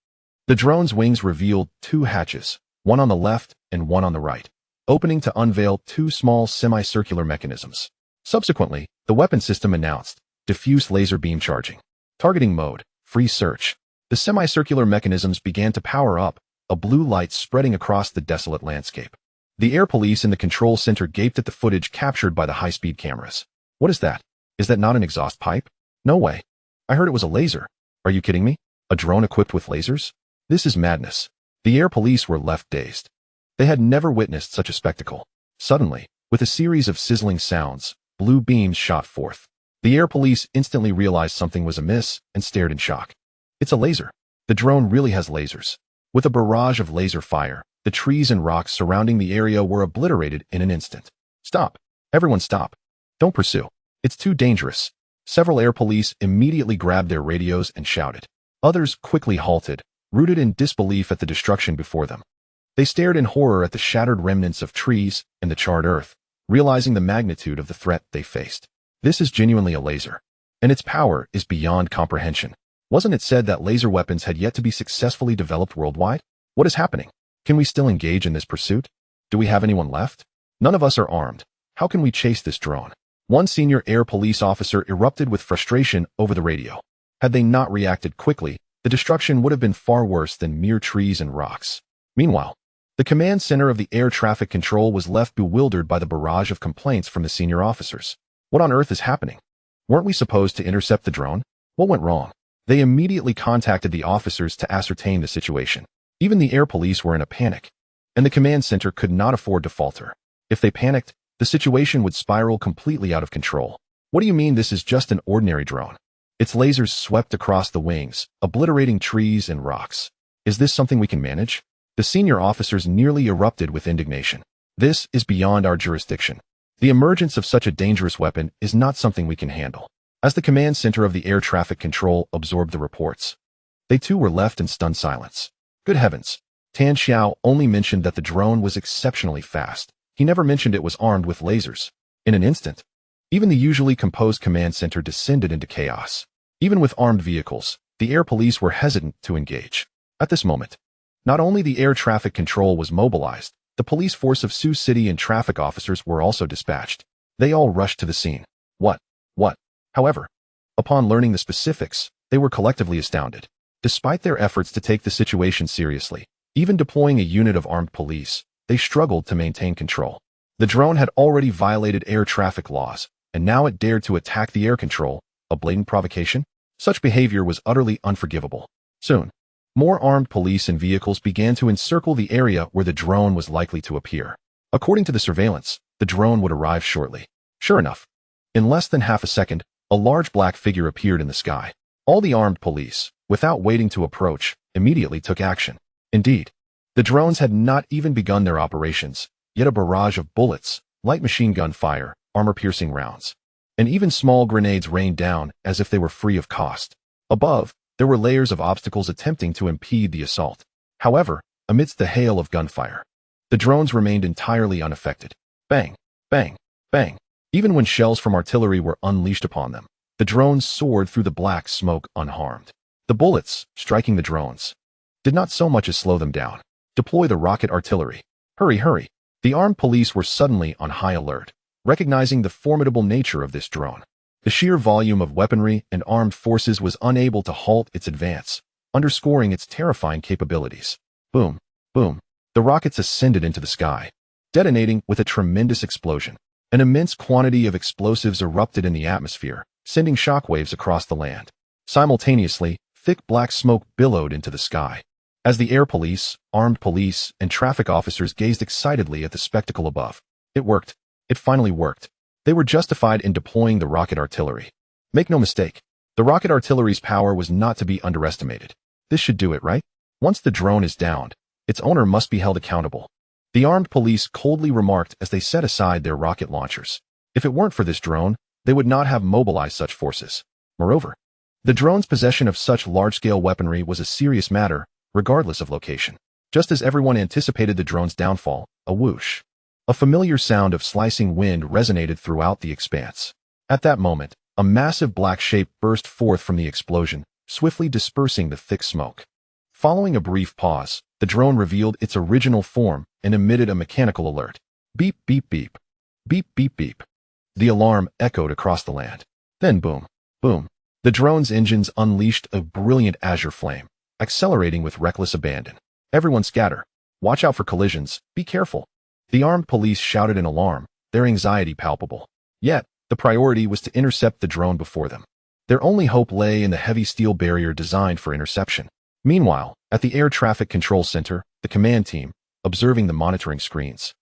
the drone's wings revealed two hatches, one on the left and one on the right, opening to unveil two small semicircular mechanisms. Subsequently, the weapon system announced, diffuse laser beam charging. Targeting mode, free search. The semicircular mechanisms began to power up, a blue light spreading across the desolate landscape. The air police in the control center gaped at the footage captured by the high-speed cameras. What is that? Is that not an exhaust pipe? No way. I heard it was a laser. Are you kidding me? A drone equipped with lasers? This is madness. The air police were left dazed. They had never witnessed such a spectacle. Suddenly, with a series of sizzling sounds, blue beams shot forth. The air police instantly realized something was amiss and stared in shock. It's a laser. The drone really has lasers. With a barrage of laser fire, the trees and rocks surrounding the area were obliterated in an instant. Stop. Everyone stop. Don't pursue. It's too dangerous. Several air police immediately grabbed their radios and shouted. Others quickly halted, rooted in disbelief at the destruction before them. They stared in horror at the shattered remnants of trees and the charred earth, realizing the magnitude of the threat they faced. This is genuinely a laser, and its power is beyond comprehension. Wasn't it said that laser weapons had yet to be successfully developed worldwide? What is happening? Can we still engage in this pursuit? Do we have anyone left? None of us are armed. How can we chase this drone? One senior air police officer erupted with frustration over the radio. Had they not reacted quickly, the destruction would have been far worse than mere trees and rocks. Meanwhile, the command center of the air traffic control was left bewildered by the barrage of complaints from the senior officers. What on earth is happening? Weren't we supposed to intercept the drone? What went wrong? They immediately contacted the officers to ascertain the situation. Even the air police were in a panic, and the command center could not afford to falter. If they panicked, the situation would spiral completely out of control. What do you mean this is just an ordinary drone? Its lasers swept across the wings, obliterating trees and rocks. Is this something we can manage? The senior officers nearly erupted with indignation. This is beyond our jurisdiction. The emergence of such a dangerous weapon is not something we can handle. As the command center of the air traffic control absorbed the reports, they too were left in stunned silence. Good heavens. Tan Xiao only mentioned that the drone was exceptionally fast. He never mentioned it was armed with lasers. In an instant, even the usually composed command center descended into chaos. Even with armed vehicles, the air police were hesitant to engage. At this moment, not only the air traffic control was mobilized, the police force of Sioux City and traffic officers were also dispatched. They all rushed to the scene. What? However, upon learning the specifics, they were collectively astounded. Despite their efforts to take the situation seriously, even deploying a unit of armed police, they struggled to maintain control. The drone had already violated air traffic laws, and now it dared to attack the air control, a blatant provocation? Such behavior was utterly unforgivable. Soon, more armed police and vehicles began to encircle the area where the drone was likely to appear. According to the surveillance, the drone would arrive shortly. Sure enough, in less than half a second, a large black figure appeared in the sky. All the armed police, without waiting to approach, immediately took action. Indeed, the drones had not even begun their operations, yet a barrage of bullets, light machine gun fire, armor-piercing rounds, and even small grenades rained down as if they were free of cost. Above, there were layers of obstacles attempting to impede the assault. However, amidst the hail of gunfire, the drones remained entirely unaffected. Bang, bang, bang. Even when shells from artillery were unleashed upon them, the drones soared through the black smoke unharmed. The bullets, striking the drones, did not so much as slow them down. Deploy the rocket artillery. Hurry. The armed police were suddenly on high alert, recognizing the formidable nature of this drone. The sheer volume of weaponry and armed forces was unable to halt its advance, underscoring its terrifying capabilities. Boom, boom. The rockets ascended into the sky, detonating with a tremendous explosion. An immense quantity of explosives erupted in the atmosphere, sending shockwaves across the land. Simultaneously, thick black smoke billowed into the sky. As the air police, armed police, and traffic officers gazed excitedly at the spectacle above. It worked. It finally worked. They were justified in deploying the rocket artillery. Make no mistake, The rocket artillery's power was not to be underestimated. This should do it, right? Once the drone is downed, its owner must be held accountable. The armed police coldly remarked as they set aside their rocket launchers. If it weren't for this drone, they would not have mobilized such forces. Moreover, the drone's possession of such large-scale weaponry was a serious matter, regardless of location. Just as everyone anticipated the drone's downfall, a whoosh. A familiar sound of slicing wind resonated throughout the expanse. At that moment, a massive black shape burst forth from the explosion, swiftly dispersing the thick smoke. Following a brief pause, the drone revealed its original form and emitted a mechanical alert. Beep, beep, beep. Beep, beep, beep. The alarm echoed across the land. Then boom, boom. The drone's engines unleashed a brilliant azure flame, accelerating with reckless abandon. Everyone scatter. Watch out for collisions. Be careful. The armed police shouted in alarm, their anxiety palpable. Yet, the priority was to intercept the drone before them. Their only hope lay in the heavy steel barrier designed for interception. Meanwhile, at the Air Traffic Control Center, the command team, observing the monitoring screens,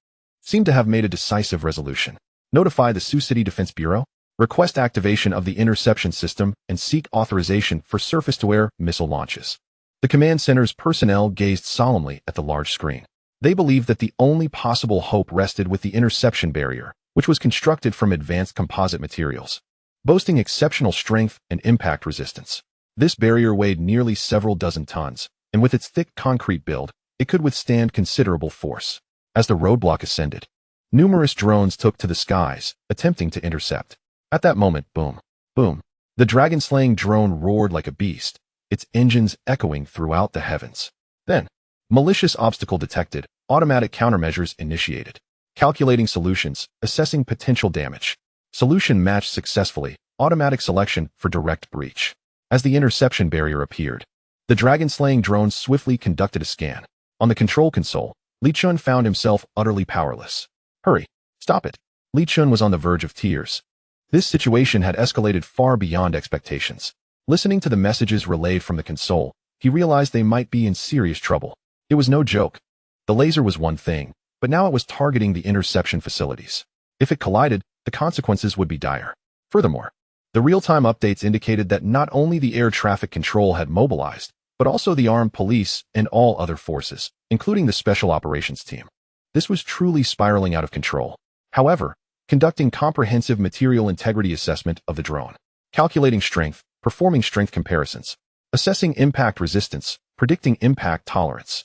seemed to have made a decisive resolution. Notify the Sioux City Defense Bureau, request activation of the interception system, and seek authorization for surface-to-air missile launches. The command center's personnel gazed solemnly at the large screen. They believed that the only possible hope rested with the interception barrier, which was constructed from advanced composite materials, boasting exceptional strength and impact resistance. This barrier weighed nearly several dozen tons, and with its thick concrete build, it could withstand considerable force. As the roadblock ascended, numerous drones took to the skies, attempting to intercept. At that moment, boom, boom, the dragon-slaying drone roared like a beast, its engines echoing throughout the heavens. Then, malicious obstacle detected, automatic countermeasures initiated. Calculating solutions, assessing potential damage. Solution matched successfully, automatic selection for direct breach. As the interception barrier appeared, the dragon-slaying drone swiftly conducted a scan. On the control console, Li Chun found himself utterly powerless. Hurry, stop it. Li Chun was on the verge of tears. This situation had escalated far beyond expectations. Listening to the messages relayed from the console, he realized they might be in serious trouble. It was no joke. The laser was one thing, but now it was targeting the interception facilities. If it collided, the consequences would be dire. Furthermore, the real-time updates indicated that not only the air traffic control had mobilized, but also the armed police and all other forces, including the special operations team. This was truly spiraling out of control. However, conducting comprehensive material integrity assessment of the drone, calculating strength, performing strength comparisons, assessing impact resistance, predicting impact tolerance,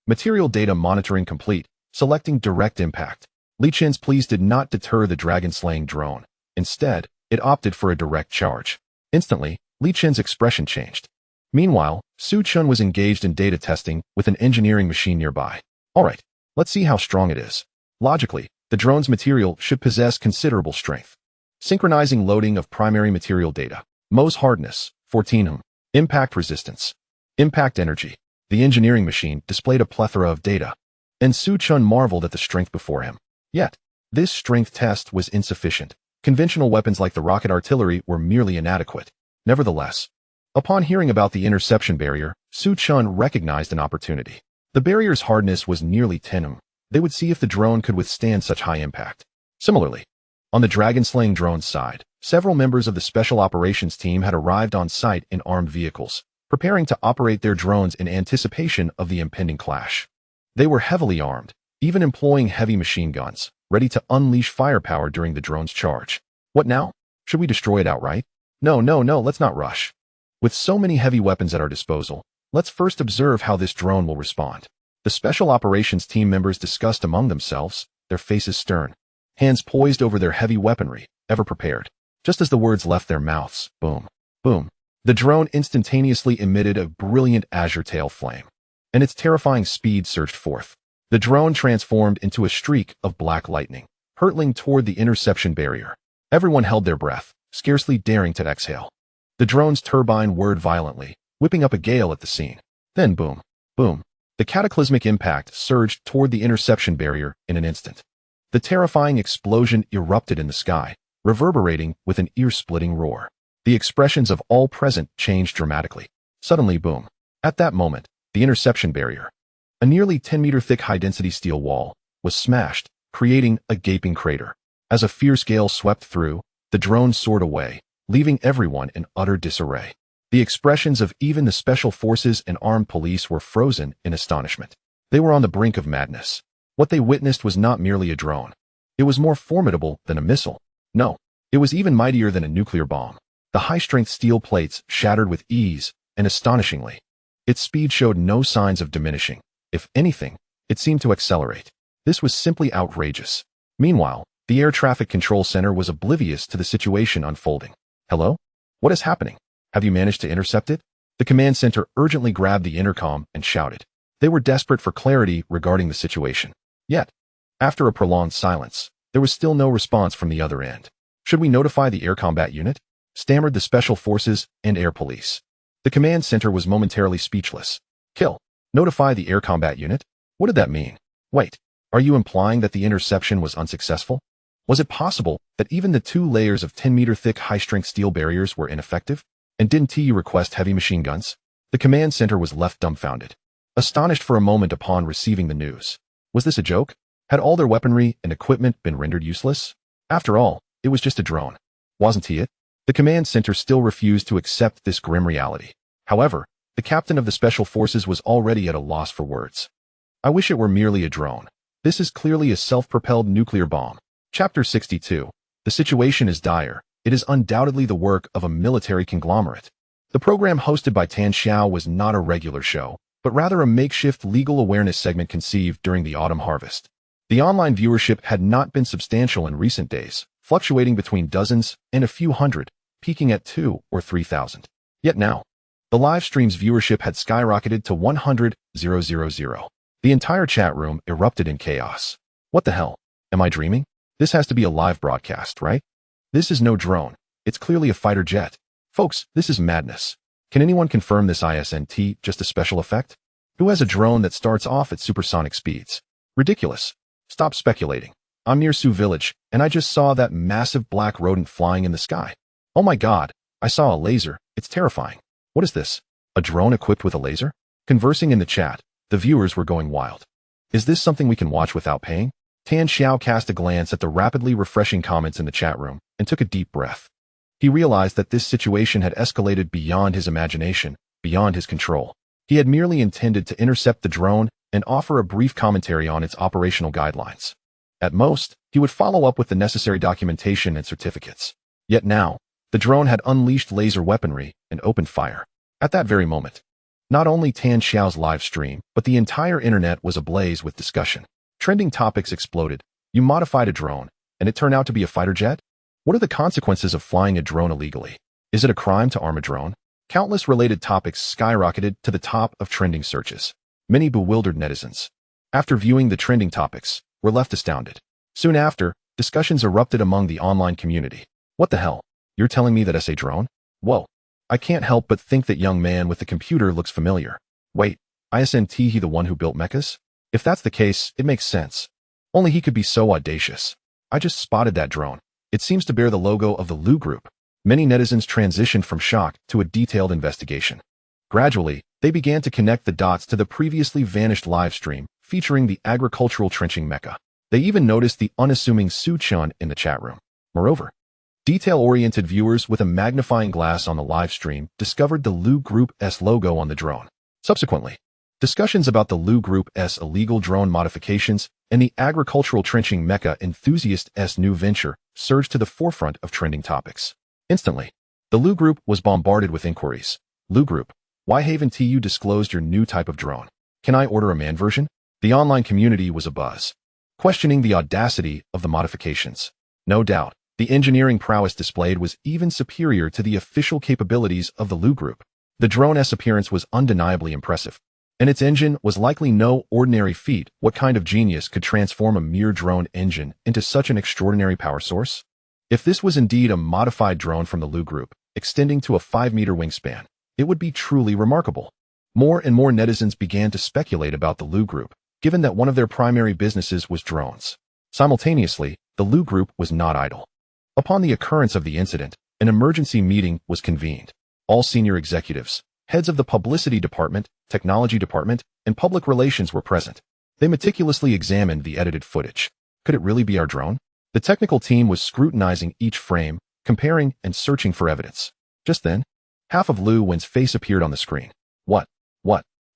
material data monitoring complete, selecting direct impact. Li Chun's pleas did not deter the dragon-slaying drone. Instead, it opted for a direct charge. Instantly, Li Chun's expression changed. Meanwhile, Su Chun was engaged in data testing with an engineering machine nearby. Alright, let's see how strong it is. Logically, the drone's material should possess considerable strength. Synchronizing loading of primary material data. Mohs hardness, 14 Impact resistance. Impact energy. The engineering machine displayed a plethora of data, and Su Chun marveled at the strength before him. Yet, this strength test was insufficient. Conventional weapons like the rocket artillery were merely inadequate. Nevertheless, upon hearing about the interception barrier, Su Chun recognized an opportunity. The barrier's hardness was nearly 10 They would see if the drone could withstand such high impact. Similarly, on the dragon-slaying drone's side, several members of the special operations team had arrived on site in armed vehicles, preparing to operate their drones in anticipation of the impending clash. They were heavily armed, even employing heavy machine guns, ready to unleash firepower during the drone's charge. What now? Should we destroy it outright? No, let's not rush. With so many heavy weapons at our disposal, let's first observe how this drone will respond. The special operations team members discussed among themselves, their faces stern, hands poised over their heavy weaponry, ever prepared. Just as the words left their mouths, boom, boom, the drone instantaneously emitted a brilliant azure tail flame, and its terrifying speed surged forth. The drone transformed into a streak of black lightning, hurtling toward the interception barrier. Everyone held their breath, scarcely daring to exhale. The drone's turbine whirred violently, whipping up a gale at the scene. Then boom, boom, the cataclysmic impact surged toward the interception barrier in an instant. The terrifying explosion erupted in the sky, reverberating with an ear-splitting roar. The expressions of all present changed dramatically. Suddenly, boom. At that moment, the interception barrier, a nearly 10-meter thick high-density steel wall, was smashed, creating a gaping crater. As a fierce gale swept through, the drone soared away, leaving everyone in utter disarray. The expressions of even the special forces and armed police were frozen in astonishment. They were on the brink of madness. What they witnessed was not merely a drone. It was more formidable than a missile. No, it was even mightier than a nuclear bomb. The high-strength steel plates shattered with ease, and astonishingly, its speed showed no signs of diminishing. If anything, it seemed to accelerate. This was simply outrageous. Meanwhile, the air traffic control center was oblivious to the situation unfolding. Hello? What is happening? Have you managed to intercept it? The command center urgently grabbed the intercom and shouted. They were desperate for clarity regarding the situation. Yet, after a prolonged silence, there was still no response from the other end. Should we notify the air combat unit? Stammered the special forces and air police. The command center was momentarily speechless. Kill. Notify the air combat unit? What did that mean? Wait, are you implying that the interception was unsuccessful? Was it possible that even the 2 layers of 10-meter thick high-strength steel barriers were ineffective? And didn't you request heavy machine guns? The command center was left dumbfounded, astonished for a moment upon receiving the news. Was this a joke? Had all their weaponry and equipment been rendered useless? After all, it was just a drone. Wasn't he it? The command center still refused to accept this grim reality. However, the captain of the special forces was already at a loss for words. I wish it were merely a drone. This is clearly a self-propelled nuclear bomb. Chapter 62. The situation is dire. It is undoubtedly the work of a military conglomerate. The program hosted by Tan Xiao was not a regular show, but rather a makeshift legal awareness segment conceived during the autumn harvest. The online viewership had not been substantial in recent days, fluctuating between dozens and a few hundred, peaking at 2,000 or 3,000. Yet now, the live stream's viewership had skyrocketed to 100,000. The entire chat room erupted in chaos. What the hell? Am I dreaming? This has to be a live broadcast, right? This is no drone. It's clearly a fighter jet. Folks, this is madness. Can anyone confirm this isn't just a special effect? Who has a drone that starts off at supersonic speeds? Ridiculous. Stop speculating. I'm near Sioux Village, and I just saw that massive black rodent flying in the sky. Oh my god, I saw a laser. It's terrifying. What is this? A drone equipped with a laser? Conversing in the chat, the viewers were going wild. Is this something we can watch without paying? Tan Xiao cast a glance at the rapidly refreshing comments in the chat room and took a deep breath. He realized that this situation had escalated beyond his imagination, beyond his control. He had merely intended to intercept the drone and offer a brief commentary on its operational guidelines. At most, he would follow up with the necessary documentation and certificates. Yet now, the drone had unleashed laser weaponry and opened fire. At that very moment, not only Tan Xiao's live stream, but the entire internet was ablaze with discussion. Trending topics exploded. You modified a drone, and it turned out to be a fighter jet? What are the consequences of flying a drone illegally? Is it a crime to arm a drone? Countless related topics skyrocketed to the top of trending searches. Many bewildered netizens, after viewing the trending topics, were left astounded. Soon after, discussions erupted among the online community. What the hell? You're telling me that it's a drone? Whoa. I can't help but think that young man with the computer looks familiar. Wait, isn't he the one who built mechas? If that's the case, it makes sense. Only he could be so audacious. I just spotted that drone. It seems to bear the logo of the Lu Group. Many netizens transitioned from shock to a detailed investigation. Gradually, they began to connect the dots to the previously vanished live stream featuring the agricultural trenching mecha. They even noticed the unassuming Su-chan in the chat room. Moreover, detail-oriented viewers with a magnifying glass on the live stream discovered the Lu Group's logo on the drone. Subsequently, discussions about the Lu Group's illegal drone modifications and the agricultural trenching mecha enthusiast's new venture surged to the forefront of trending topics. Instantly, the Lu Group was bombarded with inquiries. Lu Group, why haven't you disclosed your new type of drone? Can I order a man version? The online community was abuzz, questioning the audacity of the modifications. No doubt, the engineering prowess displayed was even superior to the official capabilities of the Lu Group. The drone's appearance was undeniably impressive, and its engine was likely no ordinary feat. What kind of genius could transform a mere drone engine into such an extraordinary power source? If this was indeed a modified drone from the Lu Group, extending to a 5-meter wingspan, it would be truly remarkable. More and more netizens began to speculate about the Lu Group, given that one of their primary businesses was drones. Simultaneously, the Lu Group was not idle. Upon the occurrence of the incident, an emergency meeting was convened. All senior executives, heads of the publicity department, technology department, and public relations were present. They meticulously examined the edited footage. Could it really be our drone? The technical team was scrutinizing each frame, comparing and searching for evidence. Just then, half of Lu Wen's face appeared on the screen. What?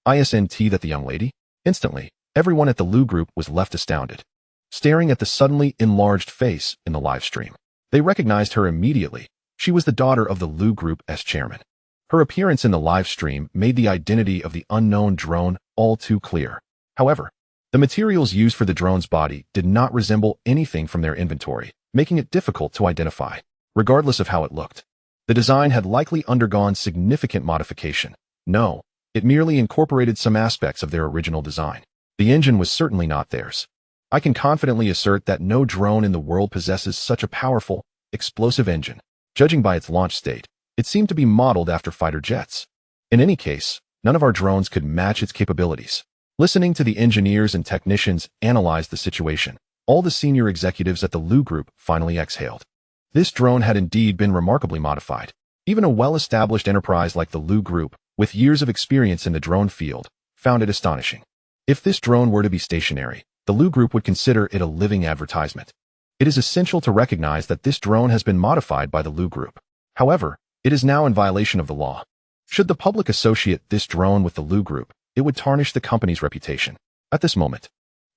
Isn't that the young lady? Instantly, everyone at the Lu group was left astounded, staring at the suddenly enlarged face in the live stream. They recognized her immediately. She was the daughter of the Lu group's chairman. Her appearance in the live stream made the identity of the unknown drone all too clear. However, the materials used for the drone's body did not resemble anything from their inventory, making it difficult to identify, regardless of how it looked. The design had likely undergone significant modification. No, it merely incorporated some aspects of their original design. The engine was certainly not theirs. I can confidently assert that no drone in the world possesses such a powerful, explosive engine. Judging by its launch state, it seemed to be modeled after fighter jets. In any case, none of our drones could match its capabilities. Listening to the engineers and technicians analyze the situation, all the senior executives at the Lu group finally exhaled. This drone had indeed been remarkably modified. Even a well-established enterprise like the Lu group, with years of experience in the drone field, found it astonishing. If this drone were to be stationary, the Lu group would consider it a living advertisement. It is essential to recognize that this drone has been modified by the Lu group. However, it is now in violation of the law. Should the public associate this drone with the Lu group, it would tarnish the company's reputation. At this moment,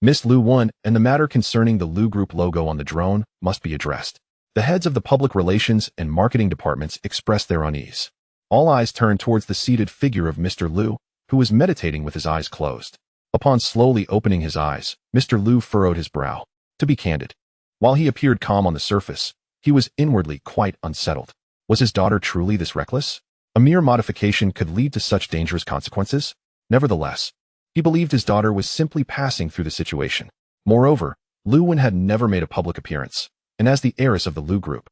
Miss Lu Wen and the matter concerning the Lu group logo on the drone must be addressed. The heads of the public relations and marketing departments expressed their unease. All eyes turned towards the seated figure of Mr. Lu, who was meditating with his eyes closed. Upon slowly opening his eyes, Mr. Lu furrowed his brow. To be candid, while he appeared calm on the surface, he was inwardly quite unsettled. Was his daughter truly this reckless? A mere modification could lead to such dangerous consequences? Nevertheless, he believed his daughter was simply passing through the situation. Moreover, Lu Wen had never made a public appearance, and as the heiress of the Lu group,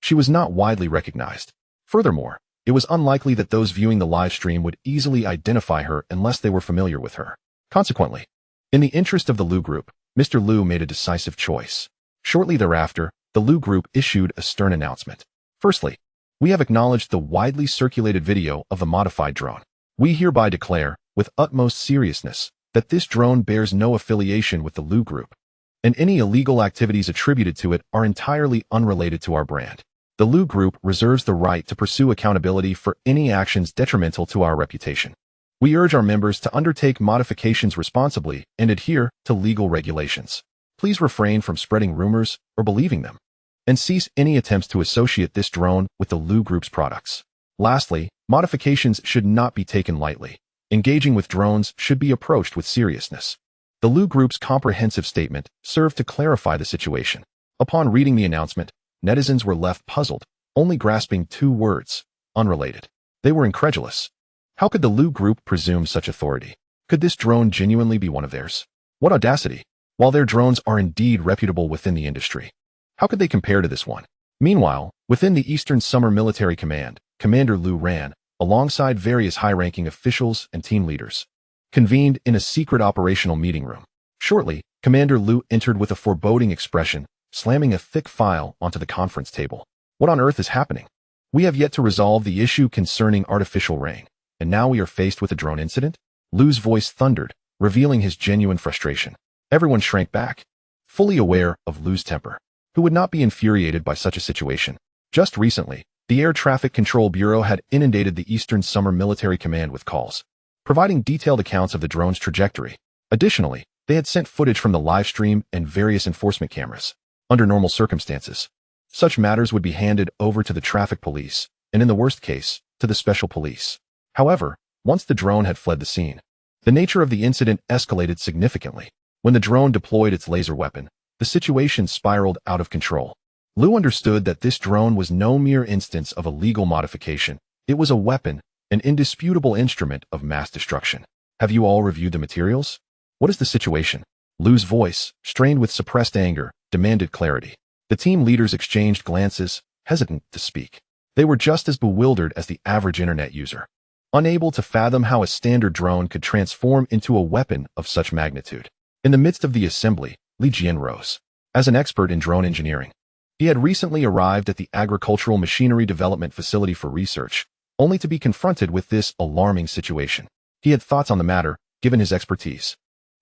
she was not widely recognized. Furthermore, it was unlikely that those viewing the live stream would easily identify her unless they were familiar with her. Consequently, in the interest of the Lu group, Mr. Lu made a decisive choice. Shortly thereafter, the Lu group issued a stern announcement. Firstly, we have acknowledged the widely circulated video of the modified drone. We hereby declare, with utmost seriousness, that this drone bears no affiliation with the Lu group, and any illegal activities attributed to it are entirely unrelated to our brand. The Lu group reserves the right to pursue accountability for any actions detrimental to our reputation. We urge our members to undertake modifications responsibly and adhere to legal regulations. Please refrain from spreading rumors or believing them, and cease any attempts to associate this drone with the Lu group's products. Lastly, modifications should not be taken lightly. Engaging with drones should be approached with seriousness. The Lu group's comprehensive statement served to clarify the situation. Upon reading the announcement, netizens were left puzzled, only grasping two words: unrelated. They were incredulous. How could the Lu group presume such authority? Could this drone genuinely be one of theirs? What audacity! While their drones are indeed reputable within the industry, how could they compare to this one? Meanwhile, within the Eastern Summer Military Command, Commander Lu ran, alongside various high-ranking officials and team leaders, convened in a secret operational meeting room. Shortly, Commander Lu entered with a foreboding expression, slamming a thick file onto the conference table. What on earth is happening? We have yet to resolve the issue concerning artificial rain, and now we are faced with a drone incident? Lu's voice thundered, revealing his genuine frustration. Everyone shrank back, fully aware of Lu's temper. Who would not be infuriated by such a situation? Just recently, the Air Traffic Control Bureau had inundated the Eastern Summer Military Command with calls, providing detailed accounts of the drone's trajectory. Additionally, they had sent footage from the live stream and various enforcement cameras. Under normal circumstances, such matters would be handed over to the traffic police, and in the worst case, to the special police. However, once the drone had fled the scene, the nature of the incident escalated significantly. When the drone deployed its laser weapon, the situation spiraled out of control. Lu understood that this drone was no mere instance of a legal modification. It was a weapon, an indisputable instrument of mass destruction. Have you all reviewed the materials? What is the situation? Lu's voice, strained with suppressed anger, demanded clarity. The team leaders exchanged glances, hesitant to speak. They were just as bewildered as the average internet user, unable to fathom how a standard drone could transform into a weapon of such magnitude. In the midst of the assembly, Li Jian rose. As an expert in drone engineering, he had recently arrived at the Agricultural Machinery Development Facility for research, only to be confronted with this alarming situation. He had thoughts on the matter, given his expertise.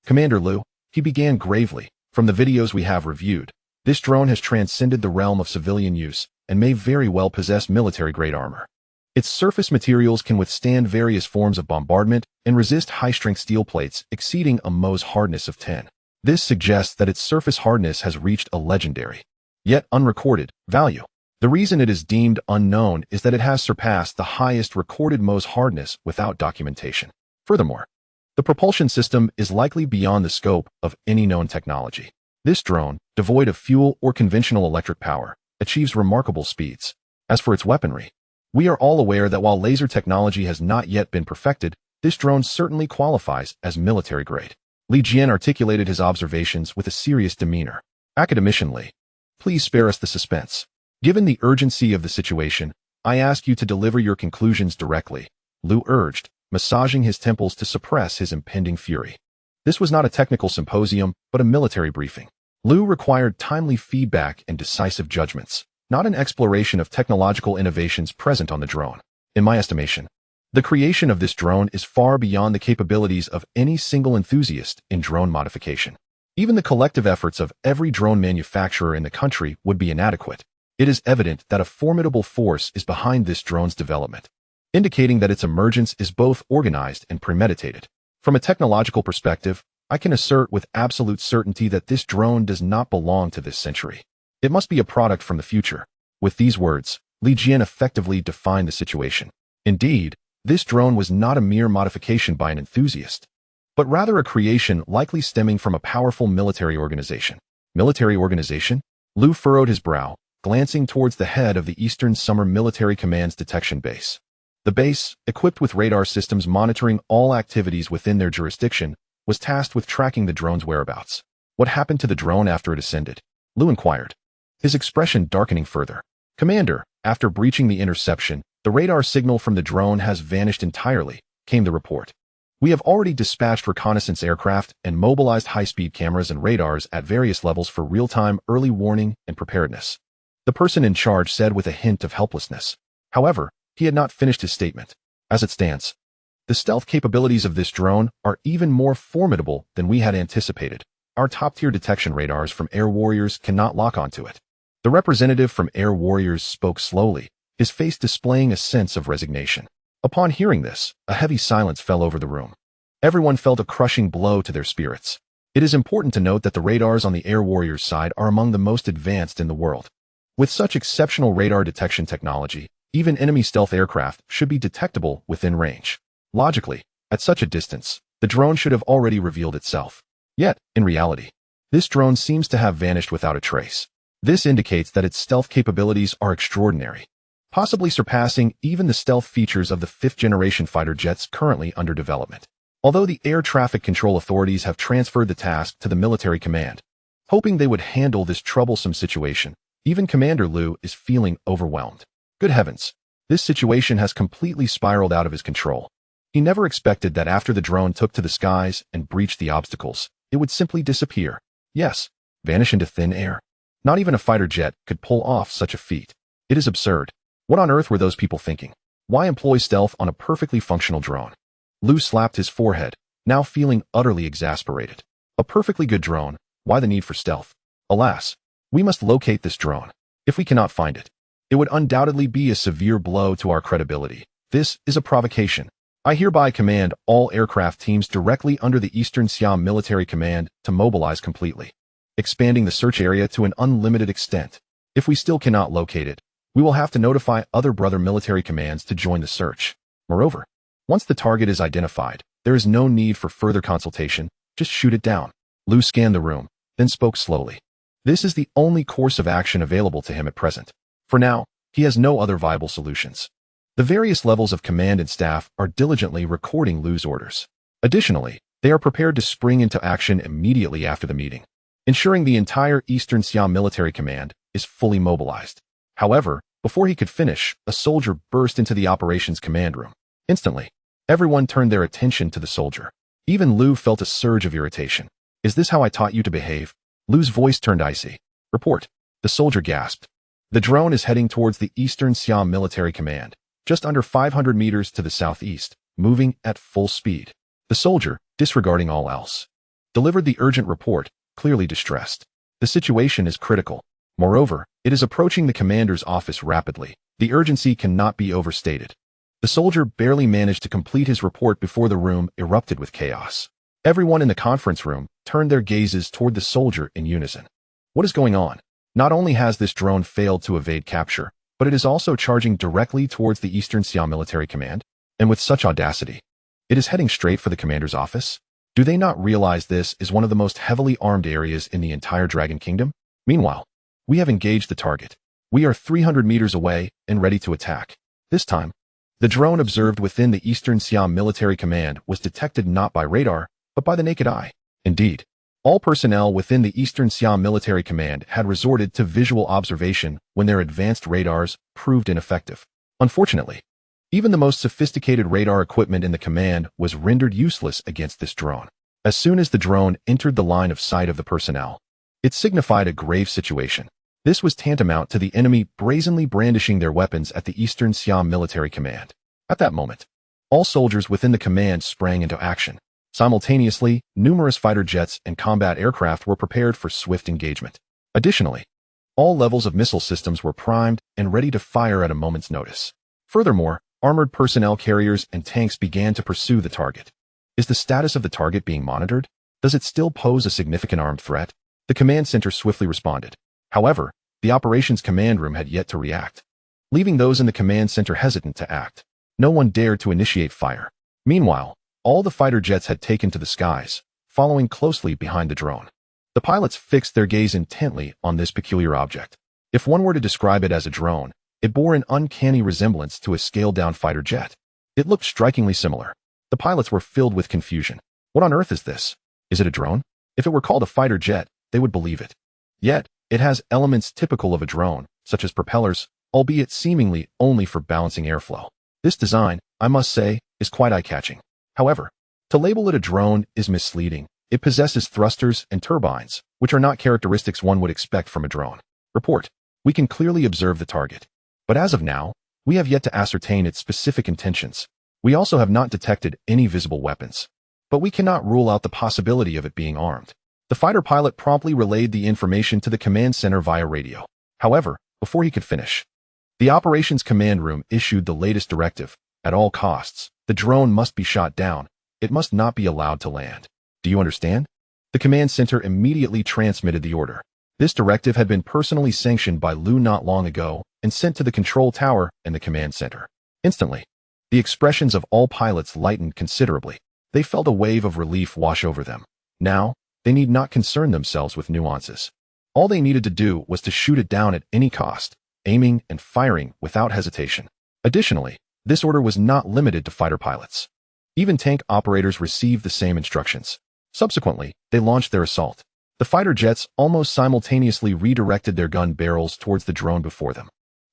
Commander Lu, he began gravely, from the videos we have reviewed, this drone has transcended the realm of civilian use and may very well possess military-grade armor. Its surface materials can withstand various forms of bombardment and resist high-strength steel plates exceeding a Mohs hardness of 10. This suggests that its surface hardness has reached a legendary, yet unrecorded, value. The reason it is deemed unknown is that it has surpassed the highest recorded Mohs hardness without documentation. Furthermore, the propulsion system is likely beyond the scope of any known technology. This drone, devoid of fuel or conventional electric power, achieves remarkable speeds. As for its weaponry, we are all aware that while laser technology has not yet been perfected, this drone certainly qualifies as military-grade. Li Jian articulated his observations with a serious demeanor. Academician Li, please spare us the suspense. Given the urgency of the situation, I ask you to deliver your conclusions directly, Lu urged, massaging his temples to suppress his impending fury. This was not a technical symposium, but a military briefing. Lu required timely feedback and decisive judgments, not an exploration of technological innovations present on the drone. In my estimation, the creation of this drone is far beyond the capabilities of any single enthusiast in drone modification. Even the collective efforts of every drone manufacturer in the country would be inadequate. It is evident that a formidable force is behind this drone's development, indicating that its emergence is both organized and premeditated. From a technological perspective, I can assert with absolute certainty that this drone does not belong to this century. It must be a product from the future. With these words, Li Jian effectively defined the situation. Indeed, this drone was not a mere modification by an enthusiast, but rather a creation likely stemming from a powerful military organization. Military organization? Lu furrowed his brow, glancing towards the head of the Eastern Summer Military Command's detection base. The base, equipped with radar systems monitoring all activities within their jurisdiction, was tasked with tracking the drone's whereabouts. What happened to the drone after it ascended? Lu inquired, his expression darkening further. Commander, after breaching the interception, the radar signal from the drone has vanished entirely, came the report. We have already dispatched reconnaissance aircraft and mobilized high-speed cameras and radars at various levels for real-time early warning and preparedness, the person in charge said with a hint of helplessness. However, he had not finished his statement. As it stands, the stealth capabilities of this drone are even more formidable than we had anticipated. Our top-tier detection radars from Air Warriors cannot lock onto it. The representative from Air Warriors spoke slowly, his face displaying a sense of resignation. Upon hearing this, a heavy silence fell over the room. Everyone felt a crushing blow to their spirits. It is important to note that the radars on the Air Warriors side are among the most advanced in the world. With such exceptional radar detection technology, even enemy stealth aircraft should be detectable within range. Logically, at such a distance, the drone should have already revealed itself. Yet, in reality, this drone seems to have vanished without a trace. This indicates that its stealth capabilities are extraordinary, possibly surpassing even the stealth features of the fifth-generation fighter jets currently under development. Although the air traffic control authorities have transferred the task to the military command, hoping they would handle this troublesome situation, even Commander Lu is feeling overwhelmed. Good heavens, this situation has completely spiraled out of his control. He never expected that after the drone took to the skies and breached the obstacles, it would simply disappear. Yes, vanish into thin air. Not even a fighter jet could pull off such a feat. It is absurd. What on earth were those people thinking? Why employ stealth on a perfectly functional drone? Lu slapped his forehead, now feeling utterly exasperated. A perfectly good drone, why the need for stealth? Alas, we must locate this drone. If we cannot find it, it would undoubtedly be a severe blow to our credibility. This is a provocation. I hereby command all aircraft teams directly under the Eastern Siam Military Command to mobilize completely, expanding the search area to an unlimited extent. If we still cannot locate it, we will have to notify other brother military commands to join the search. Moreover, once the target is identified, there is no need for further consultation, just shoot it down. Lu scanned the room, then spoke slowly. This is the only course of action available to him at present. For now, he has no other viable solutions. The various levels of command and staff are diligently recording Lu's orders. Additionally, they are prepared to spring into action immediately after the meeting, ensuring the entire Eastern Siam Military Command is fully mobilized. However, before he could finish, a soldier burst into the operations command room. Instantly, everyone turned their attention to the soldier. Even Lu felt a surge of irritation. Is this how I taught you to behave? Lu's voice turned icy. Report. The soldier gasped. The drone is heading towards the Eastern Siam Military Command, just under 500 meters to the southeast, moving at full speed. The soldier, disregarding all else, delivered the urgent report, clearly distressed. The situation is critical. Moreover, It is approaching the commander's office rapidly. The urgency cannot be overstated. The soldier barely managed to complete his report before the room erupted with chaos. Everyone in the conference room turned their gazes toward the soldier in unison. What is going on? Not only has this drone failed to evade capture, but it is also charging directly towards the Eastern Xia Military Command, and with such audacity. It is heading straight for the commander's office? Do they not realize this is one of the most heavily armed areas in the entire Dragon Kingdom? Meanwhile, we have engaged the target. We are 300 meters away and ready to attack. This time, the drone observed within the Eastern Xia Military Command was detected not by radar, but by the naked eye. Indeed, all personnel within the Eastern Xia Military Command had resorted to visual observation when their advanced radars proved ineffective. Unfortunately, even the most sophisticated radar equipment in the command was rendered useless against this drone. As soon as the drone entered the line of sight of the personnel, it signified a grave situation. This was tantamount to the enemy brazenly brandishing their weapons at the Eastern Xia Military Command. At that moment, all soldiers within the command sprang into action. Simultaneously, numerous fighter jets and combat aircraft were prepared for swift engagement. Additionally, all levels of missile systems were primed and ready to fire at a moment's notice. Furthermore, armored personnel carriers and tanks began to pursue the target. Is the status of the target being monitored? Does it still pose a significant armed threat? The command center swiftly responded. However, the operations command room had yet to react, leaving those in the command center hesitant to act. No one dared to initiate fire. Meanwhile, all the fighter jets had taken to the skies, following closely behind the drone. The pilots fixed their gaze intently on this peculiar object. If one were to describe it as a drone, it bore an uncanny resemblance to a scaled-down fighter jet. It looked strikingly similar. The pilots were filled with confusion. What on earth is this? Is it a drone? If it were called a fighter jet, they would believe it. Yet, it has elements typical of a drone, such as propellers, albeit seemingly only for balancing airflow. This design, I must say, is quite eye-catching. However, to label it a drone is misleading. It possesses thrusters and turbines, which are not characteristics one would expect from a drone. Report. We can clearly observe the target. But as of now, we have yet to ascertain its specific intentions. We also have not detected any visible weapons. But we cannot rule out the possibility of it being armed. The fighter pilot promptly relayed the information to the command center via radio. However, before he could finish, the operations command room issued the latest directive. At all costs, the drone must be shot down. It must not be allowed to land. Do you understand? The command center immediately transmitted the order. This directive had been personally sanctioned by Liu not long ago and sent to the control tower and the command center. Instantly, the expressions of all pilots lightened considerably. They felt a wave of relief wash over them. Now, they need not concern themselves with nuances. All they needed to do was to shoot it down at any cost, aiming and firing without hesitation. Additionally, this order was not limited to fighter pilots. Even tank operators received the same instructions. Subsequently, they launched their assault. The fighter jets almost simultaneously redirected their gun barrels towards the drone before them.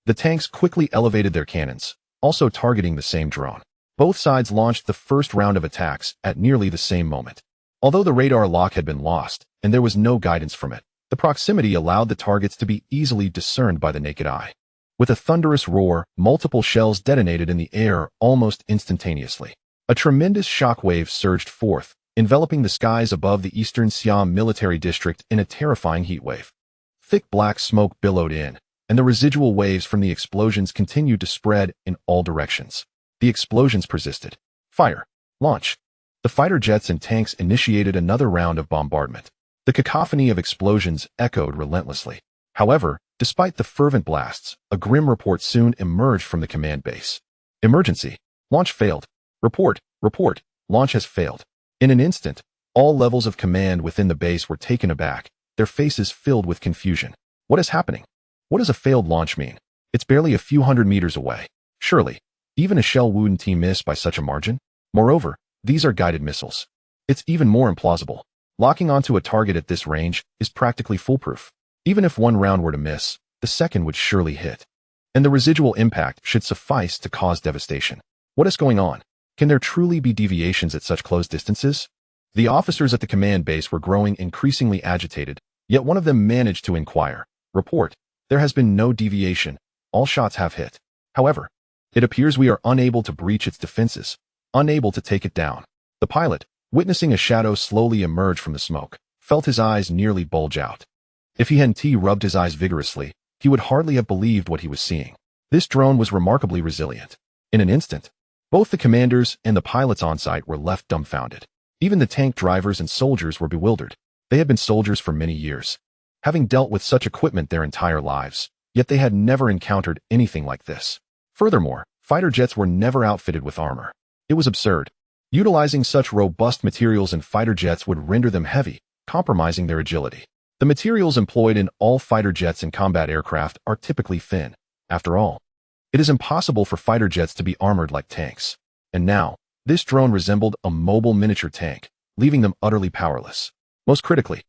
The tanks quickly elevated their cannons, also targeting the same drone. Both sides launched the first round of attacks at nearly the same moment. Although the radar lock had been lost, and there was no guidance from it, the proximity allowed the targets to be easily discerned by the naked eye. With a thunderous roar, multiple shells detonated in the air almost instantaneously. A tremendous shockwave surged forth, enveloping the skies above the Eastern Xia Military District in a terrifying heatwave. Thick black smoke billowed in, and the residual waves from the explosions continued to spread in all directions. The explosions persisted. Fire. Launch. The fighter jets and tanks initiated another round of bombardment. The cacophony of explosions echoed relentlessly. However, despite the fervent blasts, a grim report soon emerged from the command base. Emergency. Launch failed. Report. Launch has failed. In an instant, all levels of command within the base were taken aback, their faces filled with confusion. What is happening? What does a failed launch mean? It's barely a few hundred meters away. Surely, even a shell wouldn't miss by such a margin. Moreover, these are guided missiles. It's even more implausible. Locking onto a target at this range is practically foolproof. Even if one round were to miss, the second would surely hit. And the residual impact should suffice to cause devastation. What is going on? Can there truly be deviations at such close distances? The officers at the command base were growing increasingly agitated, yet one of them managed to inquire. Report. There has been no deviation. All shots have hit. However, it appears we are unable to breach its defenses, unable to take it down. The pilot, witnessing a shadow slowly emerge from the smoke, felt his eyes nearly bulge out. If he hadn't rubbed his eyes vigorously, he would hardly have believed what he was seeing. This drone was remarkably resilient. In an instant, both the commanders and the pilots on site were left dumbfounded. Even the tank drivers and soldiers were bewildered. They had been soldiers for many years, having dealt with such equipment their entire lives, yet they had never encountered anything like this. Furthermore, fighter jets were never outfitted with armor. It was absurd. Utilizing such robust materials in fighter jets would render them heavy, compromising their agility. The materials employed in all fighter jets and combat aircraft are typically thin. After all, it is impossible for fighter jets to be armored like tanks. And now, this drone resembled a mobile miniature tank, leaving them utterly powerless. Most critically,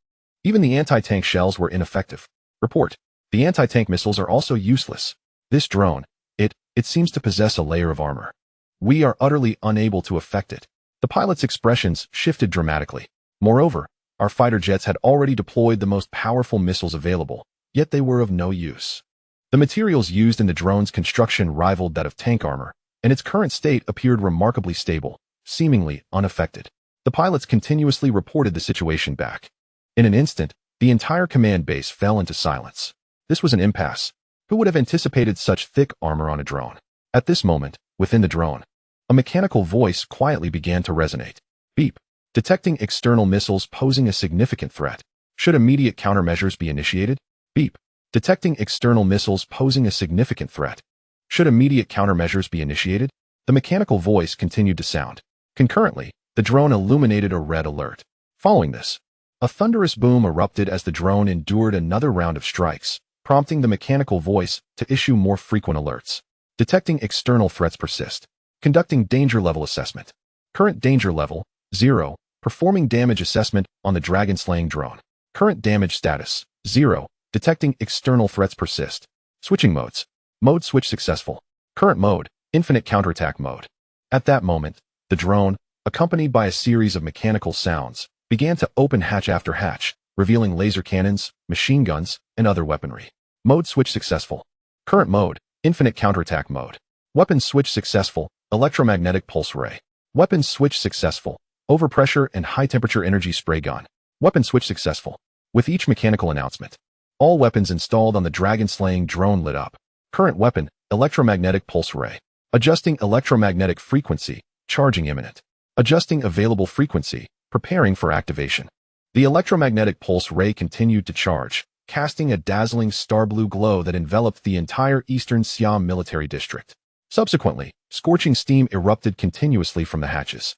even the anti-tank shells were ineffective. Report: the anti-tank missiles are also useless. This drone, it seems to possess a layer of armor. We are utterly unable to affect it. The pilot's expressions shifted dramatically. Moreover, our fighter jets had already deployed the most powerful missiles available, yet they were of no use. The materials used in the drone's construction rivaled that of tank armor, and its current state appeared remarkably stable, seemingly unaffected. The pilots continuously reported the situation back. In an instant, the entire command base fell into silence. This was an impasse. Who would have anticipated such thick armor on a drone? At this moment, within the drone, a mechanical voice quietly began to resonate. Beep. Detecting external missiles posing a significant threat. Should immediate countermeasures be initiated? Beep. Detecting external missiles posing a significant threat. Should immediate countermeasures be initiated? The mechanical voice continued to sound. Concurrently, the drone illuminated a red alert. Following this, a thunderous boom erupted as the drone endured another round of strikes, prompting the mechanical voice to issue more frequent alerts. Detecting external threats persist. Conducting danger level assessment. Current danger level, 0. Performing damage assessment on the dragon-slaying drone. Current damage status, 0. Detecting external threats persist. Switching modes. Mode switch successful. Current mode, infinite counterattack mode. At that moment, the drone, accompanied by a series of mechanical sounds, began to open hatch after hatch, revealing laser cannons, machine guns, and other weaponry. Mode switch successful. Current mode, infinite counterattack mode. Weapon switch successful, electromagnetic pulse ray. Weapon switch successful, overpressure and high-temperature energy spray gun. Weapon switch successful. With each mechanical announcement, all weapons installed on the dragon-slaying drone lit up. Current weapon, electromagnetic pulse ray. Adjusting electromagnetic frequency, charging imminent. Adjusting available frequency, preparing for activation. The electromagnetic pulse ray continued to charge, casting a dazzling star-blue glow that enveloped the entire eastern Siam military district. Subsequently, scorching steam erupted continuously from the hatches.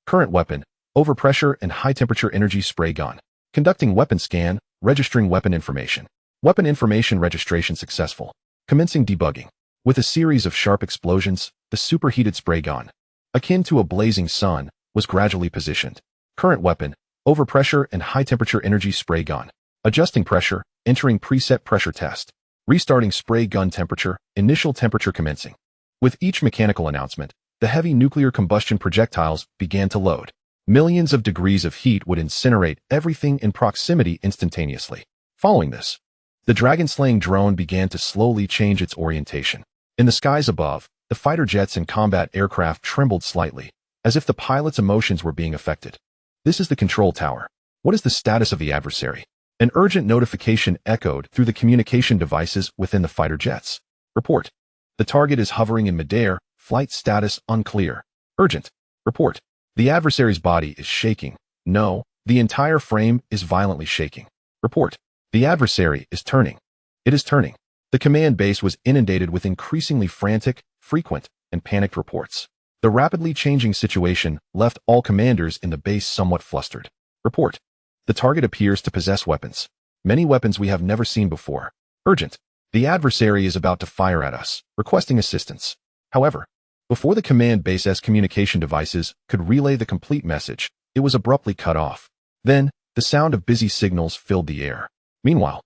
Current weapon, overpressure and high-temperature energy spray gun. Conducting weapon scan, registering weapon information. Weapon information registration successful. Commencing debugging. With a series of sharp explosions, the superheated spray gun, akin to a blazing sun, was gradually positioned. Current weapon, overpressure and high-temperature energy spray gun. Adjusting pressure, entering preset pressure test. Restarting spray gun temperature, initial temperature commencing. With each mechanical announcement, the heavy nuclear combustion projectiles began to load. Millions of degrees of heat would incinerate everything in proximity instantaneously. Following this, the dragon-slaying drone began to slowly change its orientation. In the skies above, the fighter jets and combat aircraft trembled slightly, as if the pilot's emotions were being affected. This is the control tower. What is the status of the adversary? An urgent notification echoed through the communication devices within the fighter jets. Report. The target is hovering in midair, flight status unclear. Urgent. Report. The adversary's body is shaking. No, the entire frame is violently shaking. Report. The adversary is turning. It is turning. The command base was inundated with increasingly frantic, frequent, and panicked reports. The rapidly changing situation left all commanders in the base somewhat flustered. Report. The target appears to possess weapons. Many weapons we have never seen before. Urgent. The adversary is about to fire at us, requesting assistance. However, before the command base's communication devices could relay the complete message, it was abruptly cut off. Then, the sound of busy signals filled the air. Meanwhile,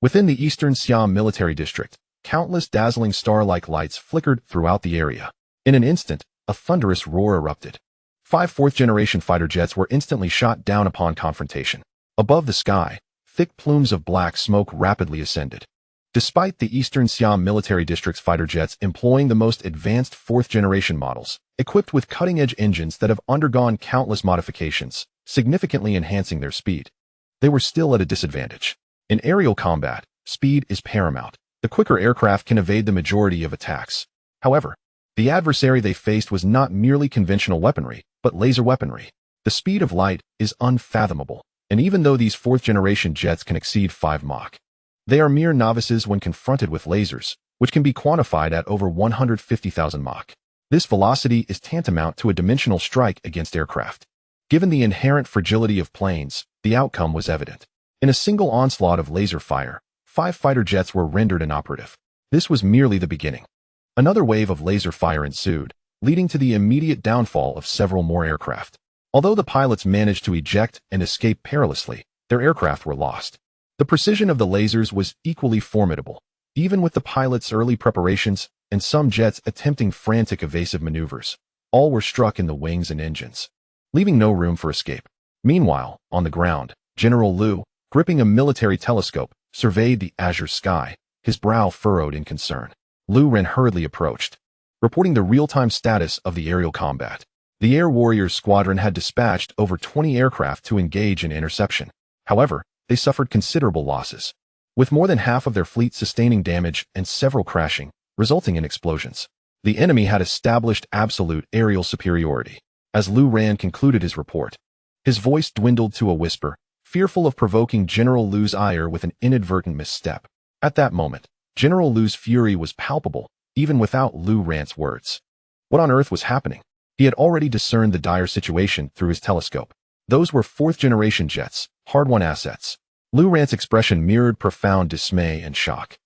within the eastern Siam military district, countless dazzling star-like lights flickered throughout the area. In an instant, a thunderous roar erupted. 5 fourth-generation fighter jets were instantly shot down upon confrontation. Above the sky, thick plumes of black smoke rapidly ascended. Despite the eastern Siam military district's fighter jets employing the most advanced 4th-generation models, equipped with cutting-edge engines that have undergone countless modifications, significantly enhancing their speed, they were still at a disadvantage. In aerial combat, speed is paramount. The quicker aircraft can evade the majority of attacks. However, the adversary they faced was not merely conventional weaponry, but laser weaponry. The speed of light is unfathomable, and even though these fourth-generation jets can exceed 5 Mach, they are mere novices when confronted with lasers, which can be quantified at over 150,000 Mach. This velocity is tantamount to a dimensional strike against aircraft. Given the inherent fragility of planes, the outcome was evident. In a single onslaught of laser fire, 5 fighter jets were rendered inoperative. This was merely the beginning. Another wave of laser fire ensued, leading to the immediate downfall of several more aircraft. Although the pilots managed to eject and escape perilously, their aircraft were lost. The precision of the lasers was equally formidable, even with the pilots' early preparations and some jets attempting frantic evasive maneuvers. All were struck in the wings and engines, leaving no room for escape. Meanwhile, on the ground, General Liu, gripping a military telescope, surveyed the azure sky, his brow furrowed in concern. Liu Ren hurriedly approached, reporting the real-time status of the aerial combat. The Air Warriors squadron had dispatched over 20 aircraft to engage in interception. However, they suffered considerable losses, with more than half of their fleet sustaining damage and several crashing, resulting in explosions. The enemy had established absolute aerial superiority. As Liu Ran concluded his report, his voice dwindled to a whisper, fearful of provoking General Liu's ire with an inadvertent misstep. At that moment, General Liu's fury was palpable, even without Liu Ran's words. What on earth was happening? He had already discerned the dire situation through his telescope. Those were fourth-generation jets, hard-won assets. Liu Ran's expression mirrored profound dismay and shock.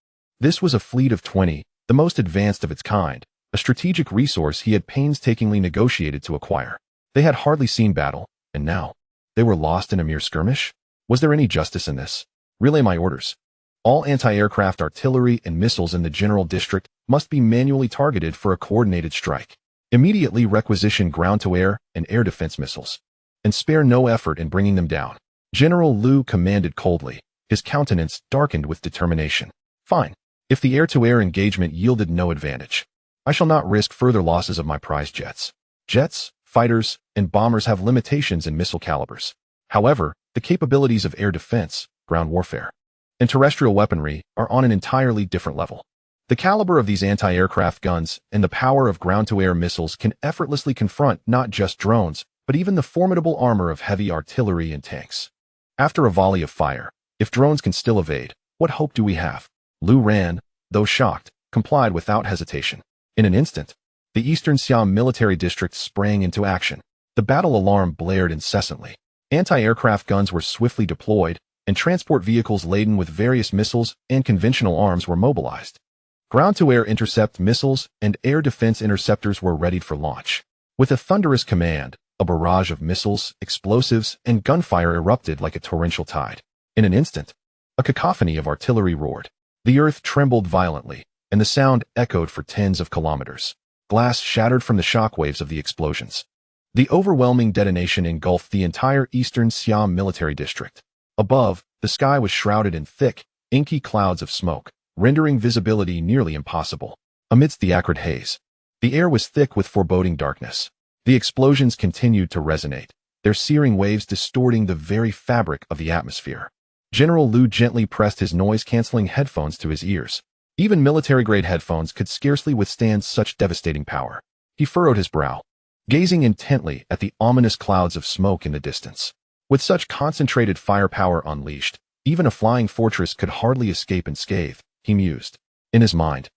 This was a fleet of 20, the most advanced of its kind, a strategic resource he had painstakingly negotiated to acquire. They had hardly seen battle, and now, they were lost in a mere skirmish? Was there any justice in this? Relay my orders. All anti-aircraft artillery and missiles in the general district must be manually targeted for a coordinated strike. Immediately requisition ground-to-air and air defense missiles, and spare no effort in bringing them down. General Liu commanded coldly, his countenance darkened with determination. Fine. If the air-to-air engagement yielded no advantage, I shall not risk further losses of my prize jets. Jets, fighters, and bombers have limitations in missile calibers. However, the capabilities of air defense, ground warfare, and terrestrial weaponry are on an entirely different level. The caliber of these anti-aircraft guns and the power of ground-to-air missiles can effortlessly confront not just drones, but even the formidable armor of heavy artillery and tanks. After a volley of fire, if drones can still evade, what hope do we have? Liu Ran, though shocked, complied without hesitation. In an instant, the Eastern Siam military district sprang into action. The battle alarm blared incessantly. Anti-aircraft guns were swiftly deployed, and transport vehicles laden with various missiles and conventional arms were mobilized. Ground-to-air intercept missiles and air defense interceptors were readied for launch. With a thunderous command, a barrage of missiles, explosives, and gunfire erupted like a torrential tide. In an instant, a cacophony of artillery roared. The earth trembled violently, and the sound echoed for tens of kilometers. Glass shattered from the shockwaves of the explosions. The overwhelming detonation engulfed the entire Eastern Siam military district. Above, the sky was shrouded in thick, inky clouds of smoke, rendering visibility nearly impossible. Amidst the acrid haze, the air was thick with foreboding darkness. The explosions continued to resonate, their searing waves distorting the very fabric of the atmosphere. General Liu gently pressed his noise-canceling headphones to his ears. Even military-grade headphones could scarcely withstand such devastating power. He furrowed his brow, gazing intently at the ominous clouds of smoke in the distance. With such concentrated firepower unleashed, even a flying fortress could hardly escape unscathed, he mused. In his mind,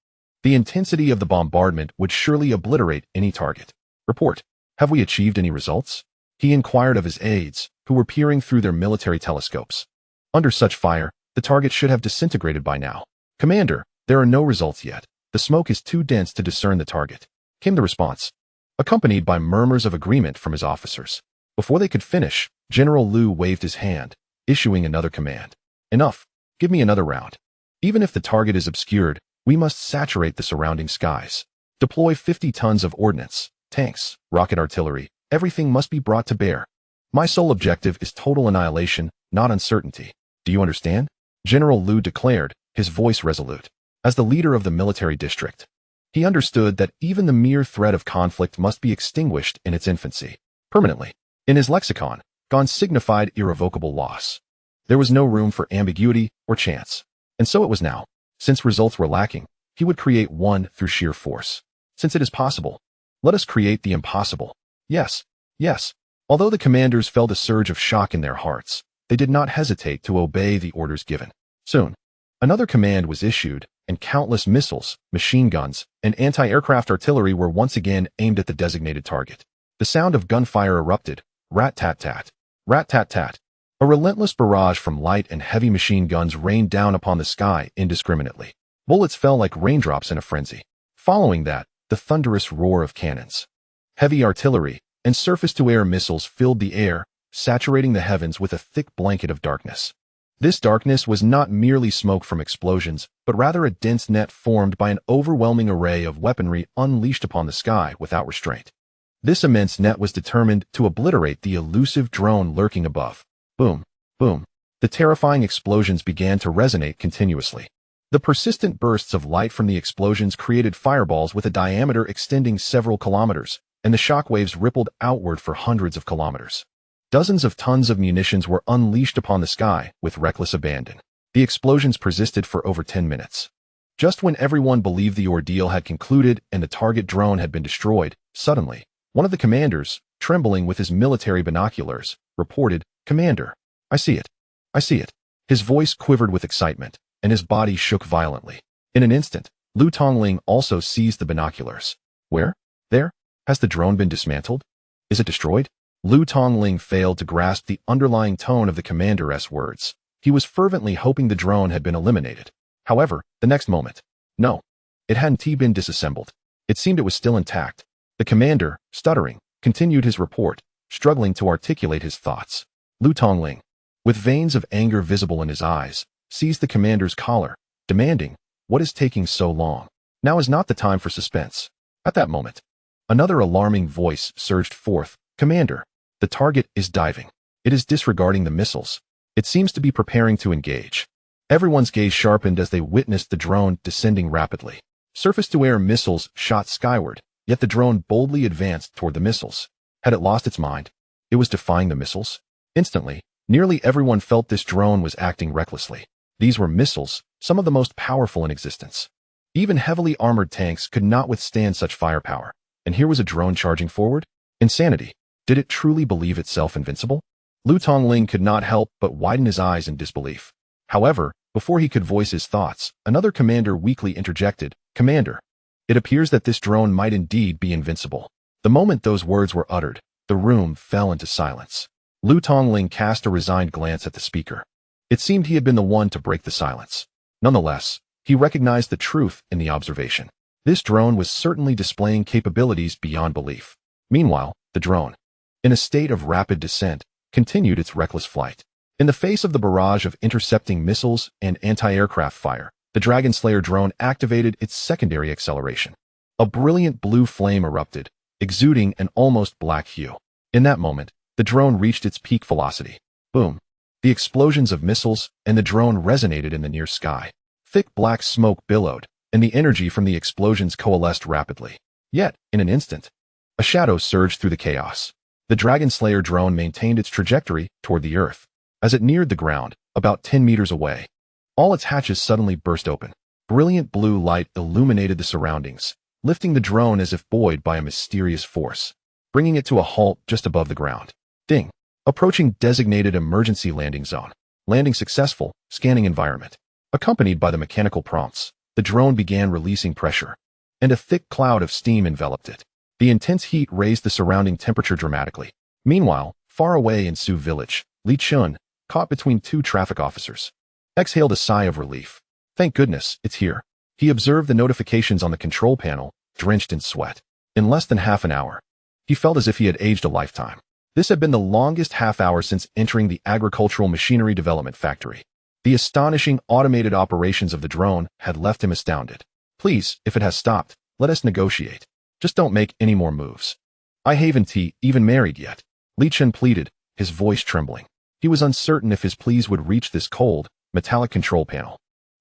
the intensity of the bombardment would surely obliterate any target. Report. Have we achieved any results? He inquired of his aides, who were peering through their military telescopes. Under such fire, the target should have disintegrated by now. Commander, there are no results yet. The smoke is too dense to discern the target, came the response, accompanied by murmurs of agreement from his officers. Before they could finish, General Liu waved his hand, issuing another command. Enough. Give me another round. Even if the target is obscured, we must saturate the surrounding skies. Deploy 50 tons of ordnance, tanks, rocket artillery. Everything must be brought to bear. My sole objective is total annihilation, not uncertainty. Do you understand? General Liu declared, his voice resolute. As the leader of the military district, he understood that even the mere threat of conflict must be extinguished in its infancy, permanently. In his lexicon, gone signified irrevocable loss. There was no room for ambiguity or chance. And so it was now. Since results were lacking, he would create one through sheer force. Since it is possible, let us create the impossible. Yes, yes. Although the commanders felt a surge of shock in their hearts, they did not hesitate to obey the orders given. Soon, another command was issued, and countless missiles, machine guns, and anti-aircraft artillery were once again aimed at the designated target. The sound of gunfire erupted, rat-tat-tat, rat-tat-tat. A relentless barrage from light and heavy machine guns rained down upon the sky indiscriminately. Bullets fell like raindrops in a frenzy. Following that, the thunderous roar of cannons. Heavy artillery and surface-to-air missiles filled the air, saturating the heavens with a thick blanket of darkness. This darkness was not merely smoke from explosions, but rather a dense net formed by an overwhelming array of weaponry unleashed upon the sky without restraint. This immense net was determined to obliterate the elusive drone lurking above. Boom, boom. The terrifying explosions began to resonate continuously. The persistent bursts of light from the explosions created fireballs with a diameter extending several kilometers, and the shockwaves rippled outward for hundreds of kilometers. Dozens of tons of munitions were unleashed upon the sky with reckless abandon. The explosions persisted for over 10 minutes. Just when everyone believed the ordeal had concluded and the target drone had been destroyed, suddenly, one of the commanders, trembling with his military binoculars, reported, "Commander, I see it. I see it." His voice quivered with excitement, and his body shook violently. In an instant, Lu Tongling also seized the binoculars. Where? There? Has the drone been dismantled? Is it destroyed? Lu Tongling failed to grasp the underlying tone of the commander's words. He was fervently hoping the drone had been eliminated. However, the next moment, no, it hadn't been disassembled. It seemed it was still intact. The commander, stuttering, continued his report, struggling to articulate his thoughts. Lu Tongling, with veins of anger visible in his eyes, seized the commander's collar, demanding, "What is taking so long? Now is not the time for suspense." At that moment, another alarming voice surged forth. "Commander, the target is diving. It is disregarding the missiles. It seems to be preparing to engage." Everyone's gaze sharpened as they witnessed the drone descending rapidly. Surface-to-air missiles shot skyward, yet the drone boldly advanced toward the missiles. Had it lost its mind? It was defying the missiles? Instantly, nearly everyone felt this drone was acting recklessly. These were missiles, some of the most powerful in existence. Even heavily armored tanks could not withstand such firepower. And here was a drone charging forward? Insanity. Did it truly believe itself invincible? Lu Tongling could not help but widen his eyes in disbelief. However, before he could voice his thoughts, another commander weakly interjected, "Commander, it appears that this drone might indeed be invincible." The moment those words were uttered, the room fell into silence. Lu Tongling cast a resigned glance at the speaker. It seemed he had been the one to break the silence. Nonetheless, he recognized the truth in the observation. This drone was certainly displaying capabilities beyond belief. Meanwhile, the drone, in a state of rapid descent, continued its reckless flight. In the face of the barrage of intercepting missiles and anti-aircraft fire, the Dragon Slayer drone activated its secondary acceleration. A brilliant blue flame erupted, exuding an almost black hue. In that moment, the drone reached its peak velocity. Boom. The explosions of missiles and the drone resonated in the near sky. Thick black smoke billowed, and the energy from the explosions coalesced rapidly. Yet, in an instant, a shadow surged through the chaos. The Dragon Slayer drone maintained its trajectory toward the Earth. As it neared the ground, about 10 meters away, all its hatches suddenly burst open. Brilliant blue light illuminated the surroundings, lifting the drone as if buoyed by a mysterious force, bringing it to a halt just above the ground. Ding. Approaching designated emergency landing zone. Landing successful, scanning environment. Accompanied by the mechanical prompts, the drone began releasing pressure, and a thick cloud of steam enveloped it. The intense heat raised the surrounding temperature dramatically. Meanwhile, far away in Sioux Village, Li Chun, caught between two traffic officers, exhaled a sigh of relief. Thank goodness, it's here. He observed the notifications on the control panel, drenched in sweat. In less than half an hour, he felt as if he had aged a lifetime. This had been the longest half hour since entering the agricultural machinery development factory. The astonishing automated operations of the drone had left him astounded. "Please, if it has stopped, let us negotiate. Just don't make any more moves. I haven't even married yet," Li Chen pleaded, his voice trembling. He was uncertain if his pleas would reach this cold, metallic control panel.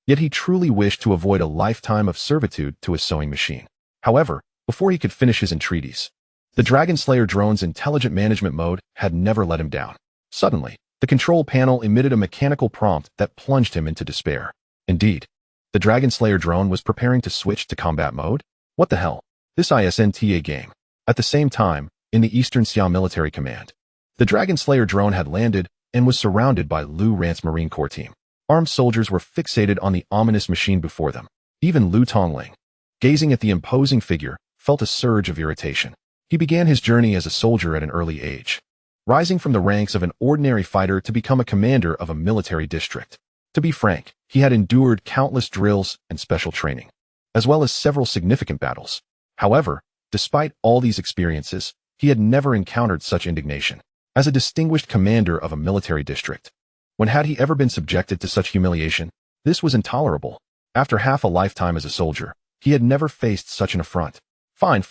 Yet he truly wished to avoid a lifetime of servitude to his sewing machine. However, before he could finish his entreaties, the Dragon Slayer drone's intelligent management mode had never let him down. Suddenly, the control panel emitted a mechanical prompt that plunged him into despair. Indeed, The Dragon Slayer drone was preparing to switch to combat mode? What the hell? This isn't a game. At the same time, in the Eastern Xia Military Command, the Dragon Slayer drone had landed and was surrounded by Lu Ran's Marine Corps team. Armed soldiers were fixated on the ominous machine before them. Even Lu Tongling, gazing at the imposing figure, felt a surge of irritation. He began his journey as a soldier at an early age, rising from the ranks of an ordinary fighter to become a commander of a military district. To be frank, he had endured countless drills and special training, as well as several significant battles. However, despite all these experiences, he had never encountered such indignation. As a distinguished commander of a military district, when had he ever been subjected to such humiliation? This was intolerable. After half a lifetime as a soldier, he had never faced such an affront. Fine.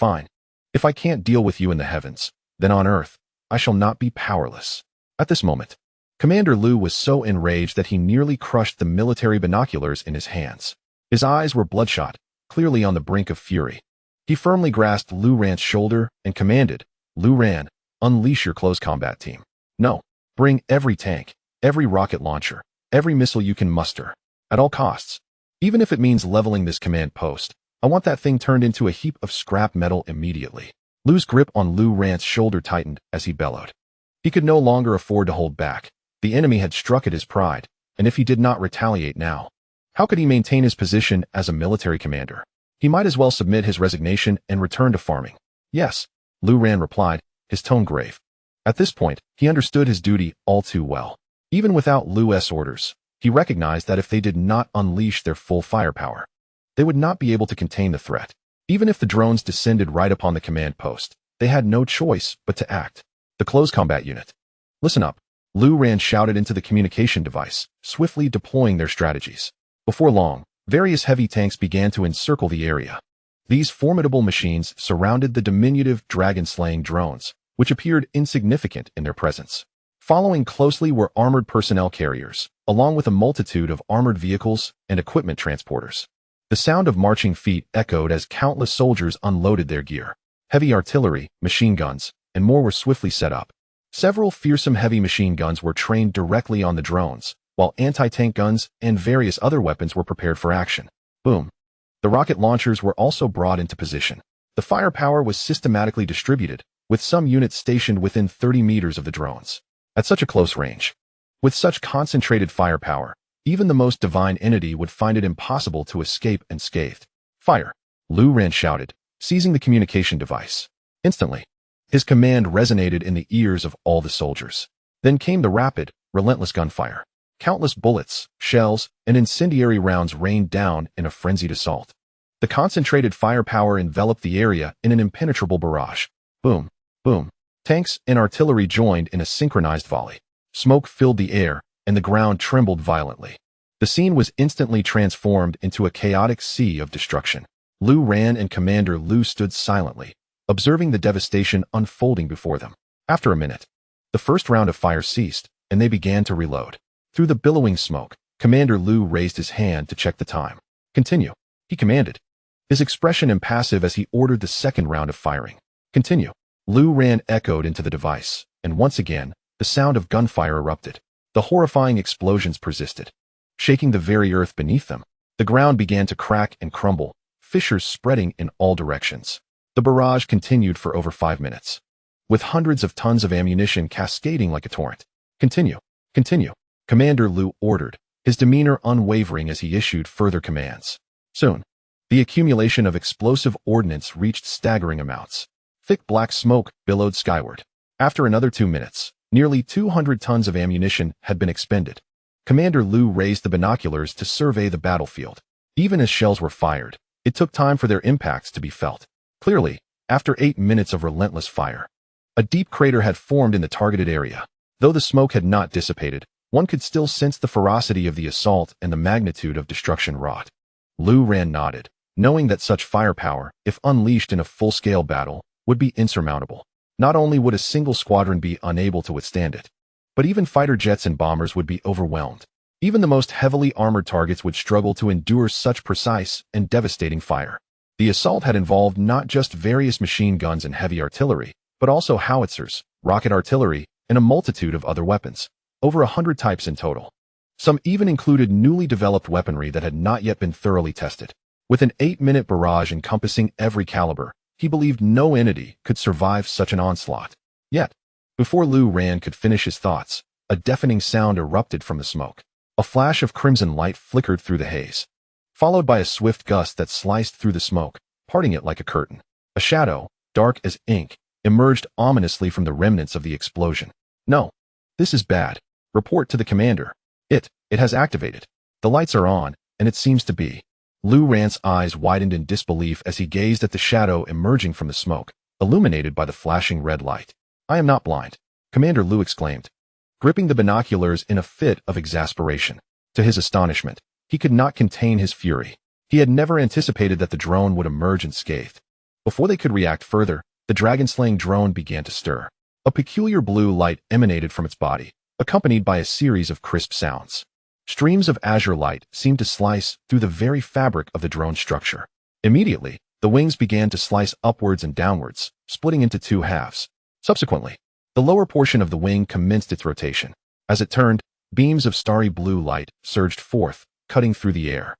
If I can't deal with you in the heavens, then on earth, I shall not be powerless. At this moment, Commander Lu was so enraged that he nearly crushed the military binoculars in his hands. His eyes were bloodshot, clearly on the brink of fury. He firmly grasped Lu Ran's shoulder and commanded, "Lu Ran, unleash your close combat team. No, bring every tank, every rocket launcher, every missile you can muster, at all costs. Even if it means leveling this command post, I want that thing turned into a heap of scrap metal immediately." Lu's grip on Lu Ran's shoulder tightened as he bellowed. He could no longer afford to hold back. The enemy had struck at his pride, and if he did not retaliate now, how could he maintain his position as a military commander? He might as well submit his resignation and return to farming. "Yes," Lu Ran replied, his tone grave. At this point, he understood his duty all too well. Even without Lu's orders, he recognized that if they did not unleash their full firepower, they would not be able to contain the threat. Even if the drones descended right upon the command post, they had no choice but to act. The close combat unit. "Listen up," Lu Ran shouted into the communication device, swiftly deploying their strategies. Before long, various heavy tanks began to encircle the area. These formidable machines surrounded the diminutive dragon-slaying drones, which appeared insignificant in their presence. Following closely were armored personnel carriers, along with a multitude of armored vehicles and equipment transporters. The sound of marching feet echoed as countless soldiers unloaded their gear. Heavy artillery, machine guns, and more were swiftly set up. Several fearsome heavy machine guns were trained directly on the drones, while anti-tank guns and various other weapons were prepared for action. Boom. The rocket launchers were also brought into position. The firepower was systematically distributed, with some units stationed within 30 meters of the drones. At such a close range, with such concentrated firepower, even the most divine entity would find it impossible to escape unscathed. "Fire!" Lu Ran shouted, seizing the communication device. Instantly, his command resonated in the ears of all the soldiers. Then came the rapid, relentless gunfire. Countless bullets, shells, and incendiary rounds rained down in a frenzied assault. The concentrated firepower enveloped the area in an impenetrable barrage. Boom, boom. Tanks and artillery joined in a synchronized volley. Smoke filled the air, and the ground trembled violently. The scene was instantly transformed into a chaotic sea of destruction. Lu Ran and Commander Lu stood silently, observing the devastation unfolding before them. After a minute, the first round of fire ceased, and they began to reload. Through the billowing smoke, Commander Lu raised his hand to check the time. "Continue," he commanded, his expression impassive as he ordered the second round of firing. "Continue." Lu Ran echoed into the device, and once again, the sound of gunfire erupted. The horrifying explosions persisted, shaking the very earth beneath them. The ground began to crack and crumble, fissures spreading in all directions. The barrage continued for over 5 minutes, with hundreds of tons of ammunition cascading like a torrent. "Continue, continue," Commander Lu ordered, his demeanor unwavering as he issued further commands. Soon, the accumulation of explosive ordnance reached staggering amounts. Thick black smoke billowed skyward. After another 2 minutes, nearly 200 tons of ammunition had been expended. Commander Lu raised the binoculars to survey the battlefield. Even as shells were fired, it took time for their impacts to be felt. Clearly, after 8 minutes of relentless fire, a deep crater had formed in the targeted area. Though the smoke had not dissipated, one could still sense the ferocity of the assault and the magnitude of destruction wrought. Lu Ran nodded, knowing that such firepower, if unleashed in a full-scale battle, would be insurmountable. Not only would a single squadron be unable to withstand it, but even fighter jets and bombers would be overwhelmed. Even the most heavily armored targets would struggle to endure such precise and devastating fire. The assault had involved not just various machine guns and heavy artillery, but also howitzers, rocket artillery, and a multitude of other weapons. Over 100 types in total. Some even included newly developed weaponry that had not yet been thoroughly tested. With an 8-minute barrage encompassing every caliber, he believed no entity could survive such an onslaught. Yet, before Lu Ran could finish his thoughts, a deafening sound erupted from the smoke. A flash of crimson light flickered through the haze, followed by a swift gust that sliced through the smoke, parting it like a curtain. A shadow, dark as ink, emerged ominously from the remnants of the explosion. No, this is bad. Report to the commander. It has activated. The lights are on, and it seems to be. Lu Ran's eyes widened in disbelief as he gazed at the shadow emerging from the smoke, illuminated by the flashing red light. I am not blind, Commander Lu exclaimed, gripping the binoculars in a fit of exasperation. To his astonishment, he could not contain his fury. He had never anticipated that the drone would emerge unscathed. Before they could react further, the dragon-slaying drone began to stir. A peculiar blue light emanated from its body, accompanied by a series of crisp sounds. Streams of azure light seemed to slice through the very fabric of the drone's structure. Immediately, the wings began to slice upwards and downwards, splitting into two halves. Subsequently, the lower portion of the wing commenced its rotation. As it turned, beams of starry blue light surged forth, cutting through the air.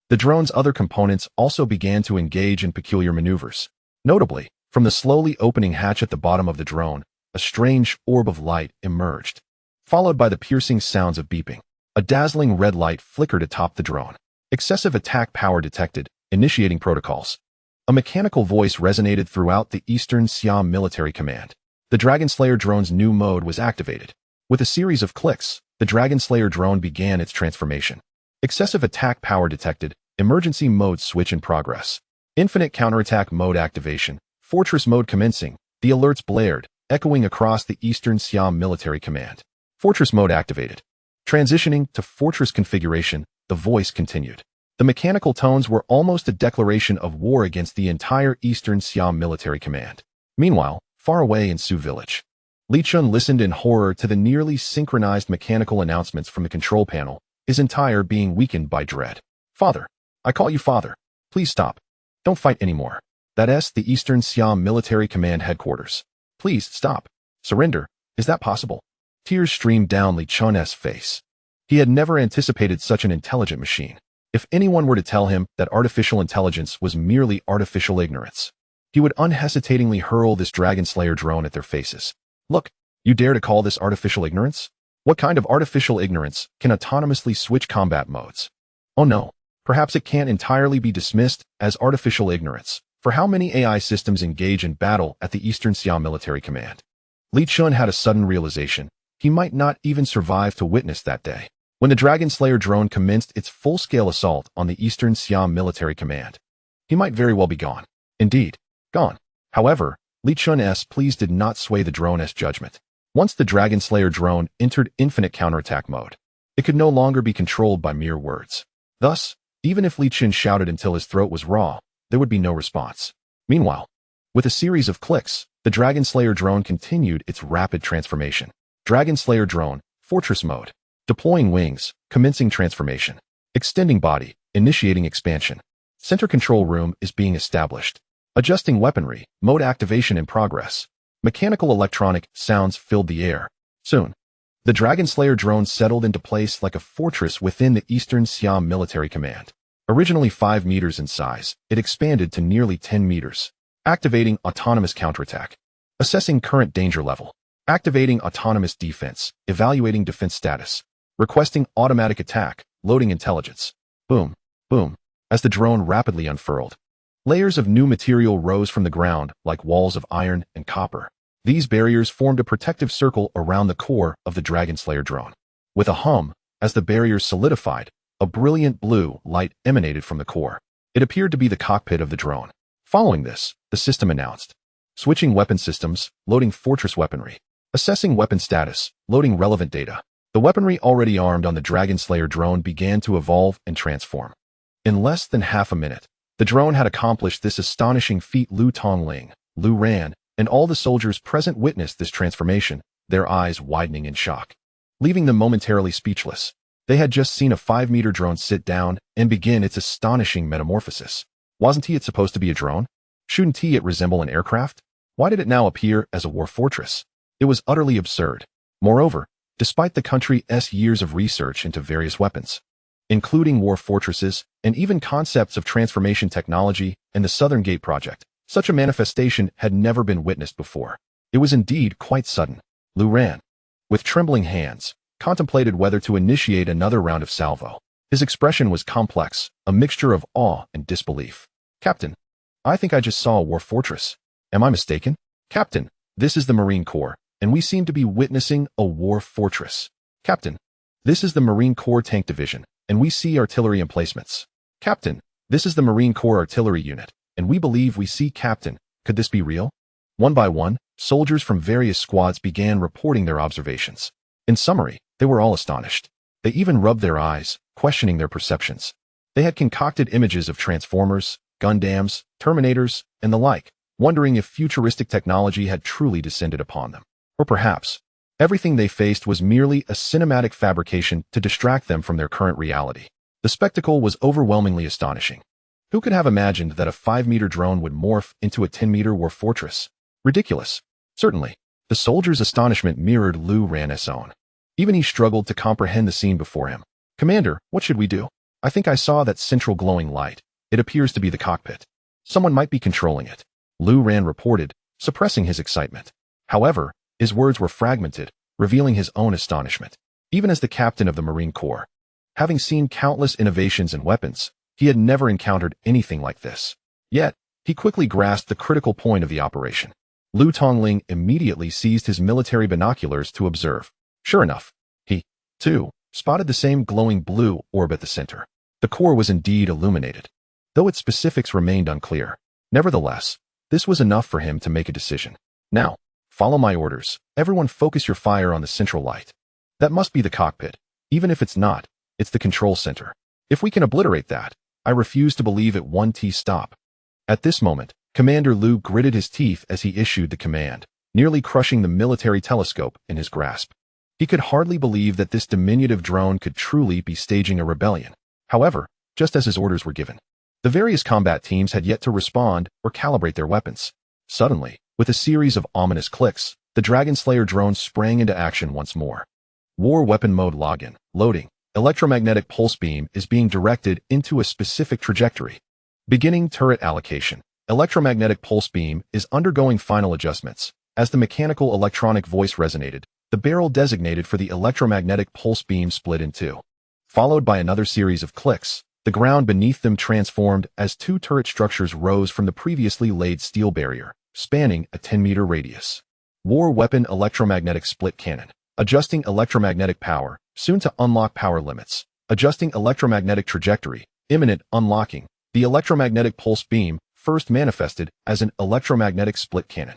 The drone's other components also began to engage in peculiar maneuvers. Notably, from the slowly opening hatch at the bottom of the drone, a strange orb of light emerged, followed by the piercing sounds of beeping. A dazzling red light flickered atop the drone. Excessive attack power detected, initiating protocols. A mechanical voice resonated throughout the Eastern Siam Military Command. The Dragon Slayer drone's new mode was activated. With a series of clicks, the Dragon Slayer drone began its transformation. Excessive attack power detected, emergency mode switch in progress. Infinite counterattack mode activation, fortress mode commencing. The alerts blared, echoing across the Eastern Siam Military Command. Fortress mode activated. Transitioning to fortress configuration, the voice continued. The mechanical tones were almost a declaration of war against the entire Eastern Siam Military Command. Meanwhile, far away in Sioux Village, Li Chun listened in horror to the nearly synchronized mechanical announcements from the control panel, his entire being weakened by dread. Father, I call you father. Please stop. Don't fight anymore. That's the Eastern Siam Military Command headquarters. Please stop. Surrender. Is that possible? Tears streamed down Li Chun's face. He had never anticipated such an intelligent machine. If anyone were to tell him that artificial intelligence was merely artificial ignorance, he would unhesitatingly hurl this Dragon Slayer drone at their faces. Look, you dare to call this artificial ignorance? What kind of artificial ignorance can autonomously switch combat modes? Oh no, perhaps it can't entirely be dismissed as artificial ignorance. For how many AI systems engage in battle at the Eastern Siam Military Command? Li Chun had a sudden realization. He might not even survive to witness that day, when the Dragon Slayer drone commenced its full-scale assault on the Eastern Siam Military Command. He might very well be gone. Indeed, gone. However, Li Chun's pleas did not sway the drone's judgment. Once the Dragon Slayer drone entered infinite counterattack mode, it could no longer be controlled by mere words. Thus, even if Li Chun shouted until his throat was raw, there would be no response. Meanwhile, with a series of clicks, the Dragon Slayer drone continued its rapid transformation. Dragon Slayer drone, fortress mode. Deploying wings, commencing transformation. Extending body, initiating expansion. Center control room is being established. Adjusting weaponry, mode activation in progress. Mechanical electronic sounds filled the air. Soon, the Dragon Slayer drone settled into place like a fortress within the Eastern Siam Military Command. Originally 5 meters in size, it expanded to nearly 10 meters. Activating autonomous counterattack. Assessing current danger level. Activating autonomous defense, evaluating defense status, requesting automatic attack, loading intelligence. Boom, boom. As the drone rapidly unfurled, layers of new material rose from the ground like walls of iron and copper. These barriers formed a protective circle around the core of the Dragon Slayer drone. With a hum, as the barriers solidified, a brilliant blue light emanated from the core. It appeared to be the cockpit of the drone. Following this, the system announced. Switching weapon systems, loading fortress weaponry. Assessing weapon status, loading relevant data. The weaponry already armed on the Dragon Slayer drone began to evolve and transform. In less than half a minute, the drone had accomplished this astonishing feat. Lu Tongling, Lu Ran, and all the soldiers present witnessed this transformation, their eyes widening in shock, leaving them momentarily speechless. They had just seen a 5-meter drone sit down and begin its astonishing metamorphosis. Wasn't it supposed to be a drone? Shouldn't it resemble an aircraft? Why did it now appear as a war fortress? It was utterly absurd. Moreover, despite the country's years of research into various weapons, including war fortresses and even concepts of transformation technology and the Southern Gate Project. Such a manifestation had never been witnessed before. It was indeed quite sudden. Lou ran. With trembling hands, contemplated whether to initiate another round of salvo. His expression was complex, a mixture of awe and disbelief. Captain, I think I just saw a war fortress. Am I mistaken? Captain, this is the Marine Corps, and we seem to be witnessing a war fortress. Captain, this is the Marine Corps Tank Division, and we see artillery emplacements. Captain, this is the Marine Corps Artillery Unit, and we believe we see. Captain, could this be real? One by one, soldiers from various squads began reporting their observations. In summary, they were all astonished. They even rubbed their eyes, questioning their perceptions. They had concocted images of Transformers, Gundams, Terminators, and the like, wondering if futuristic technology had truly descended upon them. Or perhaps, everything they faced was merely a cinematic fabrication to distract them from their current reality. The spectacle was overwhelmingly astonishing. Who could have imagined that a 5-meter drone would morph into a 10-meter war fortress? Ridiculous. Certainly, the soldiers' astonishment mirrored Lou Ran's own. Even he struggled to comprehend the scene before him. Commander, what should we do? I think I saw that central glowing light. It appears to be the cockpit. Someone might be controlling it. Lou Ran reported, suppressing his excitement. However, his words were fragmented, revealing his own astonishment. Even as the captain of the Marine Corps, having seen countless innovations and weapons, he had never encountered anything like this. Yet, he quickly grasped the critical point of the operation. Liu Tongling immediately seized his military binoculars to observe. Sure enough, he, too, spotted the same glowing blue orb at the center. The core was indeed illuminated, though its specifics remained unclear. Nevertheless, this was enough for him to make a decision. Now, follow my orders. Everyone focus your fire on the central light. That must be the cockpit. Even if it's not, it's the control center. If we can obliterate that, I refuse to believe it. 1T stop. At this moment, Commander Liu gritted his teeth as he issued the command, nearly crushing the military telescope in his grasp. He could hardly believe that this diminutive drone could truly be staging a rebellion. However, just as his orders were given, the various combat teams had yet to respond or calibrate their weapons. Suddenly, with a series of ominous clicks, the Dragon Slayer drone sprang into action once more. War Weapon Mode Login. Loading. Electromagnetic pulse beam is being directed into a specific trajectory. Beginning turret allocation. Electromagnetic pulse beam is undergoing final adjustments. As the mechanical electronic voice resonated, the barrel designated for the electromagnetic pulse beam split in two. Followed by another series of clicks, the ground beneath them transformed as two turret structures rose from the previously laid steel barrier, spanning a 10-meter radius. War Weapon Electromagnetic Split Cannon. Adjusting electromagnetic power, soon to unlock power limits. Adjusting electromagnetic trajectory, imminent unlocking. The electromagnetic pulse beam first manifested as an electromagnetic split cannon.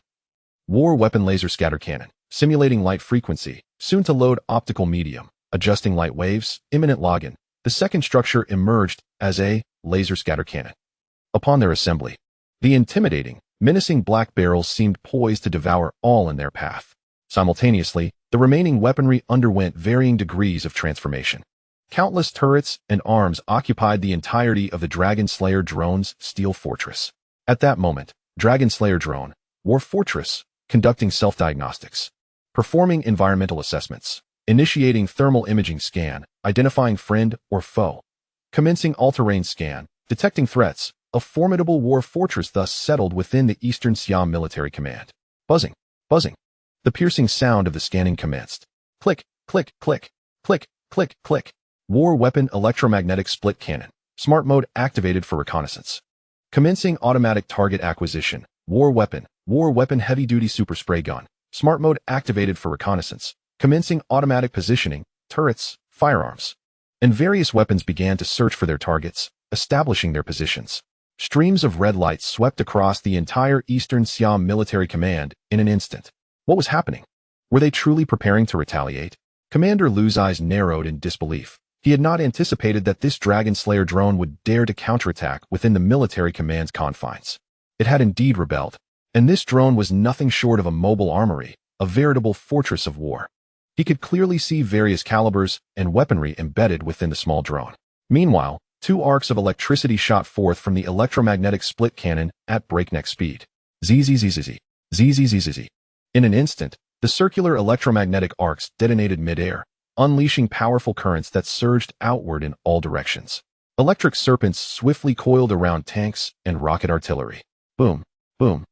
War Weapon Laser Scatter Cannon. Simulating light frequency, soon to load optical medium. Adjusting light waves, imminent login. The second structure emerged as a laser scatter cannon. Upon their assembly, the intimidating, menacing black barrels seemed poised to devour all in their path. Simultaneously, the remaining weaponry underwent varying degrees of transformation. Countless turrets and arms occupied the entirety of the Dragon Slayer drone's steel fortress. At that moment, Dragon Slayer drone, War Fortress, conducting self-diagnostics, performing environmental assessments, initiating thermal imaging scan, identifying friend or foe, commencing all-terrain scan, detecting threats. A formidable war fortress thus settled within the Eastern Siam Military Command. Buzzing, buzzing. The piercing sound of the scanning commenced. Click, click, click, click, click, click. War Weapon Electromagnetic Split Cannon. Smart Mode activated for reconnaissance. Commencing automatic target acquisition. War Weapon Heavy-Duty Super Spray Gun. Smart Mode activated for reconnaissance. Commencing automatic positioning, turrets, firearms. And various weapons began to search for their targets, establishing their positions. Streams of red lights swept across the entire Eastern Siam Military Command in an instant. What was happening? Were they truly preparing to retaliate? Commander Liu's eyes narrowed in disbelief. He had not anticipated that this Dragon Slayer drone would dare to counterattack within the military command's confines. It had indeed rebelled, and this drone was nothing short of a mobile armory, a veritable fortress of war. He could clearly see various calibers and weaponry embedded within the small drone. Meanwhile, two arcs of electricity shot forth from the electromagnetic split cannon at breakneck speed. Zzz. In an instant, The circular electromagnetic arcs detonated mid-air, unleashing powerful currents that surged outward in all directions. Electric serpents swiftly coiled around tanks and rocket artillery. Boom, boom.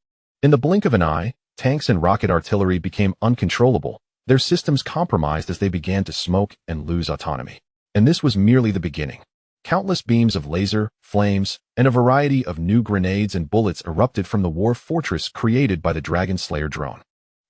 In the blink of an eye, tanks and rocket artillery became uncontrollable, their systems compromised as they began to smoke and lose autonomy. And this was merely the beginning. Countless beams of laser, flames, and a variety of new grenades and bullets erupted from the war fortress created by the Dragon Slayer drone.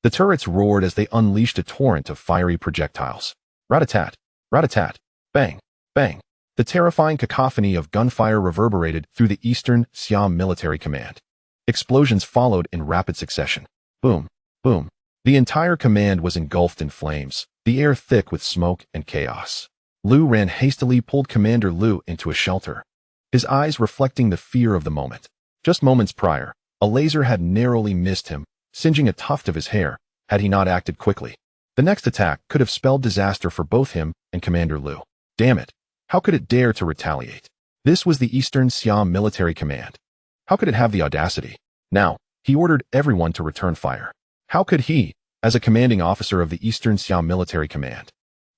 The turrets roared as they unleashed a torrent of fiery projectiles. Rat-a-tat, rat-a-tat, bang, bang. The terrifying cacophony of gunfire reverberated through the Eastern Siam Military Command. Explosions followed in rapid succession. Boom, boom. The entire command was engulfed in flames, the air thick with smoke and chaos. Liu Ran hastily pulled Commander Liu into a shelter, his eyes reflecting the fear of the moment. Just moments prior, a laser had narrowly missed him, singeing a tuft of his hair, had he not acted quickly. The next attack could have spelled disaster for both him and Commander Liu. Damn it! How could it dare to retaliate? This was the Eastern Siam Military Command. How could it have the audacity? Now, he ordered everyone to return fire. How could he, as a commanding officer of the Eastern Siam Military Command,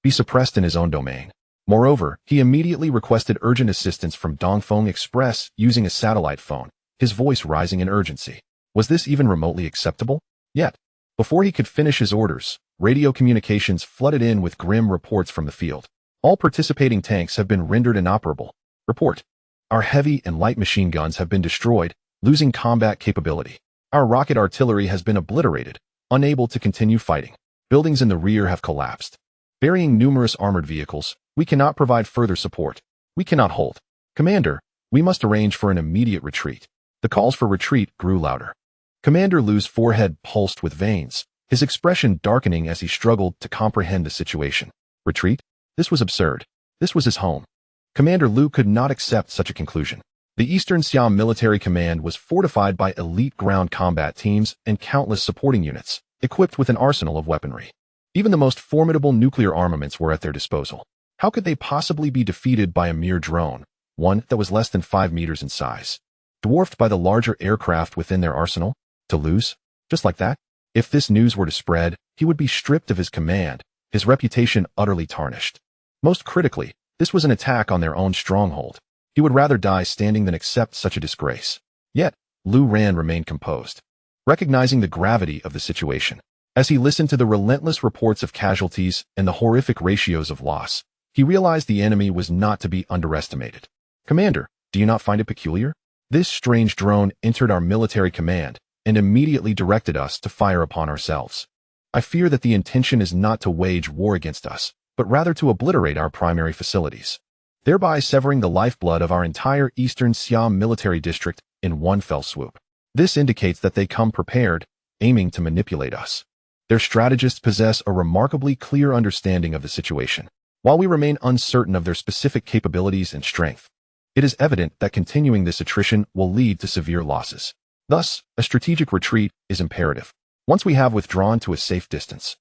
be suppressed in his own domain? Moreover, he immediately requested urgent assistance from Dongfeng Express using a satellite phone, his voice rising in urgency. Was this even remotely acceptable? Yet, before he could finish his orders, radio communications flooded in with grim reports from the field. All participating tanks have been rendered inoperable. Report. Our heavy and light machine guns have been destroyed, losing combat capability. Our rocket artillery has been obliterated, unable to continue fighting. Buildings in the rear have collapsed. Burying numerous armored vehicles, we cannot provide further support. We cannot hold. Commander, we must arrange for an immediate retreat. The calls for retreat grew louder. Commander Liu's forehead pulsed with veins, his expression darkening as he struggled to comprehend the situation. Retreat? This was absurd. This was his home. Commander Liu could not accept such a conclusion. The Eastern Siam Military Command was fortified by elite ground combat teams and countless supporting units, equipped with an arsenal of weaponry. Even the most formidable nuclear armaments were at their disposal. How could they possibly be defeated by a mere drone, one that was less than 5 meters in size? Dwarfed by the larger aircraft within their arsenal? To lose? Just like that? If this news were to spread, he would be stripped of his command, his reputation utterly tarnished. Most critically, this was an attack on their own stronghold. He would rather die standing than accept such a disgrace. Yet, Liu Ran remained composed, recognizing the gravity of the situation. As he listened to the relentless reports of casualties and the horrific ratios of loss, he realized the enemy was not to be underestimated. Commander, do you not find it peculiar? This strange drone entered our military command and immediately directed us to fire upon ourselves. I fear that the intention is not to wage war against us, but rather to obliterate our primary facilities, thereby severing the lifeblood of our entire Eastern Siam military district in one fell swoop. This indicates that they come prepared, aiming to manipulate us. Their strategists possess a remarkably clear understanding of the situation. While we remain uncertain of their specific capabilities and strength, it is evident that continuing this attrition will lead to severe losses. Thus, a strategic retreat is imperative. Once we have withdrawn to a safe distance,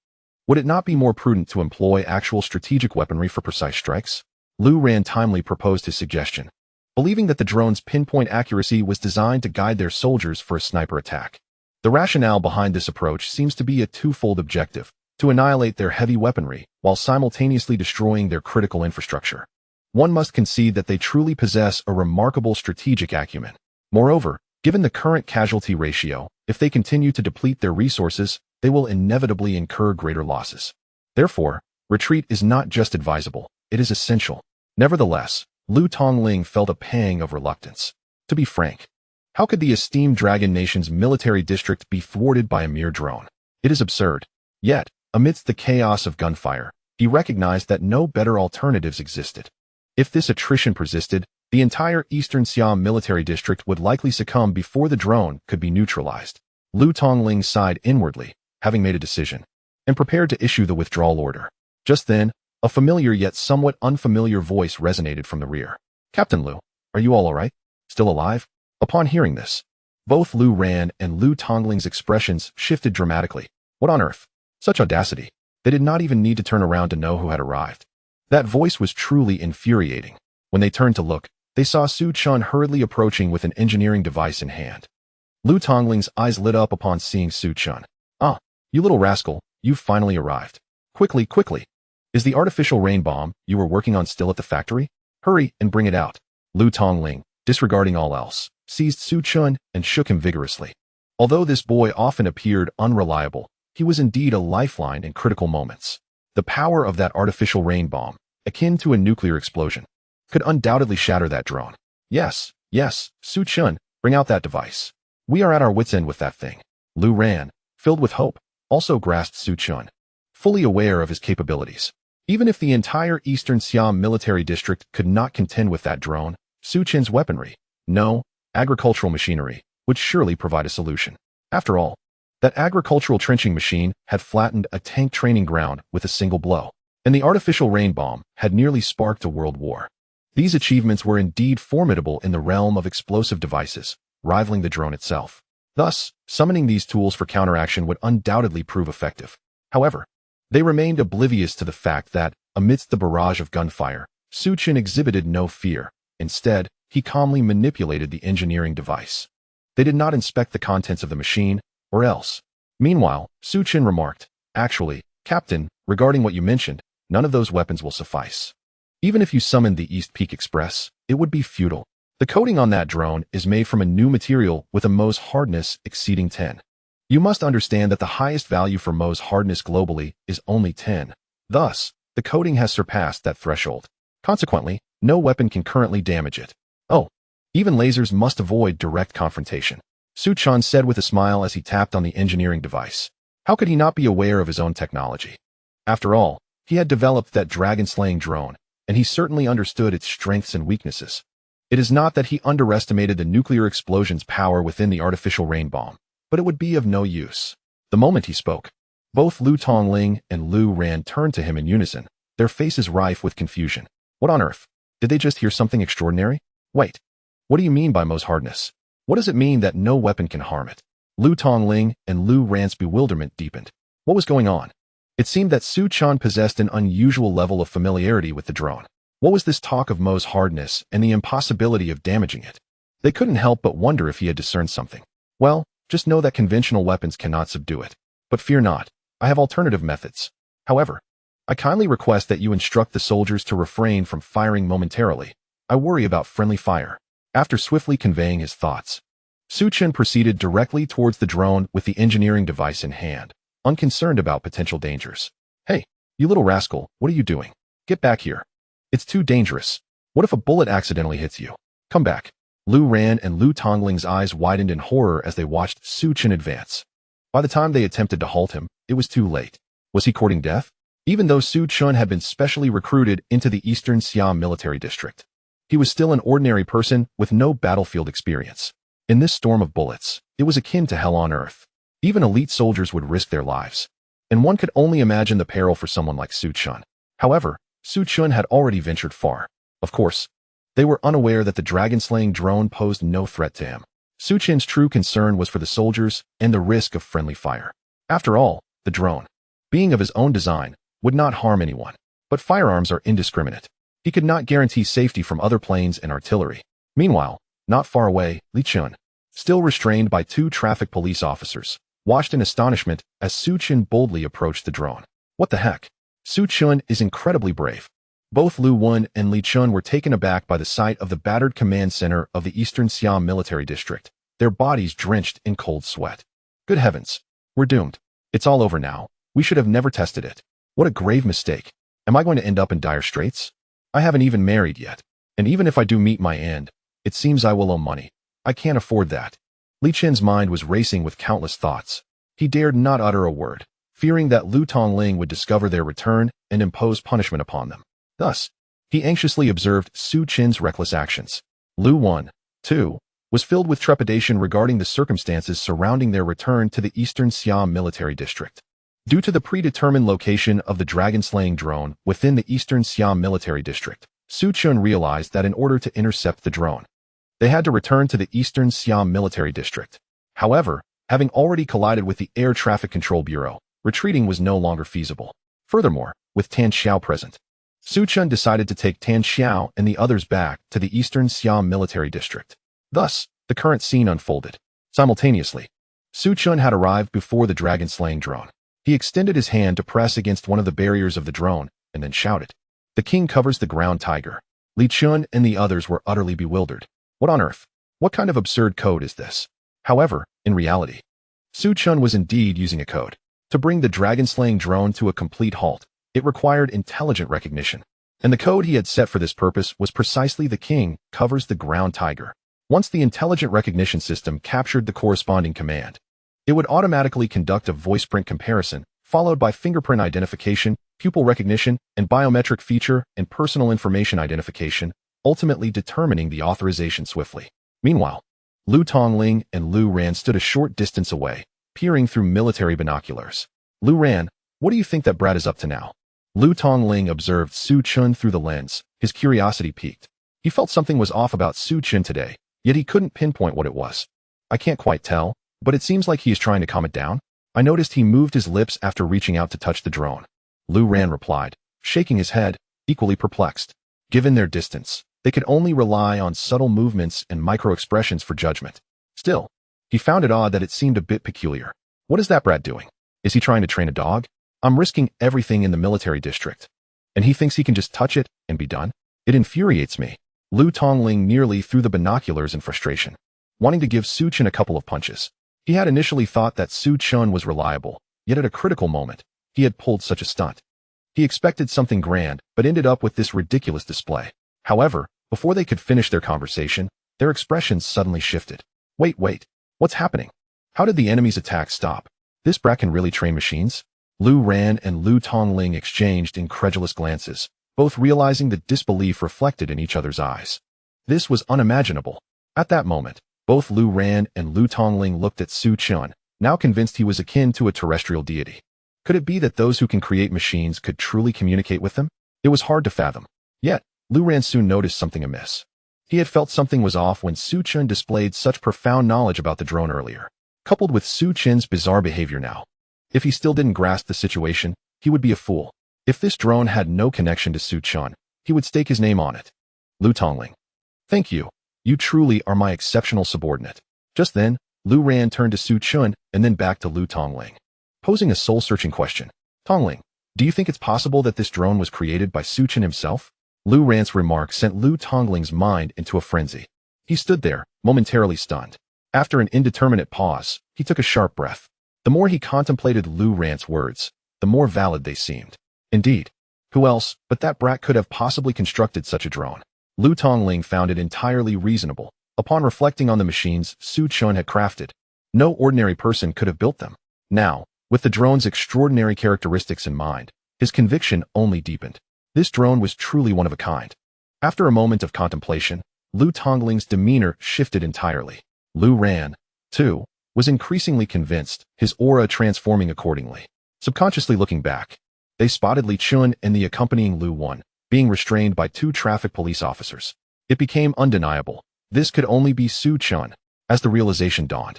would it not be more prudent to employ actual strategic weaponry for precise strikes? Liu Ran timely proposed his suggestion, believing that the drone's pinpoint accuracy was designed to guide their soldiers for a sniper attack. The rationale behind this approach seems to be a twofold objective: to annihilate their heavy weaponry while simultaneously destroying their critical infrastructure. One must concede that they truly possess a remarkable strategic acumen. Moreover, given the current casualty ratio, if they continue to deplete their resources, they will inevitably incur greater losses. Therefore, retreat is not just advisable, it is essential. Nevertheless, Liu Tongling felt a pang of reluctance. To be frank, how could the esteemed Dragon Nation's military district be thwarted by a mere drone? It is absurd. Yet, amidst the chaos of gunfire, he recognized that no better alternatives existed. If this attrition persisted, the entire Eastern Siam military district would likely succumb before the drone could be neutralized. Liu Tongling sighed inwardly, having made a decision, and prepared to issue the withdrawal order. Just then, a familiar yet somewhat unfamiliar voice resonated from the rear. "Captain Liu, are you all right? Still alive?" Upon hearing this, both Liu Ran and Liu Tongling's expressions shifted dramatically. What on earth? Such audacity. They did not even need to turn around to know who had arrived. That voice was truly infuriating. When they turned to look, they saw Su Chun hurriedly approaching with an engineering device in hand. Liu Tongling's eyes lit up upon seeing Su Chun. "Ah, you little rascal, you've finally arrived. Quickly, quickly. Is the artificial rain bomb you were working on still at the factory? Hurry and bring it out. Lu Tongling, disregarding all else, seized Su Chun and shook him vigorously. Although this boy often appeared unreliable, he was indeed a lifeline in critical moments. The power of that artificial rain bomb, akin to a nuclear explosion, could undoubtedly shatter that drone. Yes, Su Chun, bring out that device. We are at our wits' end with that thing. Lu ran, filled with hope, also grasped Su Chun, fully aware of his capabilities. Even if the entire Eastern Siam military district could not contend with that drone, Su Chun's weaponry, no, agricultural machinery, would surely provide a solution. After all, that agricultural trenching machine had flattened a tank training ground with a single blow, and the artificial rain bomb had nearly sparked a world war. These achievements were indeed formidable in the realm of explosive devices, rivaling the drone itself. Thus, summoning these tools for counteraction would undoubtedly prove effective. However, they remained oblivious to the fact that, amidst the barrage of gunfire, Su Chun exhibited no fear. Instead, he calmly manipulated the engineering device. They did not inspect the contents of the machine, or else. Meanwhile, Su Chun remarked, "Actually, Captain, regarding what you mentioned, none of those weapons will suffice. Even if you summoned the East Peak Express, it would be futile. The coating on that drone is made from a new material with a Mohs hardness exceeding 10. You must understand that the highest value for Mohs hardness globally is only 10. Thus, the coating has surpassed that threshold. Consequently, no weapon can currently damage it. Oh, even lasers must avoid direct confrontation," Su Chun said with a smile as he tapped on the engineering device. How could he not be aware of his own technology? After all, he had developed that dragon-slaying drone, and he certainly understood its strengths and weaknesses. It is not that he underestimated the nuclear explosion's power within the artificial rain bomb, but it would be of no use. The moment he spoke, both Lu Tongling and Lu Ran turned to him in unison, their faces rife with confusion. What on earth? Did they just hear something extraordinary? Wait. What do you mean by Mohs hardness? What does it mean that no weapon can harm it? Lu Tongling and Lu Ran's bewilderment deepened. What was going on? It seemed that Su Chun possessed an unusual level of familiarity with the drone. What was this talk of Mohs hardness and the impossibility of damaging it? They couldn't help but wonder if he had discerned something. Well, just know that conventional weapons cannot subdue it. But fear not, I have alternative methods. However, I kindly request that you instruct the soldiers to refrain from firing momentarily. I worry about friendly fire. After swiftly conveying his thoughts, Su Chun proceeded directly towards the drone with the engineering device in hand, unconcerned about potential dangers. Hey, you little rascal, what are you doing? Get back here. It's too dangerous. What if a bullet accidentally hits you? Come back. Lu Ran and Lu Tongling's eyes widened in horror as they watched Su Chun advance. By the time they attempted to halt him, it was too late. Was he courting death? Even though Su Chun had been specially recruited into the Eastern Siam military district, he was still an ordinary person with no battlefield experience. In this storm of bullets, it was akin to hell on earth. Even elite soldiers would risk their lives, and one could only imagine the peril for someone like Su Chun. However, Su Chun had already ventured far. Of course, they were unaware that the dragon-slaying drone posed no threat to him. Su Chun's true concern was for the soldiers and the risk of friendly fire. After all, the drone, being of his own design, would not harm anyone. But firearms are indiscriminate. He could not guarantee safety from other planes and artillery. Meanwhile, not far away, Li Chun, still restrained by 2 traffic police officers, watched in astonishment as Su Chun boldly approached the drone. What the heck? Su Chun is incredibly brave. Both Lu Wan and Li Chun were taken aback by the sight of the battered command center of the Eastern Siam military district, their bodies drenched in cold sweat. Good heavens. We're doomed. It's all over now. We should have never tested it. What a grave mistake. Am I going to end up in dire straits? I haven't even married yet. And even if I do meet my end, it seems I will owe money. I can't afford that. Li Chen's mind was racing with countless thoughts. He dared not utter a word, fearing that Lu Tongling would discover their return and impose punishment upon them. Thus, he anxiously observed Su Chun's reckless actions. Lu Wan, too, was filled with trepidation regarding the circumstances surrounding their return to the Eastern Siam military district. Due to the predetermined location of the dragon-slaying drone within the Eastern Siam military district, Su Chun realized that in order to intercept the drone, they had to return to the Eastern Siam military district. However, having already collided with the Air Traffic Control Bureau, retreating was no longer feasible. Furthermore, with Tan Xiao present, Su Chun decided to take Tan Xiao and the others back to the Eastern Siam military district. Thus, the current scene unfolded. Simultaneously, Su Chun had arrived before the dragon-slaying drone. He extended his hand to press against one of the barriers of the drone, and then shouted, "The king covers the ground, tiger." Li Chun and the others were utterly bewildered. What on earth? What kind of absurd code is this? However, in reality, Su Chun was indeed using a code. To bring the dragon-slaying drone to a complete halt, it required intelligent recognition. And the code he had set for this purpose was precisely "the king covers the ground, tiger." Once the intelligent recognition system captured the corresponding command, it would automatically conduct a voice print comparison, followed by fingerprint identification, pupil recognition, and biometric feature and personal information identification, ultimately determining the authorization swiftly. Meanwhile, Lu Tongling and Lu Ran stood a short distance away, peering through military binoculars. Lu Ran, what do you think that brat is up to now? Lu Tongling observed Su Chun through the lens, his curiosity piqued. He felt something was off about Su Chun today, yet he couldn't pinpoint what it was. I can't quite tell, but it seems like he is trying to calm it down. I noticed he moved his lips after reaching out to touch the drone. Lu Ran replied, shaking his head, equally perplexed. Given their distance, they could only rely on subtle movements and micro-expressions for judgment. Still, he found it odd that it seemed a bit peculiar. What is that brat doing? Is he trying to train a dog? I'm risking everything in the military district, and he thinks he can just touch it and be done? It infuriates me. Lu Tongling nearly threw the binoculars in frustration, wanting to give Su Chun a couple of punches. He had initially thought that Su Chun was reliable, yet at a critical moment, he had pulled such a stunt. He expected something grand, but ended up with this ridiculous display. However, before they could finish their conversation, their expressions suddenly shifted. Wait, what's happening? How did the enemy's attack stop? This brat can really train machines? Lu Ran and Lu Tongling exchanged incredulous glances, both realizing the disbelief reflected in each other's eyes. This was unimaginable. At that moment, both Lu Ran and Lu Tongling looked at Su Chun, now convinced he was akin to a terrestrial deity. Could it be that those who can create machines could truly communicate with them? It was hard to fathom. Yet, Lu Ran soon noticed something amiss. He had felt something was off when Su Chun displayed such profound knowledge about the drone earlier, coupled with Su Chun's bizarre behavior now. If he still didn't grasp the situation, he would be a fool. If this drone had no connection to Su Chun, he would stake his name on it. Lu Tongling. Thank you. You truly are my exceptional subordinate. Just then, Lu Ran turned to Su Chun and then back to Lu Tongling, posing a soul-searching question. Tongling, do you think it's possible that this drone was created by Su Chun himself? Lu Ran's remark sent Lu Tongling's mind into a frenzy. He stood there, momentarily stunned. After an indeterminate pause, he took a sharp breath. The more he contemplated Lu Ran's words, the more valid they seemed. Indeed, who else but that brat could have possibly constructed such a drone? Lu Tongling found it entirely reasonable. Upon reflecting on the machines Su Chun had crafted, no ordinary person could have built them. Now, with the drone's extraordinary characteristics in mind, his conviction only deepened. This drone was truly one of a kind. After a moment of contemplation, Lu Tongling's demeanor shifted entirely. Lu Ran, too, was increasingly convinced, his aura transforming accordingly. Subconsciously looking back, they spotted Li Chun and the accompanying Lu Wan being restrained by 2 traffic police officers. It became undeniable. This could only be Su Chun. As the realization dawned,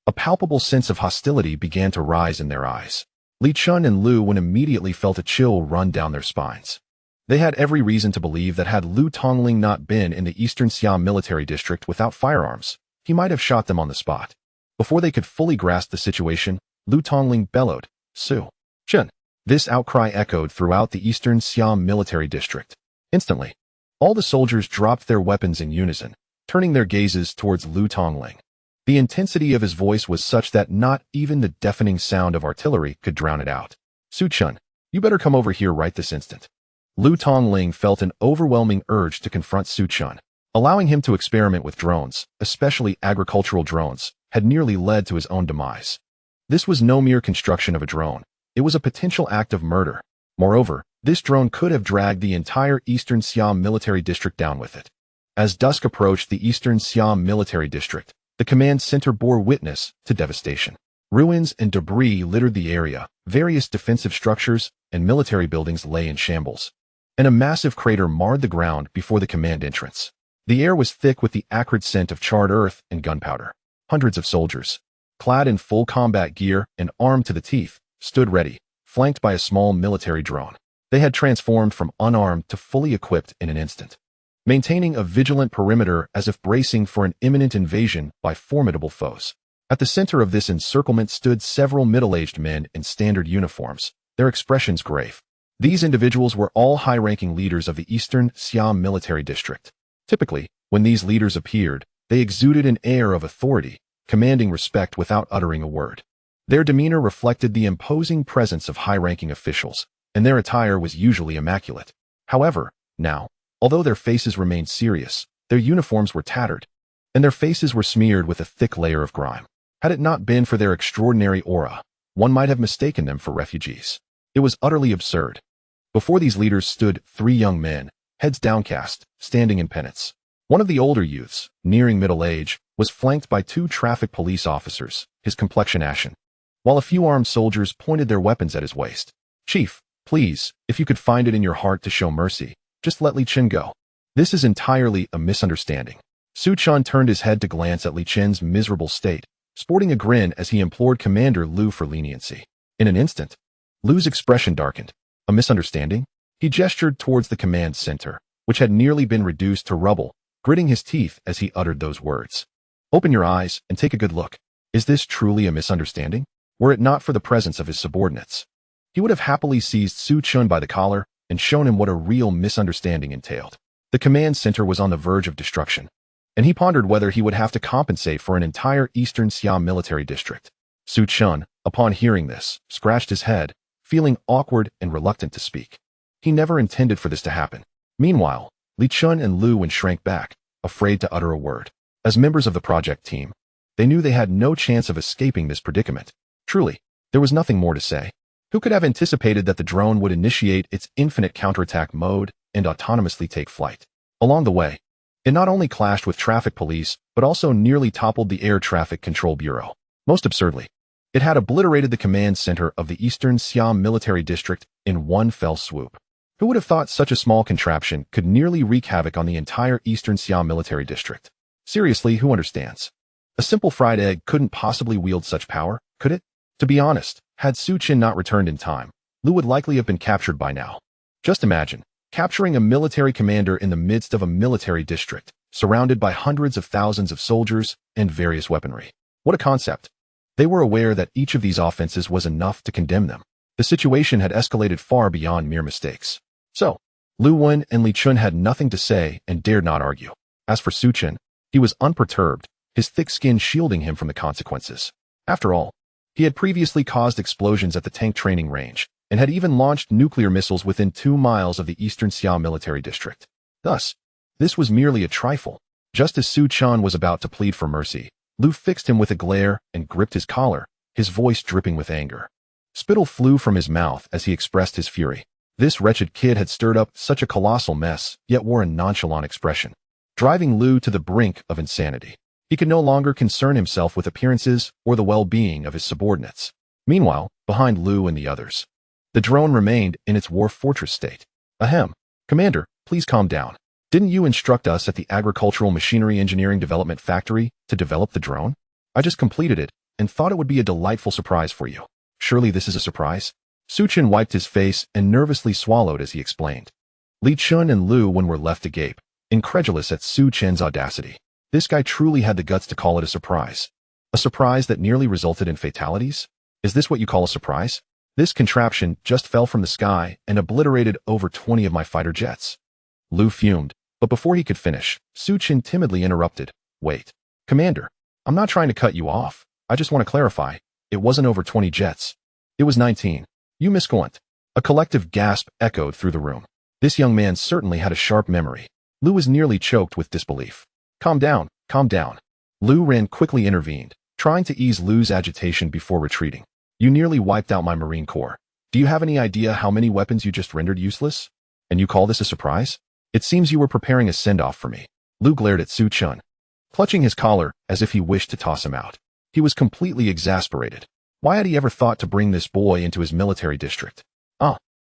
a palpable sense of hostility began to rise in their eyes. Li Chun and Lu Wan immediately felt a chill run down their spines. They had every reason to believe that had Lu Tongling not been in the Eastern Siam military district without firearms, he might have shot them on the spot. Before they could fully grasp the situation, Lu Tongling bellowed, "Su Chun!" This outcry echoed throughout the Eastern Siam military district. Instantly, all the soldiers dropped their weapons in unison, turning their gazes towards Lu Tongling. The intensity of his voice was such that not even the deafening sound of artillery could drown it out. "Su Chun, you better come over here right this instant." Lu Tongling felt an overwhelming urge to confront Su Chun. Allowing him to experiment with drones, especially agricultural drones, had nearly led to his own demise. This was no mere construction of a drone. It was a potential act of murder. Moreover, this drone could have dragged the entire Eastern Siam military district down with it. As dusk approached the Eastern Siam military district, the command center bore witness to devastation. Ruins and debris littered the area, various defensive structures and military buildings lay in shambles, and a massive crater marred the ground before the command entrance. The air was thick with the acrid scent of charred earth and gunpowder. Hundreds of soldiers, clad in full combat gear and armed to the teeth, stood ready, flanked by a small military drone. They had transformed from unarmed to fully equipped in an instant, maintaining a vigilant perimeter as if bracing for an imminent invasion by formidable foes. At the center of this encirclement stood several middle-aged men in standard uniforms, their expressions grave. These individuals were all high-ranking leaders of the Eastern Siam Military District. Typically, when these leaders appeared, they exuded an air of authority, commanding respect without uttering a word. Their demeanor reflected the imposing presence of high-ranking officials, and their attire was usually immaculate. However, now, although their faces remained serious, their uniforms were tattered, and their faces were smeared with a thick layer of grime. Had it not been for their extraordinary aura, one might have mistaken them for refugees. It was utterly absurd. Before these leaders stood 3 young men, heads downcast, standing in penance. One of the older youths, nearing middle age, was flanked by 2 traffic police officers, his complexion ashen, while a few armed soldiers pointed their weapons at his waist. "Chief, please, if you could find it in your heart to show mercy, just let Li Chen go." This is entirely a misunderstanding. Su Chun turned his head to glance at Li Chen's miserable state, sporting a grin as he implored Commander Lu for leniency. In an instant, Lu's expression darkened. A misunderstanding? He gestured towards the command center, which had nearly been reduced to rubble, gritting his teeth as he uttered those words. "Open your eyes and take a good look. Is this truly a misunderstanding?" Were it not for the presence of his subordinates, he would have happily seized Su Chun by the collar and shown him what a real misunderstanding entailed. The command center was on the verge of destruction, and he pondered whether he would have to compensate for an entire Eastern Siam military district. Su Chun, upon hearing this, scratched his head, feeling awkward and reluctant to speak. He never intended for this to happen. Meanwhile, Li Chun and Lu Wen shrank back, afraid to utter a word. As members of the project team, they knew they had no chance of escaping this predicament. Truly, there was nothing more to say. Who could have anticipated that the drone would initiate its infinite counterattack mode and autonomously take flight? Along the way, it not only clashed with traffic police, but also nearly toppled the Air Traffic Control Bureau. Most absurdly, it had obliterated the command center of the Eastern Siam Military District in one fell swoop. Who would have thought such a small contraption could nearly wreak havoc on the entire Eastern Siam Military District? Seriously, who understands? A simple fried egg couldn't possibly wield such power, could it? To be honest, had Su Chun not returned in time, Lu would likely have been captured by now. Just imagine, capturing a military commander in the midst of a military district, surrounded by hundreds of thousands of soldiers and various weaponry. What a concept. They were aware that each of these offenses was enough to condemn them. The situation had escalated far beyond mere mistakes. So, Lu Wen and Li Chun had nothing to say and dared not argue. As for Su Chun, he was unperturbed, his thick skin shielding him from the consequences. After all, he had previously caused explosions at the tank training range, and had even launched nuclear missiles within 2 miles of the Eastern Siam Military District. Thus, this was merely a trifle. Just as Su Chun was about to plead for mercy, Lu fixed him with a glare and gripped his collar, his voice dripping with anger. Spittle flew from his mouth as he expressed his fury. This wretched kid had stirred up such a colossal mess, yet wore a nonchalant expression, driving Lu to the brink of insanity. He could no longer concern himself with appearances or the well-being of his subordinates. Meanwhile, behind Lu and the others, the drone remained in its war fortress state. Ahem. Commander, please calm down. Didn't you instruct us at the Agricultural Machinery Engineering Development Factory to develop the drone? I just completed it and thought it would be a delightful surprise for you. Surely this is a surprise? Su Chun wiped his face and nervously swallowed as he explained. Li Chun and Lu Wen were left agape, incredulous at Su Chun's audacity. This guy truly had the guts to call it a surprise. A surprise that nearly resulted in fatalities? Is this what you call a surprise? This contraption just fell from the sky and obliterated over 20 of my fighter jets. Lu fumed, but before he could finish, Su Chun timidly interrupted. Wait. Commander, I'm not trying to cut you off. I just want to clarify. It wasn't over 20 jets. It was 19. You misquant. A collective gasp echoed through the room. This young man certainly had a sharp memory. Lu was nearly choked with disbelief. Calm down, calm down. Lu Ren quickly intervened, trying to ease Lu's agitation before retreating. You nearly wiped out my Marine Corps. Do you have any idea how many weapons you just rendered useless? And you call this a surprise? It seems you were preparing a send-off for me. Lu glared at Su Chun, clutching his collar as if he wished to toss him out. He was completely exasperated. Why had he ever thought to bring this boy into his military district?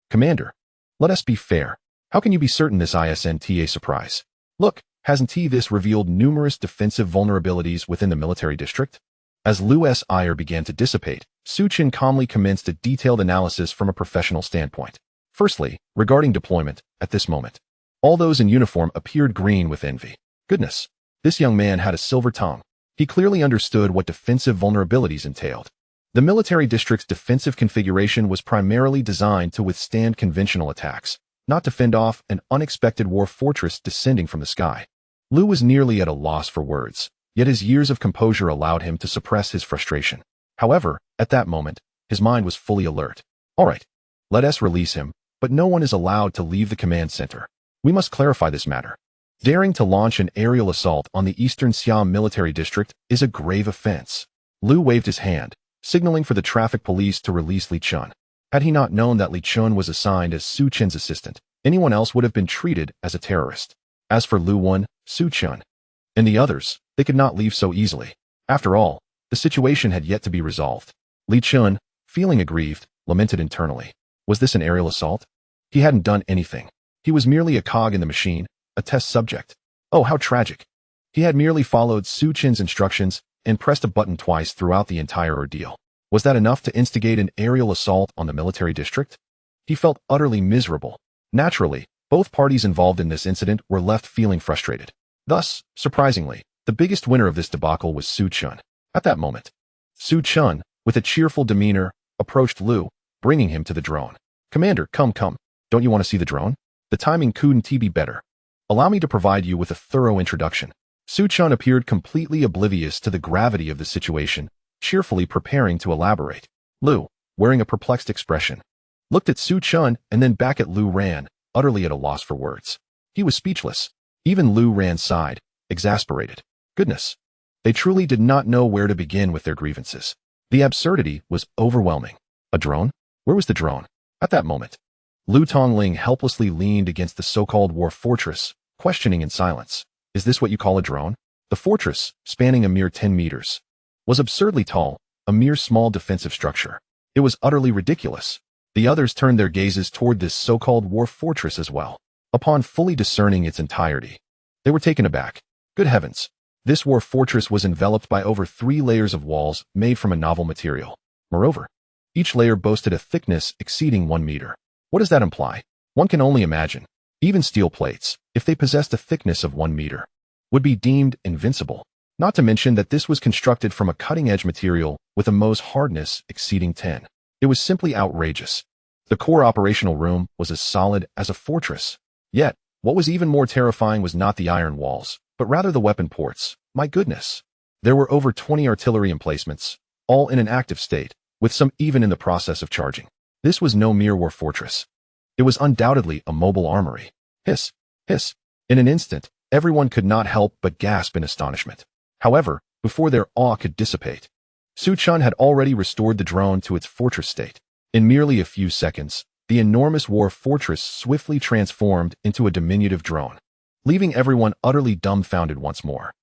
Commander, let us be fair. How can you be certain this isn't a surprise? Look, hasn't this revealed numerous defensive vulnerabilities within the military district? As Lu's ire began to dissipate, Su Chun calmly commenced a detailed analysis from a professional standpoint. Firstly, regarding deployment, at this moment, all those in uniform appeared green with envy. Goodness, this young man had a silver tongue. He clearly understood what defensive vulnerabilities entailed. The military district's defensive configuration was primarily designed to withstand conventional attacks, not to fend off an unexpected war fortress descending from the sky. Lu was nearly at a loss for words, yet his years of composure allowed him to suppress his frustration. However, at that moment, his mind was fully alert. All right, let us release him, but no one is allowed to leave the command center. We must clarify this matter. Daring to launch an aerial assault on the Eastern Siam military district is a grave offense. Lu waved his hand, signaling for the traffic police to release Li Chun. Had he not known that Li Chun was assigned as Su Chen's assistant, anyone else would have been treated as a terrorist. As for Lu Wen, Su Chun, and the others, they could not leave so easily. After all, the situation had yet to be resolved. Li Chun, feeling aggrieved, lamented internally. Was this an aerial assault? He hadn't done anything. He was merely a cog in the machine, a test subject. Oh, how tragic. He had merely followed Su Chen's instructions and pressed a button twice throughout the entire ordeal. Was that enough to instigate an aerial assault on the military district? He felt utterly miserable. Naturally, both parties involved in this incident were left feeling frustrated. Thus, surprisingly, the biggest winner of this debacle was Su Chun. At that moment, Su Chun, with a cheerful demeanor, approached Lu, bringing him to the drone. Commander, come. Don't you want to see the drone? The timing couldn't be better. Allow me to provide you with a thorough introduction. Su Chun appeared completely oblivious to the gravity of the situation, cheerfully preparing to elaborate. Lu, wearing a perplexed expression, looked at Su Chun and then back at Lu Ran, utterly at a loss for words. He was speechless. Even Lu Ran sighed, exasperated. Goodness. They truly did not know where to begin with their grievances. The absurdity was overwhelming. A drone? Where was the drone? At that moment, Lu Tongling helplessly leaned against the so-called war fortress, questioning in silence. Is this what you call a drone? The fortress, spanning a mere 10 meters, was absurdly tall, a mere small defensive structure. It was utterly ridiculous. The others turned their gazes toward this so-called war fortress as well. Upon fully discerning its entirety, they were taken aback. Good heavens! This war fortress was enveloped by over 3 layers of walls made from a novel material. Moreover, each layer boasted a thickness exceeding 1 meter. What does that imply? One can only imagine. Even steel plates, if they possessed a thickness of 1 meter, would be deemed invincible. Not to mention that this was constructed from a cutting-edge material with a Mohs hardness exceeding 10. It was simply outrageous. The core operational room was as solid as a fortress. Yet, what was even more terrifying was not the iron walls, but rather the weapon ports. My goodness. There were over 20 artillery emplacements, all in an active state, with some even in the process of charging. This was no mere war fortress. It was undoubtedly a mobile armory. Hiss, hiss. In an instant, everyone could not help but gasp in astonishment. However, before their awe could dissipate, Su Chun had already restored the drone to its fortress state. In merely a few seconds, the enormous war fortress swiftly transformed into a diminutive drone, leaving everyone utterly dumbfounded once more.